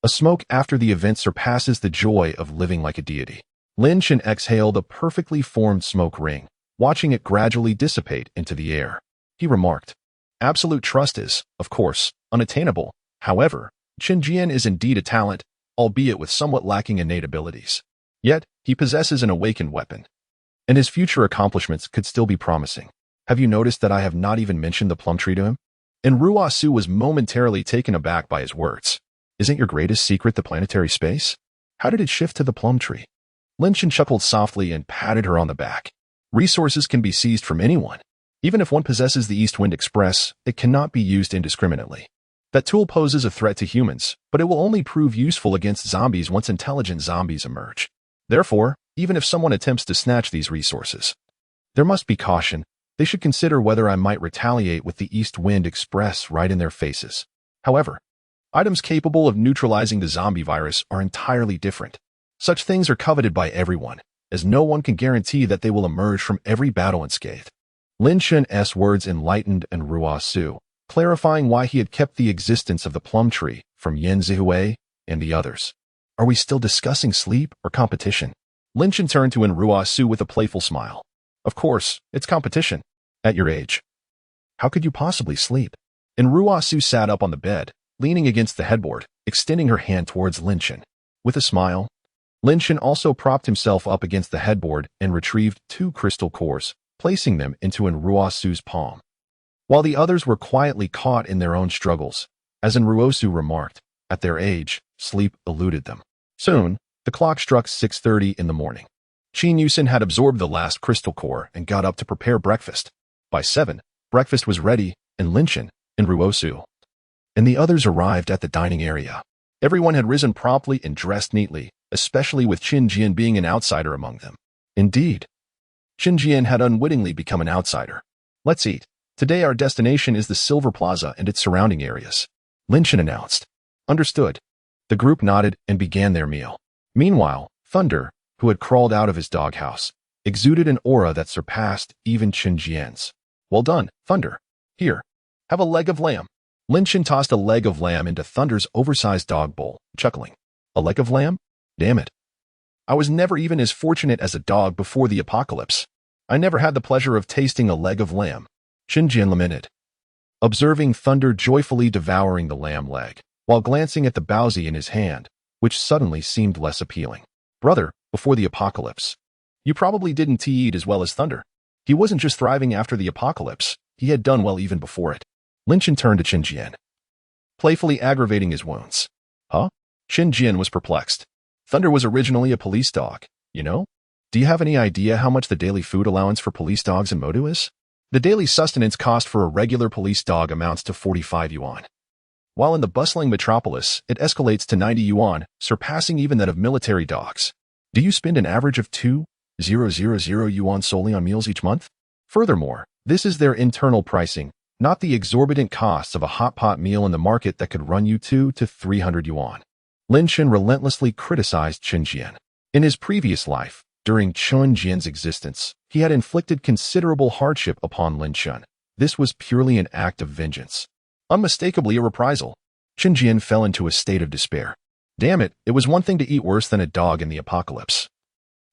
a smoke after the event surpasses the joy of living like a deity. Lin Chen exhaled a perfectly formed smoke ring, watching it gradually dissipate into the air. He remarked, absolute trust is, of course, unattainable. However, Chen Jian is indeed a talent, albeit with somewhat lacking innate abilities. Yet, he possesses an awakened weapon, and his future accomplishments could still be promising. Have you noticed that I have not even mentioned the plum tree to him? And Ruasu was momentarily taken aback by his words. Isn't your greatest secret the planetary space? How did it shift to the plum tree? Lin Chen chuckled softly and patted her on the back. Resources can be seized from anyone. Even if one possesses the East Wind Express, it cannot be used indiscriminately. That tool poses a threat to humans, but it will only prove useful against zombies once intelligent zombies emerge. Therefore, even if someone attempts to snatch these resources, there must be caution. They should consider whether I might retaliate with the East Wind Express right in their faces. However, items capable of neutralizing the zombie virus are entirely different. Such things are coveted by everyone, as no one can guarantee that they will emerge from every battle unscathed. Lin Chen's words enlightened and Ruasu, clarifying why he had kept the existence of the plum tree from Yan Zihui and the others. Are we still discussing sleep or competition? Lin Chen turned to Ruasu with a playful smile. Of course, it's competition. At your age, How could you possibly sleep? And Ruosu sat up on the bed, leaning against the headboard, extending her hand towards Lin Chen. With a smile, Lin Chen also propped himself up against the headboard and retrieved 2 crystal cores, placing them into Ruosu's palm. While the others were quietly caught in their own struggles, as Ruosu remarked, at their age, sleep eluded them. Soon, the clock struck 6:30 in the morning. Qin Yusen had absorbed the last crystal core and got up to prepare breakfast. By 7, breakfast was ready, and Lin Chen, and Ruosu, and the others arrived at the dining area. Everyone had risen promptly and dressed neatly, especially with Qin Jian being an outsider among them. Indeed, Qin Jian had unwittingly become an outsider. Let's eat. Today our destination is the Silver Plaza and its surrounding areas, Lin Chen announced. Understood. The group nodded and began their meal. Meanwhile, Thunder, who had crawled out of his doghouse, exuded an aura that surpassed even Qin Jian's. Well done, Thunder. Here, have a leg of lamb. Lin Chen tossed a leg of lamb into Thunder's oversized dog bowl, chuckling. A leg of lamb? Damn it. I was never even as fortunate as a dog before the apocalypse. I never had the pleasure of tasting a leg of lamb, Qin Jian lamented, observing Thunder joyfully devouring the lamb leg, while glancing at the bowsy in his hand, which suddenly seemed less appealing. Brother, before the apocalypse, you probably didn't eat as well as Thunder. He wasn't just thriving after the apocalypse, he had done well even before it. Lin Chen turned to Qin Jian, playfully aggravating his wounds. Huh? Qin Jian was perplexed. Thunder was originally a police dog, you know? Do you have any idea how much the daily food allowance for police dogs in Modu is? The daily sustenance cost for a regular police dog amounts to 45 yuan. While in the bustling metropolis, it escalates to 90 yuan, surpassing even that of military dogs. Do you spend an average of 2,000 yuan solely on meals each month? Furthermore, this is their internal pricing, not the exorbitant costs of a hot pot meal in the market that could run you 200 to 300 yuan. Lin Chen relentlessly criticized Qin Jian. In his previous life, during Qin Jian's existence, he had inflicted considerable hardship upon Lin Chen. This was purely an act of vengeance. Unmistakably a reprisal. Qin Jian fell into a state of despair. Damn it, it was one thing to eat worse than a dog in the apocalypse.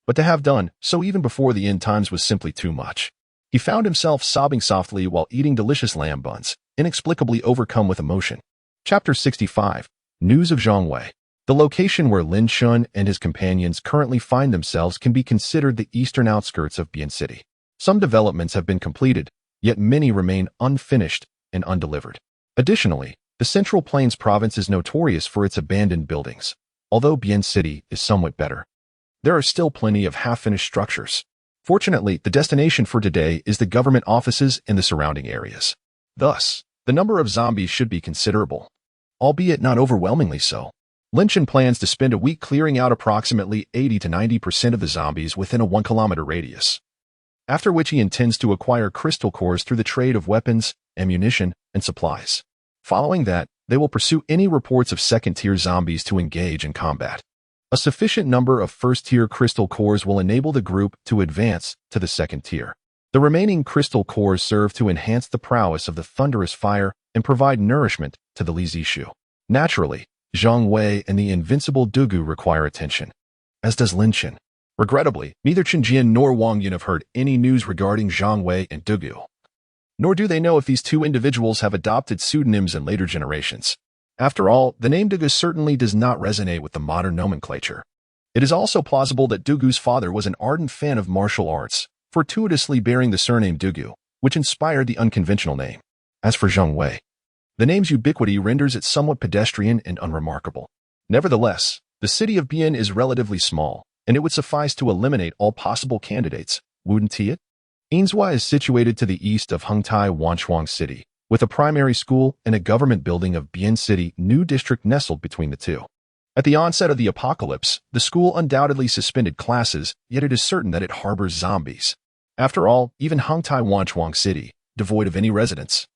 But to have done so even before the end times was simply too much. He found himself sobbing softly while eating delicious lamb buns, inexplicably overcome with emotion. Chapter 65. News of Jiang Wei. The location where Lin Chen and his companions currently find themselves can be considered the eastern outskirts of Bian City. Some developments have been completed, yet many remain unfinished and undelivered. Additionally, the Central Plains province is notorious for its abandoned buildings. Although Bian City is somewhat better, there are still plenty of half-finished structures. Fortunately, the destination for today is the government offices in the surrounding areas. Thus, the number of zombies should be considerable, albeit not overwhelmingly so. Lin Chen plans to spend a week clearing out approximately 80 to 90% of the zombies within a 1-kilometer radius, after which he intends to acquire crystal cores through the trade of weapons, ammunition, and supplies. Following that, they will pursue any reports of second-tier zombies to engage in combat. A sufficient number of first-tier crystal cores will enable the group to advance to the second tier. The remaining crystal cores serve to enhance the prowess of the thunderous fire and provide nourishment to the Li Zishu. Naturally, Jiang Wei and the invincible Dugu require attention, as does Lin Chen. Regrettably, neither Qin Jian nor Wang Yun have heard any news regarding Jiang Wei and Dugu. Nor do they know if these two individuals have adopted pseudonyms in later generations. After all, the name Dugu certainly does not resonate with the modern nomenclature. It is also plausible that Dugu's father was an ardent fan of martial arts, fortuitously bearing the surname Dugu, which inspired the unconventional name. As for Jiang Wei, the name's ubiquity renders it somewhat pedestrian and unremarkable. Nevertheless, the city of Bian is relatively small, and it would suffice to eliminate all possible candidates, wouldn't it? Yinzhua is situated to the east of Hengtai Wanchuang City, with a primary school and a government building of Bian City New District nestled between the two. At the onset of the apocalypse, the school undoubtedly suspended classes, yet it is certain that it harbors zombies. After all, even Hengtai Wanchuang City, devoid of any residents,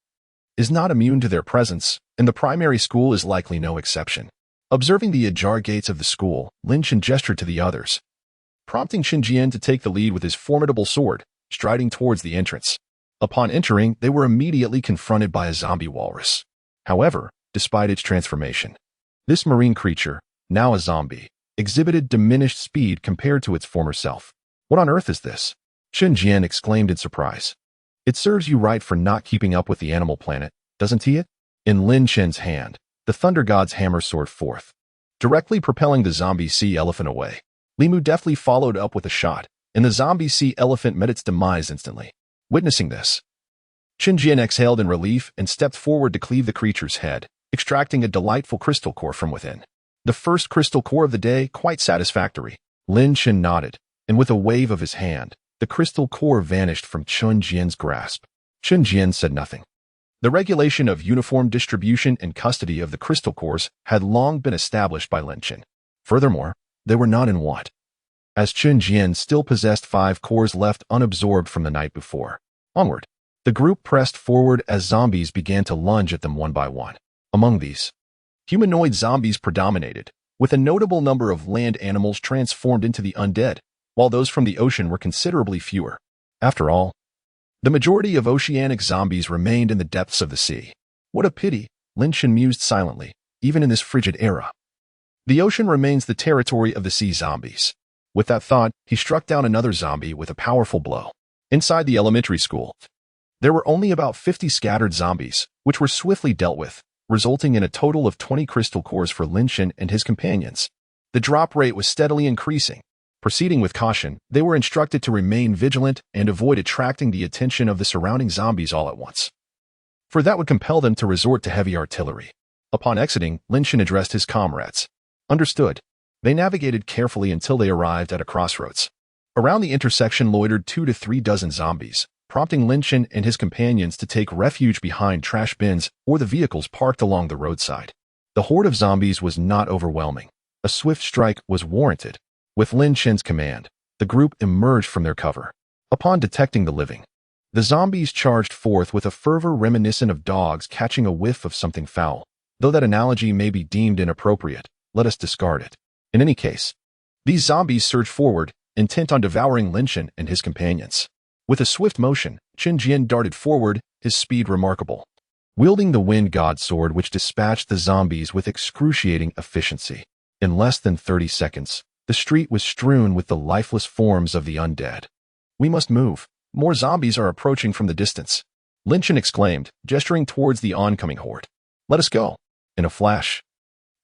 is not immune to their presence, and the primary school is likely no exception. Observing the ajar gates of the school, Lin Chen gestured to the others, prompting Qin Jian to take the lead with his formidable sword, striding towards the entrance. Upon entering, they were immediately confronted by a zombie walrus. However, despite its transformation, this marine creature, now a zombie, exhibited diminished speed compared to its former self. What on earth is this? Qin Jian exclaimed in surprise. It serves you right for not keeping up with the animal planet, doesn't it? In Lin Chen's hand, the thunder god's hammer soared forth, directly propelling the zombie sea elephant away. Limu deftly followed up with a shot, and the zombie sea elephant met its demise instantly. Witnessing this, Qin Jian exhaled in relief and stepped forward to cleave the creature's head, extracting a delightful crystal core from within. The first crystal core of the day, quite satisfactory. Lin Chen nodded, and with a wave of his hand, the crystal core vanished from Qin Jian's grasp. Qin Jian said nothing. The regulation of uniform distribution and custody of the crystal cores had long been established by Lin Chen. Furthermore, they were not in want, as Qin Jian still possessed 5 cores left unabsorbed from the night before. Onward, the group pressed forward as zombies began to lunge at them one by one. Among these, humanoid zombies predominated, with a notable number of land animals transformed into the undead, while those from the ocean were considerably fewer. After all, the majority of oceanic zombies remained in the depths of the sea. What a pity, Lin Chen mused silently, even in this frigid era. The ocean remains the territory of the sea zombies. With that thought, he struck down another zombie with a powerful blow. Inside the elementary school, there were only about 50 scattered zombies, which were swiftly dealt with, resulting in a total of 20 crystal cores for Lin Chen and his companions. The drop rate was steadily increasing. Proceeding with caution, they were instructed to remain vigilant and avoid attracting the attention of the surrounding zombies all at once, for that would compel them to resort to heavy artillery. Upon exiting, Lin Chen addressed his comrades. Understood. They navigated carefully until they arrived at a crossroads. Around the intersection loitered 2 to 3 dozen zombies, prompting Lin Chen and his companions to take refuge behind trash bins or the vehicles parked along the roadside. The horde of zombies was not overwhelming. A swift strike was warranted. With Lin Chen's command, the group emerged from their cover. Upon detecting the living, the zombies charged forth with a fervor reminiscent of dogs catching a whiff of something foul. Though that analogy may be deemed inappropriate, let us discard it. In any case, these zombies surged forward, intent on devouring Lin Chen and his companions. With a swift motion, Qin Jian darted forward, his speed remarkable, wielding the wind god sword which dispatched the zombies with excruciating efficiency. In less than 30 seconds, the street was strewn with the lifeless forms of the undead. We must move. More zombies are approaching from the distance, Lin Chen exclaimed, gesturing towards the oncoming horde. Let us go. In a flash,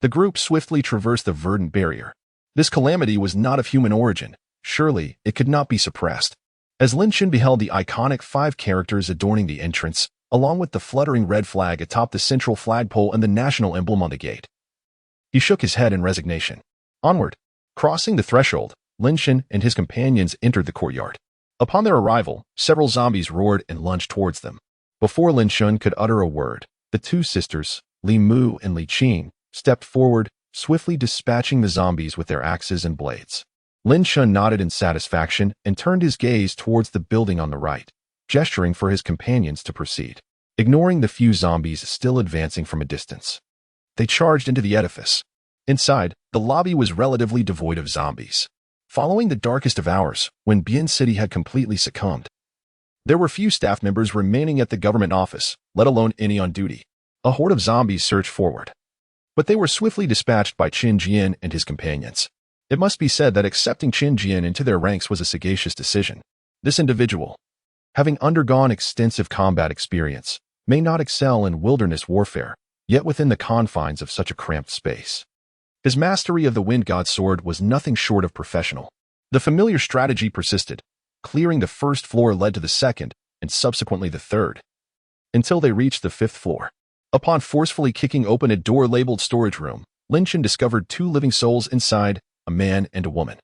the group swiftly traversed the verdant barrier. This calamity was not of human origin. Surely, it could not be suppressed. As Lin Chen beheld the iconic 5 characters adorning the entrance, along with the fluttering red flag atop the central flagpole and the national emblem on the gate, he shook his head in resignation. Onward. Crossing the threshold, Lin Chen and his companions entered the courtyard. Upon their arrival, several zombies roared and lunged towards them. Before Lin Chen could utter a word, the 2 sisters, Li Mu and Li Qing, stepped forward, swiftly dispatching the zombies with their axes and blades. Lin Chen nodded in satisfaction and turned his gaze towards the building on the right, gesturing for his companions to proceed. Ignoring the few zombies still advancing from a distance, they charged into the edifice. Inside, the lobby was relatively devoid of zombies. Following the darkest of hours, when Bian City had completely succumbed, there were few staff members remaining at the government office, let alone any on duty. A horde of zombies surged forward, but they were swiftly dispatched by Qin Jian and his companions. It must be said that accepting Qin Jian into their ranks was a sagacious decision. This individual, having undergone extensive combat experience, may not excel in wilderness warfare, yet within the confines of such a cramped space, his mastery of the wind god's sword was nothing short of professional. The familiar strategy persisted. Clearing the first floor led to the second, and subsequently the third, until they reached the 5th floor. Upon forcefully kicking open a door labeled storage room, Lin Chen discovered 2 living souls inside, a man and a woman.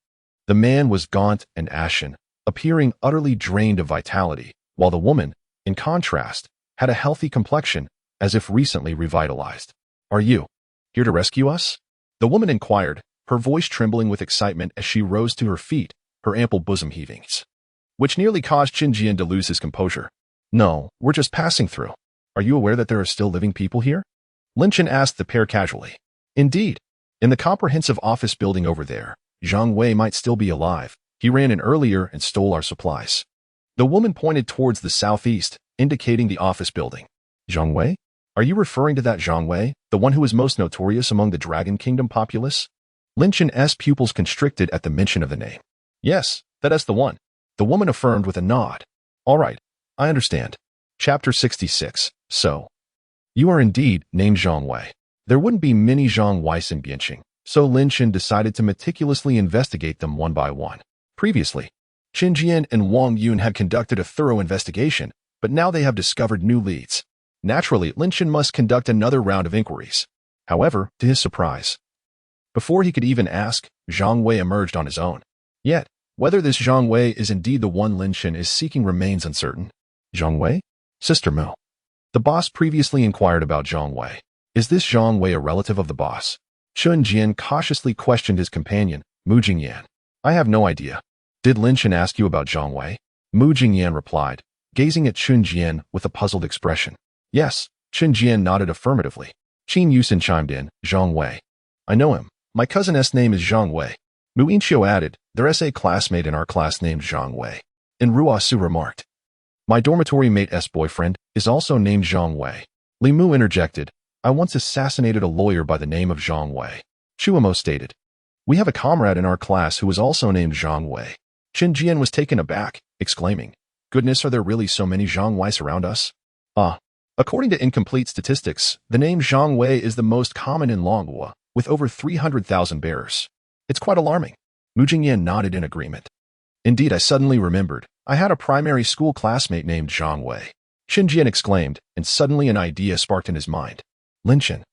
The man was gaunt and ashen, appearing utterly drained of vitality, while the woman, in contrast, had a healthy complexion, as if recently revitalized. Are you here to rescue us? The woman inquired, her voice trembling with excitement as she rose to her feet, her ample bosom heavings, which nearly caused Qin Jian to lose his composure. No, we're just passing through. Are you aware that there are still living people here? Lin Chen asked the pair casually. Indeed. In the comprehensive office building over there, Zhang Wei might still be alive. He ran in earlier and stole our supplies. The woman pointed towards the southeast, indicating the office building. Zhang Wei? Are you referring to that Zhang Wei, the one who is most notorious among the Dragon Kingdom populace? Lin Chen's pupils constricted at the mention of the name. Yes, that is the one, the woman affirmed with a nod. All right, I understand. Chapter 66. So, you are indeed named Jiang Wei. There wouldn't be many Jiang Weis in Bianqing, so Lin Chen decided to meticulously investigate them one by one. Previously, Qin Jian and Wang Yun had conducted a thorough investigation, but now they have discovered new leads. Naturally, Lin Chen must conduct another round of inquiries. However, to his surprise, before he could even ask, Jiang Wei emerged on his own. Yet, whether this Jiang Wei is indeed the one Lin Chen is seeking remains uncertain. Jiang Wei? Sister Mu. The boss previously inquired about Jiang Wei. Is this Jiang Wei a relative of the boss? Qin Jian cautiously questioned his companion, Mu Jingyan. I have no idea. Did Lin Chen ask you about Jiang Wei? Mu Jingyan replied, gazing at Qin Jian with a puzzled expression. Yes, Qin Jian nodded affirmatively. Qin Yusin chimed in, Jiang Wei. I know him. My cousin's name is Jiang Wei. Mu Inqiu added, there's a classmate in our class named Jiang Wei. And Ruo Su remarked, my dormitory mate's boyfriend is also named Jiang Wei. Li Mu interjected, I once assassinated a lawyer by the name of Jiang Wei. Chuamo stated, we have a comrade in our class who is also named Jiang Wei. Qin Jian was taken aback, exclaiming, goodness, are there really so many Jiang Weis around us? According to incomplete statistics, the name Jiang Wei is the most common in Longhua, with over 300,000 bearers. It's quite alarming. Mu Jingyan nodded in agreement. Indeed, I suddenly remembered. I had a primary school classmate named Jiang Wei. Qin Jian exclaimed, and suddenly an idea sparked in his mind. Lin Chen,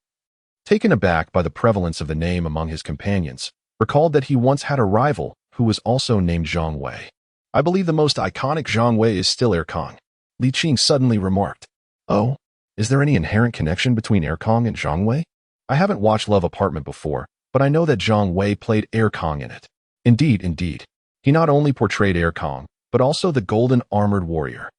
taken aback by the prevalence of the name among his companions, recalled that he once had a rival who was also named Jiang Wei. I believe the most iconic Jiang Wei is still Erkong. Li Qing suddenly remarked. Oh, is there any inherent connection between Erkong and Jiang Wei? I haven't watched Love Apartment before, but I know that Jiang Wei played Erkong in it. Indeed. He not only portrayed Erkong, but also the golden armored warrior.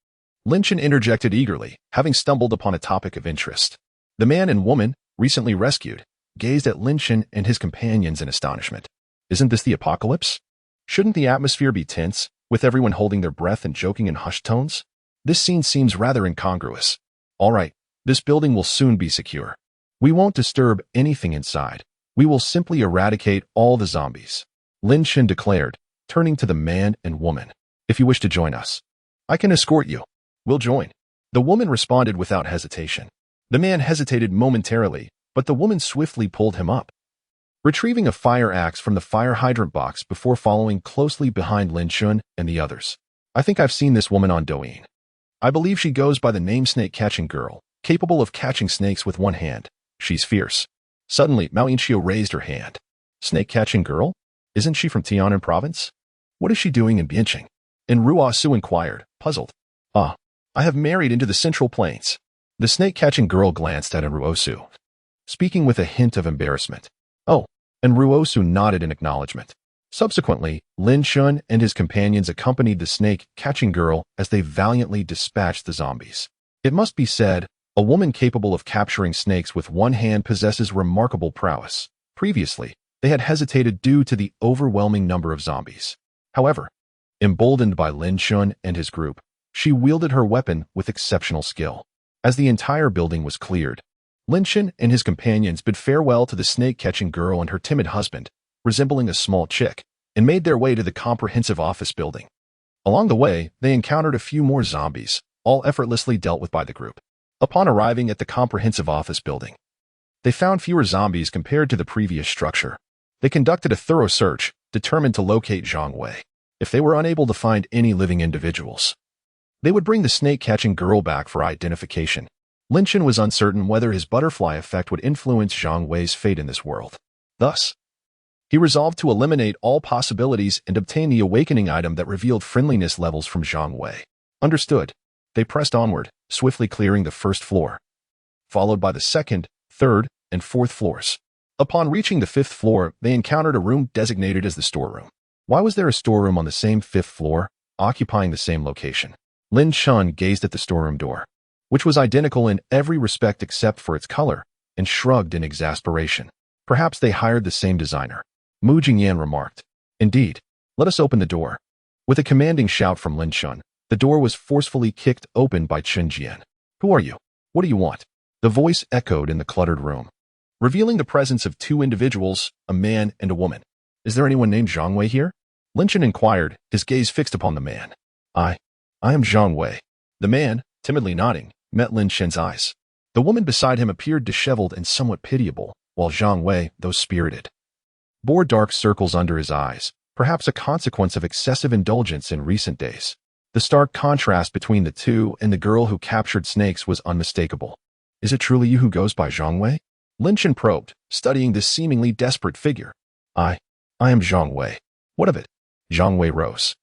Lin Chen interjected eagerly, having stumbled upon a topic of interest. The man and woman, recently rescued, gazed at Lin Chen and his companions in astonishment. Isn't this the apocalypse? Shouldn't the atmosphere be tense, with everyone holding their breath and joking in hushed tones? This scene seems rather incongruous. All right, this building will soon be secure. We won't disturb anything inside. We will simply eradicate all the zombies. Lin Chen declared, turning to the man and woman. If you wish to join us, I can escort you. We'll join. The woman responded without hesitation. The man hesitated momentarily, but the woman swiftly pulled him up, retrieving a fire axe from the fire hydrant box before following closely behind Lin Chen and the others. I think I've seen this woman on Douyin. I believe she goes by the name Snake-Catching Girl, capable of catching snakes with one hand. She's fierce. Suddenly, Mao Inqiu raised her hand. Snake-Catching Girl? Isn't she from Tianan province? What is she doing in Bianqing? And Ruo Su inquired, puzzled. I have married into the Central Plains. The snake-catching girl glanced at Ruo Su, speaking with a hint of embarrassment. Oh, and Ruo Su nodded in acknowledgement. Subsequently, Lin Chen and his companions accompanied the snake-catching girl as they valiantly dispatched the zombies. It must be said, a woman capable of capturing snakes with one hand possesses remarkable prowess. Previously, they had hesitated due to the overwhelming number of zombies. However, emboldened by Lin Chen and his group, she wielded her weapon with exceptional skill. As the entire building was cleared, Lin Chen and his companions bid farewell to the snake-catching girl and her timid husband, resembling a small chick, and made their way to the comprehensive office building. Along the way, they encountered a few more zombies, all effortlessly dealt with by the group. Upon arriving at the comprehensive office building, they found fewer zombies compared to the previous structure. They conducted a thorough search, determined to locate Jiang Wei. If they were unable to find any living individuals, they would bring the snake-catching girl back for identification. Lin Chen was uncertain whether his butterfly effect would influence Jiang Wei's fate in this world. Thus, he resolved to eliminate all possibilities and obtain the awakening item that revealed friendliness levels from Jiang Wei. Understood. They pressed onward, swiftly clearing the first floor, followed by the second, third, and fourth floors. Upon reaching the fifth floor, they encountered a room designated as the storeroom. Why was there a storeroom on the same fifth floor, occupying the same location? Lin Chen gazed at the storeroom door, which was identical in every respect except for its color, and shrugged in exasperation. Perhaps they hired the same designer. Mu Jingyan remarked. Indeed. Let us open the door. With a commanding shout from Lin Chen, the door was forcefully kicked open by Qin Jian. Who are you? What do you want? The voice echoed in the cluttered room, revealing the presence of two individuals, a man and a woman. Is there anyone named Jiang Wei here? Lin Chen inquired, his gaze fixed upon the man. I am Jiang Wei. The man, timidly nodding, met Lin Chen's eyes. The woman beside him appeared disheveled and somewhat pitiable, while Jiang Wei, though spirited, bore dark circles under his eyes, perhaps a consequence of excessive indulgence in recent days. The stark contrast between the two and the girl who captured snakes was unmistakable. Is it truly you who goes by Jiang Wei? Lin Chen probed, studying this seemingly desperate figure. I am Jiang Wei. What of it? Jiang Wei rose,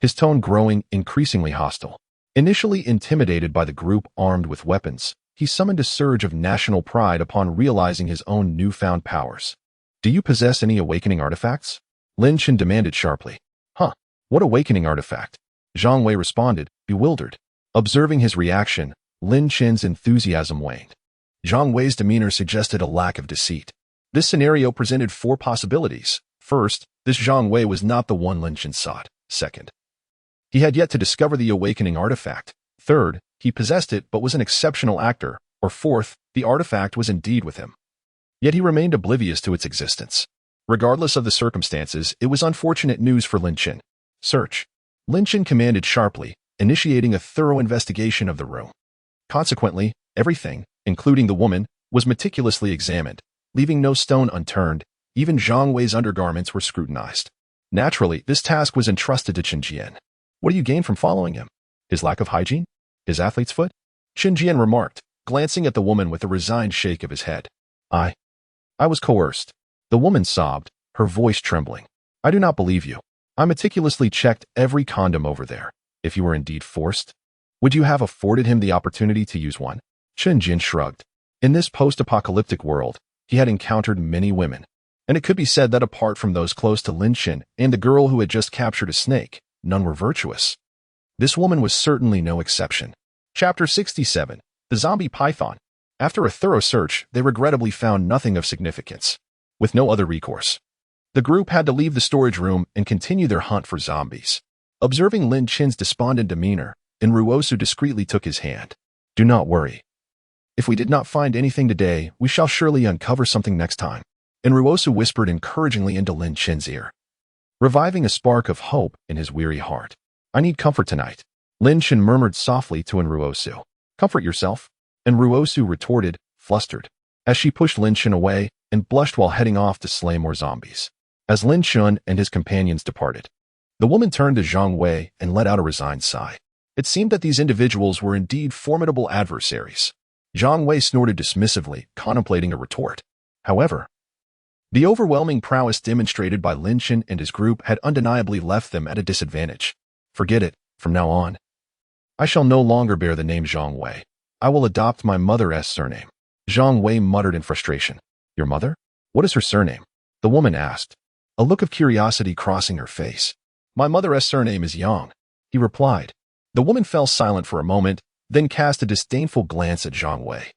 his tone growing increasingly hostile. Initially intimidated by the group armed with weapons, he summoned a surge of national pride upon realizing his own newfound powers. Do you possess any awakening artifacts? Lin Chen demanded sharply. Huh? What awakening artifact? Jiang Wei responded, bewildered. Observing his reaction, Lin Chen's enthusiasm waned. Jiang Wei's demeanor suggested a lack of deceit. This scenario presented four possibilities. First, this Jiang Wei was not the one Lin Chen sought. Second, he had yet to discover the awakening artifact. Third, he possessed it but was an exceptional actor. Or fourth, the artifact was indeed with him. Yet he remained oblivious to its existence. Regardless of the circumstances, it was unfortunate news for Lin Chen. Search. Lin Chen commanded sharply, initiating a thorough investigation of the room. Consequently, everything, including the woman, was meticulously examined, leaving no stone unturned. Even Jiang Wei's undergarments were scrutinized. Naturally, this task was entrusted to Chen Jian. What do you gain from following him? His lack of hygiene? His athlete's foot? Chen Jian remarked, glancing at the woman with a resigned shake of his head. I was coerced. The woman sobbed, her voice trembling. I do not believe you. I meticulously checked every condom over there. If you were indeed forced, would you have afforded him the opportunity to use one? Chen Jian shrugged. In this post-apocalyptic world, he had encountered many women, and it could be said that apart from those close to Lin Chen and the girl who had just captured a snake, none were virtuous. This woman was certainly no exception. Chapter 67. The Zombie Python. After a thorough search, they regrettably found nothing of significance. With no other recourse, the group had to leave the storage room and continue their hunt for zombies. Observing Lin Chen's despondent demeanor, Ruosu discreetly took his hand. Do not worry. If we did not find anything today, we shall surely uncover something next time. Ruosu whispered encouragingly into Lin Chen's ear, reviving a spark of hope in his weary heart. I need comfort tonight. Lin Chen murmured softly to Ruosu. Comfort yourself. Ruosu retorted, flustered, as she pushed Lin Chen away and blushed while heading off to slay more zombies. As Lin Chen and his companions departed, the woman turned to Jiang Wei and let out a resigned sigh. It seemed that these individuals were indeed formidable adversaries. Jiang Wei snorted dismissively, contemplating a retort. However, the overwhelming prowess demonstrated by Lin Chen and his group had undeniably left them at a disadvantage. Forget it, from now on. I shall no longer bear the name Jiang Wei. I will adopt my mother's surname. Jiang Wei muttered in frustration. Your mother? What is her surname? The woman asked, a look of curiosity crossing her face. My mother's surname is Yang, he replied. The woman fell silent for a moment, then cast a disdainful glance at Jiang Wei.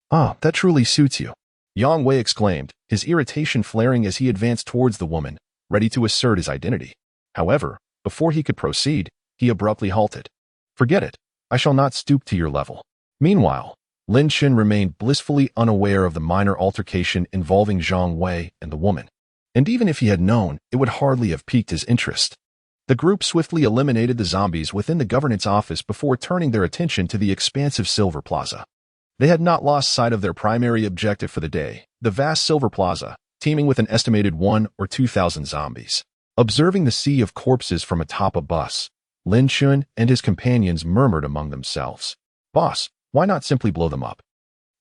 Ah, that truly suits you, Yang Wei exclaimed, his irritation flaring as he advanced towards the woman, ready to assert his identity. However, before he could proceed, he abruptly halted. Forget it. I shall not stoop to your level. Meanwhile, Lin Chen remained blissfully unaware of the minor altercation involving Jiang Wei and the woman. And even if he had known, it would hardly have piqued his interest. The group swiftly eliminated the zombies within the governance office before turning their attention to the expansive Silver Plaza. They had not lost sight of their primary objective for the day, the vast Silver Plaza, teeming with an estimated 1,000 or 2,000 zombies. Observing the sea of corpses from atop a bus, Lin Chen and his companions murmured among themselves. Boss, why not simply blow them up?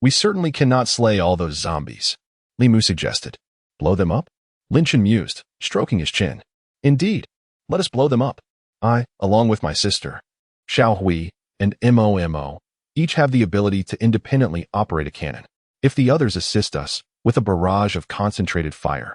We certainly cannot slay all those zombies, Li Mu suggested. Blow them up? Lin Chen mused, stroking his chin. Indeed, let us blow them up. I, along with my sister, Xiao Hui, and Mo, each have the ability to independently operate a cannon. If the others assist us with a barrage of concentrated fire,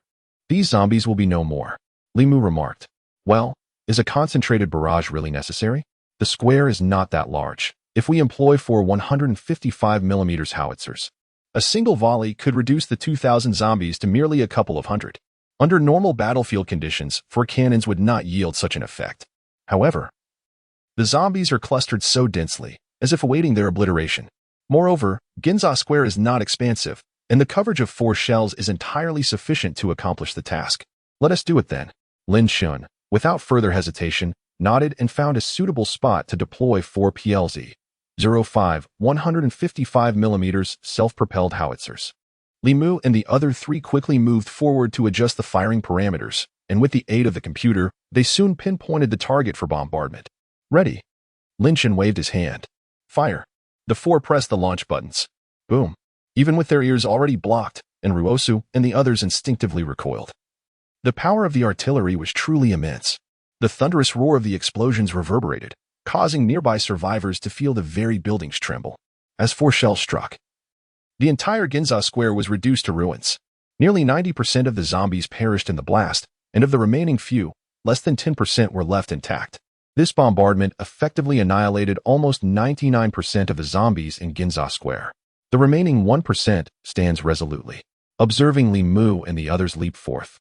these zombies will be no more, Li Mu remarked. Well, is a concentrated barrage really necessary? The square is not that large. If we employ 4 155mm howitzers, a single volley could reduce the 2,000 zombies to merely a couple of hundred. Under normal battlefield conditions, 4 cannons would not yield such an effect. However, the zombies are clustered so densely, as if awaiting their obliteration. Moreover, Ginza Square is not expansive, and the coverage of 4 shells is entirely sufficient to accomplish the task. Let us do it then. Lin Chen, without further hesitation, nodded and found a suitable spot to deploy 4 PLZ. 05 155mm self-propelled howitzers. Li Mu and the other three quickly moved forward to adjust the firing parameters, and with the aid of the computer, they soon pinpointed the target for bombardment. Ready. Lin Chen waved his hand. Fire. The four pressed the launch buttons. Boom. Even with their ears already blocked, and Ruosu and the others instinctively recoiled. The power of the artillery was truly immense. The thunderous roar of the explosions reverberated, causing nearby survivors to feel the very buildings tremble. As four shells struck, the entire Ginza Square was reduced to ruins. Nearly 90% of the zombies perished in the blast, and of the remaining few, less than 10% were left intact. This bombardment effectively annihilated almost 99% of the zombies in Ginza Square. The remaining 1% stands resolutely, observing Li Mu and the others leap forth.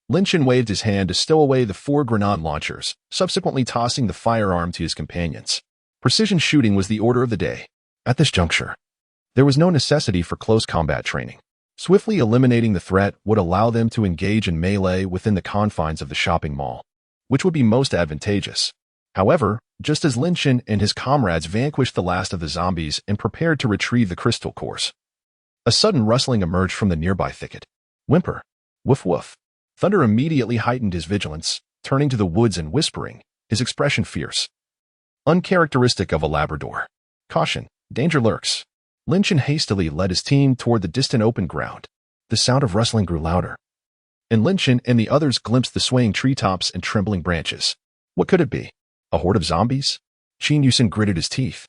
Lin Chen waved his hand to stow away the 4 grenade launchers, subsequently tossing the firearm to his companions. Precision shooting was the order of the day. At this juncture, there was no necessity for close combat training. Swiftly eliminating the threat would allow them to engage in melee within the confines of the shopping mall, which would be most advantageous. However, just as Lin Chen and his comrades vanquished the last of the zombies and prepared to retrieve the crystal cores, a sudden rustling emerged from the nearby thicket. Whimper. Woof woof. Thunder immediately heightened his vigilance, turning to the woods and whispering, his expression fierce. Uncharacteristic of a Labrador. Caution. Danger lurks. Lin Chen hastily led his team toward the distant open ground. The sound of rustling grew louder, and Lin Chen and the others glimpsed the swaying treetops and trembling branches. What could it be? A horde of zombies? Qin Yusen gritted his teeth.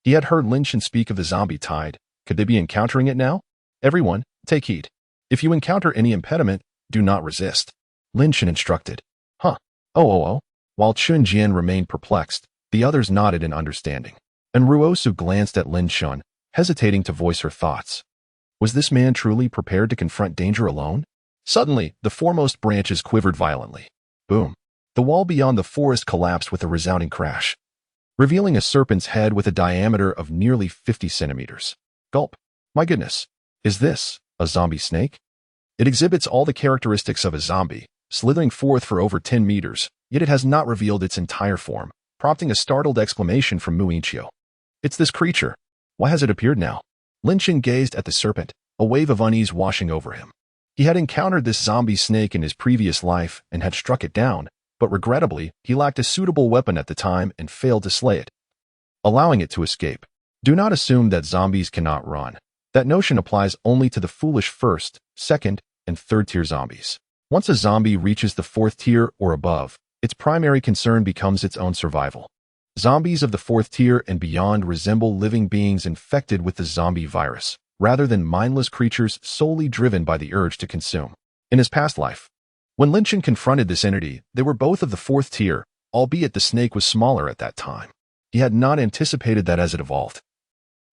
He had heard Lin Chen speak of the zombie tide. Could they be encountering it now? Everyone, take heed. If you encounter any impediment, do not resist. Lin Chen instructed. Huh. Oh. While Chun Jian remained perplexed, the others nodded in understanding. And Ruosu glanced at Lin Chen, hesitating to voice her thoughts. Was this man truly prepared to confront danger alone? Suddenly, the foremost branches quivered violently. Boom. The wall beyond the forest collapsed with a resounding crash, revealing a serpent's head with a diameter of nearly 50 centimeters. Gulp. My goodness. Is this a zombie snake? It exhibits all the characteristics of a zombie, slithering forth for over 10 meters, yet it has not revealed its entire form, prompting a startled exclamation from Mu Inchio. It's this creature. Why has it appeared now? Lin Chen gazed at the serpent, a wave of unease washing over him. He had encountered this zombie snake in his previous life and had struck it down, but regrettably, he lacked a suitable weapon at the time and failed to slay it, allowing it to escape. Do not assume that zombies cannot run. That notion applies only to the foolish first, second, and third tier zombies. Once a zombie reaches the 4th tier or above, its primary concern becomes its own survival. Zombies of the 4th tier and beyond resemble living beings infected with the zombie virus, rather than mindless creatures solely driven by the urge to consume. In his past life, when Lin Chen confronted this entity, they were both of the 4th tier, albeit the snake was smaller at that time. He had not anticipated that as it evolved,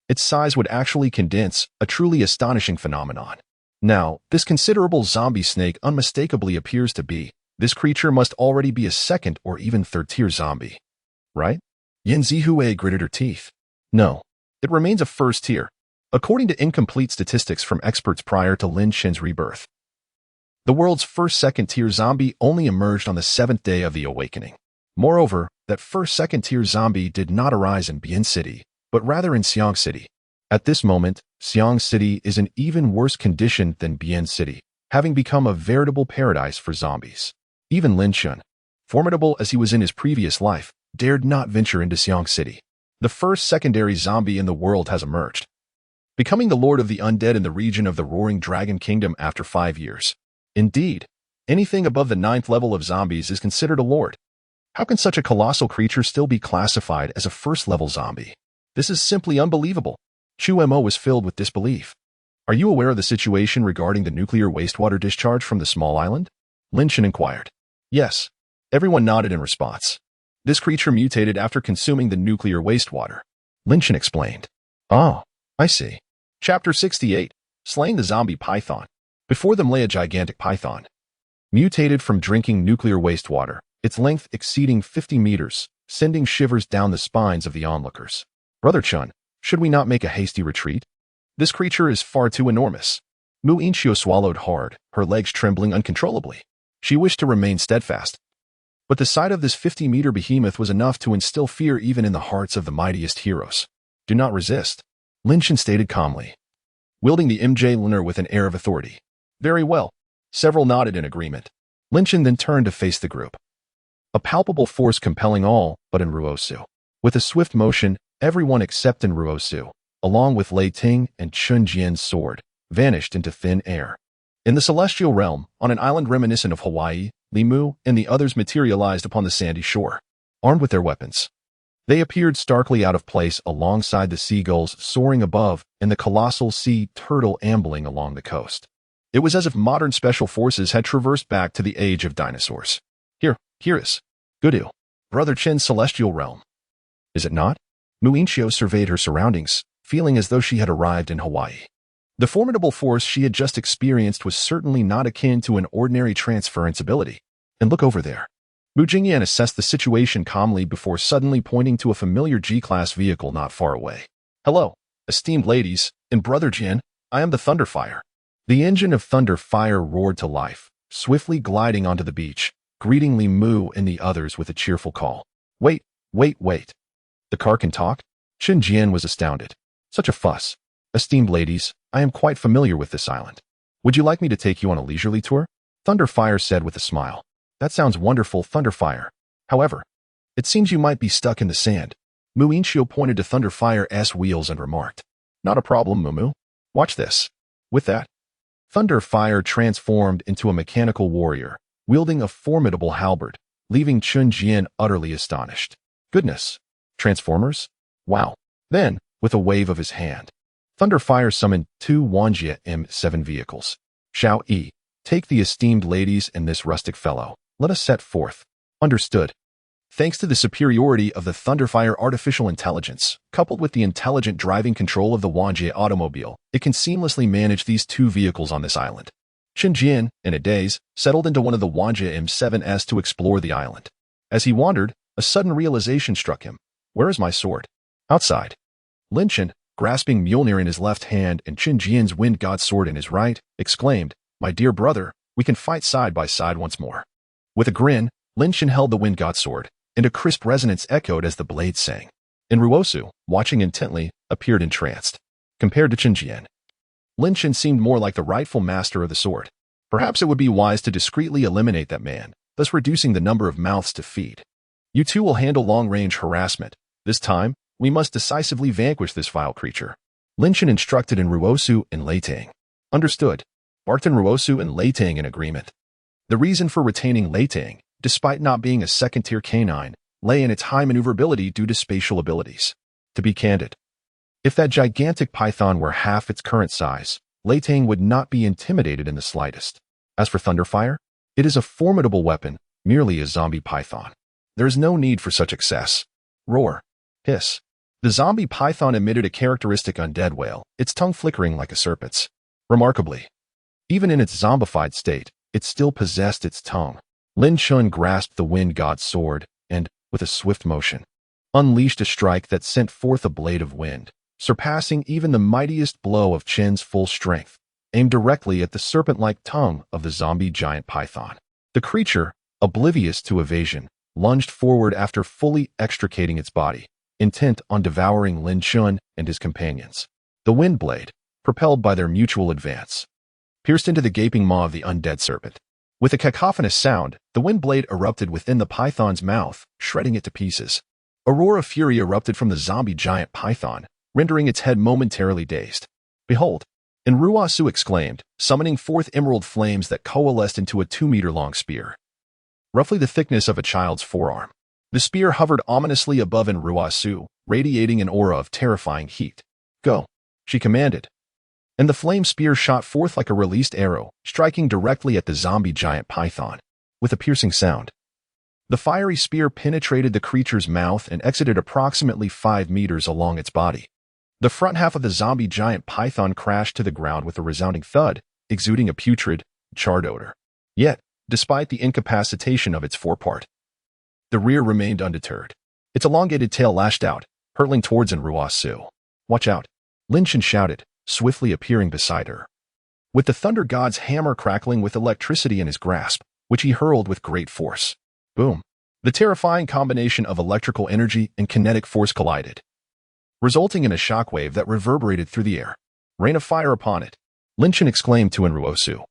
its size would actually condense, a truly astonishing phenomenon. Now, this considerable zombie snake unmistakably appears to be. This creature must already be a 2nd or even 3rd tier zombie. Right? Yin Zihue gritted her teeth. No, it remains a 1st tier, according to incomplete statistics from experts prior to Lin Chen's rebirth. The world's first 2nd tier zombie only emerged on the 7th day of the awakening. Moreover, that first 2nd tier zombie did not arise in Bian City, but rather in Xiang City. At this moment, Xiang City is in even worse condition than Bian City, having become a veritable paradise for zombies. Even Lin Chen, formidable as he was in his previous life, dared not venture into Xiang City. The first secondary zombie in the world has emerged, becoming the lord of the undead in the region of the Roaring Dragon Kingdom after 5 years. Indeed, anything above the 9th level of zombies is considered a lord. How can such a colossal creature still be classified as a 1st level zombie? This is simply unbelievable. Chu Mo was filled with disbelief. Are you aware of the situation regarding the nuclear wastewater discharge from the small island? Lin Chen inquired. Yes. Everyone nodded in response. This creature mutated after consuming the nuclear wastewater. Lin Chen explained. Oh, I see. Chapter 68. Slaying the Zombie Python. Before them lay a gigantic python, mutated from drinking nuclear wastewater, its length exceeding 50 meters, sending shivers down the spines of the onlookers. Brother Chun, should we not make a hasty retreat? This creature is far too enormous. Mu Inchio swallowed hard, her legs trembling uncontrollably. She wished to remain steadfast, but the sight of this 50-meter behemoth was enough to instill fear even in the hearts of the mightiest heroes. Do not resist, Lin Chen stated calmly, wielding the MJ Lunar with an air of authority. Very well. Several nodded in agreement. Lin Chen then turned to face the group. A palpable force compelling all but Enruosu. With a swift motion, everyone except Enruosu, along with Lei Ting and Chun Jian's sword, vanished into thin air. In the celestial realm, on an island reminiscent of Hawaii, Li Mu and the others materialized upon the sandy shore, armed with their weapons. They appeared starkly out of place alongside the seagulls soaring above and the colossal sea turtle ambling along the coast. It was as if modern special forces had traversed back to the age of dinosaurs. Here is Gudu, Brother Chen's celestial realm. Is it not? Muinchio surveyed her surroundings, feeling as though she had arrived in Hawaii. The formidable force she had just experienced was certainly not akin to an ordinary transference ability. And look over there. Mu Jingyan assessed the situation calmly before suddenly pointing to a familiar G-class vehicle not far away. Hello, esteemed ladies, and Brother Jian, I am the Thunderfire. The engine of Thunderfire roared to life, swiftly gliding onto the beach, greeting Li Mu and the others with a cheerful call. Wait. The car can talk? Chun Jian was astounded. Such a fuss. Esteemed ladies, I am quite familiar with this island. Would you like me to take you on a leisurely tour? Thunderfire said with a smile. That sounds wonderful, Thunderfire. However, it seems you might be stuck in the sand. Muinchio pointed to Thunderfire's wheels and remarked. Not a problem, Mumu. Watch this. With that, Thunderfire transformed into a mechanical warrior, wielding a formidable halberd, leaving Chun Jian utterly astonished. Goodness. Transformers? Wow. Then, with a wave of his hand, Thunderfire summoned 2 Wanjia M7 vehicles. Xiao Yi, take the esteemed ladies and this rustic fellow. Let us set forth. Understood. Thanks to the superiority of the Thunderfire artificial intelligence, coupled with the intelligent driving control of the Wanjia automobile, it can seamlessly manage these 2 vehicles on this island. Chun Jian, in a daze, settled into one of the Wanjia M7s to explore the island. As he wandered, a sudden realization struck him. Where is my sword? Outside. Lin Chen, grasping Mjolnir in his left hand and Chun Jian's wind god sword in his right, exclaimed, My dear brother, we can fight side by side once more. With a grin, Lin Chen held the wind god sword, and a crisp resonance echoed as the blade sang. Enruosu, watching intently, appeared entranced. Compared to Chun Jian, Lin Chen seemed more like the rightful master of the sword. Perhaps it would be wise to discreetly eliminate that man, thus reducing the number of mouths to feed. You two will handle long-range harassment. This time, we must decisively vanquish this vile creature. Lin Chen instructed Enruosu and Lei Ting. Understood. Barked Enruosu and Lei Ting in agreement. The reason for retaining Lei Ting, despite not being a second-tier canine, lay in its high maneuverability due to spatial abilities. To be candid, if that gigantic python were half its current size, Lei Ting would not be intimidated in the slightest. As for Thunderfire, it is a formidable weapon, merely a zombie python. There is no need for such excess. Roar. Hiss. The zombie python emitted a characteristic undead wail, its tongue flickering like a serpent's. Remarkably, even in its zombified state, it still possessed its tongue. Lin Chen grasped the wind god's sword and, with a swift motion, unleashed a strike that sent forth a blade of wind, surpassing even the mightiest blow of Chen's full strength, aimed directly at the serpent-like tongue of the zombie giant python. The creature, oblivious to evasion, lunged forward after fully extricating its body, intent on devouring Lin Chen and his companions. The wind blade, propelled by their mutual advance, pierced into the gaping maw of the undead serpent. With a cacophonous sound, the wind blade erupted within the python's mouth, shredding it to pieces. A roar of fury erupted from the zombie giant python, rendering its head momentarily dazed. Behold! Enruosu exclaimed, summoning forth emerald flames that coalesced into a 2-meter-long spear, roughly the thickness of a child's forearm. The spear hovered ominously above Enruosu, radiating an aura of terrifying heat. Go, she commanded. And the flame spear shot forth like a released arrow, striking directly at the zombie giant python. With a piercing sound, the fiery spear penetrated the creature's mouth and exited approximately 5 meters along its body. The front half of the zombie giant python crashed to the ground with a resounding thud, exuding a putrid, charred odor. Yet, despite the incapacitation of its forepart, the rear remained undeterred. Its elongated tail lashed out, hurtling towards Enruosu. Watch out! Lin Chen shouted, swiftly appearing beside her. With the thunder god's hammer crackling with electricity in his grasp, which he hurled with great force. Boom! The terrifying combination of electrical energy and kinetic force collided. resulting in a shockwave that reverberated through the air. "Rain of fire upon it," Lin Chen exclaimed to Enruosu,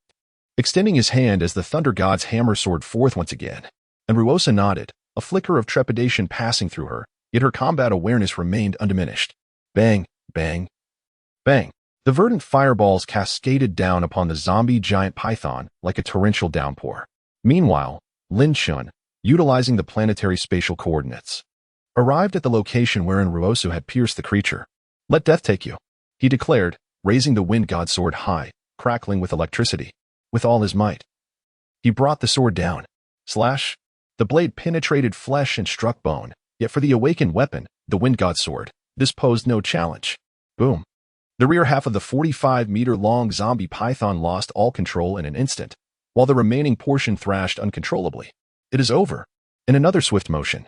extending his hand as the thunder god's hammer soared forth once again. Enruosa nodded, a flicker of trepidation passing through her, yet her combat awareness remained undiminished. Bang, bang, bang. The verdant fireballs cascaded down upon the zombie giant python like a torrential downpour. Meanwhile, Lin Chen, utilizing the planetary spatial coordinates, arrived at the location wherein Ruosu had pierced the creature. "Let death take you," he declared, raising the wind god sword high, crackling with electricity. With all his might, he brought the sword down. Slash! The blade penetrated flesh and struck bone, yet for the awakened weapon, the wind god sword, this posed no challenge. Boom! The rear half of the 45-meter-long zombie python lost all control in an instant, while the remaining portion thrashed uncontrollably. "It is over." In another swift motion,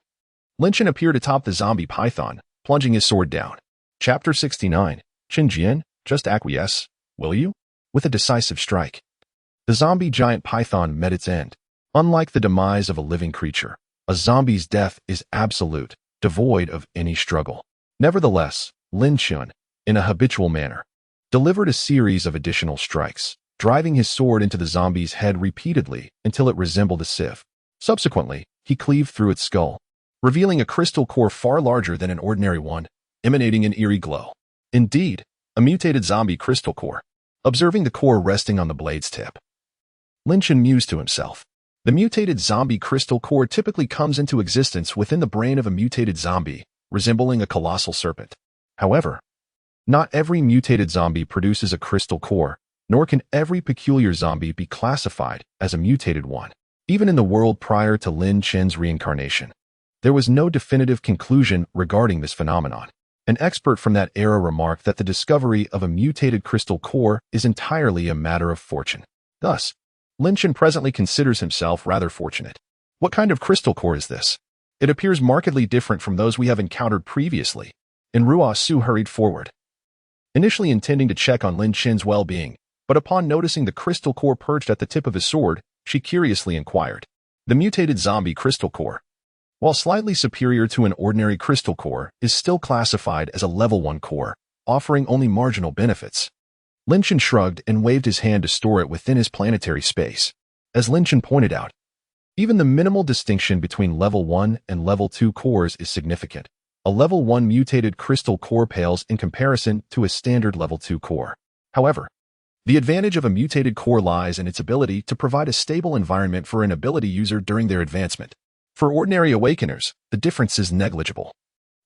Lin Chen appeared atop the zombie python, plunging his sword down. Chapter 69. Qin Jian, just acquiesce, will you? With a decisive strike, the zombie giant python met its end. Unlike the demise of a living creature, a zombie's death is absolute, devoid of any struggle. Nevertheless, Lin Chen, in a habitual manner, delivered a series of additional strikes, driving his sword into the zombie's head repeatedly until it resembled a sieve. Subsequently, he cleaved through its skull, revealing a crystal core far larger than an ordinary one, emanating an eerie glow. Indeed, a mutated zombie crystal core. Observing the core resting on the blade's tip, Lin Chen mused to himself. The mutated zombie crystal core typically comes into existence within the brain of a mutated zombie, resembling a colossal serpent. However, not every mutated zombie produces a crystal core, nor can every peculiar zombie be classified as a mutated one. Even in the world prior to Lin Chen's reincarnation, there was no definitive conclusion regarding this phenomenon. An expert from that era remarked that the discovery of a mutated crystal core is entirely a matter of fortune. Thus, Lin Chen presently considers himself rather fortunate. What kind of crystal core is this? It appears markedly different from those we have encountered previously. Enruosu hurried forward, initially intending to check on Lin Chen's well-being, but upon noticing the crystal core perched at the tip of his sword, she curiously inquired. The mutated zombie crystal core, while slightly superior to an ordinary crystal core, is still classified as a level 1 core, offering only marginal benefits. Lin Chen shrugged and waved his hand to store it within his planetary space. As Lin Chen pointed out, even the minimal distinction between level 1 and level 2 cores is significant. A level 1 mutated crystal core pales in comparison to a standard level 2 core. However, the advantage of a mutated core lies in its ability to provide a stable environment for an ability user during their advancement. For ordinary awakeners, the difference is negligible.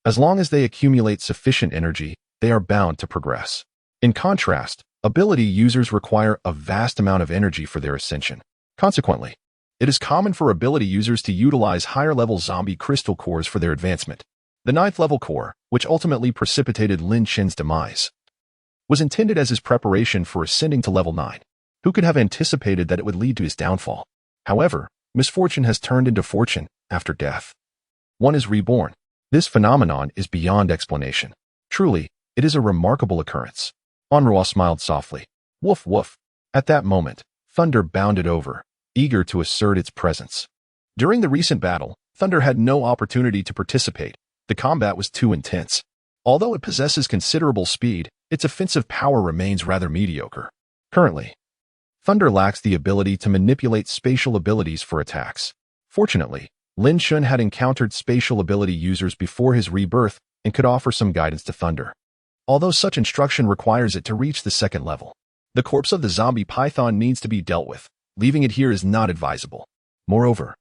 As long as they accumulate sufficient energy, they are bound to progress. In contrast, ability users require a vast amount of energy for their ascension. Consequently, it is common for ability users to utilize higher-level zombie crystal cores for their advancement. The 9th level core, which ultimately precipitated Lin Chen's demise, was intended as his preparation for ascending to level 9. Who could have anticipated that it would lead to his downfall? However, misfortune has turned into fortune after death. One is reborn. This phenomenon is beyond explanation. Truly, it is a remarkable occurrence. Onruo smiled softly. Woof woof. At that moment, thunder bounded over, eager to assert its presence. During the recent battle, thunder had no opportunity to participate. The combat was too intense. Although it possesses considerable speed, its offensive power remains rather mediocre. Currently, thunder lacks the ability to manipulate spatial abilities for attacks. Fortunately, Lin Chen had encountered spatial ability users before his rebirth and could offer some guidance to thunder. Although such instruction requires it to reach the 2nd level, the corpse of the zombie python needs to be dealt with. Leaving it here is not advisable. Moreover,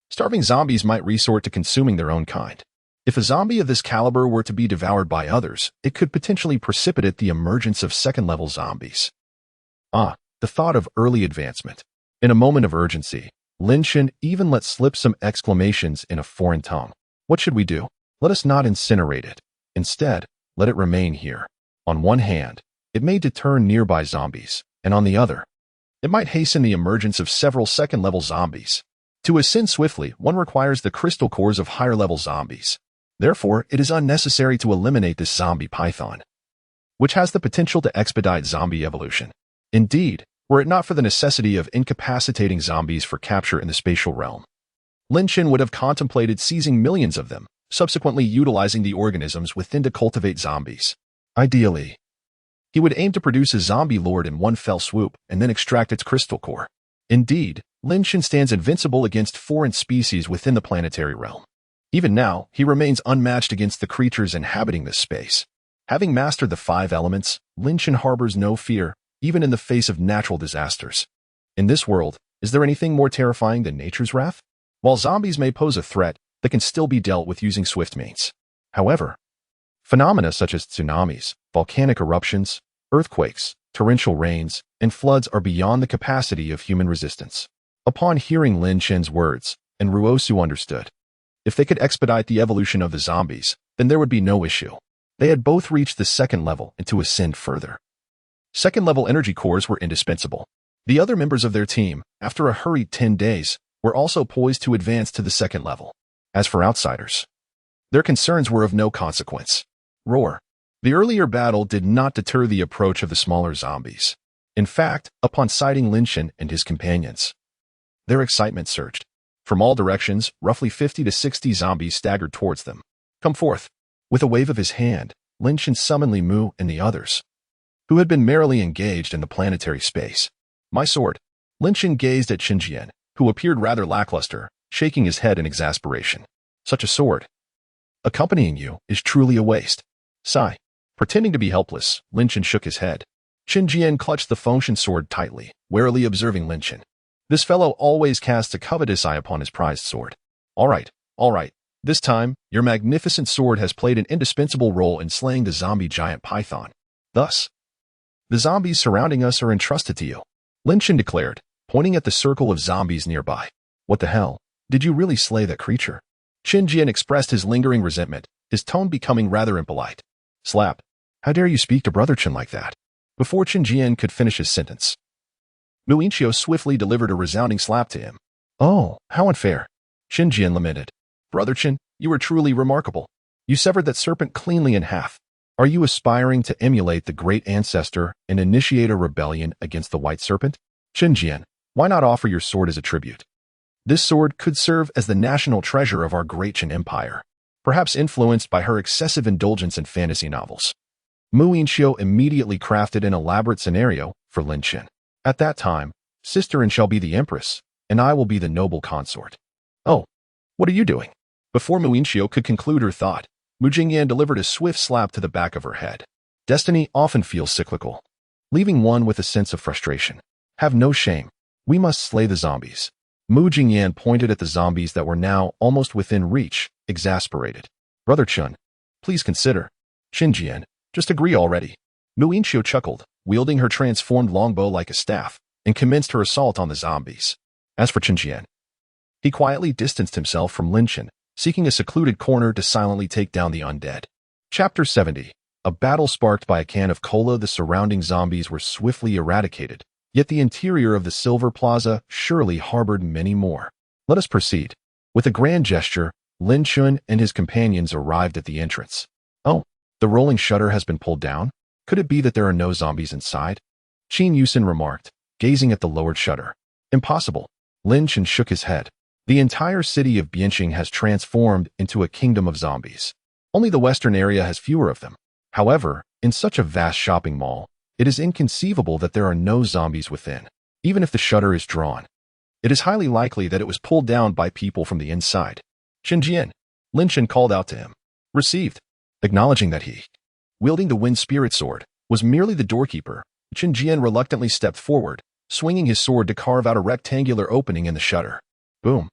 starving zombies might resort to consuming their own kind. If a zombie of this caliber were to be devoured by others, it could potentially precipitate the emergence of 2nd-level zombies. The thought of early advancement. In a moment of urgency, Lin Chen even let slip some exclamations in a foreign tongue. What should we do? Let us not incinerate it. Instead, let it remain here. On one hand, it may deter nearby zombies, and on the other, it might hasten the emergence of several 2nd-level zombies. To ascend swiftly, one requires the crystal cores of higher-level zombies. Therefore, it is unnecessary to eliminate this zombie python, which has the potential to expedite zombie evolution. Indeed, were it not for the necessity of incapacitating zombies for capture in the spatial realm, Lin Chen would have contemplated seizing millions of them, subsequently utilizing the organisms within to cultivate zombies. Ideally, he would aim to produce a zombie lord in one fell swoop and then extract its crystal core. Indeed, Lin Chen stands invincible against foreign species within the planetary realm. Even now, he remains unmatched against the creatures inhabiting this space. Having mastered the 5 elements, Lin Chen harbors no fear, even in the face of natural disasters. In this world, is there anything more terrifying than nature's wrath? While zombies may pose a threat, they can still be dealt with using swift means. However, phenomena such as tsunamis, volcanic eruptions, earthquakes, torrential rains, and floods are beyond the capacity of human resistance. Upon hearing Lin Chen's words, and Ruosu understood. If they could expedite the evolution of the zombies, then there would be no issue. They had both reached the 2nd level and to ascend further. 2nd-level energy cores were indispensable. The other members of their team, after a hurried 10 days, were also poised to advance to the 2nd level. As for outsiders, their concerns were of no consequence. Roar. The earlier battle did not deter the approach of the smaller zombies. In fact, upon sighting Lin Chen and his companions, their excitement surged. From all directions, roughly 50 to 60 zombies staggered towards them. Come forth. With a wave of his hand, Lin Chen summoned Li Mu and the others, who had been merrily engaged in the planetary space. My sword. Lin Chen gazed at Jiang, who appeared rather lackluster, shaking his head in exasperation. Such a sword, accompanying you, is truly a waste. Sigh. Pretending to be helpless, Lin Chen shook his head. Jiang clutched the Fengshen sword tightly, warily observing Lin Chen. This fellow always casts a covetous eye upon his prized sword. All right. This time, your magnificent sword has played an indispensable role in slaying the zombie giant python. Thus, the zombies surrounding us are entrusted to you, Lin Chen declared, pointing at the circle of zombies nearby. What the hell? Did you really slay that creature? Jiang expressed his lingering resentment, his tone becoming rather impolite. Slap. How dare you speak to Brother Chen like that? Before Jiang could finish his sentence, Muinchio swiftly delivered a resounding slap to him. Oh, how unfair. Jiang lamented. Brother Chen, you are truly remarkable. You severed that serpent cleanly in half. Are you aspiring to emulate the great ancestor and initiate a rebellion against the white serpent? Jiang, why not offer your sword as a tribute? This sword could serve as the national treasure of our great Chen Empire, perhaps influenced by her excessive indulgence in fantasy novels. Muinchio immediately crafted an elaborate scenario for Lin Chen. At that time, Sister shall be the empress, and I will be the noble consort. Oh, what are you doing? Before Muinchio could conclude her thought, Mu Jingyan delivered a swift slap to the back of her head. Destiny often feels cyclical, leaving one with a sense of frustration. Have no shame. We must slay the zombies. Mu Jingyan pointed at the zombies that were now almost within reach, exasperated. Brother Chen, please consider. Jiang, just agree already. Muinchio chuckled, wielding her transformed longbow like a staff, and commenced her assault on the zombies. As for Jiang, he quietly distanced himself from Lin Chen, seeking a secluded corner to silently take down the undead. Chapter 70. A battle sparked by a can of cola. The surrounding zombies were swiftly eradicated, yet the interior of the Silver Plaza surely harbored many more. Let us proceed. With a grand gesture, Lin Chen and his companions arrived at the entrance. Oh, the rolling shutter has been pulled down? Could it be that there are no zombies inside? Qin Yusin remarked, gazing at the lowered shutter. Impossible. Lin Chen shook his head. The entire city of Bianqing has transformed into a kingdom of zombies. Only the western area has fewer of them. However, in such a vast shopping mall, it is inconceivable that there are no zombies within. Even if the shutter is drawn, it is highly likely that it was pulled down by people from the inside. Jiang, Lin Chen called out to him. Received. Acknowledging that he, wielding the wind spirit sword, was merely the doorkeeper, Jiang reluctantly stepped forward, swinging his sword to carve out a rectangular opening in the shutter. Boom.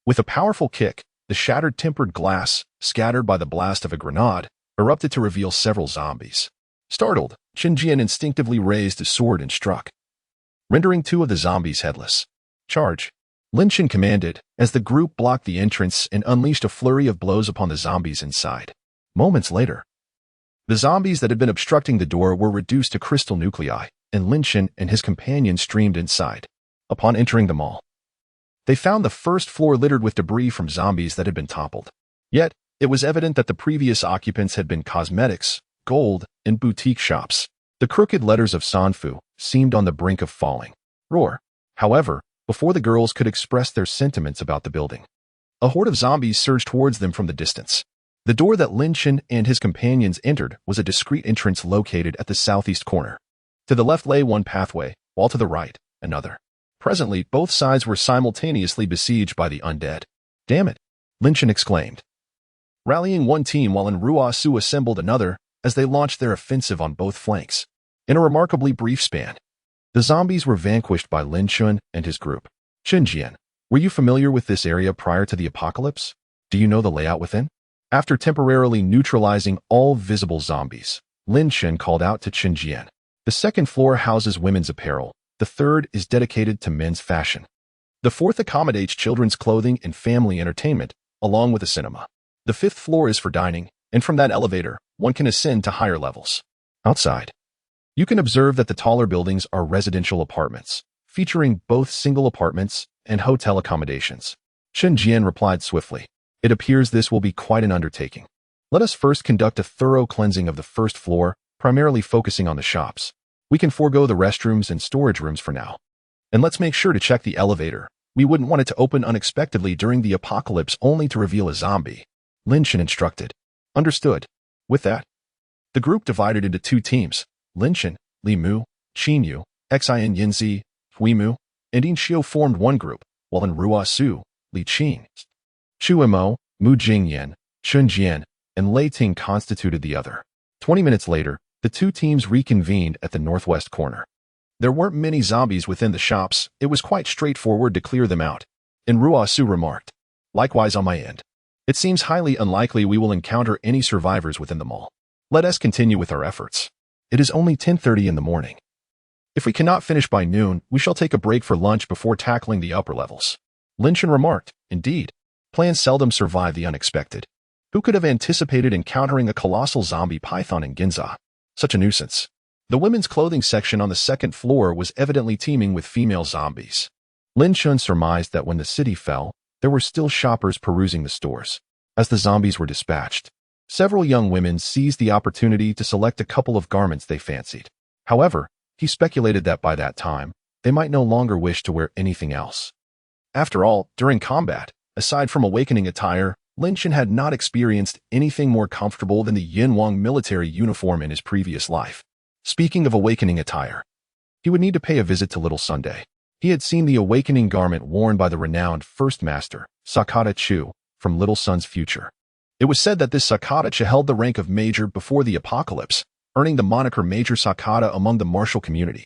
With a powerful kick, the shattered tempered glass, scattered by the blast of a grenade, erupted to reveal several zombies. Startled, Jiang instinctively raised his sword and struck, rendering 2 of the zombies headless. Charge. Lin Chen commanded, as the group blocked the entrance and unleashed a flurry of blows upon the zombies inside. Moments later, the zombies that had been obstructing the door were reduced to crystal nuclei, and Lin Chen and his companions streamed inside. Upon entering the mall, they found the first floor littered with debris from zombies that had been toppled. Yet, it was evident that the previous occupants had been cosmetics, gold, and boutique shops. The crooked letters of Sanfu seemed on the brink of falling. Roar. However, before the girls could express their sentiments about the building, a horde of zombies surged towards them from the distance. The door that Lin Chen and his companions entered was a discreet entrance located at the southeast corner. To the left lay one pathway, while to the right, another. Presently, both sides were simultaneously besieged by the undead. "Damn it!" Lin Chen exclaimed, rallying one team while Ruasu assembled another as they launched their offensive on both flanks. In a remarkably brief span, the zombies were vanquished by Lin Chen and his group. "Jian, were you familiar with this area prior to the apocalypse? Do you know the layout within?" After temporarily neutralizing all visible zombies, Lin Chen called out to Jian. "The second floor houses women's apparel. The third is dedicated to men's fashion. The fourth accommodates children's clothing and family entertainment, along with a cinema. The fifth floor is for dining, and from that elevator, one can ascend to higher levels. Outside, you can observe that the taller buildings are residential apartments, featuring both single apartments and hotel accommodations." Jian replied swiftly, "It appears this will be quite an undertaking. Let us first conduct a thorough cleansing of the first floor, primarily focusing on the shops. We can forego the restrooms and storage rooms for now. And let's make sure to check the elevator. We wouldn't want it to open unexpectedly during the apocalypse only to reveal a zombie," Lin Chen instructed. "Understood." With that, the group divided into two teams. Lin Chen, Li Mu, Qin Yu, Xin Yinzi, Hui Mu, and Yin Xiu formed one group, while in Ruasu, Li Qing, Chu Mo, Mu Jingyan, Chun Jian, and Lei Ting constituted the other. 20 minutes later, the two teams reconvened at the northwest corner. There weren't many zombies within the shops. It was quite straightforward to clear them out. And Ruasu remarked, "Likewise on my end. It seems highly unlikely we will encounter any survivors within the mall. Let us continue with our efforts. It is only 10:30 in the morning. If we cannot finish by noon, we shall take a break for lunch before tackling the upper levels." Lin Chen remarked, "Indeed, plans seldom survive the unexpected. Who could have anticipated encountering a colossal zombie python in Ginza? Such a nuisance." The women's clothing section on the second floor was evidently teeming with female zombies. Lin Chen surmised that when the city fell, there were still shoppers perusing the stores. As the zombies were dispatched, several young women seized the opportunity to select a couple of garments they fancied. However, he speculated that by that time, they might no longer wish to wear anything else. After all, during combat, aside from awakening attire, Lin Chen had not experienced anything more comfortable than the Yinwang military uniform in his previous life. Speaking of awakening attire, he would need to pay a visit to Little Sunday. He had seen the awakening garment worn by the renowned First Master, Sakata Chu, from Little Sun's future. It was said that this Sakata Chu held the rank of Major before the apocalypse, earning the moniker Major Sakata among the martial community.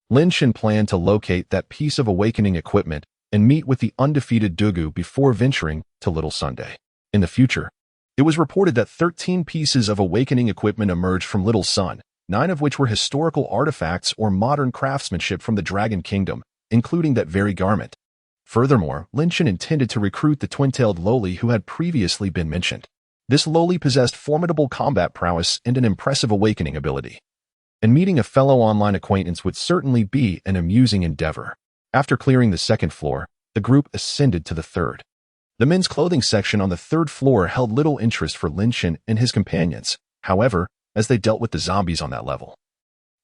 Lin Chen planned to locate that piece of awakening equipment and meet with the undefeated Dugu before venturing to Little Sunday. In the future, it was reported that 13 pieces of awakening equipment emerged from Little Sun, 9 of which were historical artifacts or modern craftsmanship from the Dragon Kingdom, including that very garment. Furthermore, Lin Chen intended to recruit the twin-tailed Loli who had previously been mentioned. This Loli possessed formidable combat prowess and an impressive awakening ability. And meeting a fellow online acquaintance would certainly be an amusing endeavor. After clearing the second floor, the group ascended to the third. The men's clothing section on the third floor held little interest for Lin Chen and his companions, however, as they dealt with the zombies on that level.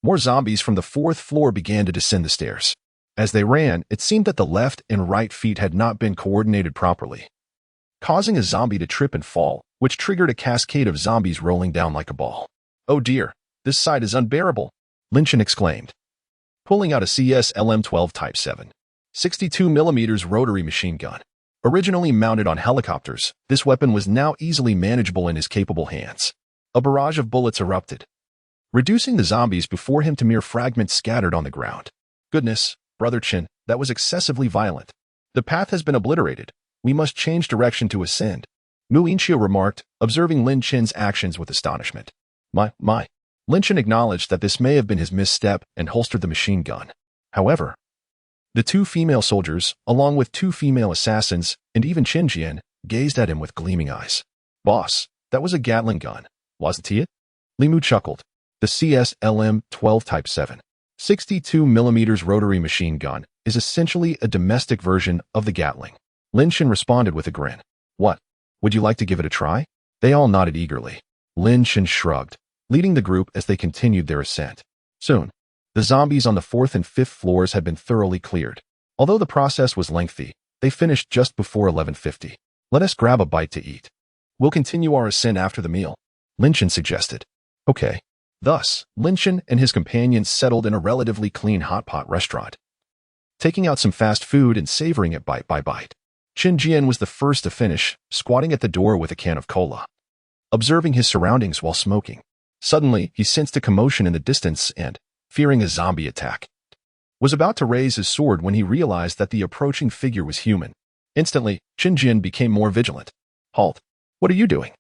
More zombies from the fourth floor began to descend the stairs. As they ran, it seemed that the left and right feet had not been coordinated properly, causing a zombie to trip and fall, which triggered a cascade of zombies rolling down like a ball. "Oh dear, this sight is unbearable," Lin Chen exclaimed, pulling out a CS-LM-12 Type 7, 62mm rotary machine gun. Originally mounted on helicopters, this weapon was now easily manageable in his capable hands. A barrage of bullets erupted, reducing the zombies before him to mere fragments scattered on the ground. "Goodness, Brother Chen, that was excessively violent. The path has been obliterated. We must change direction to ascend," Mu Yinqiu remarked, observing Lin Chen's actions with astonishment. My. Lin Chen acknowledged that this may have been his misstep and holstered the machine gun. However, the two female soldiers, along with 2 female assassins, and even Qin Jian, gazed at him with gleaming eyes. "Boss, that was a Gatling gun, wasn't it?" Li Mu chuckled. "The CS-LM-12 Type 7, 62mm rotary machine gun is essentially a domestic version of the Gatling." Lin Chen responded with a grin. "What? Would you like to give it a try?" They all nodded eagerly. Lin Chen shrugged, leading the group as they continued their ascent. Soon, the zombies on the 4th and 5th floors had been thoroughly cleared. Although the process was lengthy, they finished just before 11:50. "Let us grab a bite to eat. We'll continue our ascent after the meal, Lin Chen suggested. Okay. Thus, Lin Chen and his companions settled in a relatively clean hot pot restaurant, taking out some fast food and savoring it bite by bite. Qin Jian was the first to finish, squatting at the door with a can of cola, observing his surroundings while smoking. Suddenly, he sensed a commotion in the distance and, fearing a zombie attack, was about to raise his sword when he realized that the approaching figure was human. Instantly, Qin Jian became more vigilant. Halt. What are you doing?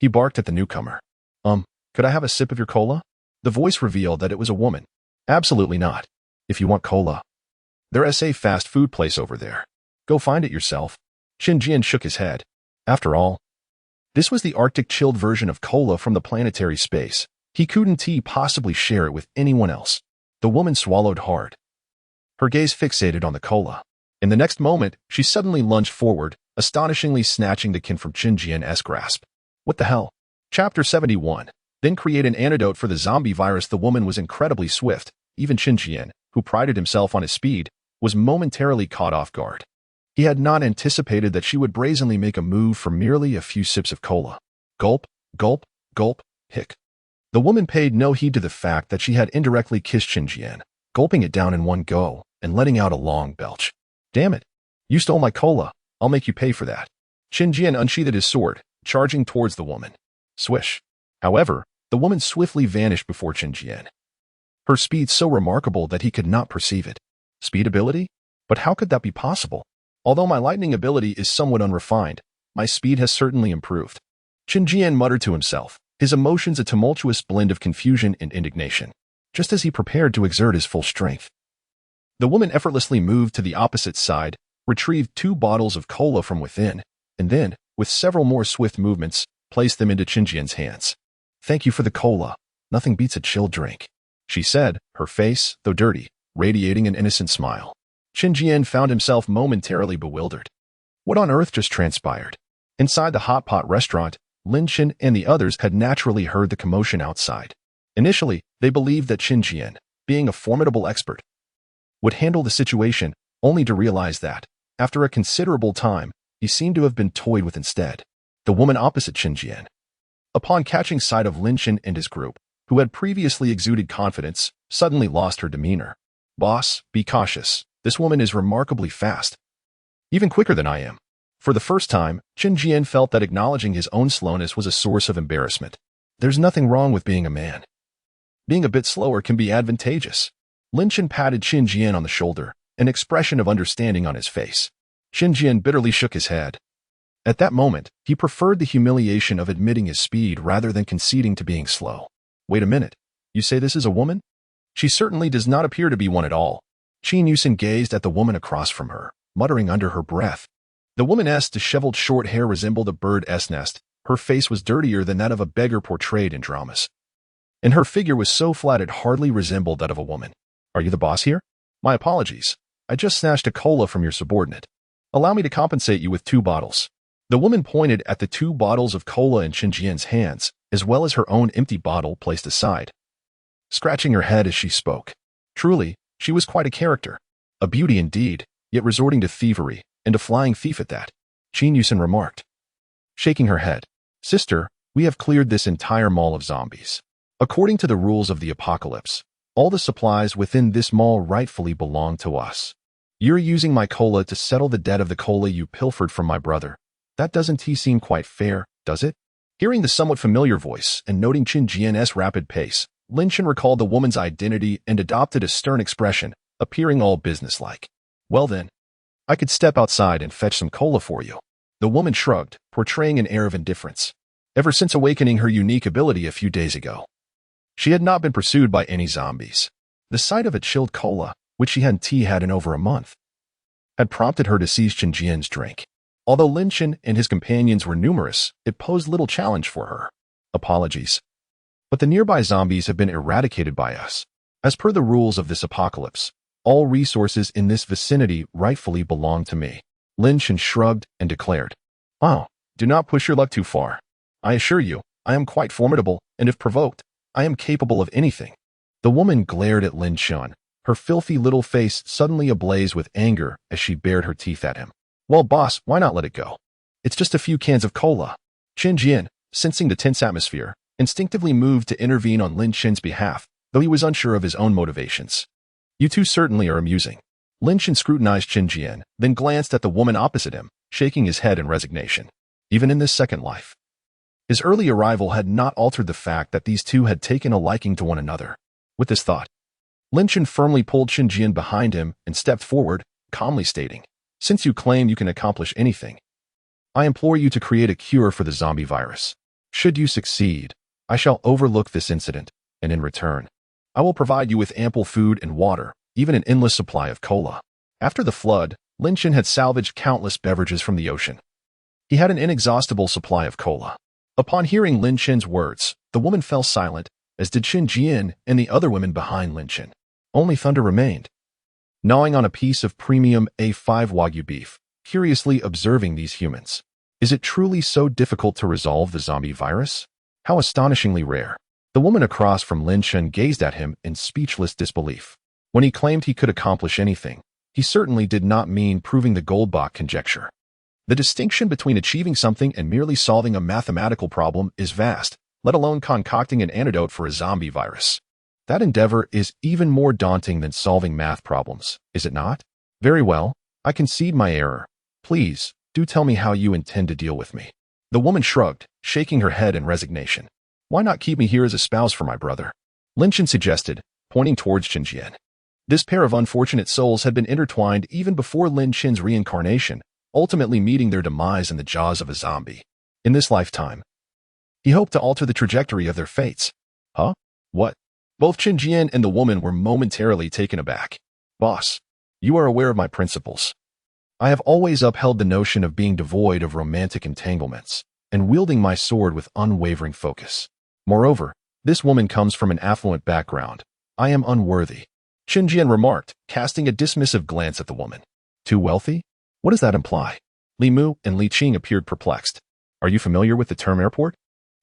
He barked at the newcomer. Could I have a sip of your cola? The voice revealed that it was a woman. Absolutely not. If you want cola, there's a fast food place over there. Go find it yourself. Qin Jian shook his head. After all, this was the Arctic chilled version of cola from the planetary space. He couldn't possibly share it with anyone else. The woman swallowed hard, her gaze fixated on the cola. In the next moment, she suddenly lunged forward, astonishingly snatching the can from Qin Jian's grasp. What the hell? Chapter 71. Then create an antidote for the zombie virus. The woman was incredibly swift. Even Qin Jian, who prided himself on his speed, was momentarily caught off guard. He had not anticipated that she would brazenly make a move for merely a few sips of cola. Gulp, gulp, gulp, hic. The woman paid no heed to the fact that she had indirectly kissed Qin Jian, gulping it down in one go and letting out a long belch. Damn it. You stole my cola. I'll make you pay for that. Qin Jian unsheathed his sword, charging towards the woman. Swish. However, the woman swiftly vanished before Qin Jian, her speed so remarkable that he could not perceive it. Speed ability? But how could that be possible? Although my lightning ability is somewhat unrefined, my speed has certainly improved. Qin Jian muttered to himself, his emotions a tumultuous blend of confusion and indignation, just as he prepared to exert his full strength. The woman effortlessly moved to the opposite side, retrieved 2 bottles of cola from within, and then, with several more swift movements, placed them into Qin Jian's hands. Thank you for the cola. Nothing beats a chilled drink, she said, her face, though dirty, radiating an innocent smile. Qin Jian found himself momentarily bewildered. What on earth just transpired? Inside the hot pot restaurant, Lin Chen and the others had naturally heard the commotion outside. Initially, they believed that Qin Jian, being a formidable expert, would handle the situation, only to realize that, after a considerable time, he seemed to have been toyed with instead. The woman opposite Qin Jian, upon catching sight of Lin Chen and his group, who had previously exuded confidence, suddenly lost her demeanor. Boss, be cautious. This woman is remarkably fast. Even quicker than I am. For the first time, Qin Jian felt that acknowledging his own slowness was a source of embarrassment. There's nothing wrong with being a man. Being a bit slower can be advantageous. Lin Chen patted Qin Jian on the shoulder, an expression of understanding on his face. Qin Jian bitterly shook his head. At that moment, he preferred the humiliation of admitting his speed rather than conceding to being slow. Wait a minute. You say this is a woman? She certainly does not appear to be one at all. Qin Yusen gazed at the woman across from her, muttering under her breath. The woman's disheveled short hair resembled a bird's nest. Her face was dirtier than that of a beggar portrayed in dramas, and her figure was so flat it hardly resembled that of a woman. Are you the boss here? My apologies. I just snatched a cola from your subordinate. Allow me to compensate you with 2 bottles. The woman pointed at the 2 bottles of cola in Qin Jian's hands, as well as her own empty bottle placed aside, scratching her head as she spoke. Truly, she was quite a character. A beauty indeed, yet resorting to thievery, and a flying thief at that, Qin Yusen remarked, shaking her head. Sister, we have cleared this entire mall of zombies. According to the rules of the apocalypse, all the supplies within this mall rightfully belong to us. You're using my cola to settle the debt of the cola you pilfered from my brother. That doesn't seem quite fair, does it? Hearing the somewhat familiar voice and noting Qin Jian's rapid pace, Lin Chen recalled the woman's identity and adopted a stern expression, appearing all businesslike. Well then, I could step outside and fetch some cola for you. The woman shrugged, portraying an air of indifference. Ever since awakening her unique ability a few days ago, she had not been pursued by any zombies. The sight of a chilled cola, which she hadn't had in over a month, had prompted her to seize Qin Jian's drink. Although Lin Chen and his companions were numerous, it posed little challenge for her. Apologies. But the nearby zombies have been eradicated by us. As per the rules of this apocalypse, all resources in this vicinity rightfully belong to me. Lin Chen shrugged and declared, Oh, do not push your luck too far. I assure you, I am quite formidable, and if provoked, I am capable of anything. The woman glared at Lin Chen, her filthy little face suddenly ablaze with anger as she bared her teeth at him. Well, boss, why not let it go? It's just a few cans of cola. Chen Jian, sensing the tense atmosphere, instinctively moved to intervene on Lin Chen's behalf, though he was unsure of his own motivations. You two certainly are amusing. Lin Chen scrutinized Chen Jian, then glanced at the woman opposite him, shaking his head in resignation. Even in this second life, his early arrival had not altered the fact that these two had taken a liking to one another. With this thought, Lin Chen firmly pulled Chen Jian behind him and stepped forward, calmly stating, "Since you claim you can accomplish anything, I implore you to create a cure for the zombie virus. Should you succeed, I shall overlook this incident, and in return, I will provide you with ample food and water, even an endless supply of cola." After the flood, Lin Chen had salvaged countless beverages from the ocean. He had an inexhaustible supply of cola. Upon hearing Lin Chen's words, the woman fell silent, as did Chen Jian and the other women behind Lin Chen. Only Thunder remained, gnawing on a piece of premium A5 Wagyu beef, curiously observing these humans. Is it truly so difficult to resolve the zombie virus? How astonishingly rare. The woman across from Lin Chen gazed at him in speechless disbelief. When he claimed he could accomplish anything, he certainly did not mean proving the Goldbach conjecture. The distinction between achieving something and merely solving a mathematical problem is vast, let alone concocting an antidote for a zombie virus. That endeavor is even more daunting than solving math problems, is it not? Very well, I concede my error. Please, do tell me how you intend to deal with me. The woman shrugged, shaking her head in resignation. Why not keep me here as a spouse for my brother? Lin Chen suggested, pointing towards Chen Jian. This pair of unfortunate souls had been intertwined even before Lin Chen's reincarnation, ultimately meeting their demise in the jaws of a zombie. In this lifetime, he hoped to alter the trajectory of their fates. Huh? What? Both Chen Jian and the woman were momentarily taken aback. Boss, you are aware of my principles. I have always upheld the notion of being devoid of romantic entanglements and wielding my sword with unwavering focus. Moreover, this woman comes from an affluent background. I am unworthy. Chen Jian remarked, casting a dismissive glance at the woman. Too wealthy? What does that imply? Li Mu and Li Qing appeared perplexed. Are you familiar with the term airport?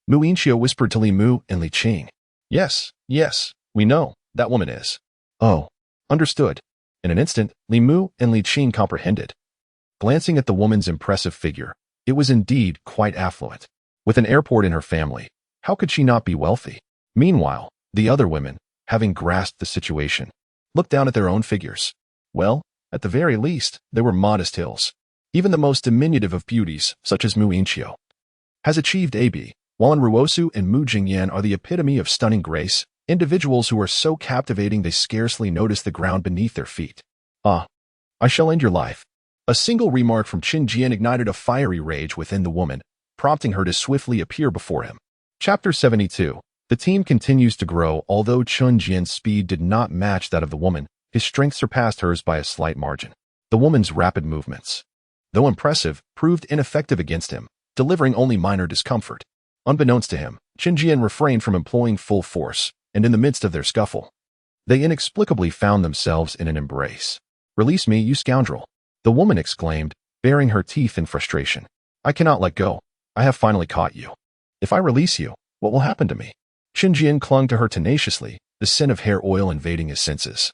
Mu Yinqiu whispered to Li Mu and Li Qing. Yes, we know, that woman is. Oh, understood. In an instant, Li Mu and Li Qing comprehended. Glancing at the woman's impressive figure, it was indeed quite affluent. With an airport in her family, how could she not be wealthy? Meanwhile, the other women, having grasped the situation, looked down at their own figures. Well, at the very least, they were modest hills. Even the most diminutive of beauties, such as Mu Yinqiu, has achieved AB, while Ruosu and Mu Jingyan are the epitome of stunning grace, individuals who are so captivating they scarcely notice the ground beneath their feet. Ah, I shall end your life. A single remark from Chen Jian ignited a fiery rage within the woman, prompting her to swiftly appear before him. Chapter 72. The team continues to grow. Although Chen Jian's speed did not match that of the woman, his strength surpassed hers by a slight margin. The woman's rapid movements, though impressive, proved ineffective against him, delivering only minor discomfort. Unbeknownst to him, Chen Jian refrained from employing full force, and in the midst of their scuffle, they inexplicably found themselves in an embrace. "Release me, you scoundrel!" the woman exclaimed, baring her teeth in frustration. "I cannot let go. I have finally caught you. If I release you, what will happen to me?" Chen Jian clung to her tenaciously, the scent of hair oil invading his senses.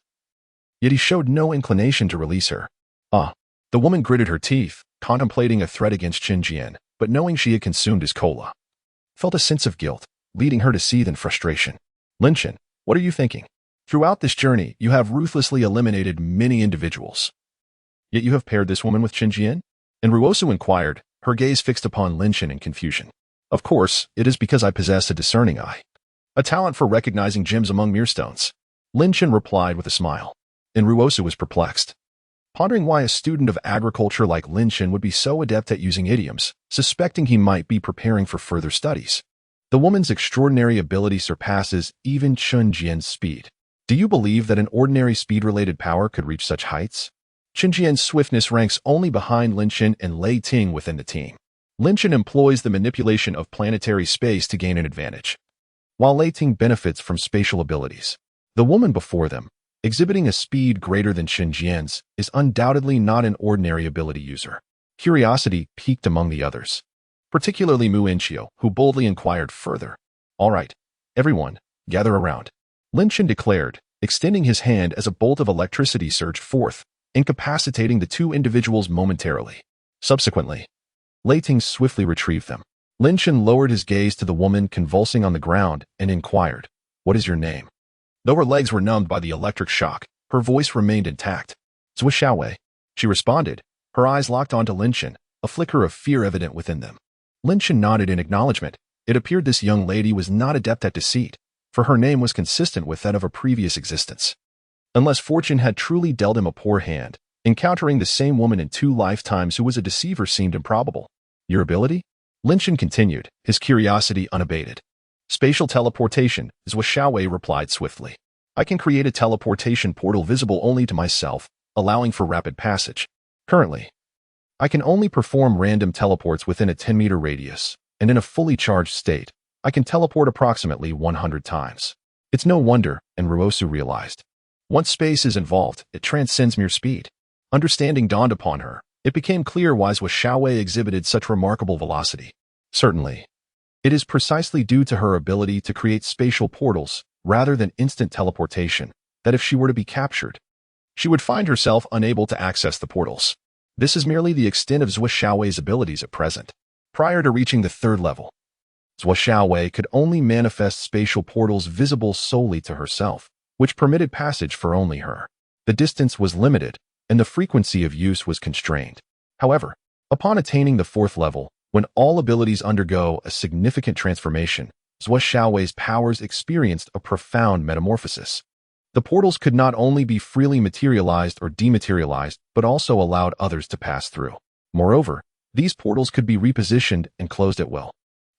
Yet he showed no inclination to release her. Ah! The woman gritted her teeth, contemplating a threat against Chen Jian, but knowing she had consumed his cola, felt a sense of guilt, leading her to seethe in frustration. "Lin Chen, what are you thinking? Throughout this journey, you have ruthlessly eliminated many individuals. Yet you have paired this woman with Chen Jian?" And Ruosu inquired, her gaze fixed upon Lin Chen in confusion. "Of course, it is because I possess a discerning eye. A talent for recognizing gems among mere stones." Lin Chen replied with a smile, and Ruosu was perplexed, pondering why a student of agriculture like Lin Chen would be so adept at using idioms, suspecting he might be preparing for further studies. The woman's extraordinary ability surpasses even Chen Jian's speed. Do you believe that an ordinary speed-related power could reach such heights? Chen Jian's swiftness ranks only behind Lin Chen and Lei Ting within the team. Lin Chen employs the manipulation of planetary space to gain an advantage, while Lei Ting benefits from spatial abilities. The woman before them, exhibiting a speed greater than Chen Jian's, is undoubtedly not an ordinary ability user. Curiosity piqued among the others, particularly Mu Yinqiu, who boldly inquired further. "All right, everyone, gather around," Lin Chen declared, extending his hand as a bolt of electricity surged forth, incapacitating the two individuals momentarily. Subsequently, Lei Ting swiftly retrieved them. Lin Chen lowered his gaze to the woman convulsing on the ground and inquired, "What is your name?" Though her legs were numbed by the electric shock, her voice remained intact. "Zhou Xiaowei," she responded, her eyes locked onto Lin Chen, a flicker of fear evident within them. Lin Chen nodded in acknowledgement. It appeared this young lady was not adept at deceit, for her name was consistent with that of a previous existence. Unless fortune had truly dealt him a poor hand, encountering the same woman in 2 lifetimes who was a deceiver seemed improbable. "Your ability?" Lin Chen continued, his curiosity unabated. "Spatial teleportation," Zhou Xiaowei replied swiftly. "I can create a teleportation portal visible only to myself, allowing for rapid passage. Currently, I can only perform random teleports within a 10-meter radius, and in a fully charged state, I can teleport approximately 100 times. It's no wonder, and Ruosu realized. Once space is involved, it transcends mere speed. Understanding dawned upon her. It became clear why Zhou Xiaowei exhibited such remarkable velocity. Certainly, it is precisely due to her ability to create spatial portals, rather than instant teleportation, that if she were to be captured, she would find herself unable to access the portals. This is merely the extent of Zhou Xiaowei's abilities at present. Prior to reaching the 3rd level, Zhou Xiaowei could only manifest spatial portals visible solely to herself, which permitted passage for only her. The distance was limited, and the frequency of use was constrained. However, upon attaining the 4th level, when all abilities undergo a significant transformation, Zhou Xiaowei's powers experienced a profound metamorphosis. The portals could not only be freely materialized or dematerialized, but also allowed others to pass through. Moreover, these portals could be repositioned and closed at will.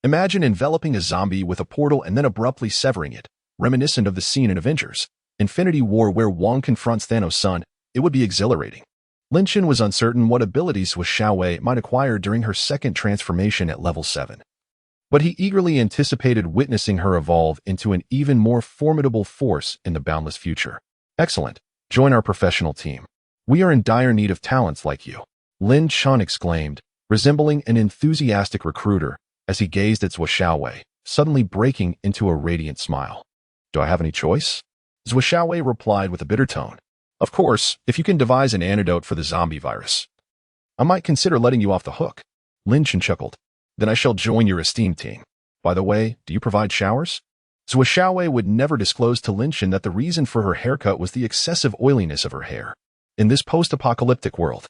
Imagine enveloping a zombie with a portal and then abruptly severing it, reminiscent of the scene in Avengers: Infinity War where Wong confronts Thanos' son. It would be exhilarating. Lin Chen was uncertain what abilities Zhou Xiaowei might acquire during her second transformation at level 7. But he eagerly anticipated witnessing her evolve into an even more formidable force in the boundless future. "Excellent. Join our professional team. We are in dire need of talents like you," Lin Chen exclaimed, resembling an enthusiastic recruiter as he gazed at Zhou Xiaowei, suddenly breaking into a radiant smile. "Do I have any choice?" Zhou Xiaowei replied with a bitter tone. "Of course, if you can devise an antidote for the zombie virus, I might consider letting you off the hook." Lin Chen chuckled. "Then I shall join your esteemed team. By the way, do you provide showers?" Zhou Xiaowei would never disclose to Lin Chen that the reason for her haircut was the excessive oiliness of her hair. In this post-apocalyptic world,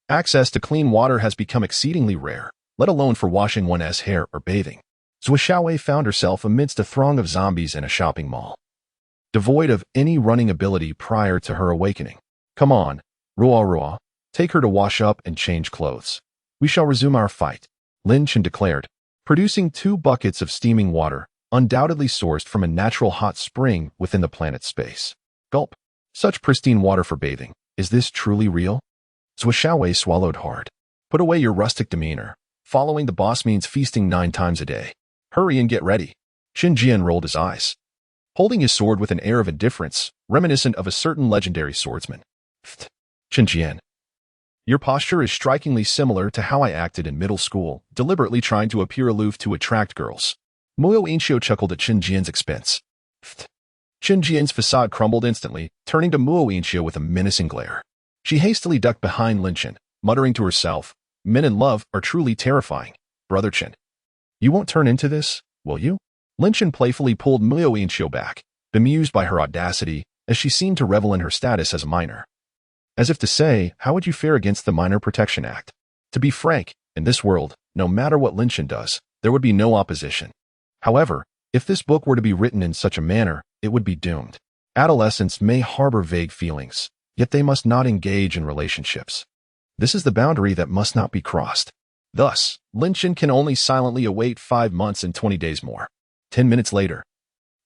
access to clean water has become exceedingly rare, let alone for washing one's hair or bathing. Zhou Xiaowei found herself amidst a throng of zombies in a shopping mall, devoid of any running ability prior to her awakening. "Come on, Ruo, take her to wash up and change clothes. We shall resume our fight," Lin Chen declared, producing 2 buckets of steaming water, undoubtedly sourced from a natural hot spring within the planet's space. Gulp. Such pristine water for bathing. Is this truly real? Zhou Xiaowei swallowed hard. "Put away your rustic demeanor. Following the boss means feasting 9 times a day. Hurry and get ready." Qin Jian rolled his eyes, holding his sword with an air of indifference, reminiscent of a certain legendary swordsman. "Qin Jian, your posture is strikingly similar to how I acted in middle school, deliberately trying to appear aloof to attract girls." Muo Inxiu chuckled at Qin Jian's expense. Qin Jian's facade crumbled instantly, turning to Muo Inxiu with a menacing glare. She hastily ducked behind Lin Chen, muttering to herself, "Men in love are truly terrifying. Brother Chen, you won't turn into this, will you?" Lin Chen playfully pulled Muo Inxiu back, bemused by her audacity, as she seemed to revel in her status as a minor. As if to say, how would you fare against the Minor Protection Act? To be frank, in this world, no matter what Lin Chen does, there would be no opposition. However, if this book were to be written in such a manner, it would be doomed. Adolescents may harbor vague feelings, yet they must not engage in relationships. This is the boundary that must not be crossed. Thus, Lin Chen can only silently await 5 months and 20 days more. 10 minutes later,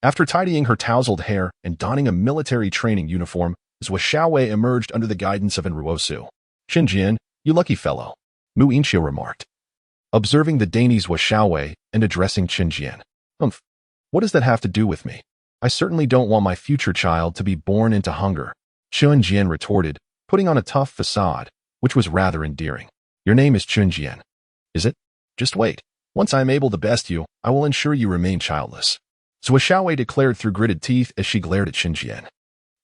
after tidying her tousled hair and donning a military training uniform, Zhou Xiaowei emerged under the guidance of Ruosu. "Qin Jian, you lucky fellow," Mu Inxiu remarked, observing the dainty Zhou Xiaowei and addressing Qin Jian. What does that have to do with me? I certainly don't want my future child to be born into hunger," Qin Jian retorted, putting on a tough facade, which was rather endearing. "Your name is Qin Jian, is it? Just wait. Once I am able to best you, I will ensure you remain childless," Zhou Xiaowei declared through gritted teeth as she glared at Qin Jian.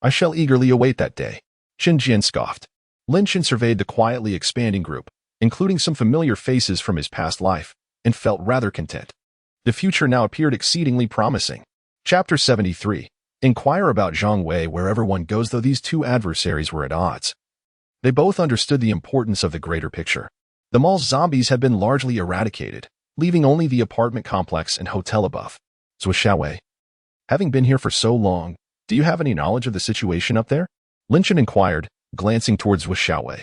"I shall eagerly await that day," Qin Jian scoffed. Lin Chen surveyed the quietly expanding group, including some familiar faces from his past life, and felt rather content. The future now appeared exceedingly promising. Chapter 73. Inquire about Jiang Wei wherever one goes. Though these two adversaries were at odds, they both understood the importance of the greater picture. The mall's zombies had been largely eradicated, leaving only the apartment complex and hotel above. Zhuo Xiaowei, having been here for so long, do you have any knowledge of the situation up there? Lin Chen inquired, glancing towards Zhuo Xiaowei,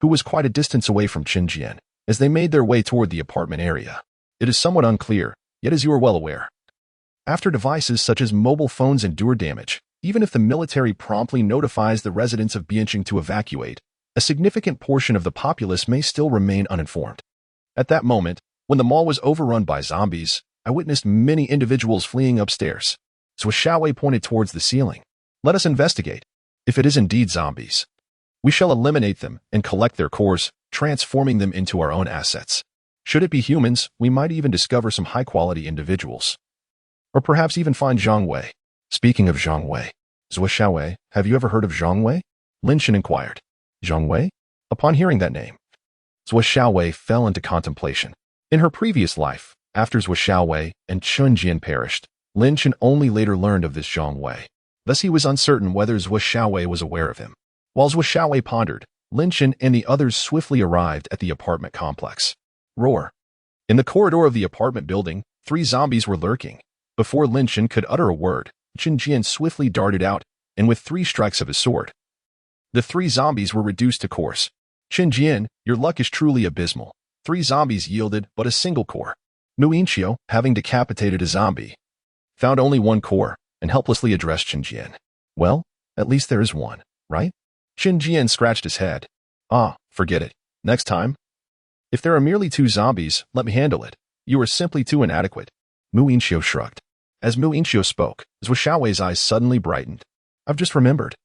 who was quite a distance away from Qin Jian, as they made their way toward the apartment area. It is somewhat unclear, yet as you are well aware, after devices such as mobile phones endure damage, even if the military promptly notifies the residents of Bianqing to evacuate, a significant portion of the populace may still remain uninformed. At that moment, when the mall was overrun by zombies, I witnessed many individuals fleeing upstairs. Zhuo Xiaowei pointed towards the ceiling. Let us investigate. If it is indeed zombies, we shall eliminate them and collect their cores, transforming them into our own assets. Should it be humans, we might even discover some high-quality individuals. Or perhaps even find Jiang Wei. Speaking of Jiang Wei, Zhuo Xiaowei, have you ever heard of Jiang Wei? Lin Chen inquired. Jiang Wei? Upon hearing that name, Zhuo Xiaowei fell into contemplation. In her previous life, after Zhuo Xiaowei and Qin Jian perished, Lin Chen only later learned of this Jiang Wei. Thus he was uncertain whether Zhuo Xiaowei was aware of him. While Zhuo Xiaowei pondered, Lin Chen and the others swiftly arrived at the apartment complex. Roar. In the corridor of the apartment building, 3 zombies were lurking. Before Lin Chen could utter a word, Qin Jian swiftly darted out, and with 3 strikes of his sword, the 3 zombies were reduced to cores. Qin Jian, your luck is truly abysmal. 3 zombies yielded but a single core. Mu Yinqiu, having decapitated a zombie, found only 1 core, and helplessly addressed Qin Jian. Well, at least there is one, right? Qin Jian scratched his head. Ah, forget it. Next time, if there are merely 2 zombies, let me handle it. You are simply too inadequate. Mu Yinqiu shrugged. As Mu Yinqiu spoke, Zhuo Xiaowei's eyes suddenly brightened. I've just remembered.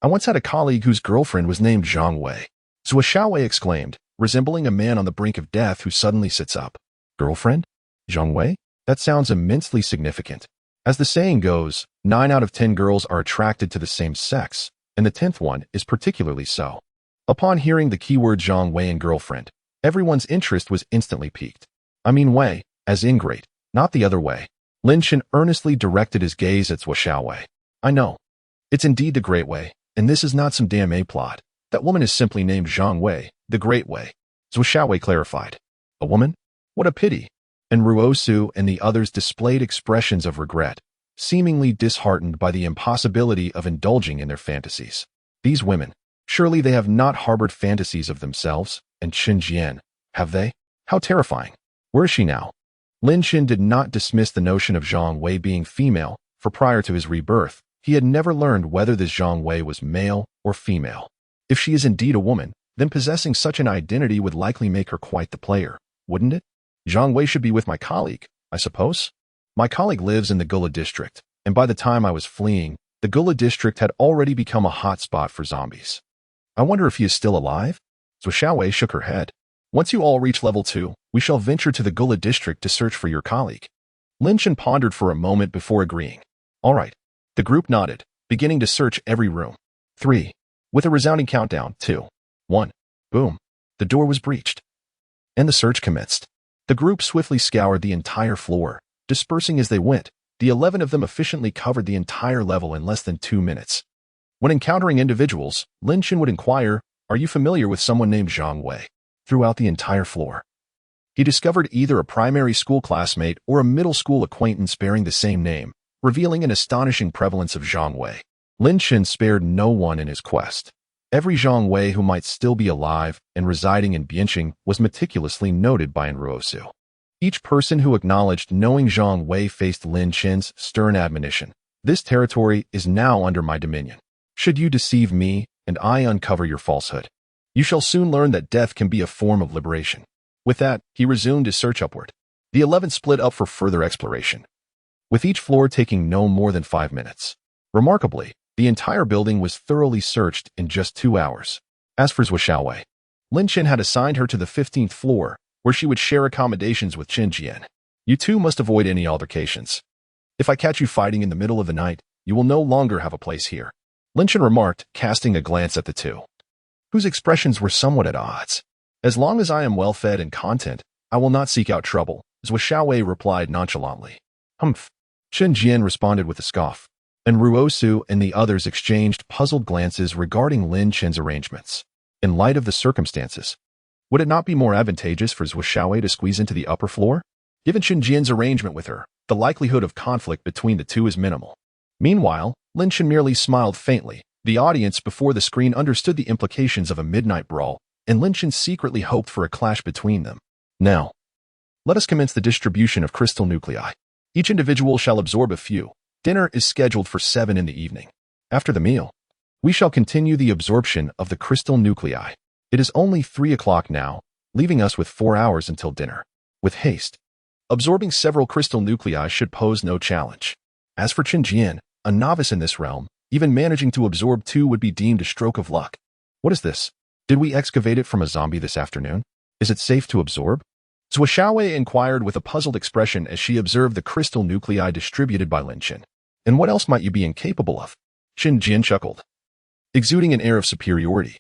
I once had a colleague whose girlfriend was named Jiang Wei. Zhuo Xiaowei exclaimed, resembling a man on the brink of death who suddenly sits up. Girlfriend? Jiang Wei? That sounds immensely significant. As the saying goes, 9 out of 10 girls are attracted to the same sex, and the 10th one is particularly so. Upon hearing the keyword Jiang Wei and girlfriend, everyone's interest was instantly piqued. I mean Wei, as in great, not the other way. Lin Chen earnestly directed his gaze at Zhuo Xiaowei. I know. It's indeed the Great Wei, and this is not some damn A-plot. That woman is simply named Jiang Wei, the Great Wei. Zhuo Xiaowei clarified. A woman? What a pity. And Ruosu and the others displayed expressions of regret, seemingly disheartened by the impossibility of indulging in their fantasies. These women, surely they have not harbored fantasies of themselves, and Qin Jian, have they? How terrifying. Where is she now? Lin Chen did not dismiss the notion of Jiang Wei being female, for prior to his rebirth, he had never learned whether this Jiang Wei was male or female. If she is indeed a woman, then possessing such an identity would likely make her quite the player, wouldn't it? Jiang Wei should be with my colleague, I suppose. My colleague lives in the Gula district, and by the time I was fleeing, the Gula district had already become a hotspot for zombies. I wonder if he is still alive? Zhuo Xiaowei shook her head. Once you all reach level 2, we shall venture to the Gula district to search for your colleague. Lin Chen pondered for a moment before agreeing. All right. The group nodded, beginning to search every room. 3. With a resounding countdown, 2, 1. Boom. The door was breached. And the search commenced. The group swiftly scoured the entire floor, dispersing as they went. The 11 of them efficiently covered the entire level in less than 2 minutes. When encountering individuals, Lin Chen would inquire, are you familiar with someone named Jiang Wei? Throughout the entire floor, he discovered either a primary school classmate or a middle school acquaintance bearing the same name, revealing an astonishing prevalence of Jiang Wei. Lin Chen spared no one in his quest. Every Jiang Wei who might still be alive and residing in Bianqing was meticulously noted by Ruosu. Each person who acknowledged knowing Jiang Wei faced Lin Chen's stern admonition. This territory is now under my dominion. Should you deceive me and I uncover your falsehood, you shall soon learn that death can be a form of liberation. With that, he resumed his search upward. The 11 split up for further exploration, with each floor taking no more than 5 minutes. Remarkably, the entire building was thoroughly searched in just 2 hours. As for Zhuo Xiaowei, Lin Chen had assigned her to the 15th floor, where she would share accommodations with Qin Jian. You two must avoid any altercations. If I catch you fighting in the middle of the night, you will no longer have a place here. Lin Chen remarked, casting a glance at the two, whose expressions were somewhat at odds. As long as I am well-fed and content, I will not seek out trouble, Zhou Xiaowei replied nonchalantly. Humph. Chen Jian responded with a scoff, and Ruosu and the others exchanged puzzled glances regarding Lin Chen's arrangements. In light of the circumstances, would it not be more advantageous for Zhou Xiaowei to squeeze into the upper floor? Given Chen Jian's arrangement with her, the likelihood of conflict between the two is minimal. Meanwhile, Lin Chen merely smiled faintly. The audience before the screen understood the implications of a midnight brawl, and Lin Chen secretly hoped for a clash between them. Now, let us commence the distribution of crystal nuclei. Each individual shall absorb a few. Dinner is scheduled for 7 in the evening. After the meal, we shall continue the absorption of the crystal nuclei. It is only 3 o'clock now, leaving us with 4 hours until dinner. With haste, absorbing several crystal nuclei should pose no challenge. As for Chen Jian, a novice in this realm, even managing to absorb 2 would be deemed a stroke of luck. What is this? Did we excavate it from a zombie this afternoon? Is it safe to absorb? Zhou Xiaowei inquired with a puzzled expression as she observed the crystal nuclei distributed by Lin Chen. And what else might you be incapable of? Chen Jian chuckled, exuding an air of superiority.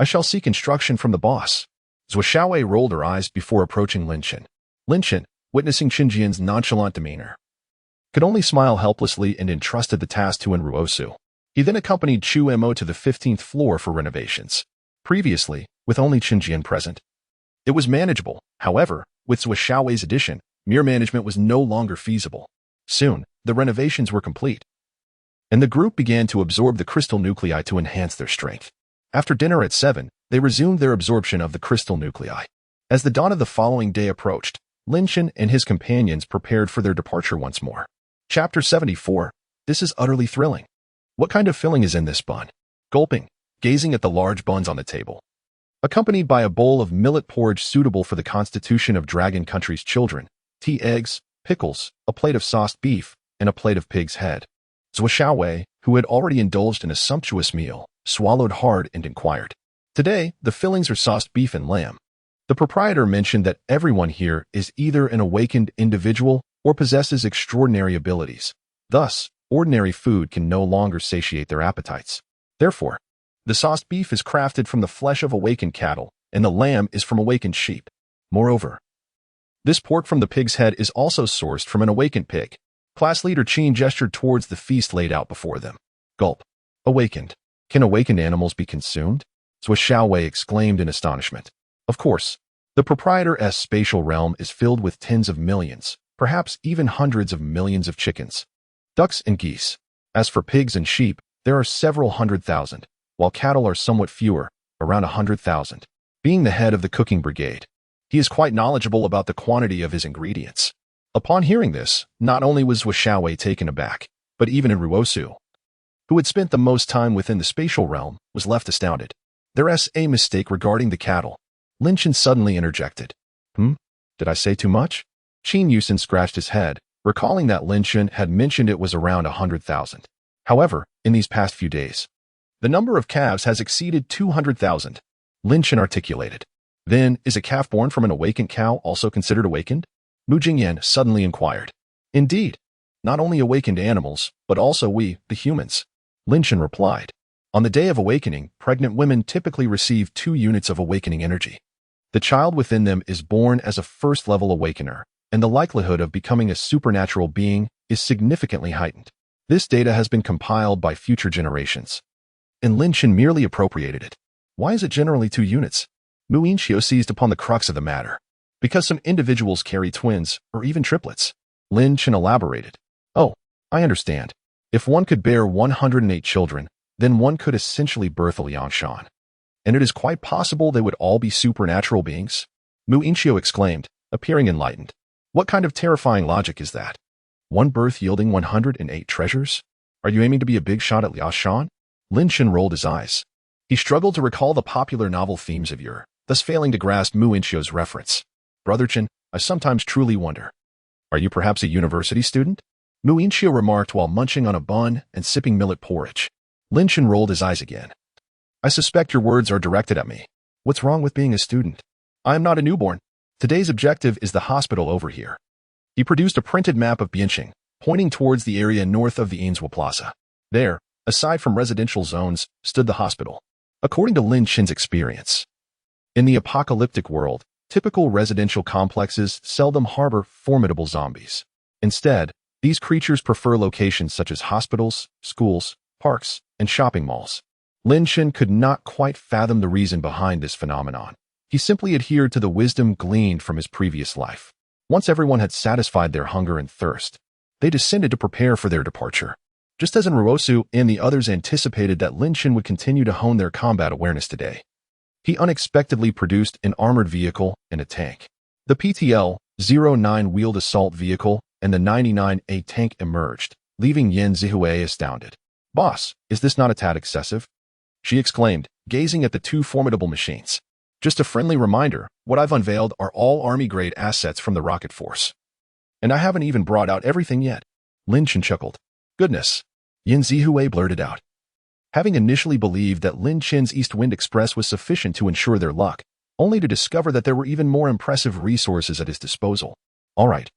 I shall seek instruction from the boss. Zhou Xiaowei rolled her eyes before approaching Lin Chen. Lin Chen, witnessing Chen Jian's nonchalant demeanor, could only smile helplessly and entrusted the task to Ruosu. He then accompanied Chu Mo to the 15th floor for renovations. Previously, with only Chen Jian present, it was manageable. However, with Zhou Xiaowei's addition, mere management was no longer feasible. Soon, the renovations were complete, and the group began to absorb the crystal nuclei to enhance their strength. After dinner at 7, they resumed their absorption of the crystal nuclei. As the dawn of the following day approached, Lin Chen and his companions prepared for their departure once more. Chapter 74. This is utterly thrilling. What kind of filling is in this bun? Gulping, gazing at the large buns on the table, accompanied by a bowl of millet porridge suitable for the constitution of Dragon Country's children, tea, eggs, pickles, a plate of sauced beef, and a plate of pig's head. Zhou Xiaowei, who had already indulged in a sumptuous meal, swallowed hard and inquired. Today, the fillings are sauced beef and lamb. The proprietor mentioned that everyone here is either an awakened individual or possesses extraordinary abilities. Thus, ordinary food can no longer satiate their appetites. Therefore, the sauced beef is crafted from the flesh of awakened cattle, and the lamb is from awakened sheep. Moreover, this pork from the pig's head is also sourced from an awakened pig. Class leader Qin gestured towards the feast laid out before them. Gulp. Awakened. Can awakened animals be consumed? Zhou Xiaowei exclaimed in astonishment. Of course, the proprietor's spatial realm is filled with tens of millions, perhaps even hundreds of millions of chickens, ducks and geese. As for pigs and sheep, there are several 100,000, while cattle are somewhat fewer, around 100,000. Being the head of the cooking brigade, he is quite knowledgeable about the quantity of his ingredients. Upon hearing this, not only was Zhou Xiaowei taken aback, but even Ruosu, who had spent the most time within the spatial realm, was left astounded. There's a mistake regarding the cattle. Lin Chen suddenly interjected. Did I say too much? Qin Yusen scratched his head, recalling that Lin Chen had mentioned it was around 100,000. However, in these past few days, the number of calves has exceeded 200,000. Lin Chen articulated. Then, is a calf born from an awakened cow also considered awakened? Mu Jingyan suddenly inquired. Indeed. Not only awakened animals, but also we, the humans. Lin Chen replied. On the day of awakening, pregnant women typically receive 2 units of awakening energy. The child within them is born as a first-level awakener, and the likelihood of becoming a supernatural being is significantly heightened. This data has been compiled by future generations, and Lin Chen merely appropriated it. Why is it generally 2 units? Mu Yinxiu seized upon the crux of the matter. Because some individuals carry twins, or even triplets. Lin Chen elaborated. Oh, I understand. If one could bear 108 children, then one could essentially birth a Liangshan. And it is quite possible they would all be supernatural beings? Mu Yinxiu exclaimed, appearing enlightened. What kind of terrifying logic is that? One birth yielding 108 treasures? Are you aiming to be a big shot at Liangshan? Lin Chen rolled his eyes. He struggled to recall the popular novel themes of yore, thus failing to grasp Mu Yinxiu's reference. Brother Chen, I sometimes truly wonder. Are you perhaps a university student? Mu Yinxiu remarked while munching on a bun and sipping millet porridge. Lin Chen rolled his eyes again. I suspect your words are directed at me. What's wrong with being a student? I am not a newborn. Today's objective is the hospital over here. He produced a printed map of Bianqing, pointing towards the area north of the Ainsworth Plaza. There, aside from residential zones, stood the hospital. According to Lin Chen's experience, in the apocalyptic world, Typical residential complexes seldom harbor formidable zombies. Instead, these creatures prefer locations such as hospitals, schools, parks, and shopping malls. Lin Chen could not quite fathom the reason behind this phenomenon. He simply adhered to the wisdom gleaned from his previous life. Once everyone had satisfied their hunger and thirst, they descended to prepare for their departure. Just as Enrosu and the others anticipated that Lin Chen would continue to hone their combat awareness today, he unexpectedly produced an armored vehicle and a tank. The PTL-09 wheeled assault vehicle and the 99A tank emerged, leaving Yin Zihui astounded. "Boss, is this not a tad excessive?" she exclaimed, gazing at the two formidable machines. "Just a friendly reminder, what I've unveiled are all Army-grade assets from the rocket force. And I haven't even brought out everything yet." Lin Chen chuckled. "Goodness," Yin Zihui blurted out. Having initially believed that Lin Chen's East Wind Express was sufficient to ensure their luck, only to discover that there were even more impressive resources at his disposal. "All right.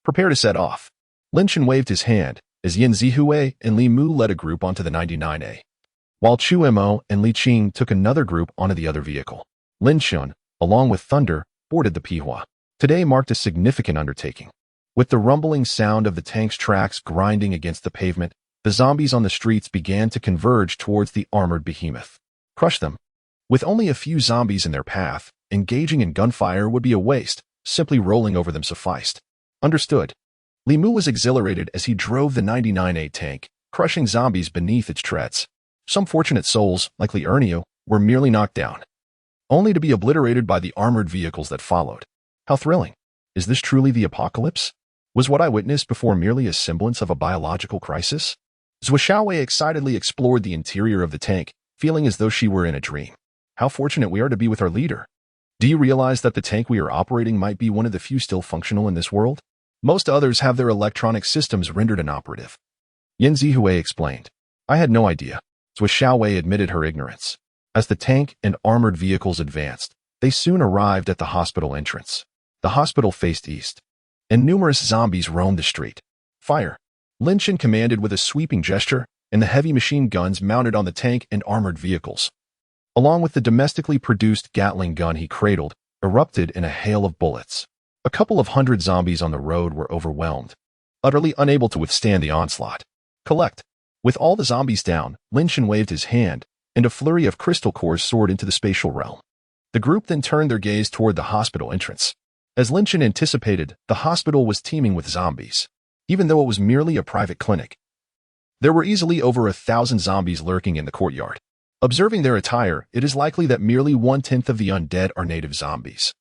Prepare to set off." Lin Chen waved his hand as Yin Zihui and Li Mu led a group onto the 99A, while Chu Mo and Li Qing took another group onto the other vehicle. Lin Chen, along with Thunder, boarded the Pihua. Today marked a significant undertaking. With the rumbling sound of the tank's tracks grinding against the pavement, the zombies on the streets began to converge towards the armored behemoth. Crush them. With only a few zombies in their path, engaging in gunfire would be a waste. Simply rolling over them sufficed. Understood. Li Mu was exhilarated as he drove the 99A tank, crushing zombies beneath its treads. Some fortunate souls, like Li Erniu, were merely knocked down, only to be obliterated by the armored vehicles that followed. How thrilling. Is this truly the apocalypse? Was what I witnessed before merely a semblance of a biological crisis? Zhou Xiaowei excitedly explored the interior of the tank, feeling as though she were in a dream. How fortunate we are to be with our leader. Do you realize that the tank we are operating might be one of the few still functional in this world? Most others have their electronic systems rendered inoperative. Yin Zihui explained. I had no idea. Zhou Xiaowei admitted her ignorance. As the tank and armored vehicles advanced, they soon arrived at the hospital entrance. The hospital faced east, and numerous zombies roamed the street. Fire. Lin Chen commanded with a sweeping gesture, and the heavy machine guns mounted on the tank and armored vehicles, along with the domestically produced Gatling gun he cradled, erupted in a hail of bullets. A couple of hundred zombies on the road were overwhelmed, utterly unable to withstand the onslaught. Collect. With all the zombies down, Lin Chen waved his hand, and a flurry of crystal cores soared into the spatial realm. The group then turned their gaze toward the hospital entrance. As Lin Chen anticipated, the hospital was teeming with zombies. Even though it was merely a private clinic, there were easily over 1,000 zombies lurking in the courtyard. Observing their attire, it is likely that merely 1/10 of the undead are native zombies,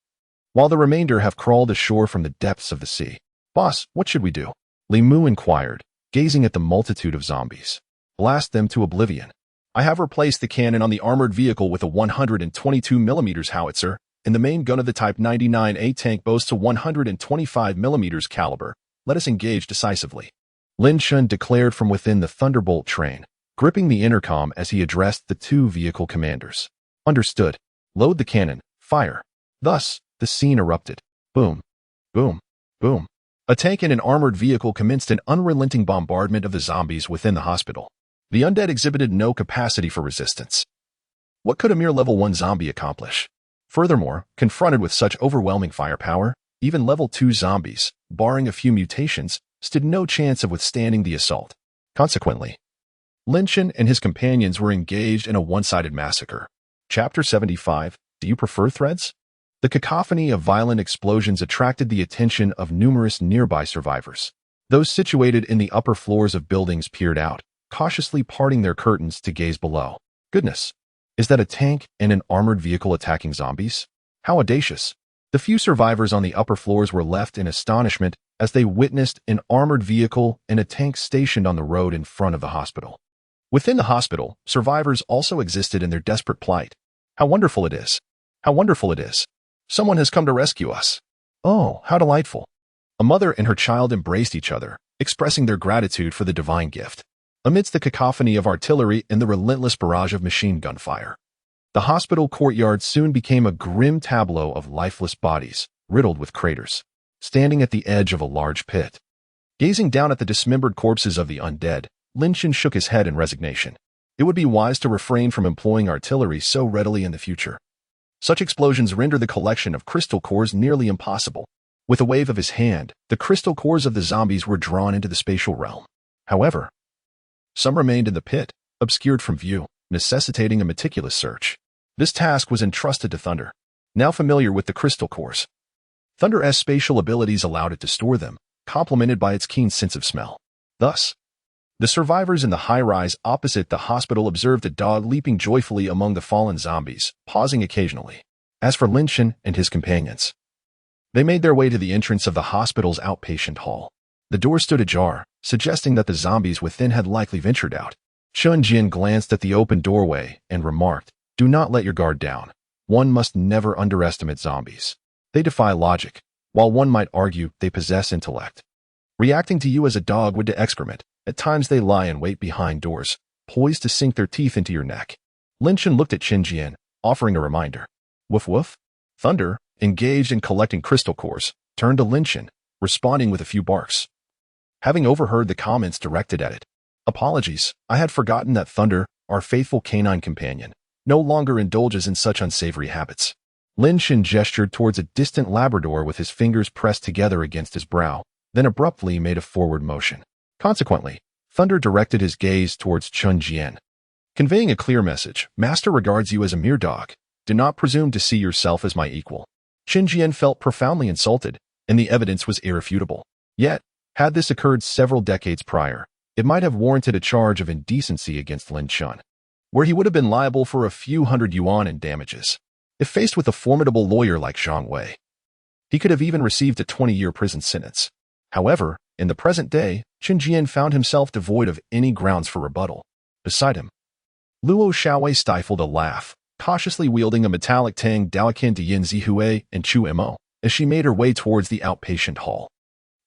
while the remainder have crawled ashore from the depths of the sea. Boss, what should we do? Li Mu inquired, gazing at the multitude of zombies. Blast them to oblivion. I have replaced the cannon on the armored vehicle with a 122mm howitzer, and the main gun of the Type 99A tank boasts a 125mm caliber. Let us engage decisively. Lin Chen declared from within the Thunderbolt train, gripping the intercom as he addressed the two vehicle commanders. Understood. Load the cannon. Fire. Thus, the scene erupted. Boom. Boom. Boom. A tank and an armored vehicle commenced an unrelenting bombardment of the zombies within the hospital. The undead exhibited no capacity for resistance. What could a mere level 1 zombie accomplish? Furthermore, confronted with such overwhelming firepower, even level 2 zombies, barring a few mutations, stood no chance of withstanding the assault. Consequently, Lin Chen and his companions were engaged in a one-sided massacre. Chapter 75, Do You Prefer Threads? The cacophony of violent explosions attracted the attention of numerous nearby survivors. Those situated in the upper floors of buildings peered out, cautiously parting their curtains to gaze below. Goodness! Is that a tank and an armored vehicle attacking zombies? How audacious! The few survivors on the upper floors were left in astonishment as they witnessed an armored vehicle and a tank stationed on the road in front of the hospital. Within the hospital, survivors also existed in their desperate plight. How wonderful it is! How wonderful it is! Someone has come to rescue us. Oh, how delightful! A mother and her child embraced each other, expressing their gratitude for the divine gift. Amidst the cacophony of artillery and the relentless barrage of machine gun fire, the hospital courtyard soon became a grim tableau of lifeless bodies, riddled with craters, standing at the edge of a large pit. Gazing down at the dismembered corpses of the undead, Lin Chen shook his head in resignation. It would be wise to refrain from employing artillery so readily in the future. Such explosions render the collection of crystal cores nearly impossible. With a wave of his hand, the crystal cores of the zombies were drawn into the spatial realm. However, some remained in the pit, obscured from view, necessitating a meticulous search. This task was entrusted to Thunder, now familiar with the crystal cores. Thunder's spatial abilities allowed it to store them, complemented by its keen sense of smell. Thus, the survivors in the high-rise opposite the hospital observed a dog leaping joyfully among the fallen zombies, pausing occasionally. As for Lin Chen and his companions, they made their way to the entrance of the hospital's outpatient hall. The door stood ajar, suggesting that the zombies within had likely ventured out. Chun Jian glanced at the open doorway and remarked, "Do not let your guard down. One must never underestimate zombies. They defy logic, while one might argue they possess intellect. Reacting to you as a dog would to excrement, at times they lie in wait behind doors, poised to sink their teeth into your neck." Lin Chen looked at Chun Jian, offering a reminder. Woof woof. Thunder, engaged in collecting crystal cores, turned to Lin Chen, responding with a few barks. Having overheard the comments directed at it, "Apologies, I had forgotten that Thunder, our faithful canine companion, no longer indulges in such unsavory habits." Lin Chen gestured towards a distant Labrador with his fingers pressed together against his brow, then abruptly made a forward motion. Consequently, Thunder directed his gaze towards Chun Jian, conveying a clear message: "Master regards you as a mere dog. Do not presume to see yourself as my equal." Chun Jian felt profoundly insulted, and the evidence was irrefutable. Yet, had this occurred several decades prior, it might have warranted a charge of indecency against Lin Chen, where he would have been liable for a few hundred yuan in damages. If faced with a formidable lawyer like Zhang Wei, he could have even received a 20-year prison sentence. However, in the present day, Chun Jian found himself devoid of any grounds for rebuttal. Beside him, Luo Xiaowei stifled a laugh, cautiously wielding a metallic tang daoqin to Yin Zihui and Chu Mo, as she made her way towards the outpatient hall.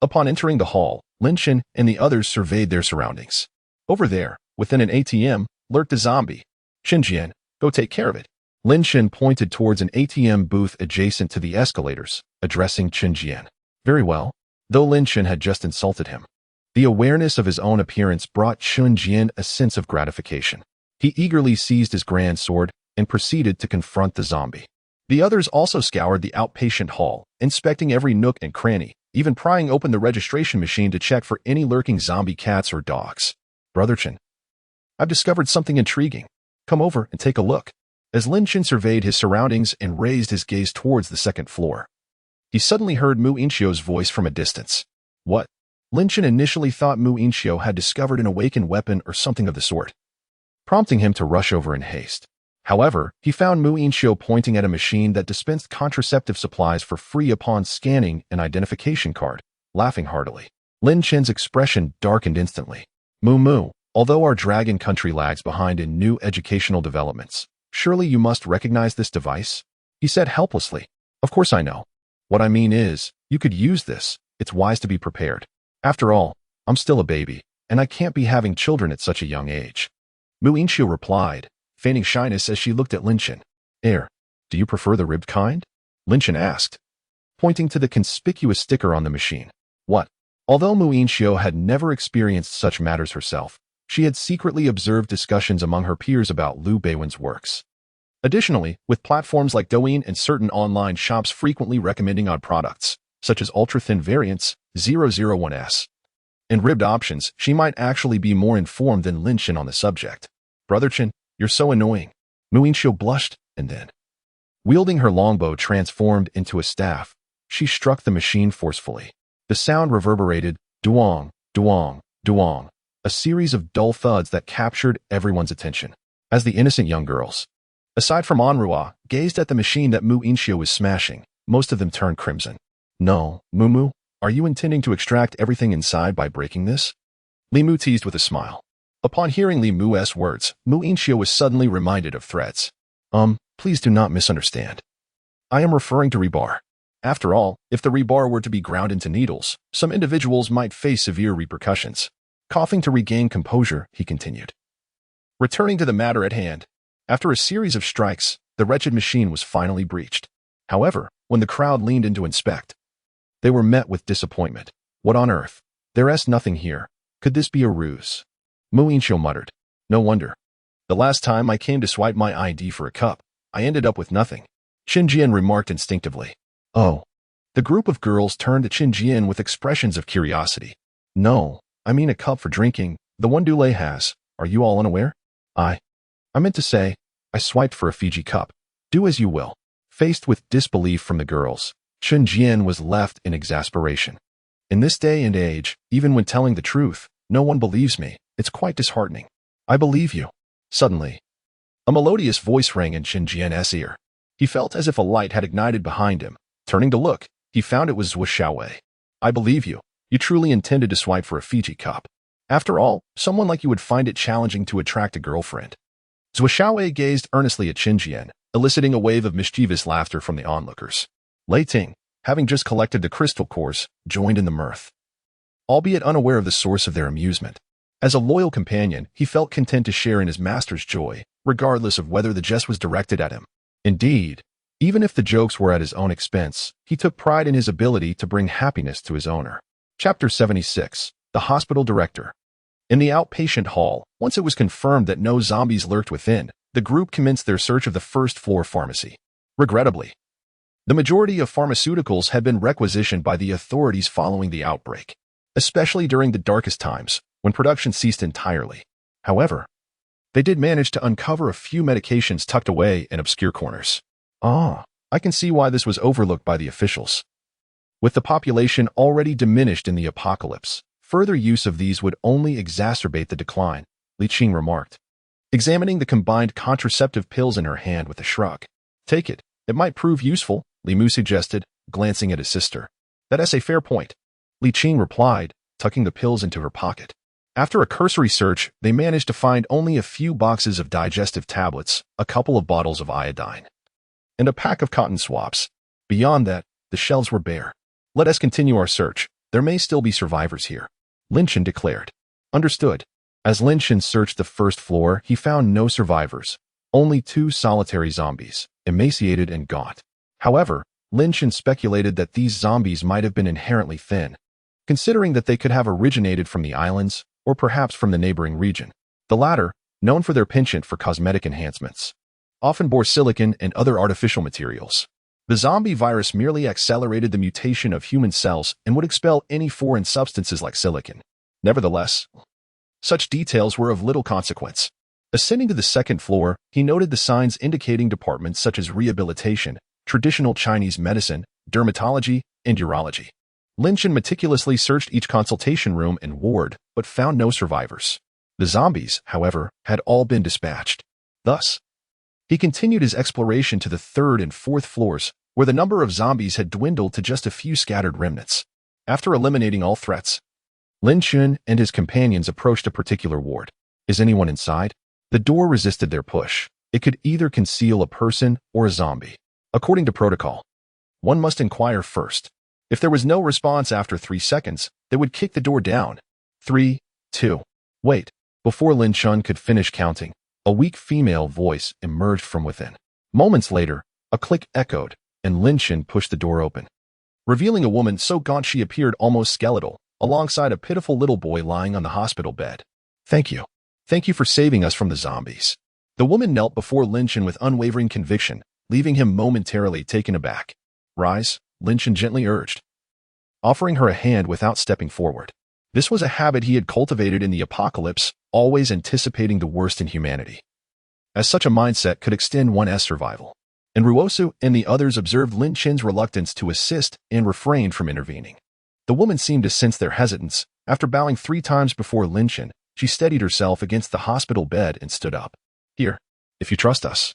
Upon entering the hall, Lin Chen and the others surveyed their surroundings. Over there, within an ATM, lurked a zombie. "Chun Jian, go take care of it." Lin Chen pointed towards an ATM booth adjacent to the escalators, addressing Chun Jian. Very well. Though Lin Chen had just insulted him, the awareness of his own appearance brought Chun Jian a sense of gratification. He eagerly seized his grand sword and proceeded to confront the zombie. The others also scoured the outpatient hall, inspecting every nook and cranny, even prying open the registration machine to check for any lurking zombie cats or dogs. "Brother Chen, I've discovered something intriguing. Come over and take a look." As Lin Chen surveyed his surroundings and raised his gaze towards the second floor, he suddenly heard Mu Inxio's voice from a distance. "What?" Lin Chen initially thought Mu Inxio had discovered an awakened weapon or something of the sort, prompting him to rush over in haste. However, he found Mu Inxio pointing at a machine that dispensed contraceptive supplies for free upon scanning an identification card, laughing heartily. Lin Chen's expression darkened instantly. Mu, although our dragon country lags behind in new educational developments, surely you must recognize this device?" he said helplessly. "Of course I know. What I mean is, you could use this. It's wise to be prepared. After all, I'm still a baby, and I can't be having children at such a young age." Mu Inxio replied, feigning shyness as she looked at Lin Chen. "Do you prefer the ribbed kind?" Lin Chen asked, pointing to the conspicuous sticker on the machine. "What?" Although Mu Inxio had never experienced such matters herself, she had secretly observed discussions among her peers about Liu Beiwen's works. Additionally, with platforms like Douyin and certain online shops frequently recommending odd products, such as ultra-thin variants, 001S, and ribbed options, she might actually be more informed than Lin Chen on the subject. "Brother Chen, you're so annoying." Mu Inxio blushed, and then, wielding her longbow transformed into a staff, she struck the machine forcefully. The sound reverberated, duong, duong, duong, a series of dull thuds that captured everyone's attention. As the innocent young girls, aside from Anrua, gazed at the machine that Mu Inxio was smashing, most of them turned crimson. "No, Mumu, are you intending to extract everything inside by breaking this?" Li Mu teased with a smile. Upon hearing Li Mu's words, Mu Inxio was suddenly reminded of threats. Please do not misunderstand. I am referring to rebar. After all, if the rebar were to be ground into needles, some individuals might face severe repercussions." Coughing to regain composure, he continued. Returning to the matter at hand, after a series of strikes, the wretched machine was finally breached. However, when the crowd leaned in to inspect, they were met with disappointment. "What on earth? There's nothing here. Could this be a ruse?" Mu Inxio muttered. "No wonder. The last time I came to swipe my ID for a cup, I ended up with nothing." Jian remarked instinctively. Oh. The group of girls turned to Jian with expressions of curiosity. No, I mean a cup for drinking, the one Dulé has. Are you all unaware? I meant to say, I swiped for a Fiji cup. Do as you will. Faced with disbelief from the girls, Jian was left in exasperation. In this day and age, even when telling the truth, no one believes me. It's quite disheartening. I believe you. Suddenly, a melodious voice rang in Jian's ear. He felt as if a light had ignited behind him. Turning to look, he found it was Zhou Xiaowei. I believe you. You truly intended to swipe for a Fiji cup. After all, someone like you would find it challenging to attract a girlfriend. Zhou Xiaowei gazed earnestly at Jian, eliciting a wave of mischievous laughter from the onlookers. Lei Ting, having just collected the crystal cores, joined in the mirth, albeit unaware of the source of their amusement. As a loyal companion, he felt content to share in his master's joy, regardless of whether the jest was directed at him. Indeed, even if the jokes were at his own expense, he took pride in his ability to bring happiness to his owner. Chapter 76. The Hospital Director. In the outpatient hall, once it was confirmed that no zombies lurked within, the group commenced their search of the first-floor pharmacy. Regrettably, the majority of pharmaceuticals had been requisitioned by the authorities following the outbreak, especially during the darkest times, when production ceased entirely. However, they did manage to uncover a few medications tucked away in obscure corners. I can see why this was overlooked by the officials. With the population already diminished in the apocalypse, further use of these would only exacerbate the decline, Li Qing remarked, examining the combined contraceptive pills in her hand with a shrug. Take it. It might prove useful, Li Mu suggested, glancing at his sister. That's a fair point, Li Qing replied, tucking the pills into her pocket. After a cursory search, they managed to find only a few boxes of digestive tablets, a couple of bottles of iodine, and a pack of cotton swabs. Beyond that, the shelves were bare. Let us continue our search. There may still be survivors here, Lin Chen declared. Understood. As Lin Chen searched the first floor, he found no survivors, only 2 solitary zombies, emaciated and gaunt. However, Lin Chen speculated that these zombies might have been inherently thin, considering that they could have originated from the islands or perhaps from the neighboring region. The latter, known for their penchant for cosmetic enhancements, often bore silicon and other artificial materials. The zombie virus merely accelerated the mutation of human cells and would expel any foreign substances like silicon. Nevertheless, such details were of little consequence. Ascending to the second floor, he noted the signs indicating departments such as rehabilitation, traditional Chinese medicine, dermatology, and urology. Lin Chen meticulously searched each consultation room and ward, but found no survivors. The zombies, however, had all been dispatched. Thus, he continued his exploration to the 3rd and 4th floors, where the number of zombies had dwindled to just a few scattered remnants. After eliminating all threats, Lin Chen and his companions approached a particular ward. Is anyone inside? The door resisted their push. It could either conceal a person or a zombie. According to protocol, one must inquire first. If there was no response after 3 seconds, they would kick the door down. 3, 2. Wait. Before Lin Chen could finish counting, a weak female voice emerged from within. Moments later, a click echoed, and Lin Chen pushed the door open, revealing a woman so gaunt she appeared almost skeletal, alongside a pitiful little boy lying on the hospital bed. Thank you. Thank you for saving us from the zombies. The woman knelt before Lin Chen with unwavering conviction, leaving him momentarily taken aback. Rise, Lin Chen gently urged, offering her a hand without stepping forward. This was a habit he had cultivated in the apocalypse, always anticipating the worst in humanity, as such a mindset could extend one's survival. And Ruosu and the others observed Lin Chen's reluctance to assist and refrained from intervening. The woman seemed to sense their hesitance. After bowing 3 times before Lin Chen, she steadied herself against the hospital bed and stood up. Here, if you trust us,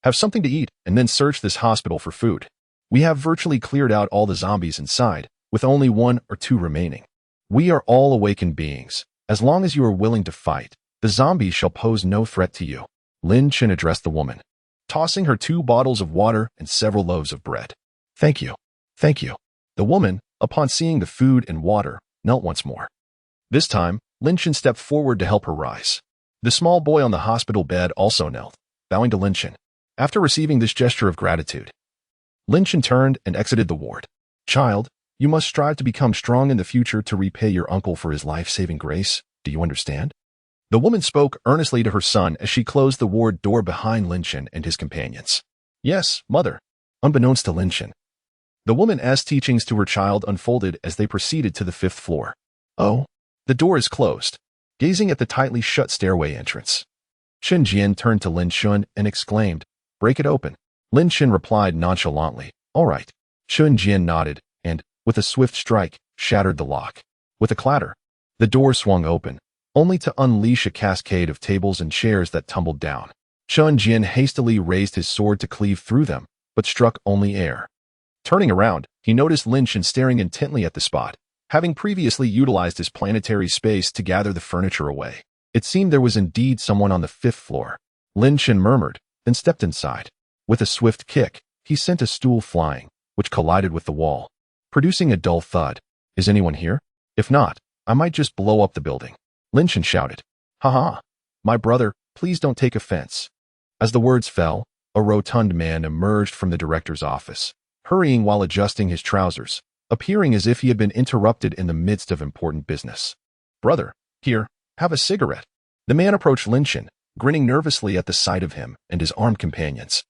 have something to eat and then search this hospital for food. We have virtually cleared out all the zombies inside, with only 1 or 2 remaining. We are all awakened beings. As long as you are willing to fight, the zombies shall pose no threat to you. Lin Chen addressed the woman, tossing her 2 bottles of water and several loaves of bread. Thank you. Thank you. The woman, upon seeing the food and water, knelt once more. This time, Lin Chen stepped forward to help her rise. The small boy on the hospital bed also knelt, bowing to Lin Chen. After receiving this gesture of gratitude, Lin Chen turned and exited the ward. Child, you must strive to become strong in the future to repay your uncle for his life-saving grace. Do you understand? The woman spoke earnestly to her son as she closed the ward door behind Lin Chen and his companions. Yes, mother. unbeknownst to Lin Chen. The woman's teachings to her child unfolded as they proceeded to the 5th floor. Oh, the door is closed. Gazing at the tightly shut stairway entrance, Chen Jian turned to Lin Chen and exclaimed, "Break it open." Lin Chen replied nonchalantly, "All right." Chen Jian nodded and, with a swift strike, shattered the lock. With a clatter, the door swung open, only to unleash a cascade of tables and chairs that tumbled down. Chen Jian hastily raised his sword to cleave through them, but struck only air. Turning around, he noticed Lin Chen staring intently at the spot, having previously utilized his planetary space to gather the furniture away. It seemed there was indeed someone on the 5th floor. Lin Chen murmured, then stepped inside. With a swift kick, he sent a stool flying, which collided with the wall, producing a dull thud. "Is anyone here? If not, I might just blow up the building." Lin Chen shouted. "Haha, my brother, please don't take offense." As the words fell, a rotund man emerged from the director's office, hurrying while adjusting his trousers, appearing as if he had been interrupted in the midst of important business. "Brother, here, have a cigarette." The man approached Lin Chen, grinning nervously at the sight of him and his armed companions,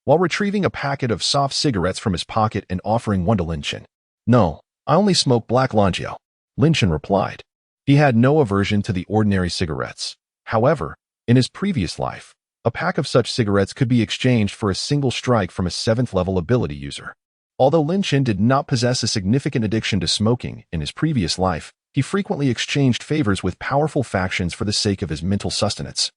while retrieving a packet of soft cigarettes from his pocket and offering one to Lin Chen. "No, I only smoke black Langio," Lin Chen replied. He had no aversion to the ordinary cigarettes. However, in his previous life, a pack of such cigarettes could be exchanged for a single strike from a 7th-level ability user. Although Lin Chen did not possess a significant addiction to smoking in his previous life, he frequently exchanged favors with powerful factions for the sake of his mental sustenance,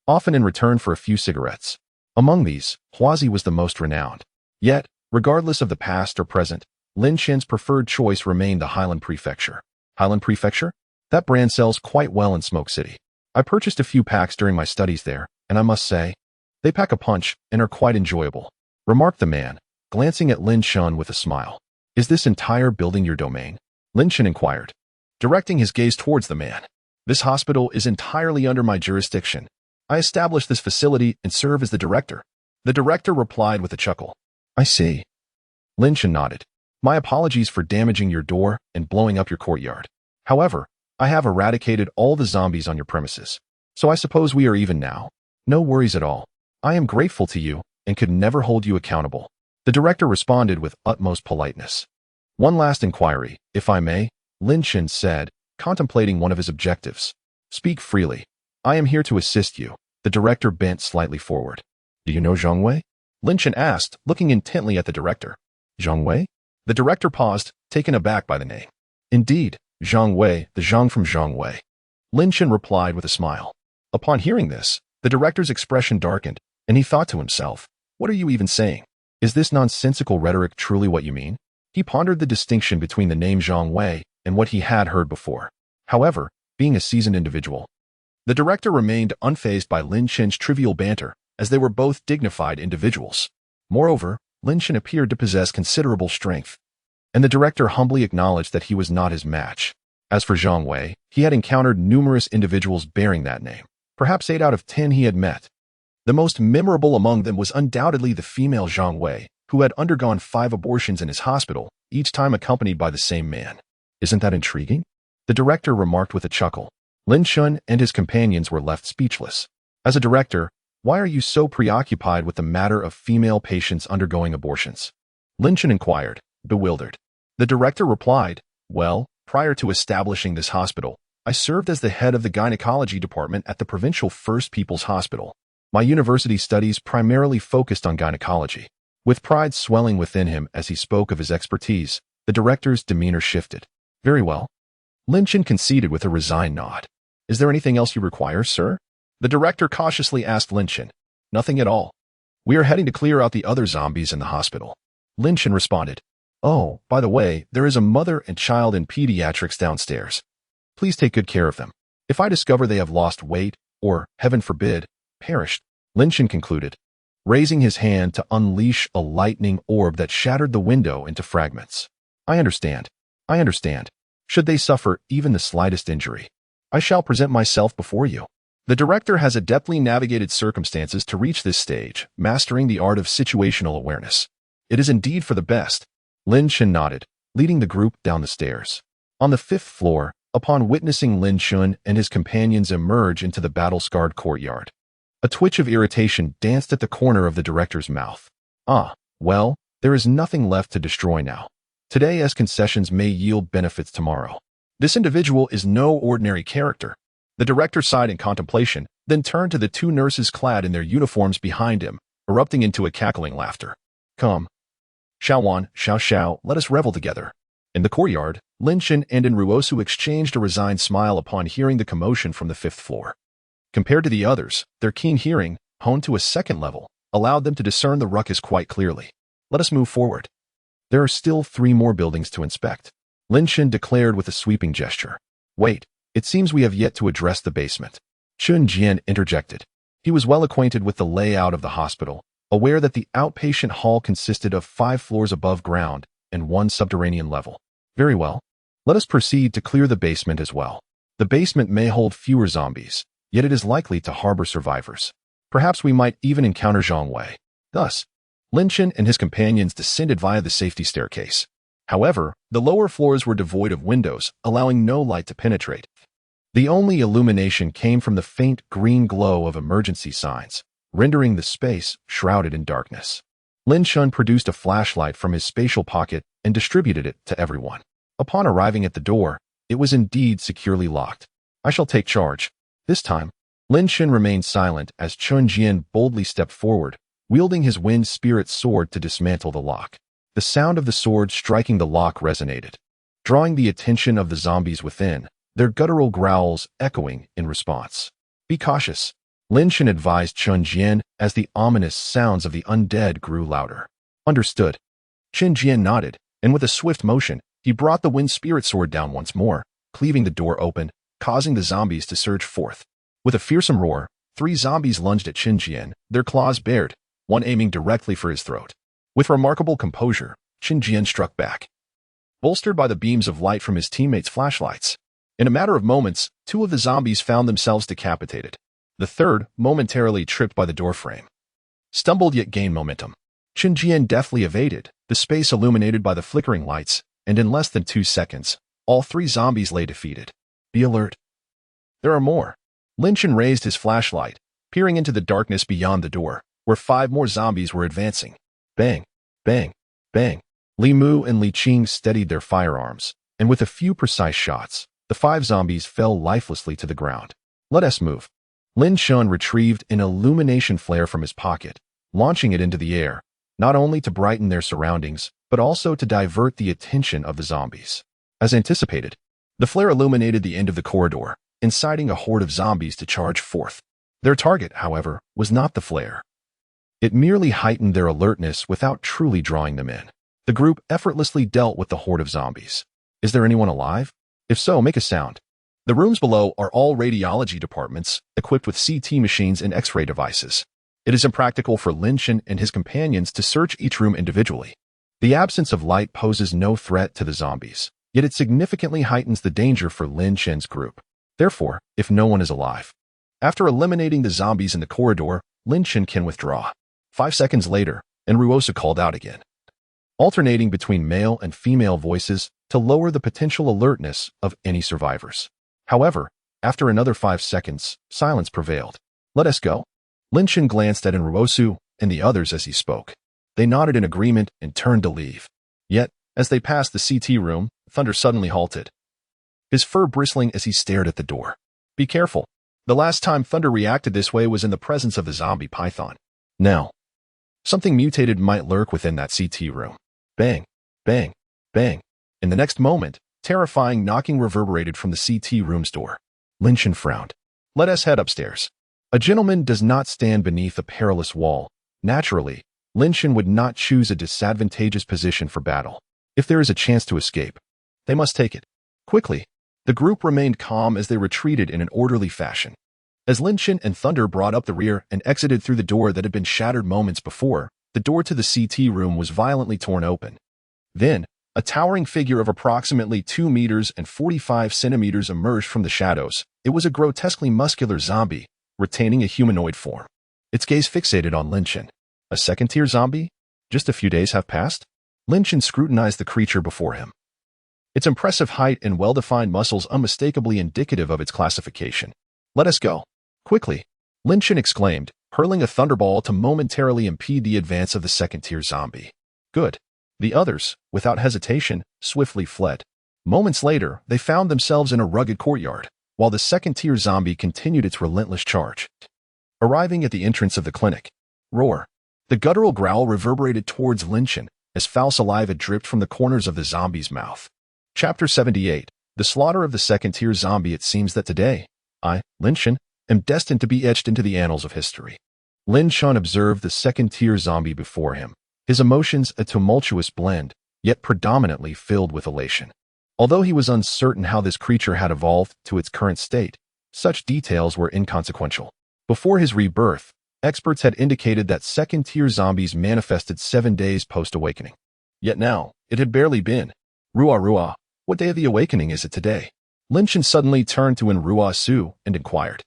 often in return for a few cigarettes. Among these, Huazi was the most renowned. Yet, regardless of the past or present, Lin Chen's preferred choice remained the Highland Prefecture. Highland Prefecture? That brand sells quite well in Smoke City. I purchased a few packs during my studies there, and I must say, they pack a punch and are quite enjoyable, remarked the man, glancing at Lin Chen with a smile. "Is this entire building your domain?" Lin Chen inquired, directing his gaze towards the man. "This hospital is entirely under my jurisdiction. I established this facility and serve as the director." The director replied with a chuckle. "I see." Lin Chen nodded. "My apologies for damaging your door and blowing up your courtyard. However, I have eradicated all the zombies on your premises, so I suppose we are even now." "No worries at all. I am grateful to you and could never hold you accountable," the director responded with utmost politeness. "One last inquiry, if I may," Lin Chen said, contemplating one of his objectives. "Speak freely. I am here to assist you." The director bent slightly forward. "Do you know Jiang Wei?" Lin Chen asked, looking intently at the director. "Jiang Wei?" The director paused, taken aback by the name. "Indeed, Jiang Wei, the Jiang from Jiang Wei," Lin Chen replied with a smile. Upon hearing this, the director's expression darkened, and he thought to himself, "What are you even saying? Is this nonsensical rhetoric truly what you mean?" He pondered the distinction between the name Jiang Wei and what he had heard before. However, being a seasoned individual, the director remained unfazed by Lin Chen's trivial banter, as they were both dignified individuals. Moreover, Lin Chen appeared to possess considerable strength, and the director humbly acknowledged that he was not his match. As for Jiang Wei, he had encountered numerous individuals bearing that name. Perhaps 8 out of 10 he had met. The most memorable among them was undoubtedly the female Jiang Wei, who had undergone 5 abortions in his hospital, each time accompanied by the same man. "Isn't that intriguing?" the director remarked with a chuckle. Lin Chen and his companions were left speechless. As a director, why are you so preoccupied with the matter of female patients undergoing abortions? Lin Chen inquired, bewildered. The director replied, "Well, prior to establishing this hospital, I served as the head of the gynecology department at the provincial First People's Hospital. My university studies primarily focused on gynecology." With pride swelling within him as he spoke of his expertise, the director's demeanor shifted. "Very well." Lin Chen conceded with a resigned nod. "Is there anything else you require, sir?" The director cautiously asked Lin Chen. "Nothing at all. We are heading to clear out the other zombies in the hospital." Lin Chen responded. "Oh, by the way, there is a mother and child in pediatrics downstairs. Please take good care of them. If I discover they have lost weight, or, heaven forbid, perished," Lin Chen concluded, raising his hand to unleash a lightning orb that shattered the window into fragments. I understand. Should they suffer even the slightest injury, I shall present myself before you." The director has adeptly navigated circumstances to reach this stage, mastering the art of situational awareness. "It is indeed for the best." Lin Chen nodded, leading the group down the stairs. On the 5th floor, upon witnessing Lin Chen and his companions emerge into the battle-scarred courtyard, a twitch of irritation danced at the corner of the director's mouth. "Ah, Well, there is nothing left to destroy now. Today, as concessions may yield benefits tomorrow. This individual is no ordinary character. The director sighed in contemplation, then turned to the two nurses clad in their uniforms behind him, erupting into a cackling laughter. Come. Xiaowan, Xiao, let us revel together. In the courtyard, Lin Chen and Ruosu exchanged a resigned smile upon hearing the commotion from the 5th floor. Compared to the others, their keen hearing, honed to a second level, allowed them to discern the ruckus quite clearly. Let us move forward. There are still 3 more buildings to inspect, Lin Chen declared with a sweeping gesture. Wait, it seems we have yet to address the basement. Chun Jian interjected. He was well acquainted with the layout of the hospital, aware that the outpatient hall consisted of 5 floors above ground and 1 subterranean level. Very well. Let us proceed to clear the basement as well. The basement may hold fewer zombies, yet it is likely to harbor survivors. Perhaps we might even encounter Zhang Wei. Thus, Lin Chen and his companions descended via the safety staircase. However, the lower floors were devoid of windows, allowing no light to penetrate. The only illumination came from the faint green glow of emergency signs, rendering the space shrouded in darkness. Lin Chen produced a flashlight from his spatial pocket and distributed it to everyone. Upon arriving at the door, it was indeed securely locked. I shall take charge. This time, Lin Chen remained silent as Chun Jian boldly stepped forward, wielding his wind spirit sword to dismantle the lock. The sound of the sword striking the lock resonated, drawing the attention of the zombies within, their guttural growls echoing in response. Be cautious, Lin Chen advised Chun Jian as the ominous sounds of the undead grew louder. Understood. Chun Jian nodded, and with a swift motion, he brought the wind spirit sword down once more, cleaving the door open, causing the zombies to surge forth. With a fearsome roar, 3 zombies lunged at Chun Jian, their claws bared, one aiming directly for his throat. With remarkable composure, Chun Jian struck back, bolstered by the beams of light from his teammates' flashlights. In a matter of moments, 2 of the zombies found themselves decapitated. The third, momentarily tripped by the doorframe, stumbled yet gained momentum. Chun Jian deftly evaded, the space illuminated by the flickering lights, and in less than 2 seconds, all 3 zombies lay defeated. Be alert. There are more. Lin Chen raised his flashlight, peering into the darkness beyond the door, where 5 more zombies were advancing. Bang, bang, bang. Li Mu and Li Qing steadied their firearms, and with a few precise shots, the 5 zombies fell lifelessly to the ground. Let us move. Lin Chen retrieved an illumination flare from his pocket, launching it into the air, not only to brighten their surroundings, but also to divert the attention of the zombies. As anticipated, the flare illuminated the end of the corridor, inciting a horde of zombies to charge forth. Their target, however, was not the flare. It merely heightened their alertness without truly drawing them in. The group effortlessly dealt with the horde of zombies. Is there anyone alive? If so, make a sound. The rooms below are all radiology departments, equipped with CT machines and X-ray devices. It is impractical for Lin Chen and his companions to search each room individually. The absence of light poses no threat to the zombies, yet it significantly heightens the danger for Lin Chen's group. Therefore, if no one is alive, after eliminating the zombies in the corridor, Lin Chen can withdraw. 5 seconds later, and Ruosu called out again, alternating between male and female voices to lower the potential alertness of any survivors. However, after another 5 seconds, silence prevailed. Let us go. Lin Chen glanced at Ruosu and the others as he spoke. They nodded in agreement and turned to leave. Yet, as they passed the CT room, Thunder suddenly halted, his fur bristling as he stared at the door. Be careful. The last time Thunder reacted this way was in the presence of the zombie python. Now, something mutated might lurk within that CT room. Bang, bang, bang. In the next moment, terrifying knocking reverberated from the CT room's door. Lin Chen frowned. Let us head upstairs. A gentleman does not stand beneath a perilous wall. Naturally, Lin Chen would not choose a disadvantageous position for battle. If there is a chance to escape, they must take it. Quickly, the group remained calm as they retreated in an orderly fashion. As Lin Chen and Thunder brought up the rear and exited through the door that had been shattered moments before, the door to the CT room was violently torn open. Then, a towering figure of approximately 2 meters and 45 centimeters emerged from the shadows. It was a grotesquely muscular zombie, retaining a humanoid form. Its gaze fixated on Lin Chen. A second-tier zombie? Just a few days have passed? Lin Chen scrutinized the creature before him. Its impressive height and well-defined muscles unmistakably indicative of its classification. Let us go. Quickly. Lin Chen exclaimed, hurling a thunderball to momentarily impede the advance of the second-tier zombie. Good. The others, without hesitation, swiftly fled. Moments later, they found themselves in a rugged courtyard, while the second-tier zombie continued its relentless charge. Arriving at the entrance of the clinic, roar. The guttural growl reverberated towards Lin Chen as foul saliva dripped from the corners of the zombie's mouth. Chapter 78. The slaughter of the second-tier zombie. It seems that today, I, Lin Chen, am destined to be etched into the annals of history. Lin Chen observed the second-tier zombie before him, his emotions a tumultuous blend, yet predominantly filled with elation. Although he was uncertain how this creature had evolved to its current state, such details were inconsequential. Before his rebirth, experts had indicated that second-tier zombies manifested 7 days post-awakening. Yet now, it had barely been. Ruah, what day of the awakening is it today? Lin Chen suddenly turned to Ruah Su and inquired.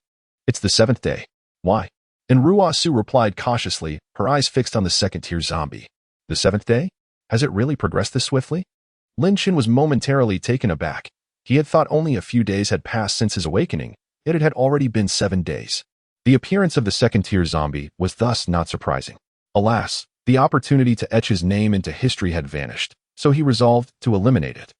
It's the 7th day. Why? Ruah Su replied cautiously, her eyes fixed on the second-tier zombie. The 7th day? Has it really progressed this swiftly? Lin Chen was momentarily taken aback. He had thought only a few days had passed since his awakening, yet it had already been 7 days. The appearance of the second-tier zombie was thus not surprising. Alas, the opportunity to etch his name into history had vanished, so he resolved to eliminate it.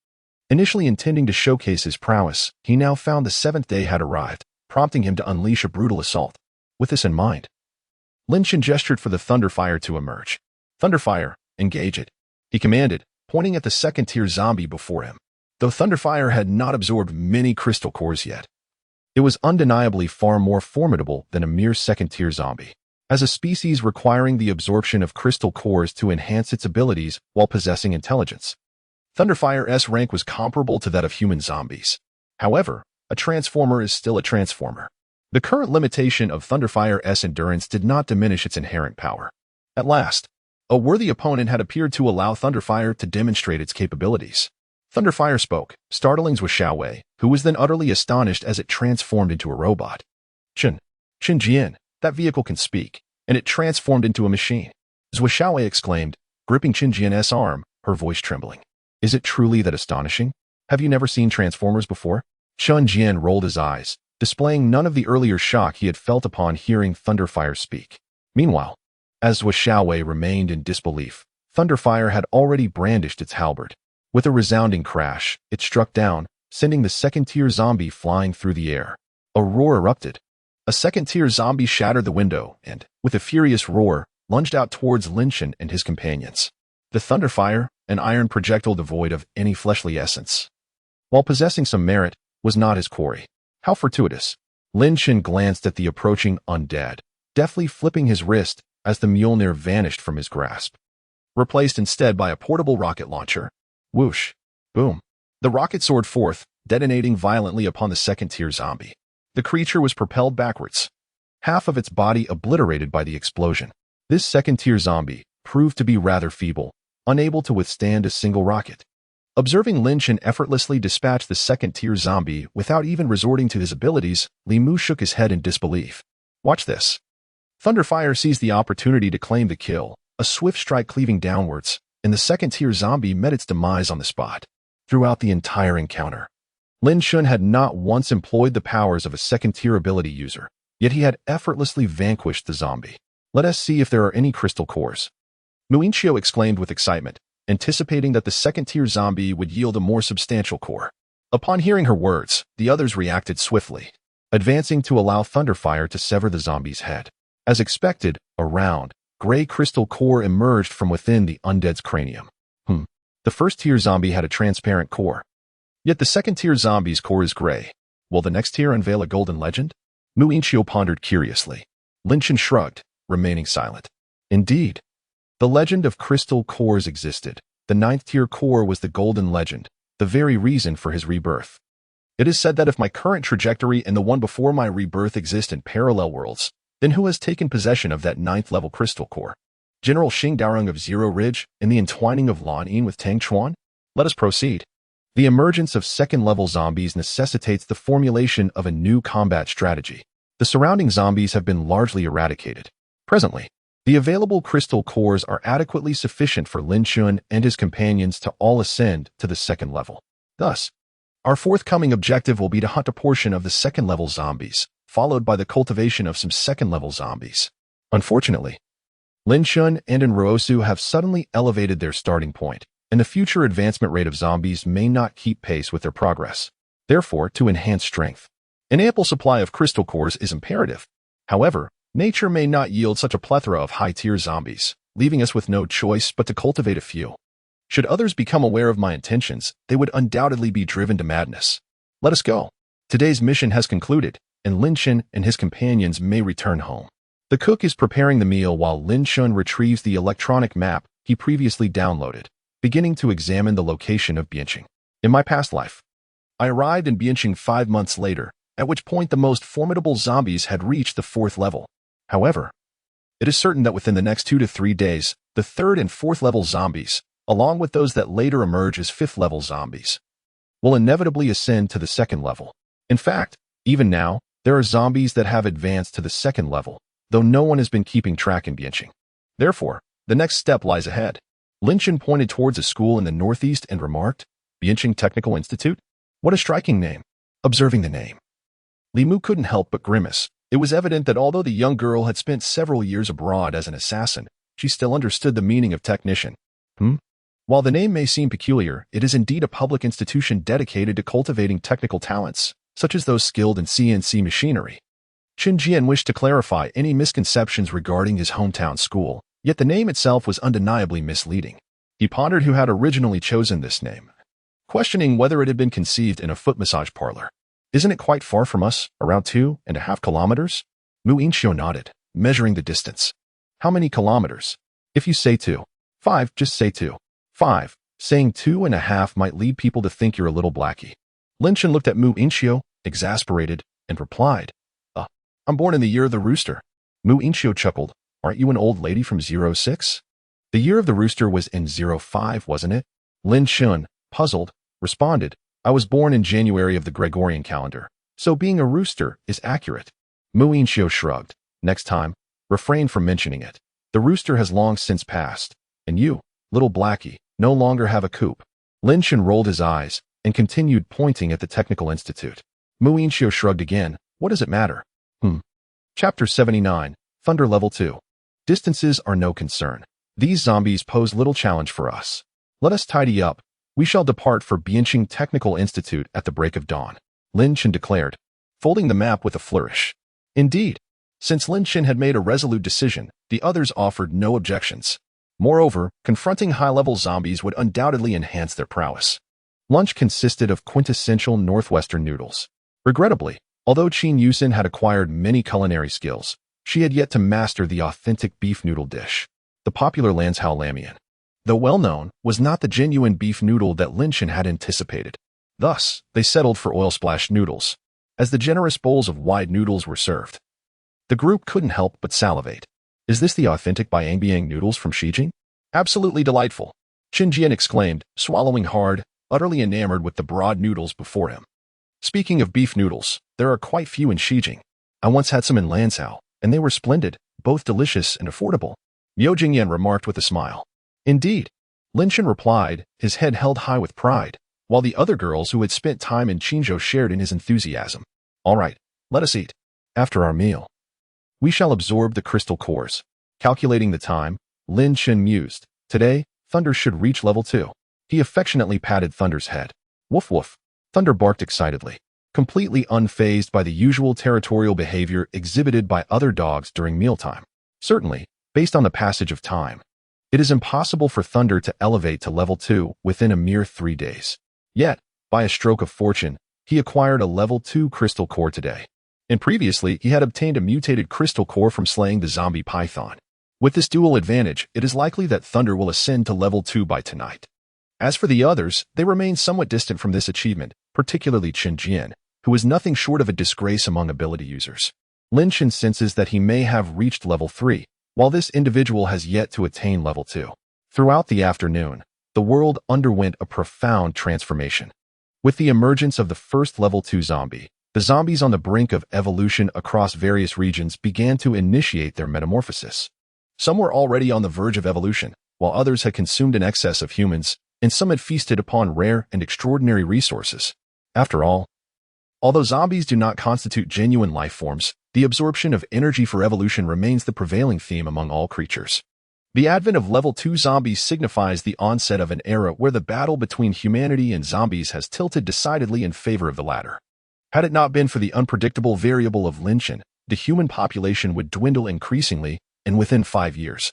Initially intending to showcase his prowess, he now found the 7th day had arrived, prompting him to unleash a brutal assault. With this in mind, Lin Chen gestured for the Thunderfire to emerge. Thunderfire, engage it, he commanded, pointing at the second-tier zombie before him. Though Thunderfire had not absorbed many crystal cores yet, it was undeniably far more formidable than a mere second-tier zombie. As a species requiring the absorption of crystal cores to enhance its abilities while possessing intelligence, Thunderfire's rank was comparable to that of human zombies. However, a transformer is still a transformer. The current limitation of Thunderfire's endurance did not diminish its inherent power. At last, a worthy opponent had appeared to allow Thunderfire to demonstrate its capabilities. Thunderfire spoke, startling Zhou Xiaowei, who was then utterly astonished as it transformed into a robot. Chen Jian, that vehicle can speak, and it transformed into a machine. Zhou Xiaowei exclaimed, gripping Chen Jian's arm, her voice trembling. Is it truly that astonishing? Have you never seen Transformers before? Chen Jian rolled his eyes, displaying none of the earlier shock he had felt upon hearing Thunderfire speak. Meanwhile, as Zhou Xiaowei remained in disbelief, Thunderfire had already brandished its halberd. With a resounding crash, it struck down, sending the second-tier zombie flying through the air. A roar erupted. A second-tier zombie shattered the window and, with a furious roar, lunged out towards Lin Chen and his companions. The Thunderfire, an iron projectile devoid of any fleshly essence, while possessing some merit, was not his quarry. How fortuitous. Lin Chen glanced at the approaching undead, deftly flipping his wrist as the Mjolnir vanished from his grasp, replaced instead by a portable rocket launcher. Whoosh. Boom. The rocket soared forth, detonating violently upon the second-tier zombie. The creature was propelled backwards, half of its body obliterated by the explosion. This second-tier zombie proved to be rather feeble, unable to withstand a single rocket. Observing Lin Chen effortlessly dispatch the second-tier zombie without even resorting to his abilities, Li Mu shook his head in disbelief. Watch this. Thunderfire seized the opportunity to claim the kill, a swift strike cleaving downwards, and the second-tier zombie met its demise on the spot. Throughout the entire encounter, Lin Chen had not once employed the powers of a second-tier ability user, yet he had effortlessly vanquished the zombie. Let us see if there are any crystal cores. Muinchio exclaimed with excitement, anticipating that the second-tier zombie would yield a more substantial core. Upon hearing her words, the others reacted swiftly, advancing to allow Thunderfire to sever the zombie's head. As expected, a round, gray crystal core emerged from within the undead's cranium. The first-tier zombie had a transparent core. Yet the second-tier zombie's core is gray. Will the next tier unveil a golden legend? Muinchio pondered curiously. Lin Chen shrugged, remaining silent. Indeed, the legend of crystal cores existed. The 9th-tier core was the golden legend, the very reason for his rebirth. It is said that if my current trajectory and the one before my rebirth exist in parallel worlds, then who has taken possession of that 9th-level crystal core? General Xing Daorong of Zero Ridge and the entwining of Lan Yin with Tang Chuan? Let us proceed. The emergence of second-level zombies necessitates the formulation of a new combat strategy. The surrounding zombies have been largely eradicated. Presently, the available crystal cores are adequately sufficient for Lin Chen and his companions to all ascend to the second level. Thus, our forthcoming objective will be to hunt a portion of the second-level zombies, followed by the cultivation of some second-level zombies. Unfortunately, Lin Shun and Enroosu have suddenly elevated their starting point, and the future advancement rate of zombies may not keep pace with their progress. Therefore, to enhance strength, an ample supply of crystal cores is imperative. However, nature may not yield such a plethora of high-tier zombies, leaving us with no choice but to cultivate a few. Should others become aware of my intentions, they would undoubtedly be driven to madness. Let us go. Today's mission has concluded, and Lin Shun and his companions may return home. The cook is preparing the meal while Lin Shun retrieves the electronic map he previously downloaded, beginning to examine the location of Bianqing. In my past life, I arrived in Bianqing 5 months later, at which point the most formidable zombies had reached the 4th level. However, it is certain that within the next 2 to 3 days, the 3rd and 4th level zombies, along with those that later emerge as 5th level zombies, will inevitably ascend to the 2nd level. In fact, even now, there are zombies that have advanced to the 2nd level, though no one has been keeping track in Bianqing. Therefore, the next step lies ahead. Lin Shun pointed towards a school in the northeast and remarked, Bianqing Technical Institute? What a striking name. Observing the name, Li Mu couldn't help but grimace. It was evident that although the young girl had spent several years abroad as an assassin, she still understood the meaning of technician. While the name may seem peculiar, it is indeed a public institution dedicated to cultivating technical talents, such as those skilled in CNC machinery. Qin Jian wished to clarify any misconceptions regarding his hometown school, yet the name itself was undeniably misleading. He pondered who had originally chosen this name, questioning whether it had been conceived in a foot massage parlor. Isn't it quite far from us, around 2.5 kilometers? Mu Yinxiu nodded, measuring the distance. How many kilometers? If you say 2. 5, just say 2. 5. Saying 2.5 might lead people to think you're a little blackie. Lin Shun looked at Mu Yinxiu, exasperated, and replied, I'm born in the year of the rooster. Mu Yinxiu chuckled. Aren't you an old lady from 06? The year of the rooster was in 05, wasn't it? Lin Shun, puzzled, responded, I was born in January of the Gregorian calendar, so being a rooster is accurate. Mu Yinxiu shrugged. Next time, refrain from mentioning it. The rooster has long since passed, and you, little blackie, no longer have a coop. Lin Shun rolled his eyes and continued pointing at the Technical Institute. Mu Yinxiu shrugged again. What does it matter? Chapter 79, Thunder Level 2. Distances are no concern. These zombies pose little challenge for us. Let us tidy up. We shall depart for Bianqing Technical Institute at the break of dawn, Lin Shun declared, folding the map with a flourish. Indeed, since Lin Shun had made a resolute decision, the others offered no objections. Moreover, confronting high-level zombies would undoubtedly enhance their prowess. Lunch consisted of quintessential Northwestern noodles. Regrettably, although Qin Yusin had acquired many culinary skills, she had yet to master the authentic beef noodle dish. The popular Lanzhou Lamian, though well-known, was not the genuine beef noodle that Lin Shun had anticipated. Thus, they settled for oil-splashed noodles. As the generous bowls of wide noodles were served, the group couldn't help but salivate. Is this the authentic Biangbiang noodles from Shijing? Absolutely delightful, Qin Jian exclaimed, swallowing hard, utterly enamored with the broad noodles before him. Speaking of beef noodles, there are quite few in Shijing. I once had some in Lanzhou, and they were splendid, both delicious and affordable, Miao Jingyan remarked with a smile. Indeed, Lin Shun replied, his head held high with pride, while the other girls who had spent time in Qinzhou shared in his enthusiasm. All right, let us eat. After our meal, we shall absorb the crystal cores. Calculating the time, Lin Shun mused. Today, Thunder should reach level 2. He affectionately patted Thunder's head. Woof woof. Thunder barked excitedly, completely unfazed by the usual territorial behavior exhibited by other dogs during mealtime. Certainly, based on the passage of time, it is impossible for Thunder to elevate to level 2 within a mere 3 days. Yet, by a stroke of fortune, he acquired a level 2 crystal core today. And previously, he had obtained a mutated crystal core from slaying the zombie python. With this dual advantage, it is likely that Thunder will ascend to level 2 by tonight. As for the others, they remain somewhat distant from this achievement, particularly Qin Jian, who is nothing short of a disgrace among ability users. Lin Shun senses that he may have reached level 3, while this individual has yet to attain level 2. Throughout the afternoon, the world underwent a profound transformation. With the emergence of the first level 2 zombie, the zombies on the brink of evolution across various regions began to initiate their metamorphosis. Some were already on the verge of evolution, while others had consumed an excess of humans, and some had feasted upon rare and extraordinary resources. After all, Although zombies do not constitute genuine life forms, the absorption of energy for evolution remains the prevailing theme among all creatures. The advent of level 2 zombies signifies the onset of an era where the battle between humanity and zombies has tilted decidedly in favor of the latter. Had it not been for the unpredictable variable of Jiang Chen, the human population would dwindle increasingly, and within 5 years,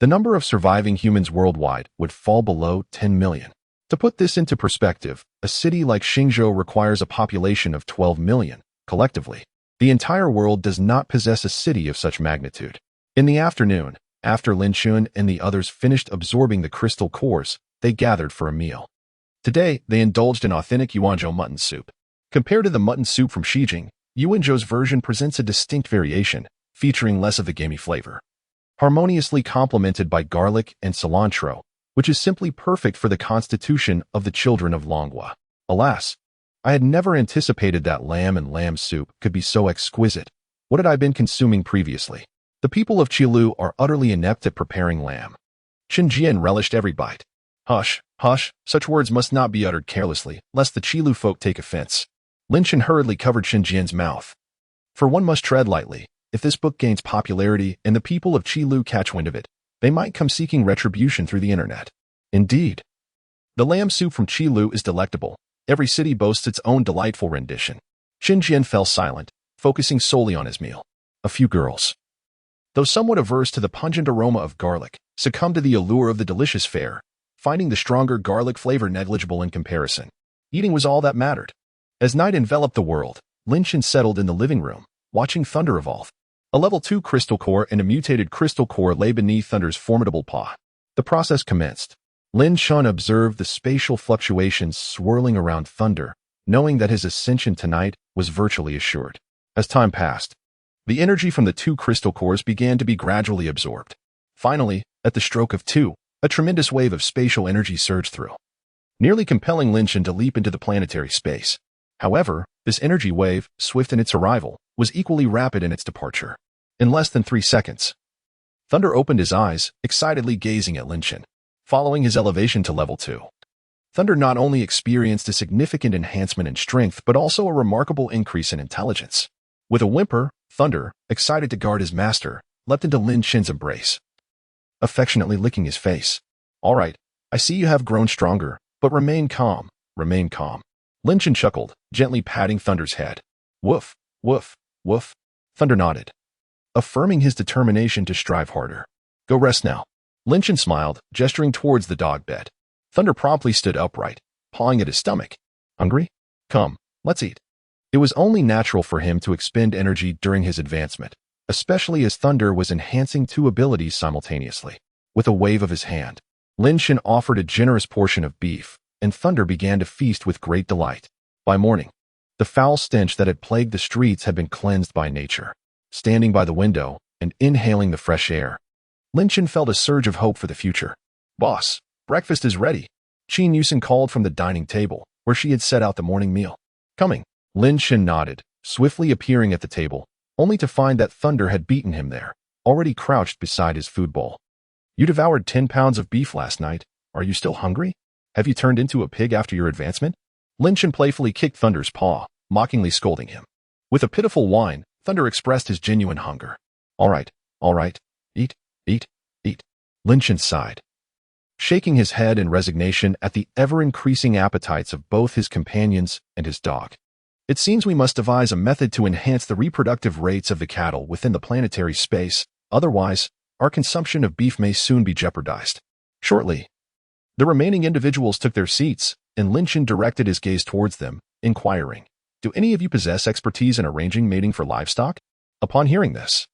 the number of surviving humans worldwide would fall below 10 million. To put this into perspective, a city like Xingzhou requires a population of 12 million, collectively. The entire world does not possess a city of such magnitude. In the afternoon, after Jiang Chen and the others finished absorbing the crystal cores, they gathered for a meal. Today, they indulged in authentic Yuanzhou mutton soup. Compared to the mutton soup from Xijing, Yuanzhou's version presents a distinct variation, featuring less of the gamey flavor. Harmoniously complemented by garlic and cilantro, which is simply perfect for the constitution of the children of Longhua. Alas, I had never anticipated that lamb and lamb soup could be so exquisite. What had I been consuming previously? The people of Qilu are utterly inept at preparing lamb. Chen Jian relished every bite. Hush, hush, such words must not be uttered carelessly, lest the Qilu folk take offense. Jiang Chen hurriedly covered Chen Jian's mouth. For one must tread lightly. If this book gains popularity and the people of Qilu catch wind of it, they might come seeking retribution through the internet. Indeed. The lamb soup from Qilu is delectable. Every city boasts its own delightful rendition. Chen Jian fell silent, focusing solely on his meal. A few girls, though somewhat averse to the pungent aroma of garlic, succumbed to the allure of the delicious fare, finding the stronger garlic flavor negligible in comparison. Eating was all that mattered. As night enveloped the world, Jiang Chen settled in the living room, watching Thunder evolve. A level 2 crystal core and a mutated crystal core lay beneath Thunder's formidable paw. The process commenced. Jiang Chen observed the spatial fluctuations swirling around Thunder, knowing that his ascension tonight was virtually assured. As time passed, the energy from the 2 crystal cores began to be gradually absorbed. Finally, at the stroke of 2, a tremendous wave of spatial energy surged through, nearly compelling Jiang Chen to leap into the planetary space. However, this energy wave, swift in its arrival, was equally rapid in its departure. In less than 3 seconds, Thunder opened his eyes, excitedly gazing at Jiang Chen. Following his elevation to level 2, Thunder not only experienced a significant enhancement in strength but also a remarkable increase in intelligence. With a whimper, Thunder, excited to guard his master, leapt into Jiang Chen's embrace, affectionately licking his face. "All right, I see you have grown stronger, but remain calm, remain calm." Jiang Chen chuckled, gently patting Thunder's head. "Woof, woof, woof." Thunder nodded, affirming his determination to strive harder. "Go rest now." Jiang Chen smiled, gesturing towards the dog bed. Thunder promptly stood upright, pawing at his stomach. "Hungry? Come, let's eat." It was only natural for him to expend energy during his advancement, especially as Thunder was enhancing 2 abilities simultaneously. With a wave of his hand, Jiang Chen offered a generous portion of beef, and Thunder began to feast with great delight. By morning, the foul stench that had plagued the streets had been cleansed by nature. Standing by the window and inhaling the fresh air, Jiang Chen felt a surge of hope for the future. "Boss, breakfast is ready," Qin Yusen called from the dining table, where she had set out the morning meal. "Coming." Jiang Chen nodded, swiftly appearing at the table, only to find that Thunder had beaten him there, already crouched beside his food bowl. "You devoured 10 pounds of beef last night. Are you still hungry? Have you turned into a pig after your advancement?" Jiang Chen playfully kicked Thunder's paw, mockingly scolding him. With a pitiful whine, Thunder expressed his genuine hunger. All right, eat, eat, eat." Jiang Chen sighed, shaking his head in resignation at the ever-increasing appetites of both his companions and his dog. "It seems we must devise a method to enhance the reproductive rates of the cattle within the planetary space, otherwise, our consumption of beef may soon be jeopardized." Shortly, the remaining individuals took their seats, and Jiang Chen directed his gaze towards them, inquiring, "Do any of you possess expertise in arranging mating for livestock?" Upon hearing this,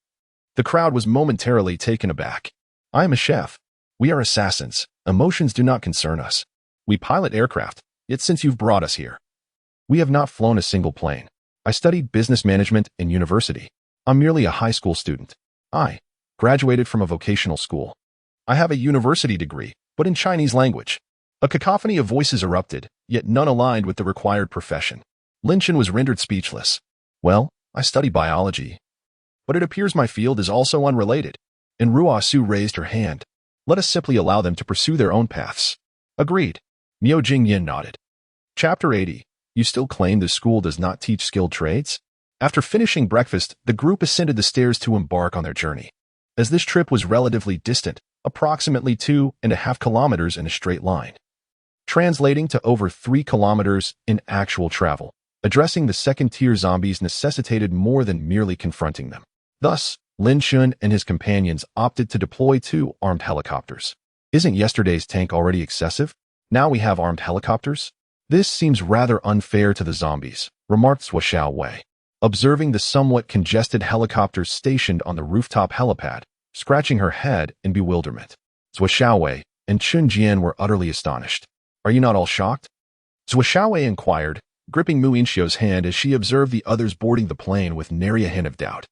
the crowd was momentarily taken aback. "I am a chef. We are assassins. Emotions do not concern us. We pilot aircraft, yet since you've brought us here, we have not flown a single plane. I studied business management in university. I'm merely a high school student. I graduated from a vocational school. I have a university degree, but in Chinese language." A cacophony of voices erupted, yet none aligned with the required profession. Jiang Chen was rendered speechless. "Well, I study biology, but it appears my field is also unrelated." And Ruo Su raised her hand. "Let us simply allow them to pursue their own paths." "Agreed." Miao Jingyan nodded. Chapter 80. You still claim the school does not teach skilled trades? After finishing breakfast, the group ascended the stairs to embark on their journey. As this trip was relatively distant, approximately 2.5 kilometers in a straight line, translating to over 3 kilometers in actual travel, addressing the second-tier zombies necessitated more than merely confronting them. Thus, Lin Shun and his companions opted to deploy 2 armed helicopters. Isn't yesterday's tank already excessive? Now we have armed helicopters? This seems rather unfair to the zombies, remarked Zhou Xiaowei, observing the somewhat congested helicopters stationed on the rooftop helipad, scratching her head in bewilderment. Zhou Xiaowei and Chun Jian were utterly astonished. Are you not all shocked? Zhou Xiaowei inquired, gripping Mu Yinxiu's hand as she observed the others boarding the plane with nary a hint of doubt.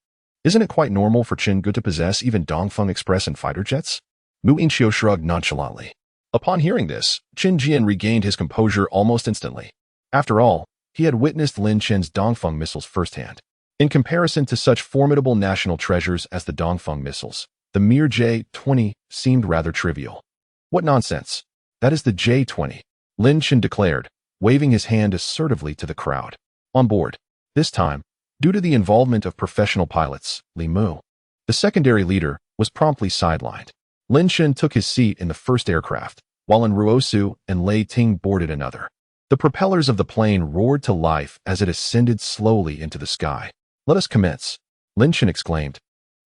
Isn't it quite normal for Qin Gu to possess even Dongfeng Express and fighter jets? Mu Yinxiu shrugged nonchalantly. Upon hearing this, Qin Jian regained his composure almost instantly. After all, he had witnessed Lin Chen's Dongfeng missiles firsthand. In comparison to such formidable national treasures as the Dongfeng missiles, the mere J-20 seemed rather trivial. What nonsense! That is the J-20, Lin Chen declared, waving his hand assertively to the crowd. On board. This time, due to the involvement of professional pilots, Li Mu, the secondary leader, was promptly sidelined. Lin Chen took his seat in the first aircraft, while Ruosu and Lei Ting boarded another. The propellers of the plane roared to life as it ascended slowly into the sky. Let us commence, Lin Chen exclaimed,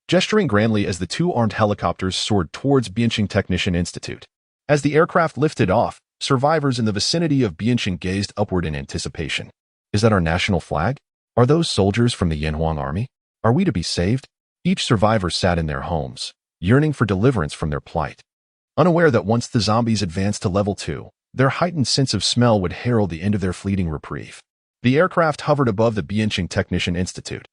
gesturing grandly as the 2 armed helicopters soared towards Bianqing Technician Institute. As the aircraft lifted off, survivors in the vicinity of Bianqing gazed upward in anticipation. Is that our national flag? Are those soldiers from the Yanhuang army? Are we to be saved? Each survivor sat in their homes, yearning for deliverance from their plight, unaware that once the zombies advanced to level 2, their heightened sense of smell would herald the end of their fleeting reprieve. The aircraft hovered above the Bianqing Technician Institute,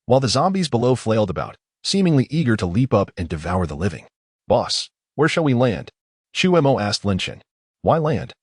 while the zombies below flailed about, seemingly eager to leap up and devour the living. Boss, where shall we land? Chu Mo asked Lin Chen. Why land?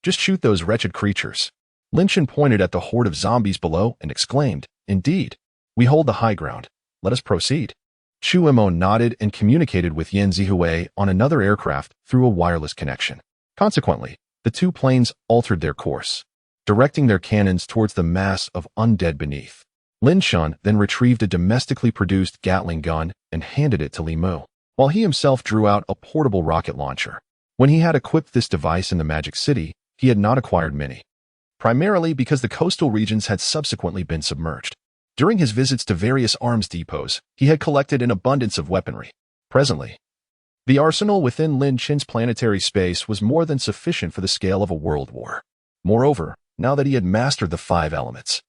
Just shoot those wretched creatures. Lin Chen pointed at the horde of zombies below and exclaimed, Indeed, we hold the high ground. Let us proceed. Chu Mo nodded and communicated with Yan Zihui on another aircraft through a wireless connection. Consequently, the 2 planes altered their course, directing their cannons towards the mass of undead beneath. Lin Shun then retrieved a domestically produced Gatling gun and handed it to Li Mu, while he himself drew out a portable rocket launcher. When he had equipped this device in the Magic City, he had not acquired many, primarily because the coastal regions had subsequently been submerged. During his visits to various arms depots, he had collected an abundance of weaponry. Presently, the arsenal within Lin Chen's planetary space was more than sufficient for the scale of a world war. Moreover, now that he had mastered the 5 elements,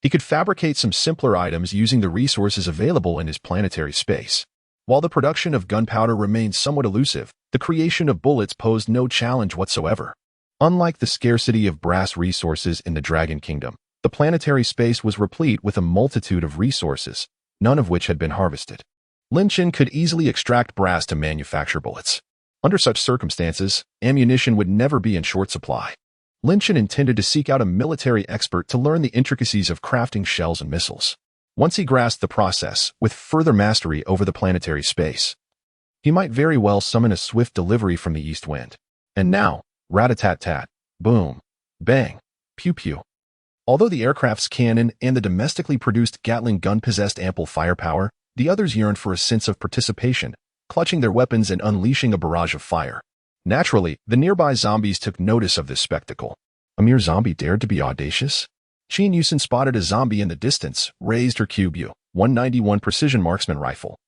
he could fabricate some simpler items using the resources available in his planetary space. While the production of gunpowder remained somewhat elusive, the creation of bullets posed no challenge whatsoever. Unlike the scarcity of brass resources in the Dragon Kingdom, the planetary space was replete with a multitude of resources, none of which had been harvested. Lin Chen could easily extract brass to manufacture bullets. Under such circumstances, ammunition would never be in short supply. Lin Chen intended to seek out a military expert to learn the intricacies of crafting shells and missiles. Once he grasped the process, with further mastery over the planetary space, he might very well summon a swift delivery from the east wind. And now, rat-a-tat-tat, boom, bang, pew-pew. Although the aircraft's cannon and the domestically produced Gatling gun possessed ample firepower, the others yearned for a sense of participation, clutching their weapons and unleashing a barrage of fire. Naturally, the nearby zombies took notice of this spectacle. A mere zombie dared to be audacious? Qin Yusen spotted a zombie in the distance, raised her QBU-191 precision marksman rifle,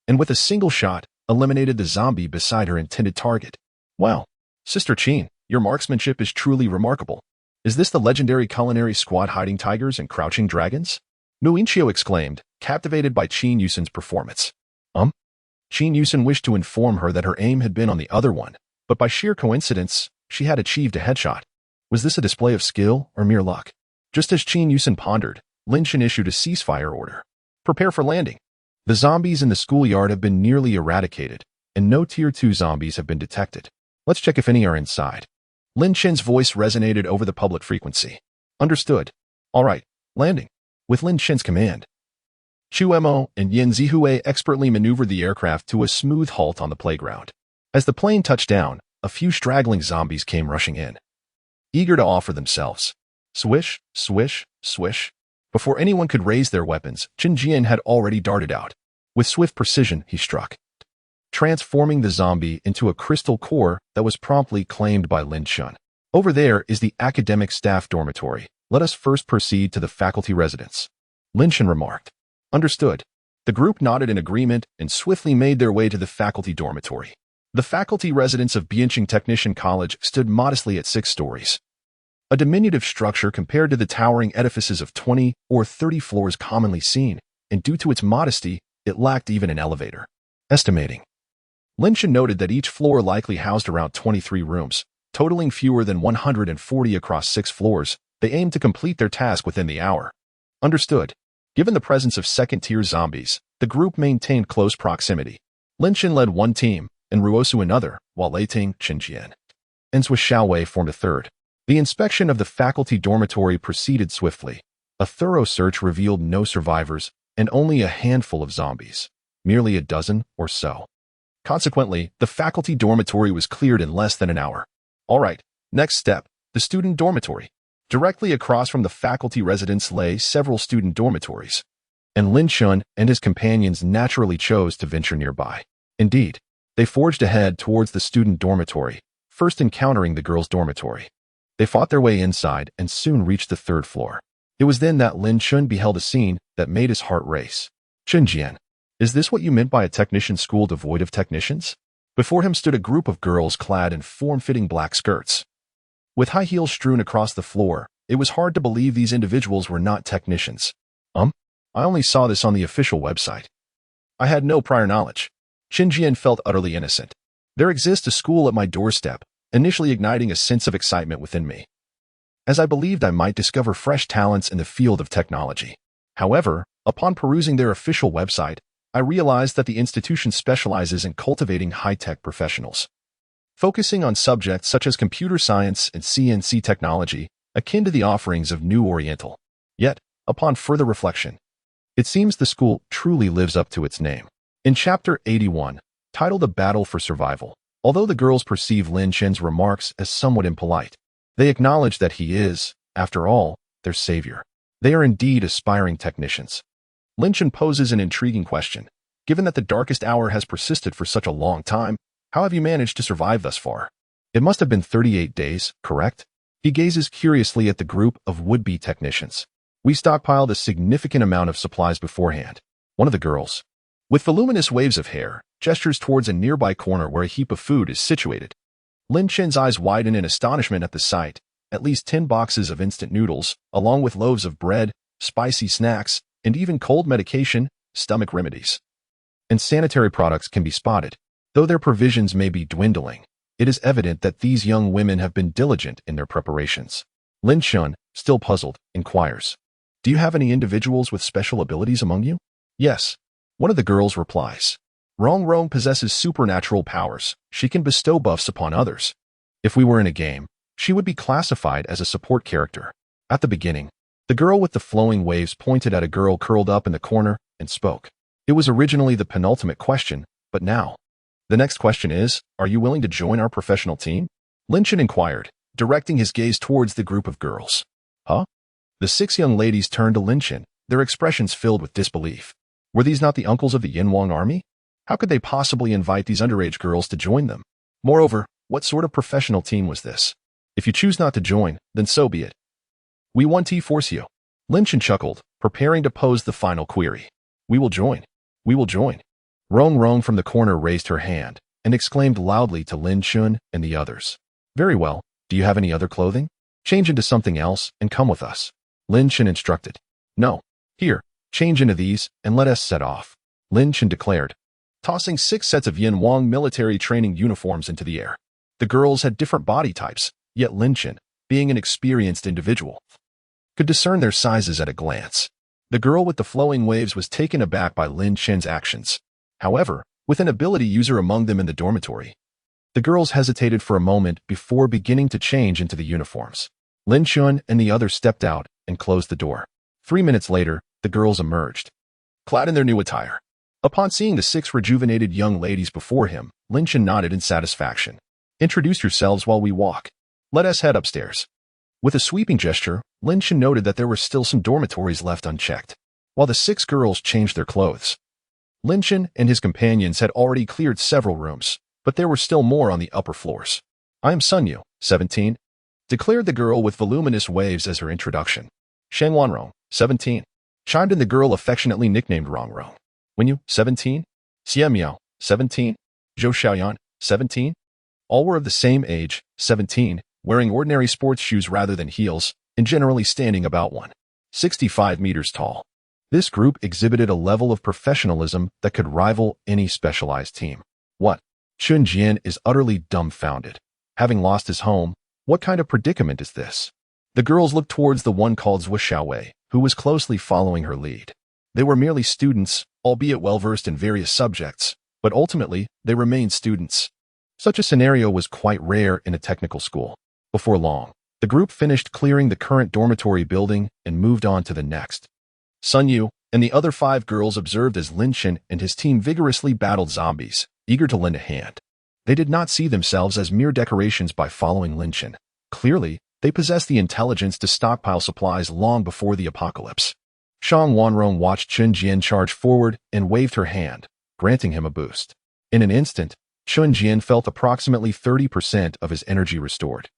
and with a single shot, eliminated the zombie beside her intended target. Wow, Sister Qin, your marksmanship is truly remarkable. Is this the legendary culinary squad hiding tigers and crouching dragons? Mu Yinxiu exclaimed, captivated by Qin Yusen's performance. Qin Yusen wished to inform her that her aim had been on the other one, but by sheer coincidence, she had achieved a headshot. Was this a display of skill or mere luck? Just as Qin Yusen pondered, Lin Chen issued a ceasefire order. Prepare for landing. The zombies in the schoolyard have been nearly eradicated, and no Tier 2 zombies have been detected. Let's check if any are inside. Lin Chen's voice resonated over the public frequency. Understood. All right, landing. With Lin Chen's command, Chu Mo and Yan Zihui expertly maneuvered the aircraft to a smooth halt on the playground. As the plane touched down, a few straggling zombies came rushing in, eager to offer themselves. Swish, swish, swish. Before anyone could raise their weapons, Jiang had already darted out. With swift precision, he struck, transforming the zombie into a crystal core that was promptly claimed by Lin Chen. Over there is the academic staff dormitory. Let us first proceed to the faculty residence, Lin Chen remarked. Understood. The group nodded in agreement and swiftly made their way to the faculty dormitory. The faculty residence of Jiang Technician College stood modestly at 6 stories. A diminutive structure compared to the towering edifices of 20 or 30 floors commonly seen, and due to its modesty, it lacked even an elevator. Estimating. Lin Chen noted that each floor likely housed around 23 rooms, totaling fewer than 140 across 6 floors. They aimed to complete their task within the hour. Understood. Given the presence of second-tier zombies, the group maintained close proximity. Lin Chen led one team, and Ruosu another, while Lei Ting, Qinjian, and Swiss Xiaowei formed a third. The inspection of the faculty dormitory proceeded swiftly. A thorough search revealed no survivors and only a handful of zombies, merely a dozen or so. Consequently, the faculty dormitory was cleared in less than an hour. All right, next step, the student dormitory. Directly across from the faculty residence lay several student dormitories, and Lin Chen and his companions naturally chose to venture nearby. Indeed, they forged ahead towards the student dormitory, first encountering the girls' dormitory. They fought their way inside and soon reached the 3rd floor. It was then that Lin Chen beheld a scene that made his heart race. Qinjian, is this what you meant by a technician school devoid of technicians? Before him stood a group of girls clad in form-fitting black skirts. With high heels strewn across the floor, it was hard to believe these individuals were not technicians. I only saw this on the official website. I had no prior knowledge. Qinjian felt utterly innocent. There exists a school at my doorstep, initially igniting a sense of excitement within me, as I believed I might discover fresh talents in the field of technology. However, upon perusing their official website, I realized that the institution specializes in cultivating high-tech professionals, focusing on subjects such as computer science and CNC technology, akin to the offerings of New Oriental. Yet, upon further reflection, it seems the school truly lives up to its name. In Chapter 81, titled A Battle for Survival, although the girls perceive Lin Chen's remarks as somewhat impolite, they acknowledge that he is, after all, their savior. They are indeed aspiring technicians. Lin Chen poses an intriguing question. Given that the darkest hour has persisted for such a long time, how have you managed to survive thus far? It must have been 38 days, correct? He gazes curiously at the group of would-be technicians. We stockpiled a significant amount of supplies beforehand. One of the girls, with voluminous waves of hair, gestures towards a nearby corner where a heap of food is situated. Lin Chen's eyes widen in astonishment at the sight. At least 10 boxes of instant noodles, along with loaves of bread, spicy snacks, and even cold medication, stomach remedies, and sanitary products can be spotted. Though their provisions may be dwindling, it is evident that these young women have been diligent in their preparations. Lin Chen, still puzzled, inquires, "Do you have any individuals with special abilities among you?" "Yes." One of the girls replies. Rong possesses supernatural powers. She can bestow buffs upon others. If we were in a game, she would be classified as a support character. At the beginning, the girl with the flowing waves pointed at a girl curled up in the corner and spoke. It was originally the penultimate question, but now. "The next question is, are you willing to join our professional team?" Lin Chen inquired, directing his gaze towards the group of girls. Huh? The 6 young ladies turned to Lin Chen, their expressions filled with disbelief. Were these not the uncles of the Yinwang army? How could they possibly invite these underage girls to join them? Moreover, what sort of professional team was this? If you choose not to join, then so be it. We won't force you. Lin Chen chuckled, preparing to pose the final query. We will join. We will join. Rong from the corner raised her hand and exclaimed loudly to Lin Chen and the others. Very well, do you have any other clothing? Change into something else and come with us. Lin Chen instructed. No. Here, change into these and let us set off. Lin Chen declared, tossing 6 sets of Yinwang military training uniforms into the air. The girls had different body types, yet Lin Chen, being an experienced individual, could discern their sizes at a glance. The girl with the flowing waves was taken aback by Lin Chen's actions. However, with an ability user among them in the dormitory, the girls hesitated for a moment before beginning to change into the uniforms. Lin Chen and the others stepped out and closed the door. 3 minutes later, the girls emerged, clad in their new attire. Upon seeing the 6 rejuvenated young ladies before him, Lin Chen nodded in satisfaction. Introduce yourselves while we walk. Let us head upstairs. With a sweeping gesture, Lin Chen noted that there were still some dormitories left unchecked. While the 6 girls changed their clothes, Lin Chen and his companions had already cleared several rooms, but there were still more on the upper floors. "I am Sunyu, 17, declared the girl with voluminous waves as her introduction. "Shang Wanrong, 17, chimed in the girl affectionately nicknamed Rongrong. "Wenyu, 17, Xie Miao, 17, Zhou Xiaoyan, 17. All were of the same age, 17, wearing ordinary sports shoes rather than heels, and generally standing about 165 meters tall. This group exhibited a level of professionalism that could rival any specialized team. What? Chun Jian is utterly dumbfounded. Having lost his home, what kind of predicament is this? The girls looked towards the one called Zhou Xiaowei, who was closely following her lead. They were merely students, albeit well-versed in various subjects, but ultimately, they remained students. Such a scenario was quite rare in a technical school. Before long, the group finished clearing the current dormitory building and moved on to the next. Sun Yu and the other 5 girls observed as Lin Chen and his team vigorously battled zombies, eager to lend a hand. They did not see themselves as mere decorations by following Lin Chen. Clearly, they possessed the intelligence to stockpile supplies long before the apocalypse. Shang Wanrong watched Chun Jian charge forward and waved her hand, granting him a boost. In an instant, Chun Jian felt approximately 30% of his energy restored.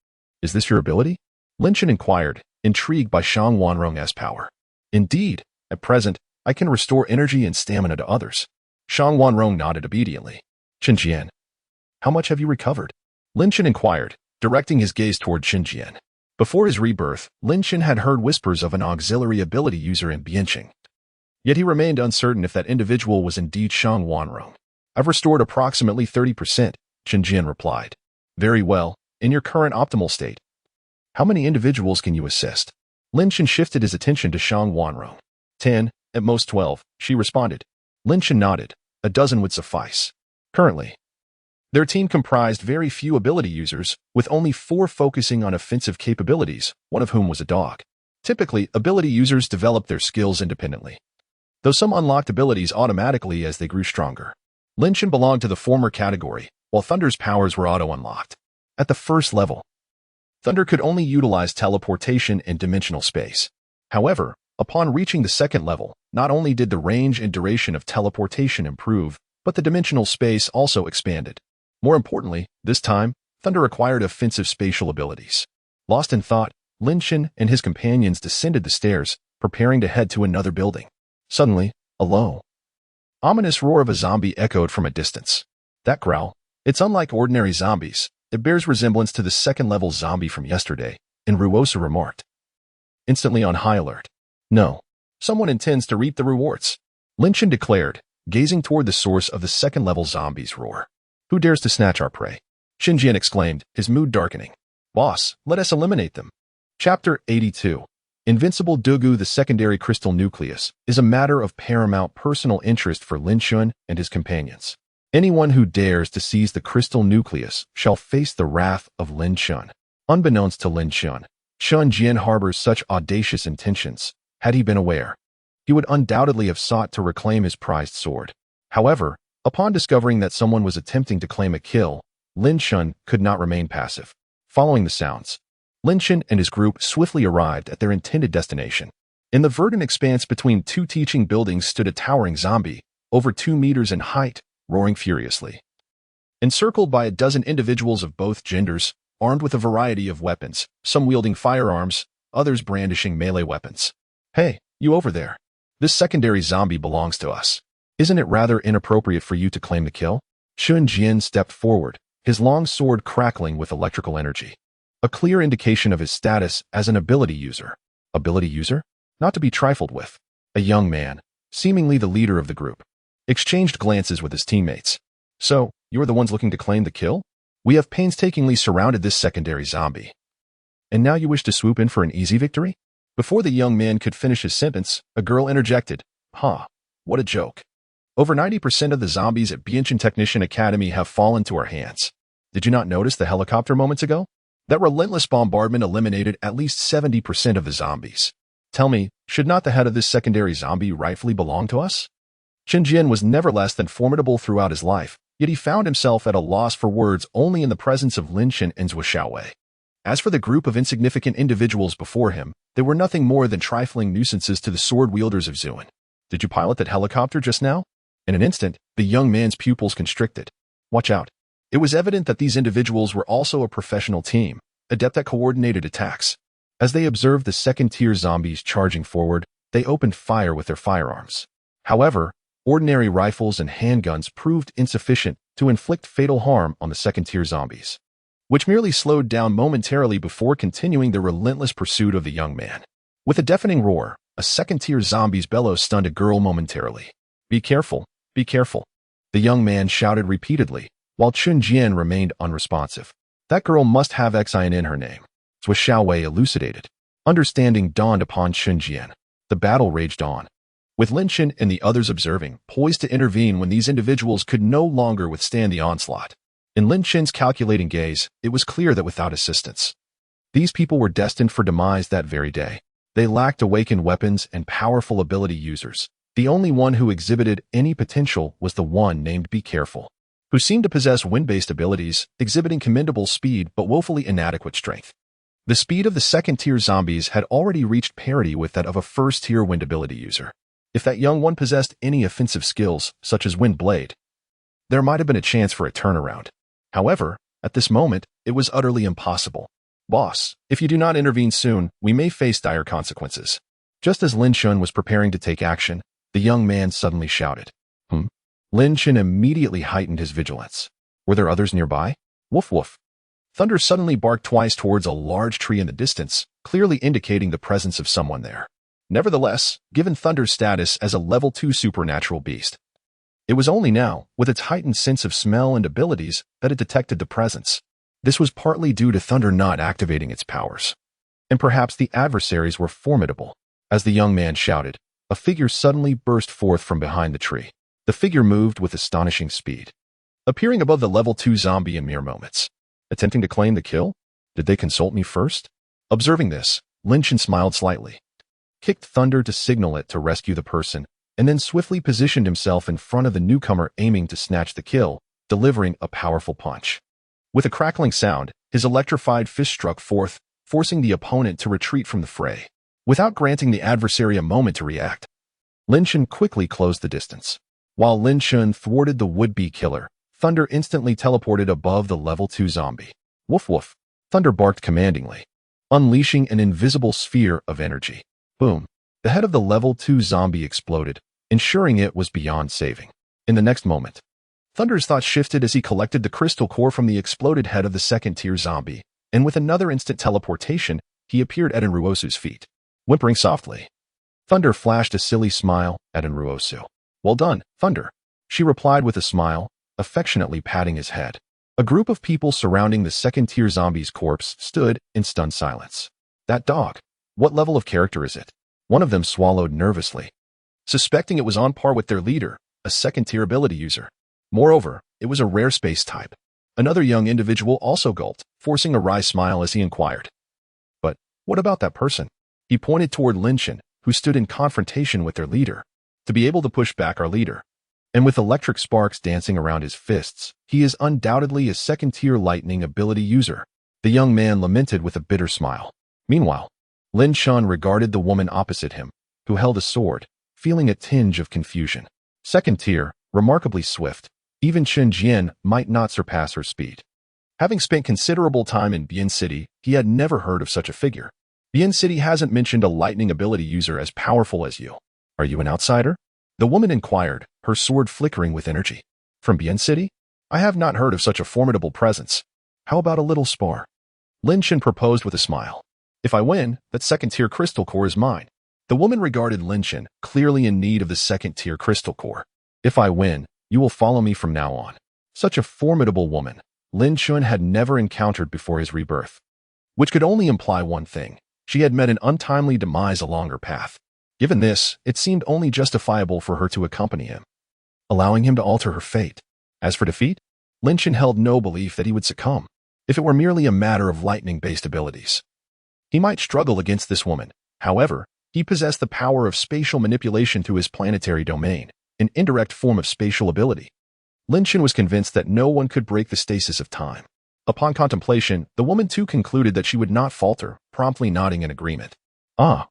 "Is this your ability?" Lin Chen inquired, intrigued by Shang Wanrong's power. "Indeed, at present, I can restore energy and stamina to others." Shang Wanrong nodded obediently. "Chun Jian, how much have you recovered?" Lin Chen inquired, directing his gaze toward Chun Jian. Before his rebirth, Lin Chen had heard whispers of an auxiliary ability user in Bianqing. Yet he remained uncertain if that individual was indeed Shang Wanrong. "I've restored approximately 30%, Chun Jian replied. "Very well, in your current optimal state. How many individuals can you assist?" Lin Chen shifted his attention to Shang Wanrong. 10, at most 12, she responded. Lin Chen nodded. A dozen would suffice. Currently, their team comprised very few ability users, with only 4 focusing on offensive capabilities, one of whom was a dog. Typically, ability users developed their skills independently, though some unlocked abilities automatically as they grew stronger. Lin Chen belonged to the former category, while Thunder's powers were auto-unlocked. At the first level, Thunder could only utilize teleportation in dimensional space. However, upon reaching the second level, not only did the range and duration of teleportation improve, but the dimensional space also expanded. More importantly, this time, Thunder acquired offensive spatial abilities. Lost in thought, Lin Chen and his companions descended the stairs, preparing to head to another building. Suddenly, a low, ominous roar of a zombie echoed from a distance. That growl, it's unlike ordinary zombies. It bears resemblance to the second-level zombie from yesterday, and Ruosa remarked, instantly on high alert. No, someone intends to reap the rewards, Lin Chen declared, gazing toward the source of the second-level zombie's roar. Who dares to snatch our prey? Qin Jian exclaimed, his mood darkening. Boss, let us eliminate them. Chapter 82. Invincible Dugu. The secondary crystal nucleus is a matter of paramount personal interest for Lin Chen and his companions. Anyone who dares to seize the crystal nucleus shall face the wrath of Lin Chen. Unbeknownst to Lin Chen, Chun Jian harbors such audacious intentions. Had he been aware, he would undoubtedly have sought to reclaim his prized sword. However, upon discovering that someone was attempting to claim a kill, Lin Chen could not remain passive. Following the sounds, Lin Chen and his group swiftly arrived at their intended destination. In the verdant expanse between 2 teaching buildings stood a towering zombie, over 2 meters in height, roaring furiously. Encircled by a dozen individuals of both genders, armed with a variety of weapons, some wielding firearms, others brandishing melee weapons. Hey, you over there. This secondary zombie belongs to us. Isn't it rather inappropriate for you to claim the kill? Chun Jian stepped forward, his long sword crackling with electrical energy. A clear indication of his status as an ability user. Ability user? Not to be trifled with. A young man, seemingly the leader of the group, exchanged glances with his teammates. So, you're the ones looking to claim the kill? We have painstakingly surrounded this secondary zombie. And now you wish to swoop in for an easy victory? Before the young man could finish his sentence, a girl interjected. What a joke. Over 90% of the zombies at Bianqing Technician Academy have fallen to our hands. Did you not notice the helicopter moments ago? That relentless bombardment eliminated at least 70% of the zombies. Tell me, should not the head of this secondary zombie rightfully belong to us? Qin Jian was never less than formidable throughout his life, yet he found himself at a loss for words only in the presence of Lin Chen and Zhou Xiaowei. As for the group of insignificant individuals before him, they were nothing more than trifling nuisances to the sword-wielders of Zuin. Did you pilot that helicopter just now? In an instant, the young man's pupils constricted. Watch out. It was evident that these individuals were also a professional team, adept at coordinated attacks. As they observed the second-tier zombies charging forward, they opened fire with their firearms. However, ordinary rifles and handguns proved insufficient to inflict fatal harm on the second-tier zombies, which merely slowed down momentarily before continuing their relentless pursuit of the young man. With a deafening roar, a second-tier zombie's bellow stunned a girl momentarily. Be careful, be careful. The young man shouted repeatedly, while Chun Jian remained unresponsive. That girl must have Xin in her name. Swiss Xiaowei elucidated. Understanding dawned upon Chun Jian. The battle raged on, with Lin Chen and the others observing, poised to intervene when these individuals could no longer withstand the onslaught. In Lin Chen's calculating gaze, it was clear that without assistance, these people were destined for demise that very day. They lacked awakened weapons and powerful ability users. The only one who exhibited any potential was the one named Be Careful, who seemed to possess wind-based abilities, exhibiting commendable speed but woefully inadequate strength. The speed of the second-tier zombies had already reached parity with that of a first-tier wind ability user. If that young one possessed any offensive skills, such as Wind Blade, there might have been a chance for a turnaround. However, at this moment, it was utterly impossible. Boss, if you do not intervene soon, we may face dire consequences. Just as Lin Chen was preparing to take action, the young man suddenly shouted. Lin Chen immediately heightened his vigilance. Were there others nearby? Woof woof. Thunder suddenly barked twice towards a large tree in the distance, clearly indicating the presence of someone there. Nevertheless, given Thunder's status as a level 2 supernatural beast, it was only now, with its heightened sense of smell and abilities, that it detected the presence. This was partly due to Thunder not activating its powers. And perhaps the adversaries were formidable. As the young man shouted, a figure suddenly burst forth from behind the tree. The figure moved with astonishing speed, appearing above the level 2 zombie in mere moments. Attempting to claim the kill? Did they consult me first? Observing this, Lin Chen smiled slightly, kicked Thunder to signal it to rescue the person, and then swiftly positioned himself in front of the newcomer aiming to snatch the kill, delivering a powerful punch. With a crackling sound, his electrified fist struck forth, forcing the opponent to retreat from the fray. Without granting the adversary a moment to react, Lin Chen quickly closed the distance. While Lin Chen thwarted the would-be killer, Thunder instantly teleported above the level 2 zombie. Woof woof. Thunder barked commandingly, unleashing an invisible sphere of energy. Boom. The head of the level 2 zombie exploded, ensuring it was beyond saving. In the next moment, Thunder's thoughts shifted as he collected the crystal core from the exploded head of the second-tier zombie, and with another instant teleportation, he appeared at Enruosu's feet. Whimpering softly, Thunder flashed a silly smile at Enruosu. Well done, Thunder, she replied with a smile, affectionately patting his head. A group of people surrounding the second-tier zombie's corpse stood in stunned silence. That dog. What level of character is it? One of them swallowed nervously, suspecting it was on par with their leader, a second-tier ability user. Moreover, it was a rare space type. Another young individual also gulped, forcing a wry smile as he inquired. But what about that person? He pointed toward Lin Chen, who stood in confrontation with their leader. To be able to push back our leader. And with electric sparks dancing around his fists, he is undoubtedly a second-tier lightning ability user. The young man lamented with a bitter smile. Meanwhile, Lin Chen regarded the woman opposite him, who held a sword, feeling a tinge of confusion. Second-tier, remarkably swift, even Chun Jian might not surpass her speed. Having spent considerable time in Bian City, he had never heard of such a figure. Bian City hasn't mentioned a lightning ability user as powerful as you. Are you an outsider? The woman inquired, her sword flickering with energy. From Bian City? I have not heard of such a formidable presence. How about a little spar? Lin Chen proposed with a smile. If I win, that second-tier crystal core is mine. The woman regarded Lin Chen, clearly in need of the second-tier crystal core. If I win, you will follow me from now on. Such a formidable woman, Lin Chen had never encountered before his rebirth. Which could only imply one thing. She had met an untimely demise along her path. Given this, it seemed only justifiable for her to accompany him, allowing him to alter her fate. As for defeat, Lin Chen held no belief that he would succumb, if it were merely a matter of lightning-based abilities. He might struggle against this woman. However, he possessed the power of spatial manipulation through his planetary domain, an indirect form of spatial ability. Lin Chen was convinced that no one could break the stasis of time. Upon contemplation, the woman too concluded that she would not falter, promptly nodding in agreement. Ah,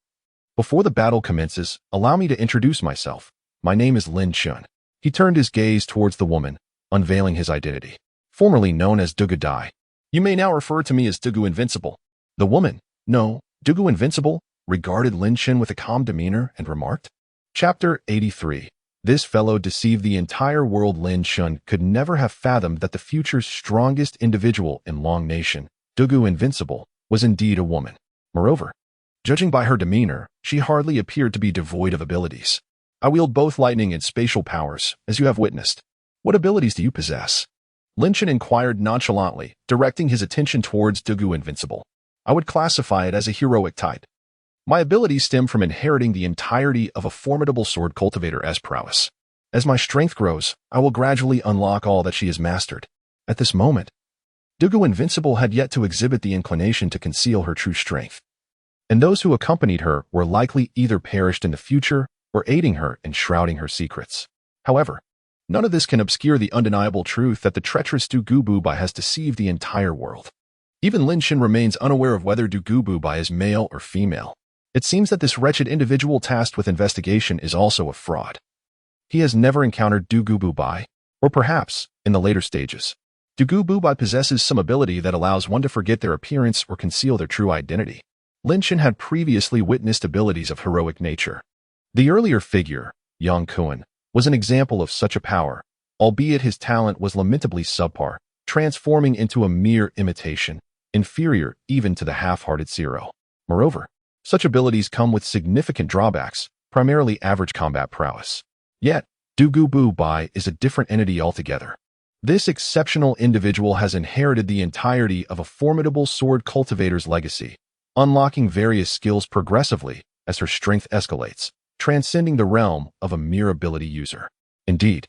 before the battle commences, allow me to introduce myself. My name is Lin Chen. He turned his gaze towards the woman, unveiling his identity. Formerly known as Dugu Dai. You may now refer to me as Dugu Invincible. The woman, no, Dugu Invincible, regarded Lin Chen with a calm demeanor and remarked. Chapter 83. This fellow deceived the entire world. Lin Chen could never have fathomed that the future's strongest individual in Long Nation, Dugu Invincible, was indeed a woman. Moreover, judging by her demeanor, she hardly appeared to be devoid of abilities. I wield both lightning and spatial powers, as you have witnessed. What abilities do you possess? Lin Chen inquired nonchalantly, directing his attention towards Dugu Invincible. I would classify it as a heroic type. My abilities stem from inheriting the entirety of a formidable sword cultivator's prowess. As my strength grows, I will gradually unlock all that she has mastered. At this moment, Dugu Invincible had yet to exhibit the inclination to conceal her true strength. And those who accompanied her were likely either perished in the future or aiding her in shrouding her secrets. However, none of this can obscure the undeniable truth that the treacherous Dugu Bubai has deceived the entire world. Even Lin Chen remains unaware of whether Dugu Bubai is male or female. It seems that this wretched individual tasked with investigation is also a fraud. He has never encountered Dugu Bubai, or perhaps, in the later stages, Dugu Bubai possesses some ability that allows one to forget their appearance or conceal their true identity. Lin Chen had previously witnessed abilities of heroic nature. The earlier figure, Jiang Chen, was an example of such a power, albeit his talent was lamentably subpar, transforming into a mere imitation, inferior even to the half-hearted Zero. Moreover, such abilities come with significant drawbacks, primarily average combat prowess. Yet, Dugu Bubai is a different entity altogether. This exceptional individual has inherited the entirety of a formidable sword cultivator's legacy, unlocking various skills progressively as her strength escalates, transcending the realm of a mere ability user. Indeed,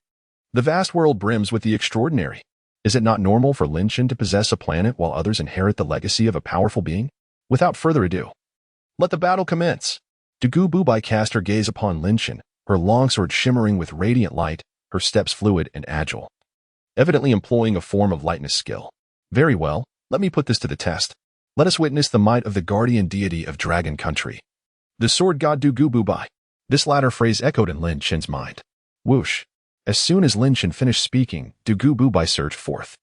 the vast world brims with the extraordinary. Is it not normal for Lin Chen to possess a planet while others inherit the legacy of a powerful being? Without further ado, let the battle commence. Dugu Bubai cast her gaze upon Lin Chen, her longsword shimmering with radiant light, her steps fluid and agile, evidently employing a form of lightness skill. Very well, let me put this to the test. Let us witness the might of the guardian deity of Dragon Country, the sword god Dugu Bubai. This latter phrase echoed in Lin Chen's mind. Whoosh! As soon as Lin Chen finished speaking, Dugu Bubai surged forth,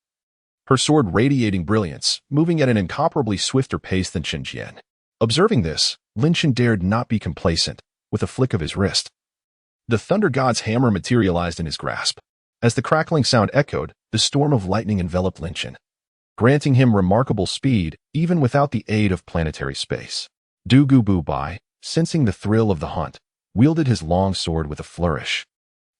her sword radiating brilliance, moving at an incomparably swifter pace than Chen Jian. Observing this, Lin Chen dared not be complacent. With a flick of his wrist, the thunder god's hammer materialized in his grasp. As the crackling sound echoed, the storm of lightning enveloped Lin Chen, granting him remarkable speed even without the aid of planetary space. Dugu Bubai, sensing the thrill of the hunt, wielded his long sword with a flourish,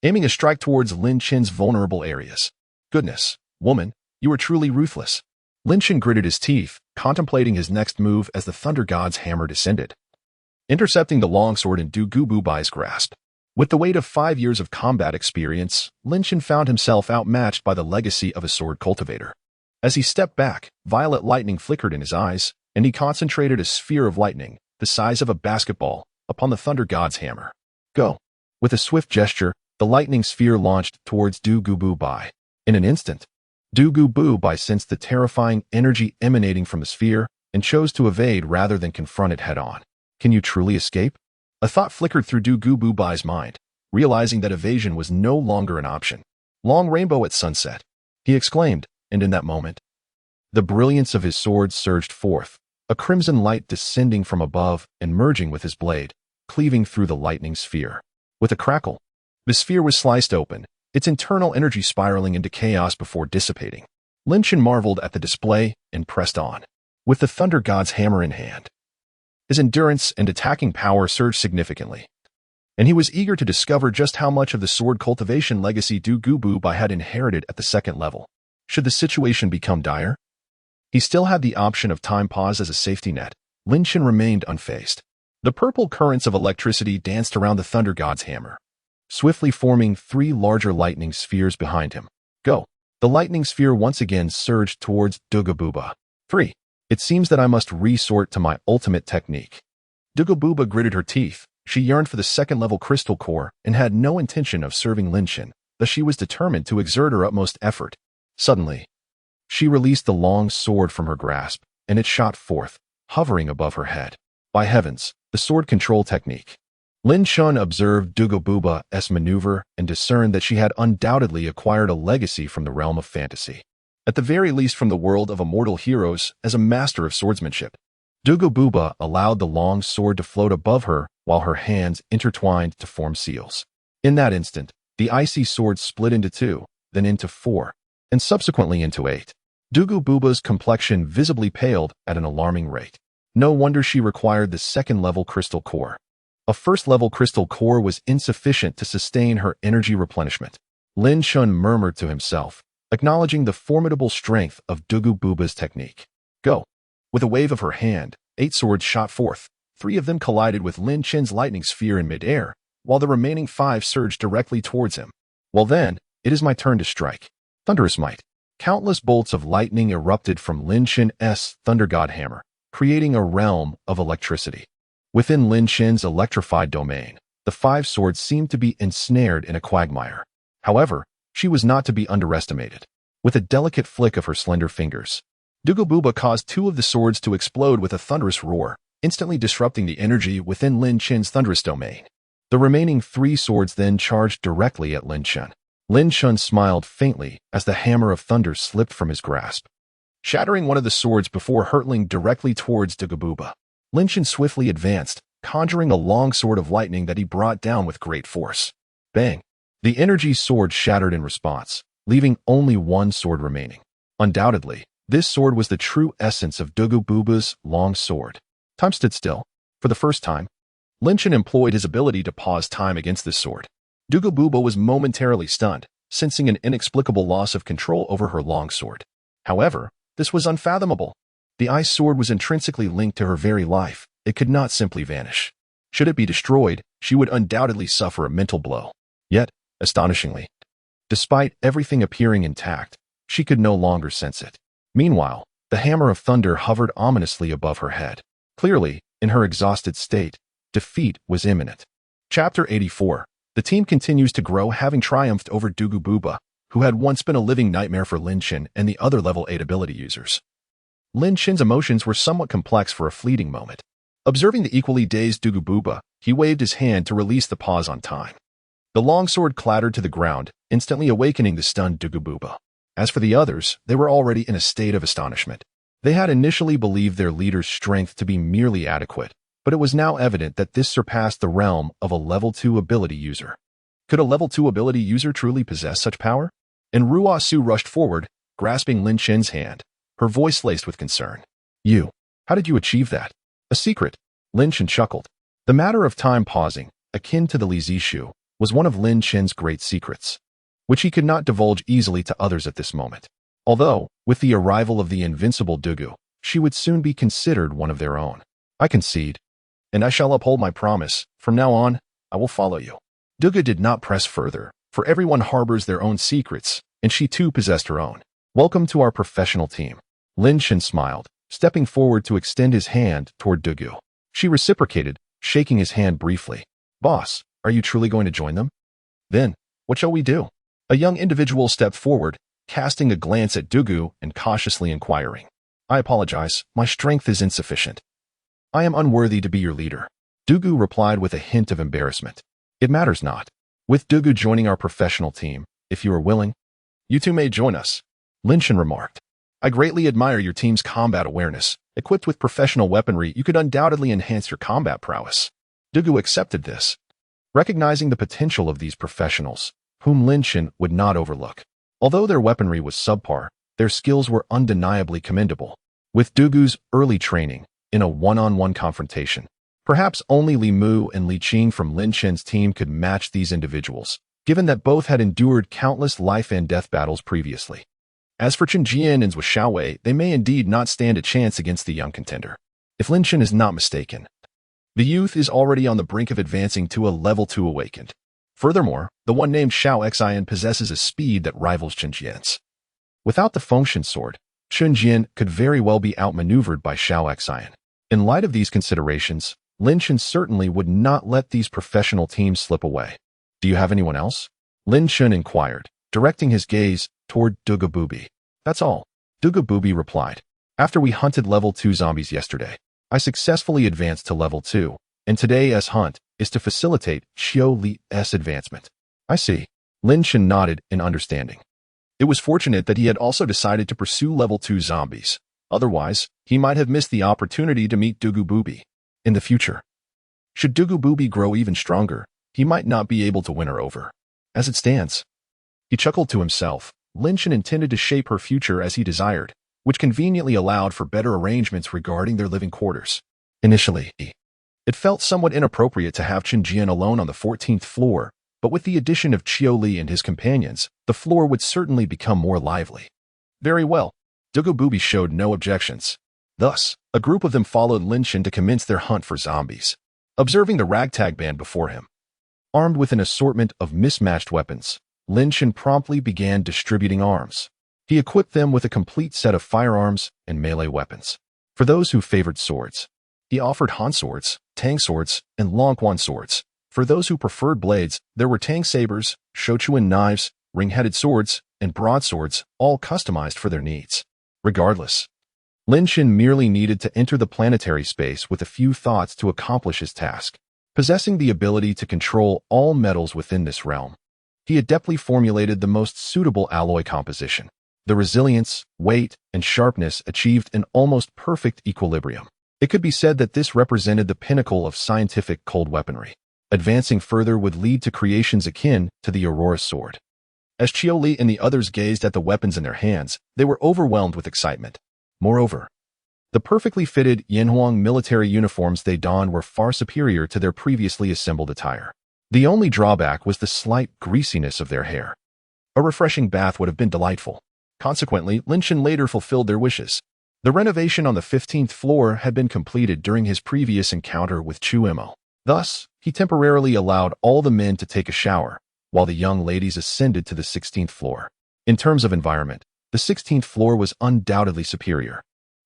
aiming a strike towards Lin Chen's vulnerable areas. Goodness, woman, you are truly ruthless. Lin Chen gritted his teeth, contemplating his next move as the thunder god's hammer descended, intercepting the longsword in Dugu Bubai's grasp. With the weight of 5 years of combat experience, Lin Chen found himself outmatched by the legacy of a sword cultivator. As he stepped back, violet lightning flickered in his eyes, and he concentrated a sphere of lightning, the size of a basketball, upon the thunder god's hammer. Go! With a swift gesture, the lightning sphere launched towards Dugu Bubai. In an instant, Dugu Bubai sensed the terrifying energy emanating from the sphere and chose to evade rather than confront it head-on. Can you truly escape? A thought flickered through Dugu Bubai's mind, realizing that evasion was no longer an option. Long rainbow at sunset, he exclaimed, and in that moment, the brilliance of his sword surged forth, a crimson light descending from above and merging with his blade, cleaving through the lightning sphere. With a crackle, the sphere was sliced open, its internal energy spiraling into chaos before dissipating. Lin Chen marveled at the display and pressed on, with the thunder god's hammer in hand. His endurance and attacking power surged significantly, and he was eager to discover just how much of the sword cultivation legacy Dugu Bubai had inherited at the second level. Should the situation become dire, he still had the option of time pause as a safety net. Lin Chen remained unfazed. The purple currents of electricity danced around the thunder god's hammer, swiftly forming 3 larger lightning spheres behind him. Go! The lightning sphere once again surged towards Dugu Bubai. 3. It seems that I must resort to my ultimate technique. Dugu Bubai gritted her teeth. She yearned for the second-level crystal core and had no intention of serving Lin Chen, thus she was determined to exert her utmost effort. Suddenly, She released the long sword from her grasp, and it shot forth, hovering above her head. By heavens, the sword control technique. Lin Shun observed Dugobuba's maneuver and discerned that she had undoubtedly acquired a legacy from the realm of fantasy. At the very least from the world of immortal heroes as a master of swordsmanship. Dugobuba allowed the long sword to float above her while her hands intertwined to form seals. In that instant, the icy sword split into 2, then into 4, and subsequently into 8. Dugobuba's complexion visibly paled at an alarming rate. No wonder she required the second-level crystal core. A first-level crystal core was insufficient to sustain her energy replenishment. Lin Shun murmured to himself, acknowledging the formidable strength of Dugobuba's technique. Go. With a wave of her hand, 8 swords shot forth. 3 of them collided with Lin Chen's lightning sphere in midair, while the remaining 5 surged directly towards him. Well then, it is my turn to strike. Thunderous might. Countless bolts of lightning erupted from Lin Chen's Thunder God Hammer, creating a realm of electricity. Within Lin Chen's electrified domain, the 5 swords seemed to be ensnared in a quagmire. However, she was not to be underestimated. With a delicate flick of her slender fingers, Dugobuba caused 2 of the swords to explode with a thunderous roar, instantly disrupting the energy within Lin Chen's thunderous domain. The remaining 3 swords then charged directly at Lin Chen. Lin Shun smiled faintly as the hammer of thunder slipped from his grasp, shattering one of the swords before hurtling directly towards Dugobuba. Lin Chen swiftly advanced, conjuring a long sword of lightning that he brought down with great force. Bang! The energy sword shattered in response, leaving only 1 sword remaining. Undoubtedly, this sword was the true essence of Dugobuba's long sword. Time stood still. For the first time, Lin Chen employed his ability to pause time against this sword. Dugobuba was momentarily stunned, sensing an inexplicable loss of control over her long sword. However, this was unfathomable. The ice sword was intrinsically linked to her very life. It could not simply vanish. Should it be destroyed, she would undoubtedly suffer a mental blow. Yet, astonishingly, despite everything appearing intact, she could no longer sense it. Meanwhile, the hammer of thunder hovered ominously above her head. Clearly, in her exhausted state, defeat was imminent. Chapter 84. The team continues to grow, having triumphed over Dugobuba, who had once been a living nightmare for Lin Chen and the other level 8 ability users. Lin Chen's emotions were somewhat complex for a fleeting moment. Observing the equally dazed Dugobuba, he waved his hand to release the pause on time. The longsword clattered to the ground, instantly awakening the stunned Dugobuba. As for the others, they were already in a state of astonishment. They had initially believed their leader's strength to be merely adequate, but it was now evident that this surpassed the realm of a level 2 ability user. Could a level 2 ability user truly possess such power? And Ruo Su rushed forward, grasping Lin Chen's hand, her voice laced with concern. How did you achieve that? A secret, Lin Chen chuckled. The matter of time pausing, akin to the Li Zishu, was one of Lin Chen's great secrets, which he could not divulge easily to others at this moment. Although, with the arrival of the invincible Dugu, she would soon be considered one of their own. I concede, and I shall uphold my promise. From now on, I will follow you. Dugu did not press further, for everyone harbors their own secrets, and she too possessed her own. Welcome to our professional team. Lin Chen smiled, stepping forward to extend his hand toward Dugu. She reciprocated, shaking his hand briefly. Boss, are you truly going to join them? Then, what shall we do? A young individual stepped forward, casting a glance at Dugu and cautiously inquiring. I apologize, my strength is insufficient. I am unworthy to be your leader. Dugu replied with a hint of embarrassment. It matters not. With Dugu joining our professional team, if you are willing, you two may join us, Lin Chen remarked. I greatly admire your team's combat awareness. Equipped with professional weaponry, you could undoubtedly enhance your combat prowess. Dugu accepted this, recognizing the potential of these professionals, whom Lin Chen would not overlook. Although their weaponry was subpar, their skills were undeniably commendable. With Dugu's early training, in a one-on-one confrontation, perhaps only Li Mu and Li Qing from Lin Chen's team could match these individuals, given that both had endured countless life-and-death battles previously. As for Chen Jian and Xiao Wei, they may indeed not stand a chance against the young contender. If Lin Chen is not mistaken, the youth is already on the brink of advancing to a level 2 awakened. Furthermore, the one named Xiao Xian possesses a speed that rivals Chen Jian's. Without the Fengshen sword, Chen Jian could very well be outmaneuvered by Xiao Xian. In light of these considerations, Lin Chen certainly would not let these professional teams slip away. Do you have anyone else? Lin Chen inquired, directing his gaze toward Dugobubi. That's all. Dugabubi replied. After we hunted level 2 zombies yesterday, I successfully advanced to level 2, and today's hunt is to facilitate Xiao Li's advancement. I see. Lin Chen nodded in understanding. It was fortunate that he had also decided to pursue level 2 zombies. Otherwise, he might have missed the opportunity to meet Dugabubi in the future. Should Dugabubi grow even stronger, he might not be able to win her over. As it stands, he chuckled to himself. Lin Chen intended to shape her future as he desired, which conveniently allowed for better arrangements regarding their living quarters. Initially, it felt somewhat inappropriate to have Chen Jian alone on the 14th floor, but with the addition of Qiu Li and his companions, the floor would certainly become more lively. Very well. Dugabubi showed no objections. Thus, a group of them followed Lin Chen to commence their hunt for zombies. Observing the ragtag band before him, armed with an assortment of mismatched weapons, Lin Chen promptly began distributing arms. He equipped them with a complete set of firearms and melee weapons. For those who favored swords, he offered Han swords, Tang swords, and Longquan swords. For those who preferred blades, there were Tang sabers, Shochuan knives, ring-headed swords, and broadswords, all customized for their needs. Regardless, Lin Chen merely needed to enter the planetary space with a few thoughts to accomplish his task. Possessing the ability to control all metals within this realm, he adeptly formulated the most suitable alloy composition. The resilience, weight, and sharpness achieved an almost perfect equilibrium. It could be said that this represented the pinnacle of scientific cold weaponry. Advancing further would lead to creations akin to the Aurora sword. As Qiu Li and the others gazed at the weapons in their hands, they were overwhelmed with excitement. Moreover, the perfectly fitted Yanhuang military uniforms they donned were far superior to their previously assembled attire. The only drawback was the slight greasiness of their hair. A refreshing bath would have been delightful. Consequently, Lin Chen later fulfilled their wishes. The renovation on the 15th floor had been completed during his previous encounter with Chu Imo. Thus, he temporarily allowed all the men to take a shower, while the young ladies ascended to the 16th floor. In terms of environment, the 16th floor was undoubtedly superior.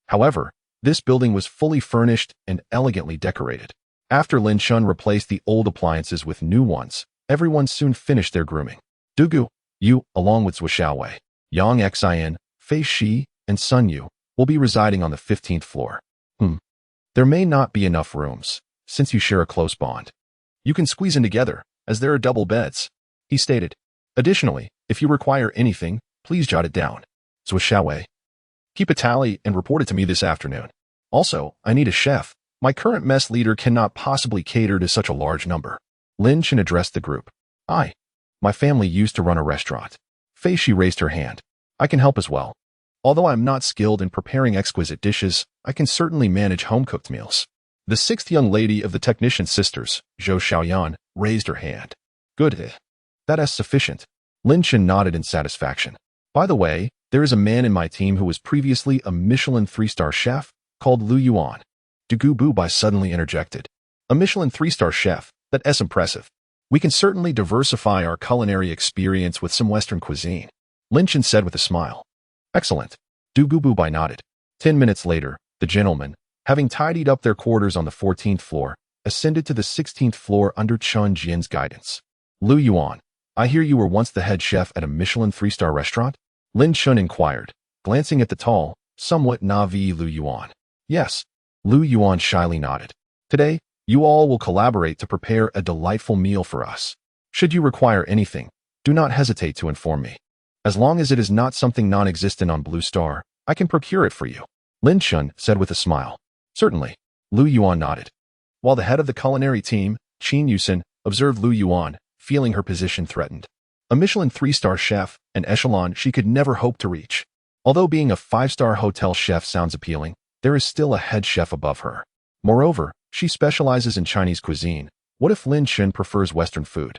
However, this building was fully furnished and elegantly decorated. After Lin Chen replaced the old appliances with new ones, everyone soon finished their grooming. Dugu, Yu, along with Zhou Xiaowei, Yang Xian, Fei Shi, and Sun Yu, will be residing on the 15th floor. There may not be enough rooms, since you share a close bond. You can squeeze in together, as there are double beds, he stated. Additionally, if you require anything, please jot it down. Zhou Xiaowei, keep a tally and report it to me this afternoon. Also, I need a chef. My current mess leader cannot possibly cater to such a large number. Lin Chen addressed the group. My family used to run a restaurant. Fei Shi raised her hand. I can help as well. Although I'm not skilled in preparing exquisite dishes, I can certainly manage home-cooked meals. The sixth young lady of the technician sisters, Zhou Xiaoyan, raised her hand. Good. That is sufficient. Lin Chen nodded in satisfaction. By the way, there is a man in my team who was previously a Michelin 3-star chef, called Lu Yuan. Dugububi suddenly interjected. A Michelin 3-star chef, that is impressive. We can certainly diversify our culinary experience with some Western cuisine, Lin Chen said with a smile. Excellent. Dugububi nodded. 10 minutes later, the gentlemen, having tidied up their quarters on the 14th floor, ascended to the 16th floor under Chen Jian's guidance. Lu Yuan, I hear you were once the head chef at a Michelin 3-star restaurant? Lin Chen inquired, glancing at the tall, somewhat naive Lu Yuan. Yes. Lu Yuan shyly nodded. Today, you all will collaborate to prepare a delightful meal for us. Should you require anything, do not hesitate to inform me. As long as it is not something non-existent on Blue Star, I can procure it for you, Lin Chen said with a smile. Certainly. Lu Yuan nodded. While the head of the culinary team, Qin Yusen, observed Lu Yuan, feeling her position threatened. A Michelin 3-star chef, an echelon she could never hope to reach. Although being a 5-star hotel chef sounds appealing, there is still a head chef above her. Moreover, she specializes in Chinese cuisine. What if Lin Chen prefers Western food?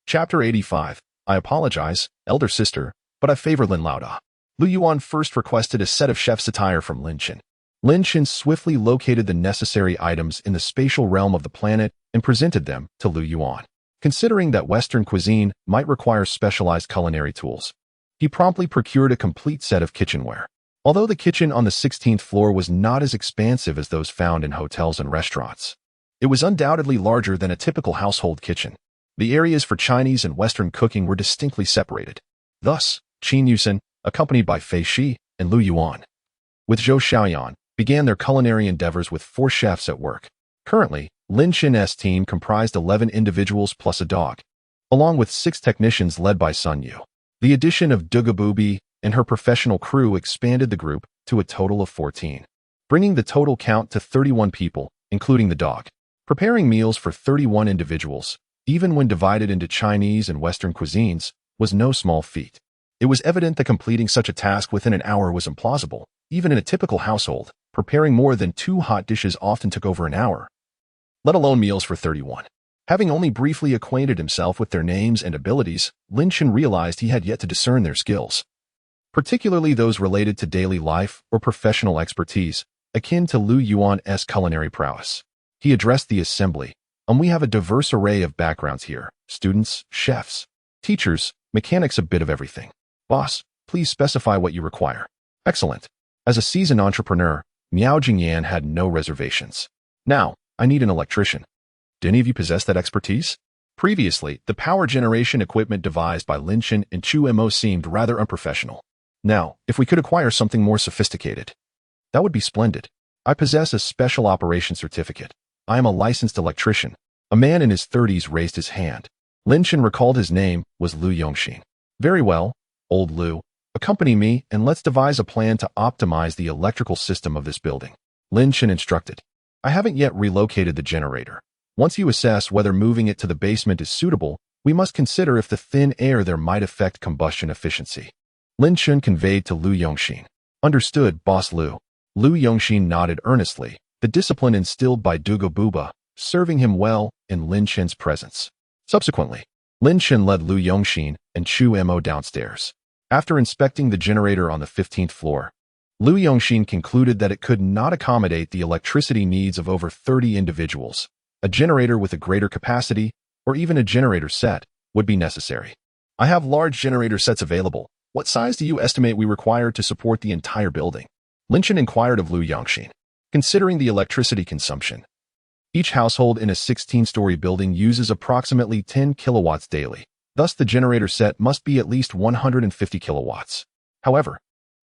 Chapter 85. I apologize, elder sister, but I favor Lin Laoda. Lu Yuan first requested a set of chef's attire from Lin Chen. Lin Chen swiftly located the necessary items in the spatial realm of the planet and presented them to Lu Yuan. Considering that Western cuisine might require specialized culinary tools, he promptly procured a complete set of kitchenware. Although the kitchen on the 16th floor was not as expansive as those found in hotels and restaurants, it was undoubtedly larger than a typical household kitchen. The areas for Chinese and Western cooking were distinctly separated. Thus, Qin Yusen, accompanied by Fei Shi and Lu Yuan, with Zhou Xiaoyan, began their culinary endeavors with 4 chefs at work. Currently, Lin Chen's team comprised 11 individuals plus a dog, along with 6 technicians led by Sun Yu. The addition of Dugabubi and her professional crew expanded the group to a total of 14, bringing the total count to 31 people, including the dog. Preparing meals for 31 individuals, even when divided into Chinese and Western cuisines, was no small feat. It was evident that completing such a task within an hour was implausible. Even in a typical household, preparing more than 2 hot dishes often took over an hour, let alone meals for 31. Having only briefly acquainted himself with their names and abilities, Lin Chen realized he had yet to discern their skills, particularly those related to daily life or professional expertise, akin to Lu Yuan's culinary prowess. He addressed the assembly, "We have a diverse array of backgrounds here, students, chefs, teachers, mechanics, a bit of everything. Boss, please specify what you require." Excellent. As a seasoned entrepreneur, Miao Jingyan had no reservations. "Now, I need an electrician. Do any of you possess that expertise?" Previously, the power generation equipment devised by Lin Chen and Chu Mo seemed rather unprofessional. Now, if we could acquire something more sophisticated, that would be splendid. I possess a special operation certificate. I am a licensed electrician. A man in his 30s raised his hand. Lin Chen recalled his name was Lu Yongxin. "Very well, old Lu. Accompany me and let's devise a plan to optimize the electrical system of this building," Lin Chen instructed. "I haven't yet relocated the generator. Once you assess whether moving it to the basement is suitable, we must consider if the thin air there might affect combustion efficiency," Lin Chen conveyed to Lu Yongxin. "Understood, Boss Lu." Lu Yongxin nodded earnestly, the discipline instilled by Dugo Buba serving him well in Lin Chen's presence. Subsequently, Lin Chen led Lu Yongxin and Chu Mo downstairs. After inspecting the generator on the 15th floor, Lu Yongxin concluded that it could not accommodate the electricity needs of over 30 individuals. A generator with a greater capacity, or even a generator set, would be necessary. "I have large generator sets available. What size do you estimate we require to support the entire building?" Lin Chen inquired of Lu Yongxin. Considering the electricity consumption, each household in a 16-story building uses approximately 10 kilowatts daily. Thus, the generator set must be at least 150 kilowatts. However,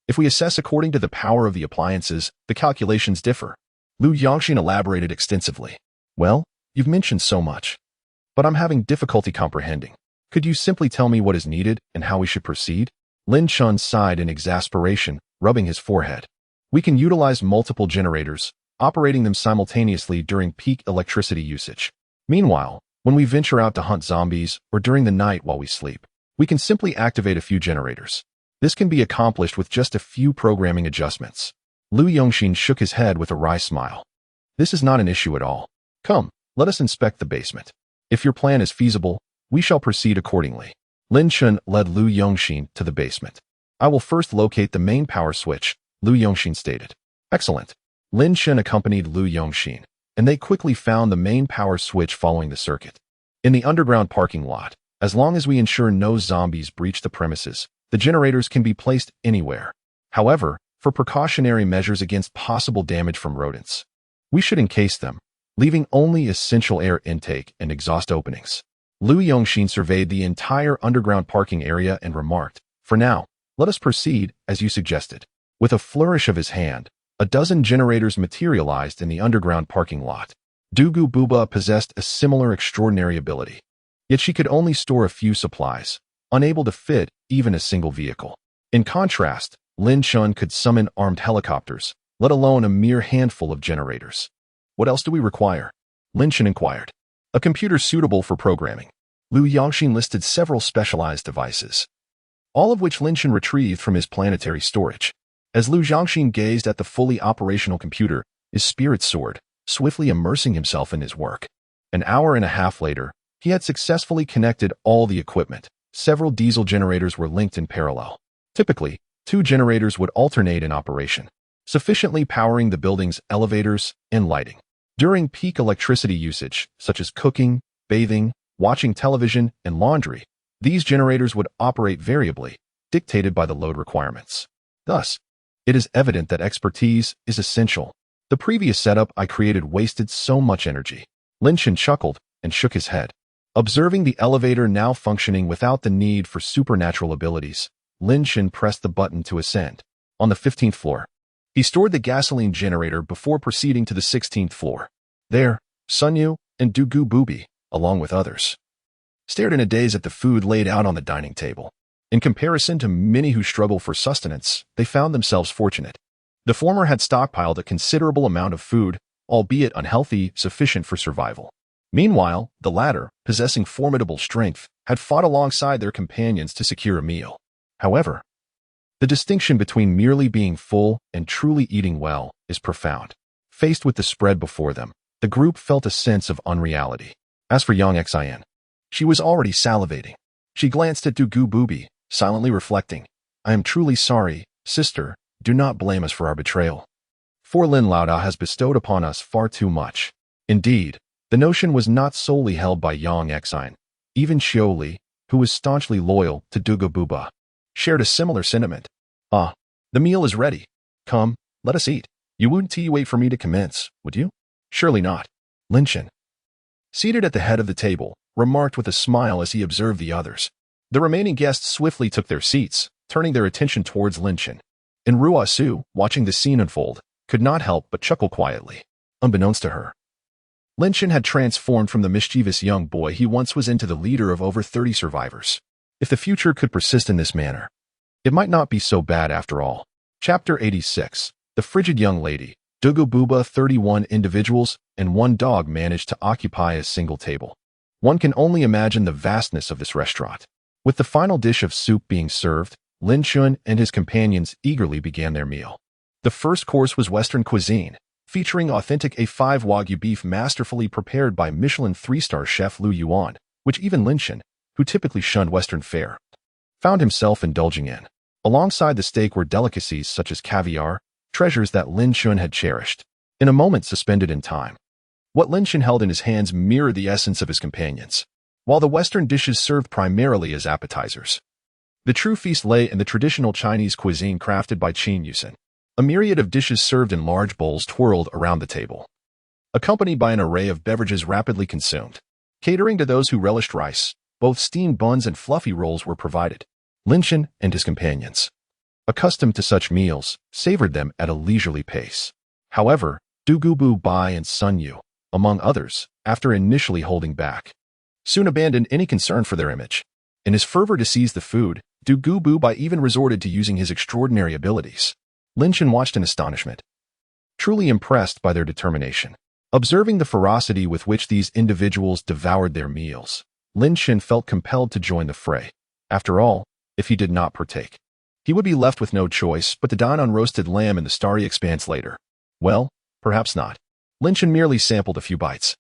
if we assess according to the power of the appliances, the calculations differ. Lu Yongxin elaborated extensively. "Well, you've mentioned so much, but I'm having difficulty comprehending. Could you simply tell me what is needed and how we should proceed?" Lin Chen sighed in exasperation, rubbing his forehead. "We can utilize multiple generators, operating them simultaneously during peak electricity usage. Meanwhile, when we venture out to hunt zombies or during the night while we sleep, we can simply activate a few generators. This can be accomplished with just a few programming adjustments." Lu Yongxin shook his head with a wry smile. "This is not an issue at all. Come, let us inspect the basement. If your plan is feasible, we shall proceed accordingly." Lin Chen led Lu Yongxin to the basement. "I will first locate the main power switch," Lu Yongxin stated. "Excellent." Lin Chen accompanied Lu Yongxin, and they quickly found the main power switch following the circuit. In the underground parking lot, as long as we ensure no zombies breach the premises, the generators can be placed anywhere. However, for precautionary measures against possible damage from rodents, we should encase them, leaving only essential air intake and exhaust openings. Lu Yongxin surveyed the entire underground parking area and remarked, "For now, let us proceed as you suggested." With a flourish of his hand, a dozen generators materialized in the underground parking lot. Dugu Buba possessed a similar extraordinary ability, yet she could only store a few supplies, unable to fit even a single vehicle. In contrast, Lin Chen could summon armed helicopters, let alone a mere handful of generators. "What else do we require?" Lin Chen inquired. "A computer suitable for programming." Lu Yongxin listed several specialized devices, all of which Lin Chen retrieved from his planetary storage. As Lu Yongxin gazed at the fully operational computer, his spirit soared, swiftly immersing himself in his work. An hour and a half later, he had successfully connected all the equipment. Several diesel generators were linked in parallel. Typically, 2 generators would alternate in operation, sufficiently powering the building's elevators and lighting. During peak electricity usage, such as cooking, bathing, watching television, and laundry, these generators would operate variably, dictated by the load requirements. Thus, it is evident that expertise is essential. The previous setup I created wasted so much energy. Lin Chen chuckled and shook his head. Observing the elevator now functioning without the need for supernatural abilities, Lin Chen pressed the button to ascend. on the 15th floor. He stored the gasoline generator before proceeding to the 16th floor. There, Sun Yu and Dugu Bubi, along with others, stared in a daze at the food laid out on the dining table. In comparison to many who struggle for sustenance, they found themselves fortunate. The former had stockpiled a considerable amount of food, albeit unhealthy, sufficient for survival. Meanwhile, the latter, possessing formidable strength, had fought alongside their companions to secure a meal. However, the distinction between merely being full and truly eating well is profound. Faced with the spread before them, the group felt a sense of unreality. As for Yang Chen, she was already salivating. She glanced at Dugu Bubi, silently reflecting, "I am truly sorry, sister, do not blame us for our betrayal. For Lin Laoda has bestowed upon us far too much." Indeed, the notion was not solely held by Yang Chen. Even Xiu Li, who was staunchly loyal to Dugu Buba, shared a similar sentiment. "Ah, the meal is ready. Come, let us eat. You wouldn't wait for me to commence, would you?" "Surely not." Lin Chen, seated at the head of the table, remarked with a smile as he observed the others. The remaining guests swiftly took their seats, turning their attention towards Lin Chen. And Ruosu, watching the scene unfold, could not help but chuckle quietly. Unbeknownst to her, Lin Chen had transformed from the mischievous young boy he once was into the leader of over 30 survivors. If the future could persist in this manner, it might not be so bad after all. Chapter 86. The Frigid Young Lady. Dugu Buba. 31 individuals and one dog managed to occupy a single table. One can only imagine the vastness of this restaurant. With the final dish of soup being served, Lin Chen and his companions eagerly began their meal. The first course was Western cuisine, featuring authentic A5 Wagyu beef masterfully prepared by Michelin 3-star chef Lu Yuan, which even Lin Chen, who typically shunned Western fare, found himself indulging in. Alongside the steak were delicacies such as caviar, treasures that Lin Chen had cherished. In a moment suspended in time, what Lin Chen held in his hands mirrored the essence of his companions. While the Western dishes served primarily as appetizers, the true feast lay in the traditional Chinese cuisine crafted by Qin Yusen. A myriad of dishes served in large bowls twirled around the table, accompanied by an array of beverages rapidly consumed. Catering to those who relished rice, both steamed buns and fluffy rolls were provided. Lin Chen and his companions, accustomed to such meals, savored them at a leisurely pace. However, Dugu Bubai and Sun Yu, among others, after initially holding back, soon abandoned any concern for their image. In his fervor to seize the food, Dugu Bubai even resorted to using his extraordinary abilities. Lin Chen watched in astonishment, truly impressed by their determination. Observing the ferocity with which these individuals devoured their meals, Lin Chen felt compelled to join the fray. After all, if he did not partake, he would be left with no choice but to dine on roasted lamb in the starry expanse later. Well, perhaps not. Lin Chen merely sampled a few bites.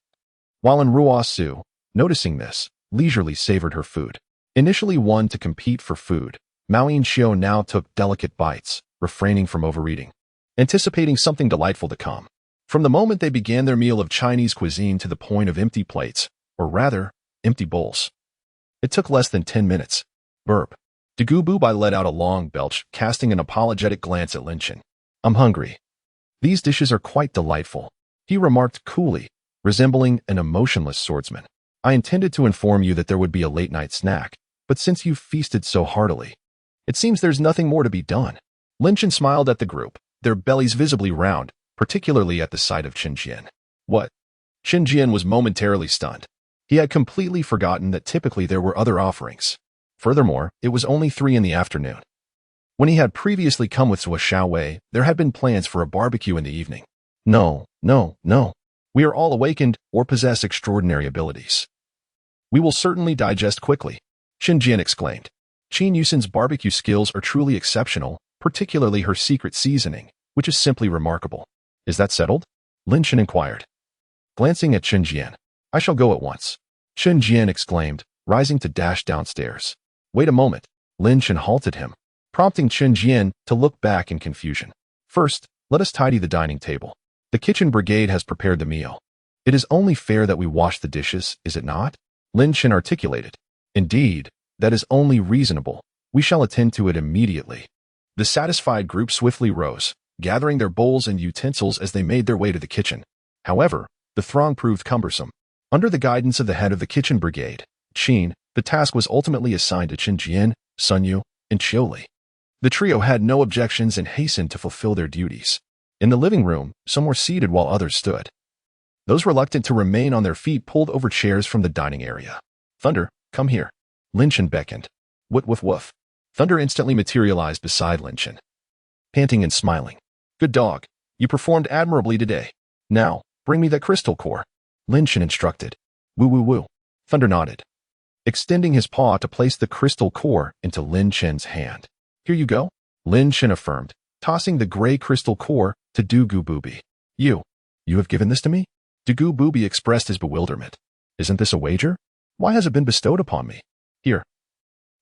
While in Ruosu, noticing this, leisurely savored her food. Initially one to compete for food, Mao Yin-xiu now took delicate bites, refraining from overeating, anticipating something delightful to come. From the moment they began their meal of Chinese cuisine to the point of empty plates, or rather, empty bowls, it took less than 10 minutes. Burp. Dugu Bubai let out a long belch, casting an apologetic glance at Lin Chen. "I'm hungry. These dishes are quite delightful," he remarked coolly, resembling an emotionless swordsman. "I intended to inform you that there would be a late-night snack, but since you've feasted so heartily, it seems there's nothing more to be done." Lin Chen smiled at the group, their bellies visibly round, particularly at the sight of Chen Jian. What? Chen Jian was momentarily stunned. He had completely forgotten that typically there were other offerings. Furthermore, it was only 3 in the afternoon. When he had previously come with Zhou Xiaowei, there had been plans for a barbecue in the evening. No. We are all awakened or possess extraordinary abilities. We will certainly digest quickly, Chen Jian exclaimed. Qin Yusen's barbecue skills are truly exceptional, particularly her secret seasoning, which is simply remarkable. Is that settled? Lin Chen inquired. Glancing at Chen Jian, "I shall go at once," Chen Jian exclaimed, rising to dash downstairs. Wait a moment. Lin Chen halted him, prompting Chen Jian to look back in confusion. "First, let us tidy the dining table. The kitchen brigade has prepared the meal. It is only fair that we wash the dishes, is it not?" Lin Chen articulated. "Indeed, that is only reasonable. We shall attend to it immediately." The satisfied group swiftly rose, gathering their bowls and utensils as they made their way to the kitchen. However, the throng proved cumbersome. Under the guidance of the head of the kitchen brigade, Qin, the task was ultimately assigned to Chen Jian, Sun Yu, and Xiu Li. The trio had no objections and hastened to fulfill their duties. In the living room, some were seated while others stood. Those reluctant to remain on their feet pulled over chairs from the dining area. Thunder, come here. Lin Chen beckoned. Woof woof woof. Thunder instantly materialized beside Lin Chen, panting and smiling. Good dog. You performed admirably today. Now, bring me that crystal core. Lin Chen instructed. Woo woo woo. Thunder nodded, extending his paw to place the crystal core into Lin Chen's hand. Here you go, Lin Chen affirmed, tossing the gray crystal core to Dugu Booby. You have given this to me? Dugu Booby expressed his bewilderment. Isn't this a wager? Why has it been bestowed upon me? Here.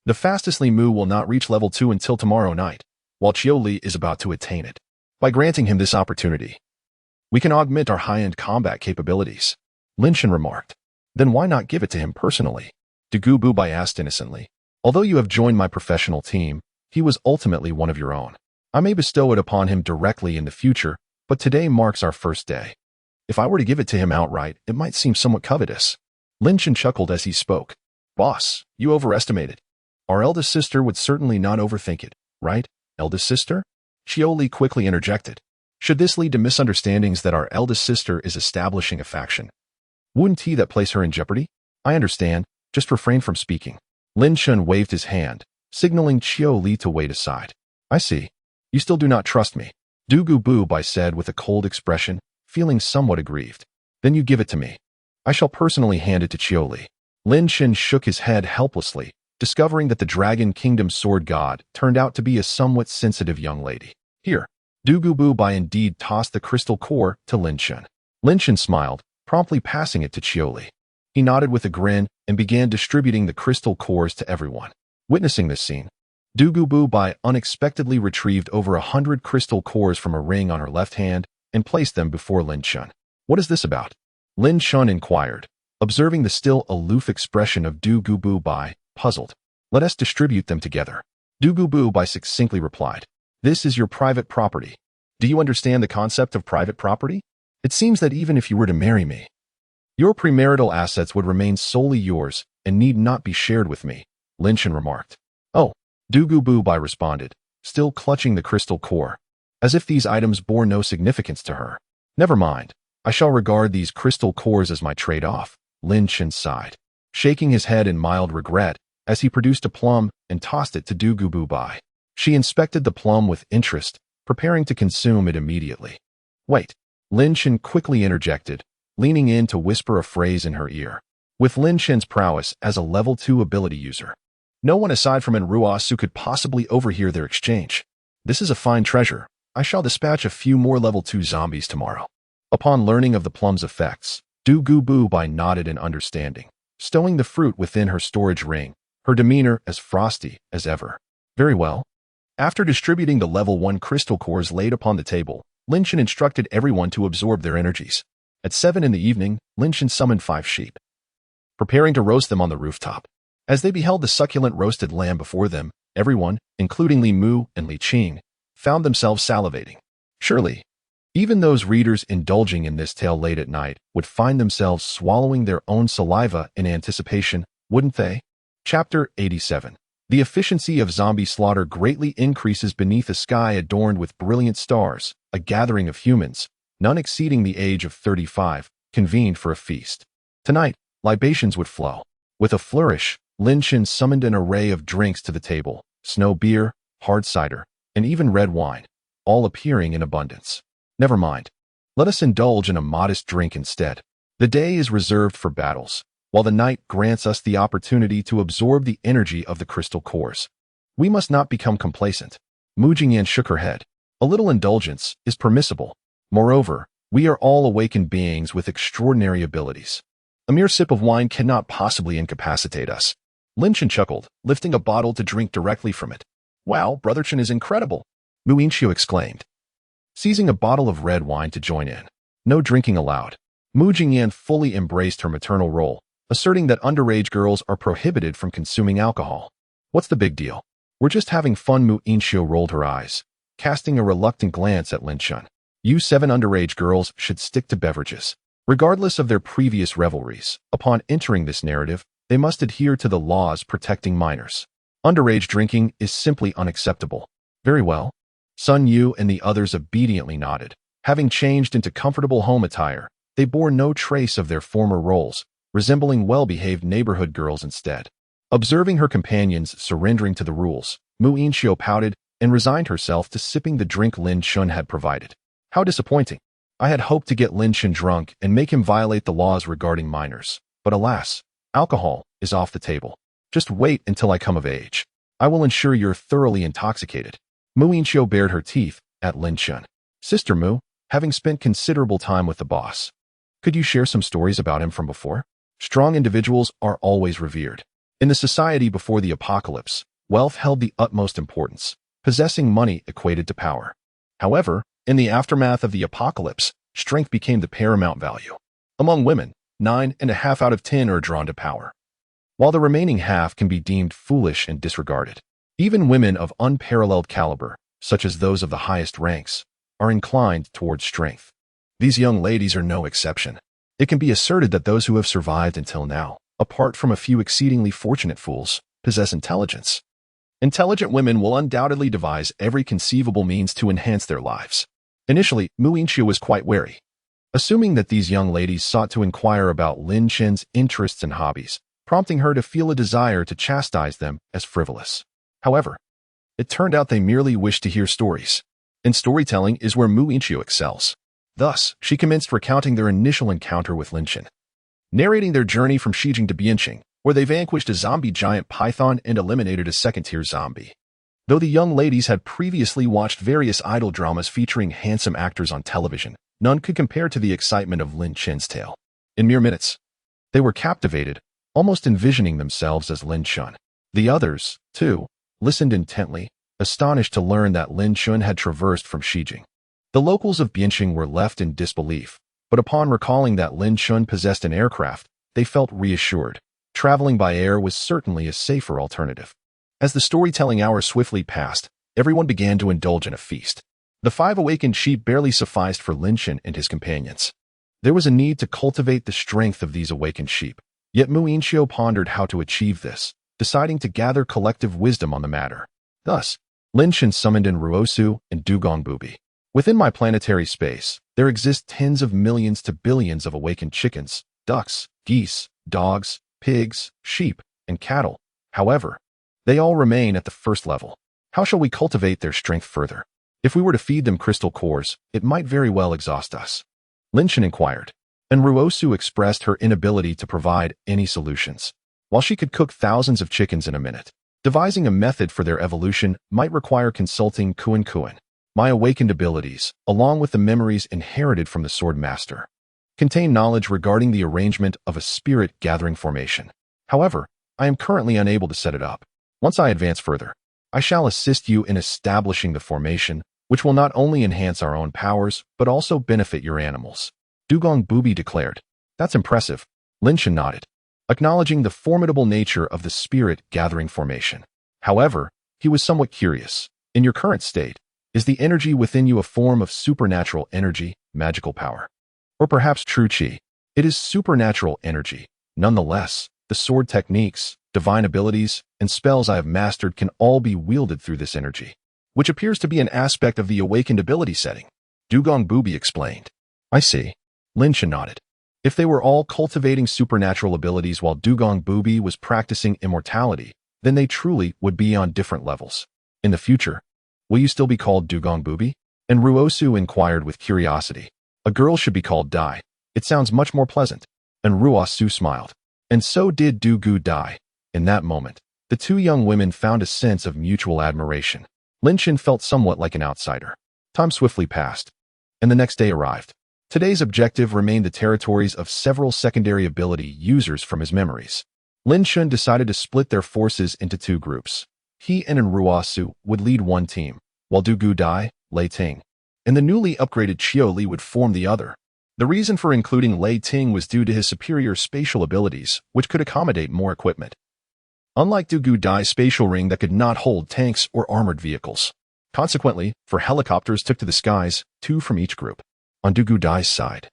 The fastest Li Mu will not reach level 2 until tomorrow night, while Qiu Li is about to attain it. By granting him this opportunity, we can augment our high-end combat capabilities, Lin Chen remarked. Then why not give it to him personally? Dugu Booby asked innocently. Although you have joined my professional team, he was ultimately one of your own. I may bestow it upon him directly in the future, but today marks our first day. If I were to give it to him outright, it might seem somewhat covetous. Lin Chen chuckled as he spoke. Boss, you overestimated. Our eldest sister would certainly not overthink it, right? Eldest sister? Qiu Li quickly interjected. Should this lead to misunderstandings that our eldest sister is establishing a faction? Wouldn't that place her in jeopardy? I understand, just refrain from speaking. Lin Chen waved his hand, signaling Qiu Li to wait aside. I see. You still do not trust me. Dugu Booby said with a cold expression, feeling somewhat aggrieved. Then you give it to me. I shall personally hand it to Qiu Li. Lin Chen shook his head helplessly, discovering that the Dragon Kingdom sword god turned out to be a somewhat sensitive young lady. Here. Dugu Booby indeed tossed the crystal core to Lin Chen. Lin Chen smiled, promptly passing it to Qiu Li. He nodded with a grin and began distributing the crystal cores to everyone. Witnessing this scene, Dugu Booby unexpectedly retrieved over 100 crystal cores from a ring on her left hand and placed them before Lin Chen. What is this about? Lin Chen inquired, observing the still aloof expression of Dugu Booby, puzzled. Let us distribute them together. Dugu Booby succinctly replied. This is your private property. Do you understand the concept of private property? It seems that even if you were to marry me, your premarital assets would remain solely yours and need not be shared with me, Lin Chen remarked. Oh, Dugu Booby responded, still clutching the crystal core, as if these items bore no significance to her. Never mind, I shall regard these crystal cores as my trade-off, Lin Chen sighed, shaking his head in mild regret as he produced a plum and tossed it to Dugu Booby. She inspected the plum with interest, preparing to consume it immediately. Wait, Lin Chen quickly interjected, leaning in to whisper a phrase in her ear. With Lin Chen's prowess as a level 2 ability user, no one aside from Enruasu could possibly overhear their exchange. This is a fine treasure. I shall dispatch a few more level 2 zombies tomorrow. Upon learning of the plum's effects, Dugu Booby nodded in understanding, stowing the fruit within her storage ring, her demeanor as frosty as ever. Very well. After distributing the level 1 crystal cores laid upon the table, Lin Chen instructed everyone to absorb their energies. At 7 in the evening, Lin Chen summoned 5 sheep, preparing to roast them on the rooftop. As they beheld the succulent roasted lamb before them, everyone, including Li Mu and Li Qing, found themselves salivating. Surely, even those readers indulging in this tale late at night would find themselves swallowing their own saliva in anticipation, wouldn't they? Chapter 87. The efficiency of zombie slaughter greatly increases beneath a sky adorned with brilliant stars. A gathering of humans, none exceeding the age of 35, convened for a feast. Tonight, libations would flow. With a flourish, Lin Chen summoned an array of drinks to the table, snow beer, hard cider, and even red wine, all appearing in abundance. Never mind. Let us indulge in a modest drink instead. The day is reserved for battles, while the night grants us the opportunity to absorb the energy of the crystal cores. We must not become complacent. Mu Jingyan shook her head. A little indulgence is permissible. Moreover, we are all awakened beings with extraordinary abilities. A mere sip of wine cannot possibly incapacitate us. Lin Chen chuckled, lifting a bottle to drink directly from it. Wow, Brother Chen is incredible, Mu Yinxiu exclaimed, seizing a bottle of red wine to join in. No drinking allowed. Mu Jingyan fully embraced her maternal role, asserting that underage girls are prohibited from consuming alcohol. What's the big deal? We're just having fun. Mu Yinxiu rolled her eyes, casting a reluctant glance at Lin Chen. You 7 underage girls should stick to beverages. Regardless of their previous revelries, upon entering this narrative, they must adhere to the laws protecting minors. Underage drinking is simply unacceptable. Very well. Sun Yu and the others obediently nodded. Having changed into comfortable home attire, they bore no trace of their former roles, resembling well-behaved neighborhood girls instead. Observing her companions surrendering to the rules, Mu Yinxiu pouted and resigned herself to sipping the drink Lin Chun had provided. How disappointing. I had hoped to get Lin Chun drunk and make him violate the laws regarding minors. But alas, alcohol is off the table. Just wait until I come of age. I will ensure you're thoroughly intoxicated. Mu Yinxiu bared her teeth at Lin Chun. Sister Mu, having spent considerable time with the boss, could you share some stories about him from before? Strong individuals are always revered. In the society before the apocalypse, wealth held the utmost importance. Possessing money equated to power. However, in the aftermath of the apocalypse, strength became the paramount value. Among women, 9.5 out of 10 are drawn to power, while the remaining half can be deemed foolish and disregarded. Even women of unparalleled caliber, such as those of the highest ranks, are inclined towards strength. These young ladies are no exception. It can be asserted that those who have survived until now, apart from a few exceedingly fortunate fools, possess intelligence. Intelligent women will undoubtedly devise every conceivable means to enhance their lives. Initially, Mu Yinxiu was quite wary, assuming that these young ladies sought to inquire about Lin Chen's interests and hobbies, prompting her to feel a desire to chastise them as frivolous. However, it turned out they merely wished to hear stories, and storytelling is where Mu Yinxiu excels. Thus, she commenced recounting their initial encounter with Lin Chen, narrating their journey from Shijing to Bianqing, where they vanquished a zombie giant python and eliminated a second-tier zombie. Though the young ladies had previously watched various idol dramas featuring handsome actors on television, none could compare to the excitement of Lin Chen's tale. In mere minutes, they were captivated, almost envisioning themselves as Lin Chun. The others, too, listened intently, astonished to learn that Lin Chun had traversed from Shijing. The locals of Bianqing were left in disbelief, but upon recalling that Lin Chun possessed an aircraft, they felt reassured. Traveling by air was certainly a safer alternative. As the storytelling hours swiftly passed, everyone began to indulge in a feast. The 5 awakened sheep barely sufficed for Lin Chen and his companions. There was a need to cultivate the strength of these awakened sheep, yet Mu Yinxiu pondered how to achieve this, deciding to gather collective wisdom on the matter. Thus, Lin Chen summoned in Ruosu and Dugong Bubi. Within my planetary space, there exist tens of millions to billions of awakened chickens, ducks, geese, dogs, pigs, sheep, and cattle. However, they all remain at the first level. How shall we cultivate their strength further? If we were to feed them crystal cores, it might very well exhaust us. Lin Chen inquired, and Ruosu expressed her inability to provide any solutions. While she could cook thousands of chickens in a minute, devising a method for their evolution might require consulting Kuan. My awakened abilities, along with the memories inherited from the Sword Master, contain knowledge regarding the arrangement of a spirit-gathering formation. However, I am currently unable to set it up. Once I advance further, I shall assist you in establishing the formation, which will not only enhance our own powers, but also benefit your animals. Dugong Bubi declared. That's impressive. Lin Chen nodded, acknowledging the formidable nature of the spirit-gathering formation. However, he was somewhat curious. In your current state, is the energy within you a form of supernatural energy, magical power? Or perhaps true chi? It is supernatural energy. Nonetheless, the sword techniques, divine abilities, and spells I have mastered can all be wielded through this energy, which appears to be an aspect of the awakened ability setting. Dugong Bubi explained. I see. Lin Chen nodded. If they were all cultivating supernatural abilities while Dugong Bubi was practicing immortality, then they truly would be on different levels. In the future, will you still be called Dugong Bubi? And Ruosu inquired with curiosity. A girl should be called Dai. It sounds much more pleasant. And Ruosu smiled. And so did Dugu Dai. In that moment, the two young women found a sense of mutual admiration. Lin Chen felt somewhat like an outsider. Time swiftly passed, and the next day arrived. Today's objective remained the territories of several secondary ability users from his memories. Lin Chen decided to split their forces into 2 groups. He and Ruosu would lead one team, while Dugu Dai, Lei Ting, and the newly upgraded Qiu Li would form the other. The reason for including Lei Ting was due to his superior spatial abilities, which could accommodate more equipment. Unlike Dugu Dai's spatial ring that could not hold tanks or armored vehicles. Consequently, for helicopters took to the skies, 2 from each group. On Dugu Dai's side,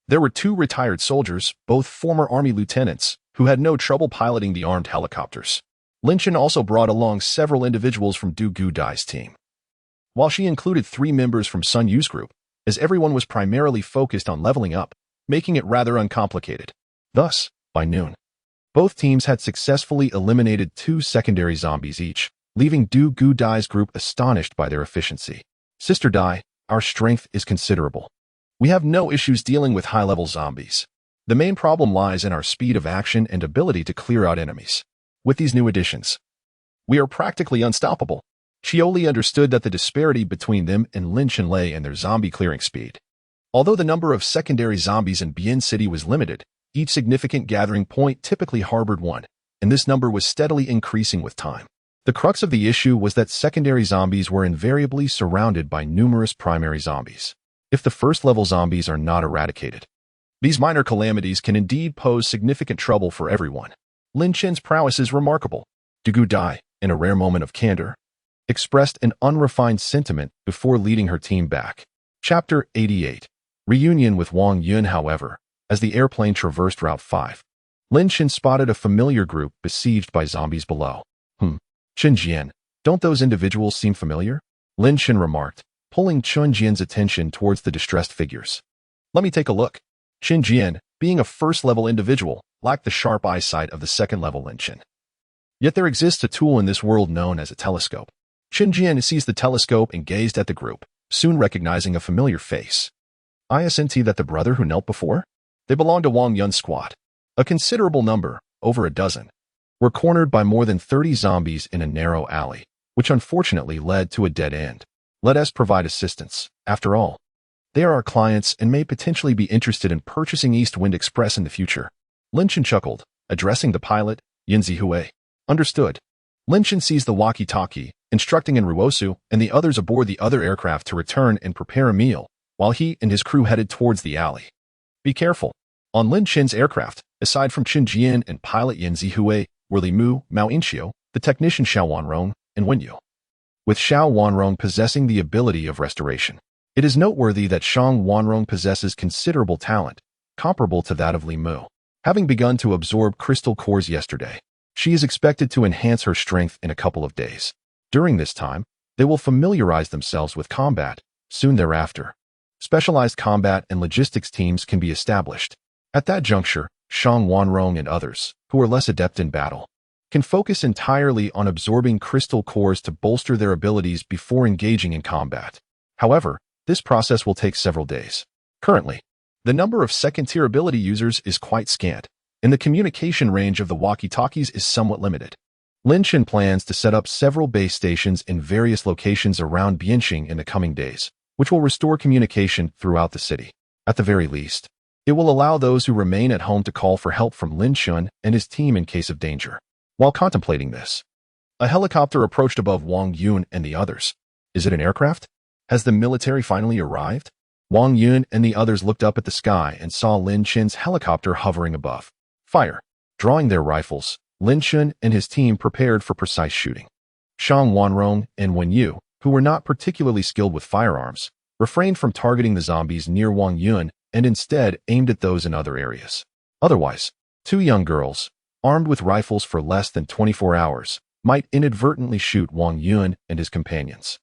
there were 2 retired soldiers, both former army lieutenants, who had no trouble piloting the armed helicopters. Lin Chen also brought along several individuals from Dugu Dai's team. while she included 3 members from Sun Yu's group, as everyone was primarily focused on leveling up, making it rather uncomplicated. Thus, by noon, both teams had successfully eliminated 2 secondary zombies each, leaving Du Gu Dai's group astonished by their efficiency. Sister Dai, our strength is considerable. We have no issues dealing with high-level zombies. The main problem lies in our speed of action and ability to clear out enemies. With these new additions, we are practically unstoppable. Chioli understood that the disparity between them and Lin Chen lay in their zombie clearing speed. Although the number of secondary zombies in Bian City was limited, each significant gathering point typically harbored one, and this number was steadily increasing with time. The crux of the issue was that secondary zombies were invariably surrounded by numerous primary zombies. If the first-level zombies are not eradicated, these minor calamities can indeed pose significant trouble for everyone. Lin Chen's prowess is remarkable. Du Gu Dai, in a rare moment of candor, expressed an unrefined sentiment before leading her team back. Chapter 88. Reunion with Wang Yun. However, as the airplane traversed Route 5, Lin Chen spotted a familiar group besieged by zombies below. Chen Jian, don't those individuals seem familiar? Lin Chen remarked, pulling Chen Jian's attention towards the distressed figures. Let me take a look. Chen Jian, being a first-level individual, lacked the sharp eyesight of the second-level Lin Chen. Yet there exists a tool in this world known as a telescope. Chen Jian seized the telescope and gazed at the group, soon recognizing a familiar face. Isn't that the brother who knelt before? They belonged to Wang Yun's squad. A considerable number, over a dozen, were cornered by more than 30 zombies in a narrow alley, which unfortunately led to a dead end. Let us provide assistance. After all, they are our clients and may potentially be interested in purchasing East Wind Express in the future. Lin Chen chuckled, addressing the pilot, Yin Zihui. Understood. Lin Chen seized the walkie-talkie, instructing Ruosu and the others aboard the other aircraft to return and prepare a meal, while he and his crew headed towards the alley. Be careful. On Lin Chen's aircraft, aside from Chen Jian and pilot Yin Zihui, were Li Mu, Mao Inqiu, the technician Xiao Wanrong, and Wen Yu, with Xiao Wanrong possessing the ability of restoration. It is noteworthy that Xiao Wanrong possesses considerable talent, comparable to that of Li Mu. Having begun to absorb crystal cores yesterday, she is expected to enhance her strength in a couple of days. During this time, they will familiarize themselves with combat. Soon thereafter, specialized combat and logistics teams can be established. At that juncture, Xiao Wanrong and others, who are less adept in battle, can focus entirely on absorbing crystal cores to bolster their abilities before engaging in combat. However, this process will take several days. Currently, the number of second-tier ability users is quite scant, and the communication range of the walkie-talkies is somewhat limited. Lin Chen plans to set up several base stations in various locations around Bianxing in the coming days, which will restore communication throughout the city. At the very least, it will allow those who remain at home to call for help from Lin Chen and his team in case of danger. While contemplating this, a helicopter approached above Wang Yun and the others. Is it an aircraft? Has the military finally arrived? Wang Yun and the others looked up at the sky and saw Lin Chen's helicopter hovering above. Fire. Drawing their rifles, Lin Chen and his team prepared for precise shooting. Xiao Wanrong and Wen Yu, who were not particularly skilled with firearms, refrained from targeting the zombies near Wang Yun and instead aimed at those in other areas. Otherwise, 2 young girls, armed with rifles for less than 24 hours, might inadvertently shoot Wang Yun and his companions.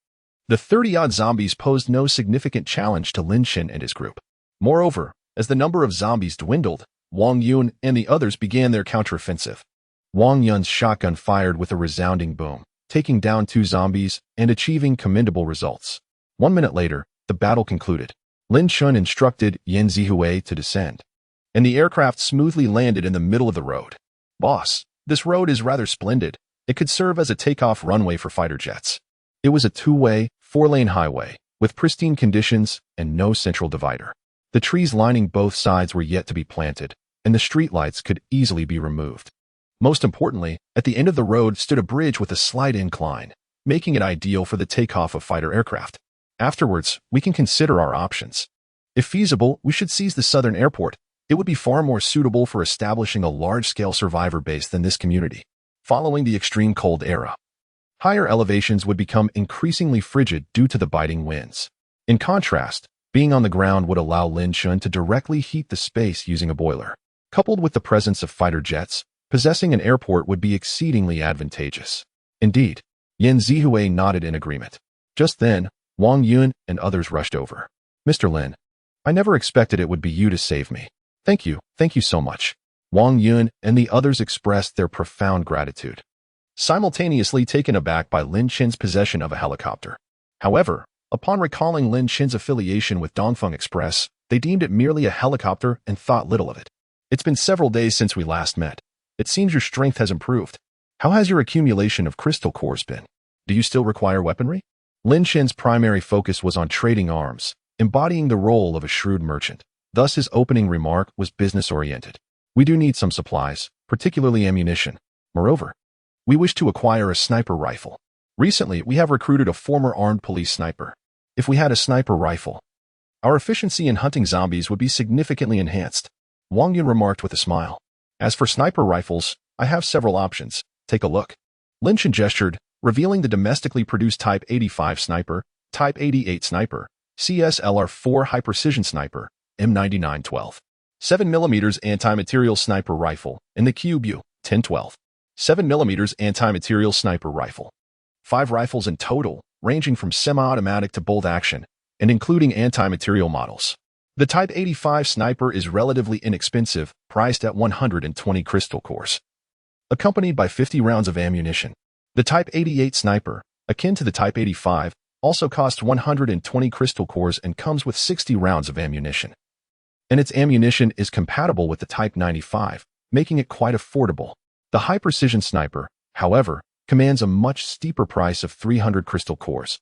The 30-odd zombies posed no significant challenge to Lin Chen and his group. Moreover, as the number of zombies dwindled, Wang Yun and the others began their counteroffensive. Wang Yun's shotgun fired with a resounding boom, taking down 2 zombies and achieving commendable results. 1 minute later, the battle concluded. Lin Chen instructed Yin Zihui to descend, and the aircraft smoothly landed in the middle of the road. Boss, this road is rather splendid. It could serve as a takeoff runway for fighter jets. It was a 2-way, 4-lane highway, with pristine conditions and no central divider. The trees lining both sides were yet to be planted, and the streetlights could easily be removed. Most importantly, at the end of the road stood a bridge with a slight incline, making it ideal for the takeoff of fighter aircraft. Afterwards, we can consider our options. If feasible, we should seize the southern airport. It would be far more suitable for establishing a large-scale survivor base than this community. Following the extreme cold era, higher elevations would become increasingly frigid due to the biting winds. In contrast, being on the ground would allow Lin Chen to directly heat the space using a boiler. Coupled with the presence of fighter jets, possessing an airport would be exceedingly advantageous. Indeed, Yin Zihui nodded in agreement. Just then, Wang Yun and others rushed over. Mr. Lin, I never expected it would be you to save me. Thank you so much. Wang Yun and the others expressed their profound gratitude, simultaneously taken aback by Lin Chen's possession of a helicopter. However, upon recalling Lin Chen's affiliation with Dongfeng Express, they deemed it merely a helicopter and thought little of it. It's been several days since we last met. It seems your strength has improved. How has your accumulation of crystal cores been? Do you still require weaponry? Lin Chen's primary focus was on trading arms, embodying the role of a shrewd merchant. Thus his opening remark was business-oriented. We do need some supplies, particularly ammunition. Moreover, we wish to acquire a sniper rifle. Recently, we have recruited a former armed police sniper. If we had a sniper rifle, our efficiency in hunting zombies would be significantly enhanced, Wang Yun remarked with a smile. As for sniper rifles, I have several options. Take a look. Lin Chen gestured, revealing the domestically produced Type 85 sniper, Type 88 sniper, CSLR-4 high-precision sniper, M9912, 7mm anti-material sniper rifle, and the QBU 1012, 7mm anti-material sniper rifle. 5 rifles in total, ranging from semi-automatic to bolt action, and including anti-material models. The Type 85 sniper is relatively inexpensive, priced at 120 crystal cores, accompanied by 50 rounds of ammunition. The Type 88 sniper, akin to the Type 85, also costs 120 crystal cores and comes with 60 rounds of ammunition. And its ammunition is compatible with the Type 95, making it quite affordable. The high-precision sniper, however, commands a much steeper price of 300 crystal cores,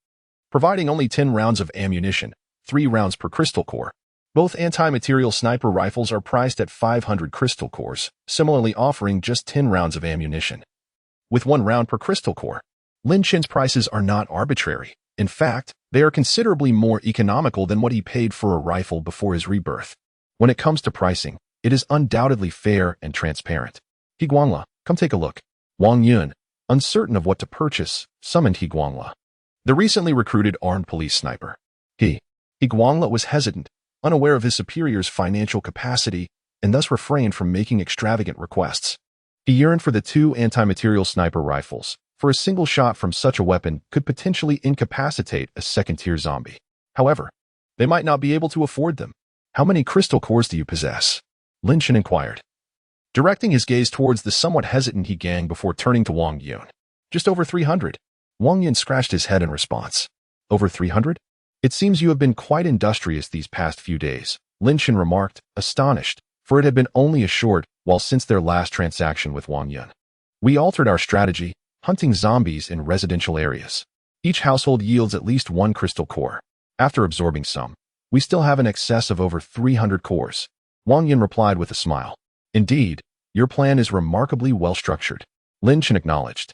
providing only 10 rounds of ammunition, 3 rounds per crystal core. Both anti-material sniper rifles are priced at 500 crystal cores, similarly offering just 10 rounds of ammunition, with 1 round per crystal core. Lin Chen's prices are not arbitrary. In fact, they are considerably more economical than what he paid for a rifle before his rebirth. When it comes to pricing, it is undoubtedly fair and transparent. He Guangla, come take a look. Wang Yun, uncertain of what to purchase, summoned He Guangla, the recently recruited armed police sniper. He Guangla was hesitant, unaware of his superior's financial capacity, and thus refrained from making extravagant requests. He yearned for the 2 anti-material sniper rifles, for a single shot from such a weapon could potentially incapacitate a second-tier zombie. However, they might not be able to afford them. How many crystal cores do you possess? Lin Chen inquired, directing his gaze towards the somewhat hesitant He Gang before turning to Wang Yun. Just over 300. Wang Yun scratched his head in response. Over 300? It seems you have been quite industrious these past few days, Lin Chen remarked, astonished, for it had been only a short while since their last transaction with Wang Yun. We altered our strategy, hunting zombies in residential areas. Each household yields at least 1 crystal core. After absorbing some, we still have an excess of over 300 cores. Wang Yun replied with a smile. Indeed, your plan is remarkably well-structured, Lin Chen acknowledged.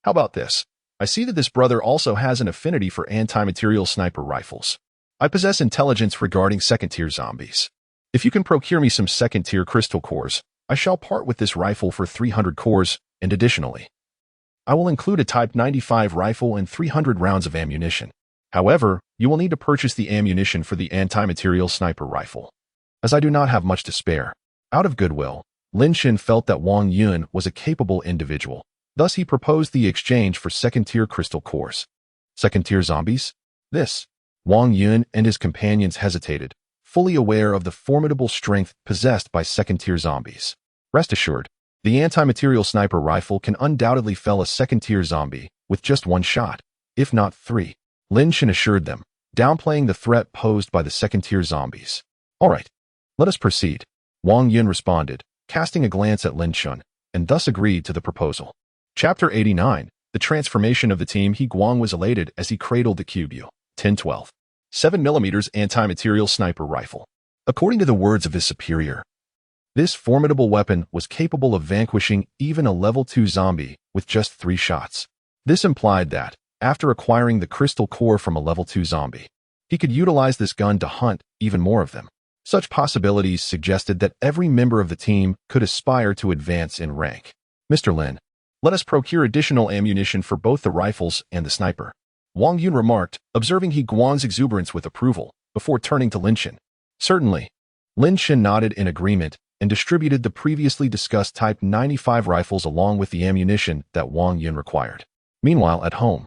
How about this? I see that this brother also has an affinity for anti-material sniper rifles. I possess intelligence regarding second-tier zombies. If you can procure me some second-tier crystal cores, I shall part with this rifle for 300 cores, and additionally, I will include a Type 95 rifle and 300 rounds of ammunition. However, you will need to purchase the ammunition for the anti-material sniper rifle, as I do not have much to spare. Out of goodwill, Lin Chen felt that Wang Yun was a capable individual. Thus he proposed the exchange for second-tier crystal cores. Second-tier zombies? This. Wang Yun and his companions hesitated, fully aware of the formidable strength possessed by second-tier zombies. Rest assured, the anti-material sniper rifle can undoubtedly fell a second-tier zombie with just 1 shot, if not 3. Lin Chen assured them, downplaying the threat posed by the second-tier zombies. All right, let us proceed, Wang Yun responded, casting a glance at Lin Chen, and thus agreed to the proposal. Chapter 89, The Transformation of the Team. He Guang was elated as he cradled the QBU 1012, 7mm anti-material sniper rifle. According to the words of his superior, this formidable weapon was capable of vanquishing even a level 2 zombie with just 3 shots. This implied that, after acquiring the crystal core from a level 2 zombie, he could utilize this gun to hunt even more of them. Such possibilities suggested that every member of the team could aspire to advance in rank. Mr. Lin, let us procure additional ammunition for both the rifles and the sniper, Wang Yun remarked, observing He Guang's exuberance with approval, before turning to Lin Chen. Certainly. Lin Chen nodded in agreement and distributed the previously discussed Type 95 rifles along with the ammunition that Wang Yun required. Meanwhile, at home,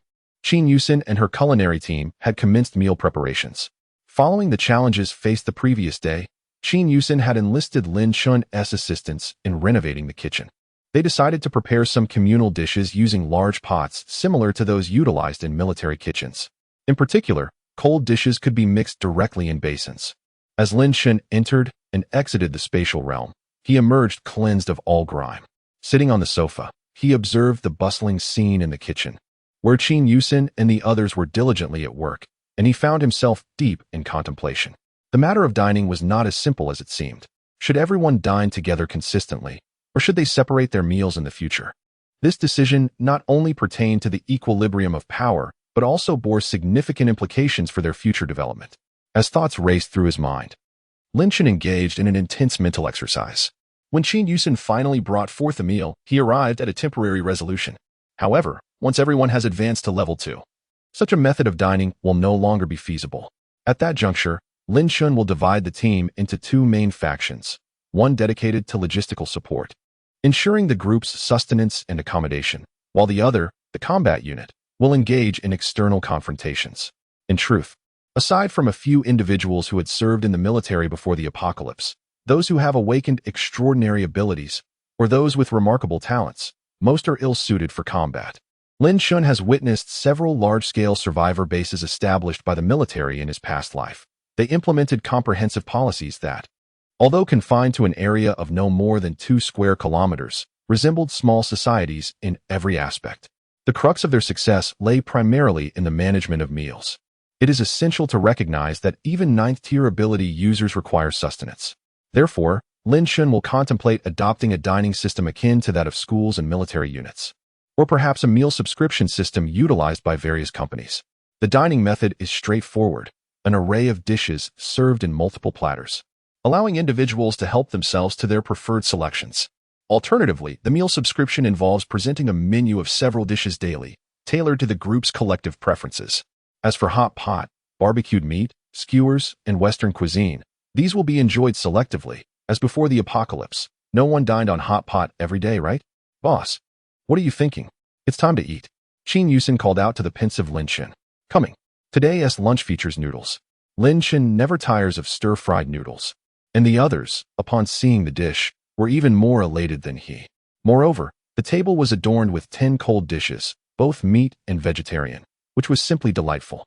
Qin Yusin and her culinary team had commenced meal preparations. Following the challenges faced the previous day, Qin Yusin had enlisted Lin Shun's assistance in renovating the kitchen. They decided to prepare some communal dishes using large pots similar to those utilized in military kitchens. In particular, cold dishes could be mixed directly in basins. As Lin Shun entered and exited the spatial realm, he emerged cleansed of all grime. Sitting on the sofa, he observed the bustling scene in the kitchen, where Qin Yusin and the others were diligently at work, and he found himself deep in contemplation. The matter of dining was not as simple as it seemed. Should everyone dine together consistently, or should they separate their meals in the future? This decision not only pertained to the equilibrium of power, but also bore significant implications for their future development. As thoughts raced through his mind, Lin Shun engaged in an intense mental exercise. When Qin Yusin finally brought forth a meal, he arrived at a temporary resolution. However, once everyone has advanced to level 2, such a method of dining will no longer be feasible. At that juncture, Lin Shun will divide the team into two main factions, one dedicated to logistical support, ensuring the group's sustenance and accommodation, while the other, the combat unit, will engage in external confrontations. In truth, aside from a few individuals who had served in the military before the apocalypse, those who have awakened extraordinary abilities, or those with remarkable talents, most are ill-suited for combat. Lin Shun has witnessed several large-scale survivor bases established by the military in his past life. They implemented comprehensive policies that, although confined to an area of no more than 2 square kilometers, resembled small societies in every aspect. The crux of their success lay primarily in the management of meals. It is essential to recognize that even 9th-tier ability users require sustenance. Therefore, Lin Shun will contemplate adopting a dining system akin to that of schools and military units, or perhaps a meal subscription system utilized by various companies. The dining method is straightforward, an array of dishes served in multiple platters, allowing individuals to help themselves to their preferred selections. Alternatively, the meal subscription involves presenting a menu of several dishes daily, tailored to the group's collective preferences. As for hot pot, barbecued meat, skewers, and Western cuisine, these will be enjoyed selectively. As before the apocalypse, no one dined on hot pot every day, right? Boss, what are you thinking? It's time to eat. Qin Yusin called out to the pensive Lin Shun. Coming. Today's lunch features noodles. Lin Shun never tires of stir-fried noodles, and the others, upon seeing the dish, were even more elated than he. Moreover, the table was adorned with 10 cold dishes, both meat and vegetarian, which was simply delightful.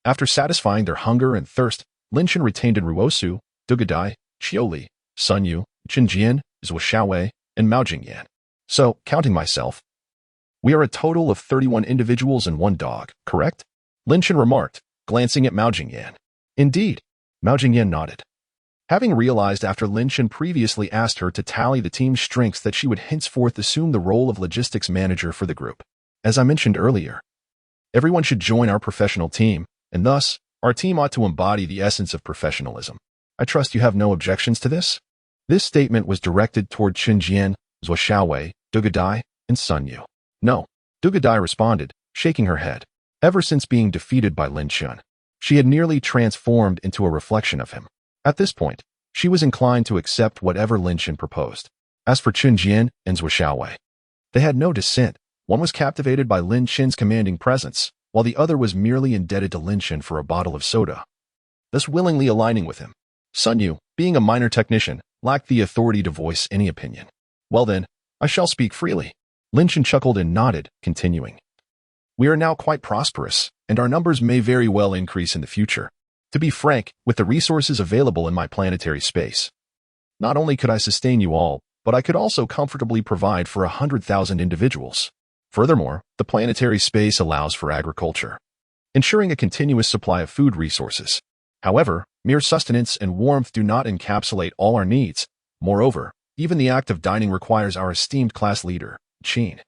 After satisfying their hunger and thirst, Lin Shun retained in Ruosu, Dugadai, Qiuli, Sun Yu, Qinjian, Zhuoxiaowei, and Mao Jingyan. So, counting myself, we are a total of 31 individuals and 1 dog, correct? Lin Shun remarked, glancing at Mao Jingyan. Indeed. Mao Jingyan nodded. Having realized after Lin Shun previously asked her to tally the team's strengths that she would henceforth assume the role of logistics manager for the group. As I mentioned earlier, everyone should join our professional team, and thus, our team ought to embody the essence of professionalism. I trust you have no objections to this? This statement was directed toward Qinjian, Zhuoxiaowei, Dugadai, and Sun Yu. No, Dugadai responded, shaking her head. Ever since being defeated by Lin Shun, she had nearly transformed into a reflection of him. At this point, she was inclined to accept whatever Lin Shun proposed. As for Qinjian and Zhuoxiaowei, they had no dissent. One was captivated by Lin Shun's commanding presence, while the other was merely indebted to Lin Shun for a bottle of soda, thus willingly aligning with him. Sun Yu, being a minor technician, lacked the authority to voice any opinion. Well then, I shall speak freely. Lin Shun chuckled and nodded, continuing. We are now quite prosperous, and our numbers may very well increase in the future. To be frank, with the resources available in my planetary space, not only could I sustain you all, but I could also comfortably provide for 100,000 individuals. Furthermore, the planetary space allows for agriculture, ensuring a continuous supply of food resources. However, mere sustenance and warmth do not encapsulate all our needs. Moreover, even the act of dining requires our esteemed class leader, Qin,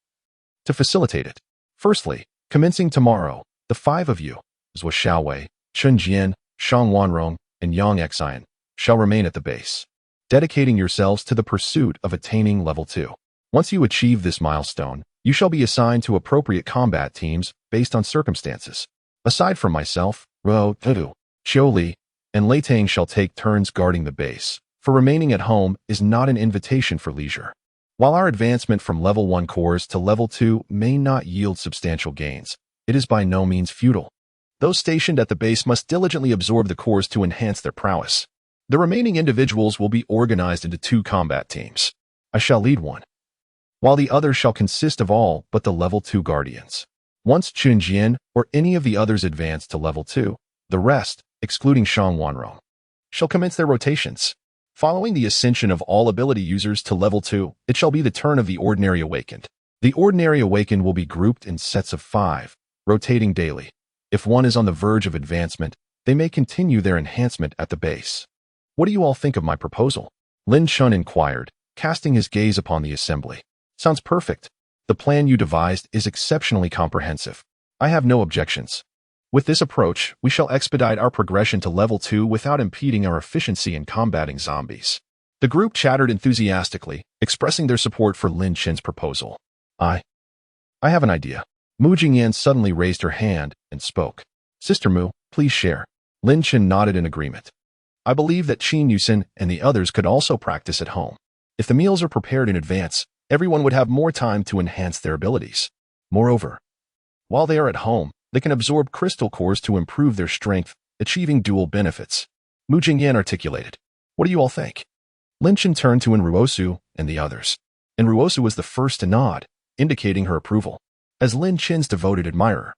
to facilitate it. Firstly, commencing tomorrow, the 5 of you, Zhuoxiaowei, Qinjian, Shang Wanrong, and Yang Xian, shall remain at the base, dedicating yourselves to the pursuit of attaining level 2. Once you achieve this milestone, you shall be assigned to appropriate combat teams based on circumstances. Aside from myself, Ro, Tudu, Qiuli, and Lei Tang shall take turns guarding the base, for remaining at home is not an invitation for leisure. While our advancement from level 1 cores to level 2 may not yield substantial gains, it is by no means futile. Those stationed at the base must diligently absorb the cores to enhance their prowess. The remaining individuals will be organized into 2 combat teams. I shall lead one, while the other shall consist of all but the level 2 guardians. Once Chunjian or any of the others advance to level 2, the rest, excluding Shang Wanrong, shall commence their rotations. Following the ascension of all ability users to level 2, it shall be the turn of the Ordinary Awakened. The Ordinary Awakened will be grouped in sets of 5, rotating daily. If one is on the verge of advancement, they may continue their enhancement at the base. What do you all think of my proposal? Lin Chun inquired, casting his gaze upon the assembly. Sounds perfect. The plan you devised is exceptionally comprehensive. I have no objections. With this approach, we shall expedite our progression to level 2 without impeding our efficiency in combating zombies. The group chattered enthusiastically, expressing their support for Lin Chen's proposal. I have an idea. Mu Jingyan suddenly raised her hand and spoke. Sister Mu, please share. Lin Chen nodded in agreement. I believe that Qin Yusin and the others could also practice at home. If the meals are prepared in advance, everyone would have more time to enhance their abilities. Moreover, while they are at home, they can absorb crystal cores to improve their strength, achieving dual benefits. Mu Jingyan articulated. What do you all think? Lin Chen turned to Enruosu and the others. Enruosu was the first to nod, indicating her approval. As Lin Chen's devoted admirer,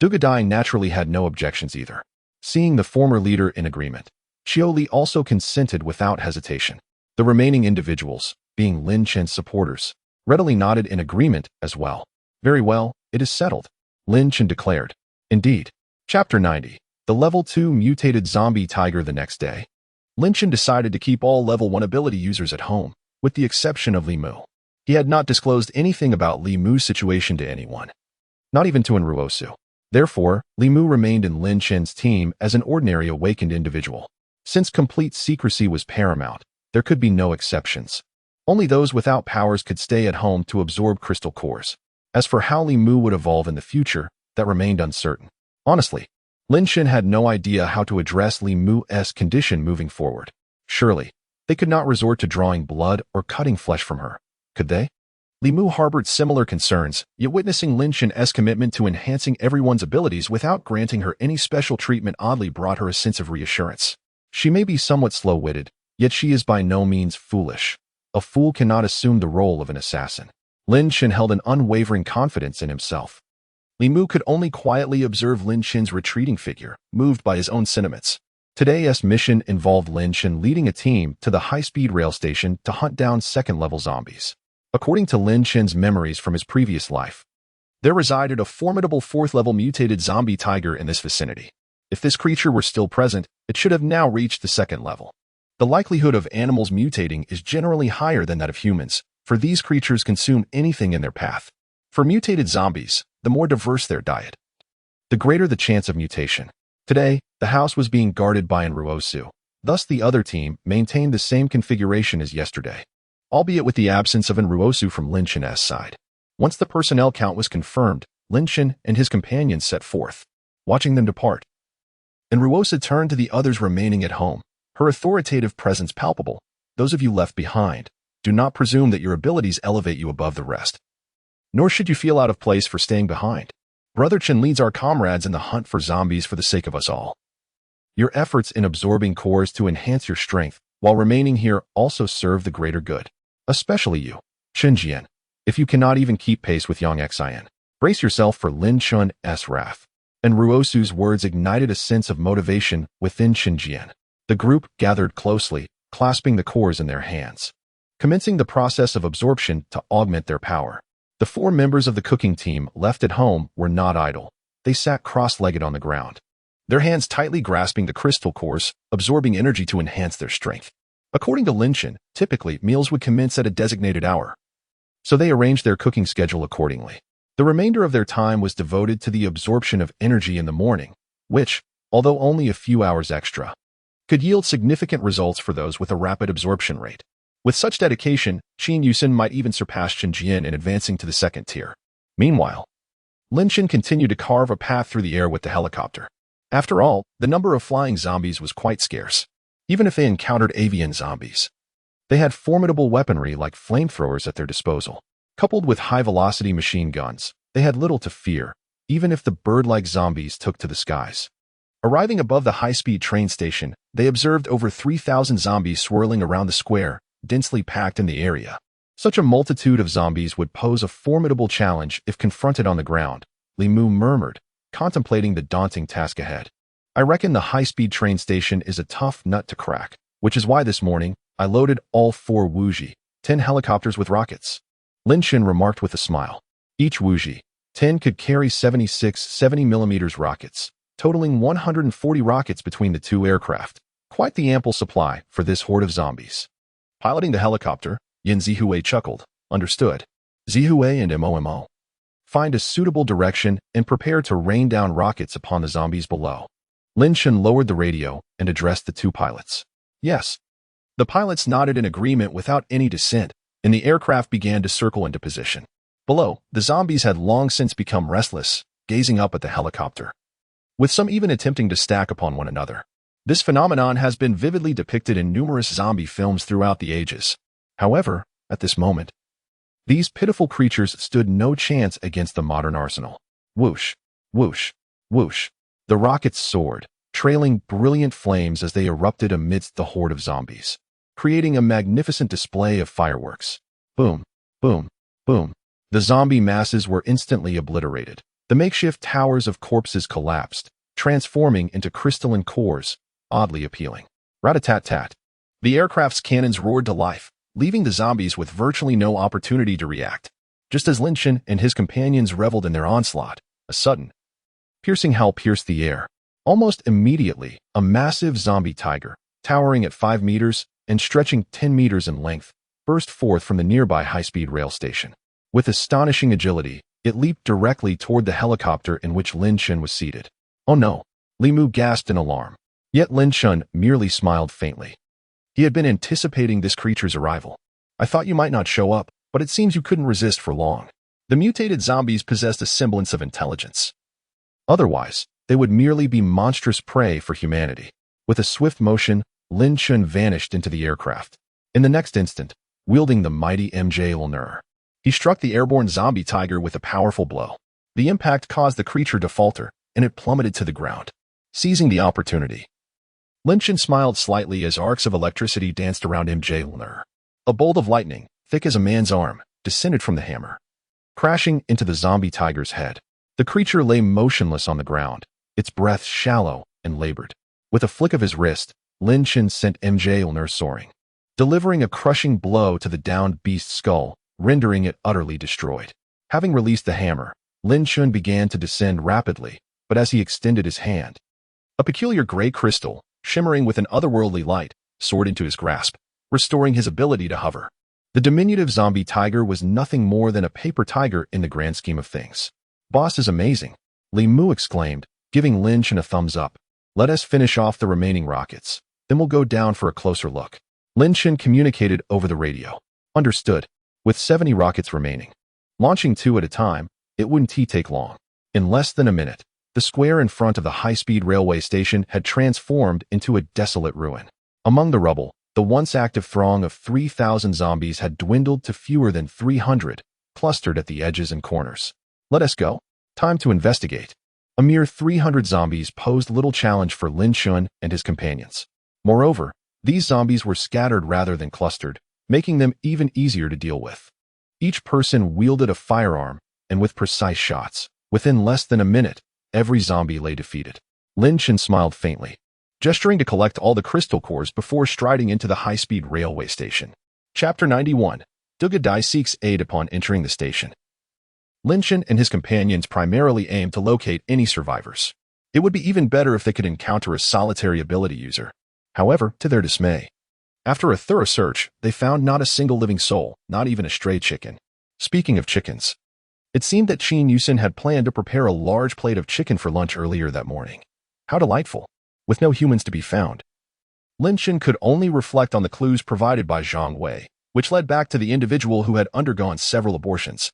Dugadai naturally had no objections either. Seeing the former leader in agreement, Xiao Li also consented without hesitation. The remaining individuals, being Lin Chen's supporters, readily nodded in agreement as well. Very well, it is settled, Lin Chen declared. Indeed. Chapter 90. The Level 2 Mutated Zombie Tiger. The next day, Lin Chen decided to keep all Level 1 ability users at home, with the exception of Li Mu. He had not disclosed anything about Li Mu's situation to anyone, not even to Enruosu. Therefore, Li Mu remained in Lin Chen's team as an ordinary awakened individual. Since complete secrecy was paramount, there could be no exceptions. Only those without powers could stay at home to absorb crystal cores. As for how Li Mu would evolve in the future, that remained uncertain. Honestly, Lin Chen had no idea how to address Li Mu's condition moving forward. Surely, they could not resort to drawing blood or cutting flesh from her, could they? Li Mu harbored similar concerns, yet witnessing Lin Chen's commitment to enhancing everyone's abilities without granting her any special treatment oddly brought her a sense of reassurance. She may be somewhat slow-witted, yet she is by no means foolish. A fool cannot assume the role of an assassin. Lin Chen held an unwavering confidence in himself. Li Mu could only quietly observe Lin Chen's retreating figure, moved by his own sentiments. Today's mission involved Lin Chen leading a team to the high-speed rail station to hunt down second-level zombies. According to Lin Chen's memories from his previous life, there resided a formidable 4th-level mutated zombie tiger in this vicinity. If this creature were still present, it should have now reached the 2nd level. The likelihood of animals mutating is generally higher than that of humans, for these creatures consume anything in their path. For mutated zombies, the more diverse their diet, the greater the chance of mutation. Today, the house was being guarded by Enruosu. Thus the other team maintained the same configuration as yesterday, albeit with the absence of Enruosu from Lin Chen's side. Once the personnel count was confirmed, Lin Chen and his companions set forth, watching them depart. Enruosu turned to the others remaining at home, her authoritative presence palpable. Those of you left behind, do not presume that your abilities elevate you above the rest. Nor should you feel out of place for staying behind. Brother Chen leads our comrades in the hunt for zombies for the sake of us all. Your efforts in absorbing cores to enhance your strength while remaining here also serve the greater good. Especially you, Shenjian. If you cannot even keep pace with Yang Xian, brace yourself for Lin Chun's wrath. And Ruosu's words ignited a sense of motivation within Shenjian. The group gathered closely, clasping the cores in their hands, commencing the process of absorption to augment their power. The 4 members of the cooking team left at home were not idle. They sat cross-legged on the ground, their hands tightly grasping the crystal cores, absorbing energy to enhance their strength. According to Lin Chen, typically meals would commence at a designated hour, so they arranged their cooking schedule accordingly. The remainder of their time was devoted to the absorption of energy in the morning, which, although only a few hours extra, could yield significant results for those with a rapid absorption rate. With such dedication, Qin Yusin might even surpass Chen Jian in advancing to the 2nd tier. Meanwhile, Lin Chen continued to carve a path through the air with the helicopter. After all, the number of flying zombies was quite scarce. Even if they encountered avian zombies, they had formidable weaponry like flamethrowers at their disposal. Coupled with high-velocity machine guns, they had little to fear. even if the bird-like zombies took to the skies. Arriving above the high-speed train station, they observed over 3,000 zombies swirling around the square, densely packed in the area. Such a multitude of zombies would pose a formidable challenge if confronted on the ground, Limu murmured, contemplating the daunting task ahead. I reckon the high-speed train station is a tough nut to crack, which is why this morning, I loaded all 4 Wuji, 10 helicopters with rockets. Lin Chen remarked with a smile. Each Wuji, 10 could carry 76 70mm rockets, totaling 140 rockets between the 2 aircraft. Quite the ample supply for this horde of zombies. Piloting the helicopter, Yin Zihue chuckled. Understood. Zihue and Momo. Find a suitable direction and prepare to rain down rockets upon the zombies below. Lin Chen lowered the radio and addressed the 2 pilots. Yes. The pilots nodded in agreement without any dissent, and the aircraft began to circle into position. Below, the zombies had long since become restless, gazing up at the helicopter, with some even attempting to stack upon one another. This phenomenon has been vividly depicted in numerous zombie films throughout the ages. However, at this moment, these pitiful creatures stood no chance against the modern arsenal. Whoosh, whoosh, whoosh. The rockets soared, trailing brilliant flames as they erupted amidst the horde of zombies, creating a magnificent display of fireworks. Boom, boom, boom. The zombie masses were instantly obliterated. The makeshift towers of corpses collapsed, transforming into crystalline cores, oddly appealing. Rat-a-tat-tat. The aircraft's cannons roared to life, leaving the zombies with virtually no opportunity to react. Just as Lin Chen and his companions reveled in their onslaught, a sudden, piercing howl pierced the air. Almost immediately, a massive zombie tiger, towering at 5 meters and stretching 10 meters in length, burst forth from the nearby high-speed rail station. With astonishing agility, it leaped directly toward the helicopter in which Lin Chen was seated. Oh no! Limu gasped in alarm. Yet Lin Chen merely smiled faintly. He had been anticipating this creature's arrival. I thought you might not show up, but it seems you couldn't resist for long. The mutated zombies possessed a semblance of intelligence. Otherwise, they would merely be monstrous prey for humanity. With a swift motion, Lin Chen vanished into the aircraft. In the next instant, wielding the mighty ulterior, he struck the airborne zombie tiger with a powerful blow. The impact caused the creature to falter, and it plummeted to the ground. Seizing the opportunity, Lin Chen smiled slightly as arcs of electricity danced around ulterior. A bolt of lightning, thick as a man's arm, descended from the hammer, crashing into the zombie tiger's head. The creature lay motionless on the ground, its breath shallow and labored. With a flick of his wrist, Lin Chen sent ulterior soaring, delivering a crushing blow to the downed beast's skull, rendering it utterly destroyed. Having released the hammer, Lin Chen began to descend rapidly, but as he extended his hand, a peculiar gray crystal, shimmering with an otherworldly light, soared into his grasp, restoring his ability to hover. The diminutive zombie tiger was nothing more than a paper tiger in the grand scheme of things. Boss is amazing, Li Mu exclaimed, giving Lin Chen a thumbs up. Let us finish off the remaining rockets, then we'll go down for a closer look. Lin Chen communicated over the radio. Understood. With 70 rockets remaining, launching 2 at a time, it wouldn't take long. In less than a minute, the square in front of the high-speed railway station had transformed into a desolate ruin. Among the rubble, the once active throng of 3,000 zombies had dwindled to fewer than 300, clustered at the edges and corners. Let us go. Time to investigate. A mere 300 zombies posed little challenge for Lin Chen and his companions. Moreover, these zombies were scattered rather than clustered, making them even easier to deal with. Each person wielded a firearm, and with precise shots, within less than a minute, every zombie lay defeated. Lin Chen smiled faintly, gesturing to collect all the crystal cores before striding into the high-speed railway station. Chapter 91. Duga Dai seeks aid upon entering the station. Lin Chen and his companions primarily aimed to locate any survivors. It would be even better if they could encounter a solitary ability user. However, to their dismay, after a thorough search, they found not a single living soul, not even a stray chicken. Speaking of chickens, it seemed that Qin Yusin had planned to prepare a large plate of chicken for lunch earlier that morning. How delightful! With no humans to be found, Lin Chen could only reflect on the clues provided by Zhang Wei, which led back to the individual who had undergone several abortions.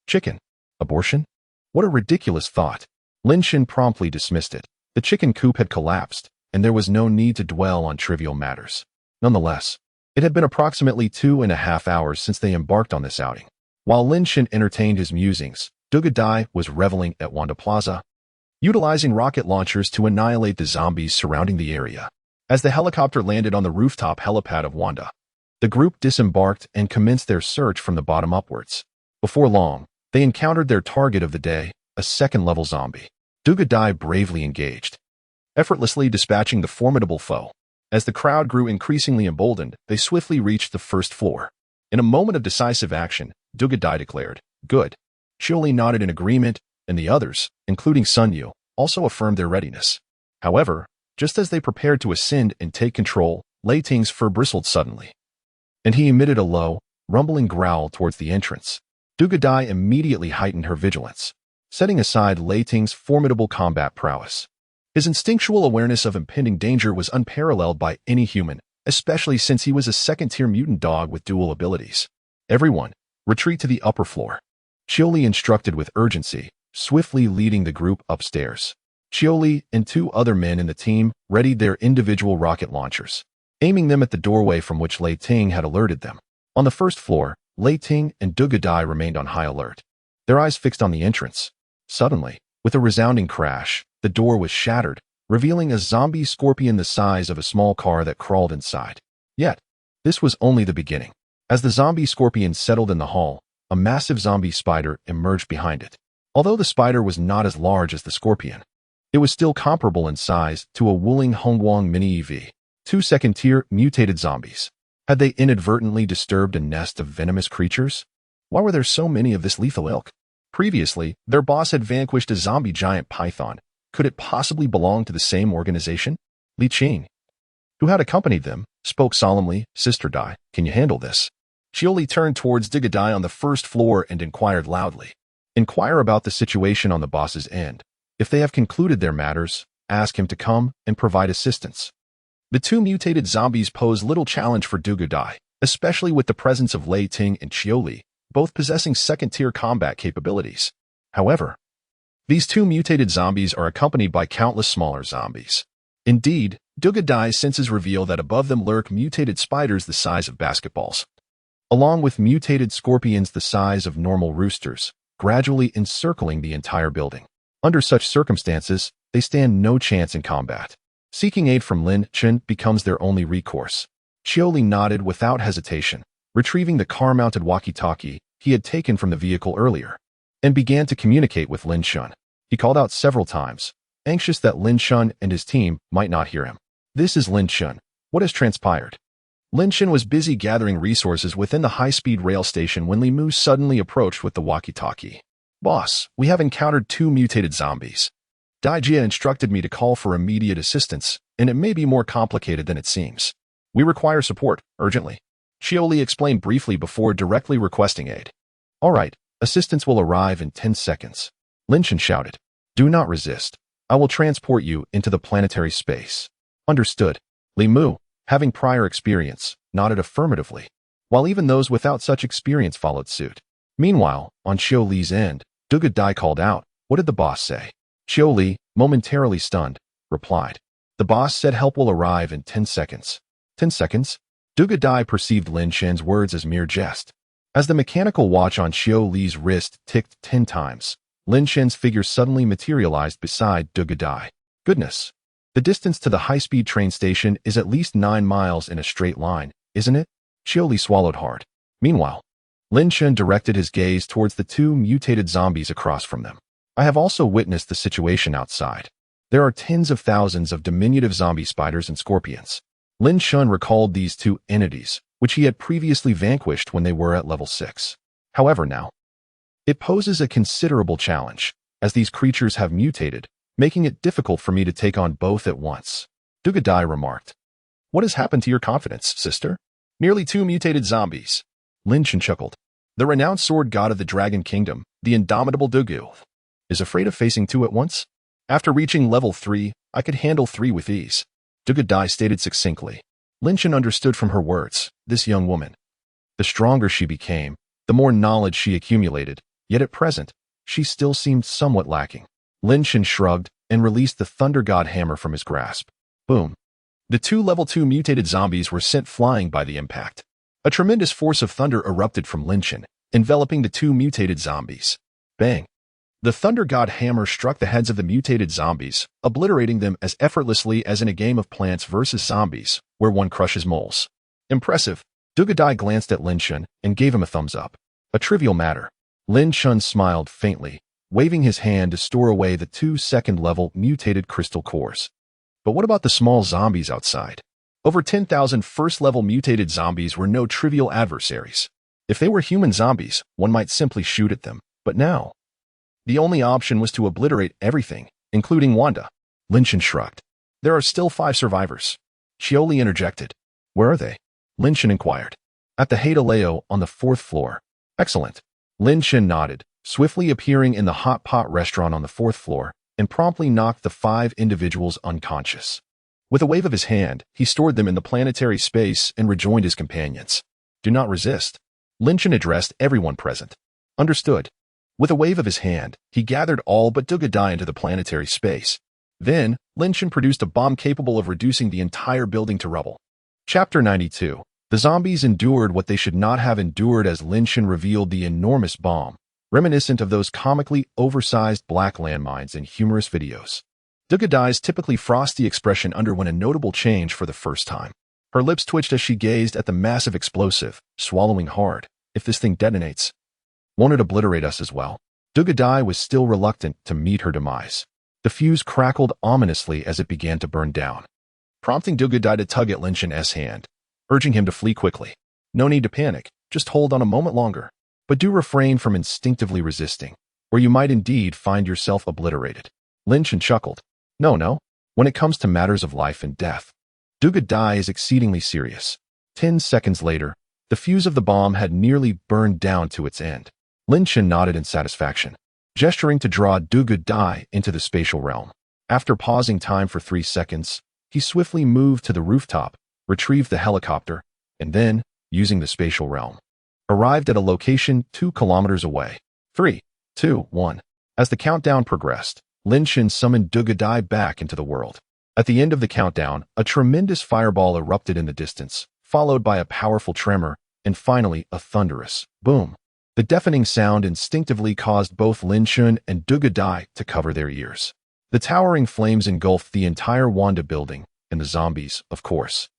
Chicken? Abortion? What a ridiculous thought. Lin Chen promptly dismissed it. The chicken coop had collapsed, and there was no need to dwell on trivial matters. Nonetheless, it had been approximately 2.5 hours since they embarked on this outing. While Lin Chen entertained his musings, Dai was reveling at Wanda Plaza, utilizing rocket launchers to annihilate the zombies surrounding the area. As the helicopter landed on the rooftop helipad of Wanda, the group disembarked and commenced their search from the bottom upwards. Before long, they encountered their target of the day, a second-level zombie. Dai bravely engaged, effortlessly dispatching the formidable foe. As the crowd grew increasingly emboldened, they swiftly reached the first floor. In a moment of decisive action, Dai declared, "Good." Chioli nodded in agreement, and the others, including Sun Yu, also affirmed their readiness. However, just as they prepared to ascend and take control, Lei Ting's fur bristled suddenly, and he emitted a low, rumbling growl towards the entrance. Dai immediately heightened her vigilance, setting aside Lei Ting's formidable combat prowess. His instinctual awareness of impending danger was unparalleled by any human, especially since he was a second-tier mutant dog with dual abilities. "Everyone, retreat to the upper floor," Chioli instructed with urgency, swiftly leading the group upstairs. Chioli and two other men in the team readied their individual rocket launchers, aiming them at the doorway from which Lei Ting had alerted them. On the first floor, Lei Ting and Dai remained on high alert, their eyes fixed on the entrance. Suddenly, with a resounding crash, the door was shattered, revealing a zombie scorpion the size of a small car that crawled inside. Yet, this was only the beginning. As the zombie scorpion settled in the hall, a massive zombie spider emerged behind it. Although the spider was not as large as the scorpion, it was still comparable in size to a Wuling Hongguang Mini EV. Two second-tier mutated zombies. Had they inadvertently disturbed a nest of venomous creatures? Why were there so many of this lethal ilk? Previously, their boss had vanquished a zombie giant python. Could it possibly belong to the same organization? Li Qing, who had accompanied them, spoke solemnly, "Sister Dai, can you handle this?" Chioli turned towards Dai on the first floor and inquired loudly. "Inquire about the situation on the boss's end. If they have concluded their matters, ask him to come and provide assistance." The two mutated zombies pose little challenge for Dai, especially with the presence of Lei Ting and Chioli, both possessing second-tier combat capabilities. However, these two mutated zombies are accompanied by countless smaller zombies. Indeed, Dai's senses reveal that above them lurk mutated spiders the size of basketballs, along with mutated scorpions the size of normal roosters, gradually encircling the entire building. Under such circumstances, they stand no chance in combat. Seeking aid from Lin Chen becomes their only recourse. Chioli nodded without hesitation, retrieving the car-mounted walkie-talkie he had taken from the vehicle earlier, and began to communicate with Lin Chen. He called out several times, anxious that Lin Chen and his team might not hear him. "This is Lin Chen. What has transpired?" Lin Chen was busy gathering resources within the high-speed rail station when Li Mu suddenly approached with the walkie-talkie. "Boss, we have encountered two mutated zombies. Dai Jia instructed me to call for immediate assistance, and it may be more complicated than it seems. We require support, urgently." Chioli explained briefly before directly requesting aid. "All right, assistance will arrive in 10 seconds. Lin Chen shouted. "Do not resist. I will transport you into the planetary space." "Understood." Li Mu, having prior experience, nodded affirmatively, while even those without such experience followed suit. Meanwhile, on Chioli's end, Dai called out, "What did the boss say?" Chioli, momentarily stunned, replied, "The boss said help will arrive in 10 seconds. 10 seconds? Dai perceived Lin Chen's words as mere jest. As the mechanical watch on Chioli's wrist ticked 10 times, Lin Chen's figure suddenly materialized beside Dai. "Goodness. The distance to the high-speed train station is at least 9 miles in a straight line, isn't it?" Chioli swallowed hard. Meanwhile, Lin Chen directed his gaze towards the two mutated zombies across from them. "I have also witnessed the situation outside. There are tens of thousands of diminutive zombie spiders and scorpions." Lin Chen recalled these two entities, which he had previously vanquished when they were at level 6. However, now, it poses a considerable challenge, as these creatures have mutated, making it difficult for me to take on both at once. Dai remarked. "What has happened to your confidence, sister?" "Nearly 2 mutated zombies." Lin Chen chuckled. "The renowned sword god of the Dragon Kingdom, the indomitable Dugu, is afraid of facing 2 at once? After reaching level 3, I could handle 3 with ease." Dai stated succinctly. Lin Chen understood from her words, this young woman. The stronger she became, the more knowledge she accumulated, yet at present, she still seemed somewhat lacking. Lin Chen shrugged and released the Thunder God hammer from his grasp. Boom. The 2 level 2 mutated zombies were sent flying by the impact. A tremendous force of thunder erupted from Lin Chen, enveloping the 2 mutated zombies. Bang. The Thunder God hammer struck the heads of the mutated zombies, obliterating them as effortlessly as in a game of Plants vs. Zombies, where one crushes moles. Impressive. Dugadai glanced at Lin Chen and gave him a thumbs up. A trivial matter. Lin Chen smiled faintly, waving his hand to store away the 2 second-level mutated crystal cores. But what about the small zombies outside? Over 10,000 first-level mutated zombies were no trivial adversaries. If they were human zombies, one might simply shoot at them. But now, the only option was to obliterate everything, including Wanda. Lin Chen shrugged. There are still 5 survivors. Chioli interjected. Where are they? Lin Chen inquired. At the Hadaleo on the 4th floor. Excellent. Lin Chen nodded, swiftly appearing in the hot pot restaurant on the 4th floor, and promptly knocked the 5 individuals unconscious. With a wave of his hand, he stored them in the planetary space and rejoined his companions. Do not resist. Lin Chen addressed everyone present. Understood. With a wave of his hand, he gathered all but Dugadai into the planetary space. Then, Lin Chen produced a bomb capable of reducing the entire building to rubble. Chapter 92. The zombies endured what they should not have endured as Lin Chen revealed the enormous bomb, reminiscent of those comically oversized black landmines in humorous videos. Dugadai's typically frosty expression underwent a notable change for the first time. Her lips twitched as she gazed at the massive explosive, swallowing hard. If this thing detonates, won't it obliterate us as well? Dugadai was still reluctant to meet her demise. The fuse crackled ominously as it began to burn down, prompting Dugadai to tug at Lin Chen's hand, urging him to flee quickly. No need to panic, just hold on a moment longer. But do refrain from instinctively resisting, or you might indeed find yourself obliterated. Lin Chen chuckled. No. When it comes to matters of life and death, Dugadai is exceedingly serious. 10 seconds later, the fuse of the bomb had nearly burned down to its end. Lin Chen nodded in satisfaction, gesturing to draw Dugadai into the spatial realm. After pausing time for 3 seconds, he swiftly moved to the rooftop, retrieved the helicopter, and then, using the spatial realm, arrived at a location 2 kilometers away. 3, 2, 1. As the countdown progressed, Lin Chen summoned Dugadai back into the world. At the end of the countdown, a tremendous fireball erupted in the distance, followed by a powerful tremor, and finally a thunderous boom. The deafening sound instinctively caused both Lin Chen and Dugadai to cover their ears. The towering flames engulfed the entire Wanda building, and the zombies, of course,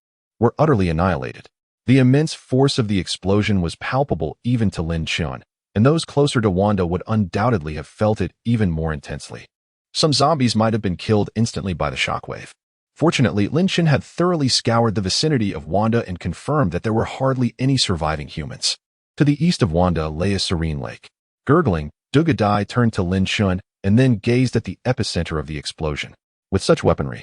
were utterly annihilated. The immense force of the explosion was palpable even to Lin Chen, and those closer to Wanda would undoubtedly have felt it even more intensely. Some zombies might have been killed instantly by the shockwave. Fortunately, Lin Chen had thoroughly scoured the vicinity of Wanda and confirmed that there were hardly any surviving humans. To the east of Wanda lay a serene lake. Gurgling, Dugadai turned to Lin Chen and then gazed at the epicenter of the explosion. With such weaponry,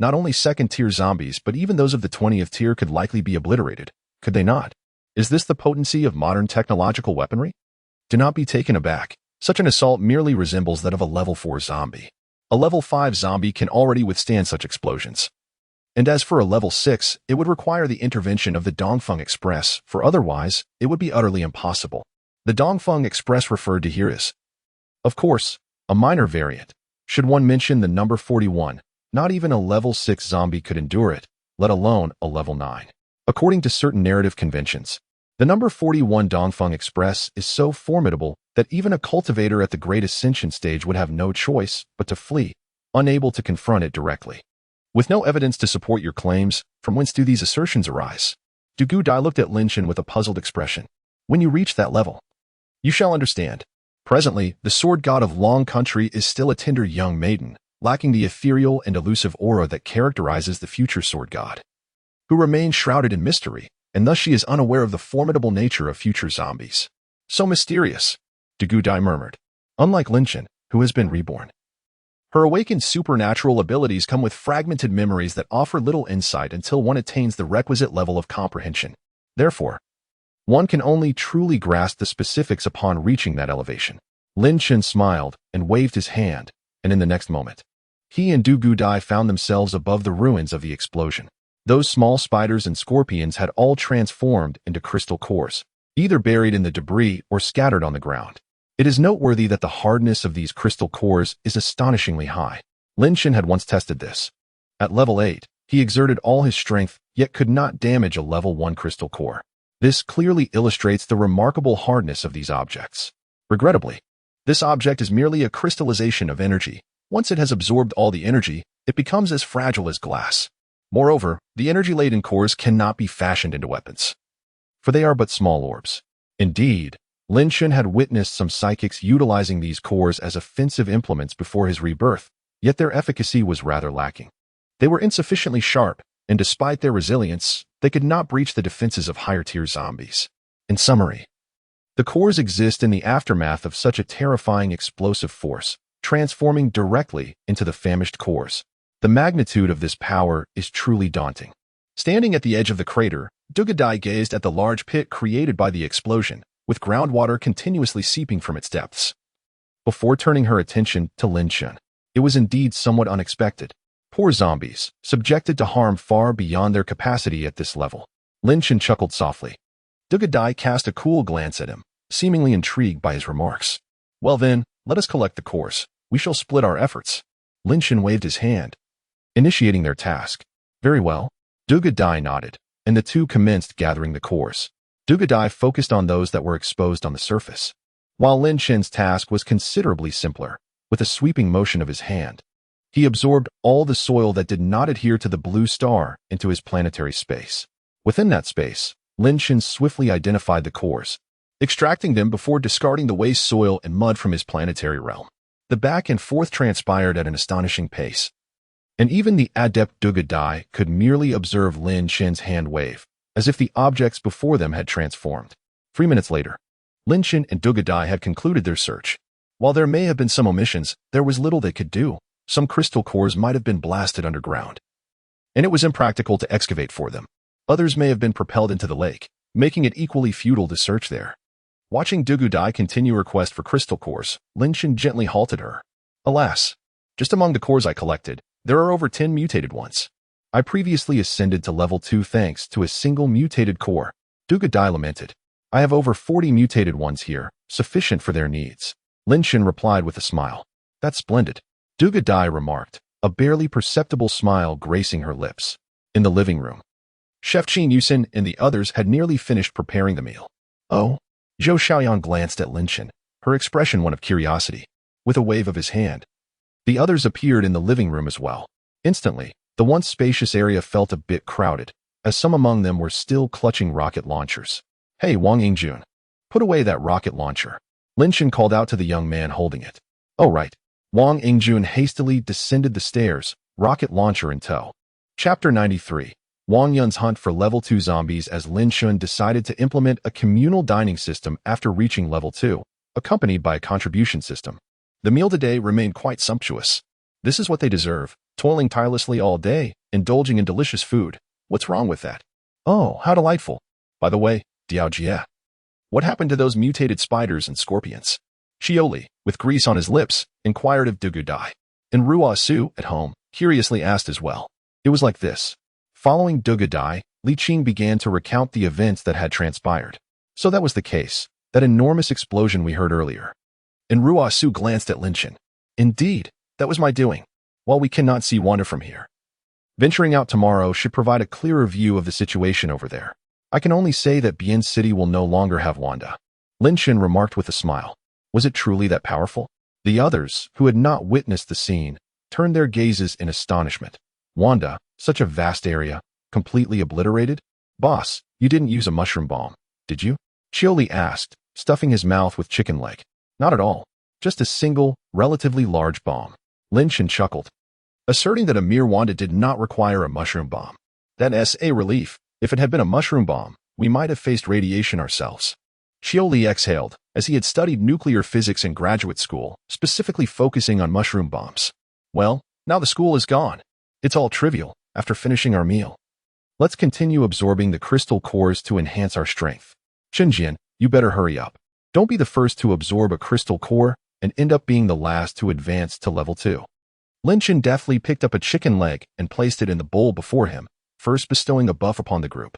not only second-tier zombies but even those of the 20th tier could likely be obliterated, could they not? Is this the potency of modern technological weaponry? Do not be taken aback. Such an assault merely resembles that of a level 4 zombie. A level 5 zombie can already withstand such explosions. And as for a level 6, it would require the intervention of the Dongfeng Express, for otherwise, it would be utterly impossible. The Dongfeng Express referred to here is, of course, a minor variant. Should one mention the number 41, not even a level 6 zombie could endure it, let alone a level 9. According to certain narrative conventions, the number 41 Dongfeng Express is so formidable that even a cultivator at the Great Ascension stage would have no choice but to flee, unable to confront it directly. With no evidence to support your claims, from whence do these assertions arise? Dugadai looked at Lin Chen with a puzzled expression. When you reach that level, you shall understand. Presently, the sword god of Long Country is still a tender young maiden, lacking the ethereal and elusive aura that characterizes the future sword god, who remains shrouded in mystery, and thus she is unaware of the formidable nature of future zombies. So mysterious, Dugadai murmured. Unlike Lin Chen, who has been reborn, her awakened supernatural abilities come with fragmented memories that offer little insight until one attains the requisite level of comprehension. Therefore, one can only truly grasp the specifics upon reaching that elevation. Lin Chen smiled and waved his hand, and in the next moment, he and Dugadai found themselves above the ruins of the explosion. Those small spiders and scorpions had all transformed into crystal cores, either buried in the debris or scattered on the ground. It is noteworthy that the hardness of these crystal cores is astonishingly high. Lin Chen had once tested this. At level 8, he exerted all his strength, yet could not damage a level 1 crystal core. This clearly illustrates the remarkable hardness of these objects. Regrettably, This object is merely a crystallization of energy. Once it has absorbed all the energy, it becomes as fragile as glass. Moreover, the energy-laden cores cannot be fashioned into weapons, for they are but small orbs. Indeed, Lin Shun had witnessed some psychics utilizing these cores as offensive implements before his rebirth, yet their efficacy was rather lacking. They were insufficiently sharp, and despite their resilience, they could not breach the defenses of higher-tier zombies. In summary, the cores exist in the aftermath of such a terrifying explosive force, transforming directly into the famished cores. The magnitude of this power is truly daunting. Standing at the edge of the crater, Dugadai gazed at the large pit created by the explosion, with groundwater continuously seeping from its depths. Before turning her attention to Lin Shun, it was indeed somewhat unexpected. Poor zombies, subjected to harm far beyond their capacity at this level. Lin Shun chuckled softly. Dugadai cast a cool glance at him, seemingly intrigued by his remarks. Well then, let us collect the cores. We shall split our efforts. Lin Shun waved his hand, initiating their task. Very well. Dugadai nodded, and the two commenced gathering the cores. Dugadai focused on those that were exposed on the surface, while Lin Shun's task was considerably simpler. With a sweeping motion of his hand, he absorbed all the soil that did not adhere to the blue star into his planetary space. Within that space, Lin Shun swiftly identified the cores, extracting them before discarding the waste soil and mud from his planetary realm. The back and forth transpired at an astonishing pace, and even the adept Dugadai could merely observe Lin Shun's hand wave, as if the objects before them had transformed. 3 minutes later, Lin Shun and Dugadai had concluded their search. While there may have been some omissions, there was little they could do. Some crystal cores might have been blasted underground, and it was impractical to excavate for them. Others may have been propelled into the lake, making it equally futile to search there. Watching Dugadai continue her quest for crystal cores, Lin Shun gently halted her. Alas, just among the cores I collected, there are over 10 mutated ones. I previously ascended to level 2 thanks to a single mutated core. Dugadai lamented. I have over 40 mutated ones here, sufficient for their needs. Lin Shun replied with a smile. That's splendid. Dugadai remarked, a barely perceptible smile gracing her lips. In the living room, Chef Qin Yusin and the others had nearly finished preparing the meal. Oh? Zhou Xiaoyan glanced at Lin Shun, her expression one of curiosity. With a wave of his hand, the others appeared in the living room as well. Instantly, the once spacious area felt a bit crowded, as some among them were still clutching rocket launchers. Hey, Wang Yingjun, put away that rocket launcher. Lin Shun called out to the young man holding it. Oh right. Wang Yingjun hastily descended the stairs, rocket launcher in tow. Chapter 93. Wang Yun's hunt for level 2 zombies as Lin Shun decided to implement a communal dining system after reaching level 2, accompanied by a contribution system. The meal today remained quite sumptuous. This is what they deserve, toiling tirelessly all day, indulging in delicious food. What's wrong with that? Oh, how delightful. By the way, Diao Jie, what happened to those mutated spiders and scorpions? Xioli, with grease on his lips, inquired of Dugadai. And Ruo Su, at home, curiously asked as well. It was like this. Following Dugadai, Li Qing began to recount the events that had transpired. So that was the case, that enormous explosion we heard earlier. And Ruo Su glanced at Lin Shun. Indeed, that was my doing. While we cannot see Wanda from here, venturing out tomorrow should provide a clearer view of the situation over there. I can only say that Bien City will no longer have Wanda. Lin Shun remarked with a smile. Was it truly that powerful? The others, who had not witnessed the scene, turned their gazes in astonishment. Wanda, such a vast area, completely obliterated? Boss, you didn't use a mushroom bomb, did you? Xioli asked, stuffing his mouth with chicken leg. Not at all. Just a single, relatively large bomb. Lin Shun chuckled, asserting that a mere Wanda did not require a mushroom bomb. That's a relief. If it had been a mushroom bomb, we might have faced radiation ourselves. Xioli exhaled, as he had studied nuclear physics in graduate school, specifically focusing on mushroom bombs. Well, now the school is gone. It's all trivial, after finishing our meal. Let's continue absorbing the crystal cores to enhance our strength. Shunjian, you better hurry up. Don't be the first to absorb a crystal core and end up being the last to advance to level 2. Lin Shun deftly picked up a chicken leg and placed it in the bowl before him, first bestowing a buff upon the group,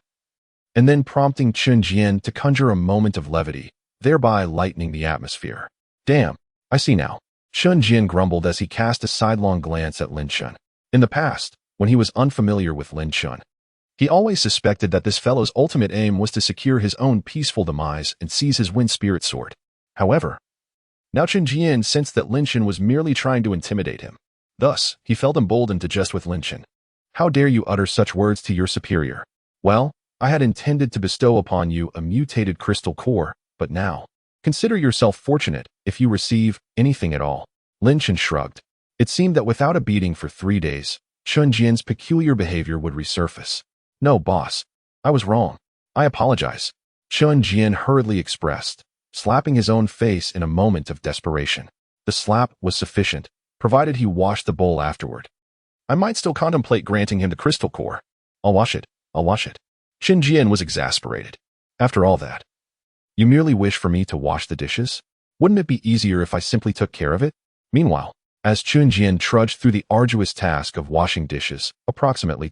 and then prompting Chun Jian to conjure a moment of levity, thereby lightening the atmosphere. Damn, I see now. Chun Jian grumbled as he cast a sidelong glance at Lin Shun. In the past, when he was unfamiliar with Lin Shun, he always suspected that this fellow's ultimate aim was to secure his own peaceful demise and seize his wind spirit sword. However, Now Chen Jian sensed that Lin Shan was merely trying to intimidate him. Thus, he felt emboldened to jest with Lin Shan. How dare you utter such words to your superior? Well, I had intended to bestow upon you a mutated crystal core, but now, consider yourself fortunate if you receive anything at all. Lin Shan shrugged. It seemed that without a beating for 3 days, Chen Jian's peculiar behavior would resurface. No, boss. I was wrong. I apologize. Chen Jian hurriedly expressed, slapping his own face in a moment of desperation. The slap was sufficient, provided he washed the bowl afterward. I might still contemplate granting him the crystal core. I'll wash it. I'll wash it. Chen Jian was exasperated. After all that, you merely wish for me to wash the dishes? Wouldn't it be easier if I simply took care of it? Meanwhile, as Chen Jian trudged through the arduous task of washing dishes, approximately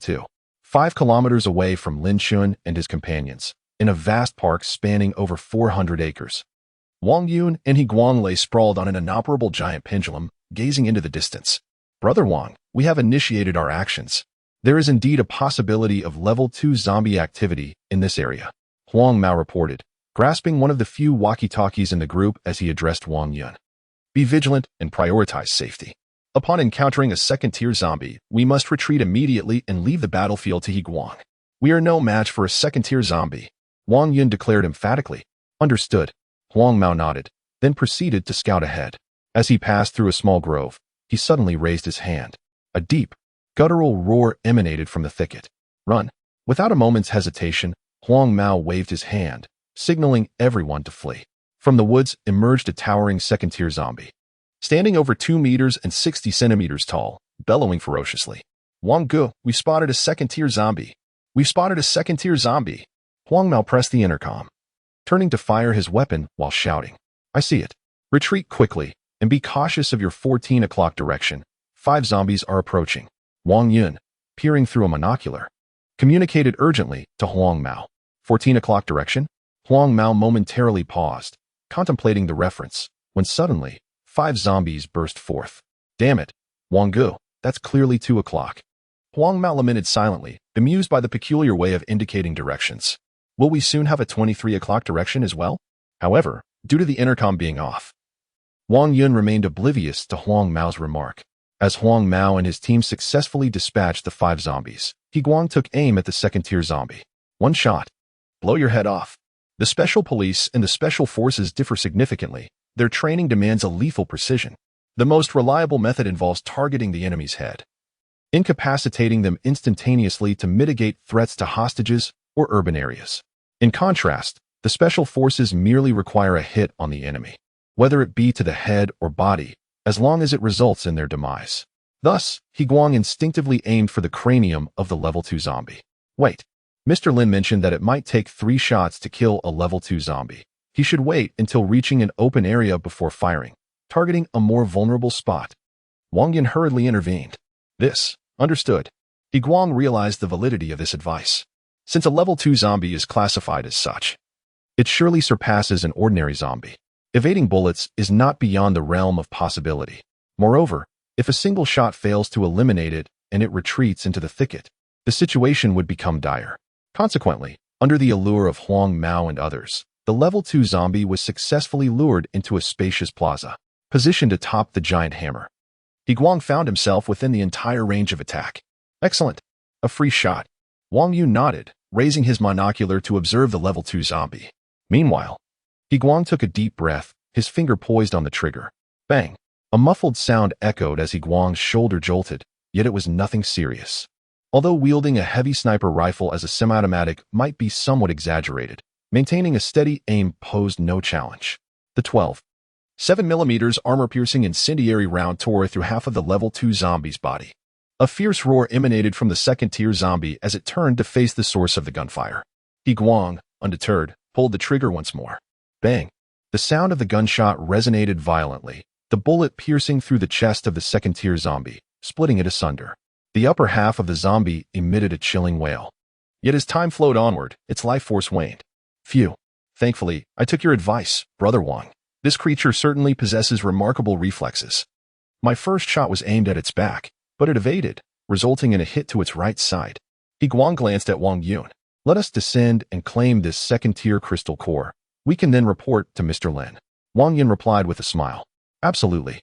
5 kilometers away from Lin Shan and his companions, in a vast park spanning over 400 acres, Wang Yun and He Guang lay sprawled on an inoperable giant pendulum, gazing into the distance. Brother Wang, we have initiated our actions. There is indeed a possibility of level 2 zombie activity in this area, Huang Mao reported, grasping one of the few walkie-talkies in the group as he addressed Wang Yun. Be vigilant and prioritize safety. Upon encountering a second-tier zombie, we must retreat immediately and leave the battlefield to He Guang. We are no match for a second-tier zombie, Wang Yun declared emphatically. Understood. Huang Mao nodded, then proceeded to scout ahead. As he passed through a small grove, he suddenly raised his hand. A deep, guttural roar emanated from the thicket. Run. Without a moment's hesitation, Huang Mao waved his hand, signaling everyone to flee. From the woods emerged a towering second-tier zombie, standing over 2 meters and 60 centimeters tall, bellowing ferociously. Wang Gu, we spotted a second-tier zombie. We've spotted a second-tier zombie. Huang Mao pressed the intercom, turning to fire his weapon while shouting. I see it. Retreat quickly, and be cautious of your 14 o'clock direction. 5 zombies are approaching. Wang Yun, peering through a monocular, communicated urgently to Huang Mao. 14 o'clock direction? Huang Mao momentarily paused, contemplating the reference, when suddenly, 5 zombies burst forth. Damn it, Wang Gu, that's clearly 2 o'clock. Huang Mao lamented silently, bemused by the peculiar way of indicating directions. Will we soon have a 23 o'clock direction as well? However, due to the intercom being off, Wang Yun remained oblivious to Huang Mao's remark. As Huang Mao and his team successfully dispatched the 5 zombies, He Guang took aim at the second-tier zombie. One shot. Blow your head off. The special police and the special forces differ significantly. Their training demands a lethal precision. The most reliable method involves targeting the enemy's head, incapacitating them instantaneously to mitigate threats to hostages or urban areas. In contrast, the special forces merely require a hit on the enemy, whether it be to the head or body, as long as it results in their demise. Thus, He Guang instinctively aimed for the cranium of the level 2 zombie. Wait. Mr. Lin mentioned that it might take 3 shots to kill a level 2 zombie. He should wait until reaching an open area before firing, targeting a more vulnerable spot. Wang Yun hurriedly intervened. This, understood. He Guang realized the validity of this advice. Since a level 2 zombie is classified as such, it surely surpasses an ordinary zombie. Evading bullets is not beyond the realm of possibility. Moreover, if a single shot fails to eliminate it and it retreats into the thicket, the situation would become dire. Consequently, under the allure of Huang Mao and others, the level 2 zombie was successfully lured into a spacious plaza, positioned atop the giant hammer. He Guang found himself within the entire range of attack. Excellent. A free shot. Wang Yu nodded, raising his monocular to observe the level 2 zombie. Meanwhile, He Guang took a deep breath, his finger poised on the trigger. Bang! A muffled sound echoed as He Guang's shoulder jolted, yet it was nothing serious. Although wielding a heavy sniper rifle as a semi-automatic might be somewhat exaggerated, maintaining a steady aim posed no challenge. The 12.7mm armor-piercing incendiary round tore through half of the level 2 zombie's body. A fierce roar emanated from the second-tier zombie as it turned to face the source of the gunfire. He Guang, undeterred, pulled the trigger once more. Bang! The sound of the gunshot resonated violently, the bullet piercing through the chest of the second-tier zombie, splitting it asunder. The upper half of the zombie emitted a chilling wail. Yet as time flowed onward, its life force waned. Phew. Thankfully, I took your advice, Brother Wang. This creature certainly possesses remarkable reflexes. My first shot was aimed at its back, but it evaded, resulting in a hit to its right side. He Guang glanced at Wang Yun. Let us descend and claim this second-tier crystal core. We can then report to Mr. Lin. Wang Yun replied with a smile. Absolutely.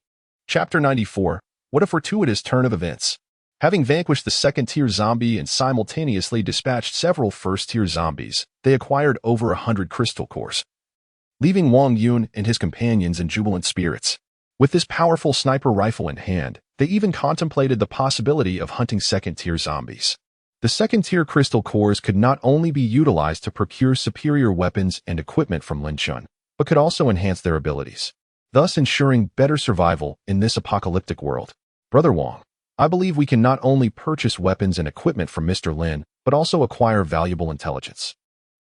Chapter 94. What a fortuitous turn of events. Having vanquished the second-tier zombie and simultaneously dispatched several first-tier zombies, they acquired over 100 crystal cores, leaving Wang Yun and his companions in jubilant spirits. With this powerful sniper rifle in hand, they even contemplated the possibility of hunting second-tier zombies. The second-tier crystal cores could not only be utilized to procure superior weapons and equipment from Lin Chun, but could also enhance their abilities, thus ensuring better survival in this apocalyptic world. Brother Wang, I believe we can not only purchase weapons and equipment from Mr. Lin, but also acquire valuable intelligence.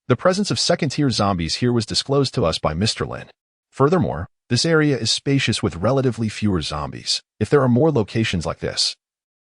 The presence of second-tier zombies here was disclosed to us by Mr. Lin. Furthermore, this area is spacious with relatively fewer zombies. If there are more locations like this,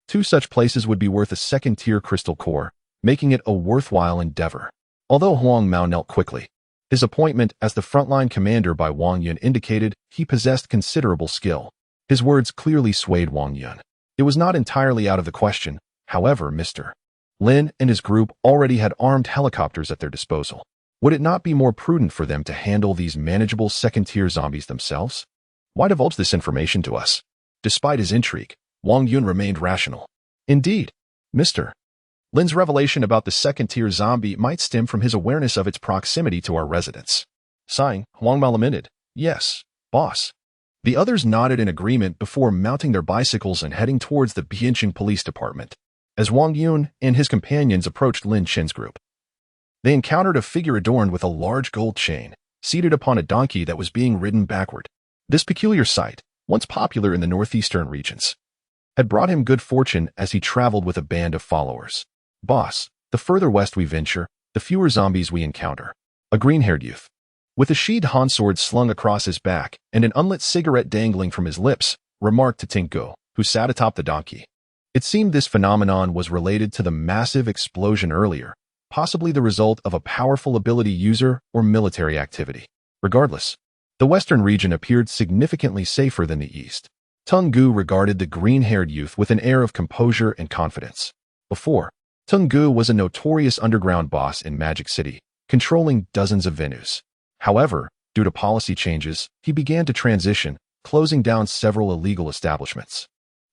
2 such places would be worth a second-tier crystal core, making it a worthwhile endeavor. Although Huang Mao knelt quickly, his appointment as the frontline commander by Wang Yun indicated he possessed considerable skill. His words clearly swayed Wang Yun. It was not entirely out of the question, however, Mr. Lin and his group already had armed helicopters at their disposal. Would it not be more prudent for them to handle these manageable second-tier zombies themselves? Why divulge this information to us? Despite his intrigue, Wang Yun remained rational. Indeed, Mr. Lin's revelation about the second-tier zombie might stem from his awareness of its proximity to our residence. Sighing, Huang Mao lamented, "Yes, boss." The others nodded in agreement before mounting their bicycles and heading towards the Bianqing Police Department. As Wang Yun and his companions approached Lin Chen's group, they encountered a figure adorned with a large gold chain, seated upon a donkey that was being ridden backward. This peculiar sight, once popular in the northeastern regions, had brought him good fortune as he traveled with a band of followers. "Boss, the further west we venture, the fewer zombies we encounter." A green-haired youth, with a sheathed Han sword slung across his back and an unlit cigarette dangling from his lips, remarked to Tingo, who sat atop the donkey. It seemed this phenomenon was related to the massive explosion earlier, possibly the result of a powerful ability user or military activity. Regardless, the western region appeared significantly safer than the east. Tung Gu regarded the green-haired youth with an air of composure and confidence. Before, Tung Gu was a notorious underground boss in Magic City, controlling dozens of venues. However, due to policy changes, he began to transition, closing down several illegal establishments.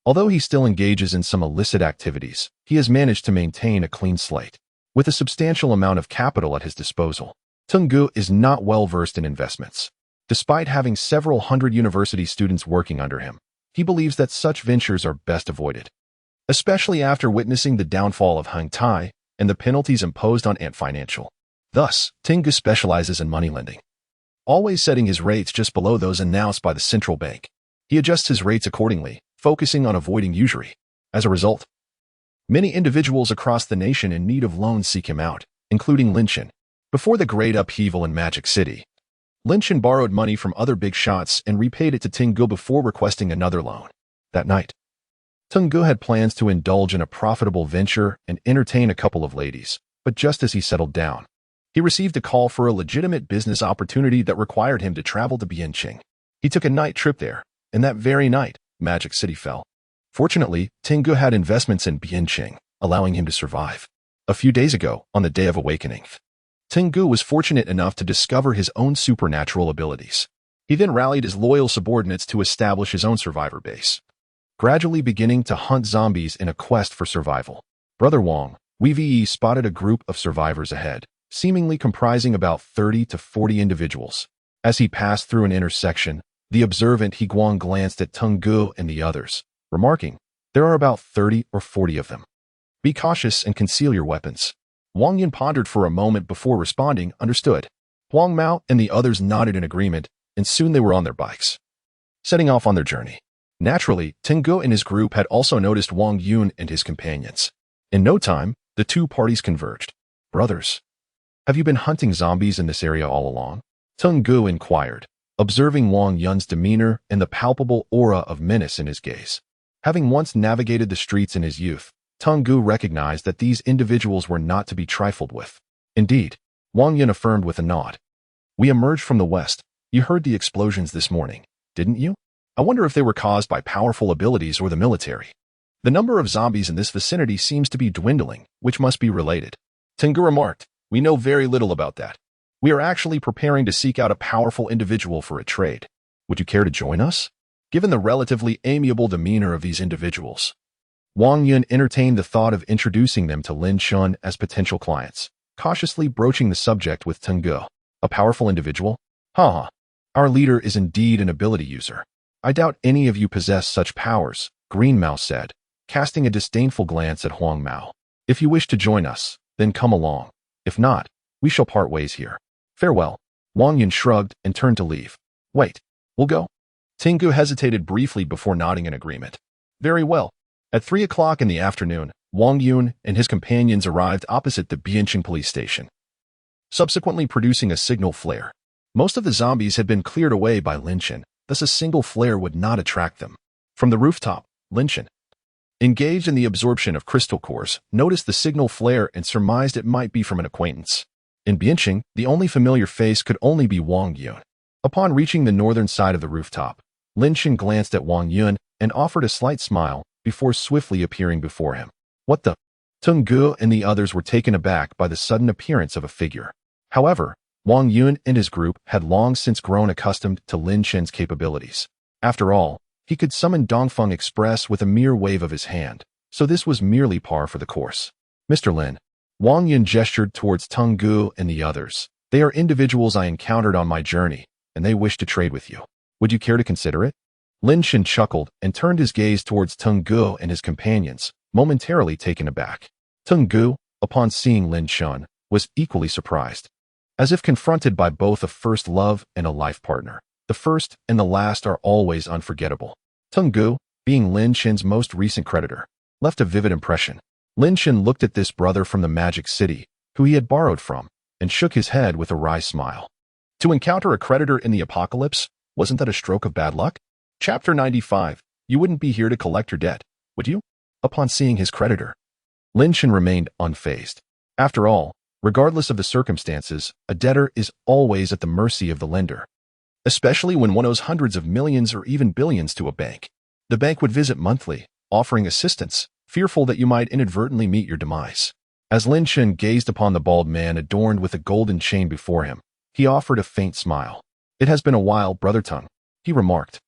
Although he still engages in some illicit activities, he has managed to maintain a clean slate. With a substantial amount of capital at his disposal, Tung Gu is not well versed in investments. Despite having several hundred university students working under him, he believes that such ventures are best avoided, especially after witnessing the downfall of Hang Tai and the penalties imposed on Ant Financial. Thus, Tung Gu specializes in money lending, always setting his rates just below those announced by the central bank. He adjusts his rates accordingly, focusing on avoiding usury. As a result, many individuals across the nation in need of loans seek him out, including Lin Chen. Before the great upheaval in Magic City, Lin Chen borrowed money from other big shots and repaid it to Tung Gu before requesting another loan. That night, Tung Gu had plans to indulge in a profitable venture and entertain a couple of ladies, but just as he settled down, he received a call for a legitimate business opportunity that required him to travel to Bianqing. He took a night trip there, and that very night, Magic City fell. Fortunately, Tung Gu had investments in Bianqing, allowing him to survive. A few days ago, on the Day of Awakening, Tung Gu was fortunate enough to discover his own supernatural abilities. He then rallied his loyal subordinates to establish his own survivor base, gradually beginning to hunt zombies in a quest for survival. Brother Wang, we spotted a group of survivors ahead, seemingly comprising about 30 to 40 individuals. As he passed through an intersection, the observant He Guang glanced at Tung Gu and the others, remarking, "There are about 30 or 40 of them. Be cautious and conceal your weapons." Wang Yun pondered for a moment before responding, "Understood." Huang Mao and the others nodded in agreement, and soon they were on their bikes, setting off on their journey. Naturally, Tung Gu and his group had also noticed Wang Yun and his companions. In no time, the two parties converged. "Brothers, have you been hunting zombies in this area all along?" Tung Gu inquired, observing Wang Yun's demeanor and the palpable aura of menace in his gaze. Having once navigated the streets in his youth, Tung Gu recognized that these individuals were not to be trifled with. Indeed, Wang Yun affirmed with a nod. "We emerged from the west. You heard the explosions this morning, didn't you? I wonder if they were caused by powerful abilities or the military. The number of zombies in this vicinity seems to be dwindling, which must be related." Tung Gu remarked, "We know very little about that. We are actually preparing to seek out a powerful individual for a trade. Would you care to join us?" Given the relatively amiable demeanor of these individuals, Wang Yun entertained the thought of introducing them to Lin Shun as potential clients, cautiously broaching the subject with Teng Ge. A powerful individual? Haha. Our leader is indeed an ability user. I doubt any of you possess such powers, Green Mao said, casting a disdainful glance at Huang Mao. If you wish to join us, then come along. If not, we shall part ways here. Farewell. Wang Yun shrugged and turned to leave. Wait, we'll go? Teng Ge hesitated briefly before nodding in agreement. Very well. At 3 o'clock in the afternoon, Wang Yun and his companions arrived opposite the Bianqing police station, subsequently producing a signal flare. Most of the zombies had been cleared away by Lin Chen, thus a single flare would not attract them. From the rooftop, Lin Chen, engaged in the absorption of crystal cores, noticed the signal flare and surmised it might be from an acquaintance. In Bianqing, the only familiar face could only be Wang Yun. Upon reaching the northern side of the rooftop, Lin Chen glanced at Wang Yun and offered a slight smile before swiftly appearing before him. What the? Teng Ge and the others were taken aback by the sudden appearance of a figure. However, Wang Yun and his group had long since grown accustomed to Lin Chen's capabilities. After all, he could summon Dongfeng Express with a mere wave of his hand, so this was merely par for the course. Mr. Lin, Wang Yun gestured towards Teng Ge and the others. They are individuals I encountered on my journey, and they wish to trade with you. Would you care to consider it? Lin Chen chuckled and turned his gaze towards Teng Ge and his companions, momentarily taken aback. Teng Ge, upon seeing Lin Chen, was equally surprised. As if confronted by both a first love and a life partner, the first and the last are always unforgettable. Teng Ge, being Lin Chen's most recent creditor, left a vivid impression. Lin Chen looked at this brother from the Magic City, who he had borrowed from, and shook his head with a wry smile. To encounter a creditor in the apocalypse, wasn't that a stroke of bad luck? Chapter 95. You wouldn't be here to collect your debt, would you? Upon seeing his creditor, Lin Chen remained unfazed. After all, regardless of the circumstances, a debtor is always at the mercy of the lender, especially when one owes hundreds of millions or even billions to a bank. The bank would visit monthly, offering assistance, fearful that you might inadvertently meet your demise. As Lin Chen gazed upon the bald man adorned with a golden chain before him, he offered a faint smile. It has been a while, Brother Teng, he remarked,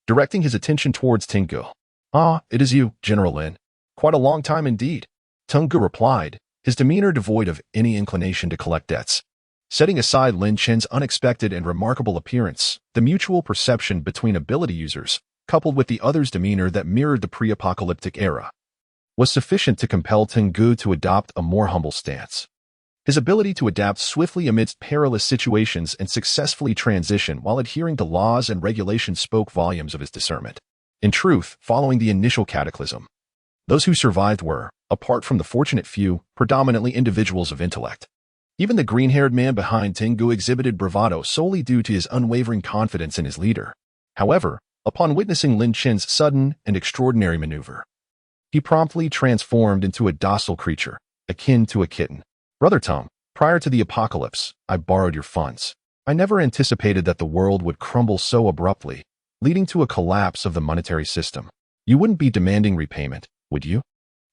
directing his attention towards Teng Ge. Ah, it is you, General Lin. Quite a long time indeed, Teng Ge replied, his demeanor devoid of any inclination to collect debts. Setting aside Lin Chen's unexpected and remarkable appearance, the mutual perception between ability users, coupled with the other's demeanor that mirrored the pre-apocalyptic era, was sufficient to compel Teng Ge to adopt a more humble stance. His ability to adapt swiftly amidst perilous situations and successfully transition while adhering to laws and regulations spoke volumes of his discernment. In truth, following the initial cataclysm, those who survived were, apart from the fortunate few, predominantly individuals of intellect. Even the green-haired man behind Teng Ge exhibited bravado solely due to his unwavering confidence in his leader. However, upon witnessing Lin Chen's sudden and extraordinary maneuver, he promptly transformed into a docile creature, akin to a kitten. Brother Teng, prior to the apocalypse, I borrowed your funds. I never anticipated that the world would crumble so abruptly, leading to a collapse of the monetary system. You wouldn't be demanding repayment, would you?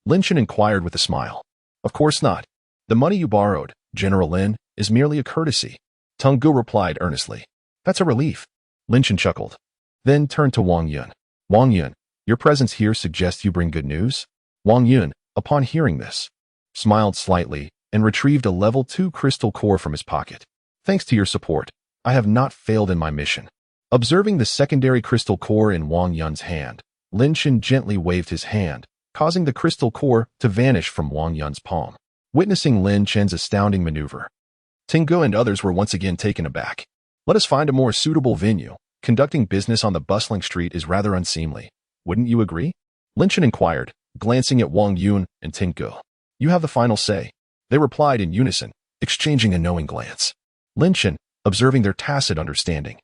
Lin Chen inquired with a smile. Of course not. The money you borrowed, General Lin, is merely a courtesy. Teng Ge replied earnestly. That's a relief. Lin Chen chuckled, then turned to Wang Yun. Wang Yun, your presence here suggests you bring good news? Wang Yun, upon hearing this, smiled slightly and retrieved a level 2 crystal core from his pocket. Thanks to your support, I have not failed in my mission. Observing the secondary crystal core in Wang Yun's hand, Lin Chen gently waved his hand, causing the crystal core to vanish from Wang Yun's palm. Witnessing Lin Chen's astounding maneuver, Teng Ge and others were once again taken aback. Let us find a more suitable venue. Conducting business on the bustling street is rather unseemly. Wouldn't you agree? Lin Chen inquired, glancing at Wang Yun and Teng Ge. You have the final say. They replied in unison, exchanging a knowing glance. Lin Chen, observing their tacit understanding,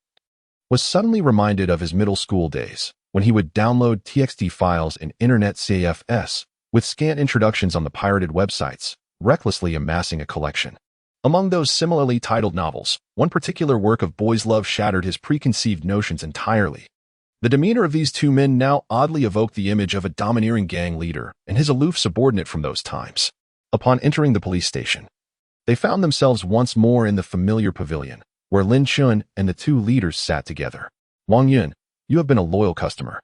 was suddenly reminded of his middle school days, when he would download TXT files in Internet CFS, with scant introductions on the pirated websites, recklessly amassing a collection. Among those similarly titled novels, one particular work of boys' love shattered his preconceived notions entirely. The demeanor of these two men now oddly evoked the image of a domineering gang leader and his aloof subordinate from those times. Upon entering the police station, they found themselves once more in the familiar pavilion, where Lin Chen and the two leaders sat together. Wang Yun, You have been a loyal customer.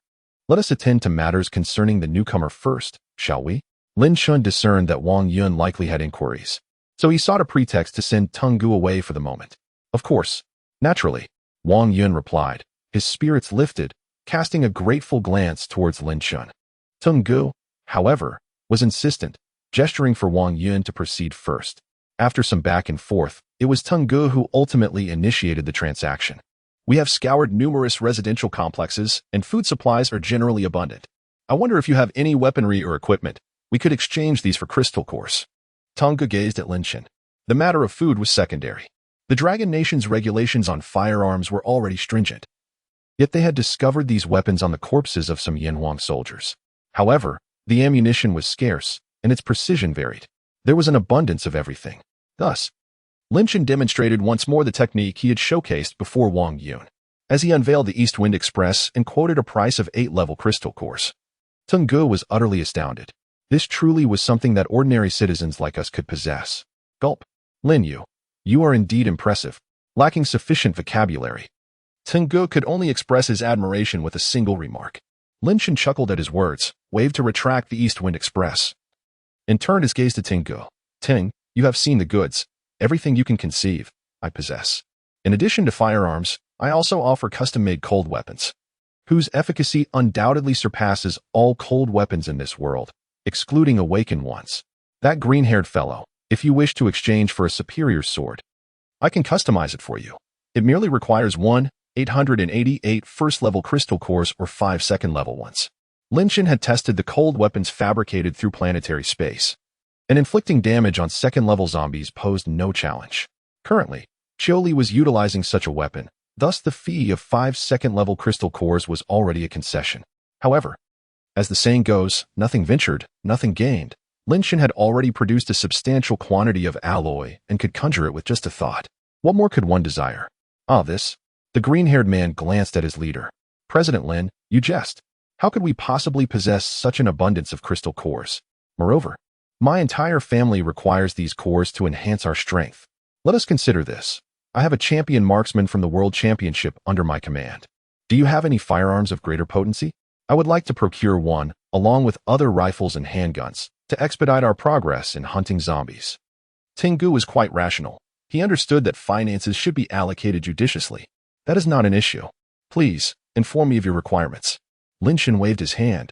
Let us attend to matters concerning the newcomer first, shall we? Lin Shun discerned that Wang Yun likely had inquiries, so he sought a pretext to send Teng Gu away for the moment. Of course. Naturally, Wang Yun replied, his spirits lifted, casting a grateful glance towards Lin Shun. Teng Gu, however, was insistent, gesturing for Wang Yun to proceed first. After some back and forth, it was Teng Gu who ultimately initiated the transaction. We have scoured numerous residential complexes, and food supplies are generally abundant. I wonder if you have any weaponry or equipment. We could exchange these for crystal cores. Teng Gu gazed at Lin Shun. The matter of food was secondary. The Dragon Nation's regulations on firearms were already stringent. Yet they had discovered these weapons on the corpses of some Yanhuang soldiers. However, the ammunition was scarce, and its precision varied. There was an abundance of everything. Thus, Lin Shun demonstrated once more the technique he had showcased before Wang Yun, as he unveiled the East Wind Express and quoted a price of 8-level crystal cores. Teng Gu was utterly astounded. This truly was something that ordinary citizens like us could possess. Gulp. Lin Yu, you are indeed impressive, lacking sufficient vocabulary. Teng Gu could only express his admiration with a single remark. Lin Shun chuckled at his words, waved to retract the East Wind Express, and turned his gaze to Teng Gu. Teng, you have seen the goods. Everything you can conceive, I possess. In addition to firearms, I also offer custom-made cold weapons, whose efficacy undoubtedly surpasses all cold weapons in this world, excluding awakened ones. That green-haired fellow, if you wish to exchange for a superior sword, I can customize it for you. It merely requires 888 first-level crystal cores or 5 second-level ones. Lin Shun had tested the cold weapons fabricated through planetary space, and inflicting damage on second-level zombies posed no challenge. Currently, Chioli was utilizing such a weapon, thus the fee of 5 second-level crystal cores was already a concession. However, as the saying goes, nothing ventured, nothing gained. Lin Shun had already produced a substantial quantity of alloy and could conjure it with just a thought. What more could one desire? This. The green-haired man glanced at his leader. President Lin, you jest. How could we possibly possess such an abundance of crystal cores? Moreover, my entire family requires these cores to enhance our strength. Let us consider this. I have a champion marksman from the World Championship under my command. Do you have any firearms of greater potency? I would like to procure one, along with other rifles and handguns, to expedite our progress in hunting zombies. Teng Gu was quite rational. He understood that finances should be allocated judiciously. That is not an issue. Please, inform me of your requirements. Lin Shun waved his hand,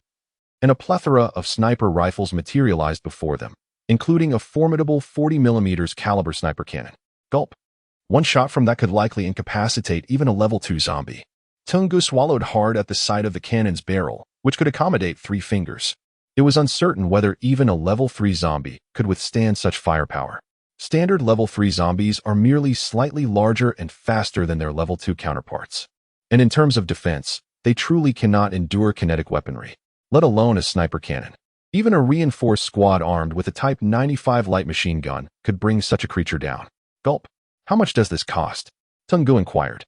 and a plethora of sniper rifles materialized before them, including a formidable 40mm caliber sniper cannon. Gulp. One shot from that could likely incapacitate even a level 2 zombie. Teng Gu swallowed hard at the sight of the cannon's barrel, which could accommodate 3 fingers. It was uncertain whether even a level 3 zombie could withstand such firepower. Standard level 3 zombies are merely slightly larger and faster than their level 2 counterparts. And in terms of defense, they truly cannot endure kinetic weaponry, let alone a sniper cannon. Even a reinforced squad armed with a Type 95 light machine gun could bring such a creature down. Gulp. How much does this cost? Teng Gu inquired,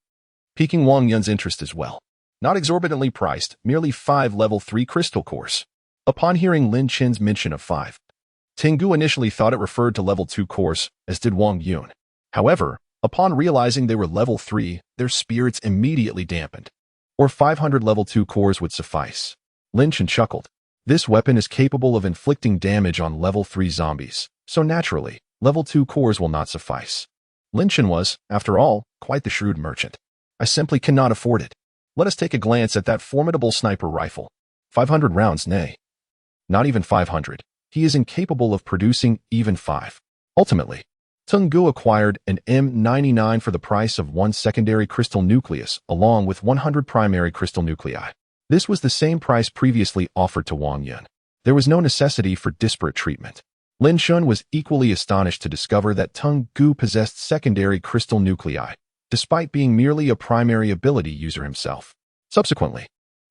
piquing Wang Yun's interest as well. Not exorbitantly priced, merely 5 level 3 crystal cores. Upon hearing Lin Chen's mention of 5, Teng Gu initially thought it referred to level 2 cores, as did Wang Yun. However, upon realizing they were level 3, their spirits immediately dampened. Or 500 level 2 cores would suffice. Lin Chen chuckled. This weapon is capable of inflicting damage on level 3 zombies, so naturally, level 2 cores will not suffice. Lin Chen was, after all, quite the shrewd merchant. I simply cannot afford it. Let us take a glance at that formidable sniper rifle. 500 rounds, nay. Not even 500. He is incapable of producing even 5. Ultimately, Teng Gu acquired an M99 for the price of 1 secondary crystal nucleus along with 100 primary crystal nuclei. This was the same price previously offered to Wang Yun. There was no necessity for disparate treatment. Lin Shun was equally astonished to discover that Teng Gu possessed secondary crystal nuclei, despite being merely a primary ability user himself. Subsequently,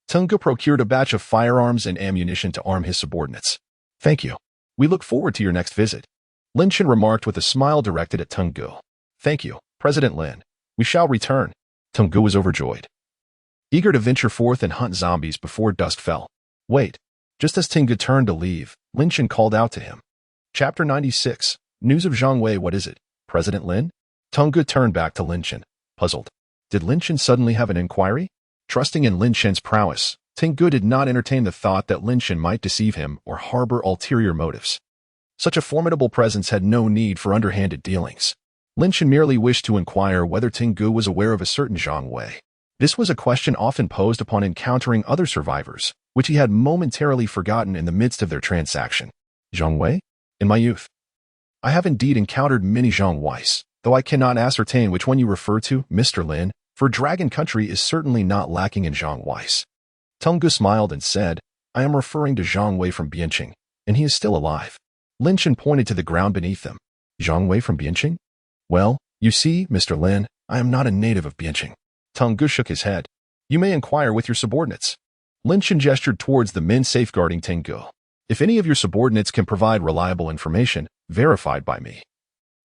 Teng Gu procured a batch of firearms and ammunition to arm his subordinates. Thank you. We look forward to your next visit. Lin Chen remarked with a smile directed at Teng Gu. Thank you, President Lin. We shall return. Teng Gu was overjoyed, eager to venture forth and hunt zombies before dusk fell. Wait. Just as Teng Gu turned to leave, Lin Chen called out to him. Chapter 96. News of Zhang Wei. What is it, President Lin? Teng Gu turned back to Lin Chen, puzzled. Did Lin Chen suddenly have an inquiry? Trusting in Lin Chen's prowess, Tengu did not entertain the thought that Lin Chen might deceive him or harbor ulterior motives. Such a formidable presence had no need for underhanded dealings. Lin Chen merely wished to inquire whether Tengu was aware of a certain Jiang Wei. This was a question often posed upon encountering other survivors, which he had momentarily forgotten in the midst of their transaction. Jiang Wei? In my youth, I have indeed encountered many Jiang Weis, though I cannot ascertain which one you refer to, Mr. Lin, for Dragon Country is certainly not lacking in Jiang Weis. Tengu smiled and said, I am referring to Jiang Wei from Bianqing, and he is still alive. Lin Chen pointed to the ground beneath them. Jiang Wei from Bianqing? Well, you see, Mr. Lin, I am not a native of Bianqing. Tengu shook his head. You may inquire with your subordinates. Lin Chen gestured towards the men safeguarding Tengu. If any of your subordinates can provide reliable information, verified by me,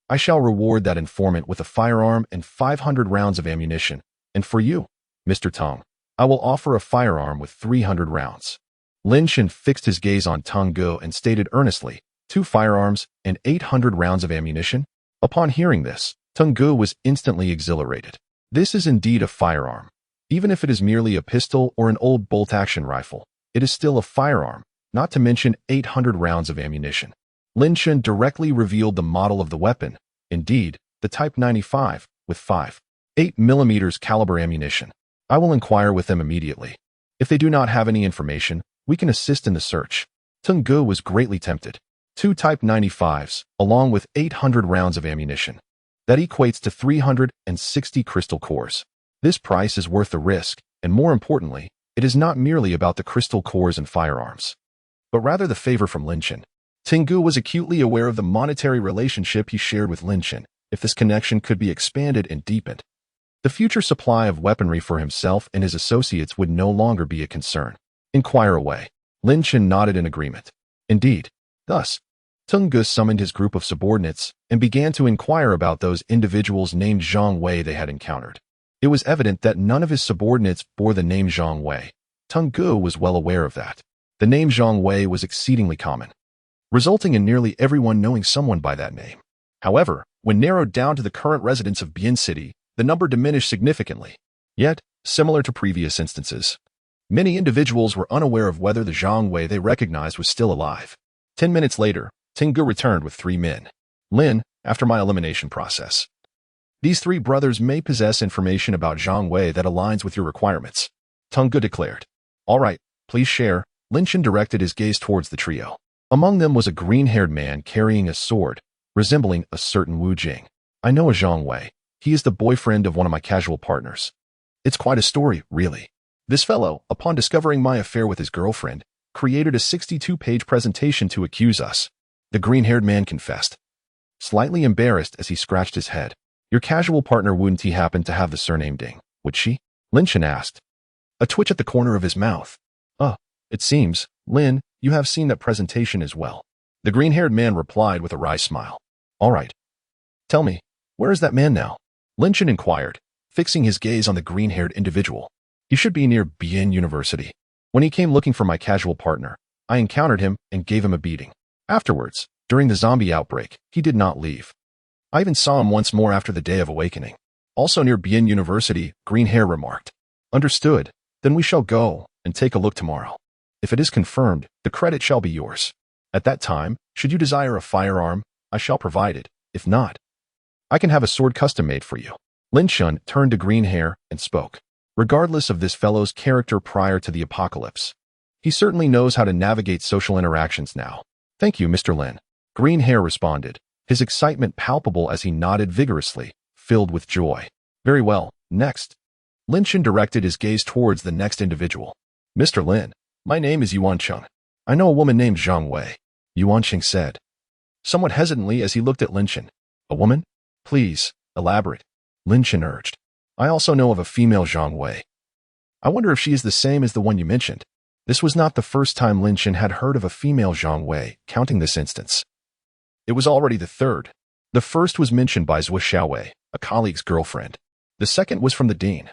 I shall reward that informant with a firearm and 500 rounds of ammunition. And for you, Mr. Tong, I will offer a firearm with 300 rounds. Lin Chen fixed his gaze on Tengu and stated earnestly, 2 firearms and 800 rounds of ammunition? Upon hearing this, Tengu was instantly exhilarated. This is indeed a firearm. Even if it is merely a pistol or an old bolt-action rifle, it is still a firearm, not to mention 800 rounds of ammunition. Lin Chen directly revealed the model of the weapon, indeed, the Type 95, with 5.8mm caliber ammunition. I will inquire with them immediately. If they do not have any information, we can assist in the search. Tengu was greatly tempted. 2 Type 95s, along with 800 rounds of ammunition. That equates to 360 crystal cores. This price is worth the risk, and more importantly, it is not merely about the crystal cores and firearms, but rather the favor from Lin Chen. Tengu was acutely aware of the monetary relationship he shared with Lin Chen. If this connection could be expanded and deepened, the future supply of weaponry for himself and his associates would no longer be a concern. Inquire away. Lin Chen nodded in agreement. Indeed. Thus, Tengu summoned his group of subordinates and began to inquire about those individuals named Jiang Wei they had encountered. It was evident that none of his subordinates bore the name Jiang Wei. Tengu was well aware of that. The name Jiang Wei was exceedingly common, resulting in nearly everyone knowing someone by that name. However, when narrowed down to the current residents of Bian City, the number diminished significantly. Yet, similar to previous instances, many individuals were unaware of whether the Jiang Wei they recognized was still alive. 10 minutes later, Tengu returned with 3 men. Lin, after my elimination process, these 3 brothers may possess information about Jiang Wei that aligns with your requirements. Tengu declared. All right, please share. Lin Chen directed his gaze towards the trio. Among them was a green-haired man carrying a sword, resembling a certain Wu Jing. I know a Jiang Wei. He is the boyfriend of one of my casual partners. It's quite a story, really. This fellow, upon discovering my affair with his girlfriend, created a 62-page presentation to accuse us. The green-haired man confessed, slightly embarrassed as he scratched his head. Your casual partner wouldn't he happen to have the surname Ding, would she? Lin Chen asked. A twitch at the corner of his mouth. It seems, Lin, you have seen that presentation as well. The green-haired man replied with a wry smile. All right. Tell me, where is that man now? Lin Chen inquired, fixing his gaze on the green-haired individual. He should be near Bian University. When he came looking for my casual partner, I encountered him and gave him a beating. Afterwards, during the zombie outbreak, he did not leave. I even saw him once more after the Day of Awakening. Also near Bian University, Green Hair remarked. Understood. Then we shall go and take a look tomorrow. If it is confirmed, the credit shall be yours. At that time, should you desire a firearm, I shall provide it. If not, I can have a sword custom made for you. Lin Chen turned to Green Hair and spoke. Regardless of this fellow's character prior to the apocalypse, he certainly knows how to navigate social interactions now. Thank you, Mr. Lin. Green Hair responded, his excitement palpable as he nodded vigorously, filled with joy. Very well, next. Lin Chen directed his gaze towards the next individual. Mr. Lin, my name is Yuan Cheng. I know a woman named Jiang Wei, Yuan Cheng said, somewhat hesitantly as he looked at Lin Chen. A woman? Please, elaborate. Lin Chen urged. I also know of a female Jiang Wei. I wonder if she is the same as the one you mentioned. This was not the first time Lin Chen had heard of a female Jiang Wei, counting this instance. It was already the third. The first was mentioned by Zhou Xiaowei, a colleague's girlfriend. The second was from the dean,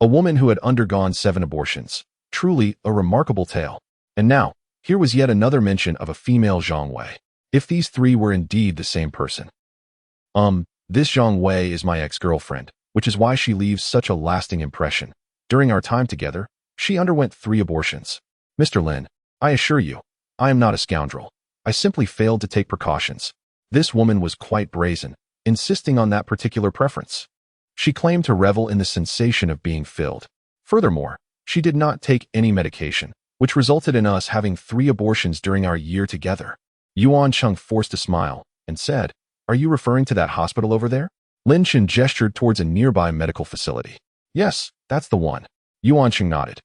a woman who had undergone 7 abortions. Truly a remarkable tale. And now, here was yet another mention of a female Jiang Wei. If these 3 were indeed the same person. This Jiang Wei is my ex-girlfriend, which is why she leaves such a lasting impression. During our time together, she underwent 3 abortions. Mr. Lin, I assure you, I am not a scoundrel. I simply failed to take precautions. This woman was quite brazen, insisting on that particular preference. She claimed to revel in the sensation of being filled. Furthermore, she did not take any medication, which resulted in us having 3 abortions during our year together. Yuan Cheng forced a smile and said, "Are you referring to that hospital over there?" Lin Chen gestured towards a nearby medical facility. "Yes, that's the one." Yuan Cheng nodded.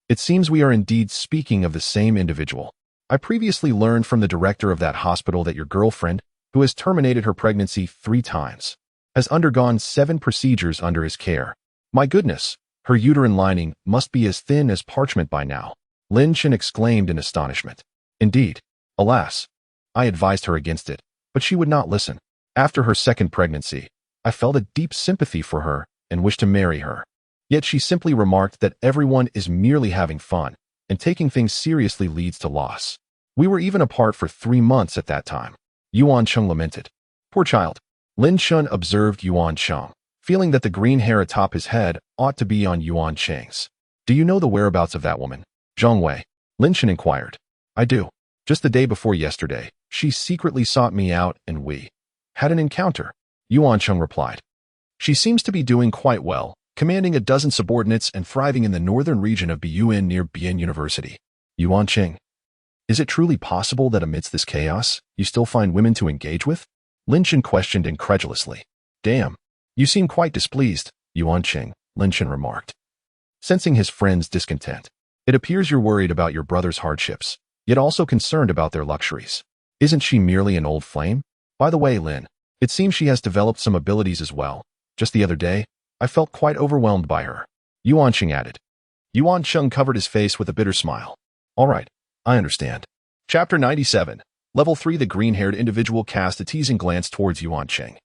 "It seems we are indeed speaking of the same individual. I previously learned from the director of that hospital that your girlfriend, who has terminated her pregnancy 3 times, has undergone 7 procedures under his care. My goodness, her uterine lining must be as thin as parchment by now." Lin Chen exclaimed in astonishment. "Indeed. Alas, I advised her against it, but she would not listen. After her 2nd pregnancy, I felt a deep sympathy for her and wished to marry her. Yet she simply remarked that everyone is merely having fun, and taking things seriously leads to loss. We were even apart for 3 months at that time." Yuan Cheng lamented. "Poor child." Lin Chen observed Yuan Cheng, feeling that the green hair atop his head ought to be on Yuan Cheng's. "Do you know the whereabouts of that woman?" Zhang Wei. Lin Chen inquired. "I do. Just the day before yesterday, she secretly sought me out and we had an encounter," Yuan Cheng replied. "She seems to be doing quite well, commanding a dozen subordinates and thriving in the northern region of Biyuan near Bian University." Yuan Cheng. "Is it truly possible that amidst this chaos, you still find women to engage with?" Lin Chen questioned incredulously. "Damn, you seem quite displeased, Yuan Cheng," Lin Chen remarked. Sensing his friend's discontent, "It appears you're worried about your brother's hardships, yet also concerned about their luxuries. Isn't she merely an old flame? By the way, Lin, it seems she has developed some abilities as well. Just the other day, I felt quite overwhelmed by her," Yuan Cheng added. Yuan Cheng covered his face with a bitter smile. "All right, I understand." Chapter 97. Level 3. The green-haired individual cast a teasing glance towards Yuan Cheng.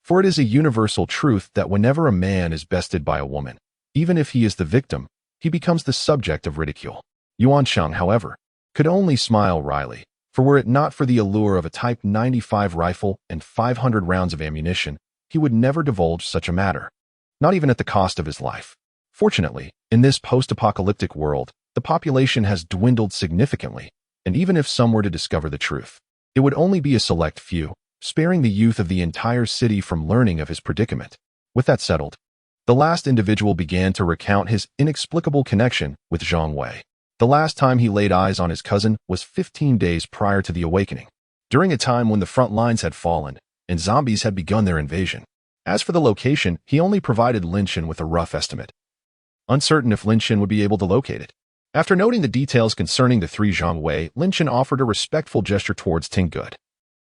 For it is a universal truth that whenever a man is bested by a woman, even if he is the victim, he becomes the subject of ridicule. Yuan Cheng, however, could only smile wryly, for were it not for the allure of a Type 95 rifle and 500 rounds of ammunition, he would never divulge such a matter, not even at the cost of his life. Fortunately, in this post-apocalyptic world, the population has dwindled significantly, and even if some were to discover the truth, it would only be a select few, sparing the youth of the entire city from learning of his predicament. With that settled, the last individual began to recount his inexplicable connection with Zhang Wei. The last time he laid eyes on his cousin was 15 days prior to the awakening, during a time when the front lines had fallen and zombies had begun their invasion. As for the location, he only provided Lin Chen with a rough estimate, uncertain if Lin Chen would be able to locate it. After noting the details concerning the 3 Zhang Wei, Lin Chen offered a respectful gesture towards Ting-Gu,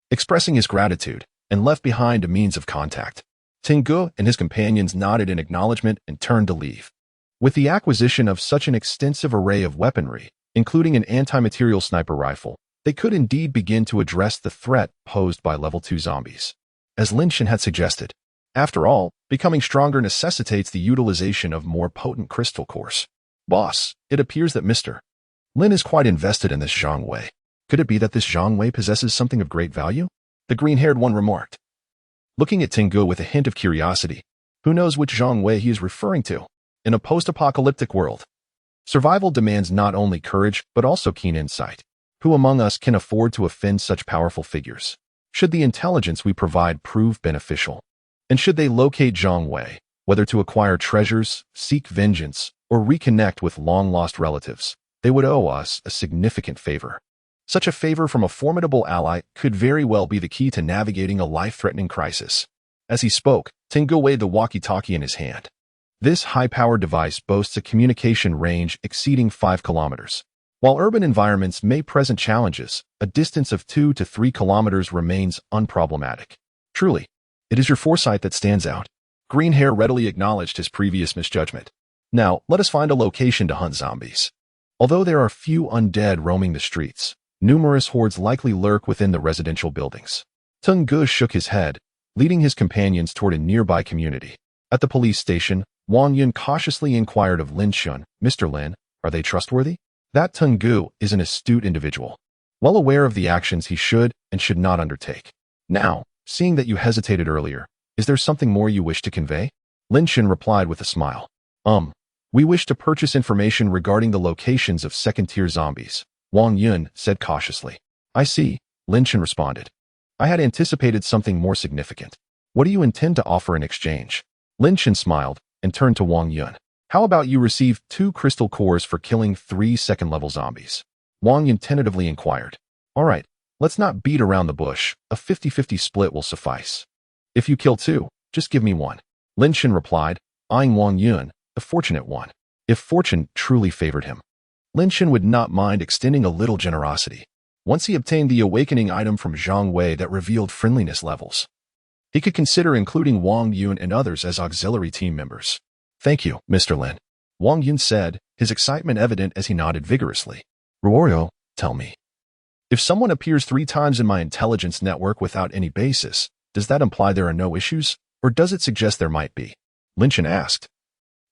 expressing his gratitude, and left behind a means of contact. Ting-Gu and his companions nodded in acknowledgement and turned to leave. With the acquisition of such an extensive array of weaponry, including an anti-material sniper rifle, they could indeed begin to address the threat posed by level 2 zombies. As Lin Chen had suggested, after all, becoming stronger necessitates the utilization of more potent crystal cores. "Boss, it appears that Mr. Lin is quite invested in this Zhang Wei. Could it be that this Zhang Wei possesses something of great value?" the green-haired one remarked, looking at Ting-Gu with a hint of curiosity. Who knows which Zhang Wei he is referring to? In a post-apocalyptic world, survival demands not only courage but also keen insight. Who among us can afford to offend such powerful figures? Should the intelligence we provide prove beneficial, and should they locate Zhang Wei, whether to acquire treasures, seek vengeance, or reconnect with long-lost relatives, they would owe us a significant favor. Such a favor from a formidable ally could very well be the key to navigating a life-threatening crisis. As he spoke, Ting-Gu weighed the walkie-talkie in his hand. This high-powered device boasts a communication range exceeding 5 kilometers. While urban environments may present challenges, a distance of 2 to 3 kilometers remains unproblematic. Truly, it is your foresight that stands out. Greenhair readily acknowledged his previous misjudgment. Now, let us find a location to hunt zombies. Although there are few undead roaming the streets, numerous hordes likely lurk within the residential buildings. Ting-Gu shook his head, leading his companions toward a nearby community. At the police station, Wang Yun cautiously inquired of Lin Chen, "Mr. Lin, are they trustworthy?" That Ting-Gu is an astute individual, well aware of the actions he should and should not undertake. "Now, seeing that you hesitated earlier, is there something more you wish to convey?" Lin Chen replied with a smile. We wish to purchase information regarding the locations of second-tier zombies, Wang Yun said cautiously. I see, Lin Chen responded. I had anticipated something more significant. What do you intend to offer in exchange? Lin Chen smiled and turned to Wang Yun. How about you receive 2 crystal cores for killing 3 second-level zombies? Wang Yun tentatively inquired. All right, let's not beat around the bush. A 50-50 split will suffice. If you kill 2, just give me 1. Lin Chen replied, eyeing Wang Yun, the fortunate one. If fortune truly favored him, Lin Chen would not mind extending a little generosity. Once he obtained the awakening item from Zhang Wei that revealed friendliness levels, he could consider including Wang Yun and others as auxiliary team members. Thank you, Mr. Lin, Wang Yun said, his excitement evident as he nodded vigorously. Ruorio, tell me. If someone appears 3 times in my intelligence network without any basis, does that imply there are no issues, or does it suggest there might be? Lin Chen asked,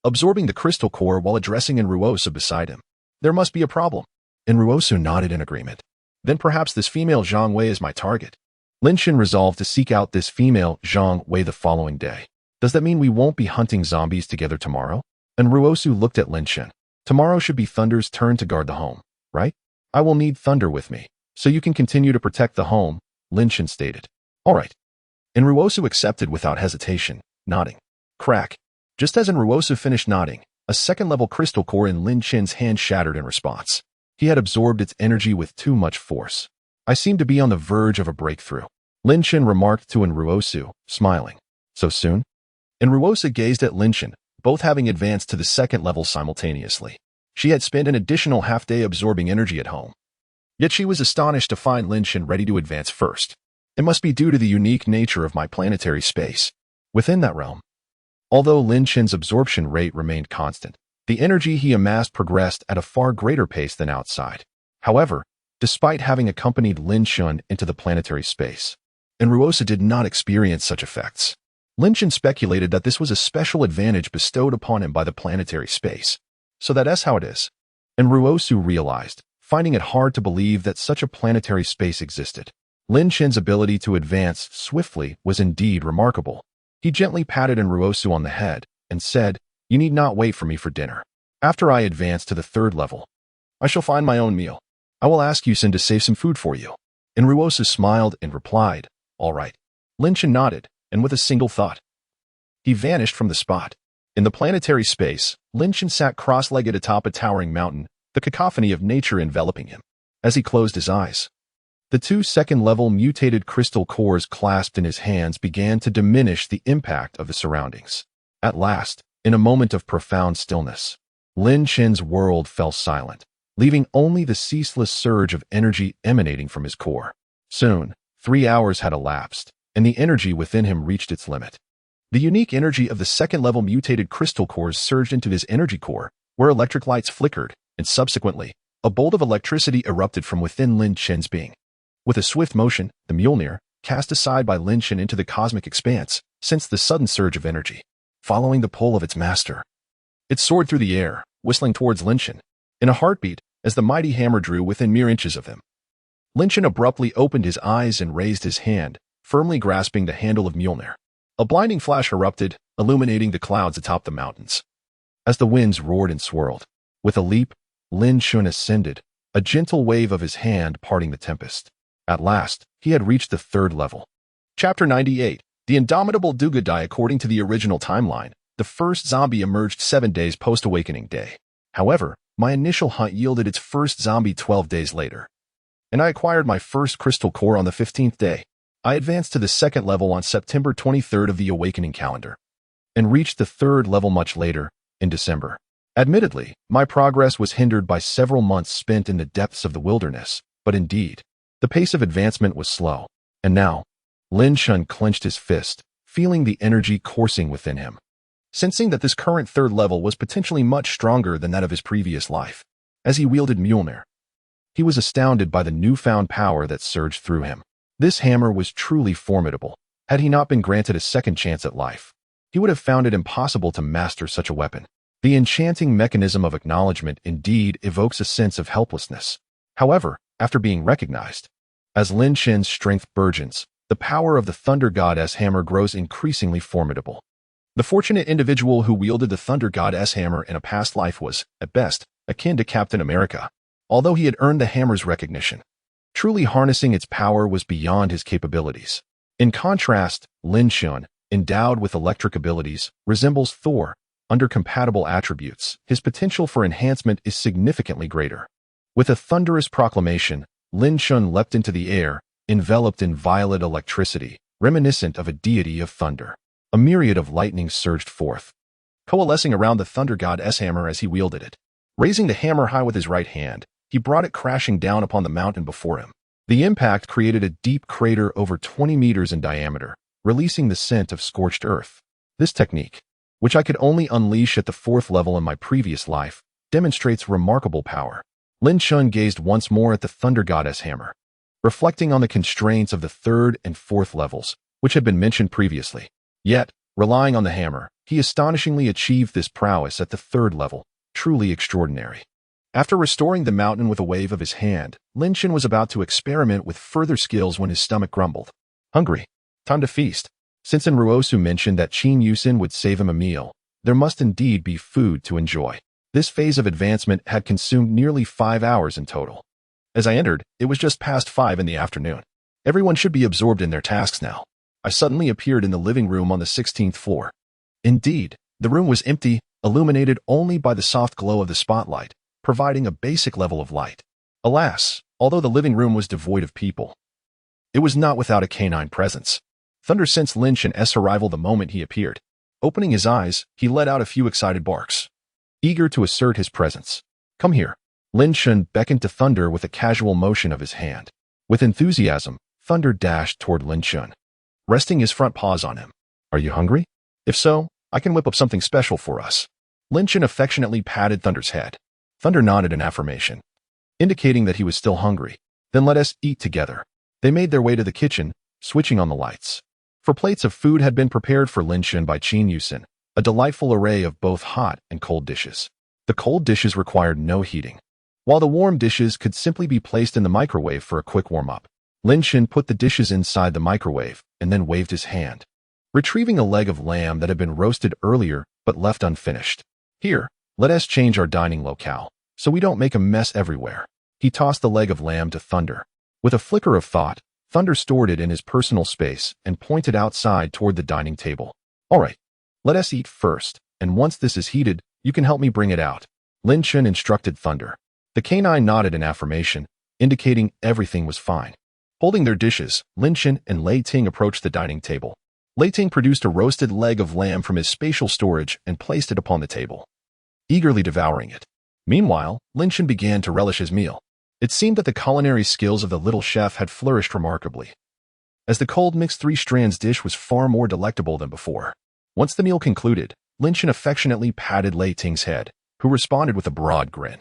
absorbing the crystal core while addressing Ruosu beside him. There must be a problem. Ruosu nodded in agreement. Then perhaps this female Zhang Wei is my target. Lin Chen resolved to seek out this female Zhang Wei the following day. Does that mean we won't be hunting zombies together tomorrow? Ruosu looked at Lin Chen. Tomorrow should be Thunder's turn to guard the home, right? I will need Thunder with me, so you can continue to protect the home, Lin Chen stated. All right. Ruosu accepted without hesitation, nodding. Crack. Just as Ruosu finished nodding, a second-level crystal core in Lin Chen's hand shattered in response. He had absorbed its energy with too much force. I seem to be on the verge of a breakthrough, Lin Chen remarked to Ruosu, smiling. So soon? Ruosu gazed at Lin Chen, both having advanced to the second level simultaneously. She had spent an additional half-day absorbing energy at home. Yet she was astonished to find Lin Chen ready to advance first. It must be due to the unique nature of my planetary space. Within that realm, although Lin Chen's absorption rate remained constant, the energy he amassed progressed at a far greater pace than outside. However, despite having accompanied Lin Chen into the planetary space, Ruosu did not experience such effects. Lin Chen speculated that this was a special advantage bestowed upon him by the planetary space. So that's how it is. Ruosu realized, finding it hard to believe that such a planetary space existed. Lin Chen's ability to advance swiftly was indeed remarkable. He gently patted Ruosu on the head and said, you need not wait for me for dinner. After I advance to the 3rd level, I shall find my own meal. I will ask Yusin to save some food for you. Ruosu smiled and replied, all right. Lin Chen nodded, and with a single thought, he vanished from the spot. In the planetary space, Lin Chen sat cross-legged atop a towering mountain, the cacophony of nature enveloping him. As he closed his eyes, the 2 second-level mutated crystal cores clasped in his hands began to diminish the impact of the surroundings. At last, in a moment of profound stillness, Lin Chen's world fell silent, leaving only the ceaseless surge of energy emanating from his core. Soon, 3 hours had elapsed, and the energy within him reached its limit. The unique energy of the second-level mutated crystal cores surged into his energy core, where electric lights flickered, and subsequently, a bolt of electricity erupted from within Lin Chen's being. With a swift motion, the Mjolnir, cast aside by Lin Chen into the cosmic expanse, sensed the sudden surge of energy. Following the pull of its master, it soared through the air, whistling towards Lin Chen. In a heartbeat, as the mighty hammer drew within mere inches of him, Lin Chen abruptly opened his eyes and raised his hand, firmly grasping the handle of Mjolnir. A blinding flash erupted, illuminating the clouds atop the mountains. As the winds roared and swirled, with a leap, Lin Chen ascended, a gentle wave of his hand parting the tempest. At last, he had reached the 3rd level. Chapter 98. The Indomitable Dugadai. According to the original timeline, the first zombie emerged 7 days post-awakening day. However, my initial hunt yielded its first zombie 12 days later, and I acquired my first crystal core on the 15th day. I advanced to the 2nd level on September 23rd of the awakening calendar, and reached the 3rd level much later, in December. Admittedly, my progress was hindered by several months spent in the depths of the wilderness, but indeed, the pace of advancement was slow. And now, Lin Chen clenched his fist, feeling the energy coursing within him. Sensing that this current 3rd level was potentially much stronger than that of his previous life, as he wielded Mjolnir, he was astounded by the newfound power that surged through him. This hammer was truly formidable. Had he not been granted a second chance at life, he would have found it impossible to master such a weapon. The enchanting mechanism of acknowledgement indeed evokes a sense of helplessness. However, after being recognized, as Lin Chen's strength burgeons, the power of the Thunder Goddess hammer grows increasingly formidable. The fortunate individual who wielded the Thunder God's hammer in a past life was, at best, akin to Captain America, although he had earned the hammer's recognition. Truly harnessing its power was beyond his capabilities. In contrast, Lin Shun, endowed with electric abilities, resembles Thor. Under compatible attributes, his potential for enhancement is significantly greater. With a thunderous proclamation, Lin Shun leapt into the air, enveloped in violet electricity, reminiscent of a deity of thunder. A myriad of lightnings surged forth, coalescing around the Thunder God's hammer as he wielded it. Raising the hammer high with his right hand, he brought it crashing down upon the mountain before him. The impact created a deep crater over 20 meters in diameter, releasing the scent of scorched earth. This technique, which I could only unleash at the 4th level in my previous life, demonstrates remarkable power. Lin Shun gazed once more at the Thunder God's hammer, reflecting on the constraints of the 3rd and 4th levels, which had been mentioned previously. Yet, relying on the hammer, he astonishingly achieved this prowess at the 3rd level, truly extraordinary. After restoring the mountain with a wave of his hand, Lin Shun was about to experiment with further skills when his stomach grumbled. Hungry. Time to feast. Since Enruosu mentioned that Jiang Chen would save him a meal, there must indeed be food to enjoy. This phase of advancement had consumed nearly 5 hours in total. As I entered, it was just past 5 in the afternoon. Everyone should be absorbed in their tasks now. I suddenly appeared in the living room on the 16th floor. Indeed, the room was empty, illuminated only by the soft glow of the spotlight, providing a basic level of light. Alas, although the living room was devoid of people, it was not without a canine presence. Thunder sensed Lin Shun's arrival the moment he appeared. Opening his eyes, he let out a few excited barks, eager to assert his presence. Come here. Lin Shun beckoned to Thunder with a casual motion of his hand. With enthusiasm, Thunder dashed toward Lin Shun, resting his front paws on him. Are you hungry? If so, I can whip up something special for us. Lin Shun affectionately patted Thunder's head. Thunder nodded in affirmation, indicating that he was still hungry. Then let us eat together. They made their way to the kitchen, switching on the lights. For plates of food had been prepared for Lin Shun by Jiang Chen, a delightful array of both hot and cold dishes. The cold dishes required no heating, while the warm dishes could simply be placed in the microwave for a quick warm-up. Lin Shun put the dishes inside the microwave and then waved his hand, retrieving a leg of lamb that had been roasted earlier but left unfinished. Here, let us change our dining locale, so we don't make a mess everywhere. He tossed the leg of lamb to Thunder. With a flicker of thought, Thunder stored it in his personal space and pointed outside toward the dining table. All right, let us eat first, and once this is heated, you can help me bring it out. Lin Shun instructed Thunder. The canine nodded in affirmation, indicating everything was fine. Holding their dishes, Lin Shun and Lei Ting approached the dining table. Lei Ting produced a roasted leg of lamb from his spatial storage and placed it upon the table, eagerly devouring it. Meanwhile, Lin Shun began to relish his meal. It seemed that the culinary skills of the little chef had flourished remarkably, as the cold mixed 3 strands dish was far more delectable than before. Once the meal concluded, Lin Shun affectionately patted Lei Ting's head, who responded with a broad grin,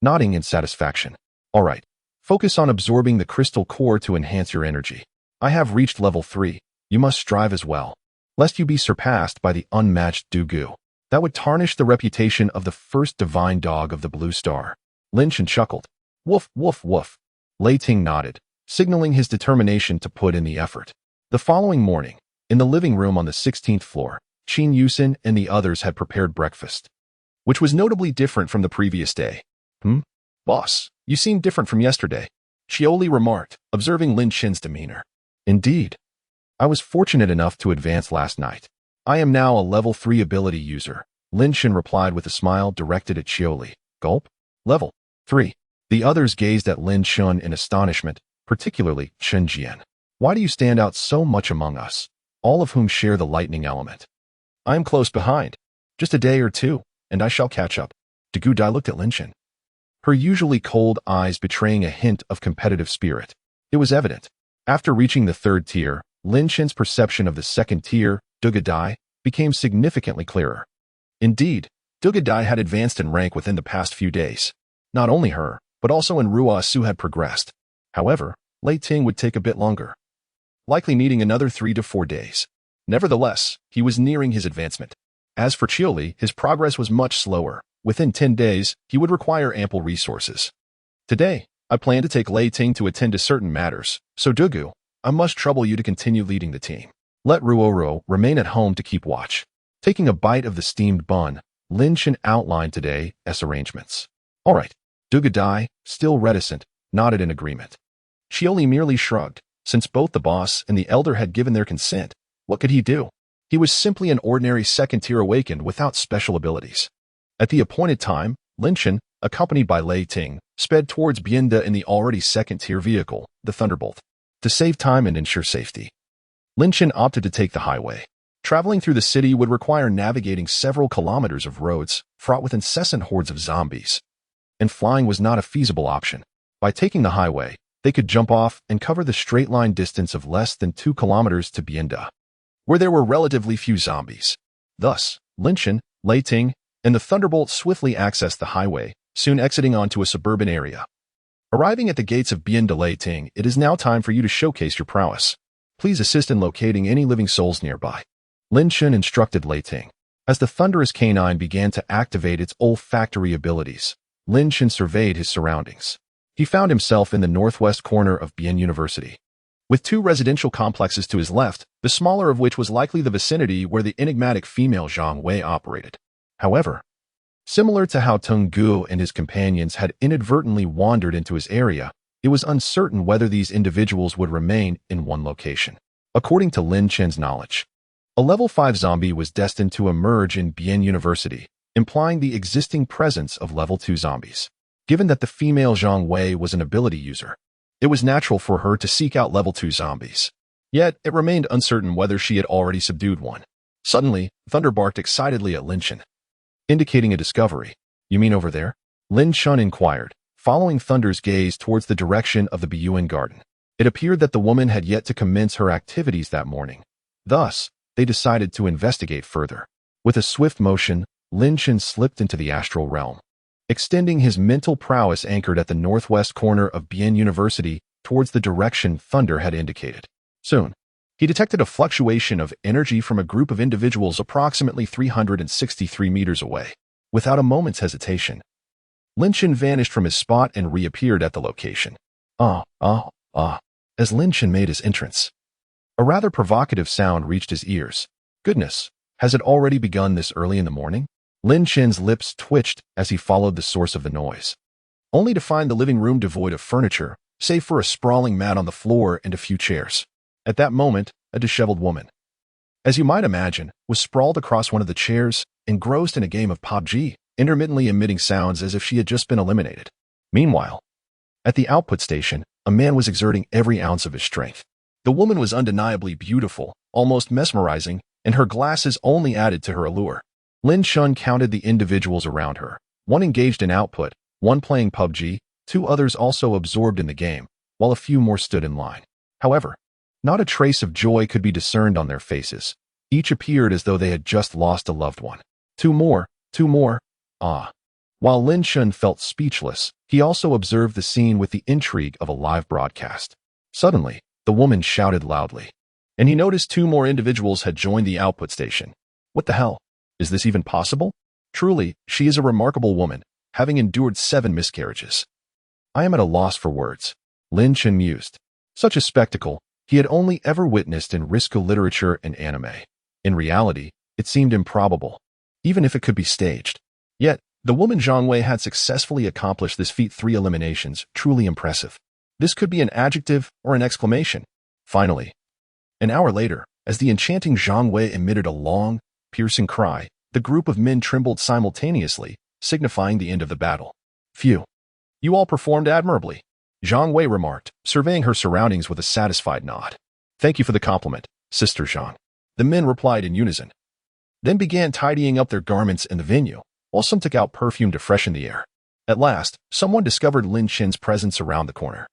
nodding in satisfaction. All right, focus on absorbing the crystal core to enhance your energy. I have reached level 3. You must strive as well, lest you be surpassed by the unmatched Dugu. That would tarnish the reputation of the first divine dog of the Blue Star. Lin Shun chuckled. Woof, woof, woof. Lei Ting nodded, signaling his determination to put in the effort. The following morning, in the living room on the 16th floor, Jiang Chen and the others had prepared breakfast, which was notably different from the previous day. Boss, you seem different from yesterday, Chioli remarked, observing Lin Shun's demeanor. Indeed. I was fortunate enough to advance last night. I am now a level 3 ability user, Lin Shun replied with a smile directed at Chioli. Gulp. Level 3. The others gazed at Lin Shun in astonishment, particularly Chen Jian. Why do you stand out so much among us, all of whom share the lightning element? I am close behind. Just a day or two, and I shall catch up. Dugu Dai looked at Lin Shun, her usually cold eyes betraying a hint of competitive spirit. It was evident. After reaching the 3rd tier, Lin Shun's perception of the 2nd tier, Dugu Dai, became significantly clearer. Indeed, Dugu Dai had advanced in rank within the past few days. Not only her, but also Enruosu had progressed. However, Lei Ting would take a bit longer, likely needing another 3 to 4 days. Nevertheless, he was nearing his advancement. As for Chioli, his progress was much slower. Within 10 days, he would require ample resources. Today, I plan to take Lei Ting to attend to certain matters, so Dugu, I must trouble you to continue leading the team. Let Ruoro remain at home to keep watch. Taking a bite of the steamed bun, Lin Chen outlined today's arrangements. All right, Dugadai, still reticent, nodded in agreement. Shioli merely shrugged. Since both the boss and the elder had given their consent, what could he do? He was simply an ordinary second-tier awakened without special abilities. At the appointed time, Lin Chen, accompanied by Lei Ting, sped towards Bienda in the already second-tier vehicle, the Thunderbolt. To save time and ensure safety, Lin Chen opted to take the highway. Traveling through the city would require navigating several kilometers of roads fraught with incessant hordes of zombies. And flying was not a feasible option. By taking the highway, they could jump off and cover the straight-line distance of less than 2 kilometers to Bienda, where there were relatively few zombies. Thus, Lin Chen, Lei Ting, and the Thunderbolt swiftly accessed the highway, soon exiting onto a suburban area. Arriving at the gates of Bienda Lei Ting, it is now time for you to showcase your prowess. Please assist in locating any living souls nearby. Lin Chen instructed Lei Ting. As the thunderous canine began to activate its olfactory abilities, Lin Chen surveyed his surroundings. He found himself in the northwest corner of Bian University, with 2 residential complexes to his left, the smaller of which was likely the vicinity where the enigmatic female Jiang Wei operated. However, similar to how Tung Gu and his companions had inadvertently wandered into his area, it was uncertain whether these individuals would remain in one location. According to Lin Chen's knowledge, a level 5 zombie was destined to emerge in Bian University, implying the existing presence of level 2 zombies. Given that the female Jiang Wei was an ability user, it was natural for her to seek out level 2 zombies. Yet, it remained uncertain whether she had already subdued one. Suddenly, Thunder barked excitedly at Lin Chen, indicating a discovery. You mean over there? Lin Chen inquired, following Thunder's gaze towards the direction of the Biyuan garden. It appeared that the woman had yet to commence her activities that morning. Thus, they decided to investigate further. With a swift motion, Lin Chen slipped into the astral realm, extending his mental prowess anchored at the northwest corner of Bian University towards the direction Thunder had indicated. Soon, he detected a fluctuation of energy from a group of individuals approximately 363 meters away. Without a moment's hesitation, Lin Chen vanished from his spot and reappeared at the location. As Lin Chen made his entrance, a rather provocative sound reached his ears. Goodness, has it already begun this early in the morning? Lin Chen's lips twitched as he followed the source of the noise, only to find the living room devoid of furniture, save for a sprawling mat on the floor and a few chairs. At that moment, a disheveled woman, as you might imagine, was sprawled across one of the chairs, engrossed in a game of PUBG, intermittently emitting sounds as if she had just been eliminated. Meanwhile, at the output station, a man was exerting every ounce of his strength. The woman was undeniably beautiful, almost mesmerizing, and her glasses only added to her allure. Lin Chen counted the individuals around her, one engaged in output, one playing PUBG, 2 others also absorbed in the game, while a few more stood in line. However, not a trace of joy could be discerned on their faces. Each appeared as though they had just lost a loved one. 2 more. While Lin Chen felt speechless, he also observed the scene with the intrigue of a live broadcast. Suddenly, the woman shouted loudly, and he noticed 2 more individuals had joined the output station. What the hell? Is this even possible? Truly, she is a remarkable woman, having endured 7 miscarriages. I am at a loss for words. Lin Chen mused. Such a spectacle he had only ever witnessed in risque literature and anime. In reality, it seemed improbable, even if it could be staged. Yet, the woman Jiang Wei had successfully accomplished this feat 3 eliminations, truly impressive. This could be an adjective or an exclamation. Finally, an hour later, as the enchanting Jiang Wei emitted a long, piercing cry, the group of men trembled simultaneously, signifying the end of the battle. Phew. You all performed admirably, Jiang Wei remarked, surveying her surroundings with a satisfied nod. Thank you for the compliment, Sister Jiang. The men replied in unison, then began tidying up their garments in the venue, while some took out perfume to freshen the air. At last, someone discovered Lin Chen's presence around the corner.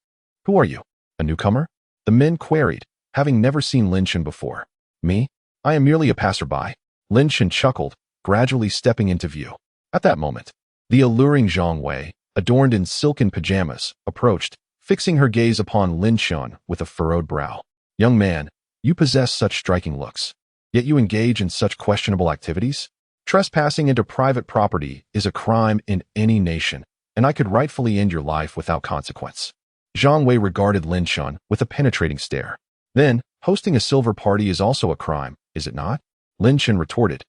Who are you? A newcomer? The men queried, having never seen Lin Chen before. Me? I am merely a passerby. Lin Chen chuckled, gradually stepping into view. At that moment, the alluring Jiang Wei, adorned in silken pajamas, approached, fixing her gaze upon Lin Chen with a furrowed brow. Young man, you possess such striking looks, yet you engage in such questionable activities? Trespassing into private property is a crime in any nation, and I could rightfully end your life without consequence. Jiang Wei regarded Lin Chen with a penetrating stare. Then, hosting a silver party is also a crime, is it not? Lin Chen retorted.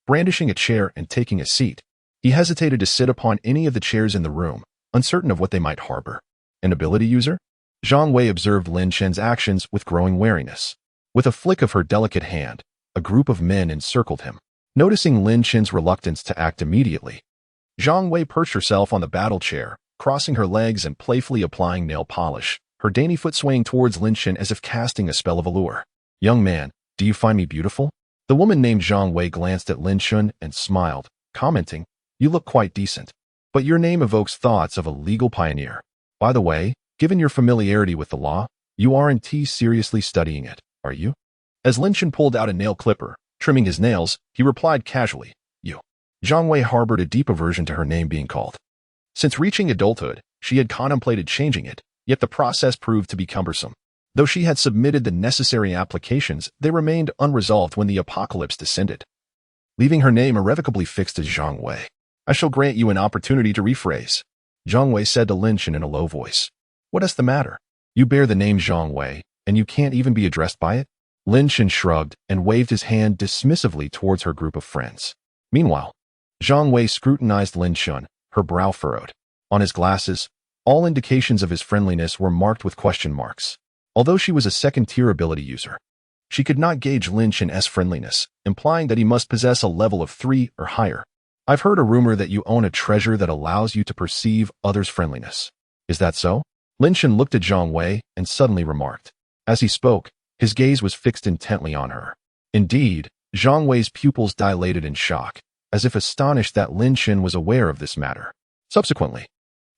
brandishing a chair and taking a seat. He hesitated to sit upon any of the chairs in the room, uncertain of what they might harbor. An ability user? Jiang Wei observed Lin Chen's actions with growing wariness. With a flick of her delicate hand, a group of men encircled him. Noticing Lin Chen's reluctance to act immediately, Jiang Wei perched herself on the battle chair, crossing her legs and playfully applying nail polish, her dainty foot swaying towards Lin Chen as if casting a spell of allure. "Young man, do you find me beautiful?" The woman named Jiang Wei glanced at Lin Chen and smiled, commenting, "You look quite decent. But your name evokes thoughts of a legal pioneer. By the way, given your familiarity with the law, you aren't seriously studying it, are you?" As Lin Chen pulled out a nail clipper, trimming his nails, he replied casually, "You." Jiang Wei harbored a deep aversion to her name being called. Since reaching adulthood, she had contemplated changing it, yet the process proved to be cumbersome. Though she had submitted the necessary applications, they remained unresolved when the apocalypse descended. Leaving her name irrevocably fixed as Jiang Wei. "I shall grant you an opportunity to rephrase," Jiang Wei said to Lin Chen in a low voice. "What is the matter? You bear the name Jiang Wei, and you can't even be addressed by it?" Lin Chen shrugged and waved his hand dismissively towards her group of friends. Meanwhile, Jiang Wei scrutinized Lin Chen, her brow furrowed. On his glasses, all indications of his friendliness were marked with question marks. Although she was a second-tier ability user, she could not gauge Lin Chen's friendliness, implying that he must possess a level of 3 or higher. "I've heard a rumor that you own a treasure that allows you to perceive others' friendliness. Is that so?" Lin Chen looked at Jiang Wei and suddenly remarked. As he spoke, his gaze was fixed intently on her. Indeed, Jiang Wei's pupils dilated in shock, as if astonished that Lin Chen was aware of this matter. Subsequently,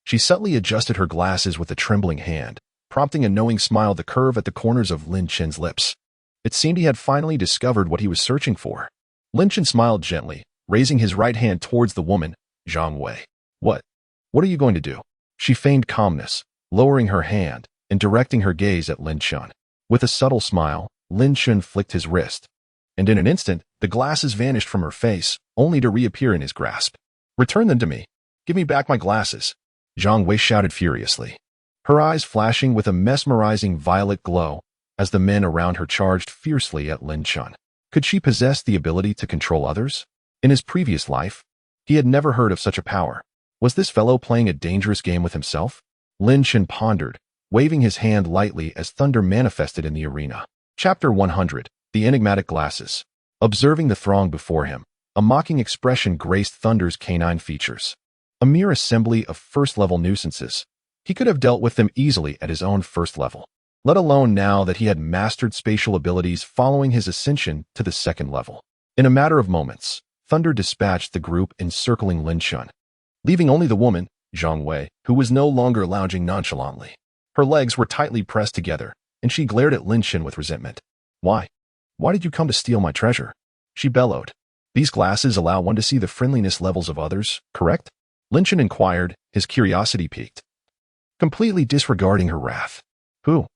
she subtly adjusted her glasses with a trembling hand, prompting a knowing smile to curve at the corners of Lin Chen's lips. It seemed he had finally discovered what he was searching for. Lin Chen smiled gently, raising his right hand towards the woman, Jiang Wei. What are you going to do?" She feigned calmness, lowering her hand and directing her gaze at Lin Chen. With a subtle smile, Lin Chen flicked his wrist, and in an instant, the glasses vanished from her face, only to reappear in his grasp. "Return them to me. Give me back my glasses," Jiang Wei shouted furiously, her eyes flashing with a mesmerizing violet glow as the men around her charged fiercely at Lin Chen. Could she possess the ability to control others? In his previous life, he had never heard of such a power. Was this fellow playing a dangerous game with himself? Lin Chen pondered, waving his hand lightly as thunder manifested in the arena. Chapter 100, The Enigmatic Glasses. Observing the throng before him, a mocking expression graced Thunder's canine features. A mere assembly of first-level nuisances. He could have dealt with them easily at his own first level, let alone now that he had mastered spatial abilities following his ascension to the second level. In a matter of moments, Thunder dispatched the group encircling Lin Chen, leaving only the woman, Jiang Wei, who was no longer lounging nonchalantly. Her legs were tightly pressed together, and she glared at Lin Chen with resentment. Why did you come to steal my treasure?" she bellowed. "These glasses allow one to see the friendliness levels of others, correct?" Lin Chen inquired, his curiosity piqued. Completely disregarding her wrath. Who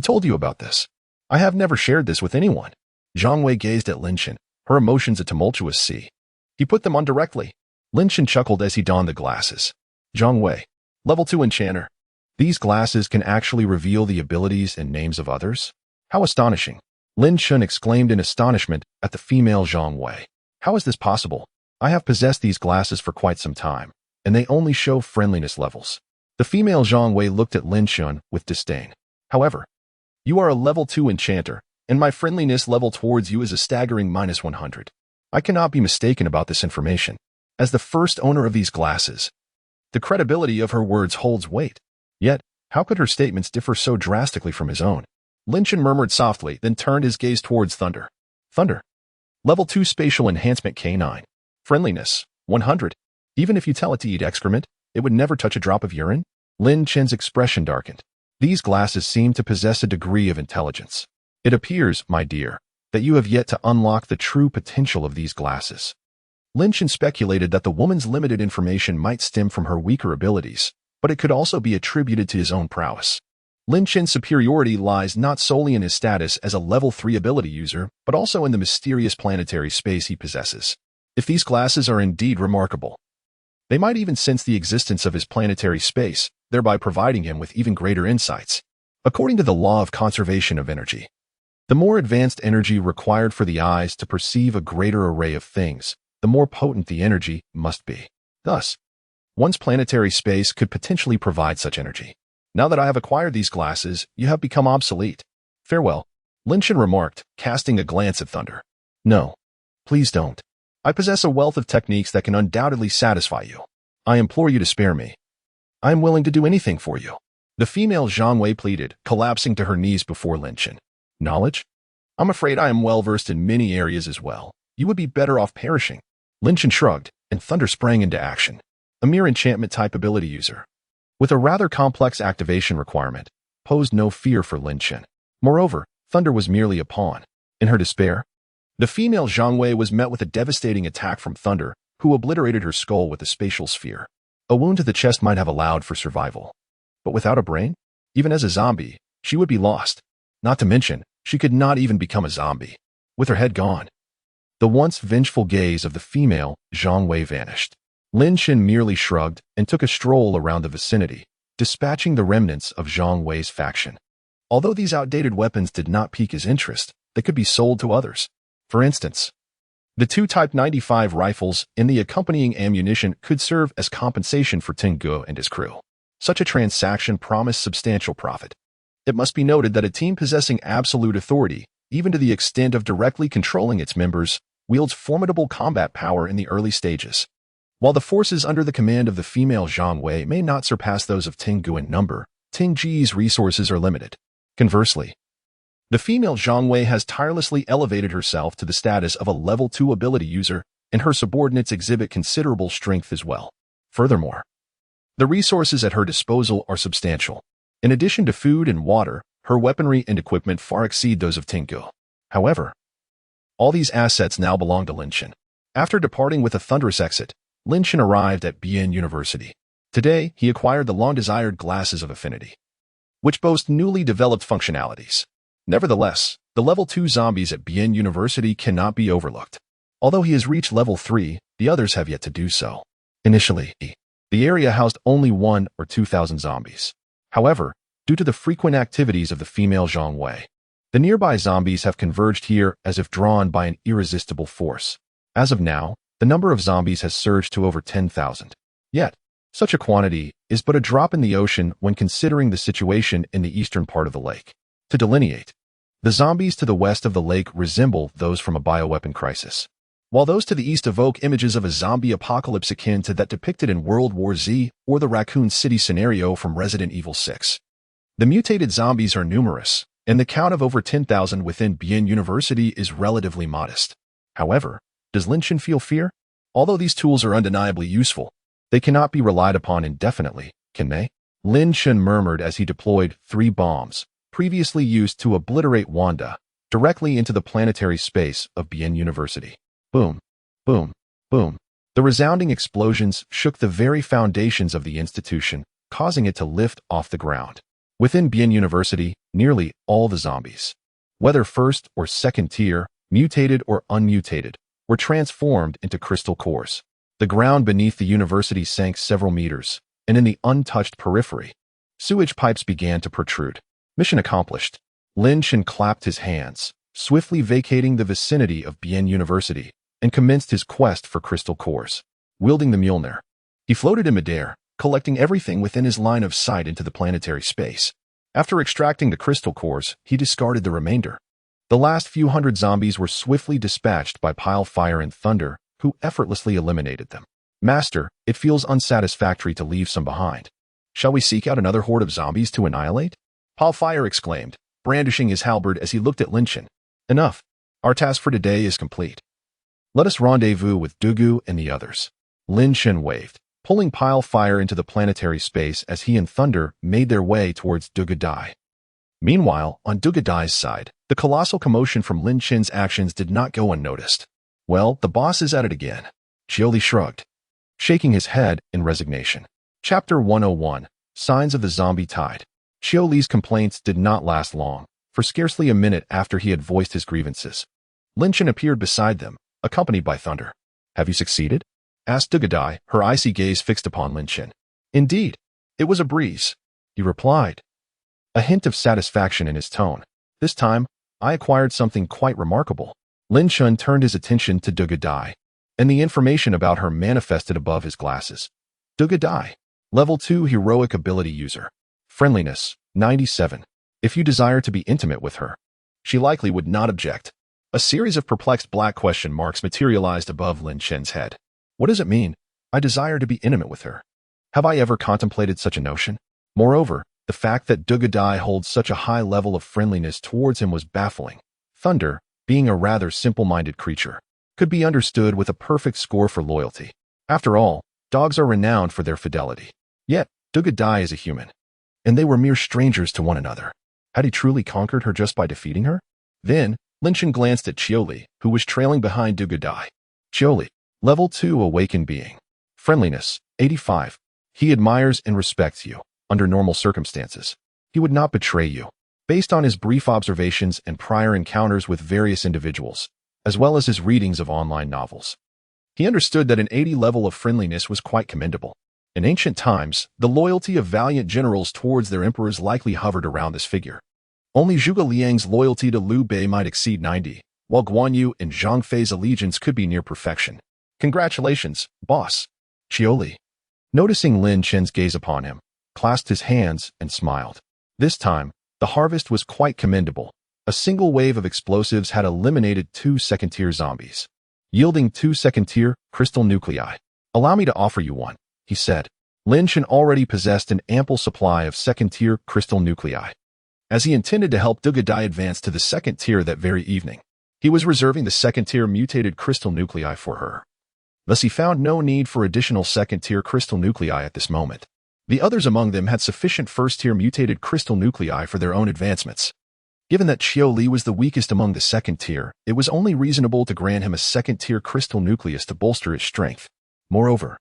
told you about this? I have never shared this with anyone." Jiang Wei gazed at Lin Chen, her emotions a tumultuous sea. "He put them on directly." Lin Chen chuckled as he donned the glasses. "Jiang Wei, level 2 enchanter. These glasses can actually reveal the abilities and names of others? How astonishing." Lin Chen exclaimed in astonishment at the female Jiang Wei. "How is this possible? I have possessed these glasses for quite some time, and they only show friendliness levels." The female Jiang Wei looked at Lin Chen with disdain. "However, you are a level 2 enchanter, and my friendliness level towards you is a staggering -100. I cannot be mistaken about this information. As the first owner of these glasses, the credibility of her words holds weight. Yet, how could her statements differ so drastically from his own?" Lin Chen murmured softly, then turned his gaze towards Thunder. "Thunder. Level 2 spatial enhancement K9. Friendliness, 100. Even if you tell it to eat excrement, it would never touch a drop of urine?" Lin Chen's expression darkened. These glasses seem to possess a degree of intelligence. "It appears, my dear, that you have yet to unlock the true potential of these glasses." Lin Chen speculated that the woman's limited information might stem from her weaker abilities, but it could also be attributed to his own prowess. Lin Chen's superiority lies not solely in his status as a level 3 ability user, but also in the mysterious planetary space he possesses. If these glasses are indeed remarkable, they might even sense the existence of his planetary space, thereby providing him with even greater insights. According to the law of conservation of energy, the more advanced energy required for the eyes to perceive a greater array of things, the more potent the energy must be. Thus, one's planetary space could potentially provide such energy. Now that I have acquired these glasses, you have become obsolete. Farewell, Lin Chen remarked, casting a glance at Thunder. No, please don't. I possess a wealth of techniques that can undoubtedly satisfy you. I implore you to spare me. I am willing to do anything for you. The female Jiang Wei pleaded, collapsing to her knees before Lin Chen. Knowledge? I'm afraid I am well versed in many areas as well. You would be better off perishing. Lin Chen shrugged, and Thunder sprang into action. A mere enchantment-type ability user, with a rather complex activation requirement, posed no fear for Lin Chen. Moreover, Thunder was merely a pawn. In her despair, the female Jiang Wei was met with a devastating attack from Thunder, who obliterated her skull with a spatial sphere. A wound to the chest might have allowed for survival. But without a brain, even as a zombie, she would be lost. Not to mention, she could not even become a zombie. With her head gone, the once vengeful gaze of the female Jiang Wei vanished. Lin Chen merely shrugged and took a stroll around the vicinity, dispatching the remnants of Jiang Wei's faction. Although these outdated weapons did not pique his interest, they could be sold to others. For instance, the two Type 95 rifles and the accompanying ammunition could serve as compensation for Tengu and his crew. Such a transaction promised substantial profit. It must be noted that a team possessing absolute authority, even to the extent of directly controlling its members, wields formidable combat power in the early stages. While the forces under the command of the female Jiang Wei may not surpass those of Tengu in number, Tenji's resources are limited. Conversely, the female Jiang Wei has tirelessly elevated herself to the status of a level 2 ability user, and her subordinates exhibit considerable strength as well. Furthermore, the resources at her disposal are substantial. In addition to food and water, her weaponry and equipment far exceed those of Tengu. However, all these assets now belong to Lin Chen. After departing with a thunderous exit, Lin Chen arrived at Bian University. Today, he acquired the long-desired glasses of affinity, which boast newly developed functionalities. Nevertheless, the level 2 zombies at Bian University cannot be overlooked. Although he has reached level 3, the others have yet to do so. Initially, the area housed only 1,000 or 2,000 zombies. However, due to the frequent activities of the female Jiang Wei, the nearby zombies have converged here as if drawn by an irresistible force. As of now, the number of zombies has surged to over 10,000. Yet, such a quantity is but a drop in the ocean when considering the situation in the eastern part of the lake. To delineate, the zombies to the west of the lake resemble those from a bioweapon crisis, while those to the east evoke images of a zombie apocalypse akin to that depicted in World War Z or the Raccoon City scenario from Resident Evil 6. The mutated zombies are numerous, and the count of over 10,000 within Bian University is relatively modest. However, does Lin Chen feel fear? Although these tools are undeniably useful, they cannot be relied upon indefinitely, can they? Lin Chen murmured as he deployed 3 bombs, previously used to obliterate Wanda, directly into the planetary space of Bian University. Boom, boom, boom. The resounding explosions shook the very foundations of the institution, causing it to lift off the ground. Within Bian University, nearly all the zombies, whether first or second tier, mutated or unmutated, were transformed into crystal cores. The ground beneath the university sank several meters, and in the untouched periphery, sewage pipes began to protrude. Mission accomplished. Lin Chen clapped his hands, swiftly vacating the vicinity of Bian University, and commenced his quest for crystal cores. Wielding the Mjolnir, he floated in midair, collecting everything within his line of sight into the planetary space. After extracting the crystal cores, he discarded the remainder. The last few hundred zombies were swiftly dispatched by Pile Fire and Thunder, who effortlessly eliminated them. Master, it feels unsatisfactory to leave some behind. Shall we seek out another horde of zombies to annihilate? Pile Fire exclaimed, brandishing his halberd as he looked at Lin Chen. Enough. Our task for today is complete. Let us rendezvous with Dugu and the others. Lin Chen waved, pulling Pile Fire into the planetary space as he and Thunder made their way towards Dugadai. Meanwhile, on Dugadai's side, the colossal commotion from Lin Chen's actions did not go unnoticed. Well, the boss is at it again. Chioli shrugged, shaking his head in resignation. Chapter 101, Signs of the Zombie Tide. Chioli's complaints did not last long. For scarcely a minute after he had voiced his grievances, Lin Chen appeared beside them, accompanied by Thunder. Have you succeeded? Asked Dugadai, her icy gaze fixed upon Lin Chen. Indeed, it was a breeze, he replied, a hint of satisfaction in his tone. This time, I acquired something quite remarkable. Lin Chen turned his attention to Dugadai, and the information about her manifested above his glasses. Duga Dai. Level 2 Heroic Ability User. Friendliness, 97. If you desire to be intimate with her, she likely would not object. A series of perplexed black question marks materialized above Lin Chen's head. What does it mean? I desire to be intimate with her. Have I ever contemplated such a notion? Moreover, the fact that Duga Dai holds such a high level of friendliness towards him was baffling. Thunder, being a rather simple-minded creature, could be understood with a perfect score for loyalty. After all, dogs are renowned for their fidelity. Yet, Duga Dai is a human, and they were mere strangers to one another. Had he truly conquered her just by defeating her? Then, Lin Chen glanced at Qiuli, who was trailing behind Duga Dai. Qiuli. Level 2 Awakened Being. Friendliness, 85. He admires and respects you. Under normal circumstances, he would not betray you. Based on his brief observations and prior encounters with various individuals, as well as his readings of online novels, he understood that an 80 level of friendliness was quite commendable. In ancient times, the loyalty of valiant generals towards their emperors likely hovered around this figure. Only Zhuge Liang's loyalty to Liu Bei might exceed 90, while Guan Yu and Zhang Fei's allegiance could be near perfection. Congratulations, boss. Qiuli, noticing Lin Chen's gaze upon him, clasped his hands and smiled. This time, the harvest was quite commendable. A single wave of explosives had eliminated 2 second-tier zombies, yielding 2 second-tier crystal nuclei. Allow me to offer you one, he said. Lin Chen already possessed an ample supply of second-tier crystal nuclei, as he intended to help Duga Dai advance to the second tier that very evening. He was reserving the second-tier mutated crystal nuclei for her. Thus he found no need for additional second-tier crystal nuclei at this moment. The others among them had sufficient first-tier mutated crystal nuclei for their own advancements. Given that Qiuli was the weakest among the second tier, it was only reasonable to grant him a second-tier crystal nucleus to bolster his strength. Moreover,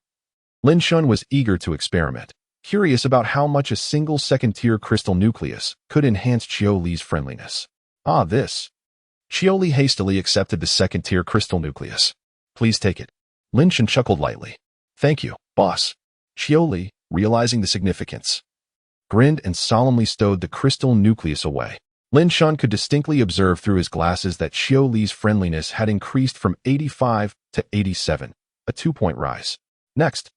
Lin Chen was eager to experiment, curious about how much a single second-tier crystal nucleus could enhance Qiuli's friendliness. This. Qiuli hastily accepted the second-tier crystal nucleus. Please take it. Lin Chen chuckled lightly. Thank you, boss. Qiuli, realizing the significance, grinned and solemnly stowed the crystal nucleus away. Lin Chen could distinctly observe through his glasses that Qiuli's friendliness had increased from 85 to 87, a 2-point rise. Next,